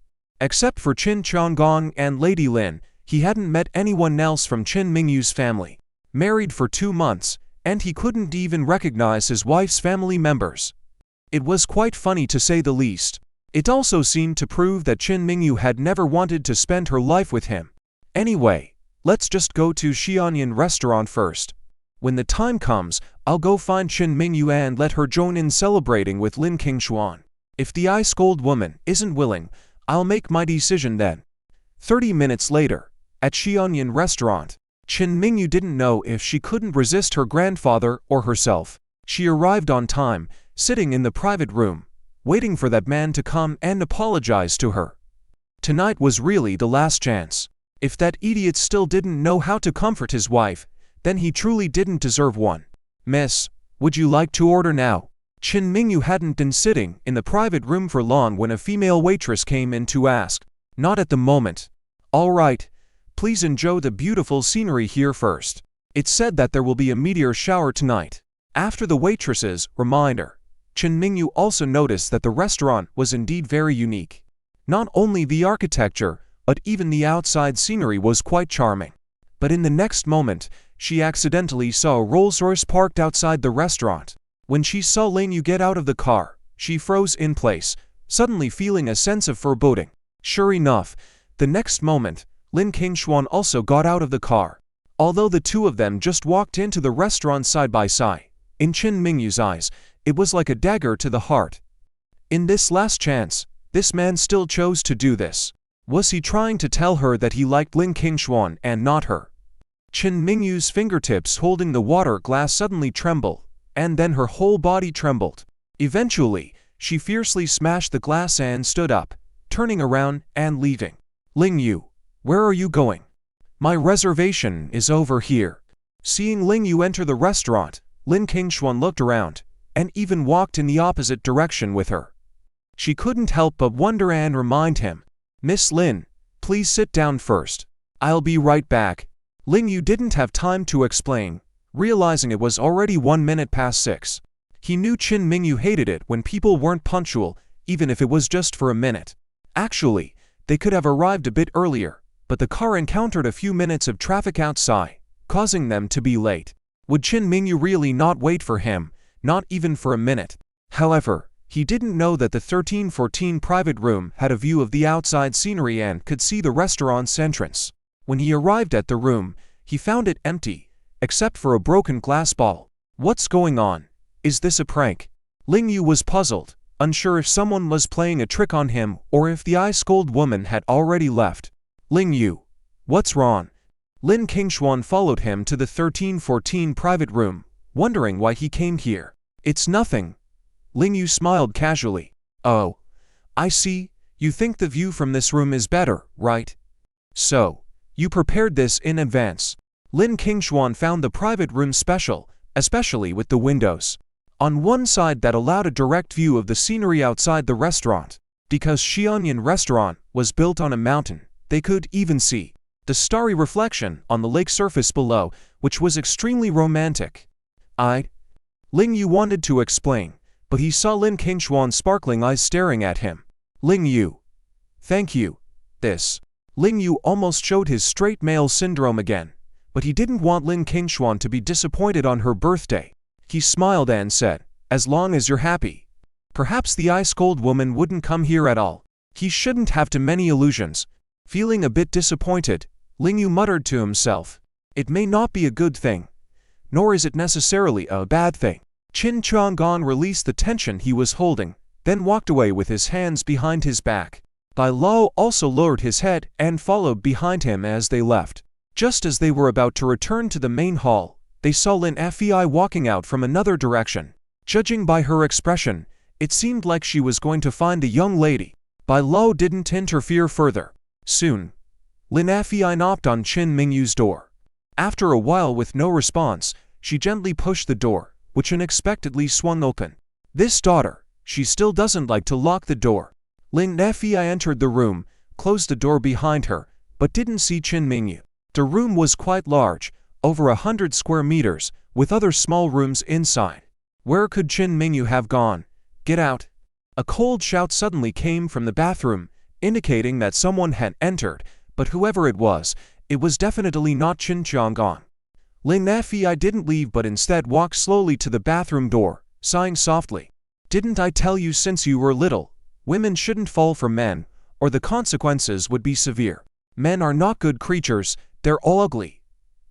Except for Qin Chonggong and Lady Lin, he hadn't met anyone else from Qin Mingu's family. Married for 2 months, and he couldn't even recognize his wife's family members. It was quite funny to say the least. It also seemed to prove that Qin Mingu had never wanted to spend her life with him. Anyway, let's just go to Xianyan restaurant first. When the time comes, I'll go find Qin Mingu and let her join in celebrating with Lin Kinglong. If the ice-cold woman isn't willing, I'll make my decision then. 30 minutes later, at Xianyan restaurant, Qin Mingu didn't know if she couldn't resist her grandfather or herself. She arrived on time, sitting in the private room, waiting for that man to come and apologize to her. Tonight was really the last chance. If that idiot still didn't know how to comfort his wife, then he truly didn't deserve one. Miss, would you like to order now? Qin Mingu hadn't been sitting in the private room for long when a female waitress came in to ask. Not at the moment. All right, please enjoy the beautiful scenery here first. It's said that there will be a meteor shower tonight. After the waitress's reminder, Qin Mingu also noticed that the restaurant was indeed very unique. Not only the architecture, but even the outside scenery was quite charming. But in the next moment, she accidentally saw a Rolls-Royce parked outside the restaurant. When she saw Ling Yu get out of the car, she froze in place, suddenly feeling a sense of foreboding. Sure enough, the next moment, Lin Kinglong also got out of the car. Although the two of them just walked into the restaurant side by side, in Qin Mingyu's eyes, it was like a dagger to the heart. In this last chance, this man still chose to do this. Was he trying to tell her that he liked Lin Kinglong and not her? Qin Mingyu's fingertips holding the water glass suddenly trembled, and then her whole body trembled. Eventually, she fiercely smashed the glass and stood up, turning around and leaving. Ling Yu, where are you going? My reservation is over here. Seeing Ling Yu enter the restaurant, Lin Kinglong looked around, and even walked in the opposite direction with her. She couldn't help but wonder and remind him, Miss Lin, please sit down first. I'll be right back. Ling Yu didn't have time to explain, realizing it was already 1 minute past 6. He knew Qin Mingu hated it when people weren't punctual, even if it was just for a minute. Actually, they could have arrived a bit earlier, but the car encountered a few minutes of traffic outside, causing them to be late. Would Qin Mingu really not wait for him, not even for a minute? However, He didn't know that the 1314 private room had a view of the outside scenery and could see the restaurant's entrance. When he arrived at the room, he found it empty, except for a broken glass bottle. What's going on? Is this a prank? Ling Yu was puzzled, unsure if someone was playing a trick on him or if the ice-cold woman had already left. Ling Yu, what's wrong? Lin Kinglong followed him to the 1314 private room, wondering why he came here. It's nothing. Ling Yu smiled casually. Oh, I see. You think the view from this room is better, right? So, you prepared this in advance. Lin Kinglong found the private room special, especially with the windows on one side that allowed a direct view of the scenery outside the restaurant. Because Xianyan Restaurant was built on a mountain, they could even see the starry reflection on the lake surface below, which was extremely romantic. Ling Yu wanted to explain, but he saw Lin Kinglong's sparkling eyes staring at him. Ling Yu. Thank you. This. Ling Yu almost showed his straight male syndrome again, but he didn't want Lin Kinglong to be disappointed on her birthday. He smiled and said, as long as you're happy. Perhaps the ice-cold woman wouldn't come here at all. He shouldn't have too many illusions. Feeling a bit disappointed, Ling Yu muttered to himself, it may not be a good thing, nor is it necessarily a bad thing. Qin Chang'an released the tension he was holding, then walked away with his hands behind his back. Bai Lao also lowered his head and followed behind him as they left. Just as they were about to return to the main hall, they saw Lin Fei walking out from another direction. Judging by her expression, it seemed like she was going to find a young lady. Bai Lao didn't interfere further. Soon, Lin Fei knocked on Qin Mingyu's door. After a while with no response, she gently pushed the door, which unexpectedly swung open. This daughter, she still doesn't like to lock the door. Lin Fei entered the room, closed the door behind her, but didn't see Qin Mingyu. The room was quite large, over 100 square meters, with other small rooms inside. Where could Qin Mingyu have gone? Get out! A cold shout suddenly came from the bathroom, indicating that someone had entered, but whoever it was definitely not Qin Chang'an. Lin Fei didn't leave but instead walked slowly to the bathroom door, sighing softly. Didn't I tell you since you were little, women shouldn't fall for men, or the consequences would be severe. Men are not good creatures, they're all ugly.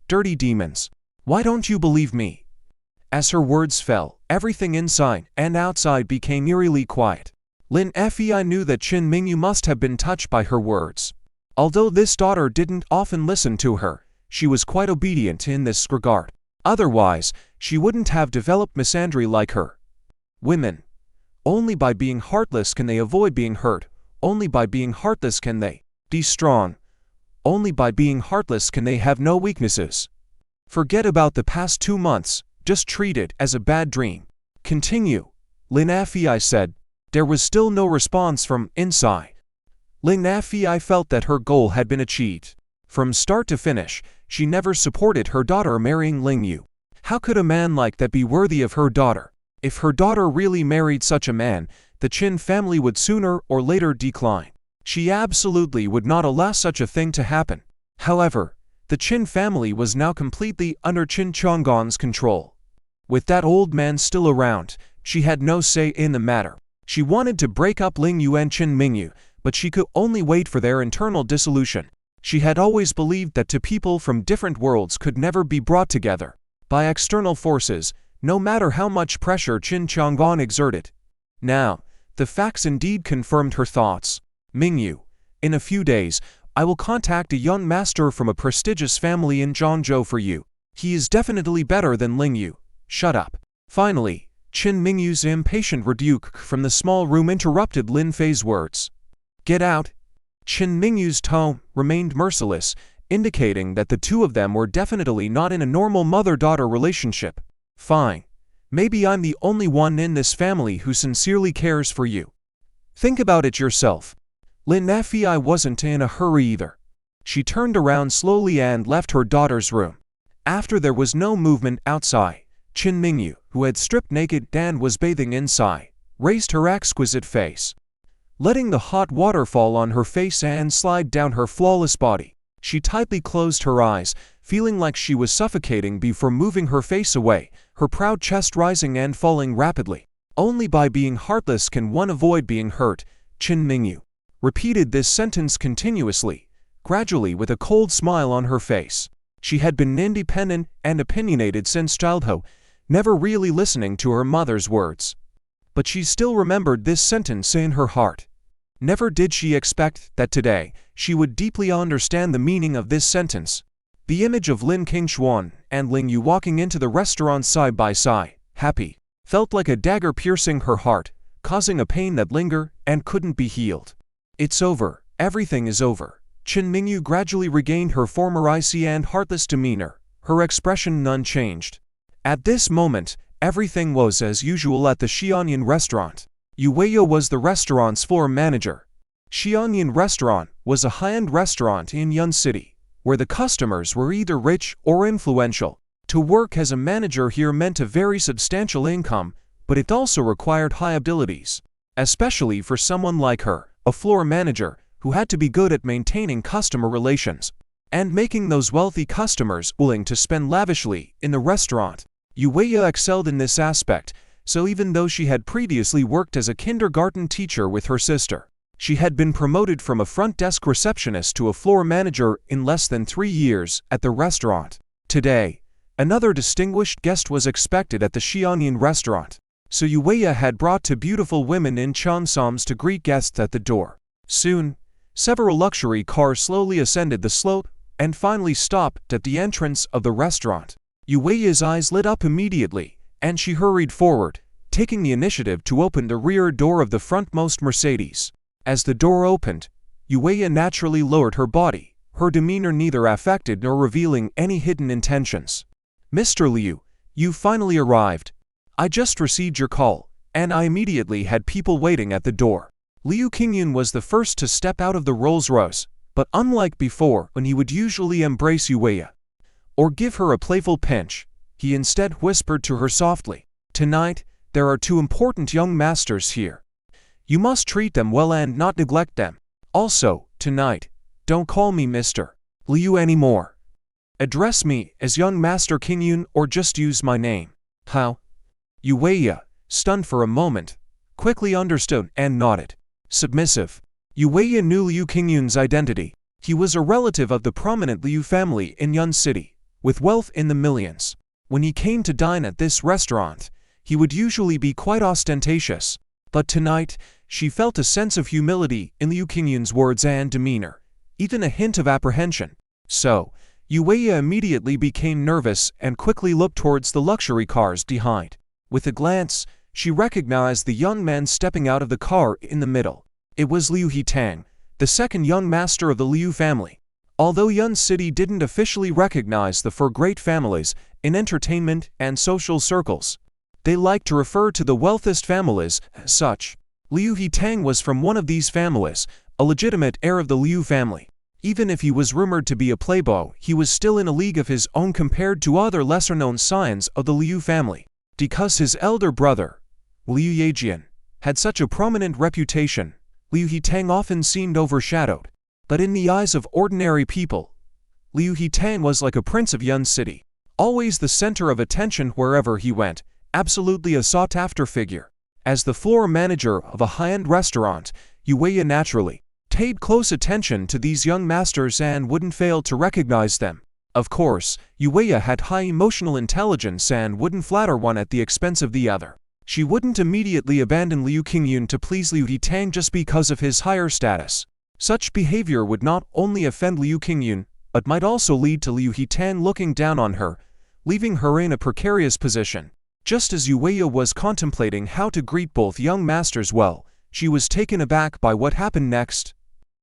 Dirty demons. Why don't you believe me? As her words fell, everything inside and outside became eerily quiet. Lin Fei knew that Qin Mingyu must have been touched by her words. Although this daughter didn't often listen to her, she was quite obedient in this regard. Otherwise, she wouldn't have developed misandry like her. Women. Only by being heartless can they avoid being hurt. Only by being heartless can they be strong. Only by being heartless can they have no weaknesses. Forget about the past 2 months, just treat it as a bad dream. Continue, Lin Fei said. There was still no response from inside. Lin Fei felt that her goal had been achieved. From start to finish, she never supported her daughter marrying Ling Yu. How could a man like that be worthy of her daughter? If her daughter really married such a man, the Qin family would sooner or later decline. She absolutely would not allow such a thing to happen. However, the Qin family was now completely under Qin Chang'an's control. With that old man still around, she had no say in the matter. She wanted to break up Ling Yu and Qin Mingyu, but she could only wait for their internal dissolution. She had always believed that two people from different worlds could never be brought together by external forces, no matter how much pressure Qin Chang'an exerted. Now, the facts indeed confirmed her thoughts. Mingyu, in a few days, I will contact a young master from a prestigious family in Zhangzhou for you. He is definitely better than Ling Yu. Shut up. Finally, Qin Mingyu's impatient rebuke from the small room interrupted Lin Fei's words. Get out. Qin Mingyu's tone remained merciless, indicating that the two of them were definitely not in a normal mother-daughter relationship. Fine. Maybe I'm the only one in this family who sincerely cares for you. Think about it yourself. Lin Fei wasn't in a hurry either. She turned around slowly and left her daughter's room. After there was no movement outside, Qin Mingyu, who had stripped naked and was bathing inside, raised her exquisite face. Letting the hot water fall on her face and slide down her flawless body, she tightly closed her eyes, feeling like she was suffocating before moving her face away, her proud chest rising and falling rapidly. Only by being heartless can one avoid being hurt. Mingu repeated this sentence continuously, gradually with a cold smile on her face. She had been independent and opinionated since childhood, never really listening to her mother's words. But she still remembered this sentence in her heart. Never did she expect that today she would deeply understand the meaning of this sentence. The image of Lin Kinglong and Ling Yu walking into the restaurant side by side, happy, felt like a dagger piercing her heart, causing a pain that lingered and couldn't be healed. It's over, everything is over. Mingu gradually regained her former icy and heartless demeanor, her expression unchanged. At this moment, everything was as usual at the Xianyan restaurant. Yueya was the restaurant's floor manager. Xianyan Restaurant was a high-end restaurant in Yun City, where the customers were either rich or influential. To work as a manager here meant a very substantial income, but it also required high abilities, especially for someone like her, a floor manager, who had to be good at maintaining customer relations and making those wealthy customers willing to spend lavishly in the restaurant. Yueya excelled in this aspect, so even though she had previously worked as a kindergarten teacher with her sister, she had been promoted from a front desk receptionist to a floor manager in less than 3 years at the restaurant. Today, another distinguished guest was expected at the Xianyan restaurant, so Yueya had brought 2 beautiful women in cheongsams to greet guests at the door. Soon, several luxury cars slowly ascended the slope and finally stopped at the entrance of the restaurant. Yueya's eyes lit up immediately, and she hurried forward, taking the initiative to open the rear door of the frontmost Mercedes. As the door opened, Yueya naturally lowered her body, her demeanor neither affected nor revealing any hidden intentions. "Mr. Liu, you finally arrived. I just received your call, and I immediately had people waiting at the door." Ling Kinglong was the first to step out of the Rolls-Royce, but unlike before when he would usually embrace Yueya or give her a playful pinch, he instead whispered to her softly, "Tonight, there are 2 important young masters here. You must treat them well and not neglect them. Also, tonight, don't call me Mr. Liu anymore. Address me as young Master Kinglong or just use my name." "How?" Yueya, stunned for a moment, quickly understood and nodded. Submissive. Yueya knew Ling Kinglong's identity. He was a relative of the prominent Liu family in Yun City, with wealth in the millions. When he came to dine at this restaurant, he would usually be quite ostentatious, but tonight, she felt a sense of humility in Ling Kinglong's words and demeanor, even a hint of apprehension. So, Yueya immediately became nervous and quickly looked towards the luxury cars behind. With a glance, she recognized the young man stepping out of the car in the middle. It was Liu Hitang, the second young master of the Liu family. Although Yun City didn't officially recognize the 4 great families in entertainment and social circles, they liked to refer to the wealthiest families as such. Liu Hitang was from one of these families, a legitimate heir of the Liu family. Even if he was rumored to be a playboy, he was still in a league of his own compared to other lesser-known scions of the Liu family. Because his elder brother, Liu Yejian, had such a prominent reputation, Liu Hitang often seemed overshadowed. But in the eyes of ordinary people, Liu Hitang was like a prince of Yun City, always the center of attention wherever he went, absolutely a sought-after figure. As the floor manager of a high-end restaurant, Yueya naturally paid close attention to these young masters and wouldn't fail to recognize them. Of course, Yueya had high emotional intelligence and wouldn't flatter one at the expense of the other. She wouldn't immediately abandon Ling Kinglong to please Liu Hitang just because of his higher status. Such behavior would not only offend Ling Kinglong, but might also lead to Liu Hitang looking down on her, leaving her in a precarious position. Just as Yueya was contemplating how to greet both young masters well, she was taken aback by what happened next.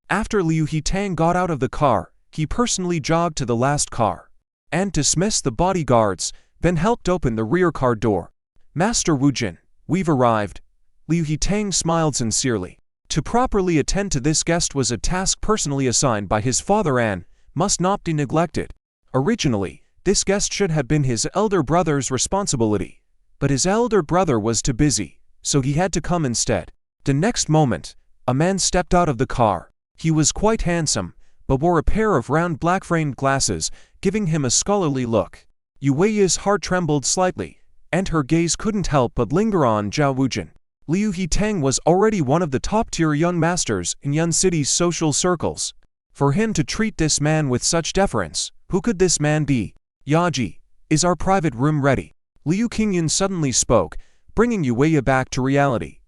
After Liu Hitang got out of the car, he personally jogged to the last car and dismissed the bodyguards, then helped open the rear car door. "Master Wujin, we've arrived." Liu Hitang smiled sincerely. To properly attend to this guest was a task personally assigned by his father and must not be neglected. Originally, this guest should have been his elder brother's responsibility, but his elder brother was too busy, so he had to come instead. The next moment, a man stepped out of the car. He was quite handsome, but wore a pair of round black-framed glasses, giving him a scholarly look. Yueya's heart trembled slightly, and her gaze couldn't help but linger on Zhao Wujin. Liu Hitang was already one of the top-tier young masters in Yun City's social circles. For him to treat this man with such deference, who could this man be? Yaji, is our private room ready? Liu Kingyun suddenly spoke, bringing Yueya back to reality.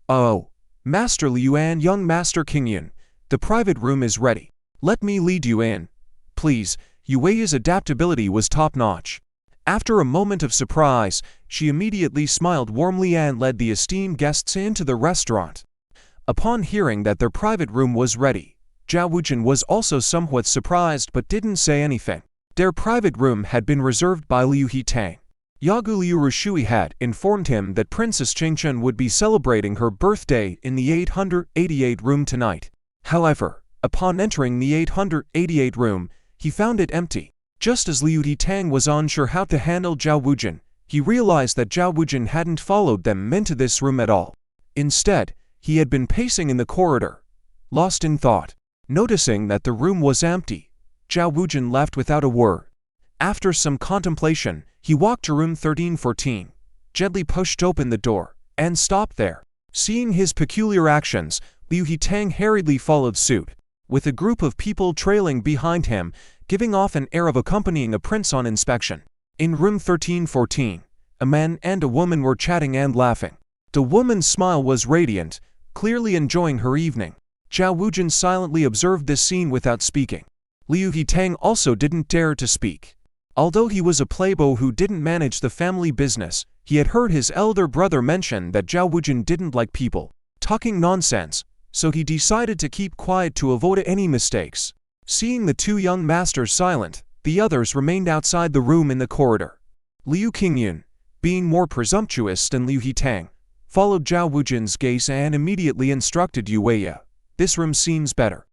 Oh, Master Liu and young Master Kingyun, the private room is ready. Let me lead you in. Please. Yueya's adaptability was top-notch. After a moment of surprise, she immediately smiled warmly and led the esteemed guests into the restaurant. Upon hearing that their private room was ready, Zhao Wujin was also somewhat surprised but didn't say anything. Their private room had been reserved by Liu Hitang. Yagu Liu Rushui had informed him that Princess Chengchen would be celebrating her birthday in the 888 room tonight. However, upon entering the 888 room, he found it empty. Just as Liu Hitang was unsure how to handle Zhao Wujin, he realized that Zhao Wujin hadn't followed them into this room at all. Instead, he had been pacing in the corridor, lost in thought. Noticing that the room was empty, Zhao Wujin left without a word. After some contemplation, he walked to room 1314, gently pushed open the door, and stopped there. Seeing his peculiar actions, Liu Hitang hurriedly followed suit, with a group of people trailing behind him, giving off an air of accompanying a prince on inspection. In room 1314, a man and a woman were chatting and laughing. The woman's smile was radiant, clearly enjoying her evening. Zhao Wujin silently observed this scene without speaking. Liu Hitang also didn't dare to speak. Although he was a playboy who didn't manage the family business, he had heard his elder brother mention that Zhao Wujin didn't like people talking nonsense, so he decided to keep quiet to avoid any mistakes. Seeing the two young masters silent, the others remained outside the room in the corridor. Liu Kingyun, being more presumptuous than Liu Hitang, followed Zhao Wujin's gaze and immediately instructed Yueya. This room seems better.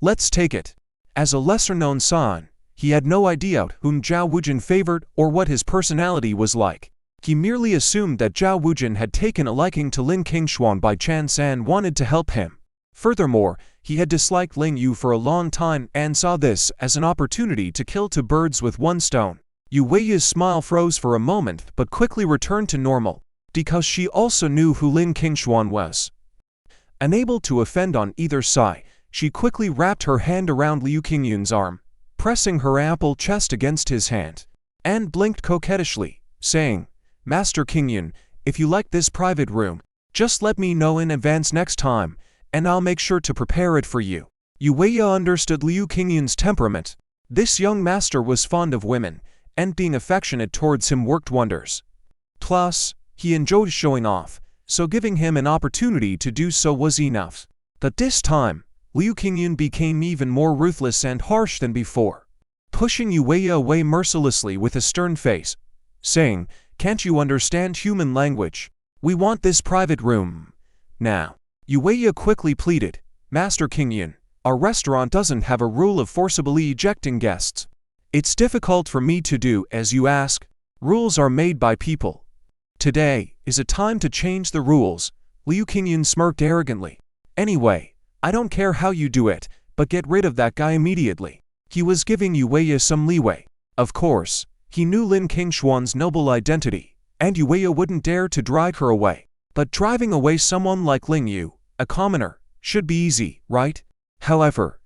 Let's take it. As a lesser-known son, he had no idea whom Zhao Wujin favored or what his personality was like. He merely assumed that Zhao Wujin had taken a liking to Lin Kinglong by chance and wanted to help him. Furthermore, he had disliked Ling Yu for a long time and saw this as an opportunity to kill two birds with one stone. Yueya's smile froze for a moment but quickly returned to normal, because she also knew who Lin Kinglong was. Unable to offend on either side, she quickly wrapped her hand around Liu Kingyun's arm, pressing her ample chest against his hand, and blinked coquettishly, saying, Master Kingyun, if you like this private room, just let me know in advance next time, and I'll make sure to prepare it for you. Yueya understood Liu Kingyun's temperament. This young master was fond of women, and being affectionate towards him worked wonders. Plus, he enjoyed showing off, so giving him an opportunity to do so was enough. But this time, Liu Kingyun became even more ruthless and harsh than before, pushing Yueya away mercilessly with a stern face, saying, Can't you understand human language? We want this private room now. Yueya quickly pleaded, Master Kingyun, our restaurant doesn't have a rule of forcibly ejecting guests. It's difficult for me to do as you ask. Rules are made by people. Today is a time to change the rules. Liu Kingyun smirked arrogantly. Anyway, I don't care how you do it, but get rid of that guy immediately. He was giving Yueya some leeway. Of course, he knew Lin Kinglong's noble identity, and Yueya wouldn't dare to drag her away. But driving away someone like Ling Yu, a commoner, should be easy, right? However,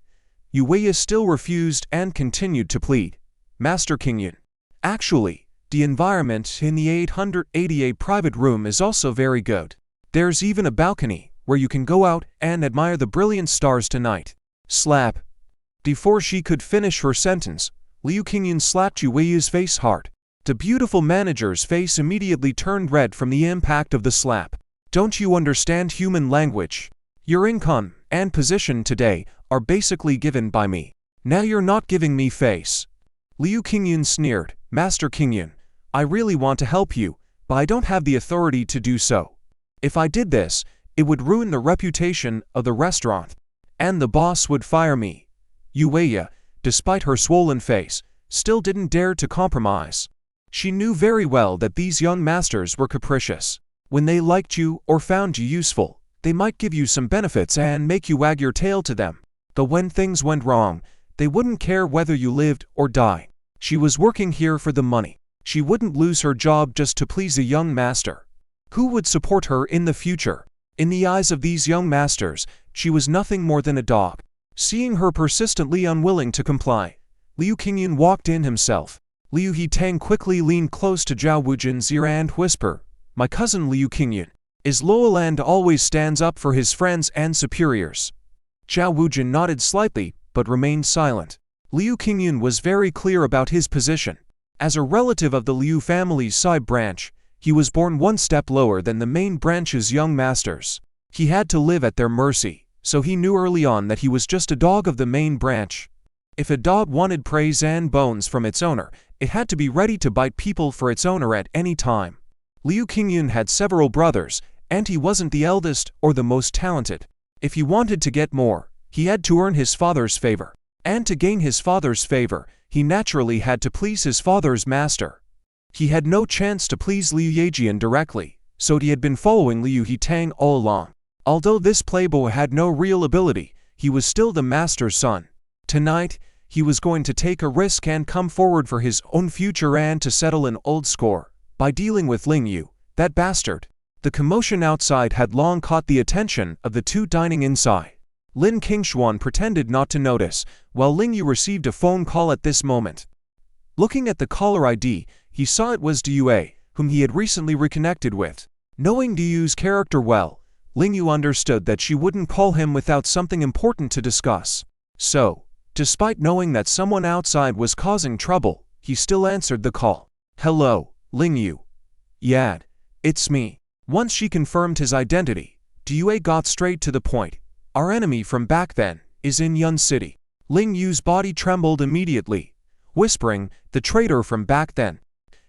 Yueya still refused and continued to plead. Master Kingyun. Actually, the environment in the 888 private room is also very good. There's even a balcony where you can go out and admire the brilliant stars tonight. Slap. Before she could finish her sentence, Liu Kingyun slapped Yueya's face hard. The beautiful manager's face immediately turned red from the impact of the slap. Don't you understand human language? Your income and position today are basically given by me. Now you're not giving me face. Liu Kingyun sneered, Master Kingyun, I really want to help you, but I don't have the authority to do so. If I did this, it would ruin the reputation of the restaurant, and the boss would fire me. Yueya, despite her swollen face, still didn't dare to compromise. She knew very well that these young masters were capricious. When they liked you or found you useful, they might give you some benefits and make you wag your tail to them. But when things went wrong, they wouldn't care whether you lived or died. She was working here for the money. She wouldn't lose her job just to please a young master. Who would support her in the future? In the eyes of these young masters, she was nothing more than a dog. Seeing her persistently unwilling to comply, Liu Qingyun walked in himself. Liu Yitang quickly leaned close to Zhao Wujin's ear and whispered, "My cousin Liu Qingyun is loyal and always stands up for his friends and superiors." Zhao Wujin nodded slightly, but remained silent. Liu Qingyun was very clear about his position. As a relative of the Liu family's side branch, he was born one step lower than the main branch's young masters. He had to live at their mercy, so he knew early on that he was just a dog of the main branch. If a dog wanted praise and bones from its owner, it had to be ready to bite people for its owner at any time. Liu Qingyun had several brothers, and he wasn't the eldest or the most talented. If he wanted to get more, he had to earn his father's favor. And to gain his father's favor, he naturally had to please his father's master. He had no chance to please Liu Yejian directly, so he had been following Liu Yitang all along. Although this playboy had no real ability, he was still the master's son. Tonight, he was going to take a risk and come forward for his own future and to settle an old score by dealing with Ling Yu, that bastard. The commotion outside had long caught the attention of the two dining inside. Lin Kinglong pretended not to notice, while Ling Yu received a phone call at this moment. Looking at the caller ID, he saw it was Due, whom he had recently reconnected with. Knowing Due's character well, Ling Yu understood that she wouldn't call him without something important to discuss. So, despite knowing that someone outside was causing trouble, he still answered the call. "Hello, Ling Yu." "Yeah, it's me." Once she confirmed his identity, Due got straight to the point. "Our enemy from back then is in Yun City." Ling Yu's body trembled immediately, whispering, "The traitor from back then."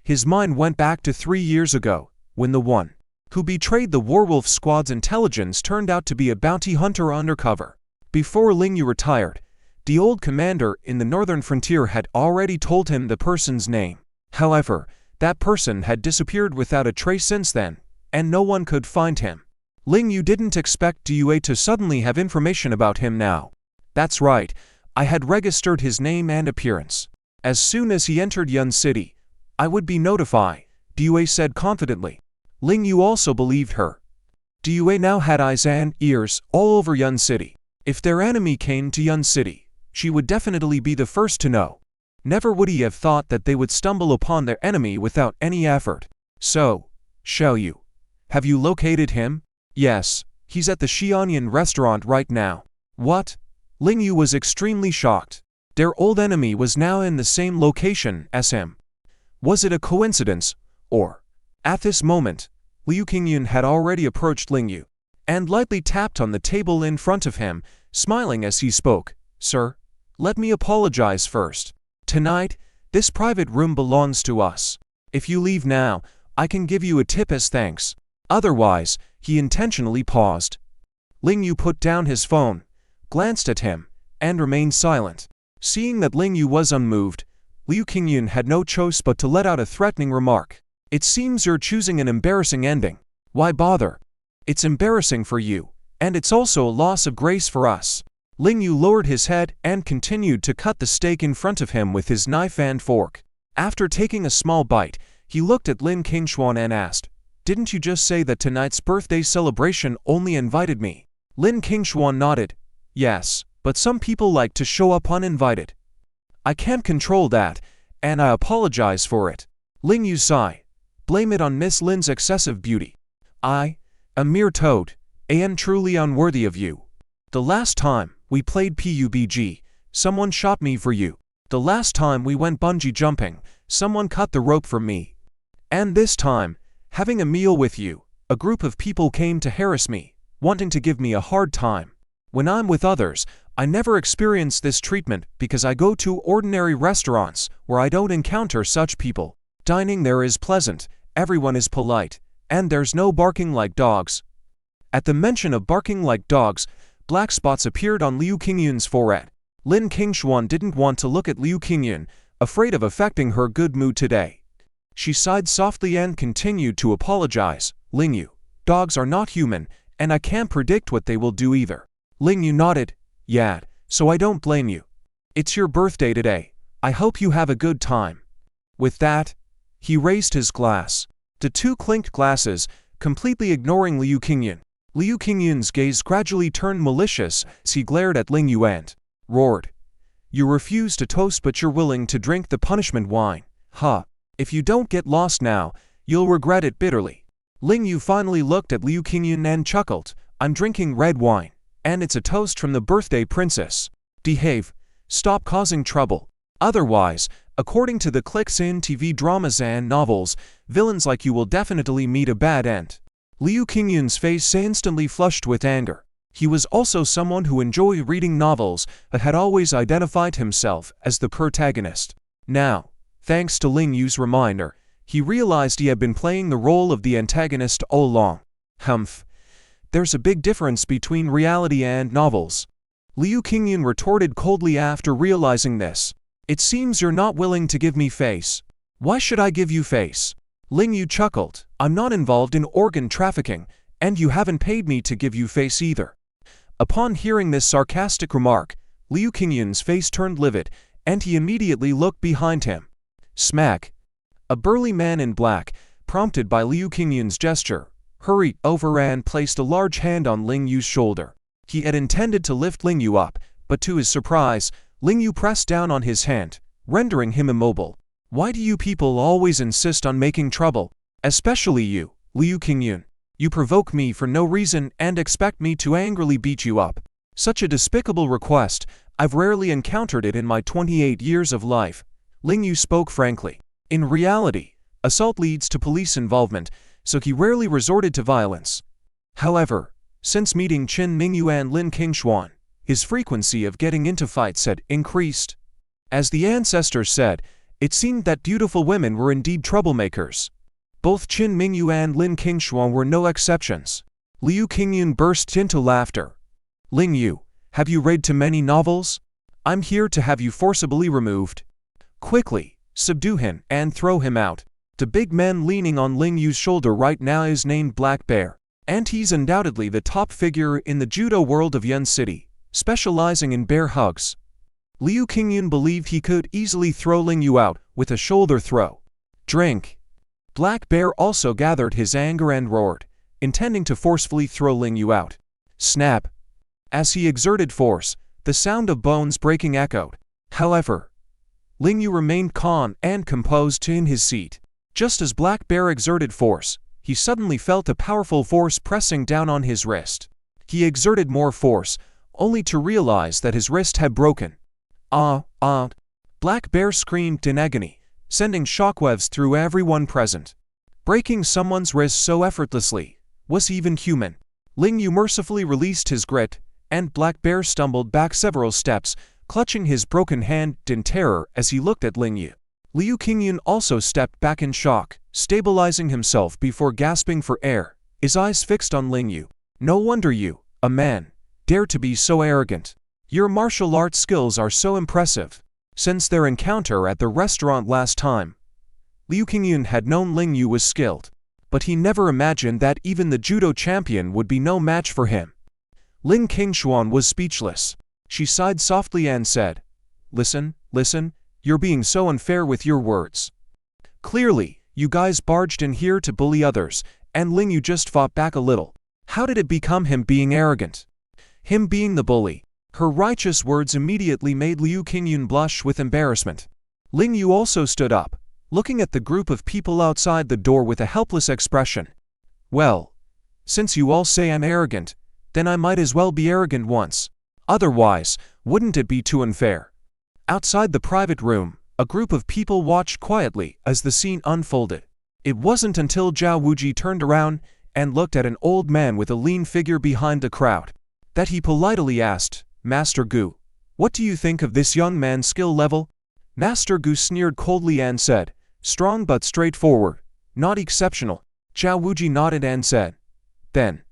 His mind went back to 3 years ago, when the one who betrayed the Werewolf Squad's intelligence turned out to be a bounty hunter undercover. Before Ling Yu retired, the old commander in the northern frontier had already told him the person's name. However, that person had disappeared without a trace since then, and no one could find him. Ling Yu didn't expect Due to suddenly have information about him now. "That's right, I had registered his name and appearance. As soon as he entered Yun City, I would be notified," Due said confidently. Ling Yu also believed her. Due now had eyes and ears all over Yun City. If their enemy came to Yun City, she would definitely be the first to know. Never would he have thought that they would stumble upon their enemy without any effort. "So, Xiao Yu, have you located him?" "Yes, he's at the Xianyan restaurant right now." "What?" Ling Yu was extremely shocked. Their old enemy was now in the same location as him. Was it a coincidence, or? At this moment, Liu Qingyun had already approached Ling Yu, and lightly tapped on the table in front of him, smiling as he spoke. "Sir, let me apologize first. Tonight, this private room belongs to us. If you leave now, I can give you a tip as thanks. Otherwise," he intentionally paused. Ling Yu put down his phone, glanced at him, and remained silent. Seeing that Ling Yu was unmoved, Liu Qingyun had no choice but to let out a threatening remark. "It seems you're choosing an embarrassing ending. Why bother? It's embarrassing for you, and it's also a loss of grace for us." Ling Yu lowered his head and continued to cut the steak in front of him with his knife and fork. After taking a small bite, he looked at Lin Kinglong and asked, "Didn't you just say that tonight's birthday celebration only invited me?" Lin Kinglong nodded. "Yes, but some people like to show up uninvited. I can't control that, and I apologize for it." Ling Yu sighed. "Blame it on Miss Lin's excessive beauty. I, a mere toad, am truly unworthy of you. The last time we played PUBG, someone shot me for you. The last time we went bungee jumping, someone cut the rope for me. And this time, having a meal with you, a group of people came to harass me, wanting to give me a hard time. When I'm with others, I never experience this treatment because I go to ordinary restaurants where I don't encounter such people. Dining there is pleasant, everyone is polite, and there's no barking like dogs." At the mention of barking like dogs, black spots appeared on Liu Qingyun's forehead. Lin Kinglong didn't want to look at Liu Qingyun, afraid of affecting her good mood today. She sighed softly and continued to apologize. "Ling Yu, dogs are not human, and I can't predict what they will do either." Ling Yu nodded. "Yeah, so I don't blame you. It's your birthday today. I hope you have a good time." With that, He raised his glass. The two clinked glasses, completely ignoring Liu Qingyun. Liu Qingyun's gaze gradually turned malicious as he glared at Ling Yu and roared. You refuse to toast but you're willing to drink the punishment wine. Ha! If you don't get lost now, you'll regret it bitterly. Ling Yu finally looked at Liu Qingyun and chuckled. I'm drinking red wine, and it's a toast from the birthday princess. Behave. Stop causing trouble. Otherwise, according to the clicks in TV dramas and novels, villains like you will definitely meet a bad end. Liu Qingyun's face instantly flushed with anger. He was also someone who enjoyed reading novels but had always identified himself as the protagonist. Now, thanks to Ling Yu's reminder, he realized he had been playing the role of the antagonist all along. Humph. There's a big difference between reality and novels. Liu Qingyun retorted coldly after realizing this. It seems you're not willing to give me face. Why should I give you face? Ling Yu chuckled. I'm not involved in organ trafficking, and you haven't paid me to give you face either. Upon hearing this sarcastic remark, Liu Qingyun's face turned livid, and he immediately looked behind him. Smack. A burly man in black, prompted by Liu Qingyun's gesture, hurried over and placed a large hand on Ling Yu's shoulder. He had intended to lift Ling Yu up, but to his surprise, Ling Yu pressed down on his hand, rendering him immobile. Why do you people always insist on making trouble? Especially you, Liu Qingyun. You provoke me for no reason and expect me to angrily beat you up. Such a despicable request, I've rarely encountered it in my 28 years of life. Ling Yu spoke frankly. In reality, assault leads to police involvement, so he rarely resorted to violence. However, since meeting Qin Mingu and Lin Kinglong, his frequency of getting into fights had increased. As the ancestors said, it seemed that beautiful women were indeed troublemakers. Both Qin Mingu and Lin Kinglong were no exceptions. Liu Qingyun burst into laughter. Ling Yu, have you read too many novels? I'm here to have you forcibly removed. Quickly, subdue him and throw him out. The big man leaning on Ling Yu's shoulder right now is named Black Bear, and he's undoubtedly the top figure in the judo world of Yun City, specializing in bear hugs. Liu Qingyun believed he could easily throw Ling Yu out with a shoulder throw. Drink. Black Bear also gathered his anger and roared, intending to forcefully throw Ling Yu out. Snap. As he exerted force, the sound of bones breaking echoed. However, Ling Yu remained calm and composed in his seat. Just as Black Bear exerted force, he suddenly felt a powerful force pressing down on his wrist. He exerted more force, only to realize that his wrist had broken. Ah! Black Bear screamed in agony, sending shockwaves through everyone present. Breaking someone's wrist so effortlessly was even human. Ling Yu mercifully released his grip, and Black Bear stumbled back several steps, clutching his broken hand in terror as he looked at Ling Yu. Liu Qingyun also stepped back in shock, stabilizing himself before gasping for air, his eyes fixed on Ling Yu. No wonder you, a man, dare to be so arrogant. Your martial arts skills are so impressive. Since their encounter at the restaurant last time, Liu Qingyun had known Ling Yu was skilled, but he never imagined that even the judo champion would be no match for him. Ling Kinglong was speechless. She sighed softly and said, Listen, you're being so unfair with your words. Clearly, you guys barged in here to bully others, and Ling Yu just fought back a little. How did it become him being arrogant? Him being the bully. Her righteous words immediately made Liu Qingyun blush with embarrassment. Ling Yu also stood up, looking at the group of people outside the door with a helpless expression. Well, since you all say I'm arrogant, then I might as well be arrogant once. Otherwise, wouldn't it be too unfair? Outside the private room, a group of people watched quietly as the scene unfolded. It wasn't until Zhao Wuji turned around and looked at an old man with a lean figure behind the crowd that he politely asked, Master Gu, what do you think of this young man's skill level? Master Gu sneered coldly and said, strong but straightforward, not exceptional. Zhao Wuji nodded and said, then,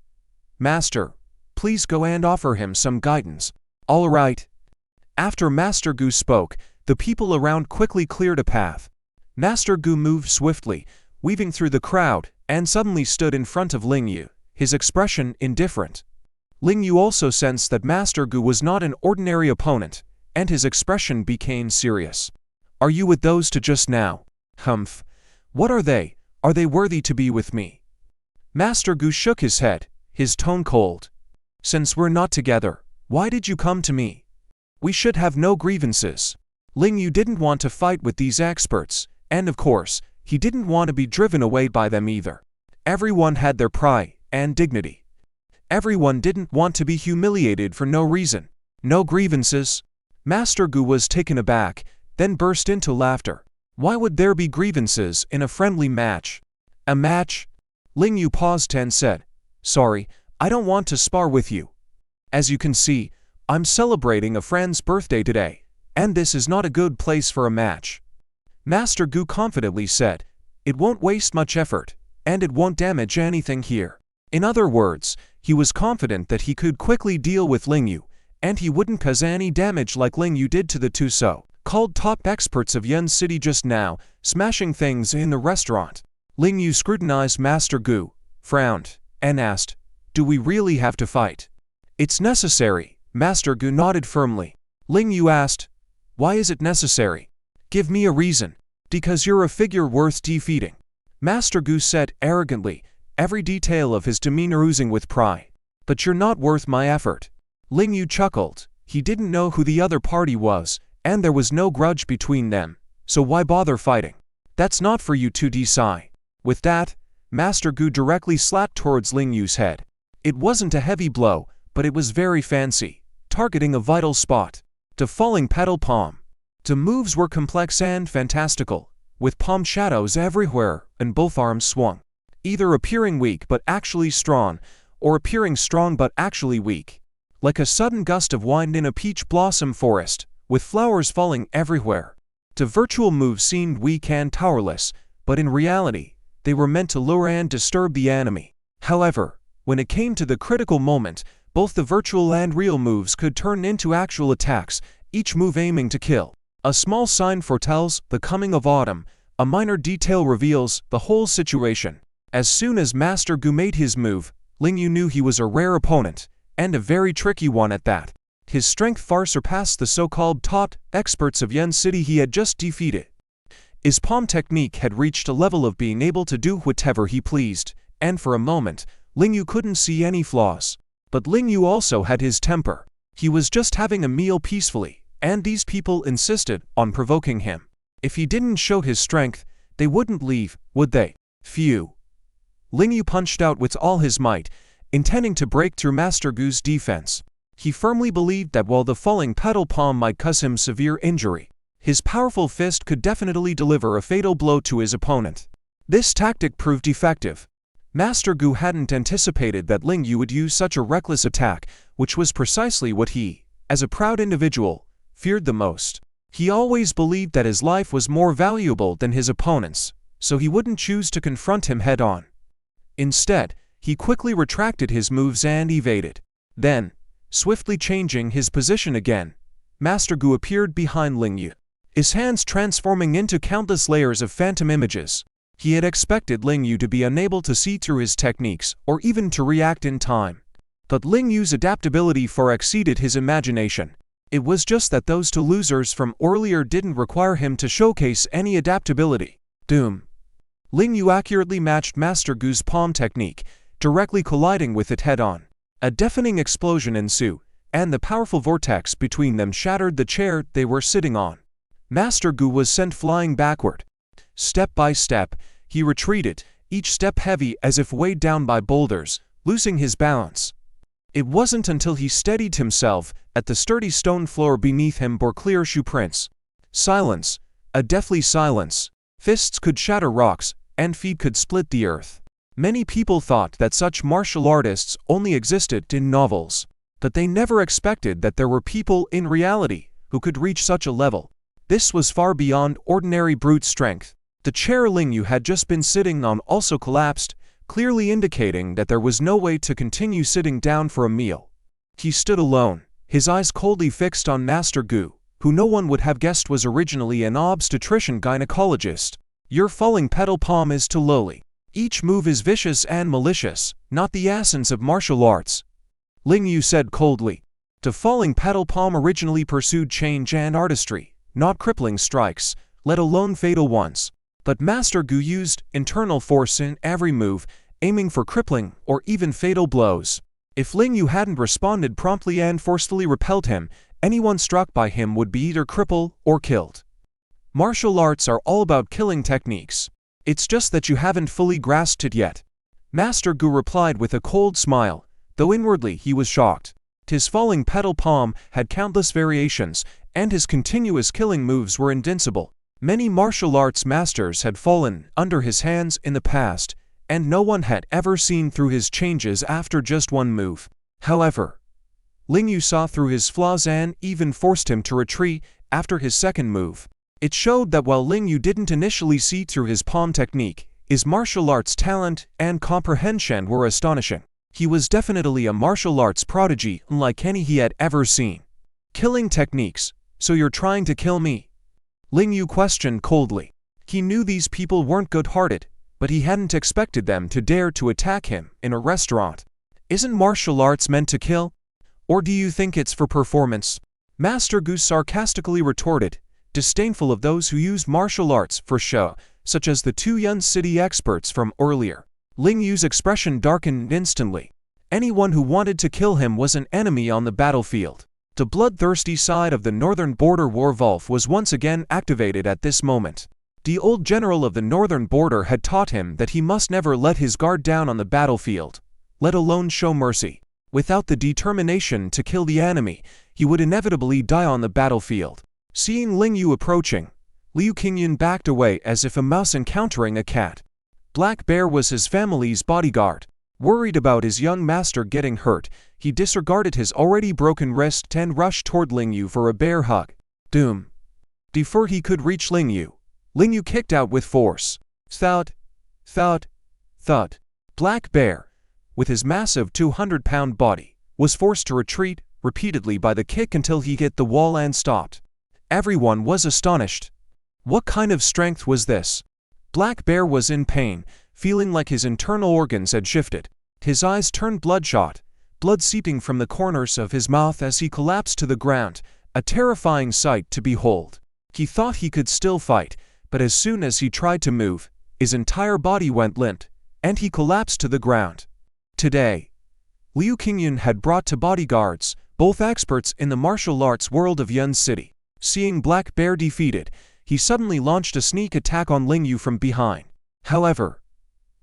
Master, please go and offer him some guidance. All right. After Master Gu spoke, the people around quickly cleared a path. Master Gu moved swiftly, weaving through the crowd, and suddenly stood in front of Ling Yu, his expression indifferent. Ling Yu also sensed that Master Gu was not an ordinary opponent, and his expression became serious. Are you with those two just now? Humph. What are they? Are they worthy to be with me? Master Gu shook his head, his tone cold. Since we're not together, why did you come to me? We should have no grievances. Ling Yu didn't want to fight with these experts, and of course, he didn't want to be driven away by them either. Everyone had their pride and dignity. Everyone didn't want to be humiliated for no reason. No grievances? Master Gu was taken aback, then burst into laughter. Why would there be grievances in a friendly match? A match? Ling Yu paused and said, Sorry, I don't want to spar with you. As you can see, I'm celebrating a friend's birthday today, and this is not a good place for a match. Master Gu confidently said, It won't waste much effort, and it won't damage anything here. In other words, he was confident that he could quickly deal with Ling Yu, and he wouldn't cause any damage like Ling Yu did to the two so-called top experts of Yun City just now, smashing things in the restaurant. Ling Yu scrutinized Master Gu, frowned, and asked, Do we really have to fight? It's necessary, Master Gu nodded firmly. Ling Yu asked, Why is it necessary? Give me a reason. Because you're a figure worth defeating. Master Gu said arrogantly, every detail of his demeanor oozing with pride. But you're not worth my effort. Ling Yu chuckled. He didn't know who the other party was, and there was no grudge between them, so why bother fighting? That's not for you to decide. With that, Master Gu directly slapped towards Ling Yu's head. It wasn't a heavy blow, but it was very fancy, targeting a vital spot. The falling petal palm. The moves were complex and fantastical, with palm shadows everywhere, and both arms swung, either appearing weak but actually strong, or appearing strong but actually weak. Like a sudden gust of wind in a peach blossom forest, with flowers falling everywhere. The virtual moves seemed weak and powerless, but in reality, they were meant to lure and disturb the enemy. However, when it came to the critical moment, both the virtual and real moves could turn into actual attacks, each move aiming to kill. A small sign foretells the coming of autumn, a minor detail reveals the whole situation. As soon as Master Gu made his move, Ling Yu knew he was a rare opponent, and a very tricky one at that. His strength far surpassed the so-called top experts of Yun City he had just defeated. His palm technique had reached a level of being able to do whatever he pleased, and for a moment, Ling Yu couldn't see any flaws. But Ling Yu also had his temper. He was just having a meal peacefully, and these people insisted on provoking him. If he didn't show his strength, they wouldn't leave, would they? Phew. Ling Yu punched out with all his might, intending to break through Master Gu's defense. He firmly believed that while the falling petal palm might cause him severe injury, his powerful fist could definitely deliver a fatal blow to his opponent. This tactic proved effective. Master Gu hadn't anticipated that Ling Yu would use such a reckless attack, which was precisely what he, as a proud individual, feared the most. He always believed that his life was more valuable than his opponent's, so he wouldn't choose to confront him head-on. Instead, he quickly retracted his moves and evaded. Then, swiftly changing his position again, Master Gu appeared behind Ling Yu, his hands transforming into countless layers of phantom images. He had expected Ling Yu to be unable to see through his techniques or even to react in time. But Ling Yu's adaptability far exceeded his imagination. It was just that those two losers from earlier didn't require him to showcase any adaptability. Doom. Ling Yu accurately matched Master Gu's palm technique, directly colliding with it head-on. A deafening explosion ensued, and the powerful vortex between them shattered the chair they were sitting on. Master Gu was sent flying backward. Step by step, he retreated, each step heavy as if weighed down by boulders, losing his balance. It wasn't until he steadied himself at the sturdy stone floor beneath him bore clear shoe prints. Silence, a deathly silence. Fists could shatter rocks, and feet could split the earth. Many people thought that such martial artists only existed in novels, but they never expected that there were people in reality who could reach such a level. This was far beyond ordinary brute strength. The chair Ling Yu had just been sitting on also collapsed, clearly indicating that there was no way to continue sitting down for a meal. He stood alone, his eyes coldly fixed on Master Gu, who no one would have guessed was originally an obstetrician-gynecologist. Your falling petal palm is too lowly. Each move is vicious and malicious, not the essence of martial arts. Ling Yu said coldly. The falling petal palm originally pursued change and artistry, not crippling strikes, let alone fatal ones. But Master Gu used internal force in every move, aiming for crippling or even fatal blows. If Ling Yu hadn't responded promptly and forcefully repelled him, anyone struck by him would be either crippled or killed. Martial arts are all about killing techniques. It's just that you haven't fully grasped it yet. Master Gu replied with a cold smile, though inwardly he was shocked. His falling petal palm had countless variations, and his continuous killing moves were invincible. Many martial arts masters had fallen under his hands in the past, and no one had ever seen through his changes after just one move. However, Ling Yu saw through his flaws and even forced him to retreat after his second move. It showed that while Ling Yu didn't initially see through his palm technique, his martial arts talent and comprehension were astonishing. He was definitely a martial arts prodigy unlike any he had ever seen. Killing techniques, so you're trying to kill me? Ling Yu questioned coldly. He knew these people weren't good-hearted, but he hadn't expected them to dare to attack him in a restaurant. Isn't martial arts meant to kill? Or do you think it's for performance? Master Gu sarcastically retorted, disdainful of those who used martial arts for show, such as the two Yun City experts from earlier. Ling Yu's expression darkened instantly. Anyone who wanted to kill him was an enemy on the battlefield. The bloodthirsty side of the northern border werewolf was once again activated at this moment. The old general of the northern border had taught him that he must never let his guard down on the battlefield, let alone show mercy. Without the determination to kill the enemy, he would inevitably die on the battlefield. Seeing Ling Yu approaching, Liu Qingyun backed away as if a mouse encountering a cat. Black Bear was his family's bodyguard. Worried about his young master getting hurt, he disregarded his already broken wrist and rushed toward Ling Yu for a bear hug. Doom. Before he could reach Ling Yu kicked out with force. Thud, thud, thud. Black Bear, with his massive 200-pound body, was forced to retreat repeatedly by the kick until he hit the wall and stopped. Everyone was astonished. What kind of strength was this? Black Bear was in pain, feeling like his internal organs had shifted. His eyes turned bloodshot, blood seeping from the corners of his mouth as he collapsed to the ground, a terrifying sight to behold. He thought he could still fight, but as soon as he tried to move, his entire body went limp, and he collapsed to the ground. Today, Liu Qingyun had brought two bodyguards, both experts in the martial arts world of Yun City. Seeing Black Bear defeated, he suddenly launched a sneak attack on Ling Yu from behind. However,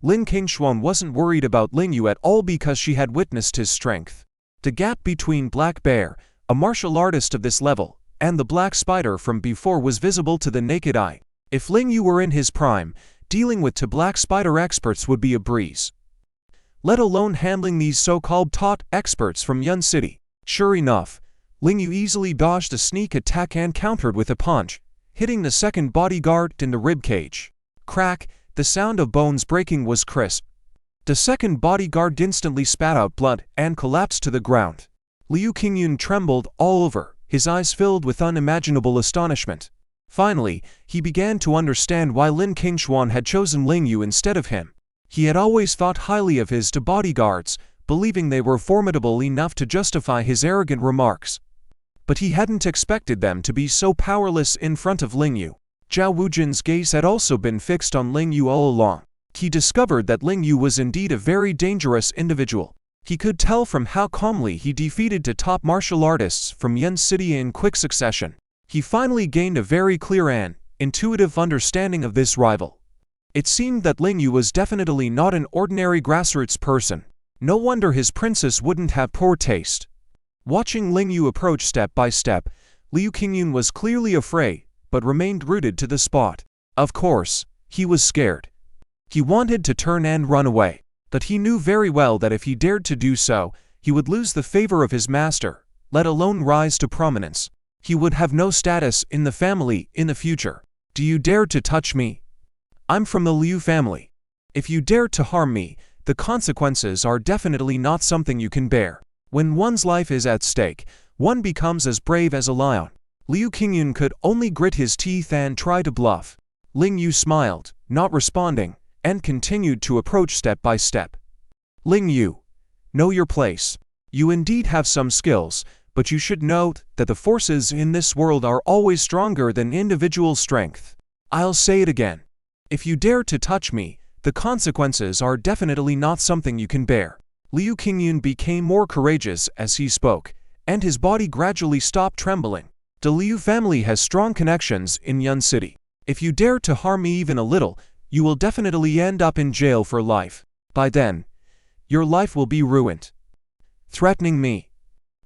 Lin Kinglong wasn't worried about Ling Yu at all because she had witnessed his strength. The gap between Black Bear, a martial artist of this level, and the Black Spider from before was visible to the naked eye. If Ling Yu were in his prime, dealing with two Black Spider experts would be a breeze. Let alone handling these so-called top experts from Yun City. Sure enough, Ling Yu easily dodged a sneak attack and countered with a punch, hitting the second bodyguard in the ribcage. Crack, the sound of bones breaking was crisp. The second bodyguard instantly spat out blood and collapsed to the ground. Liu Qingyun trembled all over, his eyes filled with unimaginable astonishment. Finally, he began to understand why Lin Kinglong had chosen Ling Yu instead of him. He had always thought highly of his two bodyguards, believing they were formidable enough to justify his arrogant remarks. But he hadn't expected them to be so powerless in front of Ling Yu. Zhao Wujin's gaze had also been fixed on Ling Yu all along. He discovered that Ling Yu was indeed a very dangerous individual. He could tell from how calmly he defeated the top martial artists from Yun City in quick succession. He finally gained a very clear and intuitive understanding of this rival. It seemed that Ling Yu was definitely not an ordinary grassroots person. No wonder his princess wouldn't have poor taste. Watching Ling Yu approach step by step, Liu Qingyun was clearly afraid, but remained rooted to the spot. Of course, he was scared. He wanted to turn and run away, but he knew very well that if he dared to do so, he would lose the favor of his master, let alone rise to prominence. He would have no status in the family in the future. Do you dare to touch me? I'm from the Liu family. If you dare to harm me, the consequences are definitely not something you can bear. When one's life is at stake, one becomes as brave as a lion. Liu Qingyun could only grit his teeth and try to bluff. Ling Yu smiled, not responding, and continued to approach step by step. Ling Yu, know your place. You indeed have some skills, but you should note that the forces in this world are always stronger than individual strength. I'll say it again. If you dare to touch me, the consequences are definitely not something you can bear. Liu Qingyun became more courageous as he spoke, and his body gradually stopped trembling. The Liu family has strong connections in Yun City. If you dare to harm me even a little, you will definitely end up in jail for life. By then, your life will be ruined. Threatening me.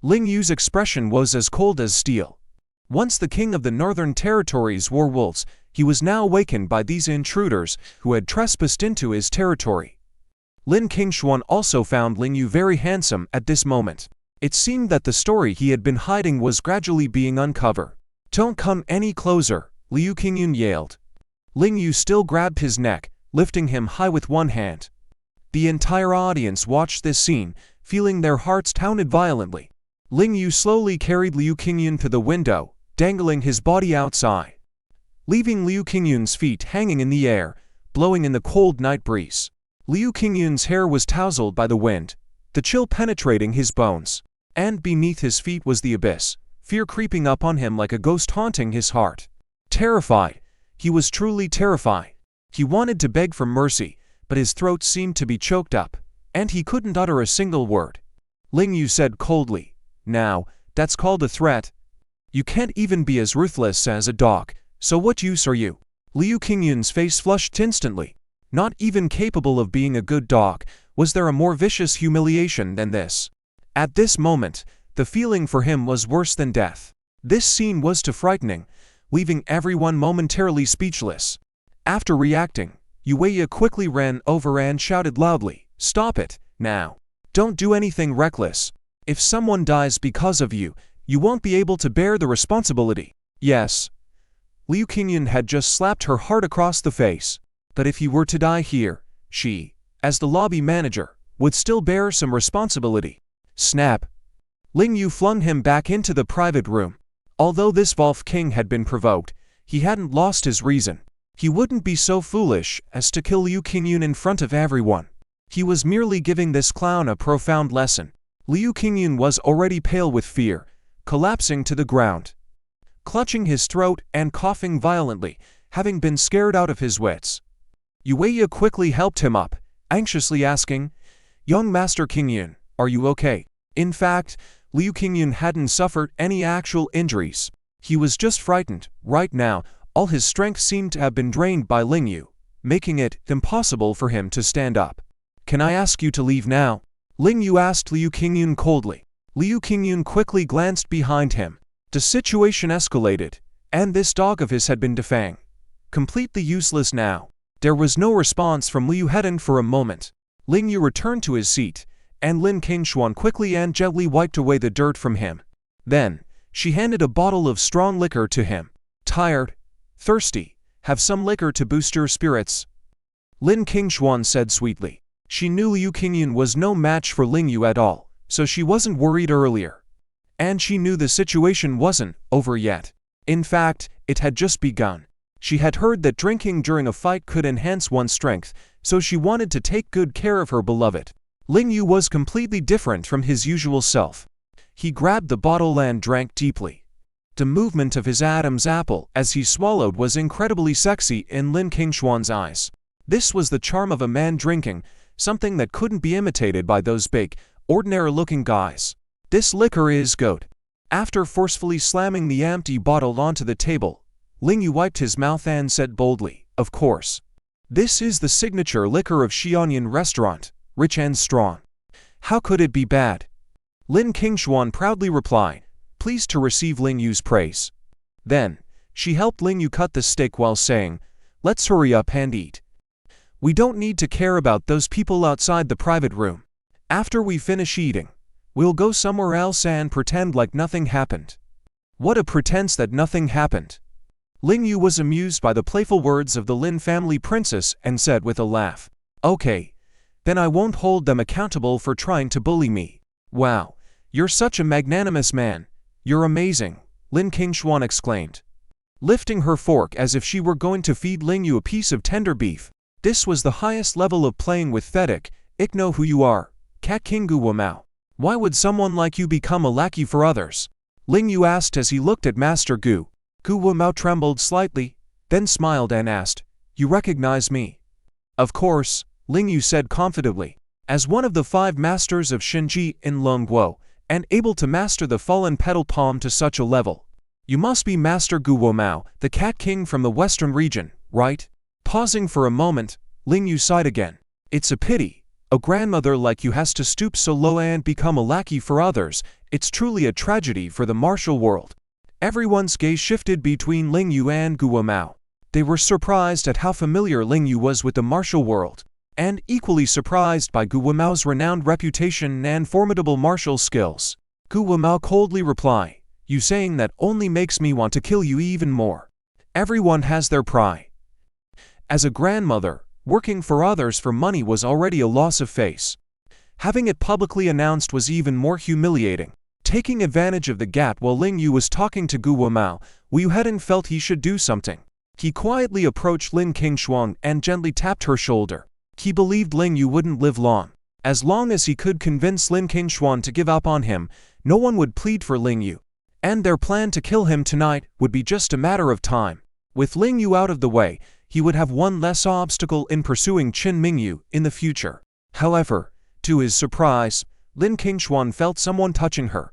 Ling Yu's expression was as cold as steel. Once the king of the Northern Territories wore wolves, he was now awakened by these intruders who had trespassed into his territory. Lin Kinglong also found Ling Yu very handsome at this moment. It seemed that the story he had been hiding was gradually being uncovered. Don't come any closer, Liu Qingyun yelled. Ling Yu still grabbed his neck, lifting him high with one hand. The entire audience watched this scene, feeling their hearts pounded violently. Ling Yu slowly carried Liu Qingyun to the window, dangling his body outside, leaving Liu Qingyun's feet hanging in the air, blowing in the cold night breeze. Liu Qingyun's hair was tousled by the wind, the chill penetrating his bones, and beneath his feet was the abyss, fear creeping up on him like a ghost haunting his heart. Terrified, he was truly terrified. He wanted to beg for mercy, but his throat seemed to be choked up, and he couldn't utter a single word. Ling Yu said coldly, "Now, that's called a threat. You can't even be as ruthless as a dog, so what use are you?" Liu Qingyun's face flushed instantly. Not even capable of being a good dog, was there a more vicious humiliation than this? At this moment, the feeling for him was worse than death. This scene was too frightening, leaving everyone momentarily speechless. After reacting, Yueya quickly ran over and shouted loudly, "Stop it, now. Don't do anything reckless. If someone dies because of you, you won't be able to bear the responsibility." Yes. Liu Qingyun had just slapped her hard across the face. But if he were to die here, she, as the lobby manager, would still bear some responsibility. Snap. Ling Yu flung him back into the private room. Although this Wolf King had been provoked, he hadn't lost his reason. He wouldn't be so foolish as to kill Liu Qingyun in front of everyone. He was merely giving this clown a profound lesson. Liu Qingyun was already pale with fear, collapsing to the ground, clutching his throat and coughing violently, having been scared out of his wits. Yueya quickly helped him up, anxiously asking, "Young Master Qingyun, are you okay?" In fact, Liu Qingyun hadn't suffered any actual injuries. He was just frightened. Right now, all his strength seemed to have been drained by Ling Yu, making it impossible for him to stand up. "Can I ask you to leave now?" Ling Yu asked Liu Qingyun coldly. Liu Qingyun quickly glanced behind him. The situation escalated, and this dog of his had been defanged. Completely useless now. There was no response from Liu Hedon for a moment. Ling Yu returned to his seat, and Lin Kinglong quickly and gently wiped away the dirt from him. Then, she handed a bottle of strong liquor to him. "Tired? Thirsty? Have some liquor to boost your spirits," Lin Kinglong said sweetly. She knew Liu Qingyun was no match for Ling Yu at all, so she wasn't worried earlier. And she knew the situation wasn't over yet. In fact, it had just begun. She had heard that drinking during a fight could enhance one's strength, so she wanted to take good care of her beloved. Ling Yu was completely different from his usual self. He grabbed the bottle and drank deeply. The movement of his Adam's apple as he swallowed was incredibly sexy in Lin Kinglong's eyes. This was the charm of a man drinking, something that couldn't be imitated by those big, ordinary-looking guys. "This liquor is good." After forcefully slamming the empty bottle onto the table, Ling Yu wiped his mouth and said boldly, "Of course. This is the signature liquor of Xianyan Restaurant, rich and strong. How could it be bad?" Lin Kinglong proudly replied, pleased to receive Ling Yu's praise. Then, she helped Ling Yu cut the steak while saying, "Let's hurry up and eat. We don't need to care about those people outside the private room. After we finish eating, we'll go somewhere else and pretend like nothing happened." What a pretense that nothing happened. Ling Yu was amused by the playful words of the Lin family princess and said with a laugh, "Okay, then I won't hold them accountable for trying to bully me." "Wow, you're such a magnanimous man. You're amazing," Lin Kinglong exclaimed, lifting her fork as if she were going to feed Ling Yu a piece of tender beef. This was the highest level of playing with Thetic. "Ik know who you are, Cat King Gu Wamao. Why would someone like you become a lackey for others?" Ling Yu asked as he looked at Master Gu. Gu Wamao trembled slightly, then smiled and asked, You recognize me?" "Of course," Ling Yu said confidently. "As one of the 5 masters of Shinji in Longguo, and able to master the fallen petal palm to such a level. You must be Master Guo Mao, the Cat King from the western region, right?" Pausing for a moment, Ling Yu sighed again. "It's a pity. A grandmother like you has to stoop so low and become a lackey for others. It's truly a tragedy for the martial world." Everyone's gaze shifted between Ling Yu and Guo Mao. They were surprised at how familiar Ling Yu was with the martial world, and equally surprised by Guo Mao's renowned reputation and formidable martial skills. Guo Mao coldly replied, "You saying that only makes me want to kill you even more." Everyone has their pride. As a grandmother, working for others for money was already a loss of face. Having it publicly announced was even more humiliating. Taking advantage of the gap while Ling Yu was talking to Guo Mao, Liu Hedong felt he should do something. He quietly approached Lin Kinglong and gently tapped her shoulder. He believed Ling Yu wouldn't live long. As long as he could convince Lin Kinglong to give up on him, no one would plead for Ling Yu. And their plan to kill him tonight would be just a matter of time. With Ling Yu out of the way, he would have one less obstacle in pursuing Qin Mingyu in the future. However, to his surprise, Lin Kinglong felt someone touching her.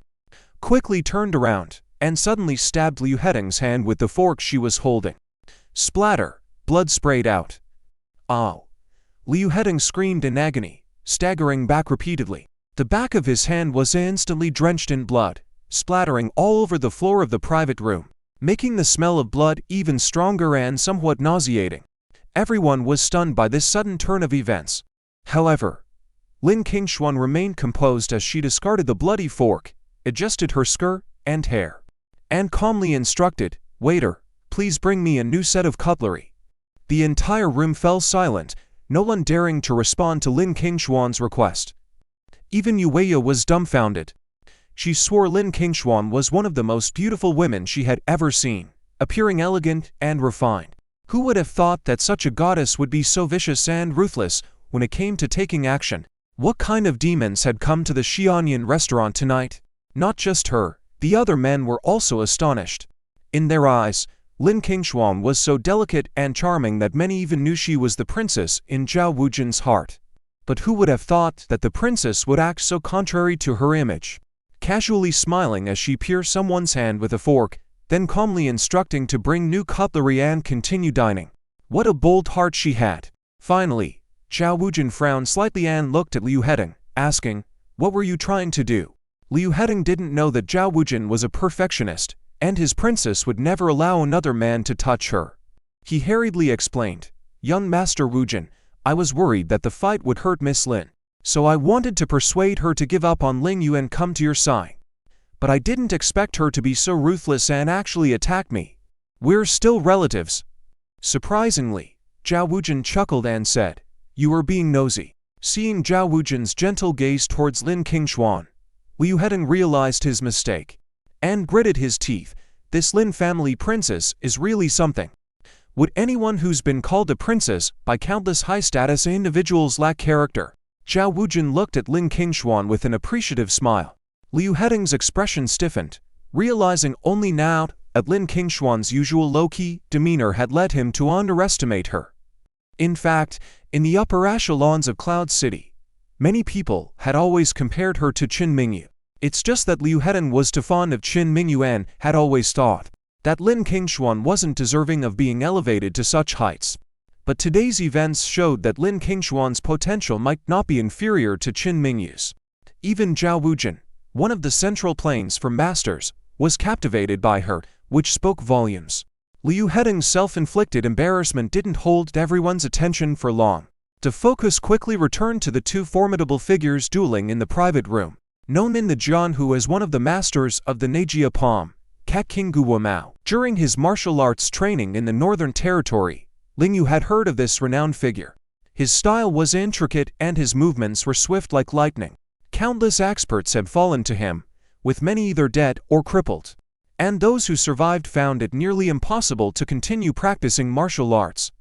Quickly turned around, and suddenly stabbed Liu Hedong's hand with the fork she was holding. Splatter! Blood sprayed out. "Ow!" Liu Hedong screamed in agony, staggering back repeatedly. The back of his hand was instantly drenched in blood, splattering all over the floor of the private room, making the smell of blood even stronger and somewhat nauseating. Everyone was stunned by this sudden turn of events. However, Lin Kinglong remained composed as she discarded the bloody fork, adjusted her skirt and hair, and calmly instructed, "Waiter, please bring me a new set of cutlery." The entire room fell silent, no one daring to respond to Lin Kinglong's request. Even Yueya was dumbfounded. She swore Lin Kinglong was one of the most beautiful women she had ever seen, appearing elegant and refined. Who would have thought that such a goddess would be so vicious and ruthless when it came to taking action? What kind of demons had come to the Xianyan restaurant tonight? Not just her, the other men were also astonished. In their eyes, Lin Kinglong was so delicate and charming that many even knew she was the princess in Zhao Wujin's heart. But who would have thought that the princess would act so contrary to her image? Casually smiling as she pierced someone's hand with a fork, then calmly instructing to bring new cutlery and continue dining. What a bold heart she had. Finally, Zhao Wujin frowned slightly and looked at Liu Hedong, asking, "What were you trying to do?" Liu Hedong didn't know that Zhao Wujin was a perfectionist, and his princess would never allow another man to touch her. He hurriedly explained, "Young Master Wujin, I was worried that the fight would hurt Miss Lin, so I wanted to persuade her to give up on Ling Yu and come to your side. But I didn't expect her to be so ruthless and actually attack me. We're still relatives." Surprisingly, Zhao Wujin chuckled and said, "You were being nosy." Seeing Zhao Wujin's gentle gaze towards Lin Kinglong, Liu Hedong realized his mistake, and gritted his teeth. This Lin family princess is really something. Would anyone who's been called a princess by countless high-status individuals lack character? Zhao Wujin looked at Lin Kinglong with an appreciative smile. Liu Hedong's expression stiffened, realizing only now that Lin Kinglong's usual low-key demeanor had led him to underestimate her. In fact, in the upper echelons of Cloud City, many people had always compared her to Qin Mingyu. It's just that Liu Hedong was too fond of Qin Mingyu and had always thought that Lin Kinglong wasn't deserving of being elevated to such heights. But today's events showed that Lin Kinglong's potential might not be inferior to Qin Mingyu's. Even Zhao Wujin, one of the central planes for masters, was captivated by her, which spoke volumes. Liu Hedong's self-inflicted embarrassment didn't hold everyone's attention for long. The focus quickly returned to the two formidable figures dueling in the private room. Known in the Jianhu as one of the masters of the Nejia Palm, Cat King Guo Mao. During his martial arts training in the Northern Territory, Ling Yu had heard of this renowned figure. His style was intricate and his movements were swift like lightning. Countless experts had fallen to him, with many either dead or crippled. And those who survived found it nearly impossible to continue practicing martial arts.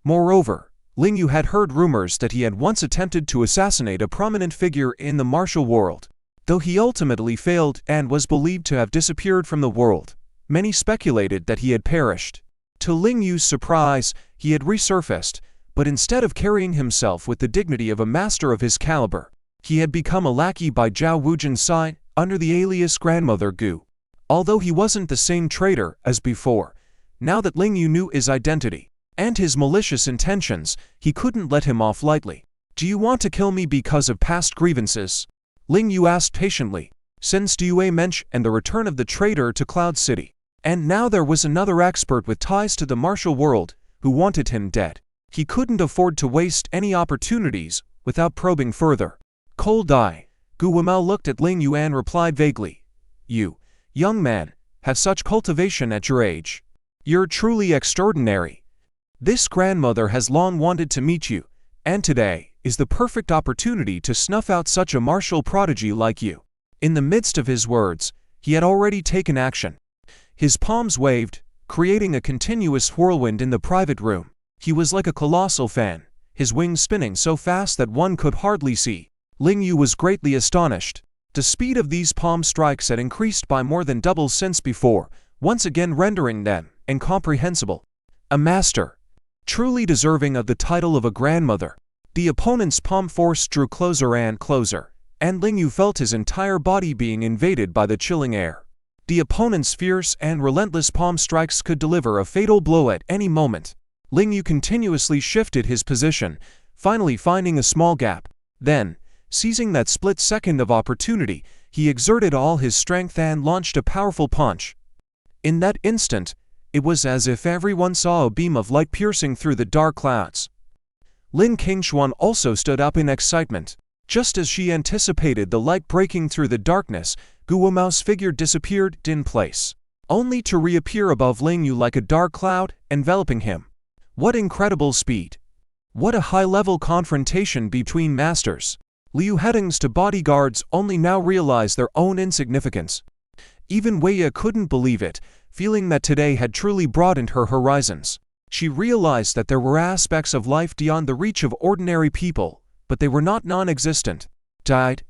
Moreover, Ling Yu had heard rumors that he had once attempted to assassinate a prominent figure in the martial world. Though he ultimately failed and was believed to have disappeared from the world, many speculated that he had perished. To Ling Yu's surprise, he had resurfaced, but instead of carrying himself with the dignity of a master of his caliber, he had become a lackey by Zhao Wujin's side under the alias Grandmother Gu. Although he wasn't the same traitor as before, now that Ling Yu knew his identity and his malicious intentions, he couldn't let him off lightly. "Do you want to kill me because of past grievances?" Ling Yu asked patiently, since Due Mensch and the return of the traitor to Cloud City. And now there was another expert with ties to the martial world who wanted him dead. He couldn't afford to waste any opportunities without probing further. Cold eye, Gu Wamao looked at Ling Yu and replied vaguely, "You, young man, have such cultivation at your age. You're truly extraordinary. This grandmother has long wanted to meet you, and today is the perfect opportunity to snuff out such a martial prodigy like you." In the midst of his words, he had already taken action. His palms waved, creating a continuous whirlwind in the private room. He was like a colossal fan, his wings spinning so fast that one could hardly see. Ling Yu was greatly astonished. The speed of these palm strikes had increased by more than double since before, once again rendering them incomprehensible. A master, truly deserving of the title of a grandmother. The opponent's palm force drew closer and closer, and Ling Yu felt his entire body being invaded by the chilling air. The opponent's fierce and relentless palm strikes could deliver a fatal blow at any moment. Ling Yu continuously shifted his position, finally finding a small gap. Then, seizing that split second of opportunity, he exerted all his strength and launched a powerful punch. In that instant, it was as if everyone saw a beam of light piercing through the dark clouds. Lin Kinglong also stood up in excitement. Just as she anticipated the light breaking through the darkness, Gu Wamao's figure disappeared in place, only to reappear above Ling Yu like a dark cloud, enveloping him. What incredible speed! What a high-level confrontation between masters! Liu Heading's two bodyguards only now realized their own insignificance. Even Weiya couldn't believe it, feeling that today had truly broadened her horizons. She realized that there were aspects of life beyond the reach of ordinary people, but they were not non-existent. Died.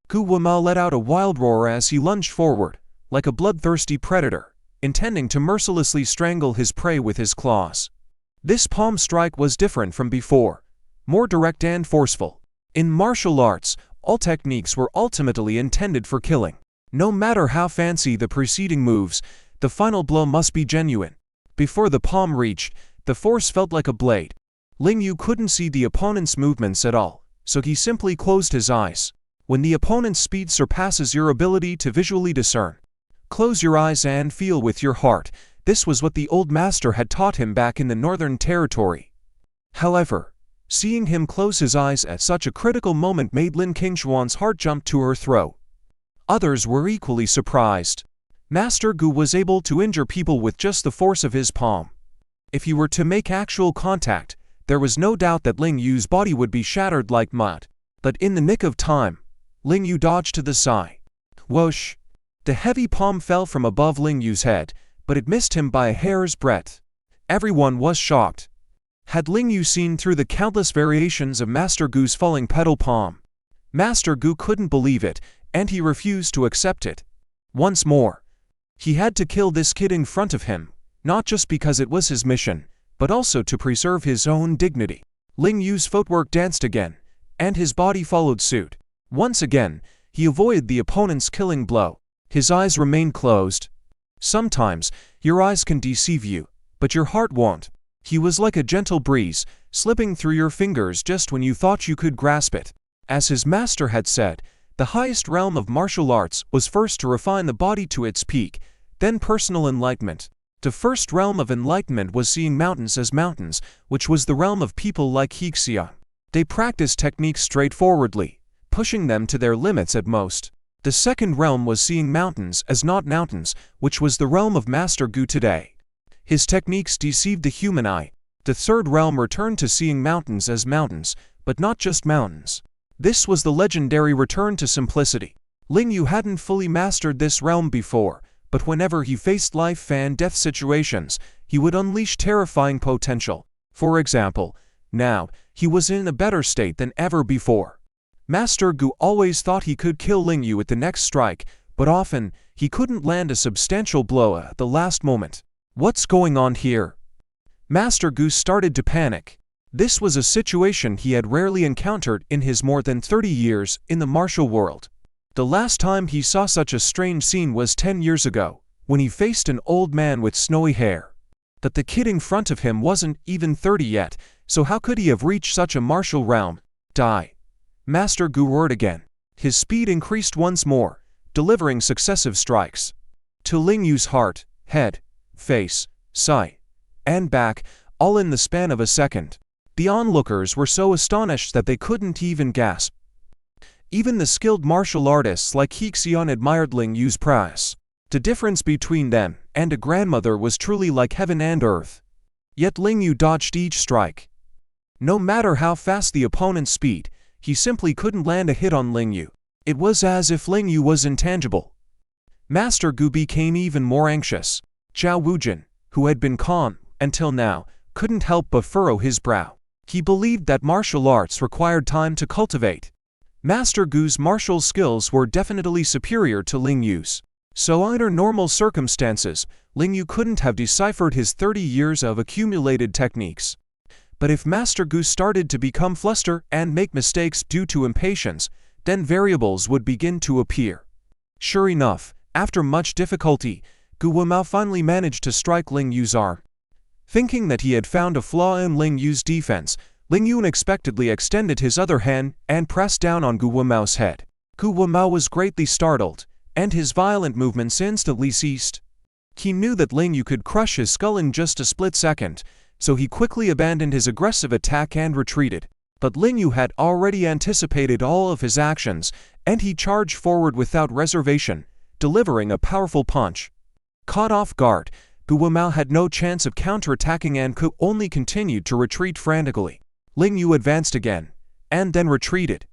Gu Wamao let out a wild roar as he lunged forward, like a bloodthirsty predator, intending to mercilessly strangle his prey with his claws. This palm strike was different from before, more direct and forceful. In martial arts, all techniques were ultimately intended for killing. No matter how fancy the preceding moves, the final blow must be genuine. Before the palm reached, the force felt like a blade. Ling Yu couldn't see the opponent's movements at all, so he simply closed his eyes. When the opponent's speed surpasses your ability to visually discern, close your eyes and feel with your heart. This was what the old master had taught him back in the Northern Territory. However, seeing him close his eyes at such a critical moment made Lin Kinglong's heart jump to her throat. Others were equally surprised. Master Gu was able to injure people with just the force of his palm. If he were to make actual contact, there was no doubt that Ling Yu's body would be shattered like mud. But in the nick of time, Ling Yu dodged to the side. Whoosh! The heavy palm fell from above Ling Yu's head, but it missed him by a hair's breadth. Everyone was shocked. Had Ling Yu seen through the countless variations of Master Gu's falling petal palm? Master Gu couldn't believe it, and he refused to accept it. Once more, he had to kill this kid in front of him, not just because it was his mission, but also to preserve his own dignity. Ling Yu's footwork danced again, and his body followed suit. Once again, he avoided the opponent's killing blow. His eyes remained closed. Sometimes, your eyes can deceive you, but your heart won't. He was like a gentle breeze, slipping through your fingers just when you thought you could grasp it. As his master had said, the highest realm of martial arts was first to refine the body to its peak, then personal enlightenment. The first realm of enlightenment was seeing mountains as mountains, which was the realm of people like Hixiang. They practiced techniques straightforwardly, pushing them to their limits at most. The second realm was seeing mountains as not mountains, which was the realm of Master Gu today. His techniques deceived the human eye. The third realm returned to seeing mountains as mountains, but not just mountains. This was the legendary return to simplicity. Ling Yu hadn't fully mastered this realm before, but whenever he faced life and death situations, he would unleash terrifying potential. For example, now, he was in a better state than ever before. Master Gu always thought he could kill Ling Yu at the next strike, but often, he couldn't land a substantial blow at the last moment. What's going on here? Master Gu started to panic. This was a situation he had rarely encountered in his more than 30 years in the martial world. The last time he saw such a strange scene was 10 years ago, when he faced an old man with snowy hair. That the kid in front of him wasn't even 30 yet, so how could he have reached such a martial realm? Die. Master Gu roared again. His speed increased once more, delivering successive strikes. To Ling Yu's heart, head, face, side, and back, all in the span of a second. The onlookers were so astonished that they couldn't even gasp. Even the skilled martial artists like He Xian admired Ling Yu's prowess. The difference between them and a grandmother was truly like heaven and earth. Yet Ling Yu dodged each strike. No matter how fast the opponent's speed, he simply couldn't land a hit on Ling Yu. It was as if Ling Yu was intangible. Master Gu became even more anxious. Zhao Wujin, who had been calm until now, couldn't help but furrow his brow. He believed that martial arts required time to cultivate. Master Gu's martial skills were definitely superior to Ling Yu's. So under normal circumstances, Ling Yu couldn't have deciphered his 30 years of accumulated techniques. But if Master Gu started to become flustered and make mistakes due to impatience, then variables would begin to appear. Sure enough, after much difficulty, Gu Wumao finally managed to strike Ling Yu's arm. Thinking that he had found a flaw in Ling Yu's defense, Ling Yu unexpectedly extended his other hand and pressed down on Gu Wumao's head. Gu Wumao was greatly startled, and his violent movements instantly ceased. He knew that Ling Yu could crush his skull in just a split second, so he quickly abandoned his aggressive attack and retreated. But Ling Yu had already anticipated all of his actions, and he charged forward without reservation, delivering a powerful punch. Caught off guard, Gu Wumao had no chance of counterattacking and could only continue to retreat frantically. Ling Yu advanced again, and then retreated.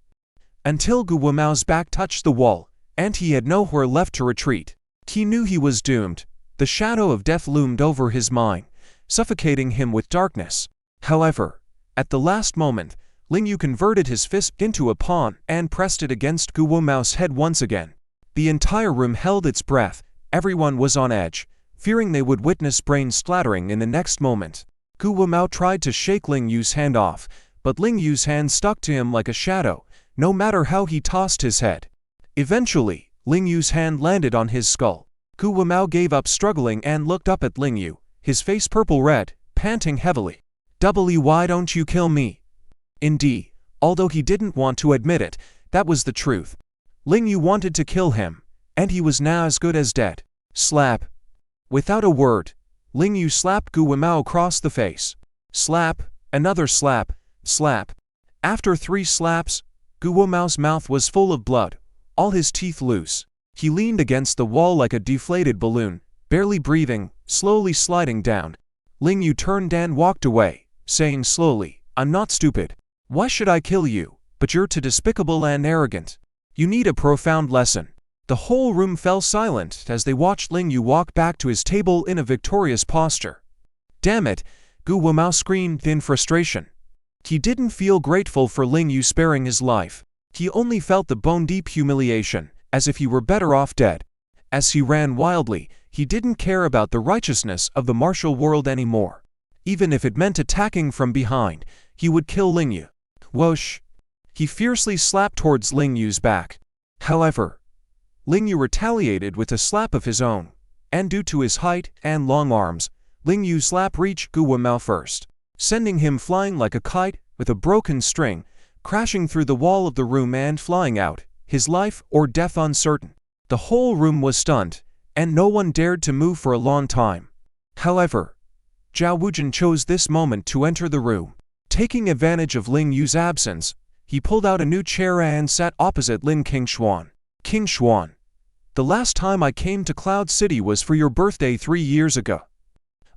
Until Gu Wumao's back touched the wall, and he had nowhere left to retreat. He knew he was doomed. The shadow of death loomed over his mind, suffocating him with darkness. However, at the last moment, Ling Yu converted his fist into a pawn and pressed it against Gu Wumao's head once again. The entire room held its breath. Everyone was on edge, fearing they would witness brains splattering in the next moment. Gu Wumao tried to shake Ling Yu's hand off, but Ling Yu's hand stuck to him like a shadow, no matter how he tossed his head. Eventually, Ling Yu's hand landed on his skull. Gu Wumao gave up struggling and looked up at Ling Yu, his face purple-red, panting heavily. Why don't you kill me? Indeed, although he didn't want to admit it, that was the truth. Ling Yu wanted to kill him, and he was now as good as dead. Slap. Without a word, Ling Yu slapped Gu Wumao across the face. Slap, another slap, slap. After 3 slaps, Gu Wumao's mouth was full of blood, all his teeth loose. He leaned against the wall like a deflated balloon, barely breathing, slowly sliding down. Ling Yu turned and walked away, saying slowly, "I'm not stupid. Why should I kill you? But you're too despicable and arrogant. You need a profound lesson." The whole room fell silent as they watched Ling Yu walk back to his table in a victorious posture. Damn it, Gu Wumao screamed in frustration. He didn't feel grateful for Ling Yu sparing his life. He only felt the bone-deep humiliation, as if he were better off dead. As he ran wildly, he didn't care about the righteousness of the martial world anymore. Even if it meant attacking from behind, he would kill Ling Yu. Whoosh! He fiercely slapped towards Ling Yu's back. However, Ling Yu retaliated with a slap of his own, and due to his height and long arms, Ling Yu's slap reached Gu Wumao first, sending him flying like a kite with a broken string, crashing through the wall of the room and flying out, his life or death uncertain. The whole room was stunned, and no one dared to move for a long time. However, Zhao Wujin chose this moment to enter the room. Taking advantage of Ling Yu's absence, he pulled out a new chair and sat opposite Lin Kinglong. King Xuan, the last time I came to Cloud City was for your birthday 3 years ago.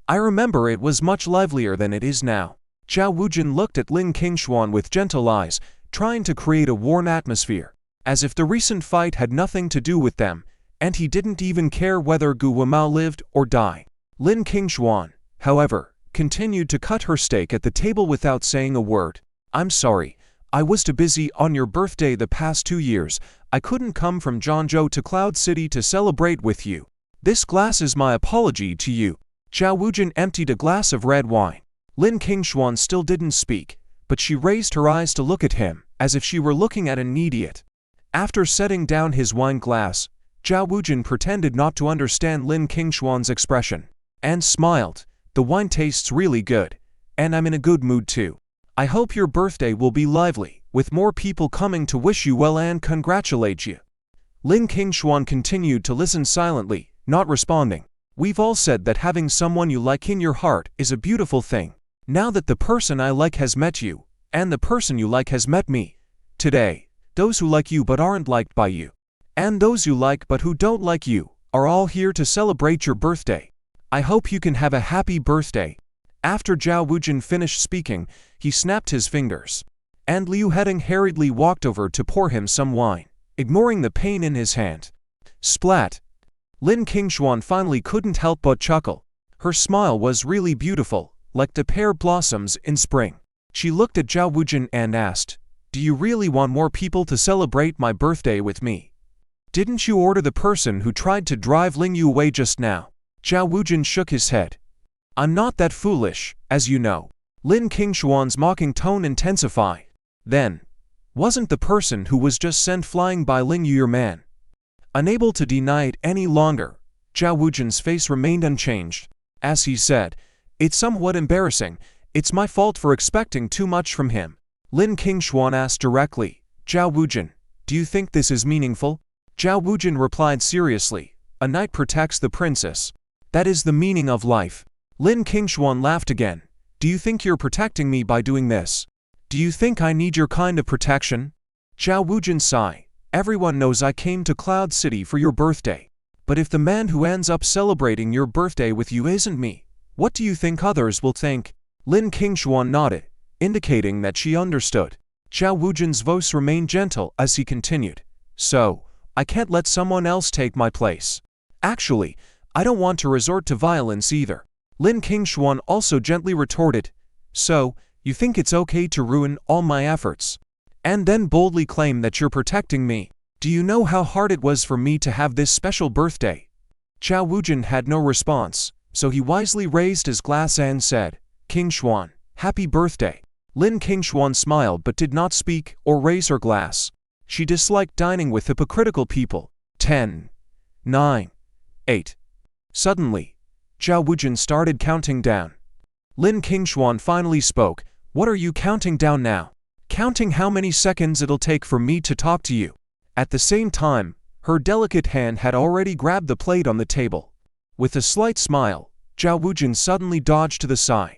I remember it was much livelier than it is now. Zhao Wujin looked at Lin Kinglong with gentle eyes, trying to create a warm atmosphere, as if the recent fight had nothing to do with them, and he didn't even care whether Gu Wumao lived or died. Lin Kinglong, however, continued to cut her steak at the table without saying a word. I'm sorry, I was too busy on your birthday the past 2 years. I couldn't come from Zhangzhou to Cloud City to celebrate with you. This glass is my apology to you. Zhao Wujin emptied a glass of red wine. Lin Kinglong still didn't speak, but she raised her eyes to look at him, as if she were looking at an idiot. After setting down his wine glass, Zhao Wujin pretended not to understand Lin Kinglong's expression, and smiled. "The wine tastes really good, and I'm in a good mood too. I hope your birthday will be lively, with more people coming to wish you well and congratulate you." Lin Kinglong continued to listen silently, not responding. "We've all said that having someone you like in your heart is a beautiful thing. Now that the person I like has met you, and the person you like has met me, today, those who like you but aren't liked by you, and those you like but who don't like you, are all here to celebrate your birthday. I hope you can have a happy birthday." After Zhao Wujin finished speaking, he snapped his fingers, and Liu Heading hurriedly walked over to pour him some wine, ignoring the pain in his hand. Splat! Lin Kinglong finally couldn't help but chuckle. Her smile was really beautiful, like the pear blossoms in spring. She looked at Zhao Wujin and asked, "Do you really want more people to celebrate my birthday with me? Didn't you order the person who tried to drive Ling Yu away just now?" Zhao Wujin shook his head. "I'm not that foolish, as you know." Lin Kinglong's mocking tone intensified. "Then, wasn't the person who was just sent flying by Ling Yu your man?" Unable to deny it any longer, Zhao Wujin's face remained unchanged. As he said, "It's somewhat embarrassing. It's my fault for expecting too much from him." Lin Kinglong asked directly, "Zhao Wujin, do you think this is meaningful?" Zhao Wujin replied seriously, "A knight protects the princess. That is the meaning of life." Lin Kinglong laughed again. "Do you think you're protecting me by doing this? Do you think I need your kind of protection?" Zhao Wujin sighed. "Everyone knows I came to Cloud City for your birthday. But if the man who ends up celebrating your birthday with you isn't me, what do you think others will think?" Lin Kinglong nodded, indicating that she understood. Zhao Wujin's voice remained gentle as he continued, "So, I can't let someone else take my place. Actually, I don't want to resort to violence either." Lin Kinglong also gently retorted, "So, you think it's okay to ruin all my efforts, and then boldly claim that you're protecting me? Do you know how hard it was for me to have this special birthday?" Zhao Wujin had no response, so he wisely raised his glass and said, "Kinglong, happy birthday." Lin Kinglong smiled but did not speak or raise her glass. She disliked dining with hypocritical people. 10, 9, 8. Suddenly, Zhao Wujin started counting down. Lin Kinglong finally spoke, "What are you counting down now?" "Counting how many seconds it'll take for me to talk to you." At the same time, her delicate hand had already grabbed the plate on the table. With a slight smile, Zhao Wujin suddenly dodged to the side.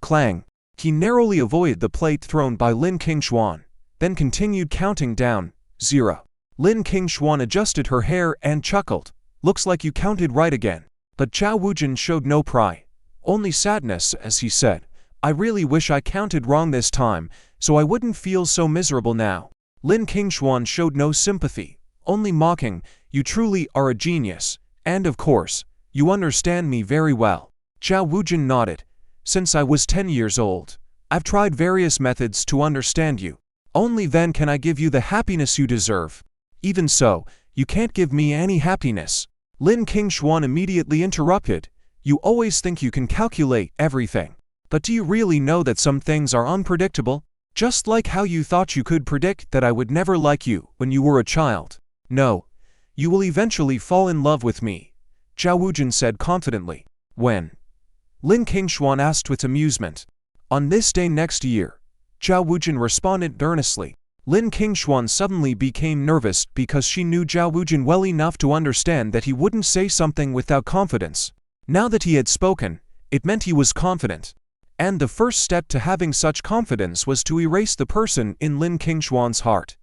Clang! He narrowly avoided the plate thrown by Lin Kinglong, then continued counting down. 0. Lin Kinglong adjusted her hair and chuckled. "Looks like you counted right again." But Zhao Wujin showed no pride, only sadness as he said, "I really wish I counted wrong this time, so I wouldn't feel so miserable now." Lin Kinglong showed no sympathy, only mocking, "You truly are a genius, and of course, you understand me very well." Zhao Wujin nodded. "Since I was 10 years old, I've tried various methods to understand you. Only then can I give you the happiness you deserve. Even so, you can't give me any happiness." Lin Kinglong immediately interrupted, "You always think you can calculate everything. But do you really know that some things are unpredictable? Just like how you thought you could predict that I would never like you when you were a child. No, you will eventually fall in love with me," Zhao Wujin said confidently. "When?" Lin Kinglong asked with amusement. "On this day next year," Zhao Wujin responded earnestly. Lin Kinglong suddenly became nervous because she knew Zhao Wujin well enough to understand that he wouldn't say something without confidence. Now that he had spoken, it meant he was confident. And the first step to having such confidence was to erase the person in Lin Kinglong's heart.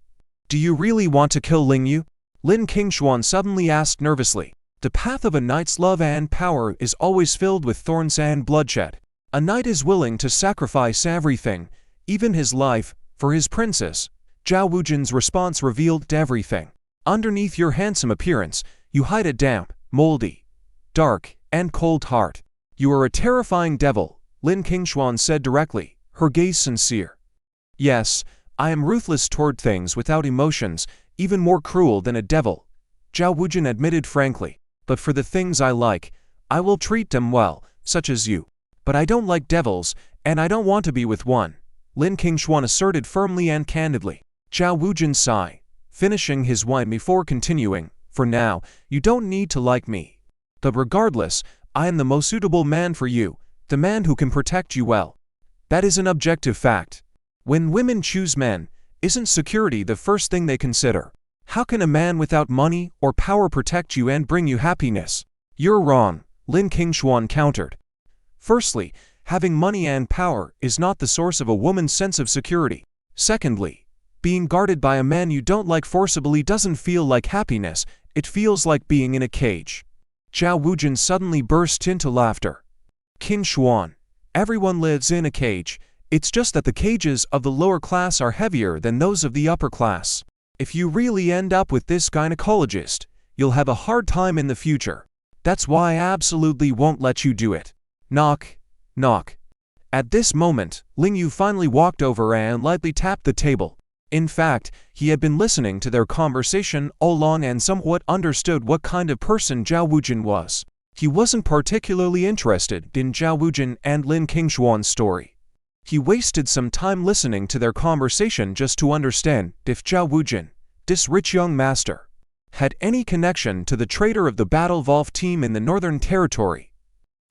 "Do you really want to kill Ling Yu?" Lin Kinglong suddenly asked nervously. "The path of a knight's love and power is always filled with thorns and bloodshed. A knight is willing to sacrifice everything, even his life, for his princess." Zhao Wujin's response revealed everything. "Underneath your handsome appearance, you hide a damp, moldy, dark, and cold heart. You are a terrifying devil," Lin Kinglong said directly, her gaze sincere. "Yes, I am ruthless toward things without emotions, even more cruel than a devil," Zhao Wujin admitted frankly. "But for the things I like, I will treat them well, such as you. But I don't like devils, And I don't want to be with one, Lin Kinglong asserted firmly and candidly. Zhao Wujin sighed, finishing his wine before continuing, for now, you don't need to like me. But regardless, I am the most suitable man for you, the man who can protect you well. That is an objective fact. When women choose men, isn't security the first thing they consider? How can a man without money or power protect you and bring you happiness? You're wrong, Lin Kinglong countered. Firstly, having money and power is not the source of a woman's sense of security. Secondly, being guarded by a man you don't like forcibly doesn't feel like happiness, it feels like being in a cage. Zhao Wujin suddenly burst into laughter. Kinglong, everyone lives in a cage, it's just that the cages of the lower class are heavier than those of the upper class. If you really end up with this gynecologist, you'll have a hard time in the future. That's why I absolutely won't let you do it. Knock, knock. At this moment, Ling Yu finally walked over and lightly tapped the table. In fact, he had been listening to their conversation all along and somewhat understood what kind of person Zhao Wujin was. He wasn't particularly interested in Zhao Wujin and Lin Kinglong's story. He wasted some time listening to their conversation just to understand if Zhao Wujin, this rich young master, had any connection to the traitor of the Battle Wolf team in the Northern Territory.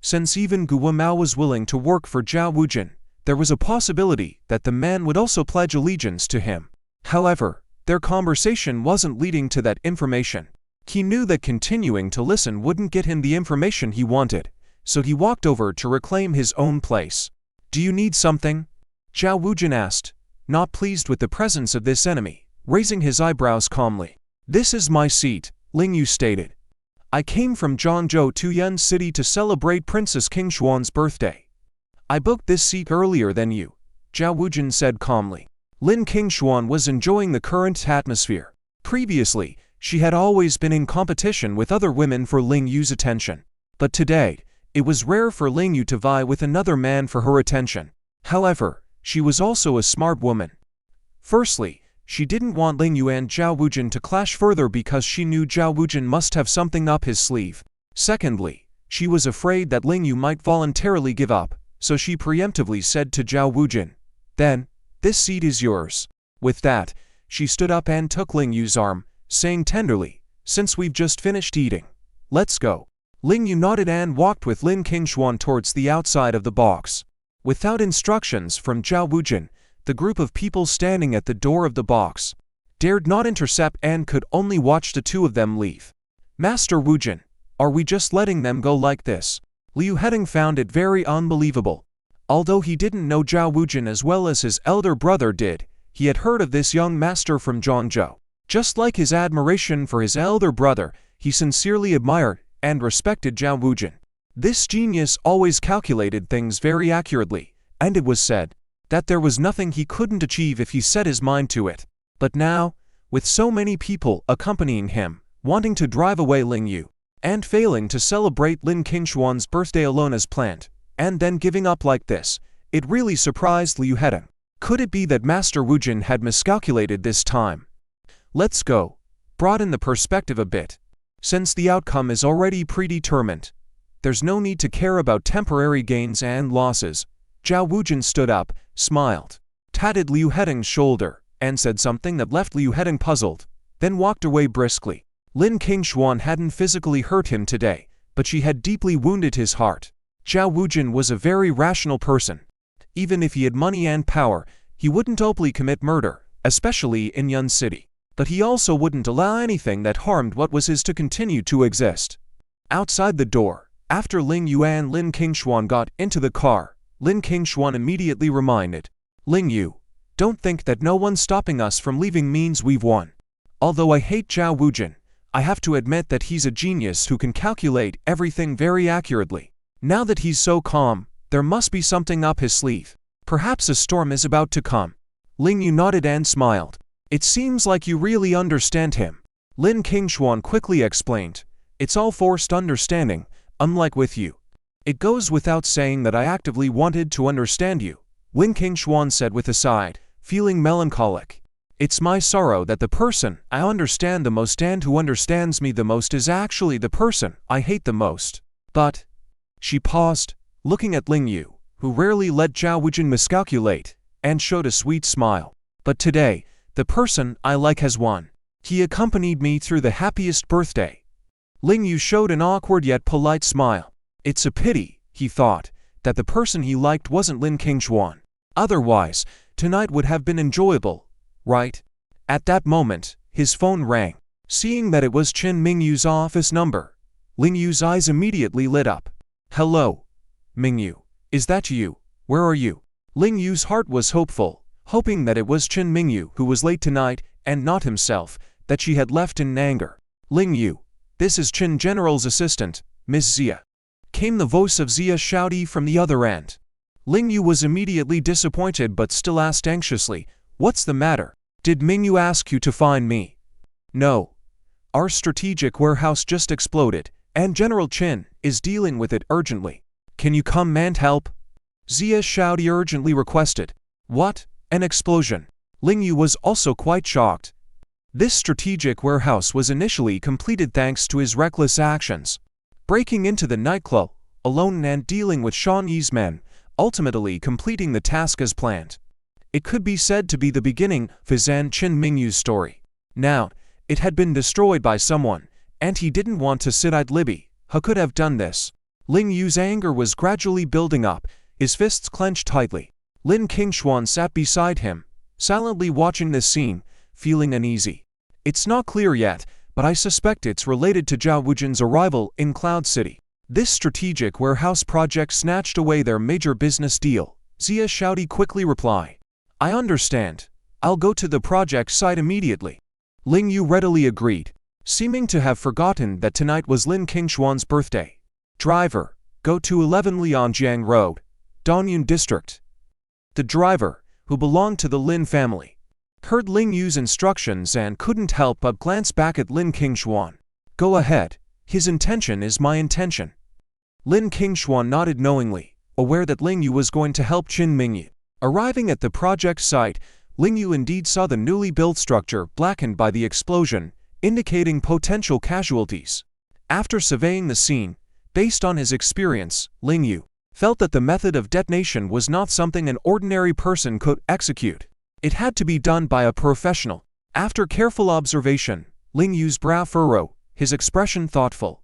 Since even Guo Mao was willing to work for Zhao Wujin, there was a possibility that the man would also pledge allegiance to him. However, their conversation wasn't leading to that information. He knew that continuing to listen wouldn't get him the information he wanted, so he walked over to reclaim his own place. Do you need something? Zhao Wujin asked, not pleased with the presence of this enemy, raising his eyebrows calmly. This is my seat, Ling Yu stated. I came from Zhangzhou to Yun City to celebrate Princess Kinglong's birthday. I booked this seat earlier than you, Zhao Wujin said calmly. Lin Kinglong was enjoying the current atmosphere. Previously, she had always been in competition with other women for Ling Yu's attention. But today, it was rare for Ling Yu to vie with another man for her attention. However, she was also a smart woman. Firstly, she didn't want Ling Yu and Zhao Wujin to clash further because she knew Zhao Wujin must have something up his sleeve. Secondly, she was afraid that Ling Yu might voluntarily give up, so she preemptively said to Zhao Wujin, "Then, this seat is yours." With that, she stood up and took Ling Yu's arm, saying tenderly, "Since we've just finished eating, let's go." Ling Yu nodded and walked with Lin Kinglong towards the outside of the box. Without instructions from Zhao Wujin, the group of people standing at the door of the box dared not intercept and could only watch the two of them leave. Master Wujin, are we just letting them go like this? Liu Hedong found it very unbelievable. Although he didn't know Zhao Wujin as well as his elder brother did, he had heard of this young master from Zhangzhou. Just like his admiration for his elder brother, he sincerely admired and respected Zhao Wujin. This genius always calculated things very accurately, and it was said that there was nothing he couldn't achieve if he set his mind to it. But now, with so many people accompanying him, wanting to drive away Ling Yu, and failing to celebrate Lin Kinglong's birthday alone as planned, and then giving up like this, it really surprised Liu Hedong. Could it be that Master Wujin had miscalculated this time? Let's go. Broaden the perspective a bit. Since the outcome is already predetermined, there's no need to care about temporary gains and losses. Zhao Wujin stood up, smiled, patted Liu Hedong's shoulder, and said something that left Liu Hedong puzzled, then walked away briskly. Lin Kinglong hadn't physically hurt him today, but she had deeply wounded his heart. Zhao Wujin was a very rational person. Even if he had money and power, he wouldn't openly commit murder, especially in Yun City. But he also wouldn't allow anything that harmed what was his to continue to exist. Outside the door, after Ling Yu and Lin Kinglong got into the car, Lin Kinglong immediately reminded Ling Yu, "Don't think that no one stopping us from leaving means we've won. Although I hate Zhao Wujin, I have to admit that he's a genius who can calculate everything very accurately. Now that he's so calm, there must be something up his sleeve. Perhaps a storm is about to come." Ling Yu nodded and smiled. "It seems like you really understand him," Lin Kinglong quickly explained. "It's all forced understanding, unlike with you." "It goes without saying that I actively wanted to understand you," Lin Kinglong said with a sigh, feeling melancholic. "It's my sorrow that the person I understand the most and who understands me the most is actually the person I hate the most. But..." She paused, looking at Ling Yu, who rarely let Zhao Wujin miscalculate, and showed a sweet smile. But today, the person I like has won. He accompanied me through the happiest birthday. Ling Yu showed an awkward yet polite smile. It's a pity, he thought, that the person he liked wasn't Lin Kinglong. Otherwise, tonight would have been enjoyable, right? At that moment, his phone rang. Seeing that it was Chen Mingyu's office number, Ling Yu's eyes immediately lit up. Hello, Mingu. Is that you? Where are you? Ling Yu's heart was hopeful, hoping that it was Chen Mingu who was late tonight and not himself, that she had left in anger. Ling Yu, this is Chen General's assistant, Miss Zia. Came the voice of Zia Shaodi from the other end. Ling Yu was immediately disappointed but still asked anxiously, what's the matter? Did Mingu ask you to find me? No. Our strategic warehouse just exploded, and General Chen is dealing with it urgently. Can you come and help? Zia Shaodi urgently requested. What? An explosion? Ling Yu was also quite shocked. This strategic warehouse was initially completed thanks to his reckless actions. Breaking into the nightclub, alone and dealing with Shan Yi's men, ultimately completing the task as planned. It could be said to be the beginning of his and Chen Mingyu's story. Now, it had been destroyed by someone, and he didn't want to sit idly. Who could have done this? Ling Yu's anger was gradually building up, his fists clenched tightly. Lin Kinglong sat beside him, silently watching this scene, feeling uneasy. It's not clear yet, but I suspect it's related to Zhao Wujin's arrival in Cloud City. This strategic warehouse project snatched away their major business deal. Zia Shaodi quickly replied. I understand. I'll go to the project site immediately. Ling Yu readily agreed, seeming to have forgotten that tonight was Lin Kinglong's birthday. Driver, go to 11 Lianjiang Road, Dongyun District. The driver, who belonged to the Lin family, heard Ling Yu's instructions and couldn't help but glance back at Lin Kinglong. Go ahead, his intention is my intention. Lin Kinglong nodded knowingly, aware that Ling Yu was going to help Chen Mingyu. Arriving at the project site, Ling Yu indeed saw the newly built structure blackened by the explosion, indicating potential casualties. After surveying the scene, based on his experience, Ling Yu felt that the method of detonation was not something an ordinary person could execute. It had to be done by a professional. After careful observation, Ling Yu's brow furrowed, his expression thoughtful.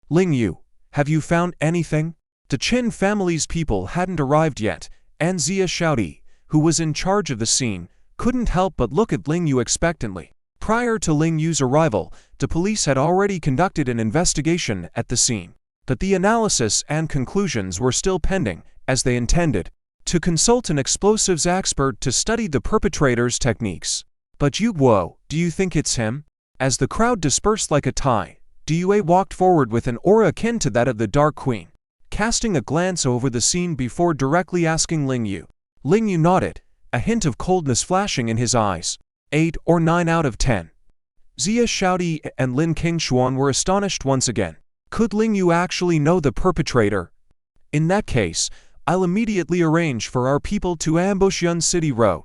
Ling Yu, have you found anything? The Chen family's people hadn't arrived yet, and Zia Shaodi, who was in charge of the scene, couldn't help but look at Ling Yu expectantly. Prior to Ling Yu's arrival, the police had already conducted an investigation at the scene, but the analysis and conclusions were still pending, as they intended to consult an explosives expert to study the perpetrator's techniques. But Yu Guo, do you think it's him? As the crowd dispersed like a tide, Due walked forward with an aura akin to that of the Dark Queen, casting a glance over the scene before directly asking Ling Yu. Ling Yu nodded, a hint of coldness flashing in his eyes. 8 or 9 out of 10. Zia Shaodi and Lin Kinglong were astonished once again. Could Ling Yu actually know the perpetrator? In that case, I'll immediately arrange for our people to ambush Yun City Road.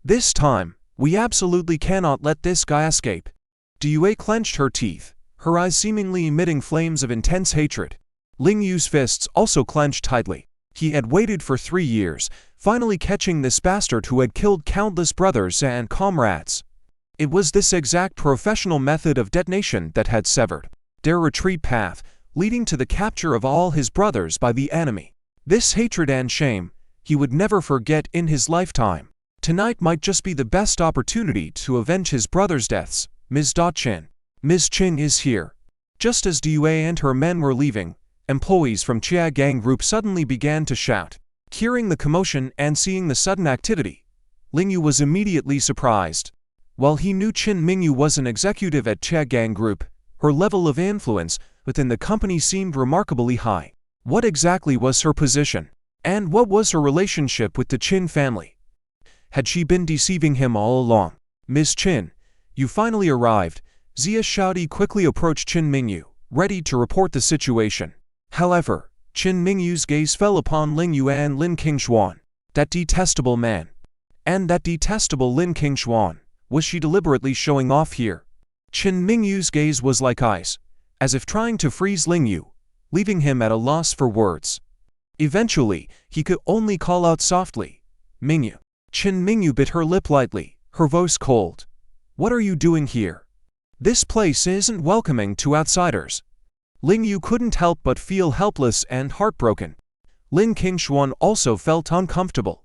This time, we absolutely cannot let this guy escape. Due clenched her teeth, her eyes seemingly emitting flames of intense hatred. Ling Yu's fists also clenched tightly. He had waited for 3 years, finally catching this bastard who had killed countless brothers and comrades. It was this exact professional method of detonation that had severed their retreat path, leading to the capture of all his brothers by the enemy. This hatred and shame, he would never forget in his lifetime. Tonight might just be the best opportunity to avenge his brothers' deaths. Ms. Chen. Ms. Chen is here. Just as Due and her men were leaving, employees from Chia Gang Group suddenly began to shout. Hearing the commotion and seeing the sudden activity, Ling Yu was immediately surprised. While he knew Chen Mingyu was an executive at Chia Gang Group, her level of influence within the company seemed remarkably high. What exactly was her position? And what was her relationship with the Qin family? Had she been deceiving him all along? Ms. Qin, you finally arrived. Zia Shaodi quickly approached Chen Mingyu, ready to report the situation. However, Chen Mingyu's gaze fell upon Ling Yu and Lin Kinglong. That detestable man. And that detestable Lin Kinglong. Was she deliberately showing off here? Chen Mingyu's gaze was like ice, as if trying to freeze Ling Yu, leaving him at a loss for words. Eventually, he could only call out softly, "Mingu." Mingu bit her lip lightly, her voice cold. "What are you doing here? This place isn't welcoming to outsiders." Ling Yu couldn't help but feel helpless and heartbroken. Lin Kinglong also felt uncomfortable.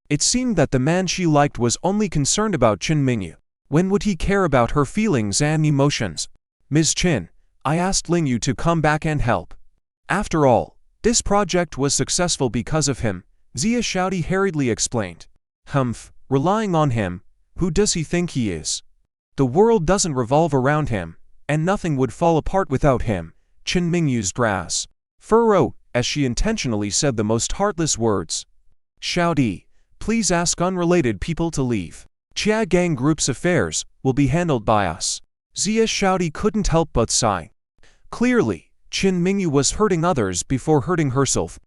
It seemed that the man she liked was only concerned about Mingu. When would he care about her feelings and emotions? "Ms. Chin, I asked Ling Yu to come back and help. After all, this project was successful because of him," Zia Shouty hurriedly explained. "Humph, relying on him, who does he think he is? The world doesn't revolve around him, and nothing would fall apart without him." Mingu's brows furrowed as she intentionally said the most heartless words. "Shouty, please ask unrelated people to leave. Chia Gang Group's affairs will be handled by us." Zia Shouty couldn't help but sigh. Clearly, Mingu was hurting others before hurting herself.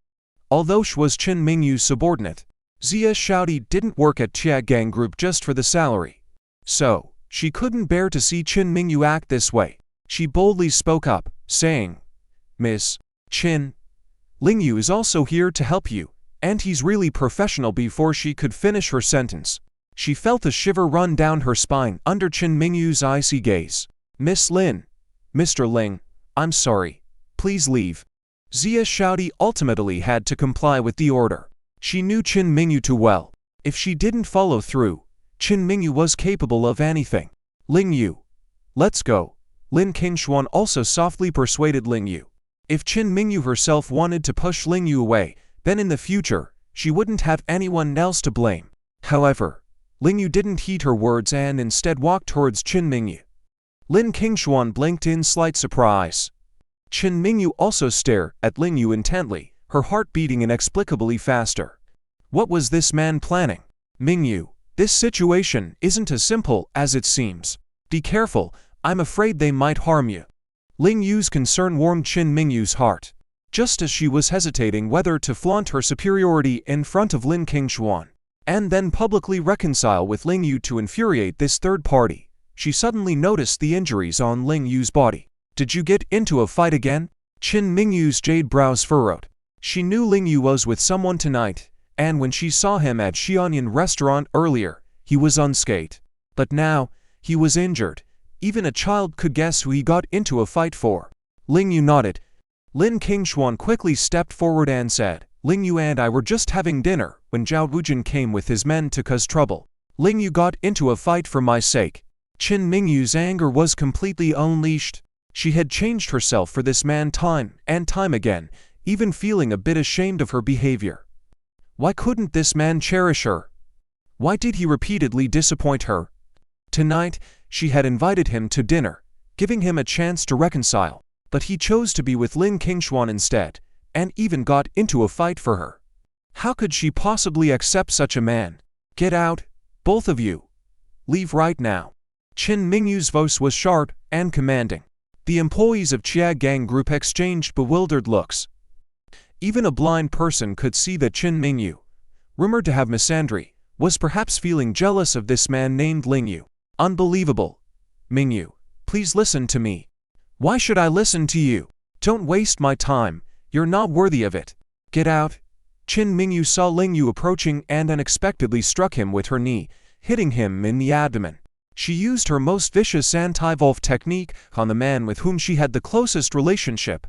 Although she was Mingu's subordinate, Zia Shouty didn't work at Chia Gang Group just for the salary. So, she couldn't bear to see Mingu act this way. She boldly spoke up, saying, "Miss Chin, Ling Yu is also here to help you, and he's really professional." Before she could finish her sentence, she felt a shiver run down her spine under Mingu's icy gaze. "Miss Lin, Mr. Ling, I'm sorry. Please leave." Zia Shouty ultimately had to comply with the order. She knew Mingu too well. If she didn't follow through, Mingu was capable of anything. "Ling Yu, let's go." Lin Kinglong also softly persuaded Ling Yu. If Mingu herself wanted to push Ling Yu away, then in the future, she wouldn't have anyone else to blame. However, Ling Yu didn't heed her words and instead walked towards Mingu. Lin Kinglong blinked in slight surprise. Mingu also stared at Ling Yu intently, her heart beating inexplicably faster. What was this man planning? "Mingu, this situation isn't as simple as it seems. Be careful, I'm afraid they might harm you." Ling Yu's concern warmed Mingu's heart. Just as she was hesitating whether to flaunt her superiority in front of Lin Kinglong, and then publicly reconcile with Ling Yu to infuriate this third party, she suddenly noticed the injuries on Ling Yu's body. "Did you get into a fight again?" Mingu's jade brows furrowed. She knew Ling Yu was with someone tonight, and when she saw him at Xianyan restaurant earlier, he was unscathed. But now, he was injured. Even a child could guess who he got into a fight for. Ling Yu nodded. Lin Kinglong quickly stepped forward and said, "Ling Yu and I were just having dinner when Zhao Wujin came with his men to cause trouble. Ling Yu got into a fight for my sake." Mingu's anger was completely unleashed. She had changed herself for this man time and time again, even feeling a bit ashamed of her behavior. Why couldn't this man cherish her? Why did he repeatedly disappoint her? Tonight, she had invited him to dinner, giving him a chance to reconcile, but he chose to be with Lin Kinglong instead, and even got into a fight for her. How could she possibly accept such a man? "Get out, both of you. Leave right now." Mingu's voice was sharp and commanding. The employees of Chia Gang Group exchanged bewildered looks. Even a blind person could see that Mingu, rumored to have misandry, was perhaps feeling jealous of this man named Ling Yu. Unbelievable. "Mingu, please listen to me." "Why should I listen to you? Don't waste my time, you're not worthy of it. Get out." Mingu saw Ling Yu approaching and unexpectedly struck him with her knee, hitting him in the abdomen. She used her most vicious anti-wolf technique on the man with whom she had the closest relationship.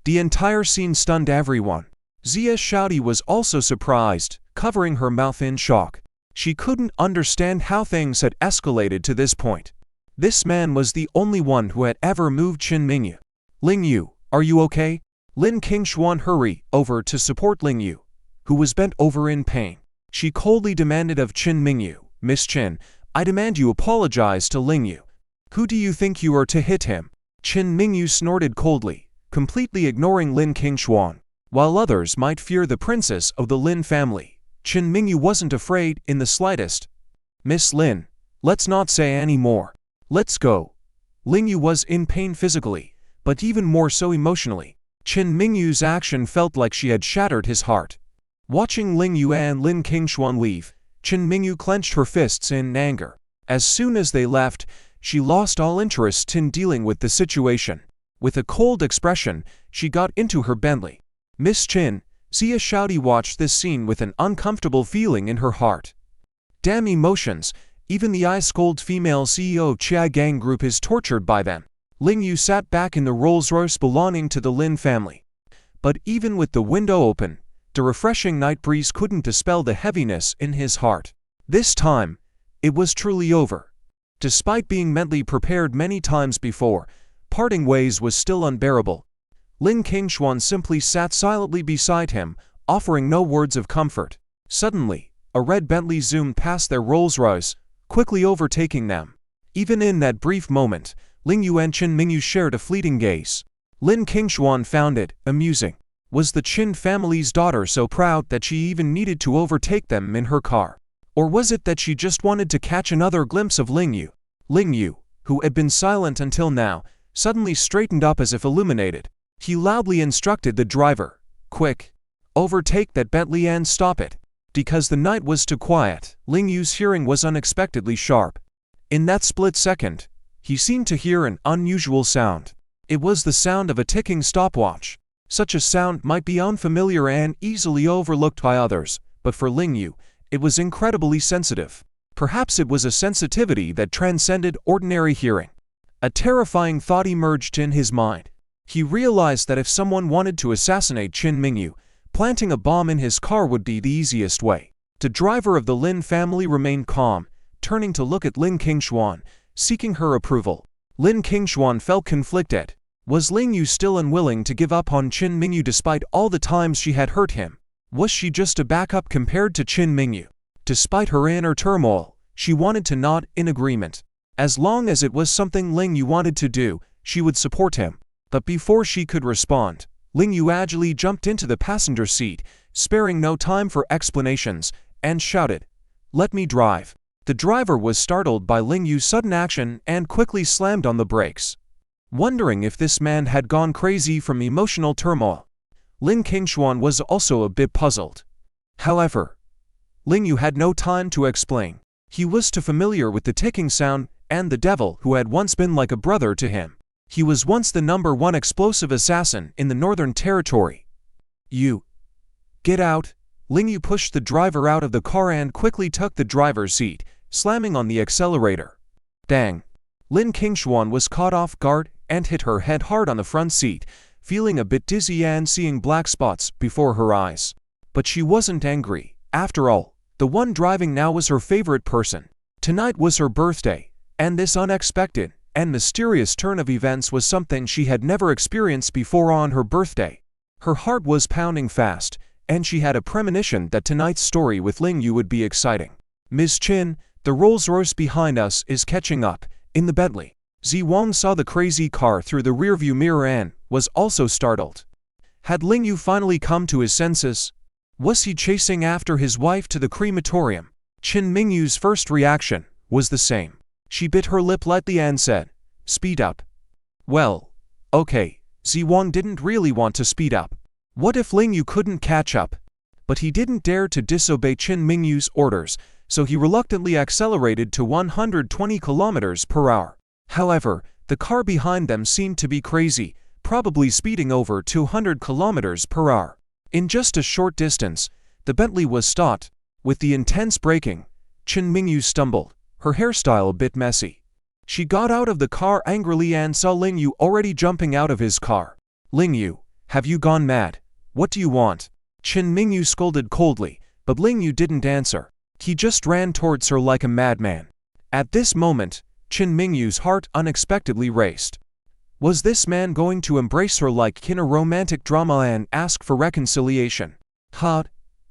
The entire scene stunned everyone. Zia Shouty was also surprised, covering her mouth in shock. She couldn't understand how things had escalated to this point. This man was the only one who had ever moved Mingu. "Ling Yu, are you okay?" Lin Kinglong hurried over to support Ling Yu, who was bent over in pain. She coldly demanded of Mingu, "Miss Chin, I demand you apologize to Ling Yu. Who do you think you are to hit him?" Mingu snorted coldly, completely ignoring Lin Kinglong. While others might fear the princess of the Lin family, Mingu wasn't afraid in the slightest. "Miss Lin, let's not say any more. Let's go." Ling Yu was in pain physically, but even more so emotionally. Mingu's action felt like she had shattered his heart. Watching Ling Yu and Lin Kinglong leave, Mingu clenched her fists in anger. As soon as they left, she lost all interest in dealing with the situation. With a cold expression, she got into her Bentley. "Miss Chin, Xia Shouty watched this scene with an uncomfortable feeling in her heart. Damn emotions, even the ice-cold female CEO of Chia Gang Group is tortured by them. Ling Yu sat back in the Rolls-Royce belonging to the Lin family. But even with the window open, the refreshing night breeze couldn't dispel the heaviness in his heart. This time, it was truly over. Despite being mentally prepared many times before, parting ways was still unbearable. Ling Kinglong simply sat silently beside him, offering no words of comfort. Suddenly, a red Bentley zoomed past their Rolls-Royce, quickly overtaking them. Even in that brief moment, Ling Yu and Qin Mingu shared a fleeting gaze. Lin Kinglong found it amusing. Was the Qin family's daughter so proud that she even needed to overtake them in her car? Or was it that she just wanted to catch another glimpse of Ling Yu? Ling Yu, who had been silent until now, suddenly straightened up as if illuminated. He loudly instructed the driver, "Quick! Overtake that Bentley and stop it." Because the night was too quiet, Ling Yu's hearing was unexpectedly sharp. In that split second, he seemed to hear an unusual sound. It was the sound of a ticking stopwatch. Such a sound might be unfamiliar and easily overlooked by others, but for Ling Yu, it was incredibly sensitive. Perhaps it was a sensitivity that transcended ordinary hearing. A terrifying thought emerged in his mind. He realized that if someone wanted to assassinate Qin Mingu, planting a bomb in his car would be the easiest way. The driver of the Lin family remained calm, turning to look at Ling Kinglong, seeking her approval. Lin Kinglong felt conflicted. Was Ling Yu still unwilling to give up on Qin Mingu despite all the times she had hurt him? Was she just a backup compared to Qin Mingu? Despite her inner turmoil, she wanted to nod in agreement. As long as it was something Ling Yu wanted to do, she would support him. But before she could respond, Ling Yu agilely jumped into the passenger seat, sparing no time for explanations, and shouted, "Let me drive." The driver was startled by Ling Yu's sudden action and quickly slammed on the brakes. Wondering if this man had gone crazy from emotional turmoil, Lin Kinglong was also a bit puzzled. However, Ling Yu had no time to explain. He was too familiar with the ticking sound and the devil who had once been like a brother to him. He was once the #1 explosive assassin in the Northern Territory. "You get out." Ling Yu pushed the driver out of the car and quickly took the driver's seat, slamming on the accelerator. Dang! Lin Kinglong was caught off guard and hit her head hard on the front seat, feeling a bit dizzy and seeing black spots before her eyes. But she wasn't angry. After all, the one driving now was her favorite person. Tonight was her birthday, and this unexpected and mysterious turn of events was something she had never experienced before on her birthday. Her heart was pounding fast, and she had a premonition that tonight's story with Ling Yu would be exciting. "Ms. Qin, the Rolls-Royce behind us is catching up in the Bentley." Ziwang saw the crazy car through the rearview mirror and was also startled. Had Ling Yu finally come to his senses? Was he chasing after his wife to the crematorium? Qin Mingyu's first reaction was the same. She bit her lip lightly and said, "Speed up." Well, okay, Ziwang didn't really want to speed up. What if Ling Yu couldn't catch up? But he didn't dare to disobey Qin Mingyu's orders, so he reluctantly accelerated to 120 kilometers per hour. However, the car behind them seemed to be crazy, probably speeding over 200 kilometers per hour. In just a short distance, the Bentley was stopped. With the intense braking, Qin Mingu stumbled, her hairstyle a bit messy. She got out of the car angrily and saw Ling Yu already jumping out of his car. "Ling Yu, have you gone mad? What do you want?" Qin Mingu scolded coldly, but Ling Yu didn't answer. He just ran towards her like a madman. At this moment, Qin Mingyu's heart unexpectedly raced. Was this man going to embrace her like in a romantic drama and ask for reconciliation?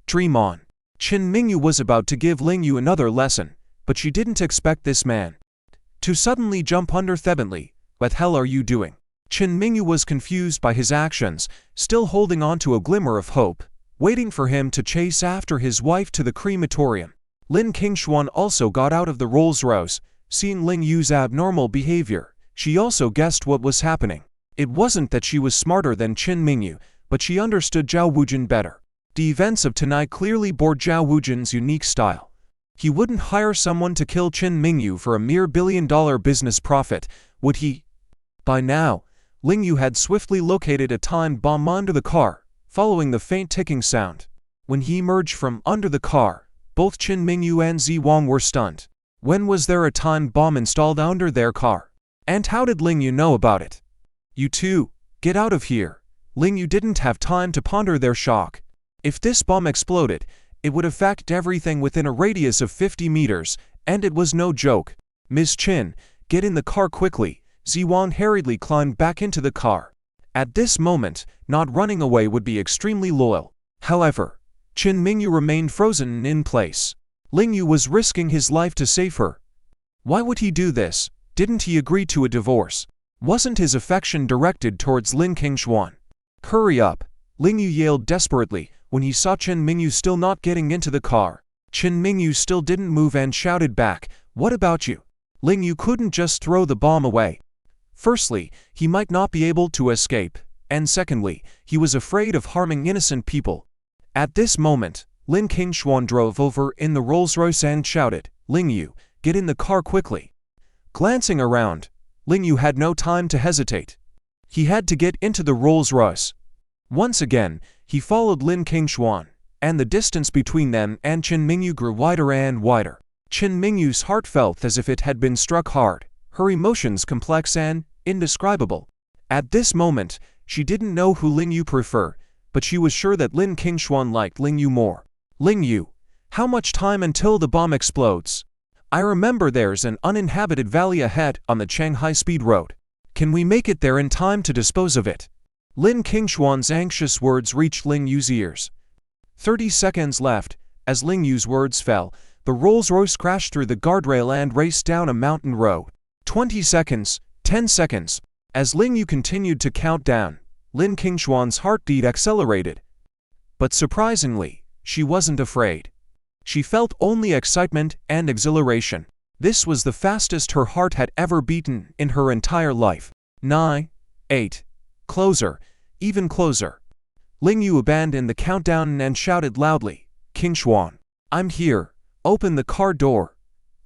Dream on. Qin Mingu was about to give Ling Yu another lesson, but she didn't expect this man to suddenly jump under the Bentley. "What the hell are you doing?" Qin Mingu was confused by his actions, still holding on to a glimmer of hope, waiting for him to chase after his wife to the crematorium. Lin Kinglong also got out of the Rolls-Royce. Seeing Ling Yu's abnormal behavior, she also guessed what was happening. It wasn't that she was smarter than Qin Mingu, but she understood Zhao Wujin better. The events of tonight clearly bore Zhao Wujin's unique style. He wouldn't hire someone to kill Qin Mingu for a mere billion-dollar business profit, would he? By now, Ling Yu had swiftly located a time bomb under the car, following the faint ticking sound. When he emerged from under the car, both Mingu and Ziwang were stunned. When was there a time bomb installed under their car? And how did Ling Yu know about it? You two, get out of here. Ling Yu didn't have time to ponder their shock. If this bomb exploded, it would affect everything within a radius of 50 meters, and it was no joke. Ms. Chin, get in the car quickly. Ziwang hurriedly climbed back into the car. At this moment, not running away would be extremely loyal. However, Mingu remained frozen in place. Ling Yu was risking his life to save her. Why would he do this? Didn't he agree to a divorce? Wasn't his affection directed towards Lin Kinglong? Hurry up! Ling Yu yelled desperately when he saw Mingu still not getting into the car. Mingu still didn't move and shouted back, "What about you?" Ling Yu couldn't just throw the bomb away. Firstly, he might not be able to escape, and secondly, he was afraid of harming innocent people. At this moment, Lin Kinglong drove over in the Rolls-Royce and shouted, "Ling Yu, get in the car quickly." Glancing around, Ling Yu had no time to hesitate. He had to get into the Rolls-Royce. Once again, he followed Lin Kinglong, and the distance between them and Mingu grew wider and wider. Mingu's heart felt as if it had been struck hard, her emotions complex and indescribable. At this moment, she didn't know who Ling Yu preferred, but she was sure that Lin Kinglong liked Ling Yu more. Ling Yu, how much time until the bomb explodes? I remember there's an uninhabited valley ahead on the Shanghai Speed Road. Can we make it there in time to dispose of it? Lin Kinglong's anxious words reached Ling Yu's ears. 30 seconds left. As Ling Yu's words fell, the Rolls-Royce crashed through the guardrail and raced down a mountain road. 20 seconds, 10 seconds. As Ling Yu continued to count down, Lin Kinglong's heartbeat accelerated. But surprisingly, she wasn't afraid. She felt only excitement and exhilaration. This was the fastest her heart had ever beaten in her entire life. 9, 8, closer, even closer. Ling Yu abandoned the countdown and shouted loudly, "Kinglong, I'm here, open the car door."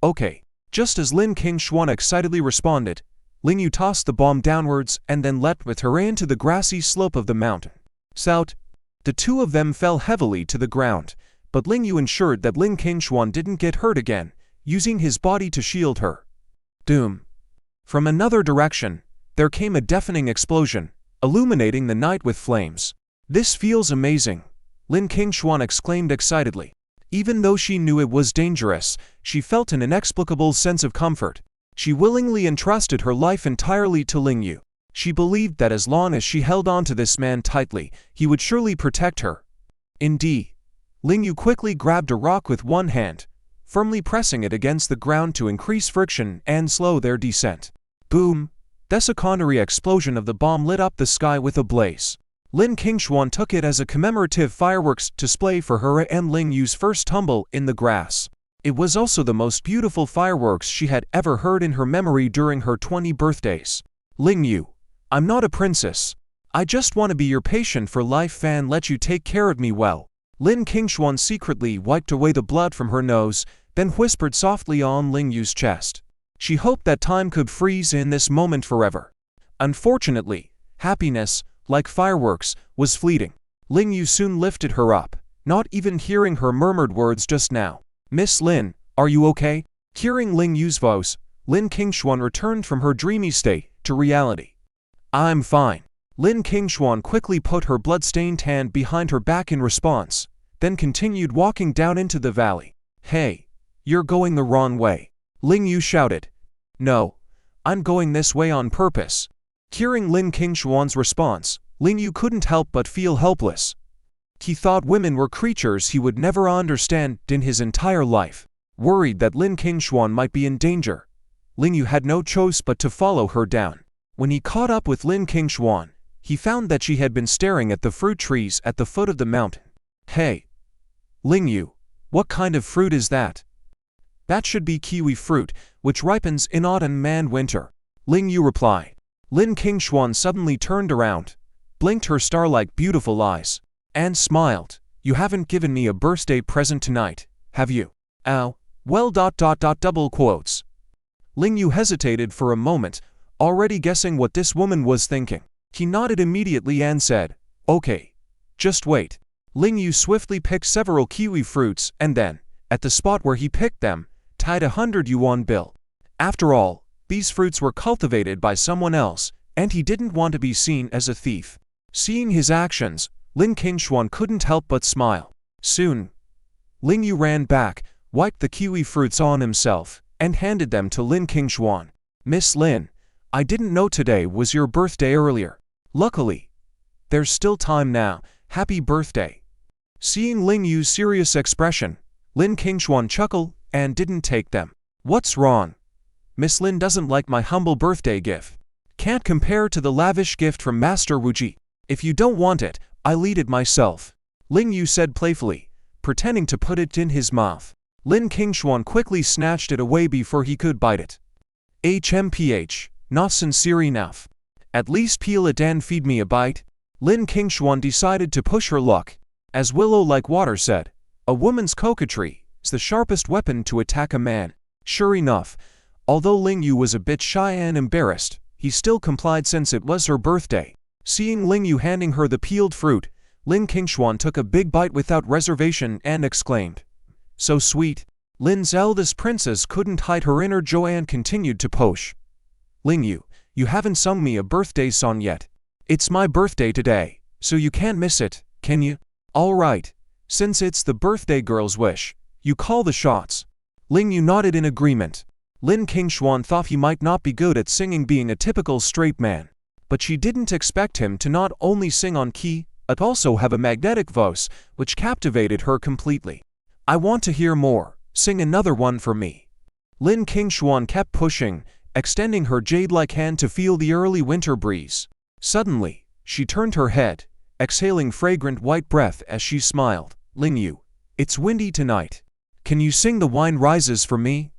Okay. Just as Lin Kinglong excitedly responded, Ling Yu tossed the bomb downwards and then leapt with her into the grassy slope of the mountain. Sout! The two of them fell heavily to the ground, but Ling Yu ensured that Lin Kinglong didn't get hurt again, using his body to shield her. Doom! From another direction, there came a deafening explosion, illuminating the night with flames. "This feels amazing," Lin Kinglong exclaimed excitedly. Even though she knew it was dangerous, she felt an inexplicable sense of comfort. She willingly entrusted her life entirely to Ling Yu. She believed that as long as she held on to this man tightly, he would surely protect her. Indeed, Ling Yu quickly grabbed a rock with one hand, firmly pressing it against the ground to increase friction and slow their descent. Boom! The secondary explosion of the bomb lit up the sky with a blaze. Lin Kinglong took it as a commemorative fireworks display for her and Ling Yu's first tumble in the grass. It was also the most beautiful fireworks she had ever heard in her memory during her 20 birthdays. "Ling Yu, I'm not a princess. I just want to be your patient for life and let you take care of me well." Lin Kinglong secretly wiped away the blood from her nose, then whispered softly on Ling Yu's chest. She hoped that time could freeze in this moment forever. Unfortunately, happiness, like fireworks, was fleeting. Ling Yu soon lifted her up, not even hearing her murmured words just now. "Miss Lin, are you okay?" Hearing Ling Yu's voice, Lin Kinglong returned from her dreamy state to reality. "I'm fine." Lin Kinglong quickly put her blood-stained hand behind her back in response, then continued walking down into the valley. "Hey, you're going the wrong way," Ling Yu shouted. "No, I'm going this way on purpose." Hearing Lin Kinglong's response, Ling Yu couldn't help but feel helpless. He thought women were creatures he would never understand in his entire life. Worried that Lin Kinglong might be in danger, Ling Yu had no choice but to follow her down. When he caught up with Lin Kinglong, he found that she had been staring at the fruit trees at the foot of the mountain. "Hey, Ling Yu, what kind of fruit is that?" "That should be kiwi fruit, which ripens in autumn and winter," Ling Yu replied. Lin Kinglong suddenly turned around, blinked her star-like beautiful eyes, and smiled. "You haven't given me a birthday present tonight, have you?" "Ow, well ... double quotes. Ling Yu hesitated for a moment, already guessing what this woman was thinking. He nodded immediately and said, "Okay, Just wait. Ling Yu swiftly picked several kiwi fruits and then, at the spot where he picked them, tied a 100 yuan bill. After all, these fruits were cultivated by someone else, and he didn't want to be seen as a thief. Seeing his actions, Lin Kinglong couldn't help but smile. Soon, Ling Yu ran back, wiped the kiwi fruits on himself, and handed them to Lin Kinglong. Miss Lin, I didn't know today was your birthday earlier. Luckily, there's still time now. Happy birthday. Seeing Ling Yu's serious expression, Lin Kinglong chuckled and didn't take them. What's wrong? Miss Lin doesn't like my humble birthday gift. Can't compare to the lavish gift from Master Wuji. If you don't want it, I'll eat it myself. Ling Yu said playfully, pretending to put it in his mouth. Lin Kinglong quickly snatched it away before he could bite it. HMPH, not sincere enough. At least peel it and feed me a bite. Lin Kinglong decided to push her luck. As Willow Like Water said, a woman's coquetry is the sharpest weapon to attack a man. Sure enough, although Ling Yu was a bit shy and embarrassed, he still complied since it was her birthday. Seeing Ling Yu handing her the peeled fruit, Lin Kinglong took a big bite without reservation and exclaimed, "So sweet." Lin's eldest princess couldn't hide her inner joy and continued to push. "Ling Yu, you haven't sung me a birthday song yet. It's my birthday today, so you can't miss it, can you?" "All right, since it's the birthday girl's wish, you call the shots." Ling Yu nodded in agreement. Lin Kinglong thought he might not be good at singing being a typical straight man, but she didn't expect him to not only sing on key, but also have a magnetic voice, which captivated her completely. "I want to hear more. Sing another one for me." Lin Kinglong kept pushing, extending her jade-like hand to feel the early winter breeze. Suddenly, she turned her head, exhaling fragrant white breath as she smiled. "Ling Yu, it's windy tonight. Can you sing The Wine Rises for me?"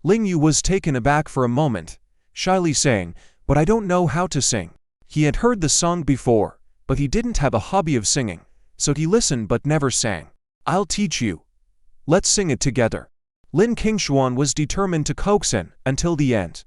Ling Yu was taken aback for a moment, shyly saying, "But I don't know how to sing." He had heard the song before, but he didn't have a hobby of singing, so he listened but never sang. "I'll teach you. Let's sing it together." Lin Kinglong was determined to coax in until the end.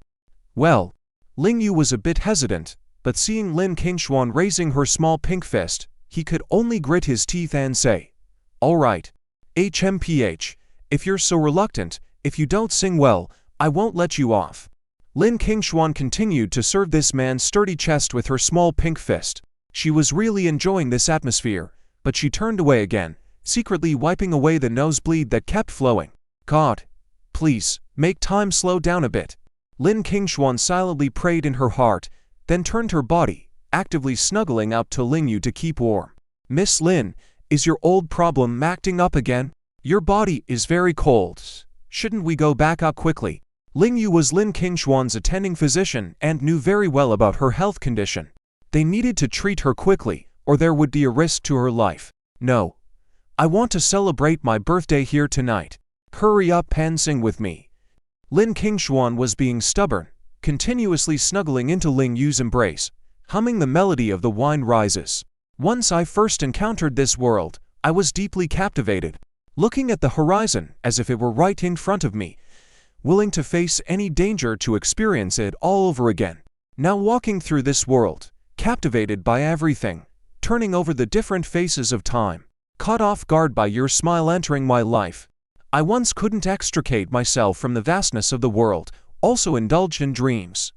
Well, Ling Yu was a bit hesitant, but seeing Lin Kinglong raising her small pink fist, he could only grit his teeth and say, "All right. HMPH, if you're so reluctant, if you don't sing well, I won't let you off." Lin Kinglong continued to serve this man's sturdy chest with her small pink fist. She was really enjoying this atmosphere, but she turned away again, secretly wiping away the nosebleed that kept flowing. "God, please, make time slow down a bit." Lin Kinglong silently prayed in her heart, then turned her body, actively snuggling up to Ling Yu to keep warm. "Miss Lin, is your old problem acting up again? Your body is very cold. Shouldn't we go back up quickly?" Ling Yu was Lin Kinglong's attending physician and knew very well about her health condition. They needed to treat her quickly, or there would be a risk to her life. "No. I want to celebrate my birthday here tonight. Hurry up and sing with me." Lin Kinglong was being stubborn, continuously snuggling into Ling Yu's embrace, humming the melody of The Wine Rises. "Once I first encountered this world, I was deeply captivated, looking at the horizon as if it were right in front of me, willing to face any danger to experience it all over again. Now walking through this world, captivated by everything, turning over the different faces of time, caught off guard by your smile entering my life. I once couldn't extricate myself from the vastness of the world, also indulged in dreams,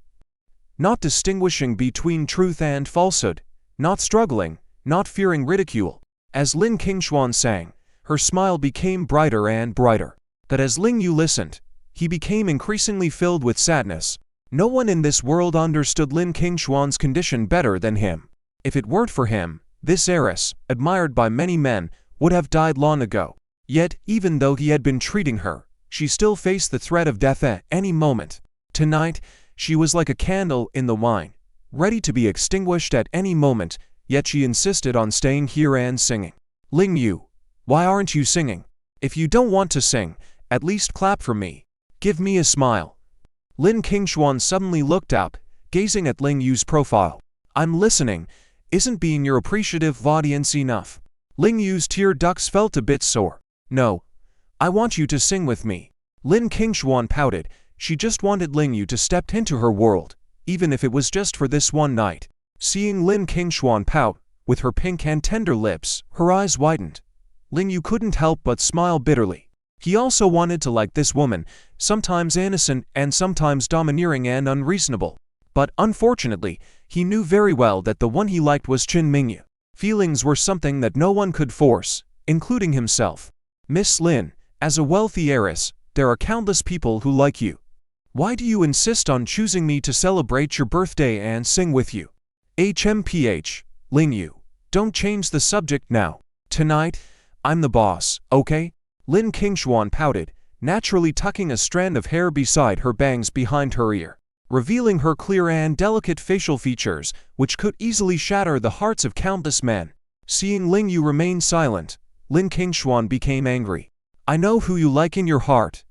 not distinguishing between truth and falsehood, not struggling, not fearing ridicule." As Lin Kinglong sang, her smile became brighter and brighter. But as Ling Yu listened, he became increasingly filled with sadness. No one in this world understood Lin Kinglong's condition better than him. If it weren't for him, this heiress, admired by many men, would have died long ago. Yet, even though he had been treating her, she still faced the threat of death at any moment. Tonight, she was like a candle in the wine, ready to be extinguished at any moment, yet she insisted on staying here and singing. "Ling Yu, why aren't you singing? If you don't want to sing, at least clap for me. Give me a smile." Lin Kinglong suddenly looked up, gazing at Ling Yu's profile. "I'm listening. Isn't being your appreciative audience enough?" Ling Yu's tear ducts felt a bit sore. "No. I want you to sing with me." Lin Kinglong pouted. She just wanted Ling Yu to step into her world, even if it was just for this one night. Seeing Lin Kinglong pout, with her pink and tender lips, her eyes widened. Ling Yu couldn't help but smile bitterly. He also wanted to like this woman, sometimes innocent and sometimes domineering and unreasonable. But unfortunately, he knew very well that the one he liked was Mingu. Feelings were something that no one could force, including himself. Miss Lin, as a wealthy heiress, there are countless people who like you. Why do you insist on choosing me to celebrate your birthday and sing with you? HMPH, Ling Yu, don't change the subject now. Tonight, I'm the boss, okay? Lin Kinglong pouted, naturally tucking a strand of hair beside her bangs behind her ear, revealing her clear and delicate facial features, which could easily shatter the hearts of countless men. Seeing Ling Yu remain silent, Lin Kinglong became angry. I know who you like in your heart.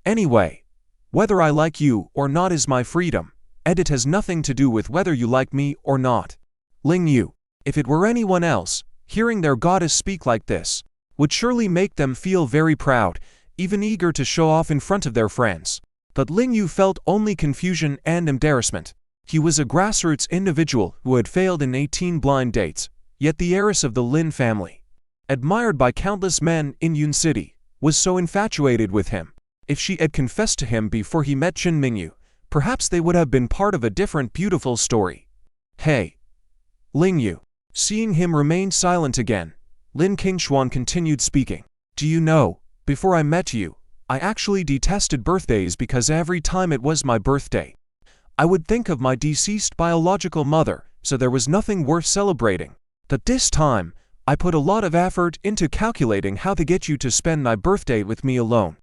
Anyway, whether I like you or not is my freedom. It has nothing to do with whether you like me or not. Ling Yu, if it were anyone else, hearing their goddess speak like this would surely make them feel very proud, even eager to show off in front of their friends. But Ling Yu felt only confusion and embarrassment. He was a grassroots individual who had failed in 18 blind dates, yet the heiress of the Lin family, admired by countless men in Yun City, was so infatuated with him. If she had confessed to him before he met Mingu, perhaps they would have been part of a different beautiful story. Hey, Ling Yu. Seeing him remain silent again, Lin Kinglong continued speaking. Do you know, before I met you, I actually detested birthdays because every time it was my birthday, I would think of my deceased biological mother, so there was nothing worth celebrating. But this time, I put a lot of effort into calculating how to get you to spend my birthday with me alone.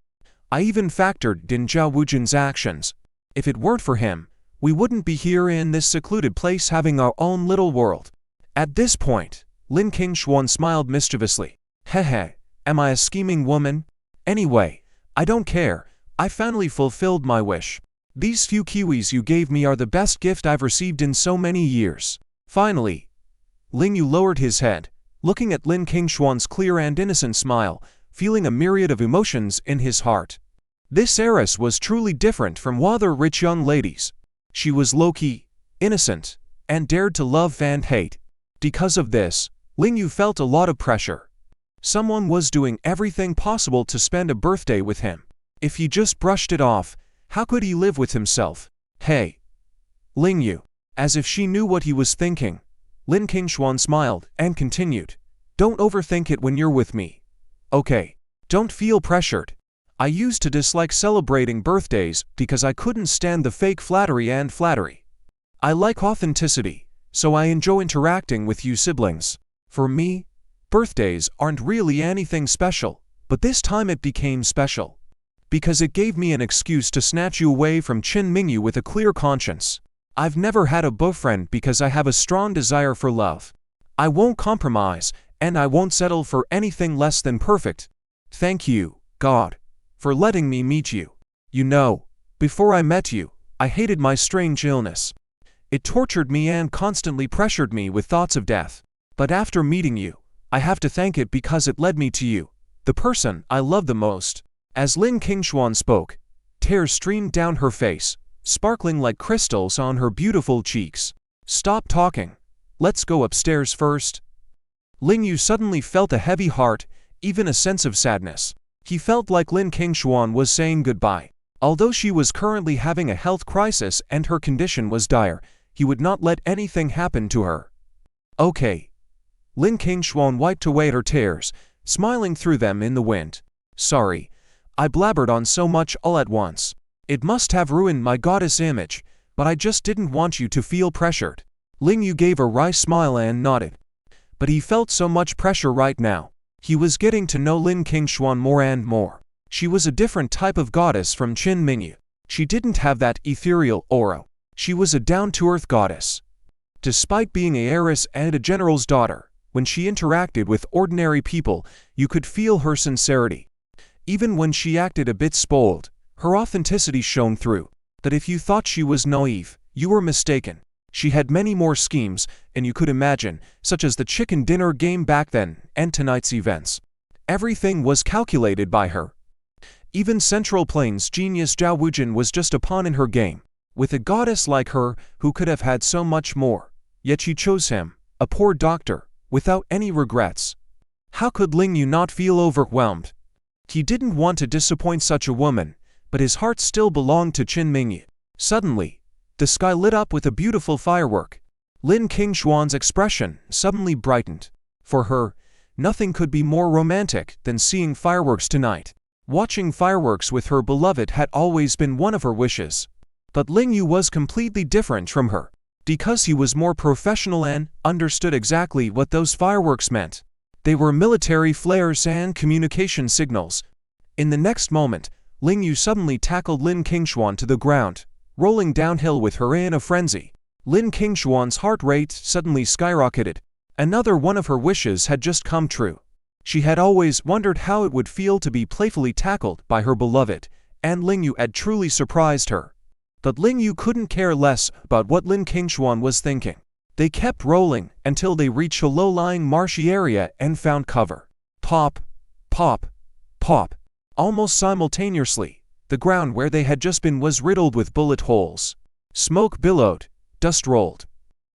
I even factored in Zhao Wujin's actions. If it weren't for him, we wouldn't be here in this secluded place having our own little world. At this point, Lin Kinglong smiled mischievously. Hehe, am I a scheming woman? Anyway, I don't care, I finally fulfilled my wish. These few kiwis you gave me are the best gift I've received in so many years. Finally, Ling Yu lowered his head, looking at Lin Kinglong's clear and innocent smile, feeling a myriad of emotions in his heart. This heiress was truly different from other rich young ladies. She was low-key, innocent, and dared to love and hate. Because of this, Ling Yu felt a lot of pressure. Someone was doing everything possible to spend a birthday with him. If he just brushed it off, how could he live with himself? Hey, Ling Yu. As if she knew what he was thinking, Lin Kinglong smiled and continued. Don't overthink it when you're with me. Okay, don't feel pressured. I used to dislike celebrating birthdays because I couldn't stand the fake flattery. I like authenticity, so I enjoy interacting with you siblings. For me, birthdays aren't really anything special, but this time it became special. Because it gave me an excuse to snatch you away from Mingu with a clear conscience. I've never had a boyfriend because I have a strong desire for love. I won't compromise, and I won't settle for anything less than perfect. Thank you, God, for letting me meet you. You know, before I met you, I hated my strange illness. It tortured me and constantly pressured me with thoughts of death. But after meeting you, I have to thank it because it led me to you, the person I love the most. As Lin Kinglong spoke, tears streamed down her face, sparkling like crystals on her beautiful cheeks. Stop talking. Let's go upstairs first. Ling Yu suddenly felt a heavy heart, even a sense of sadness. He felt like Lin Kinglong was saying goodbye. Although she was currently having a health crisis and her condition was dire, he would not let anything happen to her. Okay. Lin Kinglong wiped away her tears, smiling through them in the wind. Sorry, I blabbered on so much all at once. It must have ruined my goddess image, but I just didn't want you to feel pressured. Ling Yu gave a wry smile and nodded. But he felt so much pressure right now. He was getting to know Lin Kinglong more and more. She was a different type of goddess from Mingu. She didn't have that ethereal aura. She was a down-to-earth goddess. Despite being a heiress and a general's daughter, when she interacted with ordinary people, you could feel her sincerity. Even when she acted a bit spoiled, her authenticity shone through. That if you thought she was naive, you were mistaken. She had many more schemes, and you could imagine, such as the chicken dinner game back then, and tonight's events. Everything was calculated by her. Even Central Plains genius Zhao Wujin was just a pawn in her game. With a goddess like her, who could have had so much more, yet she chose him, a poor doctor, without any regrets. How could Ling Yu not feel overwhelmed? He didn't want to disappoint such a woman, but his heart still belonged to Qin Mingyu. Suddenly, the sky lit up with a beautiful firework. Lin Kinglong's expression suddenly brightened. For her, nothing could be more romantic than seeing fireworks tonight. Watching fireworks with her beloved had always been one of her wishes. But Ling Yu was completely different from her, because he was more professional and understood exactly what those fireworks meant. They were military flares and communication signals. In the next moment, Ling Yu suddenly tackled Lin Kinglong to the ground, rolling downhill with her in a frenzy. Lin Kinglong's heart rate suddenly skyrocketed. Another one of her wishes had just come true. She had always wondered how it would feel to be playfully tackled by her beloved, and Ling Yu had truly surprised her. But Ling Yu couldn't care less about what Lin Kinglong was thinking. They kept rolling until they reached a low-lying marshy area and found cover. Pop, pop, pop. Almost simultaneously, the ground where they had just been was riddled with bullet holes. Smoke billowed, dust rolled.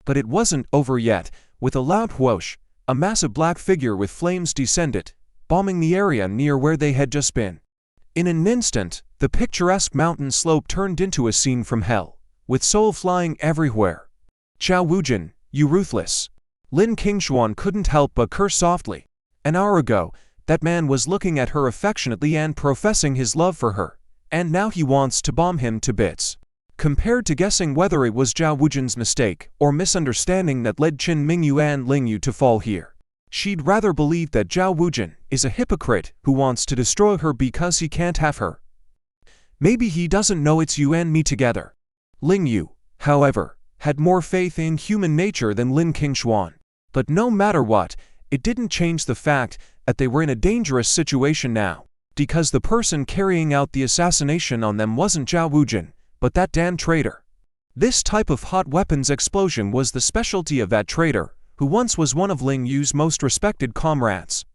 But it wasn't over yet. With a loud whoosh, a massive black figure with flames descended, bombing the area near where they had just been. In an instant, the picturesque mountain slope turned into a scene from hell, with soul flying everywhere. Zhao Wujin, you ruthless. Lin Kinglong couldn't help but curse softly. An hour ago, that man was looking at her affectionately and professing his love for her, and now he wants to bomb him to bits. Compared to guessing whether it was Zhao Wujin's mistake or misunderstanding that led Qin Mingyu and Ling Yu to fall here, she'd rather believe that Zhao Wujin is a hypocrite who wants to destroy her because he can't have her. Maybe he doesn't know it's you and me together. Ling Yu, however, had more faith in human nature than Lin Kinglong. But no matter what, it didn't change the fact that they were in a dangerous situation now, because the person carrying out the assassination on them wasn't Zhao Wujin, but that damn traitor. This type of hot weapons explosion was the specialty of that traitor, who once was one of Ling Yu's most respected comrades.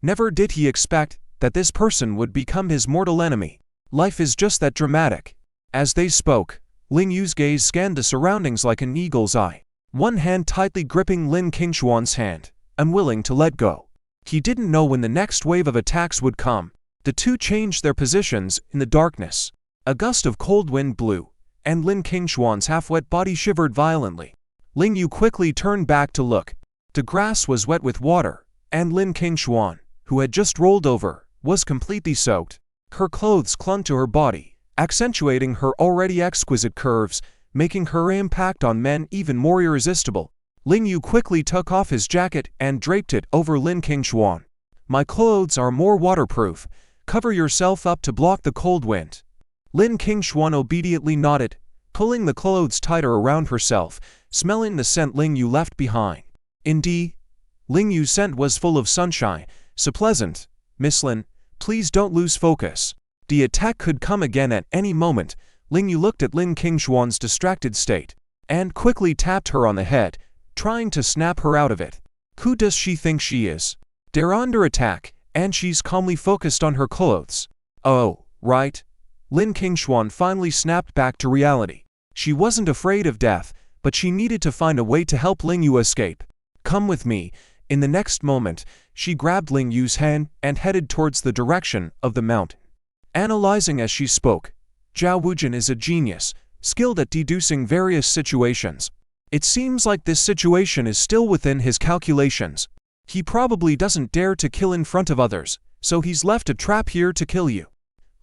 Never did he expect that this person would become his mortal enemy. Life is just that dramatic. As they spoke, Ling Yu's gaze scanned the surroundings like an eagle's eye, one hand tightly gripping Lin Kinglong's hand, unwilling to let go. He didn't know when the next wave of attacks would come. The two changed their positions in the darkness. A gust of cold wind blew, and Lin Kinglong's half-wet body shivered violently. Ling Yu quickly turned back to look. The grass was wet with water, and Lin Kinglong, who had just rolled over, was completely soaked. Her clothes clung to her body, accentuating her already exquisite curves, making her impact on men even more irresistible. Ling Yu quickly took off his jacket and draped it over Lin Kinglong. My clothes are more waterproof. Cover yourself up to block the cold wind. Lin Kinglong obediently nodded, pulling the clothes tighter around herself, smelling the scent Ling Yu left behind. Indeed, Ling Yu's scent was full of sunshine, so pleasant. Miss Lin, please don't lose focus. The attack could come again at any moment. Ling Yu looked at Lin Kinglong's distracted state, and quickly tapped her on the head, trying to snap her out of it. Who does she think she is? They're under attack, and she's calmly focused on her clothes. Oh, right. Lin Kinglong finally snapped back to reality. She wasn't afraid of death, but she needed to find a way to help Ling Yu escape. Come with me. In the next moment, she grabbed Ling Yu's hand and headed towards the direction of the mountain. Analyzing as she spoke, Zhao Wujin is a genius, skilled at deducing various situations. It seems like this situation is still within his calculations. He probably doesn't dare to kill in front of others, so he's left a trap here to kill you.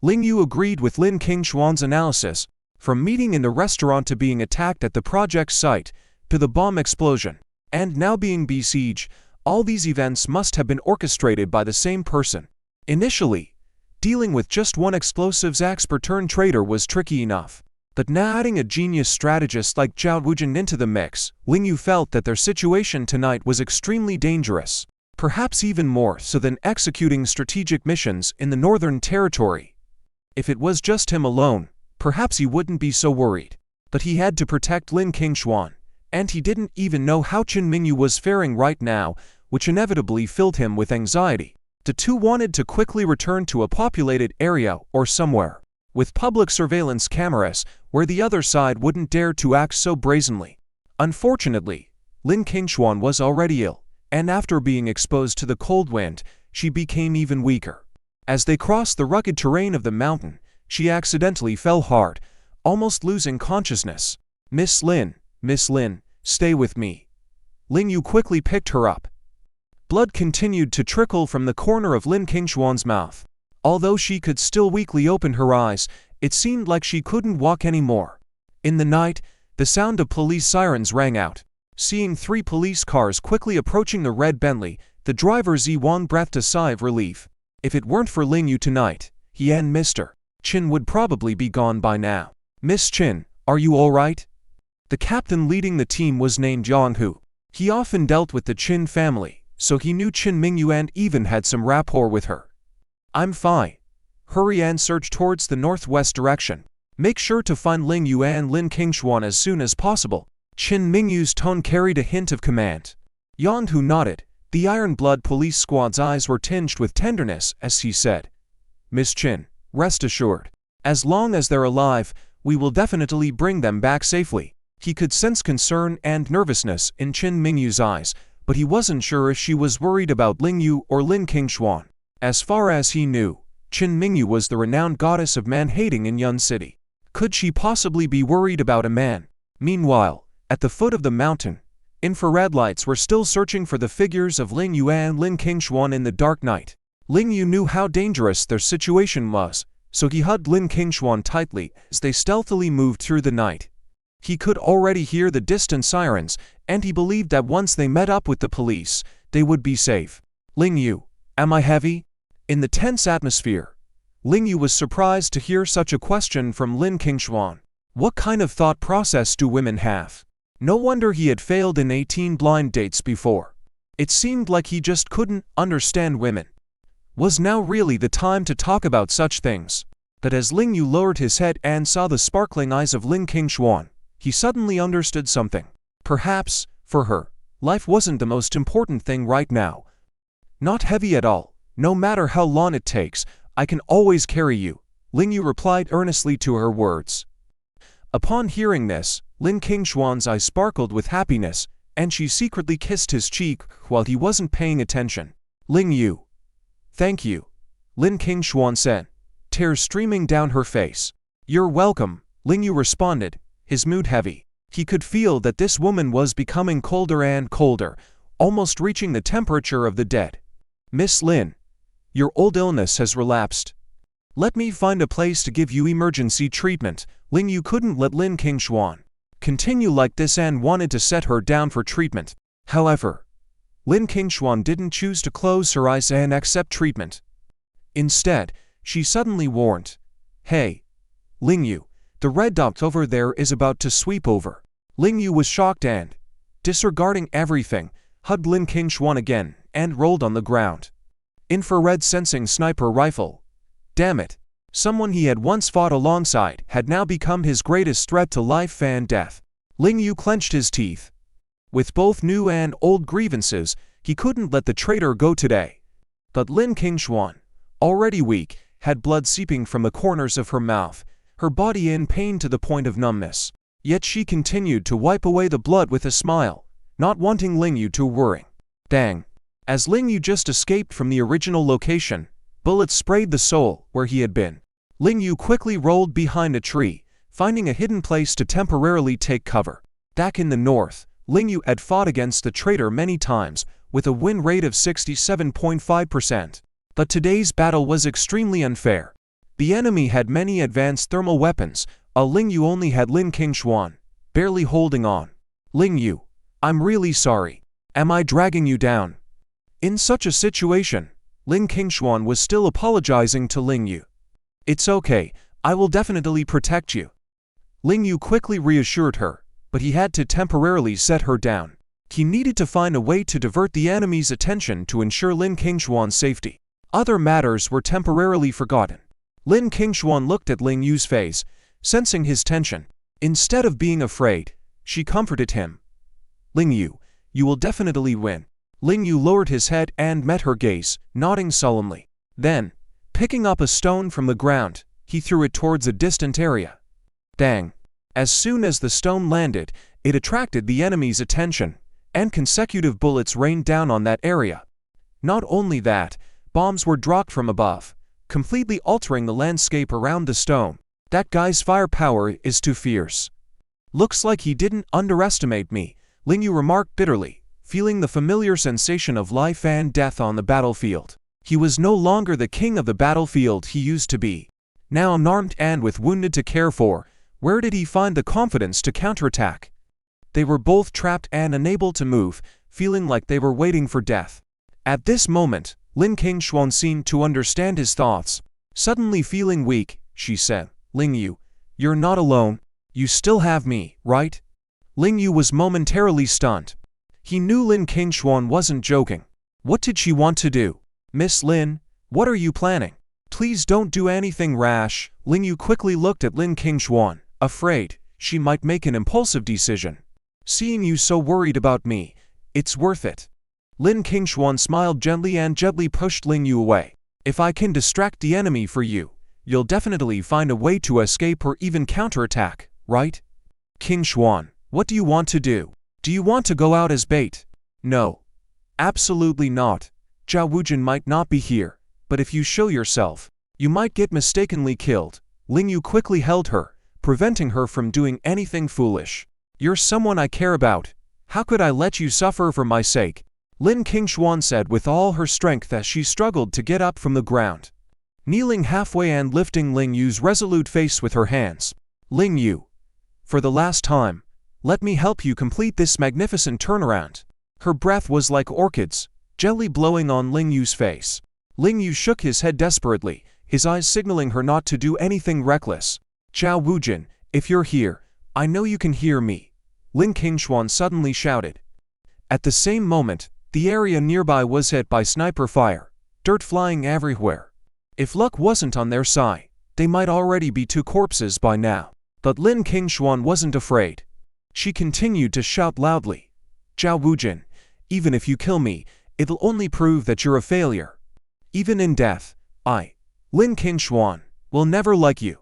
Ling Yu agreed with Lin Kinglong's analysis. From meeting in the restaurant to being attacked at the project site, to the bomb explosion, and now being besieged, all these events must have been orchestrated by the same person. Initially, dealing with just one explosives expert-turned-traitor was tricky enough. But now adding a genius strategist like Zhao Wujin into the mix, Ling Yu felt that their situation tonight was extremely dangerous. Perhaps even more so than executing strategic missions in the Northern Territory. If it was just him alone, perhaps he wouldn't be so worried. But he had to protect Lin Kinglong, and he didn't even know how Qin Mingyu was faring right now, which inevitably filled him with anxiety. The two wanted to quickly return to a populated area or somewhere, with public surveillance cameras, where the other side wouldn't dare to act so brazenly. Unfortunately, Lin Kinglong was already ill, and after being exposed to the cold wind, she became even weaker. As they crossed the rugged terrain of the mountain, she accidentally fell hard, almost losing consciousness. Miss Lin, stay with me." Ling Yu quickly picked her up. Blood continued to trickle from the corner of Lin Kinglong's mouth. Although she could still weakly open her eyes, it seemed like she couldn't walk anymore. In the night, the sound of police sirens rang out. Seeing 3 police cars quickly approaching the red Bentley, the driver Ziwang breathed a sigh of relief. If it weren't for Ling Yu tonight, he and Mr. Chin would probably be gone by now. "Miss Chin, are you all right?" The captain leading the team was named Yang Hu. He often dealt with the Chin family, so he knew Chin Mingu and even had some rapport with her. "I'm fine. Hurry and search towards the northwest direction. Make sure to find Ling Yu and Lin Kinglong as soon as possible." Chin Mingyu's tone carried a hint of command. Yang Hu nodded. The Iron Blood police squad's eyes were tinged with tenderness as he said, "Miss Chin, rest assured. As long as they're alive, we will definitely bring them back safely." He could sense concern and nervousness in Chin Mingyu's eyes, but he wasn't sure if she was worried about Ling Yu or Lin Kinglong. As far as he knew, Chin Mingu was the renowned goddess of man-hating in Yun City. Could she possibly be worried about a man? Meanwhile, at the foot of the mountain, infrared lights were still searching for the figures of Ling Yu and Lin Kinglong in the dark night. Ling Yu knew how dangerous their situation was, so he hugged Lin Kinglong tightly as they stealthily moved through the night. He could already hear the distant sirens, and he believed that once they met up with the police, they would be safe. "Ling Yu, am I heavy?" In the tense atmosphere, Ling Yu was surprised to hear such a question from Lin Kinglong. What kind of thought process do women have? No wonder he had failed in 18 blind dates before. It seemed like he just couldn't understand women. Was now really the time to talk about such things? But as Ling Yu lowered his head and saw the sparkling eyes of Lin Kinglong, he suddenly understood something. Perhaps, for her, life wasn't the most important thing right now. "Not heavy at all. No matter how long it takes, I can always carry you," Ling Yu replied earnestly to her words. Upon hearing this, Lin Kinglong's eyes sparkled with happiness, and she secretly kissed his cheek while he wasn't paying attention. "Ling Yu. Thank you," Lin Kinglong said, tears streaming down her face. "You're welcome," Ling Yu responded, his mood heavy. He could feel that this woman was becoming colder and colder, almost reaching the temperature of the dead. "Miss Lin, your old illness has relapsed. Let me find a place to give you emergency treatment." Ling Yu couldn't let Lin Kinglong continue like this and wanted to set her down for treatment. However, Lin Kinglong didn't choose to close her eyes and accept treatment. Instead, she suddenly warned, "Hey, Ling Yu, the red dot over there is about to sweep over." Ling Yu was shocked and, disregarding everything, hugged Lin Kinglong again and rolled on the ground. Infrared sensing sniper rifle. Damn it. Someone he had once fought alongside had now become his greatest threat to life and death. Ling Yu clenched his teeth. With both new and old grievances, he couldn't let the traitor go today. But Lin Kinglong, already weak, had blood seeping from the corners of her mouth, her body in pain to the point of numbness. Yet she continued to wipe away the blood with a smile, not wanting Ling Yu to worry. Dang. As Ling Yu just escaped from the original location, bullets sprayed the soul where he had been. Ling Yu quickly rolled behind a tree, finding a hidden place to temporarily take cover. Back in the north, Ling Yu had fought against the traitor many times, with a win rate of 67.5%. But today's battle was extremely unfair. The enemy had many advanced thermal weapons, while Ling Yu only had Lin Kinglong, barely holding on. "Ling Yu, I'm really sorry. Am I dragging you down?" In such a situation, Lin Kinglong was still apologizing to Ling Yu. "It's okay, I will definitely protect you." Ling Yu quickly reassured her, but he had to temporarily set her down. He needed to find a way to divert the enemy's attention to ensure Lin Kinglong's safety. Other matters were temporarily forgotten. Lin Kinglong looked at Ling Yu's face, sensing his tension. Instead of being afraid, she comforted him. "Ling Yu, you will definitely win." Ling Yu lowered his head and met her gaze, nodding solemnly. Then, picking up a stone from the ground, he threw it towards a distant area. Dang. As soon as the stone landed, it attracted the enemy's attention, and consecutive bullets rained down on that area. Not only that, bombs were dropped from above, completely altering the landscape around the stone. That guy's firepower is too fierce. Looks like he didn't underestimate me, Ling Yu remarked bitterly, feeling the familiar sensation of life and death on the battlefield. He was no longer the king of the battlefield he used to be. Now unarmed and with wounded to care for, where did he find the confidence to counterattack? They were both trapped and unable to move, feeling like they were waiting for death. At this moment, Lin Kinglong seemed to understand his thoughts. Suddenly feeling weak, she said, "Ling Yu, you're not alone. You still have me, right?" Ling Yu was momentarily stunned. He knew Lin Kinglong wasn't joking. What did she want to do? "Miss Lin, what are you planning? Please don't do anything rash." Ling Yu quickly looked at Lin Kinglong, afraid she might make an impulsive decision. "Seeing you so worried about me, it's worth it." Lin Kinglong smiled gently and gently pushed Ling Yu away. "If I can distract the enemy for you, you'll definitely find a way to escape or even counterattack, right?" "Kinglong, what do you want to do? Do you want to go out as bait?" "No. Absolutely not. Zhao Wujin might not be here, but if you show yourself, you might get mistakenly killed." Ling Yu quickly held her, preventing her from doing anything foolish. "You're someone I care about. How could I let you suffer for my sake?" Lin Kinglong said with all her strength as she struggled to get up from the ground. Kneeling halfway and lifting Ling Yu's resolute face with her hands. "Ling Yu, for the last time, let me help you complete this magnificent turnaround." Her breath was like orchids, gently blowing on Ling Yu's face. Ling Yu shook his head desperately, his eyes signaling her not to do anything reckless. "Zhao Wujin, if you're here, I know you can hear me," Lin Kinglong suddenly shouted. At the same moment, the area nearby was hit by sniper fire, dirt flying everywhere. If luck wasn't on their side, they might already be 2 corpses by now. But Lin Kinglong wasn't afraid. She continued to shout loudly, "Zhao Wujin, even if you kill me, it'll only prove that you're a failure. Even in death, Lin Kinglong, will never like you."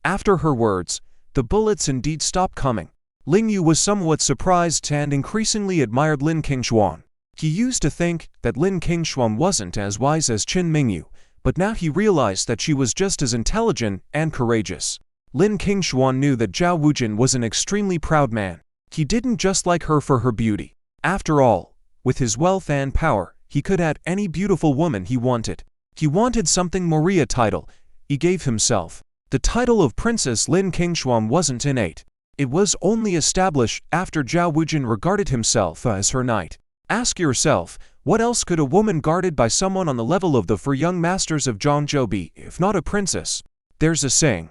After her words, the bullets indeed stopped coming. Ling Yu was somewhat surprised and increasingly admired Lin Kinglong. He used to think that Lin Kinglong wasn't as wise as Mingu, but now he realized that she was just as intelligent and courageous. Lin Kinglong knew that Zhao Wujin was an extremely proud man. He didn't just like her for her beauty. After all, with his wealth and power, he could add any beautiful woman he wanted. He wanted something Maria title. He gave himself. The title of Princess Lin Kinglong wasn't innate. It was only established after Zhao Wujin regarded himself as her knight. Ask yourself, what else could a woman guarded by someone on the level of the 4 young masters of Zhongzhou be, if not a princess? There's a saying,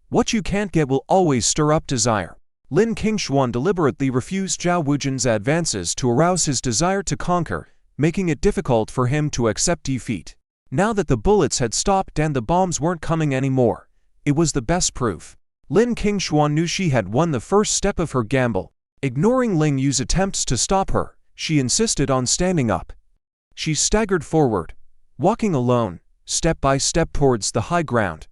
what you can't get will always stir up desire. Lin Kinglong deliberately refused Zhao Wujin's advances to arouse his desire to conquer, making it difficult for him to accept defeat. Now that the bullets had stopped and the bombs weren't coming anymore, it was the best proof. Lin Kinglong knew she had won the first step of her gamble. Ignoring Ling Yu's attempts to stop her, she insisted on standing up. She staggered forward, walking alone, step by step towards the high ground.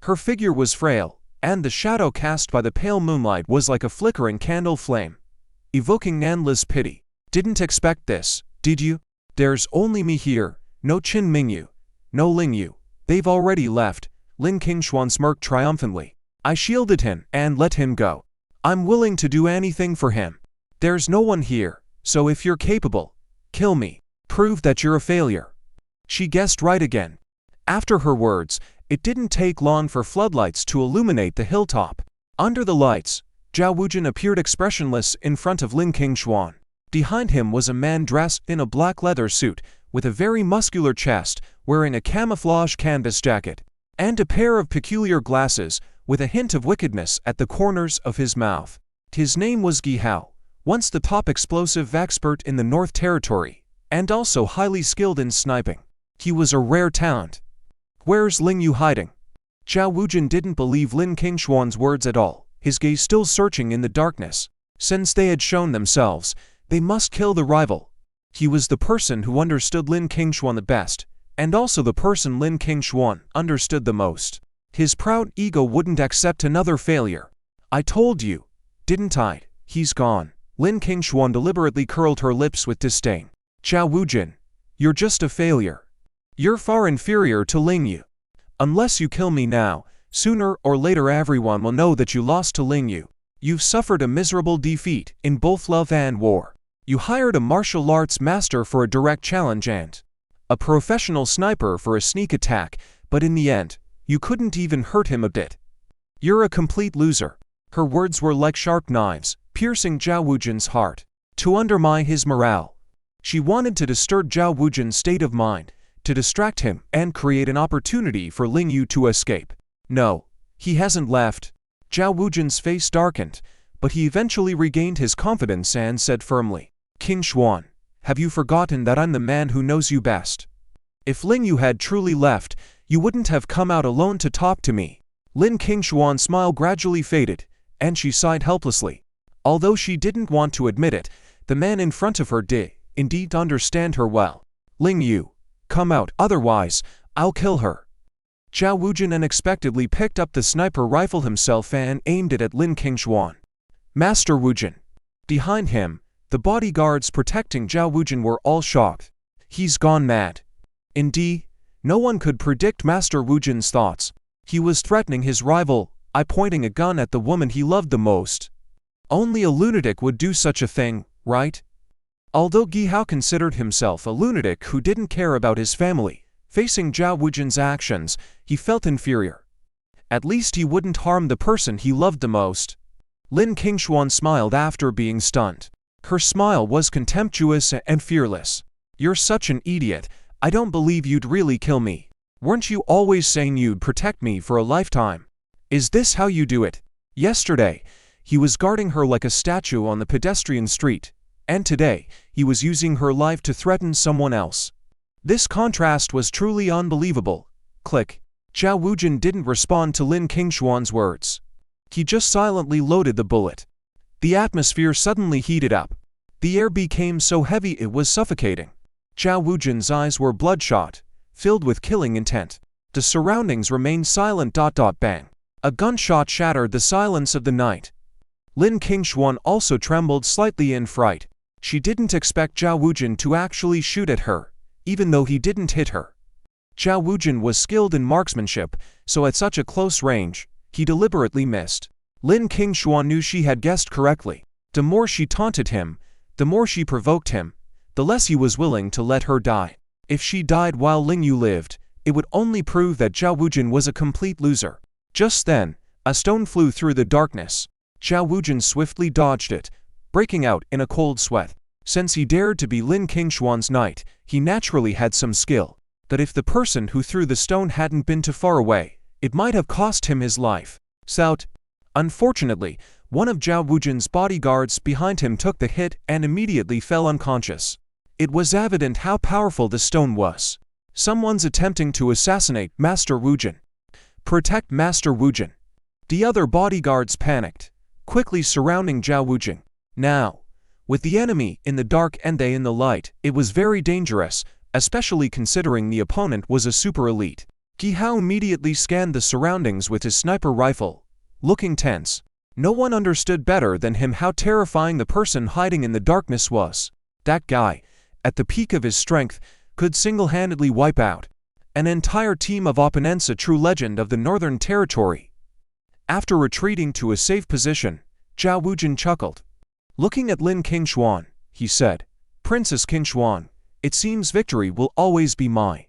Her figure was frail, and the shadow cast by the pale moonlight was like a flickering candle flame, evoking endless pity. "Didn't expect this, did you? There's only me here, no Mingu, no Ling Yu. They've already left." Lin Kinglong smirked triumphantly. "I shielded him and let him go. I'm willing to do anything for him. There's no one here, so if you're capable, kill me. Prove that you're a failure." She guessed right again. After her words, it didn't take long for floodlights to illuminate the hilltop. Under the lights, Zhao Wujin appeared expressionless in front of Lin Kinglong. Behind him was a man dressed in a black leather suit, with a very muscular chest, wearing a camouflage canvas jacket, and a pair of peculiar glasses, with a hint of wickedness at the corners of his mouth. His name was Gi Hao, once the top explosive expert in the North Territory, and also highly skilled in sniping. He was a rare talent. "Where's Ling Yu hiding?" Zhao Wujin didn't believe Lin Kinglong's words at all, his gaze still searching in the darkness. Since they had shown themselves, they must kill the rival. He was the person who understood Lin Kinglong the best, and also the person Lin Kinglong understood the most. His proud ego wouldn't accept another failure. "I told you, didn't I? He's gone." Lin Kinglong deliberately curled her lips with disdain. Zhao Wujin, you're just a failure. You're far inferior to Ling Yu. Unless you kill me now, sooner or later everyone will know that you lost to Ling Yu. You've suffered a miserable defeat in both love and war. You hired a martial arts master for a direct challenge and a professional sniper for a sneak attack, but in the end, you couldn't even hurt him a bit. You're a complete loser. Her words were like sharp knives, piercing Zhao Wujin's heart. To undermine his morale, she wanted to disturb Zhao Wujin's state of mind, to distract him and create an opportunity for Ling Yu to escape. No, he hasn't left. Zhao Wujin's face darkened, but he eventually regained his confidence and said firmly, Kinglong, have you forgotten that I'm the man who knows you best? If Ling Yu had truly left, you wouldn't have come out alone to talk to me. Lin Kinglong's smile gradually faded, and she sighed helplessly. Although she didn't want to admit it, the man in front of her did indeed understand her well. Ling Yu, come out, otherwise, I'll kill her. Zhao Wujin unexpectedly picked up the sniper rifle himself and aimed it at Lin Kinglong. Master Wujin. Behind him, the bodyguards protecting Zhao Wujin were all shocked. He's gone mad. Indeed, no one could predict Master Wujin's thoughts. He was threatening his rival, pointing a gun at the woman he loved the most. Only a lunatic would do such a thing, right? Although Gi Hao considered himself a lunatic who didn't care about his family, facing Zhao Wujin's actions, he felt inferior. At least he wouldn't harm the person he loved the most. Lin Kinglong smiled after being stunned. Her smile was contemptuous and fearless. You're such an idiot, I don't believe you'd really kill me. Weren't you always saying you'd protect me for a lifetime? Is this how you do it? Yesterday, he was guarding her like a statue on the pedestrian street, and today, he was using her life to threaten someone else. This contrast was truly unbelievable. Click. Zhao Wujin didn't respond to Lin Kinglong's words. He just silently loaded the bullet. The atmosphere suddenly heated up. The air became so heavy it was suffocating. Zhao Wujin's eyes were bloodshot, filled with killing intent. The surroundings remained silent. Bang. A gunshot shattered the silence of the night. Lin Kinglong also trembled slightly in fright. She didn't expect Zhao Wujin to actually shoot at her, even though he didn't hit her. Zhao Wujin was skilled in marksmanship, so at such a close range, he deliberately missed. Lin Kinglong knew she had guessed correctly. The more she taunted him, the more she provoked him, the less he was willing to let her die. If she died while Ling Yu lived, it would only prove that Zhao Wujin was a complete loser. Just then, a stone flew through the darkness. Zhao Wujin swiftly dodged it, breaking out in a cold sweat. Since he dared to be Lin Kinglong's knight, he naturally had some skill. But if the person who threw the stone hadn't been too far away, it might have cost him his life. Unfortunately, one of Zhao Wujin's bodyguards behind him took the hit and immediately fell unconscious. It was evident how powerful the stone was. Someone's attempting to assassinate Master Wujin. Protect Master Wujin. The other bodyguards panicked, quickly surrounding Zhao Wujin. Now, with the enemy in the dark and they in the light, it was very dangerous, especially considering the opponent was a super elite. Gi Hao immediately scanned the surroundings with his sniper rifle, looking tense. No one understood better than him how terrifying the person hiding in the darkness was. That guy, at the peak of his strength, could single-handedly wipe out an entire team of opponents, a true legend of the Northern Territory. After retreating to a safe position, Zhao Wujin chuckled. Looking at Lin Kinglong, he said, Princess Kinglong, it seems victory will always be mine.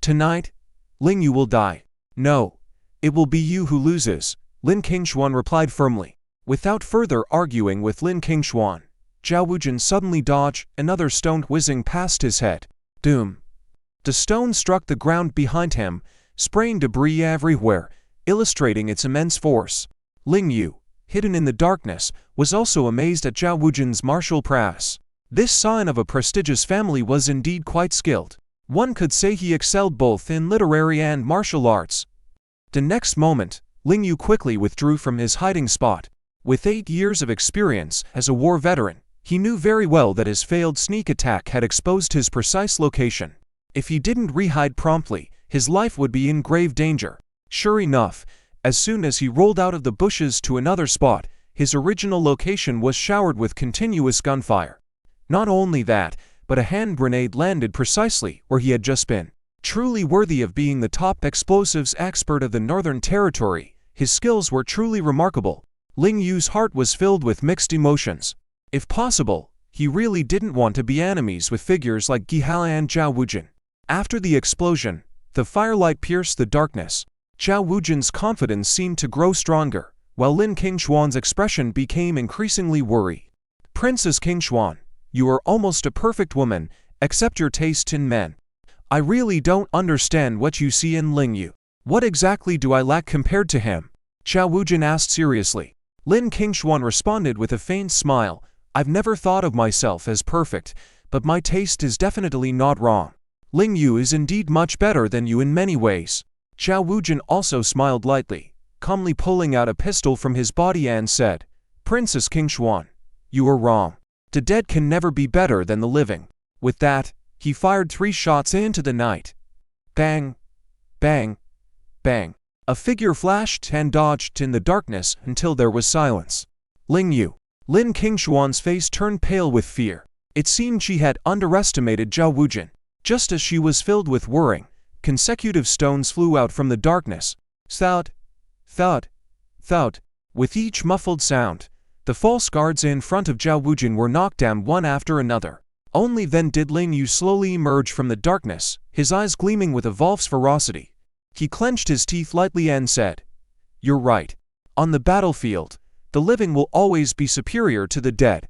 Tonight, Ling Yu will die. No, it will be you who loses, Lin Kinglong replied firmly. Without further arguing with Lin Kinglong, Zhao Wujin suddenly dodged another stone whizzing past his head. Doom. The stone struck the ground behind him, spraying debris everywhere, illustrating its immense force. Ling Yu, hidden in the darkness, was also amazed at Zhao Wujin's martial prowess. This sign of a prestigious family was indeed quite skilled. One could say he excelled both in literary and martial arts. The next moment, Ling Yu quickly withdrew from his hiding spot. With 8 years of experience as a war veteran, he knew very well that his failed sneak attack had exposed his precise location. If he didn't re-hide promptly, his life would be in grave danger. Sure enough, as soon as he rolled out of the bushes to another spot, his original location was showered with continuous gunfire. Not only that, but a hand grenade landed precisely where he had just been. Truly worthy of being the top explosives expert of the Northern Territory, his skills were truly remarkable. Ling Yu's heart was filled with mixed emotions. If possible, he really didn't want to be enemies with figures like Gihao and Zhao Wujin. After the explosion, the firelight pierced the darkness. Zhao Wujin's confidence seemed to grow stronger, while Lin Kinglong's expression became increasingly worried. Princess Kinglong, you are almost a perfect woman, except your taste in men. I really don't understand what you see in Ling Yu. What exactly do I lack compared to him? Zhao Wujin asked seriously. Lin Kinglong responded with a faint smile. I've never thought of myself as perfect, but my taste is definitely not wrong. Ling Yu is indeed much better than you in many ways. Zhao Wujin also smiled lightly, calmly pulling out a pistol from his body and said, Princess Kinglong, you are wrong. The dead can never be better than the living. With that, he fired 3 shots into the night. Bang, bang, bang. A figure flashed and dodged in the darkness until there was silence. Ling Yu. Lin Kinglong's face turned pale with fear. It seemed she had underestimated Zhao Wujin. Just as she was filled with worrying, consecutive stones flew out from the darkness. Thud, thud, thud. With each muffled sound, the false guards in front of Zhao Wujin were knocked down one after another. Only then did Ling Yu slowly emerge from the darkness, his eyes gleaming with a wolf's ferocity. He clenched his teeth lightly and said, You're right. On the battlefield, the living will always be superior to the dead.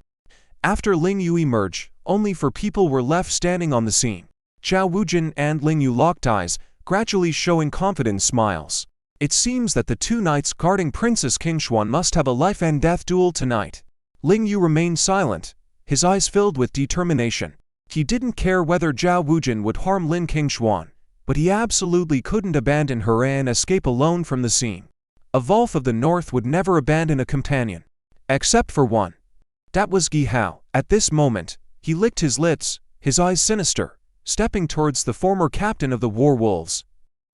After Ling Yu emerged, only 4 people were left standing on the scene. Zhao Wujin and Ling Yu locked eyes, gradually showing confident smiles. It seems that the 2 knights guarding Princess Kinglong must have a life-and-death duel tonight. Ling Yu remained silent, his eyes filled with determination. He didn't care whether Zhao Wujin would harm Lin Kinglong, but he absolutely couldn't abandon her and escape alone from the scene. A wolf of the north would never abandon a companion. Except for one. That was Gihao. At this moment, he licked his lips, his eyes sinister, stepping towards the former captain of the war wolves.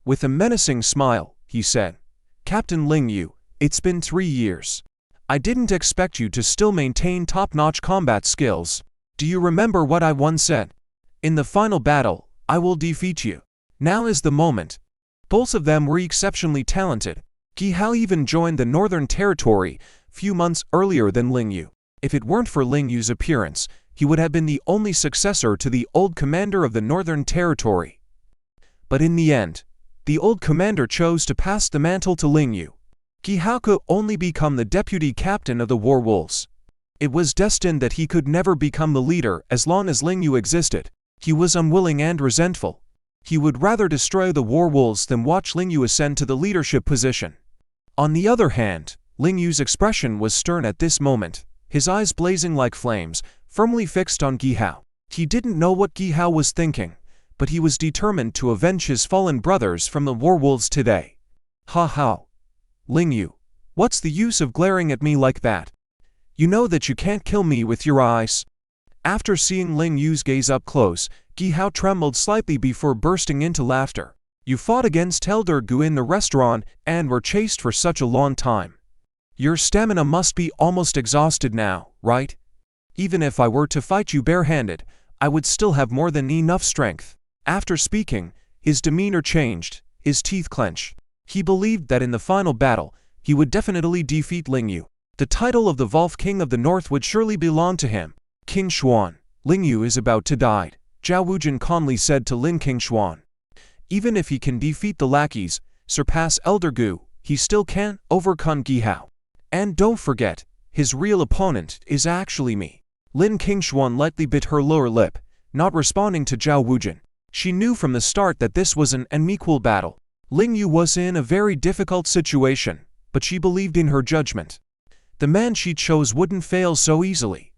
With a menacing smile, he said, Captain Ling Yu, it's been 3 years. I didn't expect you to still maintain top-notch combat skills. Do you remember what I once said? In the final battle, I will defeat you. Now is the moment. Both of them were exceptionally talented. Gihao even joined the Northern Territory few months earlier than Ling Yu. If it weren't for Ling Yu's appearance, he would have been the only successor to the old commander of the Northern Territory. But in the end, the old commander chose to pass the mantle to Ling Yu. Gihao could only become the deputy captain of the war wolves. It was destined that he could never become the leader as long as Ling Yu existed. He was unwilling and resentful. He would rather destroy the war wolves than watch Ling Yu ascend to the leadership position. On the other hand, Ling Yu's expression was stern at this moment, his eyes blazing like flames, firmly fixed on Gihao. He didn't know what Gihao was thinking, but he was determined to avenge his fallen brothers from the war wolves today. Ha ha. Ling Yu, what's the use of glaring at me like that? You know that you can't kill me with your eyes. After seeing Ling Yu's gaze up close, Gihao trembled slightly before bursting into laughter. You fought against Elder Gu in the restaurant and were chased for such a long time. Your stamina must be almost exhausted now, right? Even if I were to fight you barehanded, I would still have more than enough strength. After speaking, his demeanor changed, his teeth clenched. He believed that in the final battle, he would definitely defeat Ling Yu. The title of the Wolf King of the North would surely belong to him. Kinglong, Ling Yu is about to die, Zhao Wujin calmly said to Lin Kinglong. Even if he can defeat the lackeys, surpass Elder Gu, he still can't overcome Gihao. And don't forget, his real opponent is actually me. Lin Kinglong lightly bit her lower lip, not responding to Zhao Wujin. She knew from the start that this was an unequal battle. Ling Yu was in a very difficult situation, but she believed in her judgment. The man she chose wouldn't fail so easily.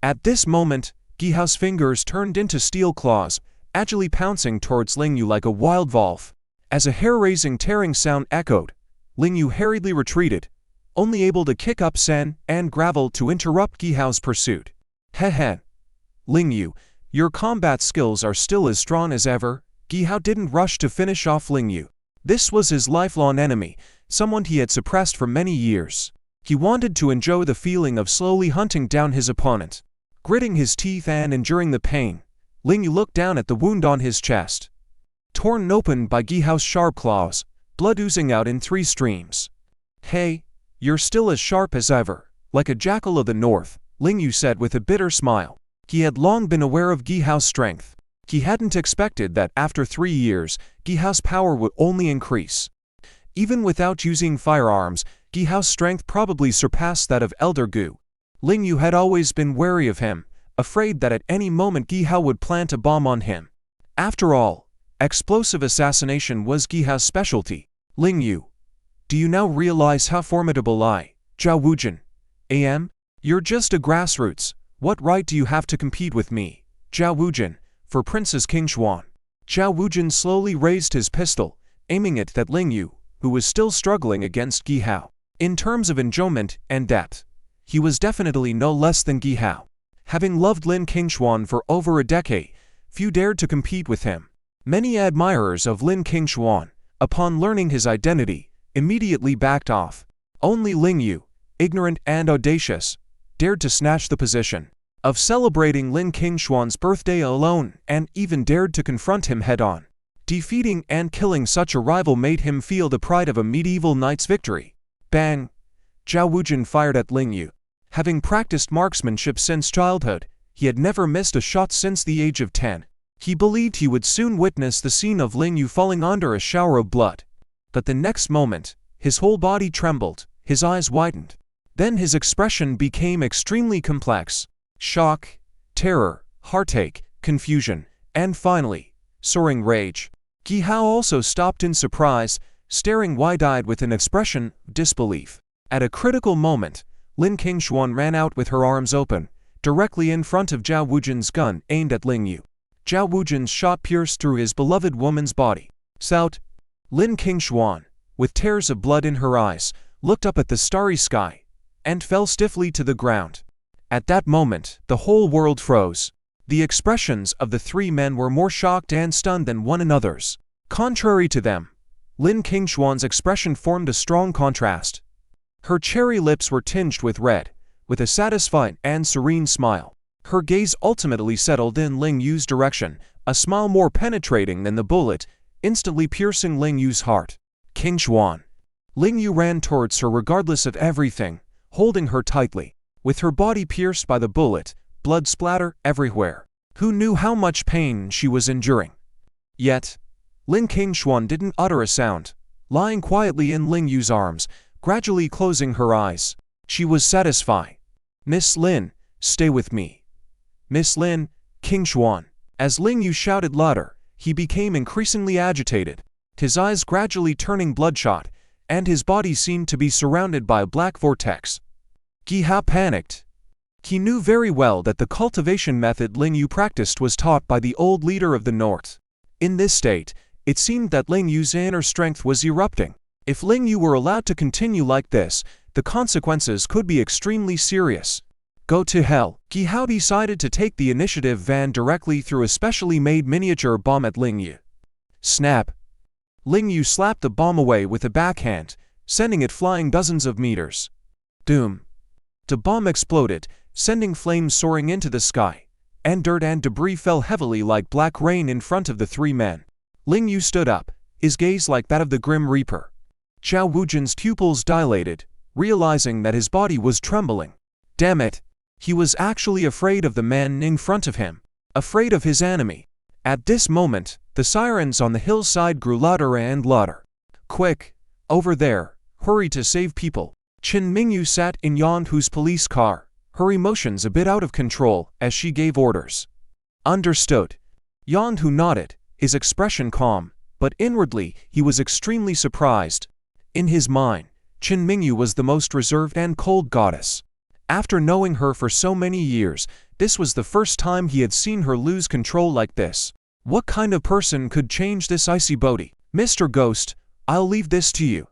At this moment, Gihao's fingers turned into steel claws, agilely pouncing towards Ling Yu like a wild wolf. As a hair-raising tearing sound echoed, Ling Yu hurriedly retreated, only able to kick up sand and gravel to interrupt Gihao's pursuit. Heh. Ling Yu, your combat skills are still as strong as ever. Gihao didn't rush to finish off Ling Yu. This was his lifelong enemy, someone he had suppressed for many years. He wanted to enjoy the feeling of slowly hunting down his opponent. Gritting his teeth and enduring the pain, Ling Yu looked down at the wound on his chest. Torn open by Gihao's sharp claws, blood oozing out in 3 streams. "Hey, you're still as sharp as ever, like a jackal of the north," Ling Yu said with a bitter smile. He had long been aware of Gihao's strength. He hadn't expected that after 3 years, Gihao's power would only increase. Even without using firearms, Gihao's strength probably surpassed that of Elder Gu. Ling Yu had always been wary of him, afraid that at any moment Gihao would plant a bomb on him. After all, explosive assassination was Gihao's specialty. "Ling Yu, do you now realize how formidable I, Zhao Wujin, am? You're just a grassroots. What right do you have to compete with me, Zhao Wujin, for Princess King Xuan?" Zhao Wujin slowly raised his pistol, aiming it at Ling Yu, who was still struggling against Gihao. In terms of enjoyment and depth, he was definitely no less than Gihao. Having loved Lin Kinglong for over a decade, few dared to compete with him. Many admirers of Lin Kinglong, upon learning his identity, immediately backed off. Only Ling Yu, ignorant and audacious, dared to snatch the position of celebrating Lin Kinglong's birthday alone, and even dared to confront him head-on. Defeating and killing such a rival made him feel the pride of a medieval knight's victory. Bang! Zhao Wujin fired at Ling Yu. Having practiced marksmanship since childhood, he had never missed a shot since the age of 10. He believed he would soon witness the scene of Ling Yu falling under a shower of blood. But the next moment, his whole body trembled, his eyes widened. Then his expression became extremely complex. Shock, terror, heartache, confusion, and finally, soaring rage. Gihao also stopped in surprise, staring wide-eyed with an expression of disbelief. At a critical moment, Lin Kinglong ran out with her arms open, directly in front of Zhao Wujin's gun aimed at Ling Yu. Zhao Wujin's shot pierced through his beloved woman's body. Sout! Lin Kinglong, with tears of blood in her eyes, looked up at the starry sky, and fell stiffly to the ground. At that moment, the whole world froze. The expressions of the 3 men were more shocked and stunned than one another's. Contrary to them, Lin Kinglong's expression formed a strong contrast. Her cherry lips were tinged with red, with a satisfied and serene smile. Her gaze ultimately settled in Ling Yu's direction, a smile more penetrating than the bullet, instantly piercing Ling Yu's heart. "Kinglong." Ling Yu ran towards her regardless of everything, holding her tightly. With her body pierced by the bullet, blood splatter everywhere. Who knew how much pain she was enduring? Yet, Lin Kinglong didn't utter a sound, lying quietly in Ling Yu's arms, gradually closing her eyes. She was satisfied. "Miss Lin, stay with me. Miss Lin, Kinglong." As Ling Yu shouted louder, he became increasingly agitated, his eyes gradually turning bloodshot, and his body seemed to be surrounded by a black vortex. Gihao panicked. He knew very well that the cultivation method Ling Yu practiced was taught by the old leader of the North. In this state, it seemed that Ling Yu's inner strength was erupting. If Ling Yu were allowed to continue like this, the consequences could be extremely serious. Go to hell. Gihao decided to take the initiative van directly through a specially made miniature bomb at Ling Yu. Snap! Ling Yu slapped the bomb away with a backhand, sending it flying dozens of meters. Doom! The bomb exploded, sending flames soaring into the sky, and dirt and debris fell heavily like black rain in front of the 3 men. Ling Yu stood up, his gaze like that of the Grim Reaper. Zhao Wujin's pupils dilated, realizing that his body was trembling. Damn it! He was actually afraid of the man in front of him, afraid of his enemy. At this moment, the sirens on the hillside grew louder and louder. Quick! Over there! Hurry to save people! Mingu sat in Yanhu's police car, her emotions a bit out of control as she gave orders. Understood. Yanhu nodded, his expression calm, but inwardly he was extremely surprised. In his mind, Mingu was the most reserved and cold goddess. After knowing her for so many years, this was the first time he had seen her lose control like this. What kind of person could change this icy body? Mr. Ghost, I'll leave this to you.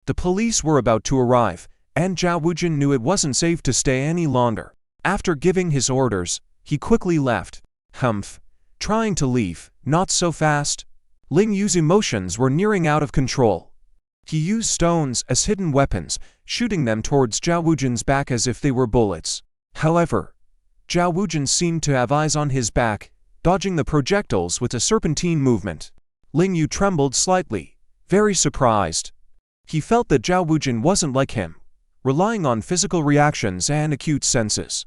The police were about to arrive, and Zhao Wujin knew it wasn't safe to stay any longer. After giving his orders, he quickly left. Humph. Trying to leave, not so fast. Ling Yu's emotions were nearing out of control. He used stones as hidden weapons, shooting them towards Zhao Wujin's back as if they were bullets. However, Zhao Wujin seemed to have eyes on his back, dodging the projectiles with a serpentine movement. Ling Yu trembled slightly, very surprised. He felt that Zhao Wujin wasn't like him, relying on physical reactions and acute senses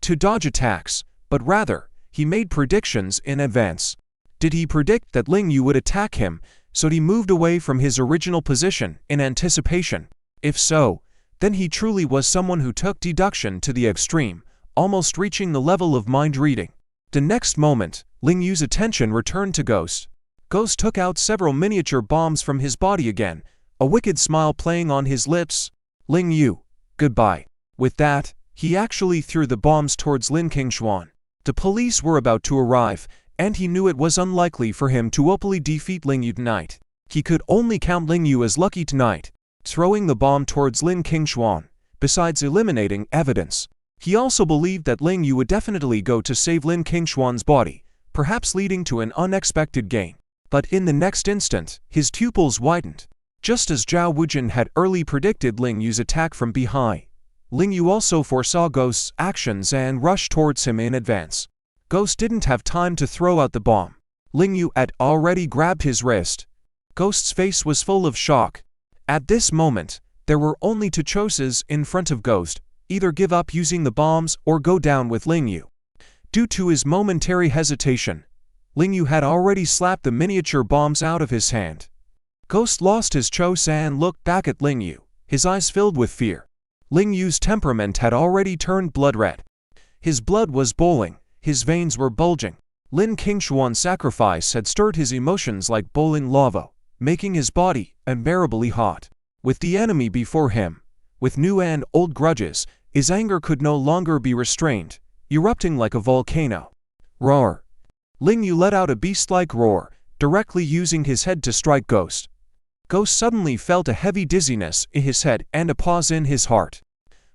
to dodge attacks, but rather, he made predictions in advance. Did he predict that Ling Yu would attack him, so he moved away from his original position in anticipation? If so, then he truly was someone who took deduction to the extreme, almost reaching the level of mind reading. The next moment, Ling Yu's attention returned to Ghost. Ghost took out several miniature bombs from his body again, a wicked smile playing on his lips. Ling Yu, goodbye. With that, he actually threw the bombs towards Lin Kinglong. The police were about to arrive, and he knew it was unlikely for him to openly defeat Ling Yu tonight. He could only count Ling Yu as lucky tonight, throwing the bomb towards Lin Kinglong. Besides eliminating evidence, he also believed that Ling Yu would definitely go to save Lin Kinglong's body, perhaps leading to an unexpected gain. But in the next instant, his pupils widened. Just as Zhao Wujin had early predicted Ling Yu's attack from behind, Ling Yu also foresaw Ghost's actions and rushed towards him in advance. Ghost didn't have time to throw out the bomb. Ling Yu had already grabbed his wrist. Ghost's face was full of shock. At this moment, there were only two choices in front of Ghost: either give up using the bombs or go down with Ling Yu. Due to his momentary hesitation, Ling Yu had already slapped the miniature bombs out of his hand. Ghost lost his choice and looked back at Ling Yu, his eyes filled with fear. Ling Yu's temperament had already turned blood red. His blood was boiling, his veins were bulging. Lin Kinglong's sacrifice had stirred his emotions like boiling lava, making his body unbearably hot. With the enemy before him, with new and old grudges, his anger could no longer be restrained, erupting like a volcano. Roar! Ling Yu let out a beast-like roar, directly using his head to strike Ghost. Ghost suddenly felt a heavy dizziness in his head and a pause in his heart.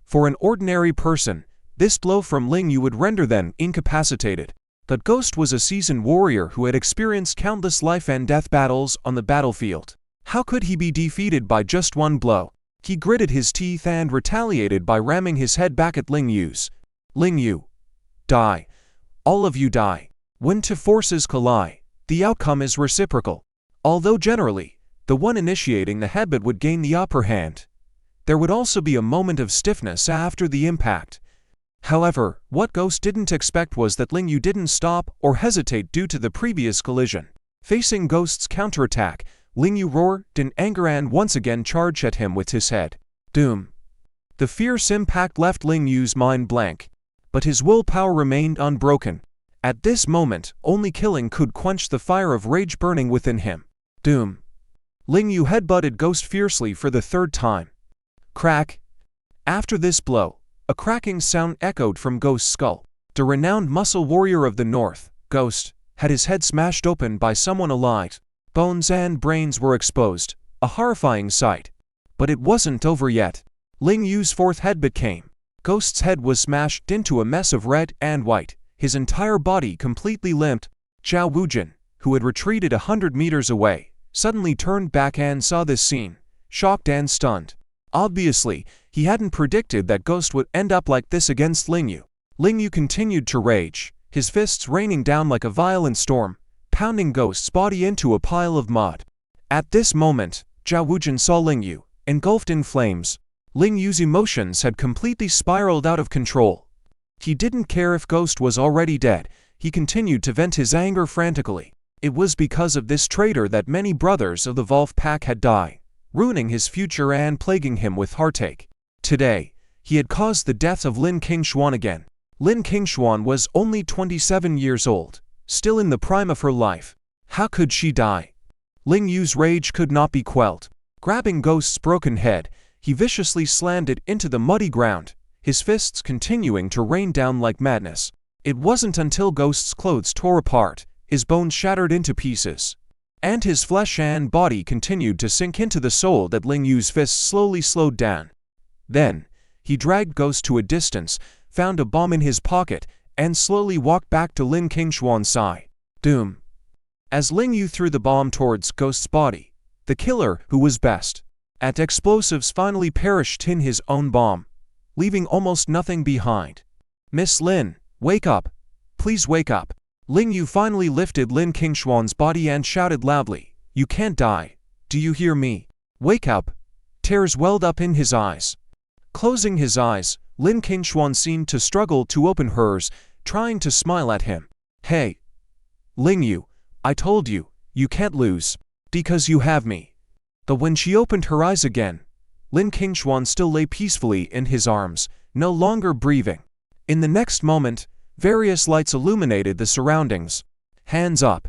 For an ordinary person, this blow from Ling Yu would render them incapacitated. But Ghost was a seasoned warrior who had experienced countless life and death battles on the battlefield. How could he be defeated by just one blow? He gritted his teeth and retaliated by ramming his head back at Ling Yu's. Ling Yu, die. All of you die. When two forces collide, the outcome is reciprocal. Although generally, the one initiating the headbutt would gain the upper hand, there would also be a moment of stiffness after the impact. However, what Ghost didn't expect was that Ling Yu didn't stop or hesitate due to the previous collision. Facing Ghost's counterattack, Ling Yu roared in anger and once again charged at him with his head. Doom! The fierce impact left Ling Yu's mind blank, but his willpower remained unbroken. At this moment, only killing could quench the fire of rage burning within him. Doom! Ling Yu headbutted Ghost fiercely for the third time. Crack! After this blow, a cracking sound echoed from Ghost's skull. The renowned muscle warrior of the north, Ghost, had his head smashed open by someone alive. Bones and brains were exposed, a horrifying sight. But it wasn't over yet. Ling Yu's fourth headbutt came. Ghost's head was smashed into a mess of red and white, his entire body completely limped. Zhao Wujin, who had retreated 100 meters away, suddenly turned back and saw this scene, shocked and stunned. Obviously, he hadn't predicted that Ghost would end up like this against Ling Yu. Ling Yu continued to rage, his fists raining down like a violent storm, pounding Ghost's body into a pile of mud. At this moment, Zhao Wujin saw Ling Yu, engulfed in flames. Ling Yu's emotions had completely spiraled out of control. He didn't care if Ghost was already dead, he continued to vent his anger frantically. It was because of this traitor that many brothers of the Wolf Pack had died, ruining his future and plaguing him with heartache. Today, he had caused the death of Lin Kinglong again. Lin Kinglong was only 27 years old, still in the prime of her life. How could she die? Ling Yu's rage could not be quelled. Grabbing Ghost's broken head, he viciously slammed it into the muddy ground, his fists continuing to rain down like madness. It wasn't until Ghost's clothes tore apart, his bones shattered into pieces, and his flesh and body continued to sink into the soul that Ling Yu's fists slowly slowed down. Then, he dragged Ghost to a distance, found a bomb in his pocket, and slowly walked back to Lin Kinglong's side. Doom! As Ling Yu threw the bomb towards Ghost's body, the killer who was best At explosives finally perished in his own bomb, leaving almost nothing behind. Miss Lin, wake up. Please wake up. Ling Yu finally lifted Lin Kinglong's body and shouted loudly, "You can't die. Do you hear me? Wake up." Tears welled up in his eyes. Closing his eyes, Lin Kinglong seemed to struggle to open hers, trying to smile at him. "Hey, Ling Yu, I told you, you can't lose. Because you have me." But when she opened her eyes again, Lin Kinglong still lay peacefully in his arms, no longer breathing. In the next moment, various lights illuminated the surroundings. "Hands up."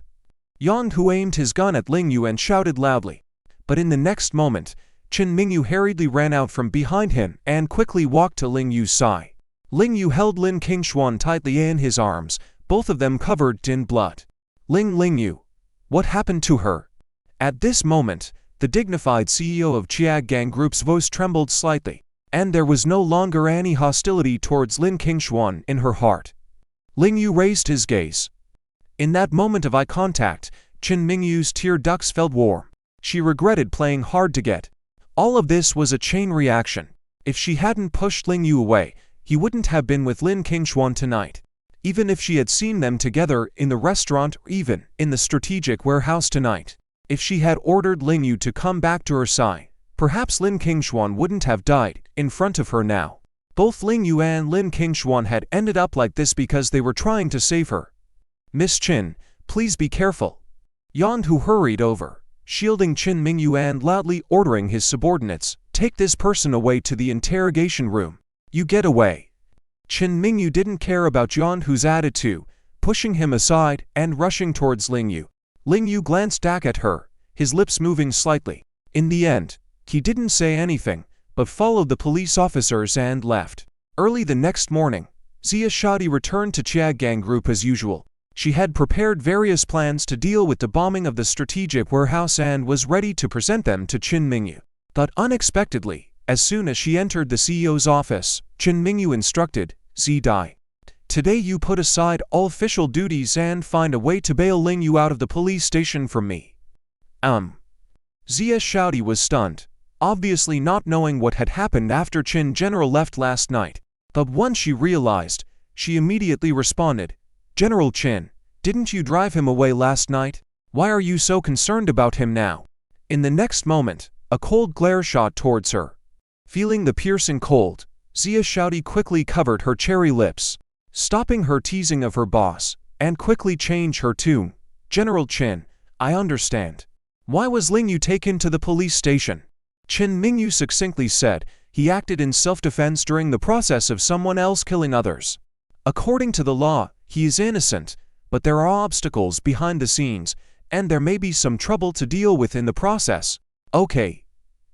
Yan Hu aimed his gun at Ling Yu and shouted loudly. But in the next moment, Mingu hurriedly ran out from behind him and quickly walked to Ling Yu's side. Ling Yu held Lin Kinglong tightly in his arms, both of them covered in blood. Ling Yu, what happened to her?" At this moment, the dignified CEO of Chiag Gang Group's voice trembled slightly, and there was no longer any hostility towards Lin Kinglong in her heart. Ling Yu raised his gaze. In that moment of eye contact, Mingu's tear ducts felt warm. She regretted playing hard to get. All of this was a chain reaction. If she hadn't pushed Ling Yu away, he wouldn't have been with Lin Kinglong tonight. Even if she had seen them together in the restaurant or even in the strategic warehouse tonight. If she had ordered Ling Yu to come back to her side, perhaps Lin Kinglong wouldn't have died in front of her now. Both Ling Yu and Lin Kinglong had ended up like this because they were trying to save her. "Miss Chin, please be careful." Yan Hu hurried over, shielding Mingu and loudly ordering his subordinates, "Take this person away to the interrogation room. You get away." Mingu didn't care about Yan Hu's attitude, pushing him aside and rushing towards Ling Yu. Ling Yu glanced back at her, his lips moving slightly. In the end, he didn't say anything, but followed the police officers and left. Early the next morning, Zia Shadi returned to Chiag Gang Group as usual. She had prepared various plans to deal with the bombing of the strategic warehouse and was ready to present them to Mingu. But unexpectedly, as soon as she entered the CEO's office, Mingu instructed, "Zidai, today you put aside all official duties and find a way to bail Ling Yu out of the police station from me." Zia Shadi was stunned, obviously not knowing what had happened after General left last night. But once she realized, she immediately responded, "General Chin, didn't you drive him away last night? Why are you so concerned about him now?" In the next moment, a cold glare shot towards her. Feeling the piercing cold, Zia Shadi quickly covered her cherry lips, stopping her teasing of her boss, and quickly changed her tune. "General Chin, I understand. Why was Ling Yu taken to the police station?" Mingu succinctly said, "He acted in self-defense during the process of someone else killing others. According to the law, he is innocent, but there are obstacles behind the scenes, and there may be some trouble to deal with in the process." "Okay.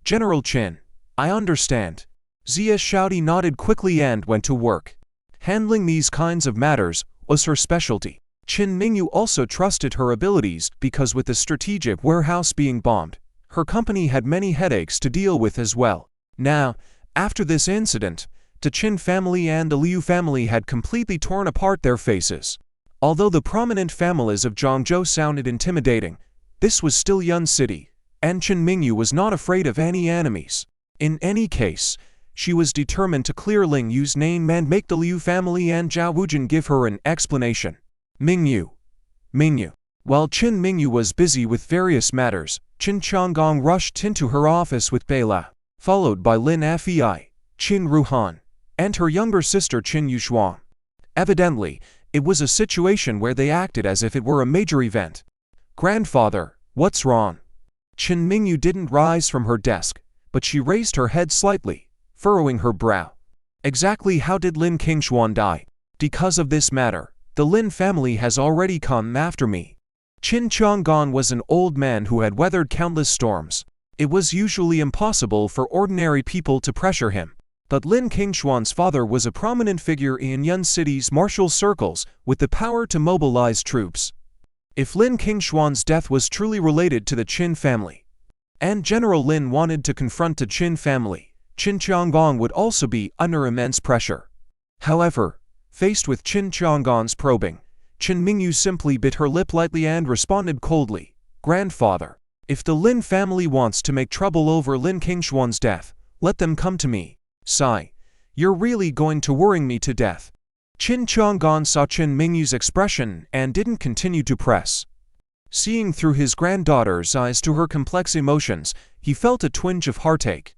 General Chin, I understand." Zia Shadi nodded quickly and went to work. Handling these kinds of matters was her specialty. Mingu also trusted her abilities because with the strategic warehouse being bombed, her company had many headaches to deal with as well. Now, after this incident, the Chin family and the Liu family had completely torn apart their faces. Although the prominent families of Zhangzhou sounded intimidating, this was still Yun City, and Mingu was not afraid of any enemies. In any case, she was determined to clear Ling Yu's name and make the Liu family and Zhao Wujin give her an explanation. Mingu. While Mingu was busy with various matters, Qin Qianggong rushed into her office with Beila, followed by Lin Fei, Qin Ruhan, and her younger sister Qin Yushuang. Evidently, it was a situation where they acted as if it were a major event. "Grandfather, what's wrong?" Mingu didn't rise from her desk, but she raised her head slightly, furrowing her brow. "Exactly how did Lin Kinglong die?" "Because of this matter, the Lin family has already come after me." Qin Qianggong was an old man who had weathered countless storms. It was usually impossible for ordinary people to pressure him. But Lin Kinglong's father was a prominent figure in Yun City's martial circles with the power to mobilize troops. If Lin Kinglong's death was truly related to the Qin family, and General Lin wanted to confront the Qin family, Qin Qianggong would also be under immense pressure. However, faced with Qin Qianggong's probing, Mingu simply bit her lip lightly and responded coldly, "Grandfather, If the Lin family wants to make trouble over Lin Kinglong's death, let them come to me. Sigh. You're really going to worry me to death. Qin Chang'an saw Qin Mingyu's expression and didn't continue to press. Seeing through his granddaughter's eyes to her complex emotions, he felt a twinge of heartache.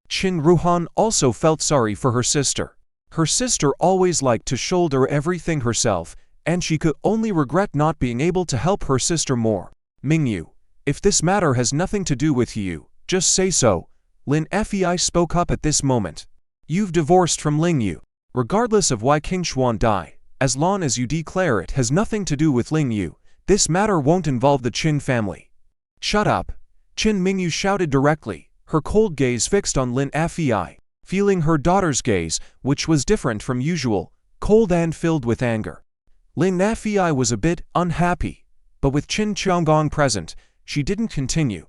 Qin Ruhan also felt sorry for her sister. Her sister always liked to shoulder everything herself, and she could only regret not being able to help her sister more. Mingu, if this matter has nothing to do with you, just say so. Lin Fei spoke up at this moment. You've divorced from Ling Yu. Regardless of why Kinglong died, as long as you declare it has nothing to do with Ling Yu, this matter won't involve the Qin family. Shut up. Qin Mingu shouted directly, her cold gaze fixed on Lin Fei, feeling her daughter's gaze, which was different from usual, cold and filled with anger. Lin Fei was a bit unhappy, but with Qin Chang'an present, she didn't continue.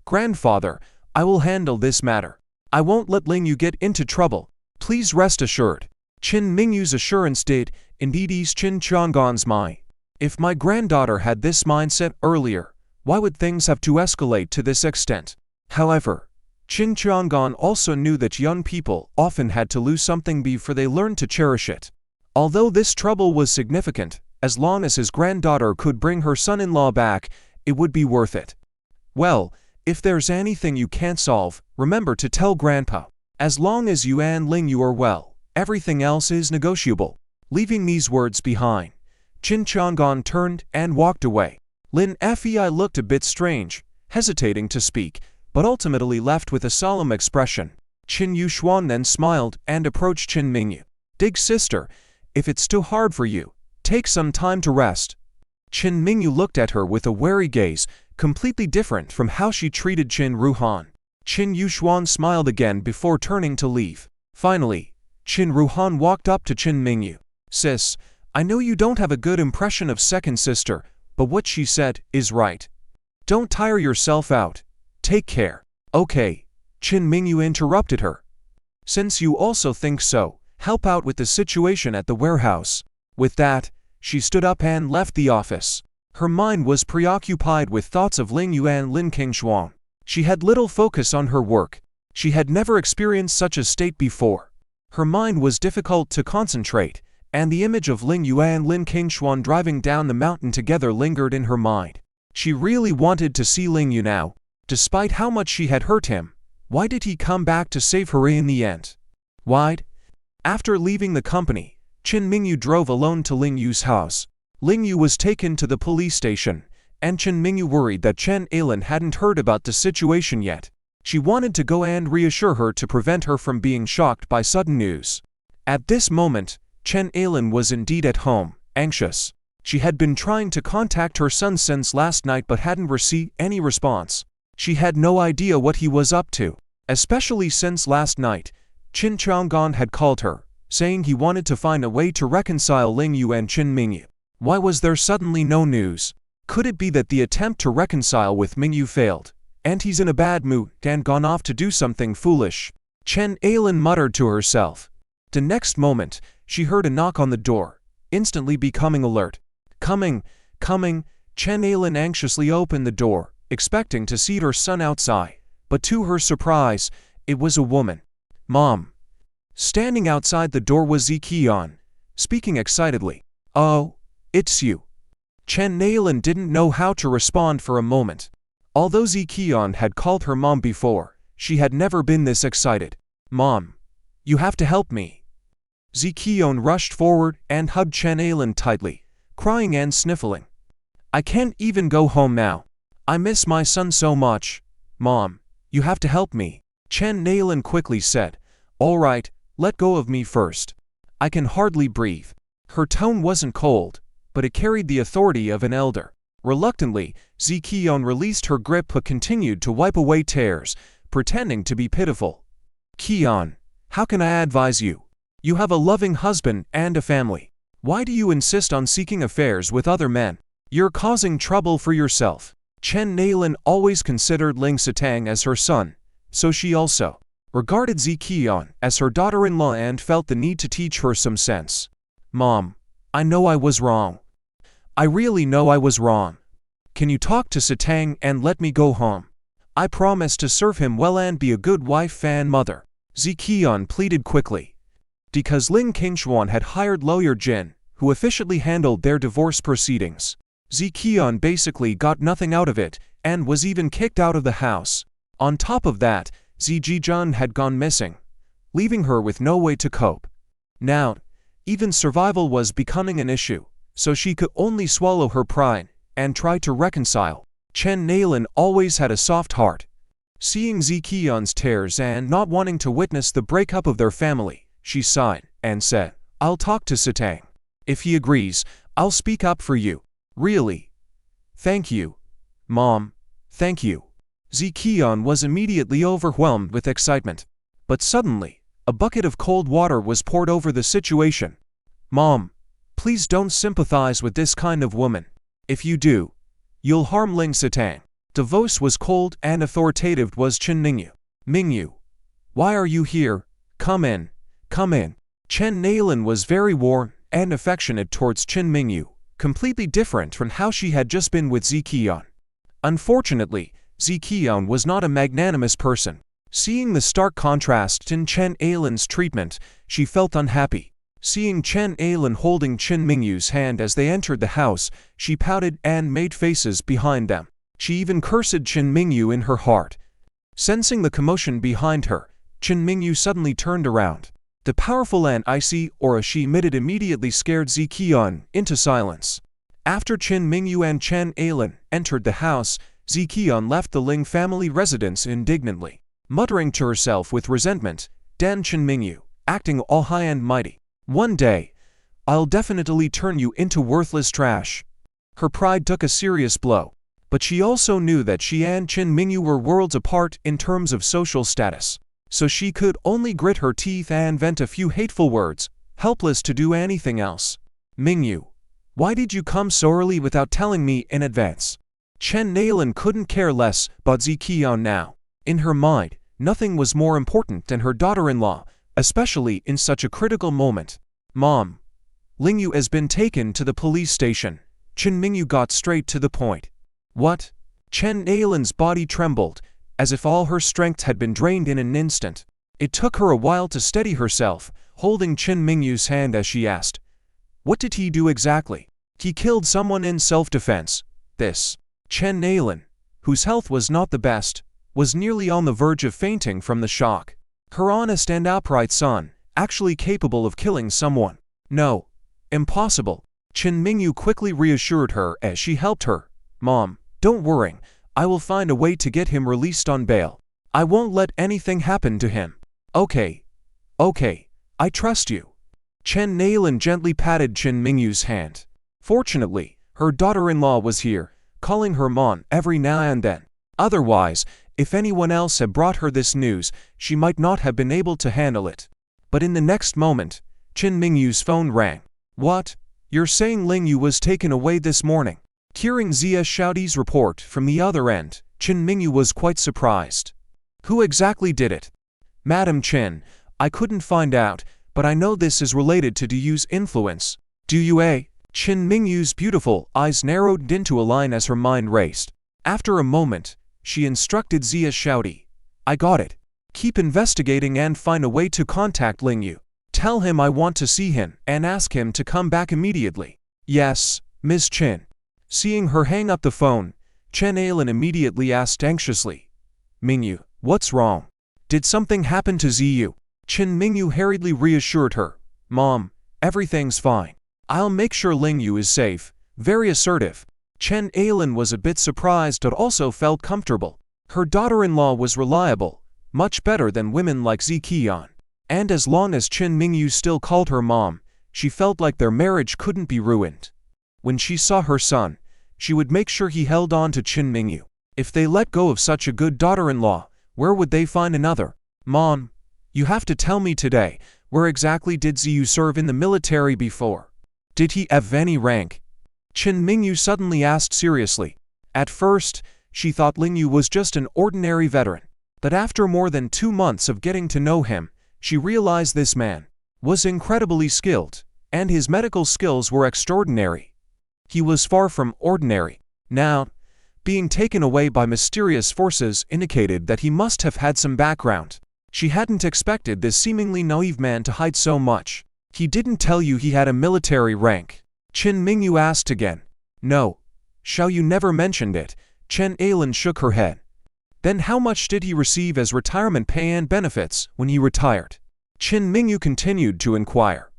Grandfather, I will handle this matter. I won't let Ling Yu get into trouble. Please rest assured. Qin Mingyu's assurance did indeed ease Qin Chang'an's mind. If my granddaughter had this mindset earlier, why would things have to escalate to this extent? However, Qin Chang'an also knew that young people often had to lose something before they learned to cherish it. Although this trouble was significant, as long as his granddaughter could bring her son-in-law back, it would be worth it. Well, if there's anything you can't solve, remember to tell Grandpa. As long as you and Ling Yu are well, everything else is negotiable. Leaving these words behind, Qin Chang'an turned and walked away. Lin Fei looked a bit strange, hesitating to speak, but ultimately left with a solemn expression. Qin Yuxuan then smiled and approached Qin Mingu. Dig sister, if it's too hard for you, take some time to rest. Qin Mingu looked at her with a wary gaze, completely different from how she treated Qin Ruhan. Qin Yuxuan smiled again before turning to leave. Finally, Qin Ruhan walked up to Qin Mingu. Sis, I know you don't have a good impression of second sister, but what she said is right. Don't tire yourself out. Take care. Okay. Qin Mingu interrupted her. Since you also think so, help out with the situation at the warehouse. With that, she stood up and left the office. Her mind was preoccupied with thoughts of Ling Yu and Lin Kinglong. She had little focus on her work. She had never experienced such a state before. Her mind was difficult to concentrate, and the image of Ling Yu and Lin Kinglong driving down the mountain together lingered in her mind. She really wanted to see Ling Yu now. Despite how much she had hurt him, why did he come back to save her in the end? Why'd? After leaving the company, Qin Mingu drove alone to Ling Yu's house. Ling Yu was taken to the police station, and Qin Mingu worried that Chen Ailan hadn't heard about the situation yet. She wanted to go and reassure her to prevent her from being shocked by sudden news. At this moment, Chen Ailan was indeed at home, anxious. She had been trying to contact her son since last night but hadn't received any response. She had no idea what he was up to, especially since last night, Qin Chang'an had called her, saying he wanted to find a way to reconcile Ling Yu and Qin Mingu. Why was there suddenly no news? Could it be that the attempt to reconcile with Mingu failed, and he's in a bad mood and gone off to do something foolish? Chen Ailan muttered to herself. The next moment, she heard a knock on the door, instantly becoming alert. Coming. Chen Ailan anxiously opened the door, expecting to see her son outside, but to her surprise, it was a woman. Mom. Standing outside the door was Ziqian, speaking excitedly. Oh, it's you. Chen Ailan didn't know how to respond for a moment. Although Ziqian had called her mom before, she had never been this excited. Mom, you have to help me. Ziqian rushed forward and hugged Chen Ailan tightly, crying and sniffling. I can't even go home now. I miss my son so much. Mom, you have to help me. Chen Ailan quickly said. All right, let go of me first. I can hardly breathe. Her tone wasn't cold, but it carried the authority of an elder. Reluctantly, Ziqian released her grip but continued to wipe away tears, pretending to be pitiful. Qian, how can I advise you? You have a loving husband and a family. Why do you insist on seeking affairs with other men? You're causing trouble for yourself. Chen Ailan always considered Ling Sitang as her son, so she also regarded Ziqian as her daughter-in-law and felt the need to teach her some sense. Mom, I know I was wrong. I really know I was wrong. Can you talk to Satang and let me go home? I promise to serve him well and be a good wife and mother. Ziqian pleaded quickly. Because Lin Kinglong had hired lawyer Jin, who officially handled their divorce proceedings, Ziqian basically got nothing out of it and was even kicked out of the house. On top of that, Zijijun had gone missing, leaving her with no way to cope. Now, even survival was becoming an issue, so she could only swallow her pride and try to reconcile. Chen Nailin always had a soft heart. Seeing Ziqian's tears and not wanting to witness the breakup of their family, she sighed and said, I'll talk to Satang. If he agrees, I'll speak up for you. Really? Thank you. Mom, thank you. Ziqian was immediately overwhelmed with excitement. But suddenly, a bucket of cold water was poured over the situation. Mom, please don't sympathize with this kind of woman. If you do, you'll harm Ling Satang. The voice was cold and authoritative was Chen Ningyu. Mingu, why are you here? Come in, come in. Chen Nailin was very warm and affectionate towards Chen Mingu, completely different from how she had just been with Ziqian. Unfortunately, Ziqian was not a magnanimous person. Seeing the stark contrast in Chen Ailin's treatment, she felt unhappy. Seeing Chen Ailin holding Chen Mingyu's hand as they entered the house, she pouted and made faces behind them. She even cursed Chen Mingyu in her heart. Sensing the commotion behind her, Chen Mingyu suddenly turned around. The powerful and icy aura she emitted immediately scared Ziqian into silence. After Chen Mingyu and Chen Ailin entered the house, Ziqian left the Ling family residence indignantly. Muttering to herself with resentment, Dan Chen Mingyu, acting all high and mighty. One day, I'll definitely turn you into worthless trash. Her pride took a serious blow. But she also knew that she and Chen Mingyu were worlds apart in terms of social status. So she could only grit her teeth and vent a few hateful words, helpless to do anything else. Mingyu, why did you come so early without telling me in advance? Chen Nailin couldn't care less about Ziqian now. In her mind, nothing was more important than her daughter-in-law, especially in such a critical moment. Mom, Ling Yu has been taken to the police station. Chen Mingyu got straight to the point. What? Chen Ailin's body trembled, as if all her strength had been drained in an instant. It took her a while to steady herself, holding Chen Mingyu's hand as she asked, what did he do exactly? He killed someone in self-defense. This. Chen Ailin, whose health was not the best, was nearly on the verge of fainting from the shock. Her honest and upright son, actually capable of killing someone. No. Impossible. Chen Mingyu quickly reassured her as she helped her. Mom, don't worry. I will find a way to get him released on bail. I won't let anything happen to him. Okay. Okay. I trust you. Chen Nailin gently patted Chen Mingyu's hand. Fortunately, her daughter-in-law was here, calling her Mom every now and then. Otherwise, if anyone else had brought her this news, she might not have been able to handle it. But in the next moment, Chen Mingyu's phone rang. What? You're saying Ling Yu was taken away this morning? Hearing Zia Shouty's report from the other end, Chen Mingyu was quite surprised. Who exactly did it? Madam Chen, I couldn't find out, but I know this is related to Duyu's influence. Duyu? Chen Mingyu's beautiful eyes narrowed into a line as her mind raced. After a moment, she instructed Zia Shouty. I got it. Keep investigating and find a way to contact Ling Yu. Tell him I want to see him and ask him to come back immediately. Yes, Ms. Chen. Seeing her hang up the phone, Chen Ailin immediately asked anxiously. Mingyu, what's wrong? Did something happen to Ziyu? Chen Mingyu hurriedly reassured her. Mom, everything's fine. I'll make sure Ling Yu is safe. Very assertive. Chen Ailin was a bit surprised but also felt comfortable. Her daughter-in-law was reliable, much better than women like Ziqian. And as long as Chen Mingyu still called her mom, she felt like their marriage couldn't be ruined. When she saw her son, she would make sure he held on to Chen Mingyu. If they let go of such a good daughter-in-law, where would they find another? Mom, you have to tell me today, where exactly did Ziyu serve in the military before? Did he have any rank? Chen Mingyu suddenly asked seriously. At first, she thought Ling Yu was just an ordinary veteran. But after more than 2 months of getting to know him, she realized this man was incredibly skilled, and his medical skills were extraordinary. He was far from ordinary. Now, Being taken away by mysterious forces indicated that he must have had some background. She hadn't expected this seemingly naive man to hide so much. He didn't tell you he had a military rank? Chen Mingu asked again. No. Xiao Yu never mentioned it. Chen Ailin shook her head. Then how much did he receive as retirement pay and benefits when he retired? Chen Mingu continued to inquire.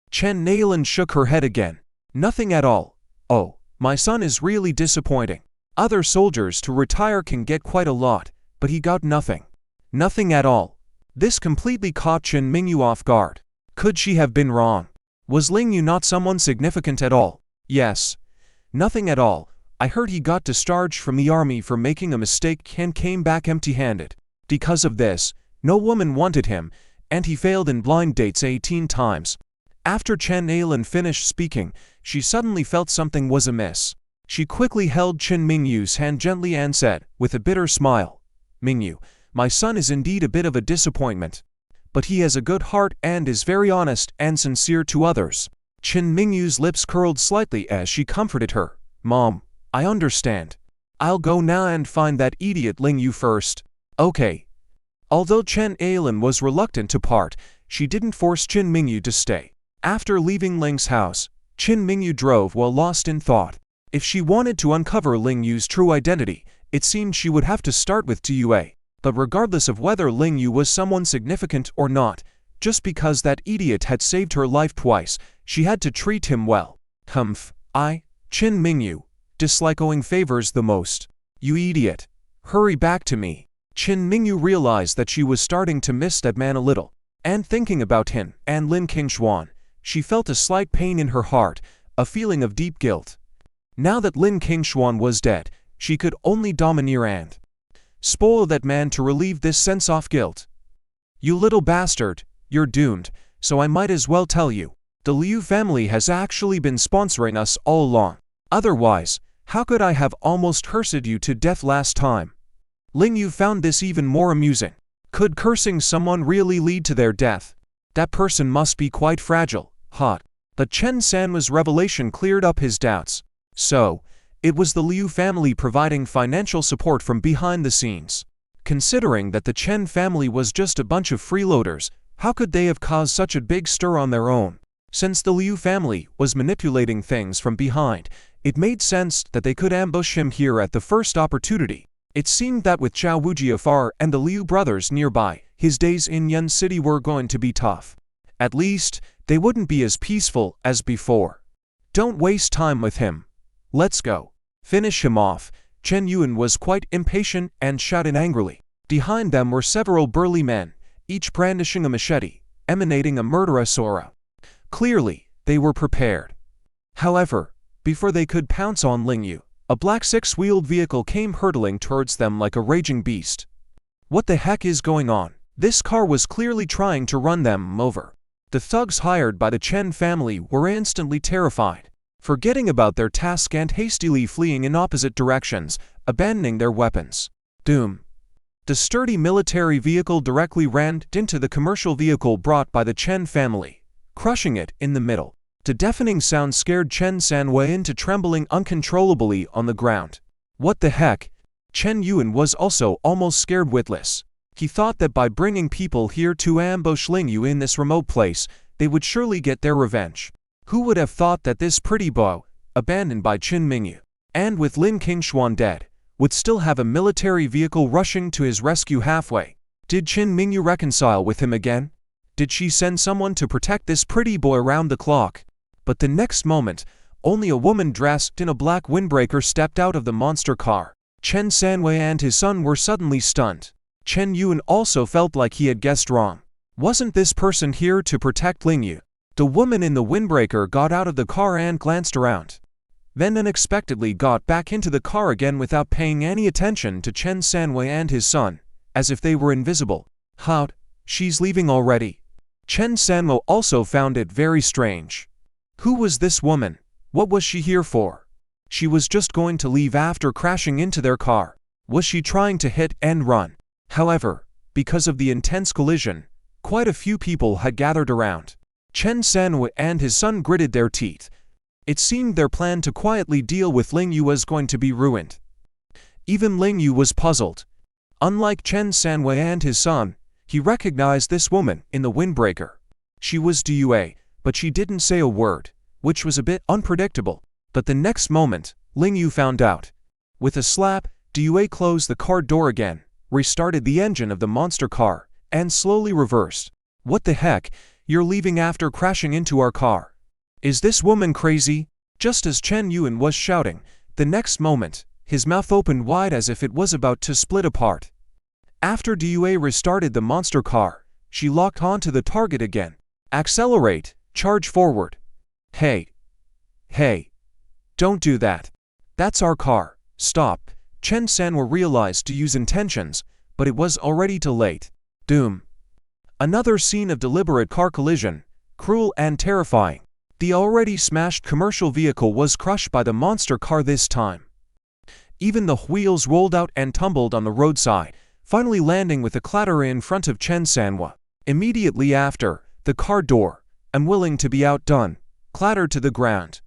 Chen Ailin shook her head again. Nothing at all. Oh, my son is really disappointing. Other soldiers to retire can get quite a lot, but he got nothing. Nothing at all. This completely caught Chen Mingu off guard. Could she have been wrong? Was Ling Yu not someone significant at all? Yes. Nothing at all. I heard he got discharged from the army for making a mistake and came back empty-handed. Because of this, no woman wanted him, and he failed in blind dates 18 times. After Chen Ailin finished speaking, she suddenly felt something was amiss. She quickly held Chen Mingyu's hand gently and said, with a bitter smile, Mingyu, my son is indeed a bit of a disappointment. But he has a good heart and is very honest and sincere to others. Chen Mingyu's lips curled slightly as she comforted her. Mom, I understand. I'll go now and find that idiot Ling Yu first. Okay. Although Chen Ailin was reluctant to part, she didn't force Chen Mingyu to stay. After leaving Ling's house, Chen Mingyu drove while lost in thought. If she wanted to uncover Ling Yu's true identity, it seemed she would have to start with Tua. But regardless of whether Ling Yu was someone significant or not, just because that idiot had saved her life twice, she had to treat him well. Chen Mingyu, dislike owing favors the most. You idiot. Hurry back to me. Chen Mingyu realized that she was starting to miss that man a little. And thinking about him and Lin Kinglong, she felt a slight pain in her heart, a feeling of deep guilt. Now that Lin Kinglong was dead, she could only domineer and spoil that man to relieve this sense of guilt. You little bastard, you're doomed, so I might as well tell you. The Liu family has actually been sponsoring us all along. Otherwise, how could I have almost cursed you to death last time? Ling Yu found this even more amusing. Could cursing someone really lead to their death? That person must be quite fragile, But Chen Sanma's revelation cleared up his doubts. So, it was the Liu family providing financial support from behind the scenes. Considering that the Chen family was just a bunch of freeloaders, how could they have caused such a big stir on their own? Since the Liu family was manipulating things from behind, it made sense that they could ambush him here at the first opportunity. It seemed that with Zhao Wujiafar and the Liu brothers nearby, his days in Yun City were going to be tough. At least, they wouldn't be as peaceful as before. Don't waste time with him. Let's go. Finish him off. Chen Yuan was quite impatient and shouted angrily. Behind them were several burly men, each brandishing a machete, emanating a murderous aura. Clearly, they were prepared. However, before they could pounce on Ling Yu, a black six-wheeled vehicle came hurtling towards them like a raging beast. What the heck is going on? This car was clearly trying to run them over. The thugs hired by the Chen family were instantly terrified, forgetting about their task and hastily fleeing in opposite directions, abandoning their weapons. Doom. The sturdy military vehicle directly ran into the commercial vehicle brought by the Chen family, crushing it in the middle. The deafening sound scared Chen Sanwei into trembling uncontrollably on the ground. What the heck? Chen Yuan was also almost scared witless. He thought that by bringing people here to ambush Ling Yu in this remote place, they would surely get their revenge. Who would have thought that this pretty boy, abandoned by Chen Mingyu, and with Lin Kinglong dead, would still have a military vehicle rushing to his rescue halfway? Did Chen Mingyu reconcile with him again? Did she send someone to protect this pretty boy around the clock? But the next moment, only a woman dressed in a black windbreaker stepped out of the monster car. Chen Sanwei and his son were suddenly stunned. Chen Yuan also felt like he had guessed wrong. Wasn't this person here to protect Ling Yu? The woman in the windbreaker got out of the car and glanced around. Then unexpectedly got back into the car again without paying any attention to Chen Sanwei and his son, as if they were invisible. She's leaving already. Chen Sanwei also found it very strange. Who was this woman? What was she here for? She was just going to leave after crashing into their car. Was she trying to hit and run? However, because of the intense collision, quite a few people had gathered around. Chen Sanwei and his son gritted their teeth. It seemed their plan to quietly deal with Ling Yu was going to be ruined. Even Ling Yu was puzzled. Unlike Chen Sanwei and his son, he recognized this woman in the windbreaker. She was Due, but she didn't say a word, which was a bit unpredictable. But the next moment, Ling Yu found out. With a slap, Due closed the car door again, restarted the engine of the monster car, and slowly reversed. What the heck? You're leaving after crashing into our car. Is this woman crazy? Just as Chen Yuan was shouting, the next moment, his mouth opened wide as if it was about to split apart. After Due restarted the monster car, she locked onto the target again. Accelerate, charge forward. Hey. Don't do that. That's our car. Stop. Chen Sanwa realized Due's intentions, but it was already too late. Doom. Another scene of deliberate car collision, cruel and terrifying. The already smashed commercial vehicle was crushed by the monster car this time. Even the wheels rolled out and tumbled on the roadside, finally landing with a clatter in front of Chen Sanwa. Immediately after, the car door, unwilling to be outdone, clattered to the ground.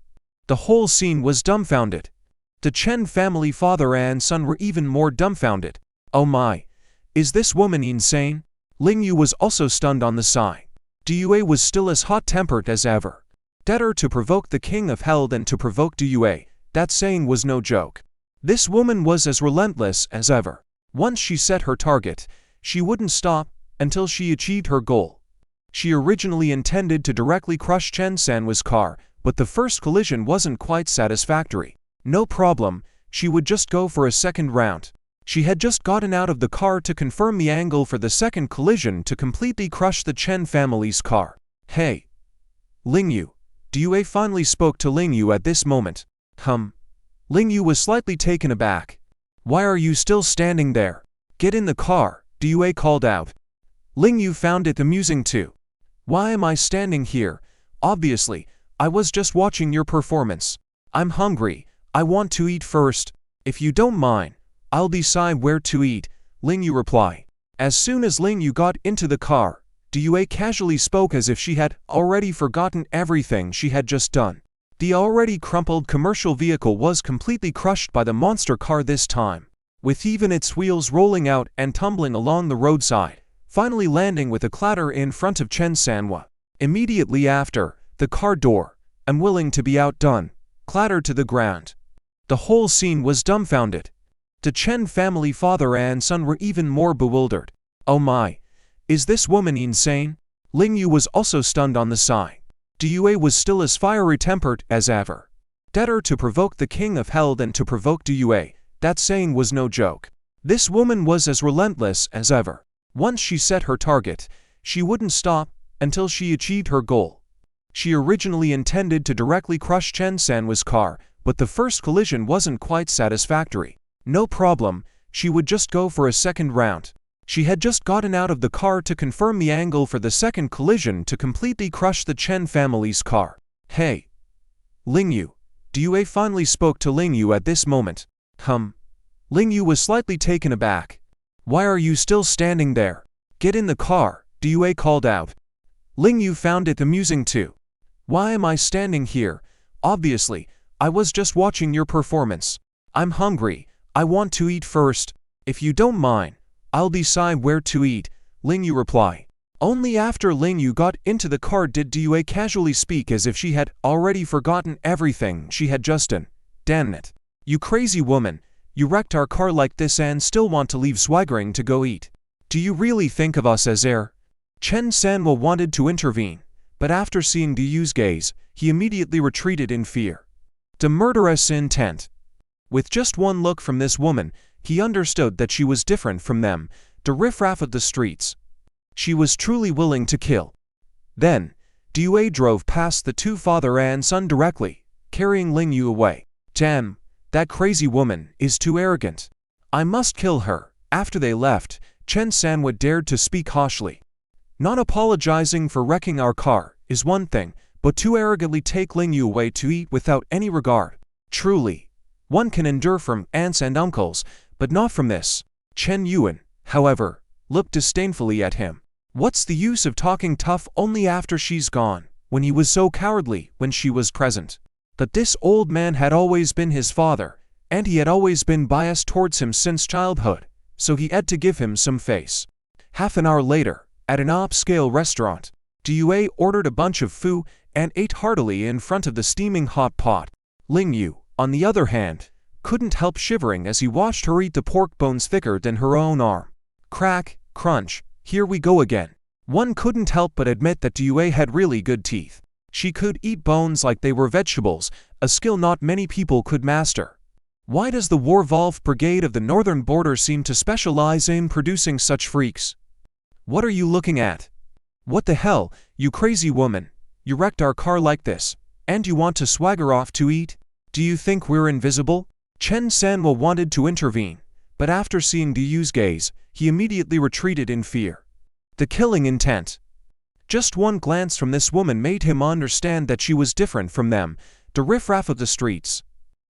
The whole scene was dumbfounded. The Chen family father and son were even more dumbfounded. Oh my! Is this woman insane? Ling Yu was also stunned on the side. Due was still as hot-tempered as ever. Better to provoke the king of hell than to provoke Due, that saying was no joke. This woman was as relentless as ever. Once she set her target, she wouldn't stop until she achieved her goal. She originally intended to directly crush Chen Sanwa's car, but the first collision wasn't quite satisfactory. No problem, she would just go for a second round. She had just gotten out of the car to confirm the angle for the second collision to completely crush the Chen family's car. Hey! Ling Yu. Due finally spoke to Ling Yu at this moment. Ling Yu was slightly taken aback. Why are you still standing there? Get in the car, Due called out. Ling Yu found it amusing too. Why am I standing here? Obviously, I was just watching your performance. I'm hungry, I want to eat first. If you don't mind, I'll decide where to eat, Ling Yu replied. As soon as Ling Yu got into the car, Due casually spoke as if she had already forgotten everything she had just done. The already crumpled commercial vehicle was completely crushed by the monster car this time, with even its wheels rolling out and tumbling along the roadside, finally landing with a clatter in front of Chen Sanwa. Immediately after, the car door, unwilling to be outdone, clattered to the ground. The whole scene was dumbfounded. The Chen family father and son were even more bewildered. Oh my! Is this woman insane? Ling Yu was also stunned on the side. Due was still as fiery-tempered as ever. Better to provoke the king of hell than to provoke Due, that saying was no joke. This woman was as relentless as ever. Once she set her target, she wouldn't stop until she achieved her goal. She originally intended to directly crush Chen Sanwa's car, but the first collision wasn't quite satisfactory. No problem, she would just go for a second round. She had just gotten out of the car to confirm the angle for the second collision to completely crush the Chen family's car. Hey! Ling Yu. Due finally spoke to Ling Yu at this moment. Ling Yu was slightly taken aback. Why are you still standing there? Get in the car, Due called out. Ling Yu found it amusing too. Why am I standing here? Obviously, I was just watching your performance. I'm hungry, I want to eat first. If you don't mind, I'll decide where to eat, Ling Yu replied. Only after Ling Yu got into the car did Due casually speak as if she had already forgotten everything she had just done. Damn it. You crazy woman, you wrecked our car like this and still want to leave swaggering to go eat. Do you really think of us as air? Chen Sanwa wanted to intervene, but after seeing Due's gaze, he immediately retreated in fear. The murderous intent. With just one look from this woman, he understood that she was different from them, the riffraff of the streets. She was truly willing to kill. Then, Due drove past the two father and son directly, carrying Ling Yu away. Damn, that crazy woman is too arrogant. I must kill her. After they left, Chen Sanwa dared to speak harshly. Not apologizing for wrecking our car is one thing, but to arrogantly take Ling Yu away to eat without any regard. Truly, one can endure from aunts and uncles, but not from this. Chen Yuan, however, looked disdainfully at him. What's the use of talking tough only after she's gone, when he was so cowardly when she was present? But this old man had always been his father, and he had always been biased towards him since childhood, so he had to give him some face. Half an hour later, at an upscale restaurant, DUA ordered a bunch of food and ate heartily in front of the steaming hot pot. Ling Yu, on the other hand, couldn't help shivering as he watched her eat the pork bones thicker than her own arm. Crack, crunch, here we go again. One couldn't help but admit that DUA had really good teeth. She could eat bones like they were vegetables, a skill not many people could master. Why does the War-Wolf Brigade of the Northern Border seem to specialize in producing such freaks? What are you looking at? What the hell, you crazy woman? You wrecked our car like this, and you want to swagger off to eat? Do you think we're invisible? Chen Sanwo wanted to intervene, but after seeing DU's gaze, he immediately retreated in fear. The killing intent. Just one glance from this woman made him understand that she was different from them, the riffraff of the streets.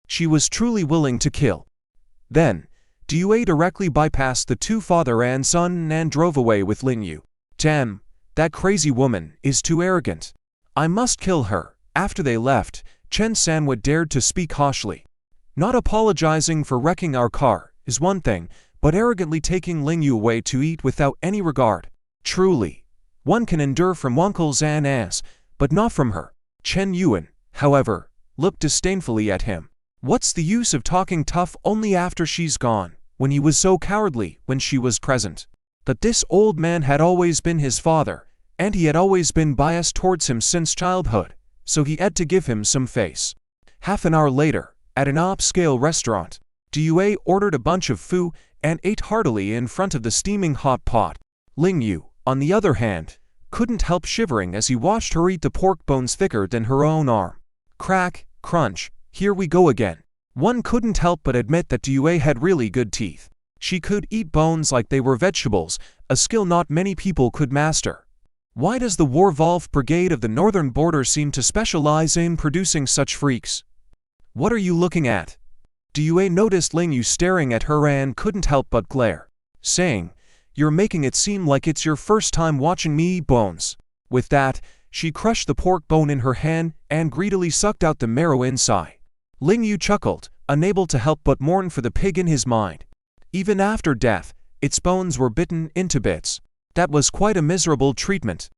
She was truly willing to kill. Then, DUA directly bypassed the two father and son and drove away with Ling Yu. Damn, that crazy woman is too arrogant. I must kill her. After they left, Chen Sanwo dared to speak harshly. Not apologizing for wrecking our car is one thing, but arrogantly taking Ling Yu away to eat without any regard. Truly, one can endure from uncles and aunts, but not from her. Chen Yuan, however, looked disdainfully at him. What's the use of talking tough only after she's gone, when he was so cowardly when she was present? But this old man had always been his father, and he had always been biased towards him since childhood, so he had to give him some face. Half an hour later, at an upscale restaurant, DUA ordered a bunch of food and ate heartily in front of the steaming hot pot. Ling Yu, on the other hand, couldn't help shivering as he watched her eat the pork bones thicker than her own arm. Crack, crunch, here we go again. One couldn't help but admit that DUA had really good teeth. She could eat bones like they were vegetables, a skill not many people could master. Why does the War-Wolf Brigade of the Northern Border seem to specialize in producing such freaks? What are you looking at? DUA noticed Ling Yu staring at her and couldn't help but glare, saying, "You're making it seem like it's your first time watching me eat bones." With that, she crushed the pork bone in her hand and greedily sucked out the marrow inside. Ling Yu chuckled, unable to help but mourn for the pig in his mind. Even after death, its bones were bitten into bits. That was quite a miserable treatment.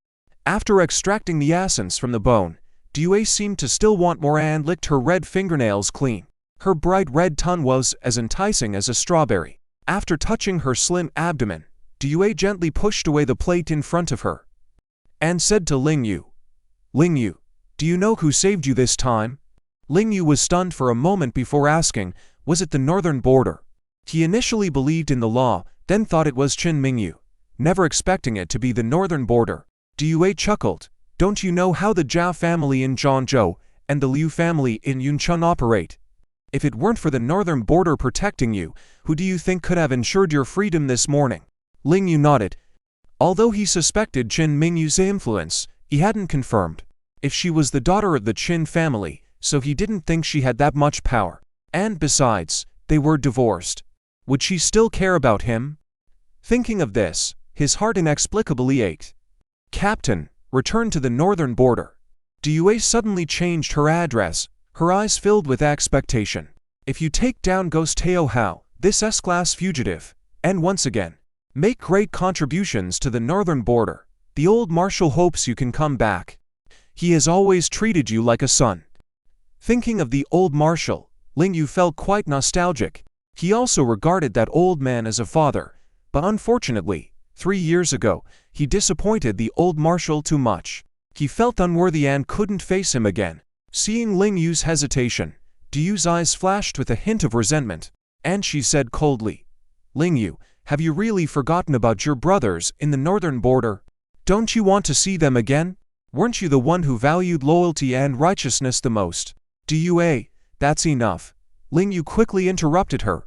After extracting the essence from the bone, DUA seemed to still want more and licked her red fingernails clean. Her bright red tongue was as enticing as a strawberry. After touching her slim abdomen, DUA gently pushed away the plate in front of her and said to Ling Yu, "Ling Yu, do you know who saved you this time?" Ling Yu was stunned for a moment before asking, was it the Northern Border? He initially believed in the law, then thought it was Qin Mingyu, never expecting it to be the Northern Border. DUA chuckled, "Don't you know how the Zhao family in Zhangzhou and the Liu family in Yuncheng operate? If it weren't for the Northern Border protecting you, who do you think could have ensured your freedom this morning?" Ling Yu nodded. Although he suspected Qin Mingyu's influence, he hadn't confirmed. If she was the daughter of the Qin family, so he didn't think she had that much power. And besides, they were divorced. Would she still care about him? Thinking of this, his heart inexplicably ached. "Captain, return to the Northern Border." DUA suddenly changed her address, her eyes filled with expectation. "If you take down Ghost Teo Hao, this S-class fugitive, and once again, make great contributions to the Northern Border, the old Marshal hopes you can come back. He has always treated you like a son." Thinking of the old Marshal, Ling Yu felt quite nostalgic. He also regarded that old man as a father, but unfortunately, 3 years ago, he disappointed the old Marshal too much. He felt unworthy and couldn't face him again. Seeing Ling Yu's hesitation, DU's eyes flashed with a hint of resentment, and she said coldly, "Ling Yu, have you really forgotten about your brothers in the Northern Border? Don't you want to see them again? Weren't you the one who valued loyalty and righteousness the most?" "DUA, that's enough." Ling Yu quickly interrupted her.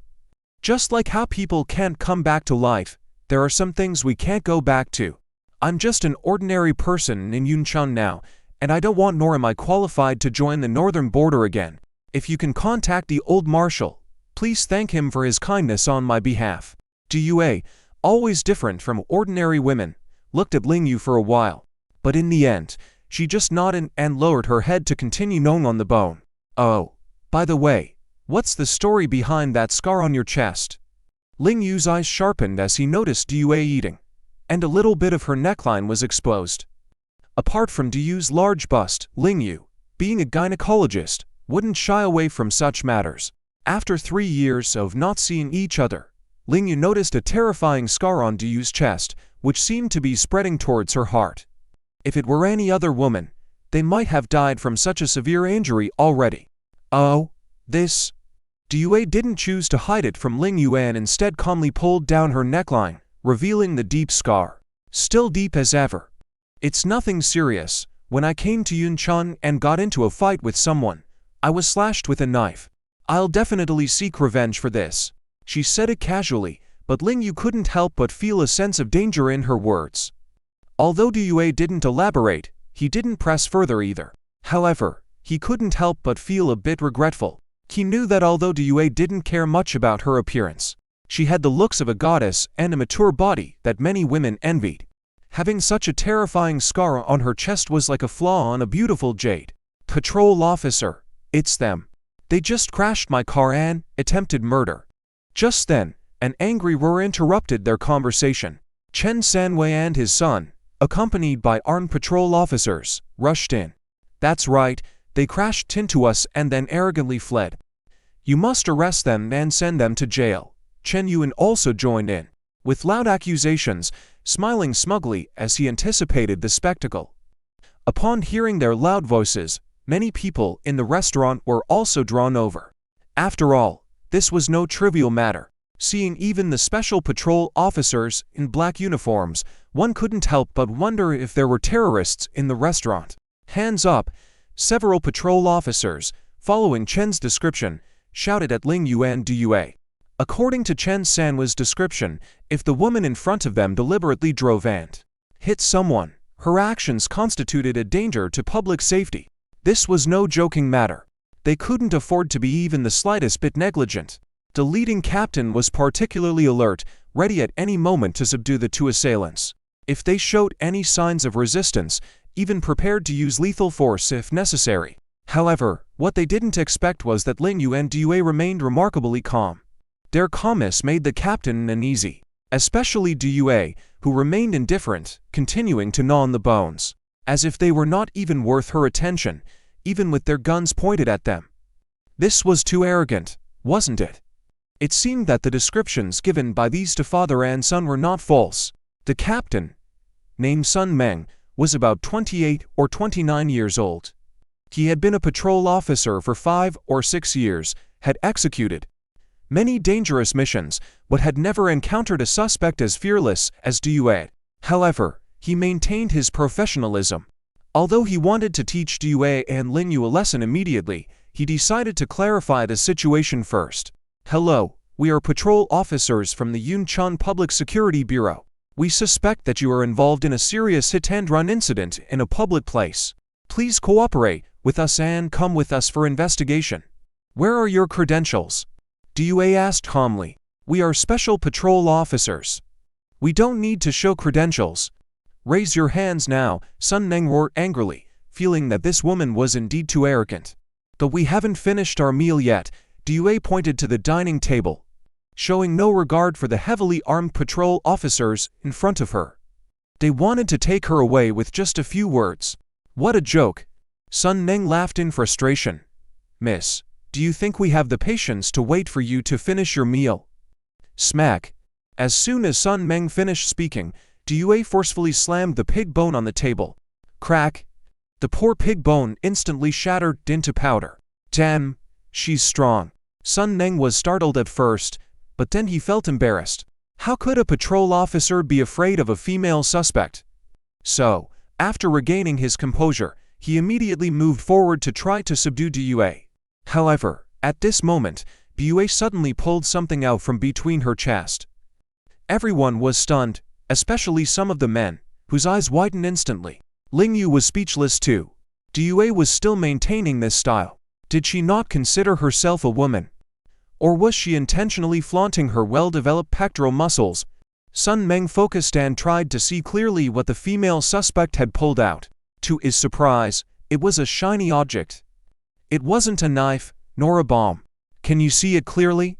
"Just like how people can't come back to life, there are some things we can't go back to. I'm just an ordinary person in Yuncheng now, and I don't want nor am I qualified to join the Northern Border again. If you can contact the old Marshal, please thank him for his kindness on my behalf." DUA, always different from ordinary women, looked at Ling Yu for a while, but in the end, she just nodded and lowered her head to continue gnawing on the bone. "Oh, by the way, What's the story behind that scar on your chest? Ling Yu's eyes sharpened as he noticed Due eating, and a little bit of her neckline was exposed. Apart from Du's large bust, Ling Yu, being a gynecologist, wouldn't shy away from such matters. After 3 years of not seeing each other, Ling Yu noticed a terrifying scar on Du's chest, which seemed to be spreading towards her heart. If it were any other woman, they might have died from such a severe injury already. Oh, this? Due didn't choose to hide it from Ling Yu and instead calmly pulled down her neckline, revealing the deep scar. Still deep as ever. It's nothing serious. When I came to Yuncheng and got into a fight with someone, I was slashed with a knife. I'll definitely seek revenge for this. She said it casually, but Ling Yu couldn't help but feel a sense of danger in her words. Although Due didn't elaborate, he didn't press further either. However, he couldn't help but feel a bit regretful. He knew that although Due didn't care much about her appearance, she had the looks of a goddess and a mature body that many women envied. Having such a terrifying scar on her chest was like a flaw on a beautiful jade. Patrol officer, it's them. They just crashed my car and attempted murder. Just then, an angry roar interrupted their conversation. Chen Sanwei and his son, accompanied by armed patrol officers, rushed in. That's right, they crashed into us and then arrogantly fled. You must arrest them and send them to jail. Chen Yuan also joined in, with loud accusations, smiling smugly as he anticipated the spectacle. Upon hearing their loud voices, many people in the restaurant were also drawn over. After all, this was no trivial matter. Seeing even the special patrol officers in black uniforms, one couldn't help but wonder if there were terrorists in the restaurant. Hands up! Several patrol officers, following Chen's description, shouted at Ling Yu and Due. According to Chen Sanwei's description, if the woman in front of them deliberately drove and hit someone, her actions constituted a danger to public safety. This was no joking matter. They couldn't afford to be even the slightest bit negligent. The leading captain was particularly alert, ready at any moment to subdue the two assailants. If they showed any signs of resistance, even prepared to use lethal force if necessary. However, what they didn't expect was that Ling Yu and Due remained remarkably calm. Their calmness made the captain uneasy, especially Due, who remained indifferent, continuing to gnaw on the bones, as if they were not even worth her attention, even with their guns pointed at them. This was too arrogant, wasn't it? It seemed that the descriptions given by these two father and son were not false. The captain, named Sun Meng, was about 28 or 29 years old. He had been a patrol officer for 5 or 6 years, had executed many dangerous missions, but had never encountered a suspect as fearless as Due. However, he maintained his professionalism. Although he wanted to teach Due and Ling Yu a lesson immediately, he decided to clarify the situation first. Hello, we are patrol officers from the Yuncheng Public Security Bureau. We suspect that you are involved in a serious hit-and-run incident in a public place. Please cooperate with us and come with us for investigation. Where are your credentials? Due asked calmly. We are special patrol officers. We don't need to show credentials. Raise your hands now, Sun Meng roared angrily, feeling that this woman was indeed too arrogant. But we haven't finished our meal yet. Due pointed to the dining table, showing no regard for the heavily armed patrol officers in front of her. They wanted to take her away with just a few words. What a joke! Sun Meng laughed in frustration. Miss, do you think we have the patience to wait for you to finish your meal? Smack! As soon as Sun Meng finished speaking, Due forcefully slammed the pig bone on the table. Crack! The poor pig bone instantly shattered into powder. Damn, she's strong. Sun Meng was startled at first, but then he felt embarrassed. How could a patrol officer be afraid of a female suspect? So, after regaining his composure, he immediately moved forward to try to subdue Due. However, at this moment, Due suddenly pulled something out from between her chest. Everyone was stunned, especially some of the men, whose eyes widened instantly. Ling Yu was speechless too. Due was still maintaining this style. Did she not consider herself a woman? Or was she intentionally flaunting her well-developed pectoral muscles? Sun Meng focused and tried to see clearly what the female suspect had pulled out. To his surprise, it was a shiny object. It wasn't a knife, nor a bomb. Can you see it clearly?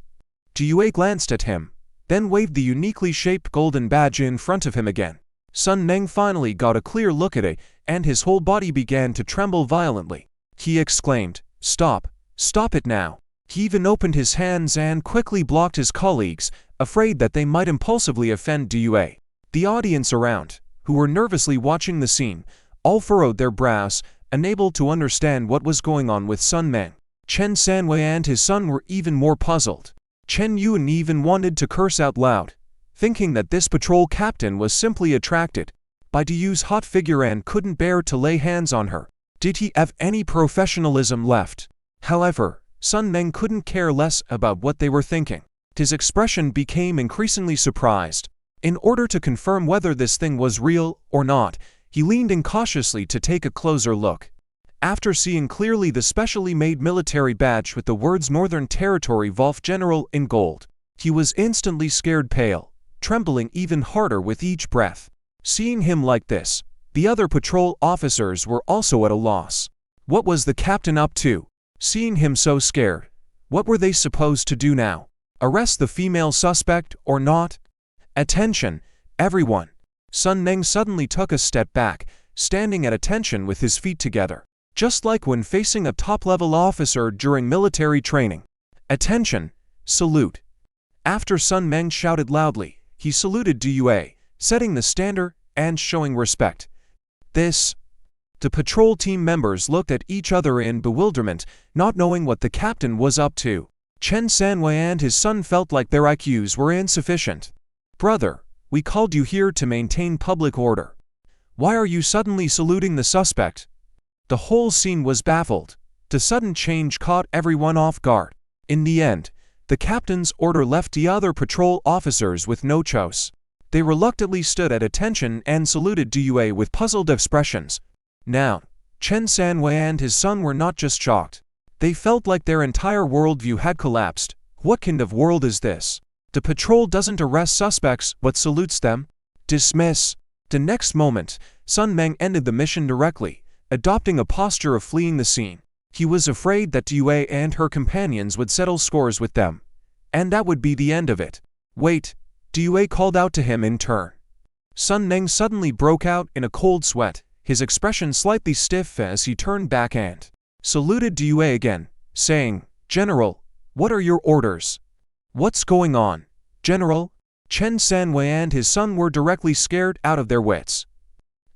Due glanced at him, then waved the uniquely shaped golden badge in front of him again. Sun Meng finally got a clear look at it, and his whole body began to tremble violently. He exclaimed, "Stop! Stop it now!" He even opened his hands and quickly blocked his colleagues, afraid that they might impulsively offend Due. The audience around, who were nervously watching the scene, all furrowed their brows, unable to understand what was going on with Sun Meng. Chen Sanwei and his son were even more puzzled. Chen Yuan even wanted to curse out loud, thinking that this patrol captain was simply attracted by Du's hot figure and couldn't bear to lay hands on her. Did he have any professionalism left? However, Sun Meng couldn't care less about what they were thinking. His expression became increasingly surprised. In order to confirm whether this thing was real or not, he leaned in cautiously to take a closer look. After seeing clearly the specially made military badge with the words Northern Territory Volf General in gold, he was instantly scared pale, trembling even harder with each breath. Seeing him like this, the other patrol officers were also at a loss. What was the captain up to? Seeing him so scared, what were they supposed to do now? Arrest the female suspect or not? Attention, everyone! Sun Meng suddenly took a step back, standing at attention with his feet together, just like when facing a top-level officer during military training. Attention! Salute! After Sun Meng shouted loudly, he saluted Due, setting the standard and showing respect. The patrol team members looked at each other in bewilderment, not knowing what the captain was up to. Chen Sanwei and his son felt like their IQs were insufficient. "Brother, we called you here to maintain public order. Why are you suddenly saluting the suspect?" The whole scene was baffled. The sudden change caught everyone off guard. In the end, the captain's order left the other patrol officers with no choice. They reluctantly stood at attention and saluted Due with puzzled expressions. Now, Chen Sanwei and his son were not just shocked. They felt like their entire worldview had collapsed. What kind of world is this? The patrol doesn't arrest suspects but salutes them? Dismiss. The next moment, Sun Meng ended the mission directly, adopting a posture of fleeing the scene. He was afraid that Due and her companions would settle scores with them, and that would be the end of it. "Wait," Due called out to him in turn. Sun Meng suddenly broke out in a cold sweat, his expression slightly stiff as he turned back and saluted Due again, saying, "General, what are your orders?" "What's going on, General?" Chen Sanwei and his son were directly scared out of their wits.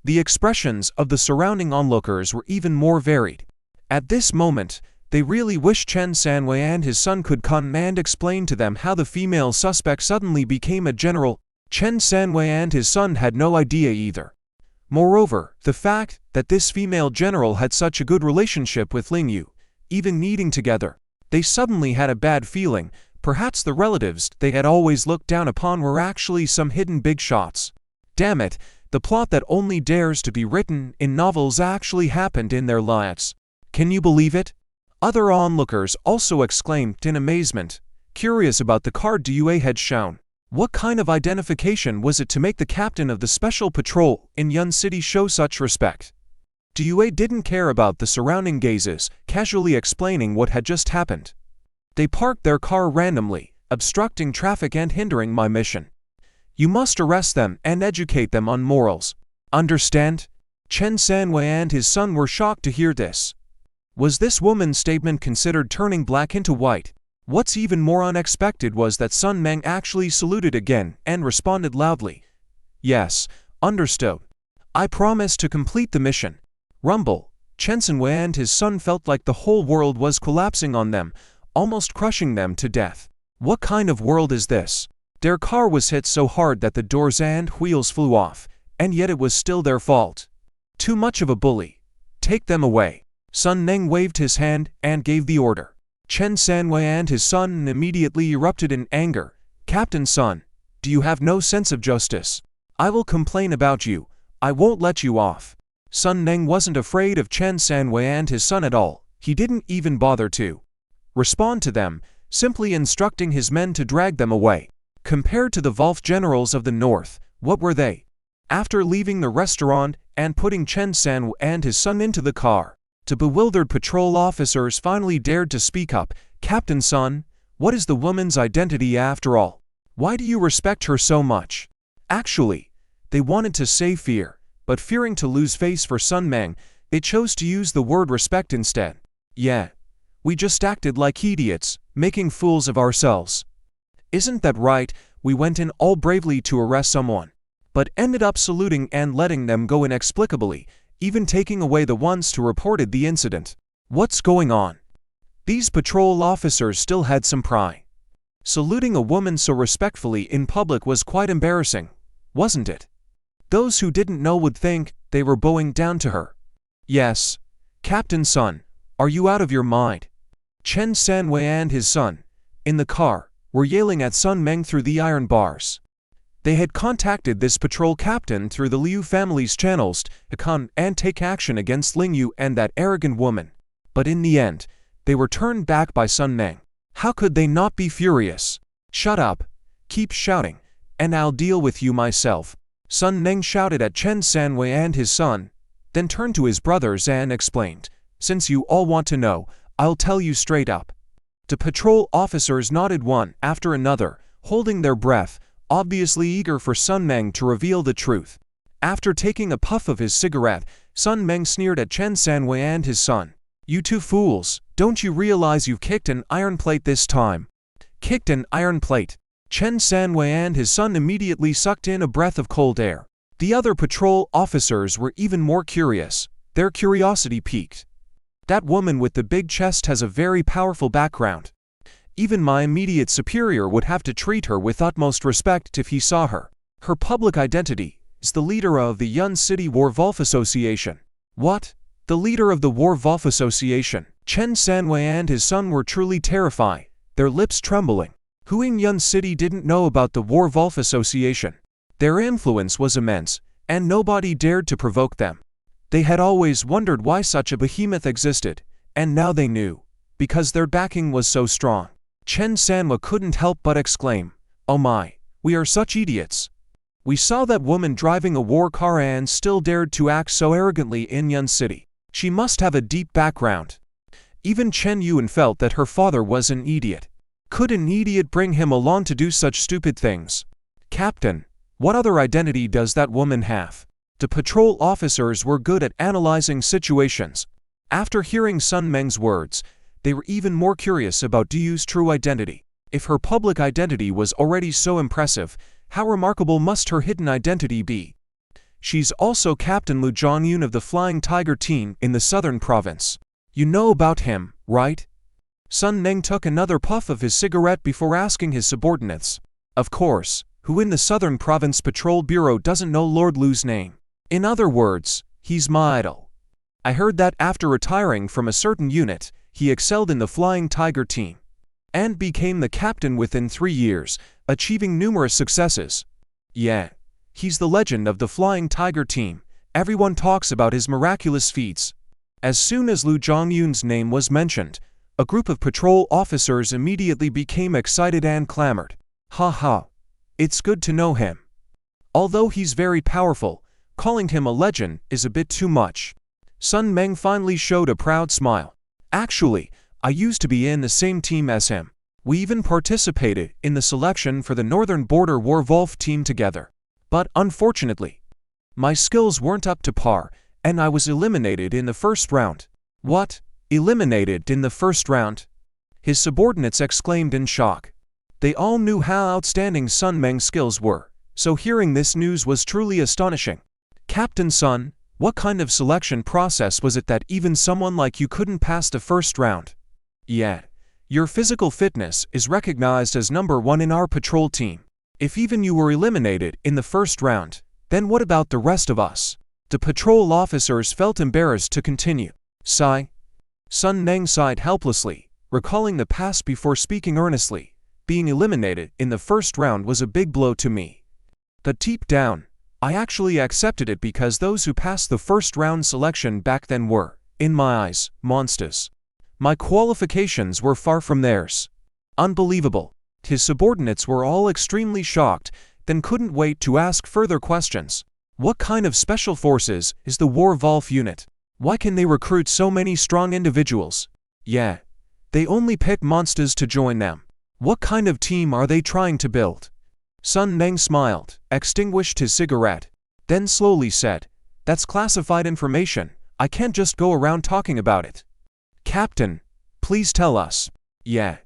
The expressions of the surrounding onlookers were even more varied. At this moment, they really wished Chen Sanwei and his son could come and explain to them how the female suspect suddenly became a general. Chen Sanwei and his son had no idea either. Moreover, the fact that this female general had such a good relationship with Ling Yu, even eating together, they suddenly had a bad feeling. Perhaps the relatives they had always looked down upon were actually some hidden big shots. Damn it, the plot that only dares to be written in novels actually happened in their lives. Can you believe it? Other onlookers also exclaimed in amazement, curious about the card Due had shown. What kind of identification was it to make the captain of the special patrol in Yun City show such respect? Due didn't care about the surrounding gazes, casually explaining what had just happened. "They parked their car randomly, obstructing traffic and hindering my mission. You must arrest them and educate them on morals. Understand?" Chen Sanwei and his son were shocked to hear this. Was this woman's statement considered turning black into white? What's even more unexpected was that Sun Meng actually saluted again and responded loudly. "Yes, understood. I promise to complete the mission." Rumble. Chen Sanwei and his son felt like the whole world was collapsing on them, almost crushing them to death. What kind of world is this? Their car was hit so hard that the doors and wheels flew off, and yet it was still their fault. Too much of a bully. Take them away. Sun Meng waved his hand and gave the order. Chen Sanwei and his son immediately erupted in anger. "Captain Sun, do you have no sense of justice? I will complain about you. I won't let you off." Sun Meng wasn't afraid of Chen Sanwei and his son at all. He didn't even bother to respond to them, simply instructing his men to drag them away. Compared to the Volf generals of the north, what were they? After leaving the restaurant and putting Chen Sanwei and his son into the car, the bewildered patrol officers finally dared to speak up, Captain Sun, what is the woman's identity after all? Why do you respect her so much? Actually, they wanted to say fear, but fearing to lose face for Sun Meng, they chose to use the word respect instead. Yeah, we just acted like idiots, making fools of ourselves. Isn't that right? We went in all bravely to arrest someone, but ended up saluting and letting them go inexplicably, even taking away the ones who reported the incident. What's going on? These patrol officers still had some pride. Saluting a woman so respectfully in public was quite embarrassing, wasn't it? Those who didn't know would think they were bowing down to her. Yes, Captain Sun, are you out of your mind? Chen Sanwei and his son, in the car, were yelling at Sun Meng through the iron bars. They had contacted this patrol captain through the Liu family's channels to come and take action against Ling Yu and that arrogant woman. But in the end, they were turned back by Sun Meng. How could they not be furious? Shut up, keep shouting, and I'll deal with you myself. Sun Meng shouted at Chen Sanwei and his son, then turned to his brothers and explained, since you all want to know, I'll tell you straight up. The patrol officers nodded one after another, holding their breath, obviously eager for Sun Meng to reveal the truth. After taking a puff of his cigarette, Sun Meng sneered at Chen Sanwei and his son. You two fools, don't you realize you've kicked an iron plate this time? Kicked an iron plate. Chen Sanwei and his son immediately sucked in a breath of cold air. The other patrol officers were even more curious. Their curiosity piqued. That woman with the big chest has a very powerful background. Even my immediate superior would have to treat her with utmost respect if he saw her. Her public identity is the leader of the Yun City Werewolf Association. What? The leader of the Werewolf Association? Chen Sanwei and his son were truly terrified, their lips trembling. Who in Yun City didn't know about the Werewolf Association? Their influence was immense, and nobody dared to provoke them. They had always wondered why such a behemoth existed, and now they knew, because their backing was so strong. Chen Sanwei couldn't help but exclaim, "Oh my, we are such idiots. We saw that woman driving a war car and still dared to act so arrogantly in Yun City. She must have a deep background." Even Chen Yuan felt that her father was an idiot. Could an idiot bring him along to do such stupid things? Captain, what other identity does that woman have? The patrol officers were good at analyzing situations. After hearing Sun Meng's words, they were even more curious about Duyu's true identity. If her public identity was already so impressive, how remarkable must her hidden identity be? She's also Captain Lu Zhongyun of the Flying Tiger team in the southern province. You know about him, right? Sun Meng took another puff of his cigarette before asking his subordinates. Of course, who in the southern province patrol bureau doesn't know Lord Lu's name? In other words, he's my idol. I heard that after retiring from a certain unit, he excelled in the Flying Tiger team and became the captain within 3 years, achieving numerous successes. Yeah, he's the legend of the Flying Tiger team. Everyone talks about his miraculous feats. As soon as Lu Zhongyun's name was mentioned, a group of patrol officers immediately became excited and clamored. Ha ha, it's good to know him. Although he's very powerful, calling him a legend is a bit too much. Sun Meng finally showed a proud smile. Actually, I used to be in the same team as him. We even participated in the selection for the Northern Border Werewolf team together. But unfortunately, my skills weren't up to par, and I was eliminated in the first round. What? Eliminated in the first round? His subordinates exclaimed in shock. They all knew how outstanding Sun Meng's skills were, so hearing this news was truly astonishing. Captain Sun, what kind of selection process was it that even someone like you couldn't pass the first round? Yeah, your physical fitness is recognized as #1 in our patrol team. If even you were eliminated in the first round, then what about the rest of us? The patrol officers felt embarrassed to continue. Sigh. Sun Meng sighed helplessly, recalling the past before speaking earnestly. Being eliminated in the first round was a big blow to me. But deep down, I actually accepted it because those who passed the first round selection back then were, in my eyes, monsters. My qualifications were far from theirs. Unbelievable. His subordinates were all extremely shocked, then couldn't wait to ask further questions. What kind of special forces is the Werewolf unit? Why can they recruit so many strong individuals? Yeah, They only pick monsters to join them. What kind of team are they trying to build? Sun Meng smiled, extinguished his cigarette, then slowly said, "That's classified information. I can't just go around talking about it." "Captain, please tell us." "Yeah.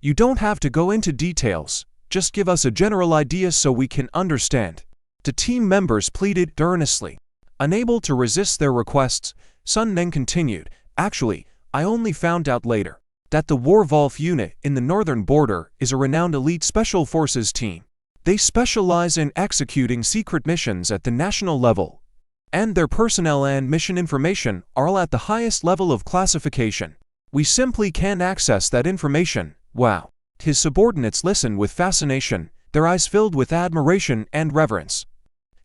You don't have to go into details. Just give us a general idea so we can understand." The team members pleaded earnestly. Unable to resist their requests, Sun Meng continued, "Actually, I only found out later that the Werewolf unit in the northern border is a renowned elite special forces team. They specialize in executing secret missions at the national level, and their personnel and mission information are all at the highest level of classification. We simply can't access that information." "Wow." His subordinates listened with fascination, their eyes filled with admiration and reverence.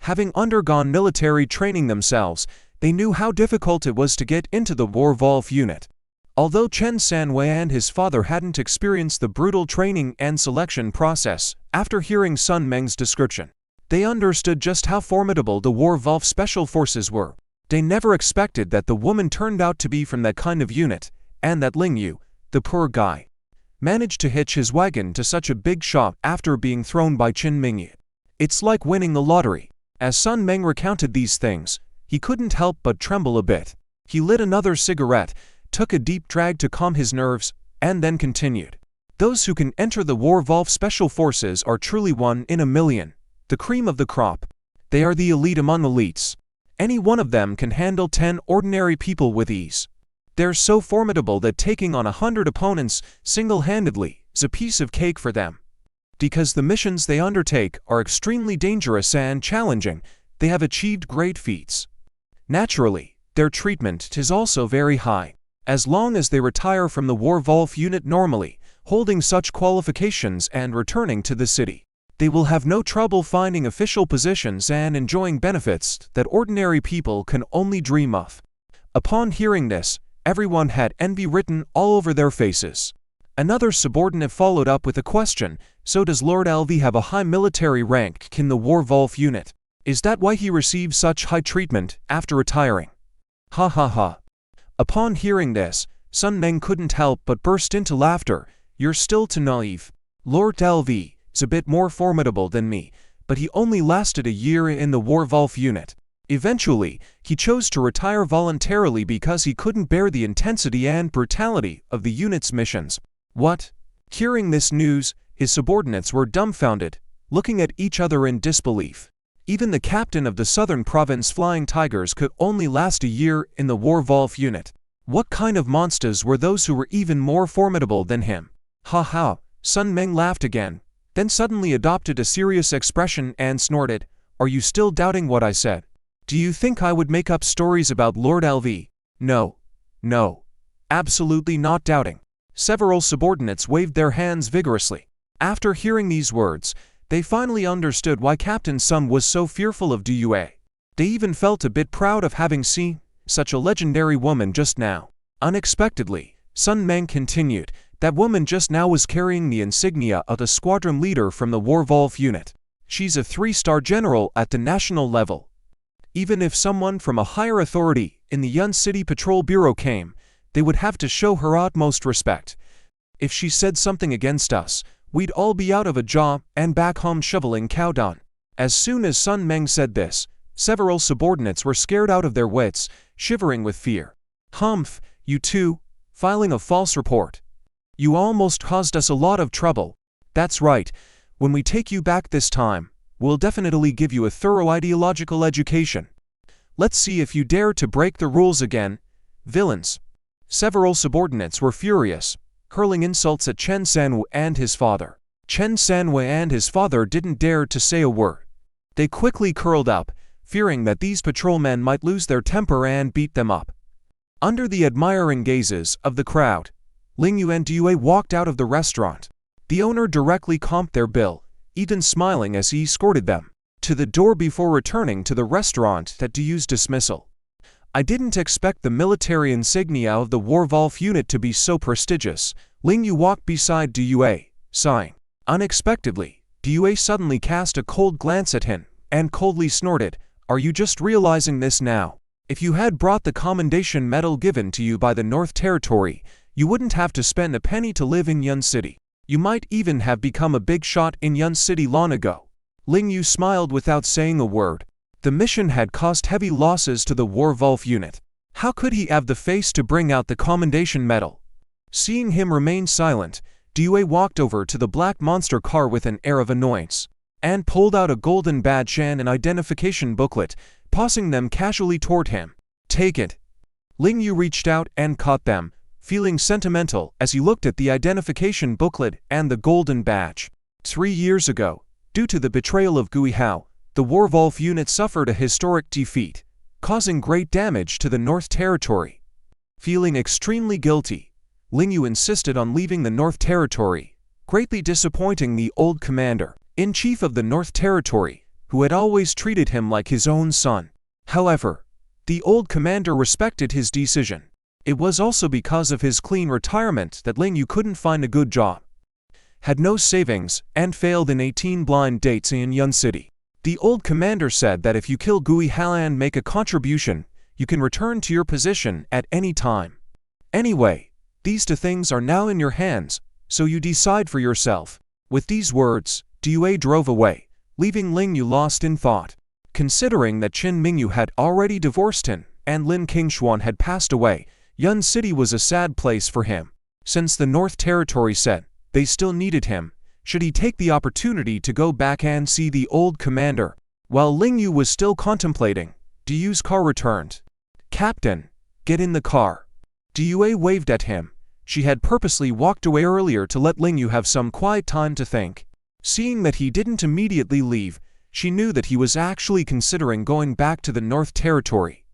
Having undergone military training themselves, they knew how difficult it was to get into the Werewolf unit. Although Chen Sanwei and his father hadn't experienced the brutal training and selection process, after hearing Sun Meng's description, they understood just how formidable the Werewolf special forces were. They never expected that the woman turned out to be from that kind of unit, and that Ling Yu, the poor guy, managed to hitch his wagon to such a big shop after being thrown by Qin Mingyu. It's like winning the lottery. As Sun Meng recounted these things, he couldn't help but tremble a bit. He lit another cigarette, took a deep drag to calm his nerves, and then continued. "Those who can enter the Werewolf Special Forces are truly one in a million, the cream of the crop. They are the elite among elites. Any one of them can handle 10 ordinary people with ease. They're so formidable that taking on 100 opponents single-handedly is a piece of cake for them. Because the missions they undertake are extremely dangerous and challenging, they have achieved great feats. Naturally, their treatment is also very high. As long as they retire from the Werewolf unit normally, holding such qualifications and returning to the city, they will have no trouble finding official positions and enjoying benefits that ordinary people can only dream of." Upon hearing this, everyone had envy written all over their faces. Another subordinate followed up with a question, "So does Lord LV have a high military rank in the Werewolf unit? Is that why he received such high treatment after retiring?" "Ha ha ha." Upon hearing this, Sun Meng couldn't help but burst into laughter. "You're still too naive. Lord LV is a bit more formidable than me, but he only lasted a year in the Werewolf unit. Eventually, he chose to retire voluntarily because he couldn't bear the intensity and brutality of the unit's missions." "What?" Hearing this news, his subordinates were dumbfounded, looking at each other in disbelief. Even the captain of the southern province Flying Tigers could only last a year in the Werewolf unit. What kind of monsters were those who were even more formidable than him? "Ha ha." Sun Meng laughed again, then suddenly adopted a serious expression and snorted, "Are you still doubting what I said? Do you think I would make up stories about Lord LV? No. No. Absolutely not doubting." Several subordinates waved their hands vigorously. After hearing these words, they finally understood why Captain Sun was so fearful of DUA. They even felt a bit proud of having seen such a legendary woman just now. Unexpectedly, Sun Meng continued, "That woman just now was carrying the insignia of the squadron leader from the Werewolf unit. She's a 3-star general at the national level. Even if someone from a higher authority in the Yun City Patrol Bureau came, they would have to show her utmost respect. If she said something against us, we'd all be out of a job and back home shoveling cow dung." As soon as Sun Meng said this, several subordinates were scared out of their wits, shivering with fear. "Humph, you two, filing a false report. You almost caused us a lot of trouble." "That's right. When we take you back this time, we'll definitely give you a thorough ideological education. Let's see if you dare to break the rules again, villains." Several subordinates were furious, hurling insults at Chen Sanwei and his father. Chen Sanwei and his father didn't dare to say a word. They quickly curled up, fearing that these patrolmen might lose their temper and beat them up. Under the admiring gazes of the crowd, Ling Yu and Due walked out of the restaurant. The owner directly comped their bill, even smiling as he escorted them to the door before returning to the restaurant at Due's dismissal. "I didn't expect the military insignia of the Werewolf unit to be so prestigious." Ling Yu walked beside Due, sighing. Unexpectedly, Due suddenly cast a cold glance at him and coldly snorted, "Are you just realizing this now? If you had brought the commendation medal given to you by the North Territory, You wouldn't have to spend a penny to live in Yun City. You might even have become a big shot in Yun City long ago. Ling Yu smiled without saying a word. The mission had caused heavy losses to the Werewolf unit. How could he have the face to bring out the commendation medal? Seeing him remain silent, Due walked over to the black monster car with an air of annoyance, and pulled out a golden badge and an identification booklet, passing them casually toward him. Take it. Ling Yu reached out and caught them, feeling sentimental as he looked at the identification booklet and the golden badge. 3 years ago, due to the betrayal of Gui Hao, the Werewolf unit suffered a historic defeat, causing great damage to the North Territory. Feeling extremely guilty, Ling Yu insisted on leaving the North Territory, greatly disappointing the old commander-in-chief of the North Territory, who had always treated him like his own son. However, the old commander respected his decision. It was also because of his clean retirement that Ling Yu couldn't find a good job, had no savings, and failed in 18 blind dates in Yun City. The old commander said that if you kill Gui Hao and make a contribution, you can return to your position at any time. Anyway, these 2 things are now in your hands, so you decide for yourself. With these words, Due drove away, leaving Ling Yu lost in thought. Considering that Qin Mingu had already divorced him and Lin Kinglong had passed away, Yun City was a sad place for him. Since the North Territory said they still needed him, should he take the opportunity to go back and see the old commander? While Ling Yu was still contemplating, Due's car returned. Captain, get in the car. Due waved at him. She had purposely walked away earlier to let Ling Yu have some quiet time to think. Seeing that he didn't immediately leave, she knew that he was actually considering going back to the North Territory.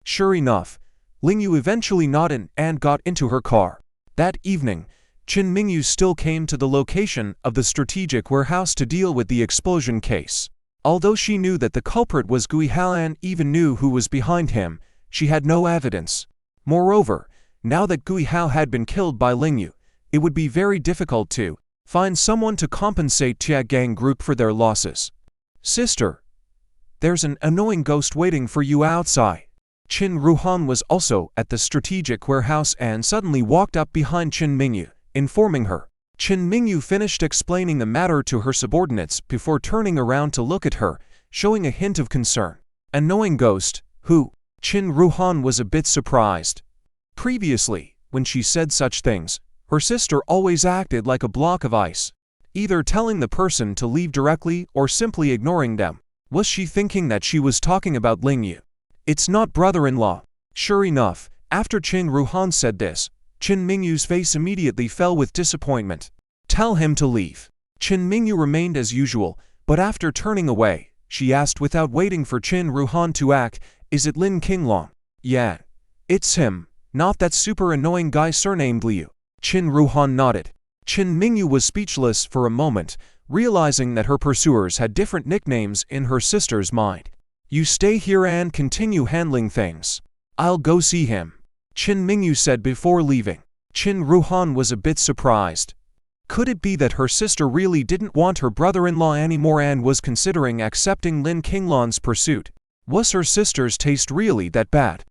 Sure enough, Ling Yu eventually nodded and got into her car. That evening, Qin Mingu still came to the location of the strategic warehouse to deal with the explosion case. Although she knew that the culprit was Gui Hao and even knew who was behind him, she had no evidence. Moreover, now that Gui Hao had been killed by Ling Yu, it would be very difficult to find someone to compensate Tia Gang Group for their losses. Sister, there's an annoying ghost waiting for you outside. Qin Ruhan was also at the strategic warehouse and suddenly walked up behind Qin Mingu, informing her. Qin Mingu finished explaining the matter to her subordinates before turning around to look at her, showing a hint of concern. Annoying ghost, who? Qin Ruhan was a bit surprised. Previously, when she said such things, her sister always acted like a block of ice, either telling the person to leave directly or simply ignoring them. Was she thinking that she was talking about Ling Yu? It's not brother-in-law. Sure enough, after Qin Ruhan said this, Qin Mingu's face immediately fell with disappointment. Tell him to leave. Qin Mingu remained as usual, but after turning away, she asked without waiting for Qin Ruhan to act, is it Lin Kinglong? Yeah. It's him, not that super annoying guy surnamed Liu. Qin Ruhan nodded. Qin Mingu was speechless for a moment, realizing that her pursuers had different nicknames in her sister's mind. You stay here and continue handling things. I'll go see him, Qin Mingu said before leaving. Qin Ruhan was a bit surprised. Could it be that her sister really didn't want her brother-in-law anymore and was considering accepting Lin Kinglong's pursuit? Was her sister's taste really that bad?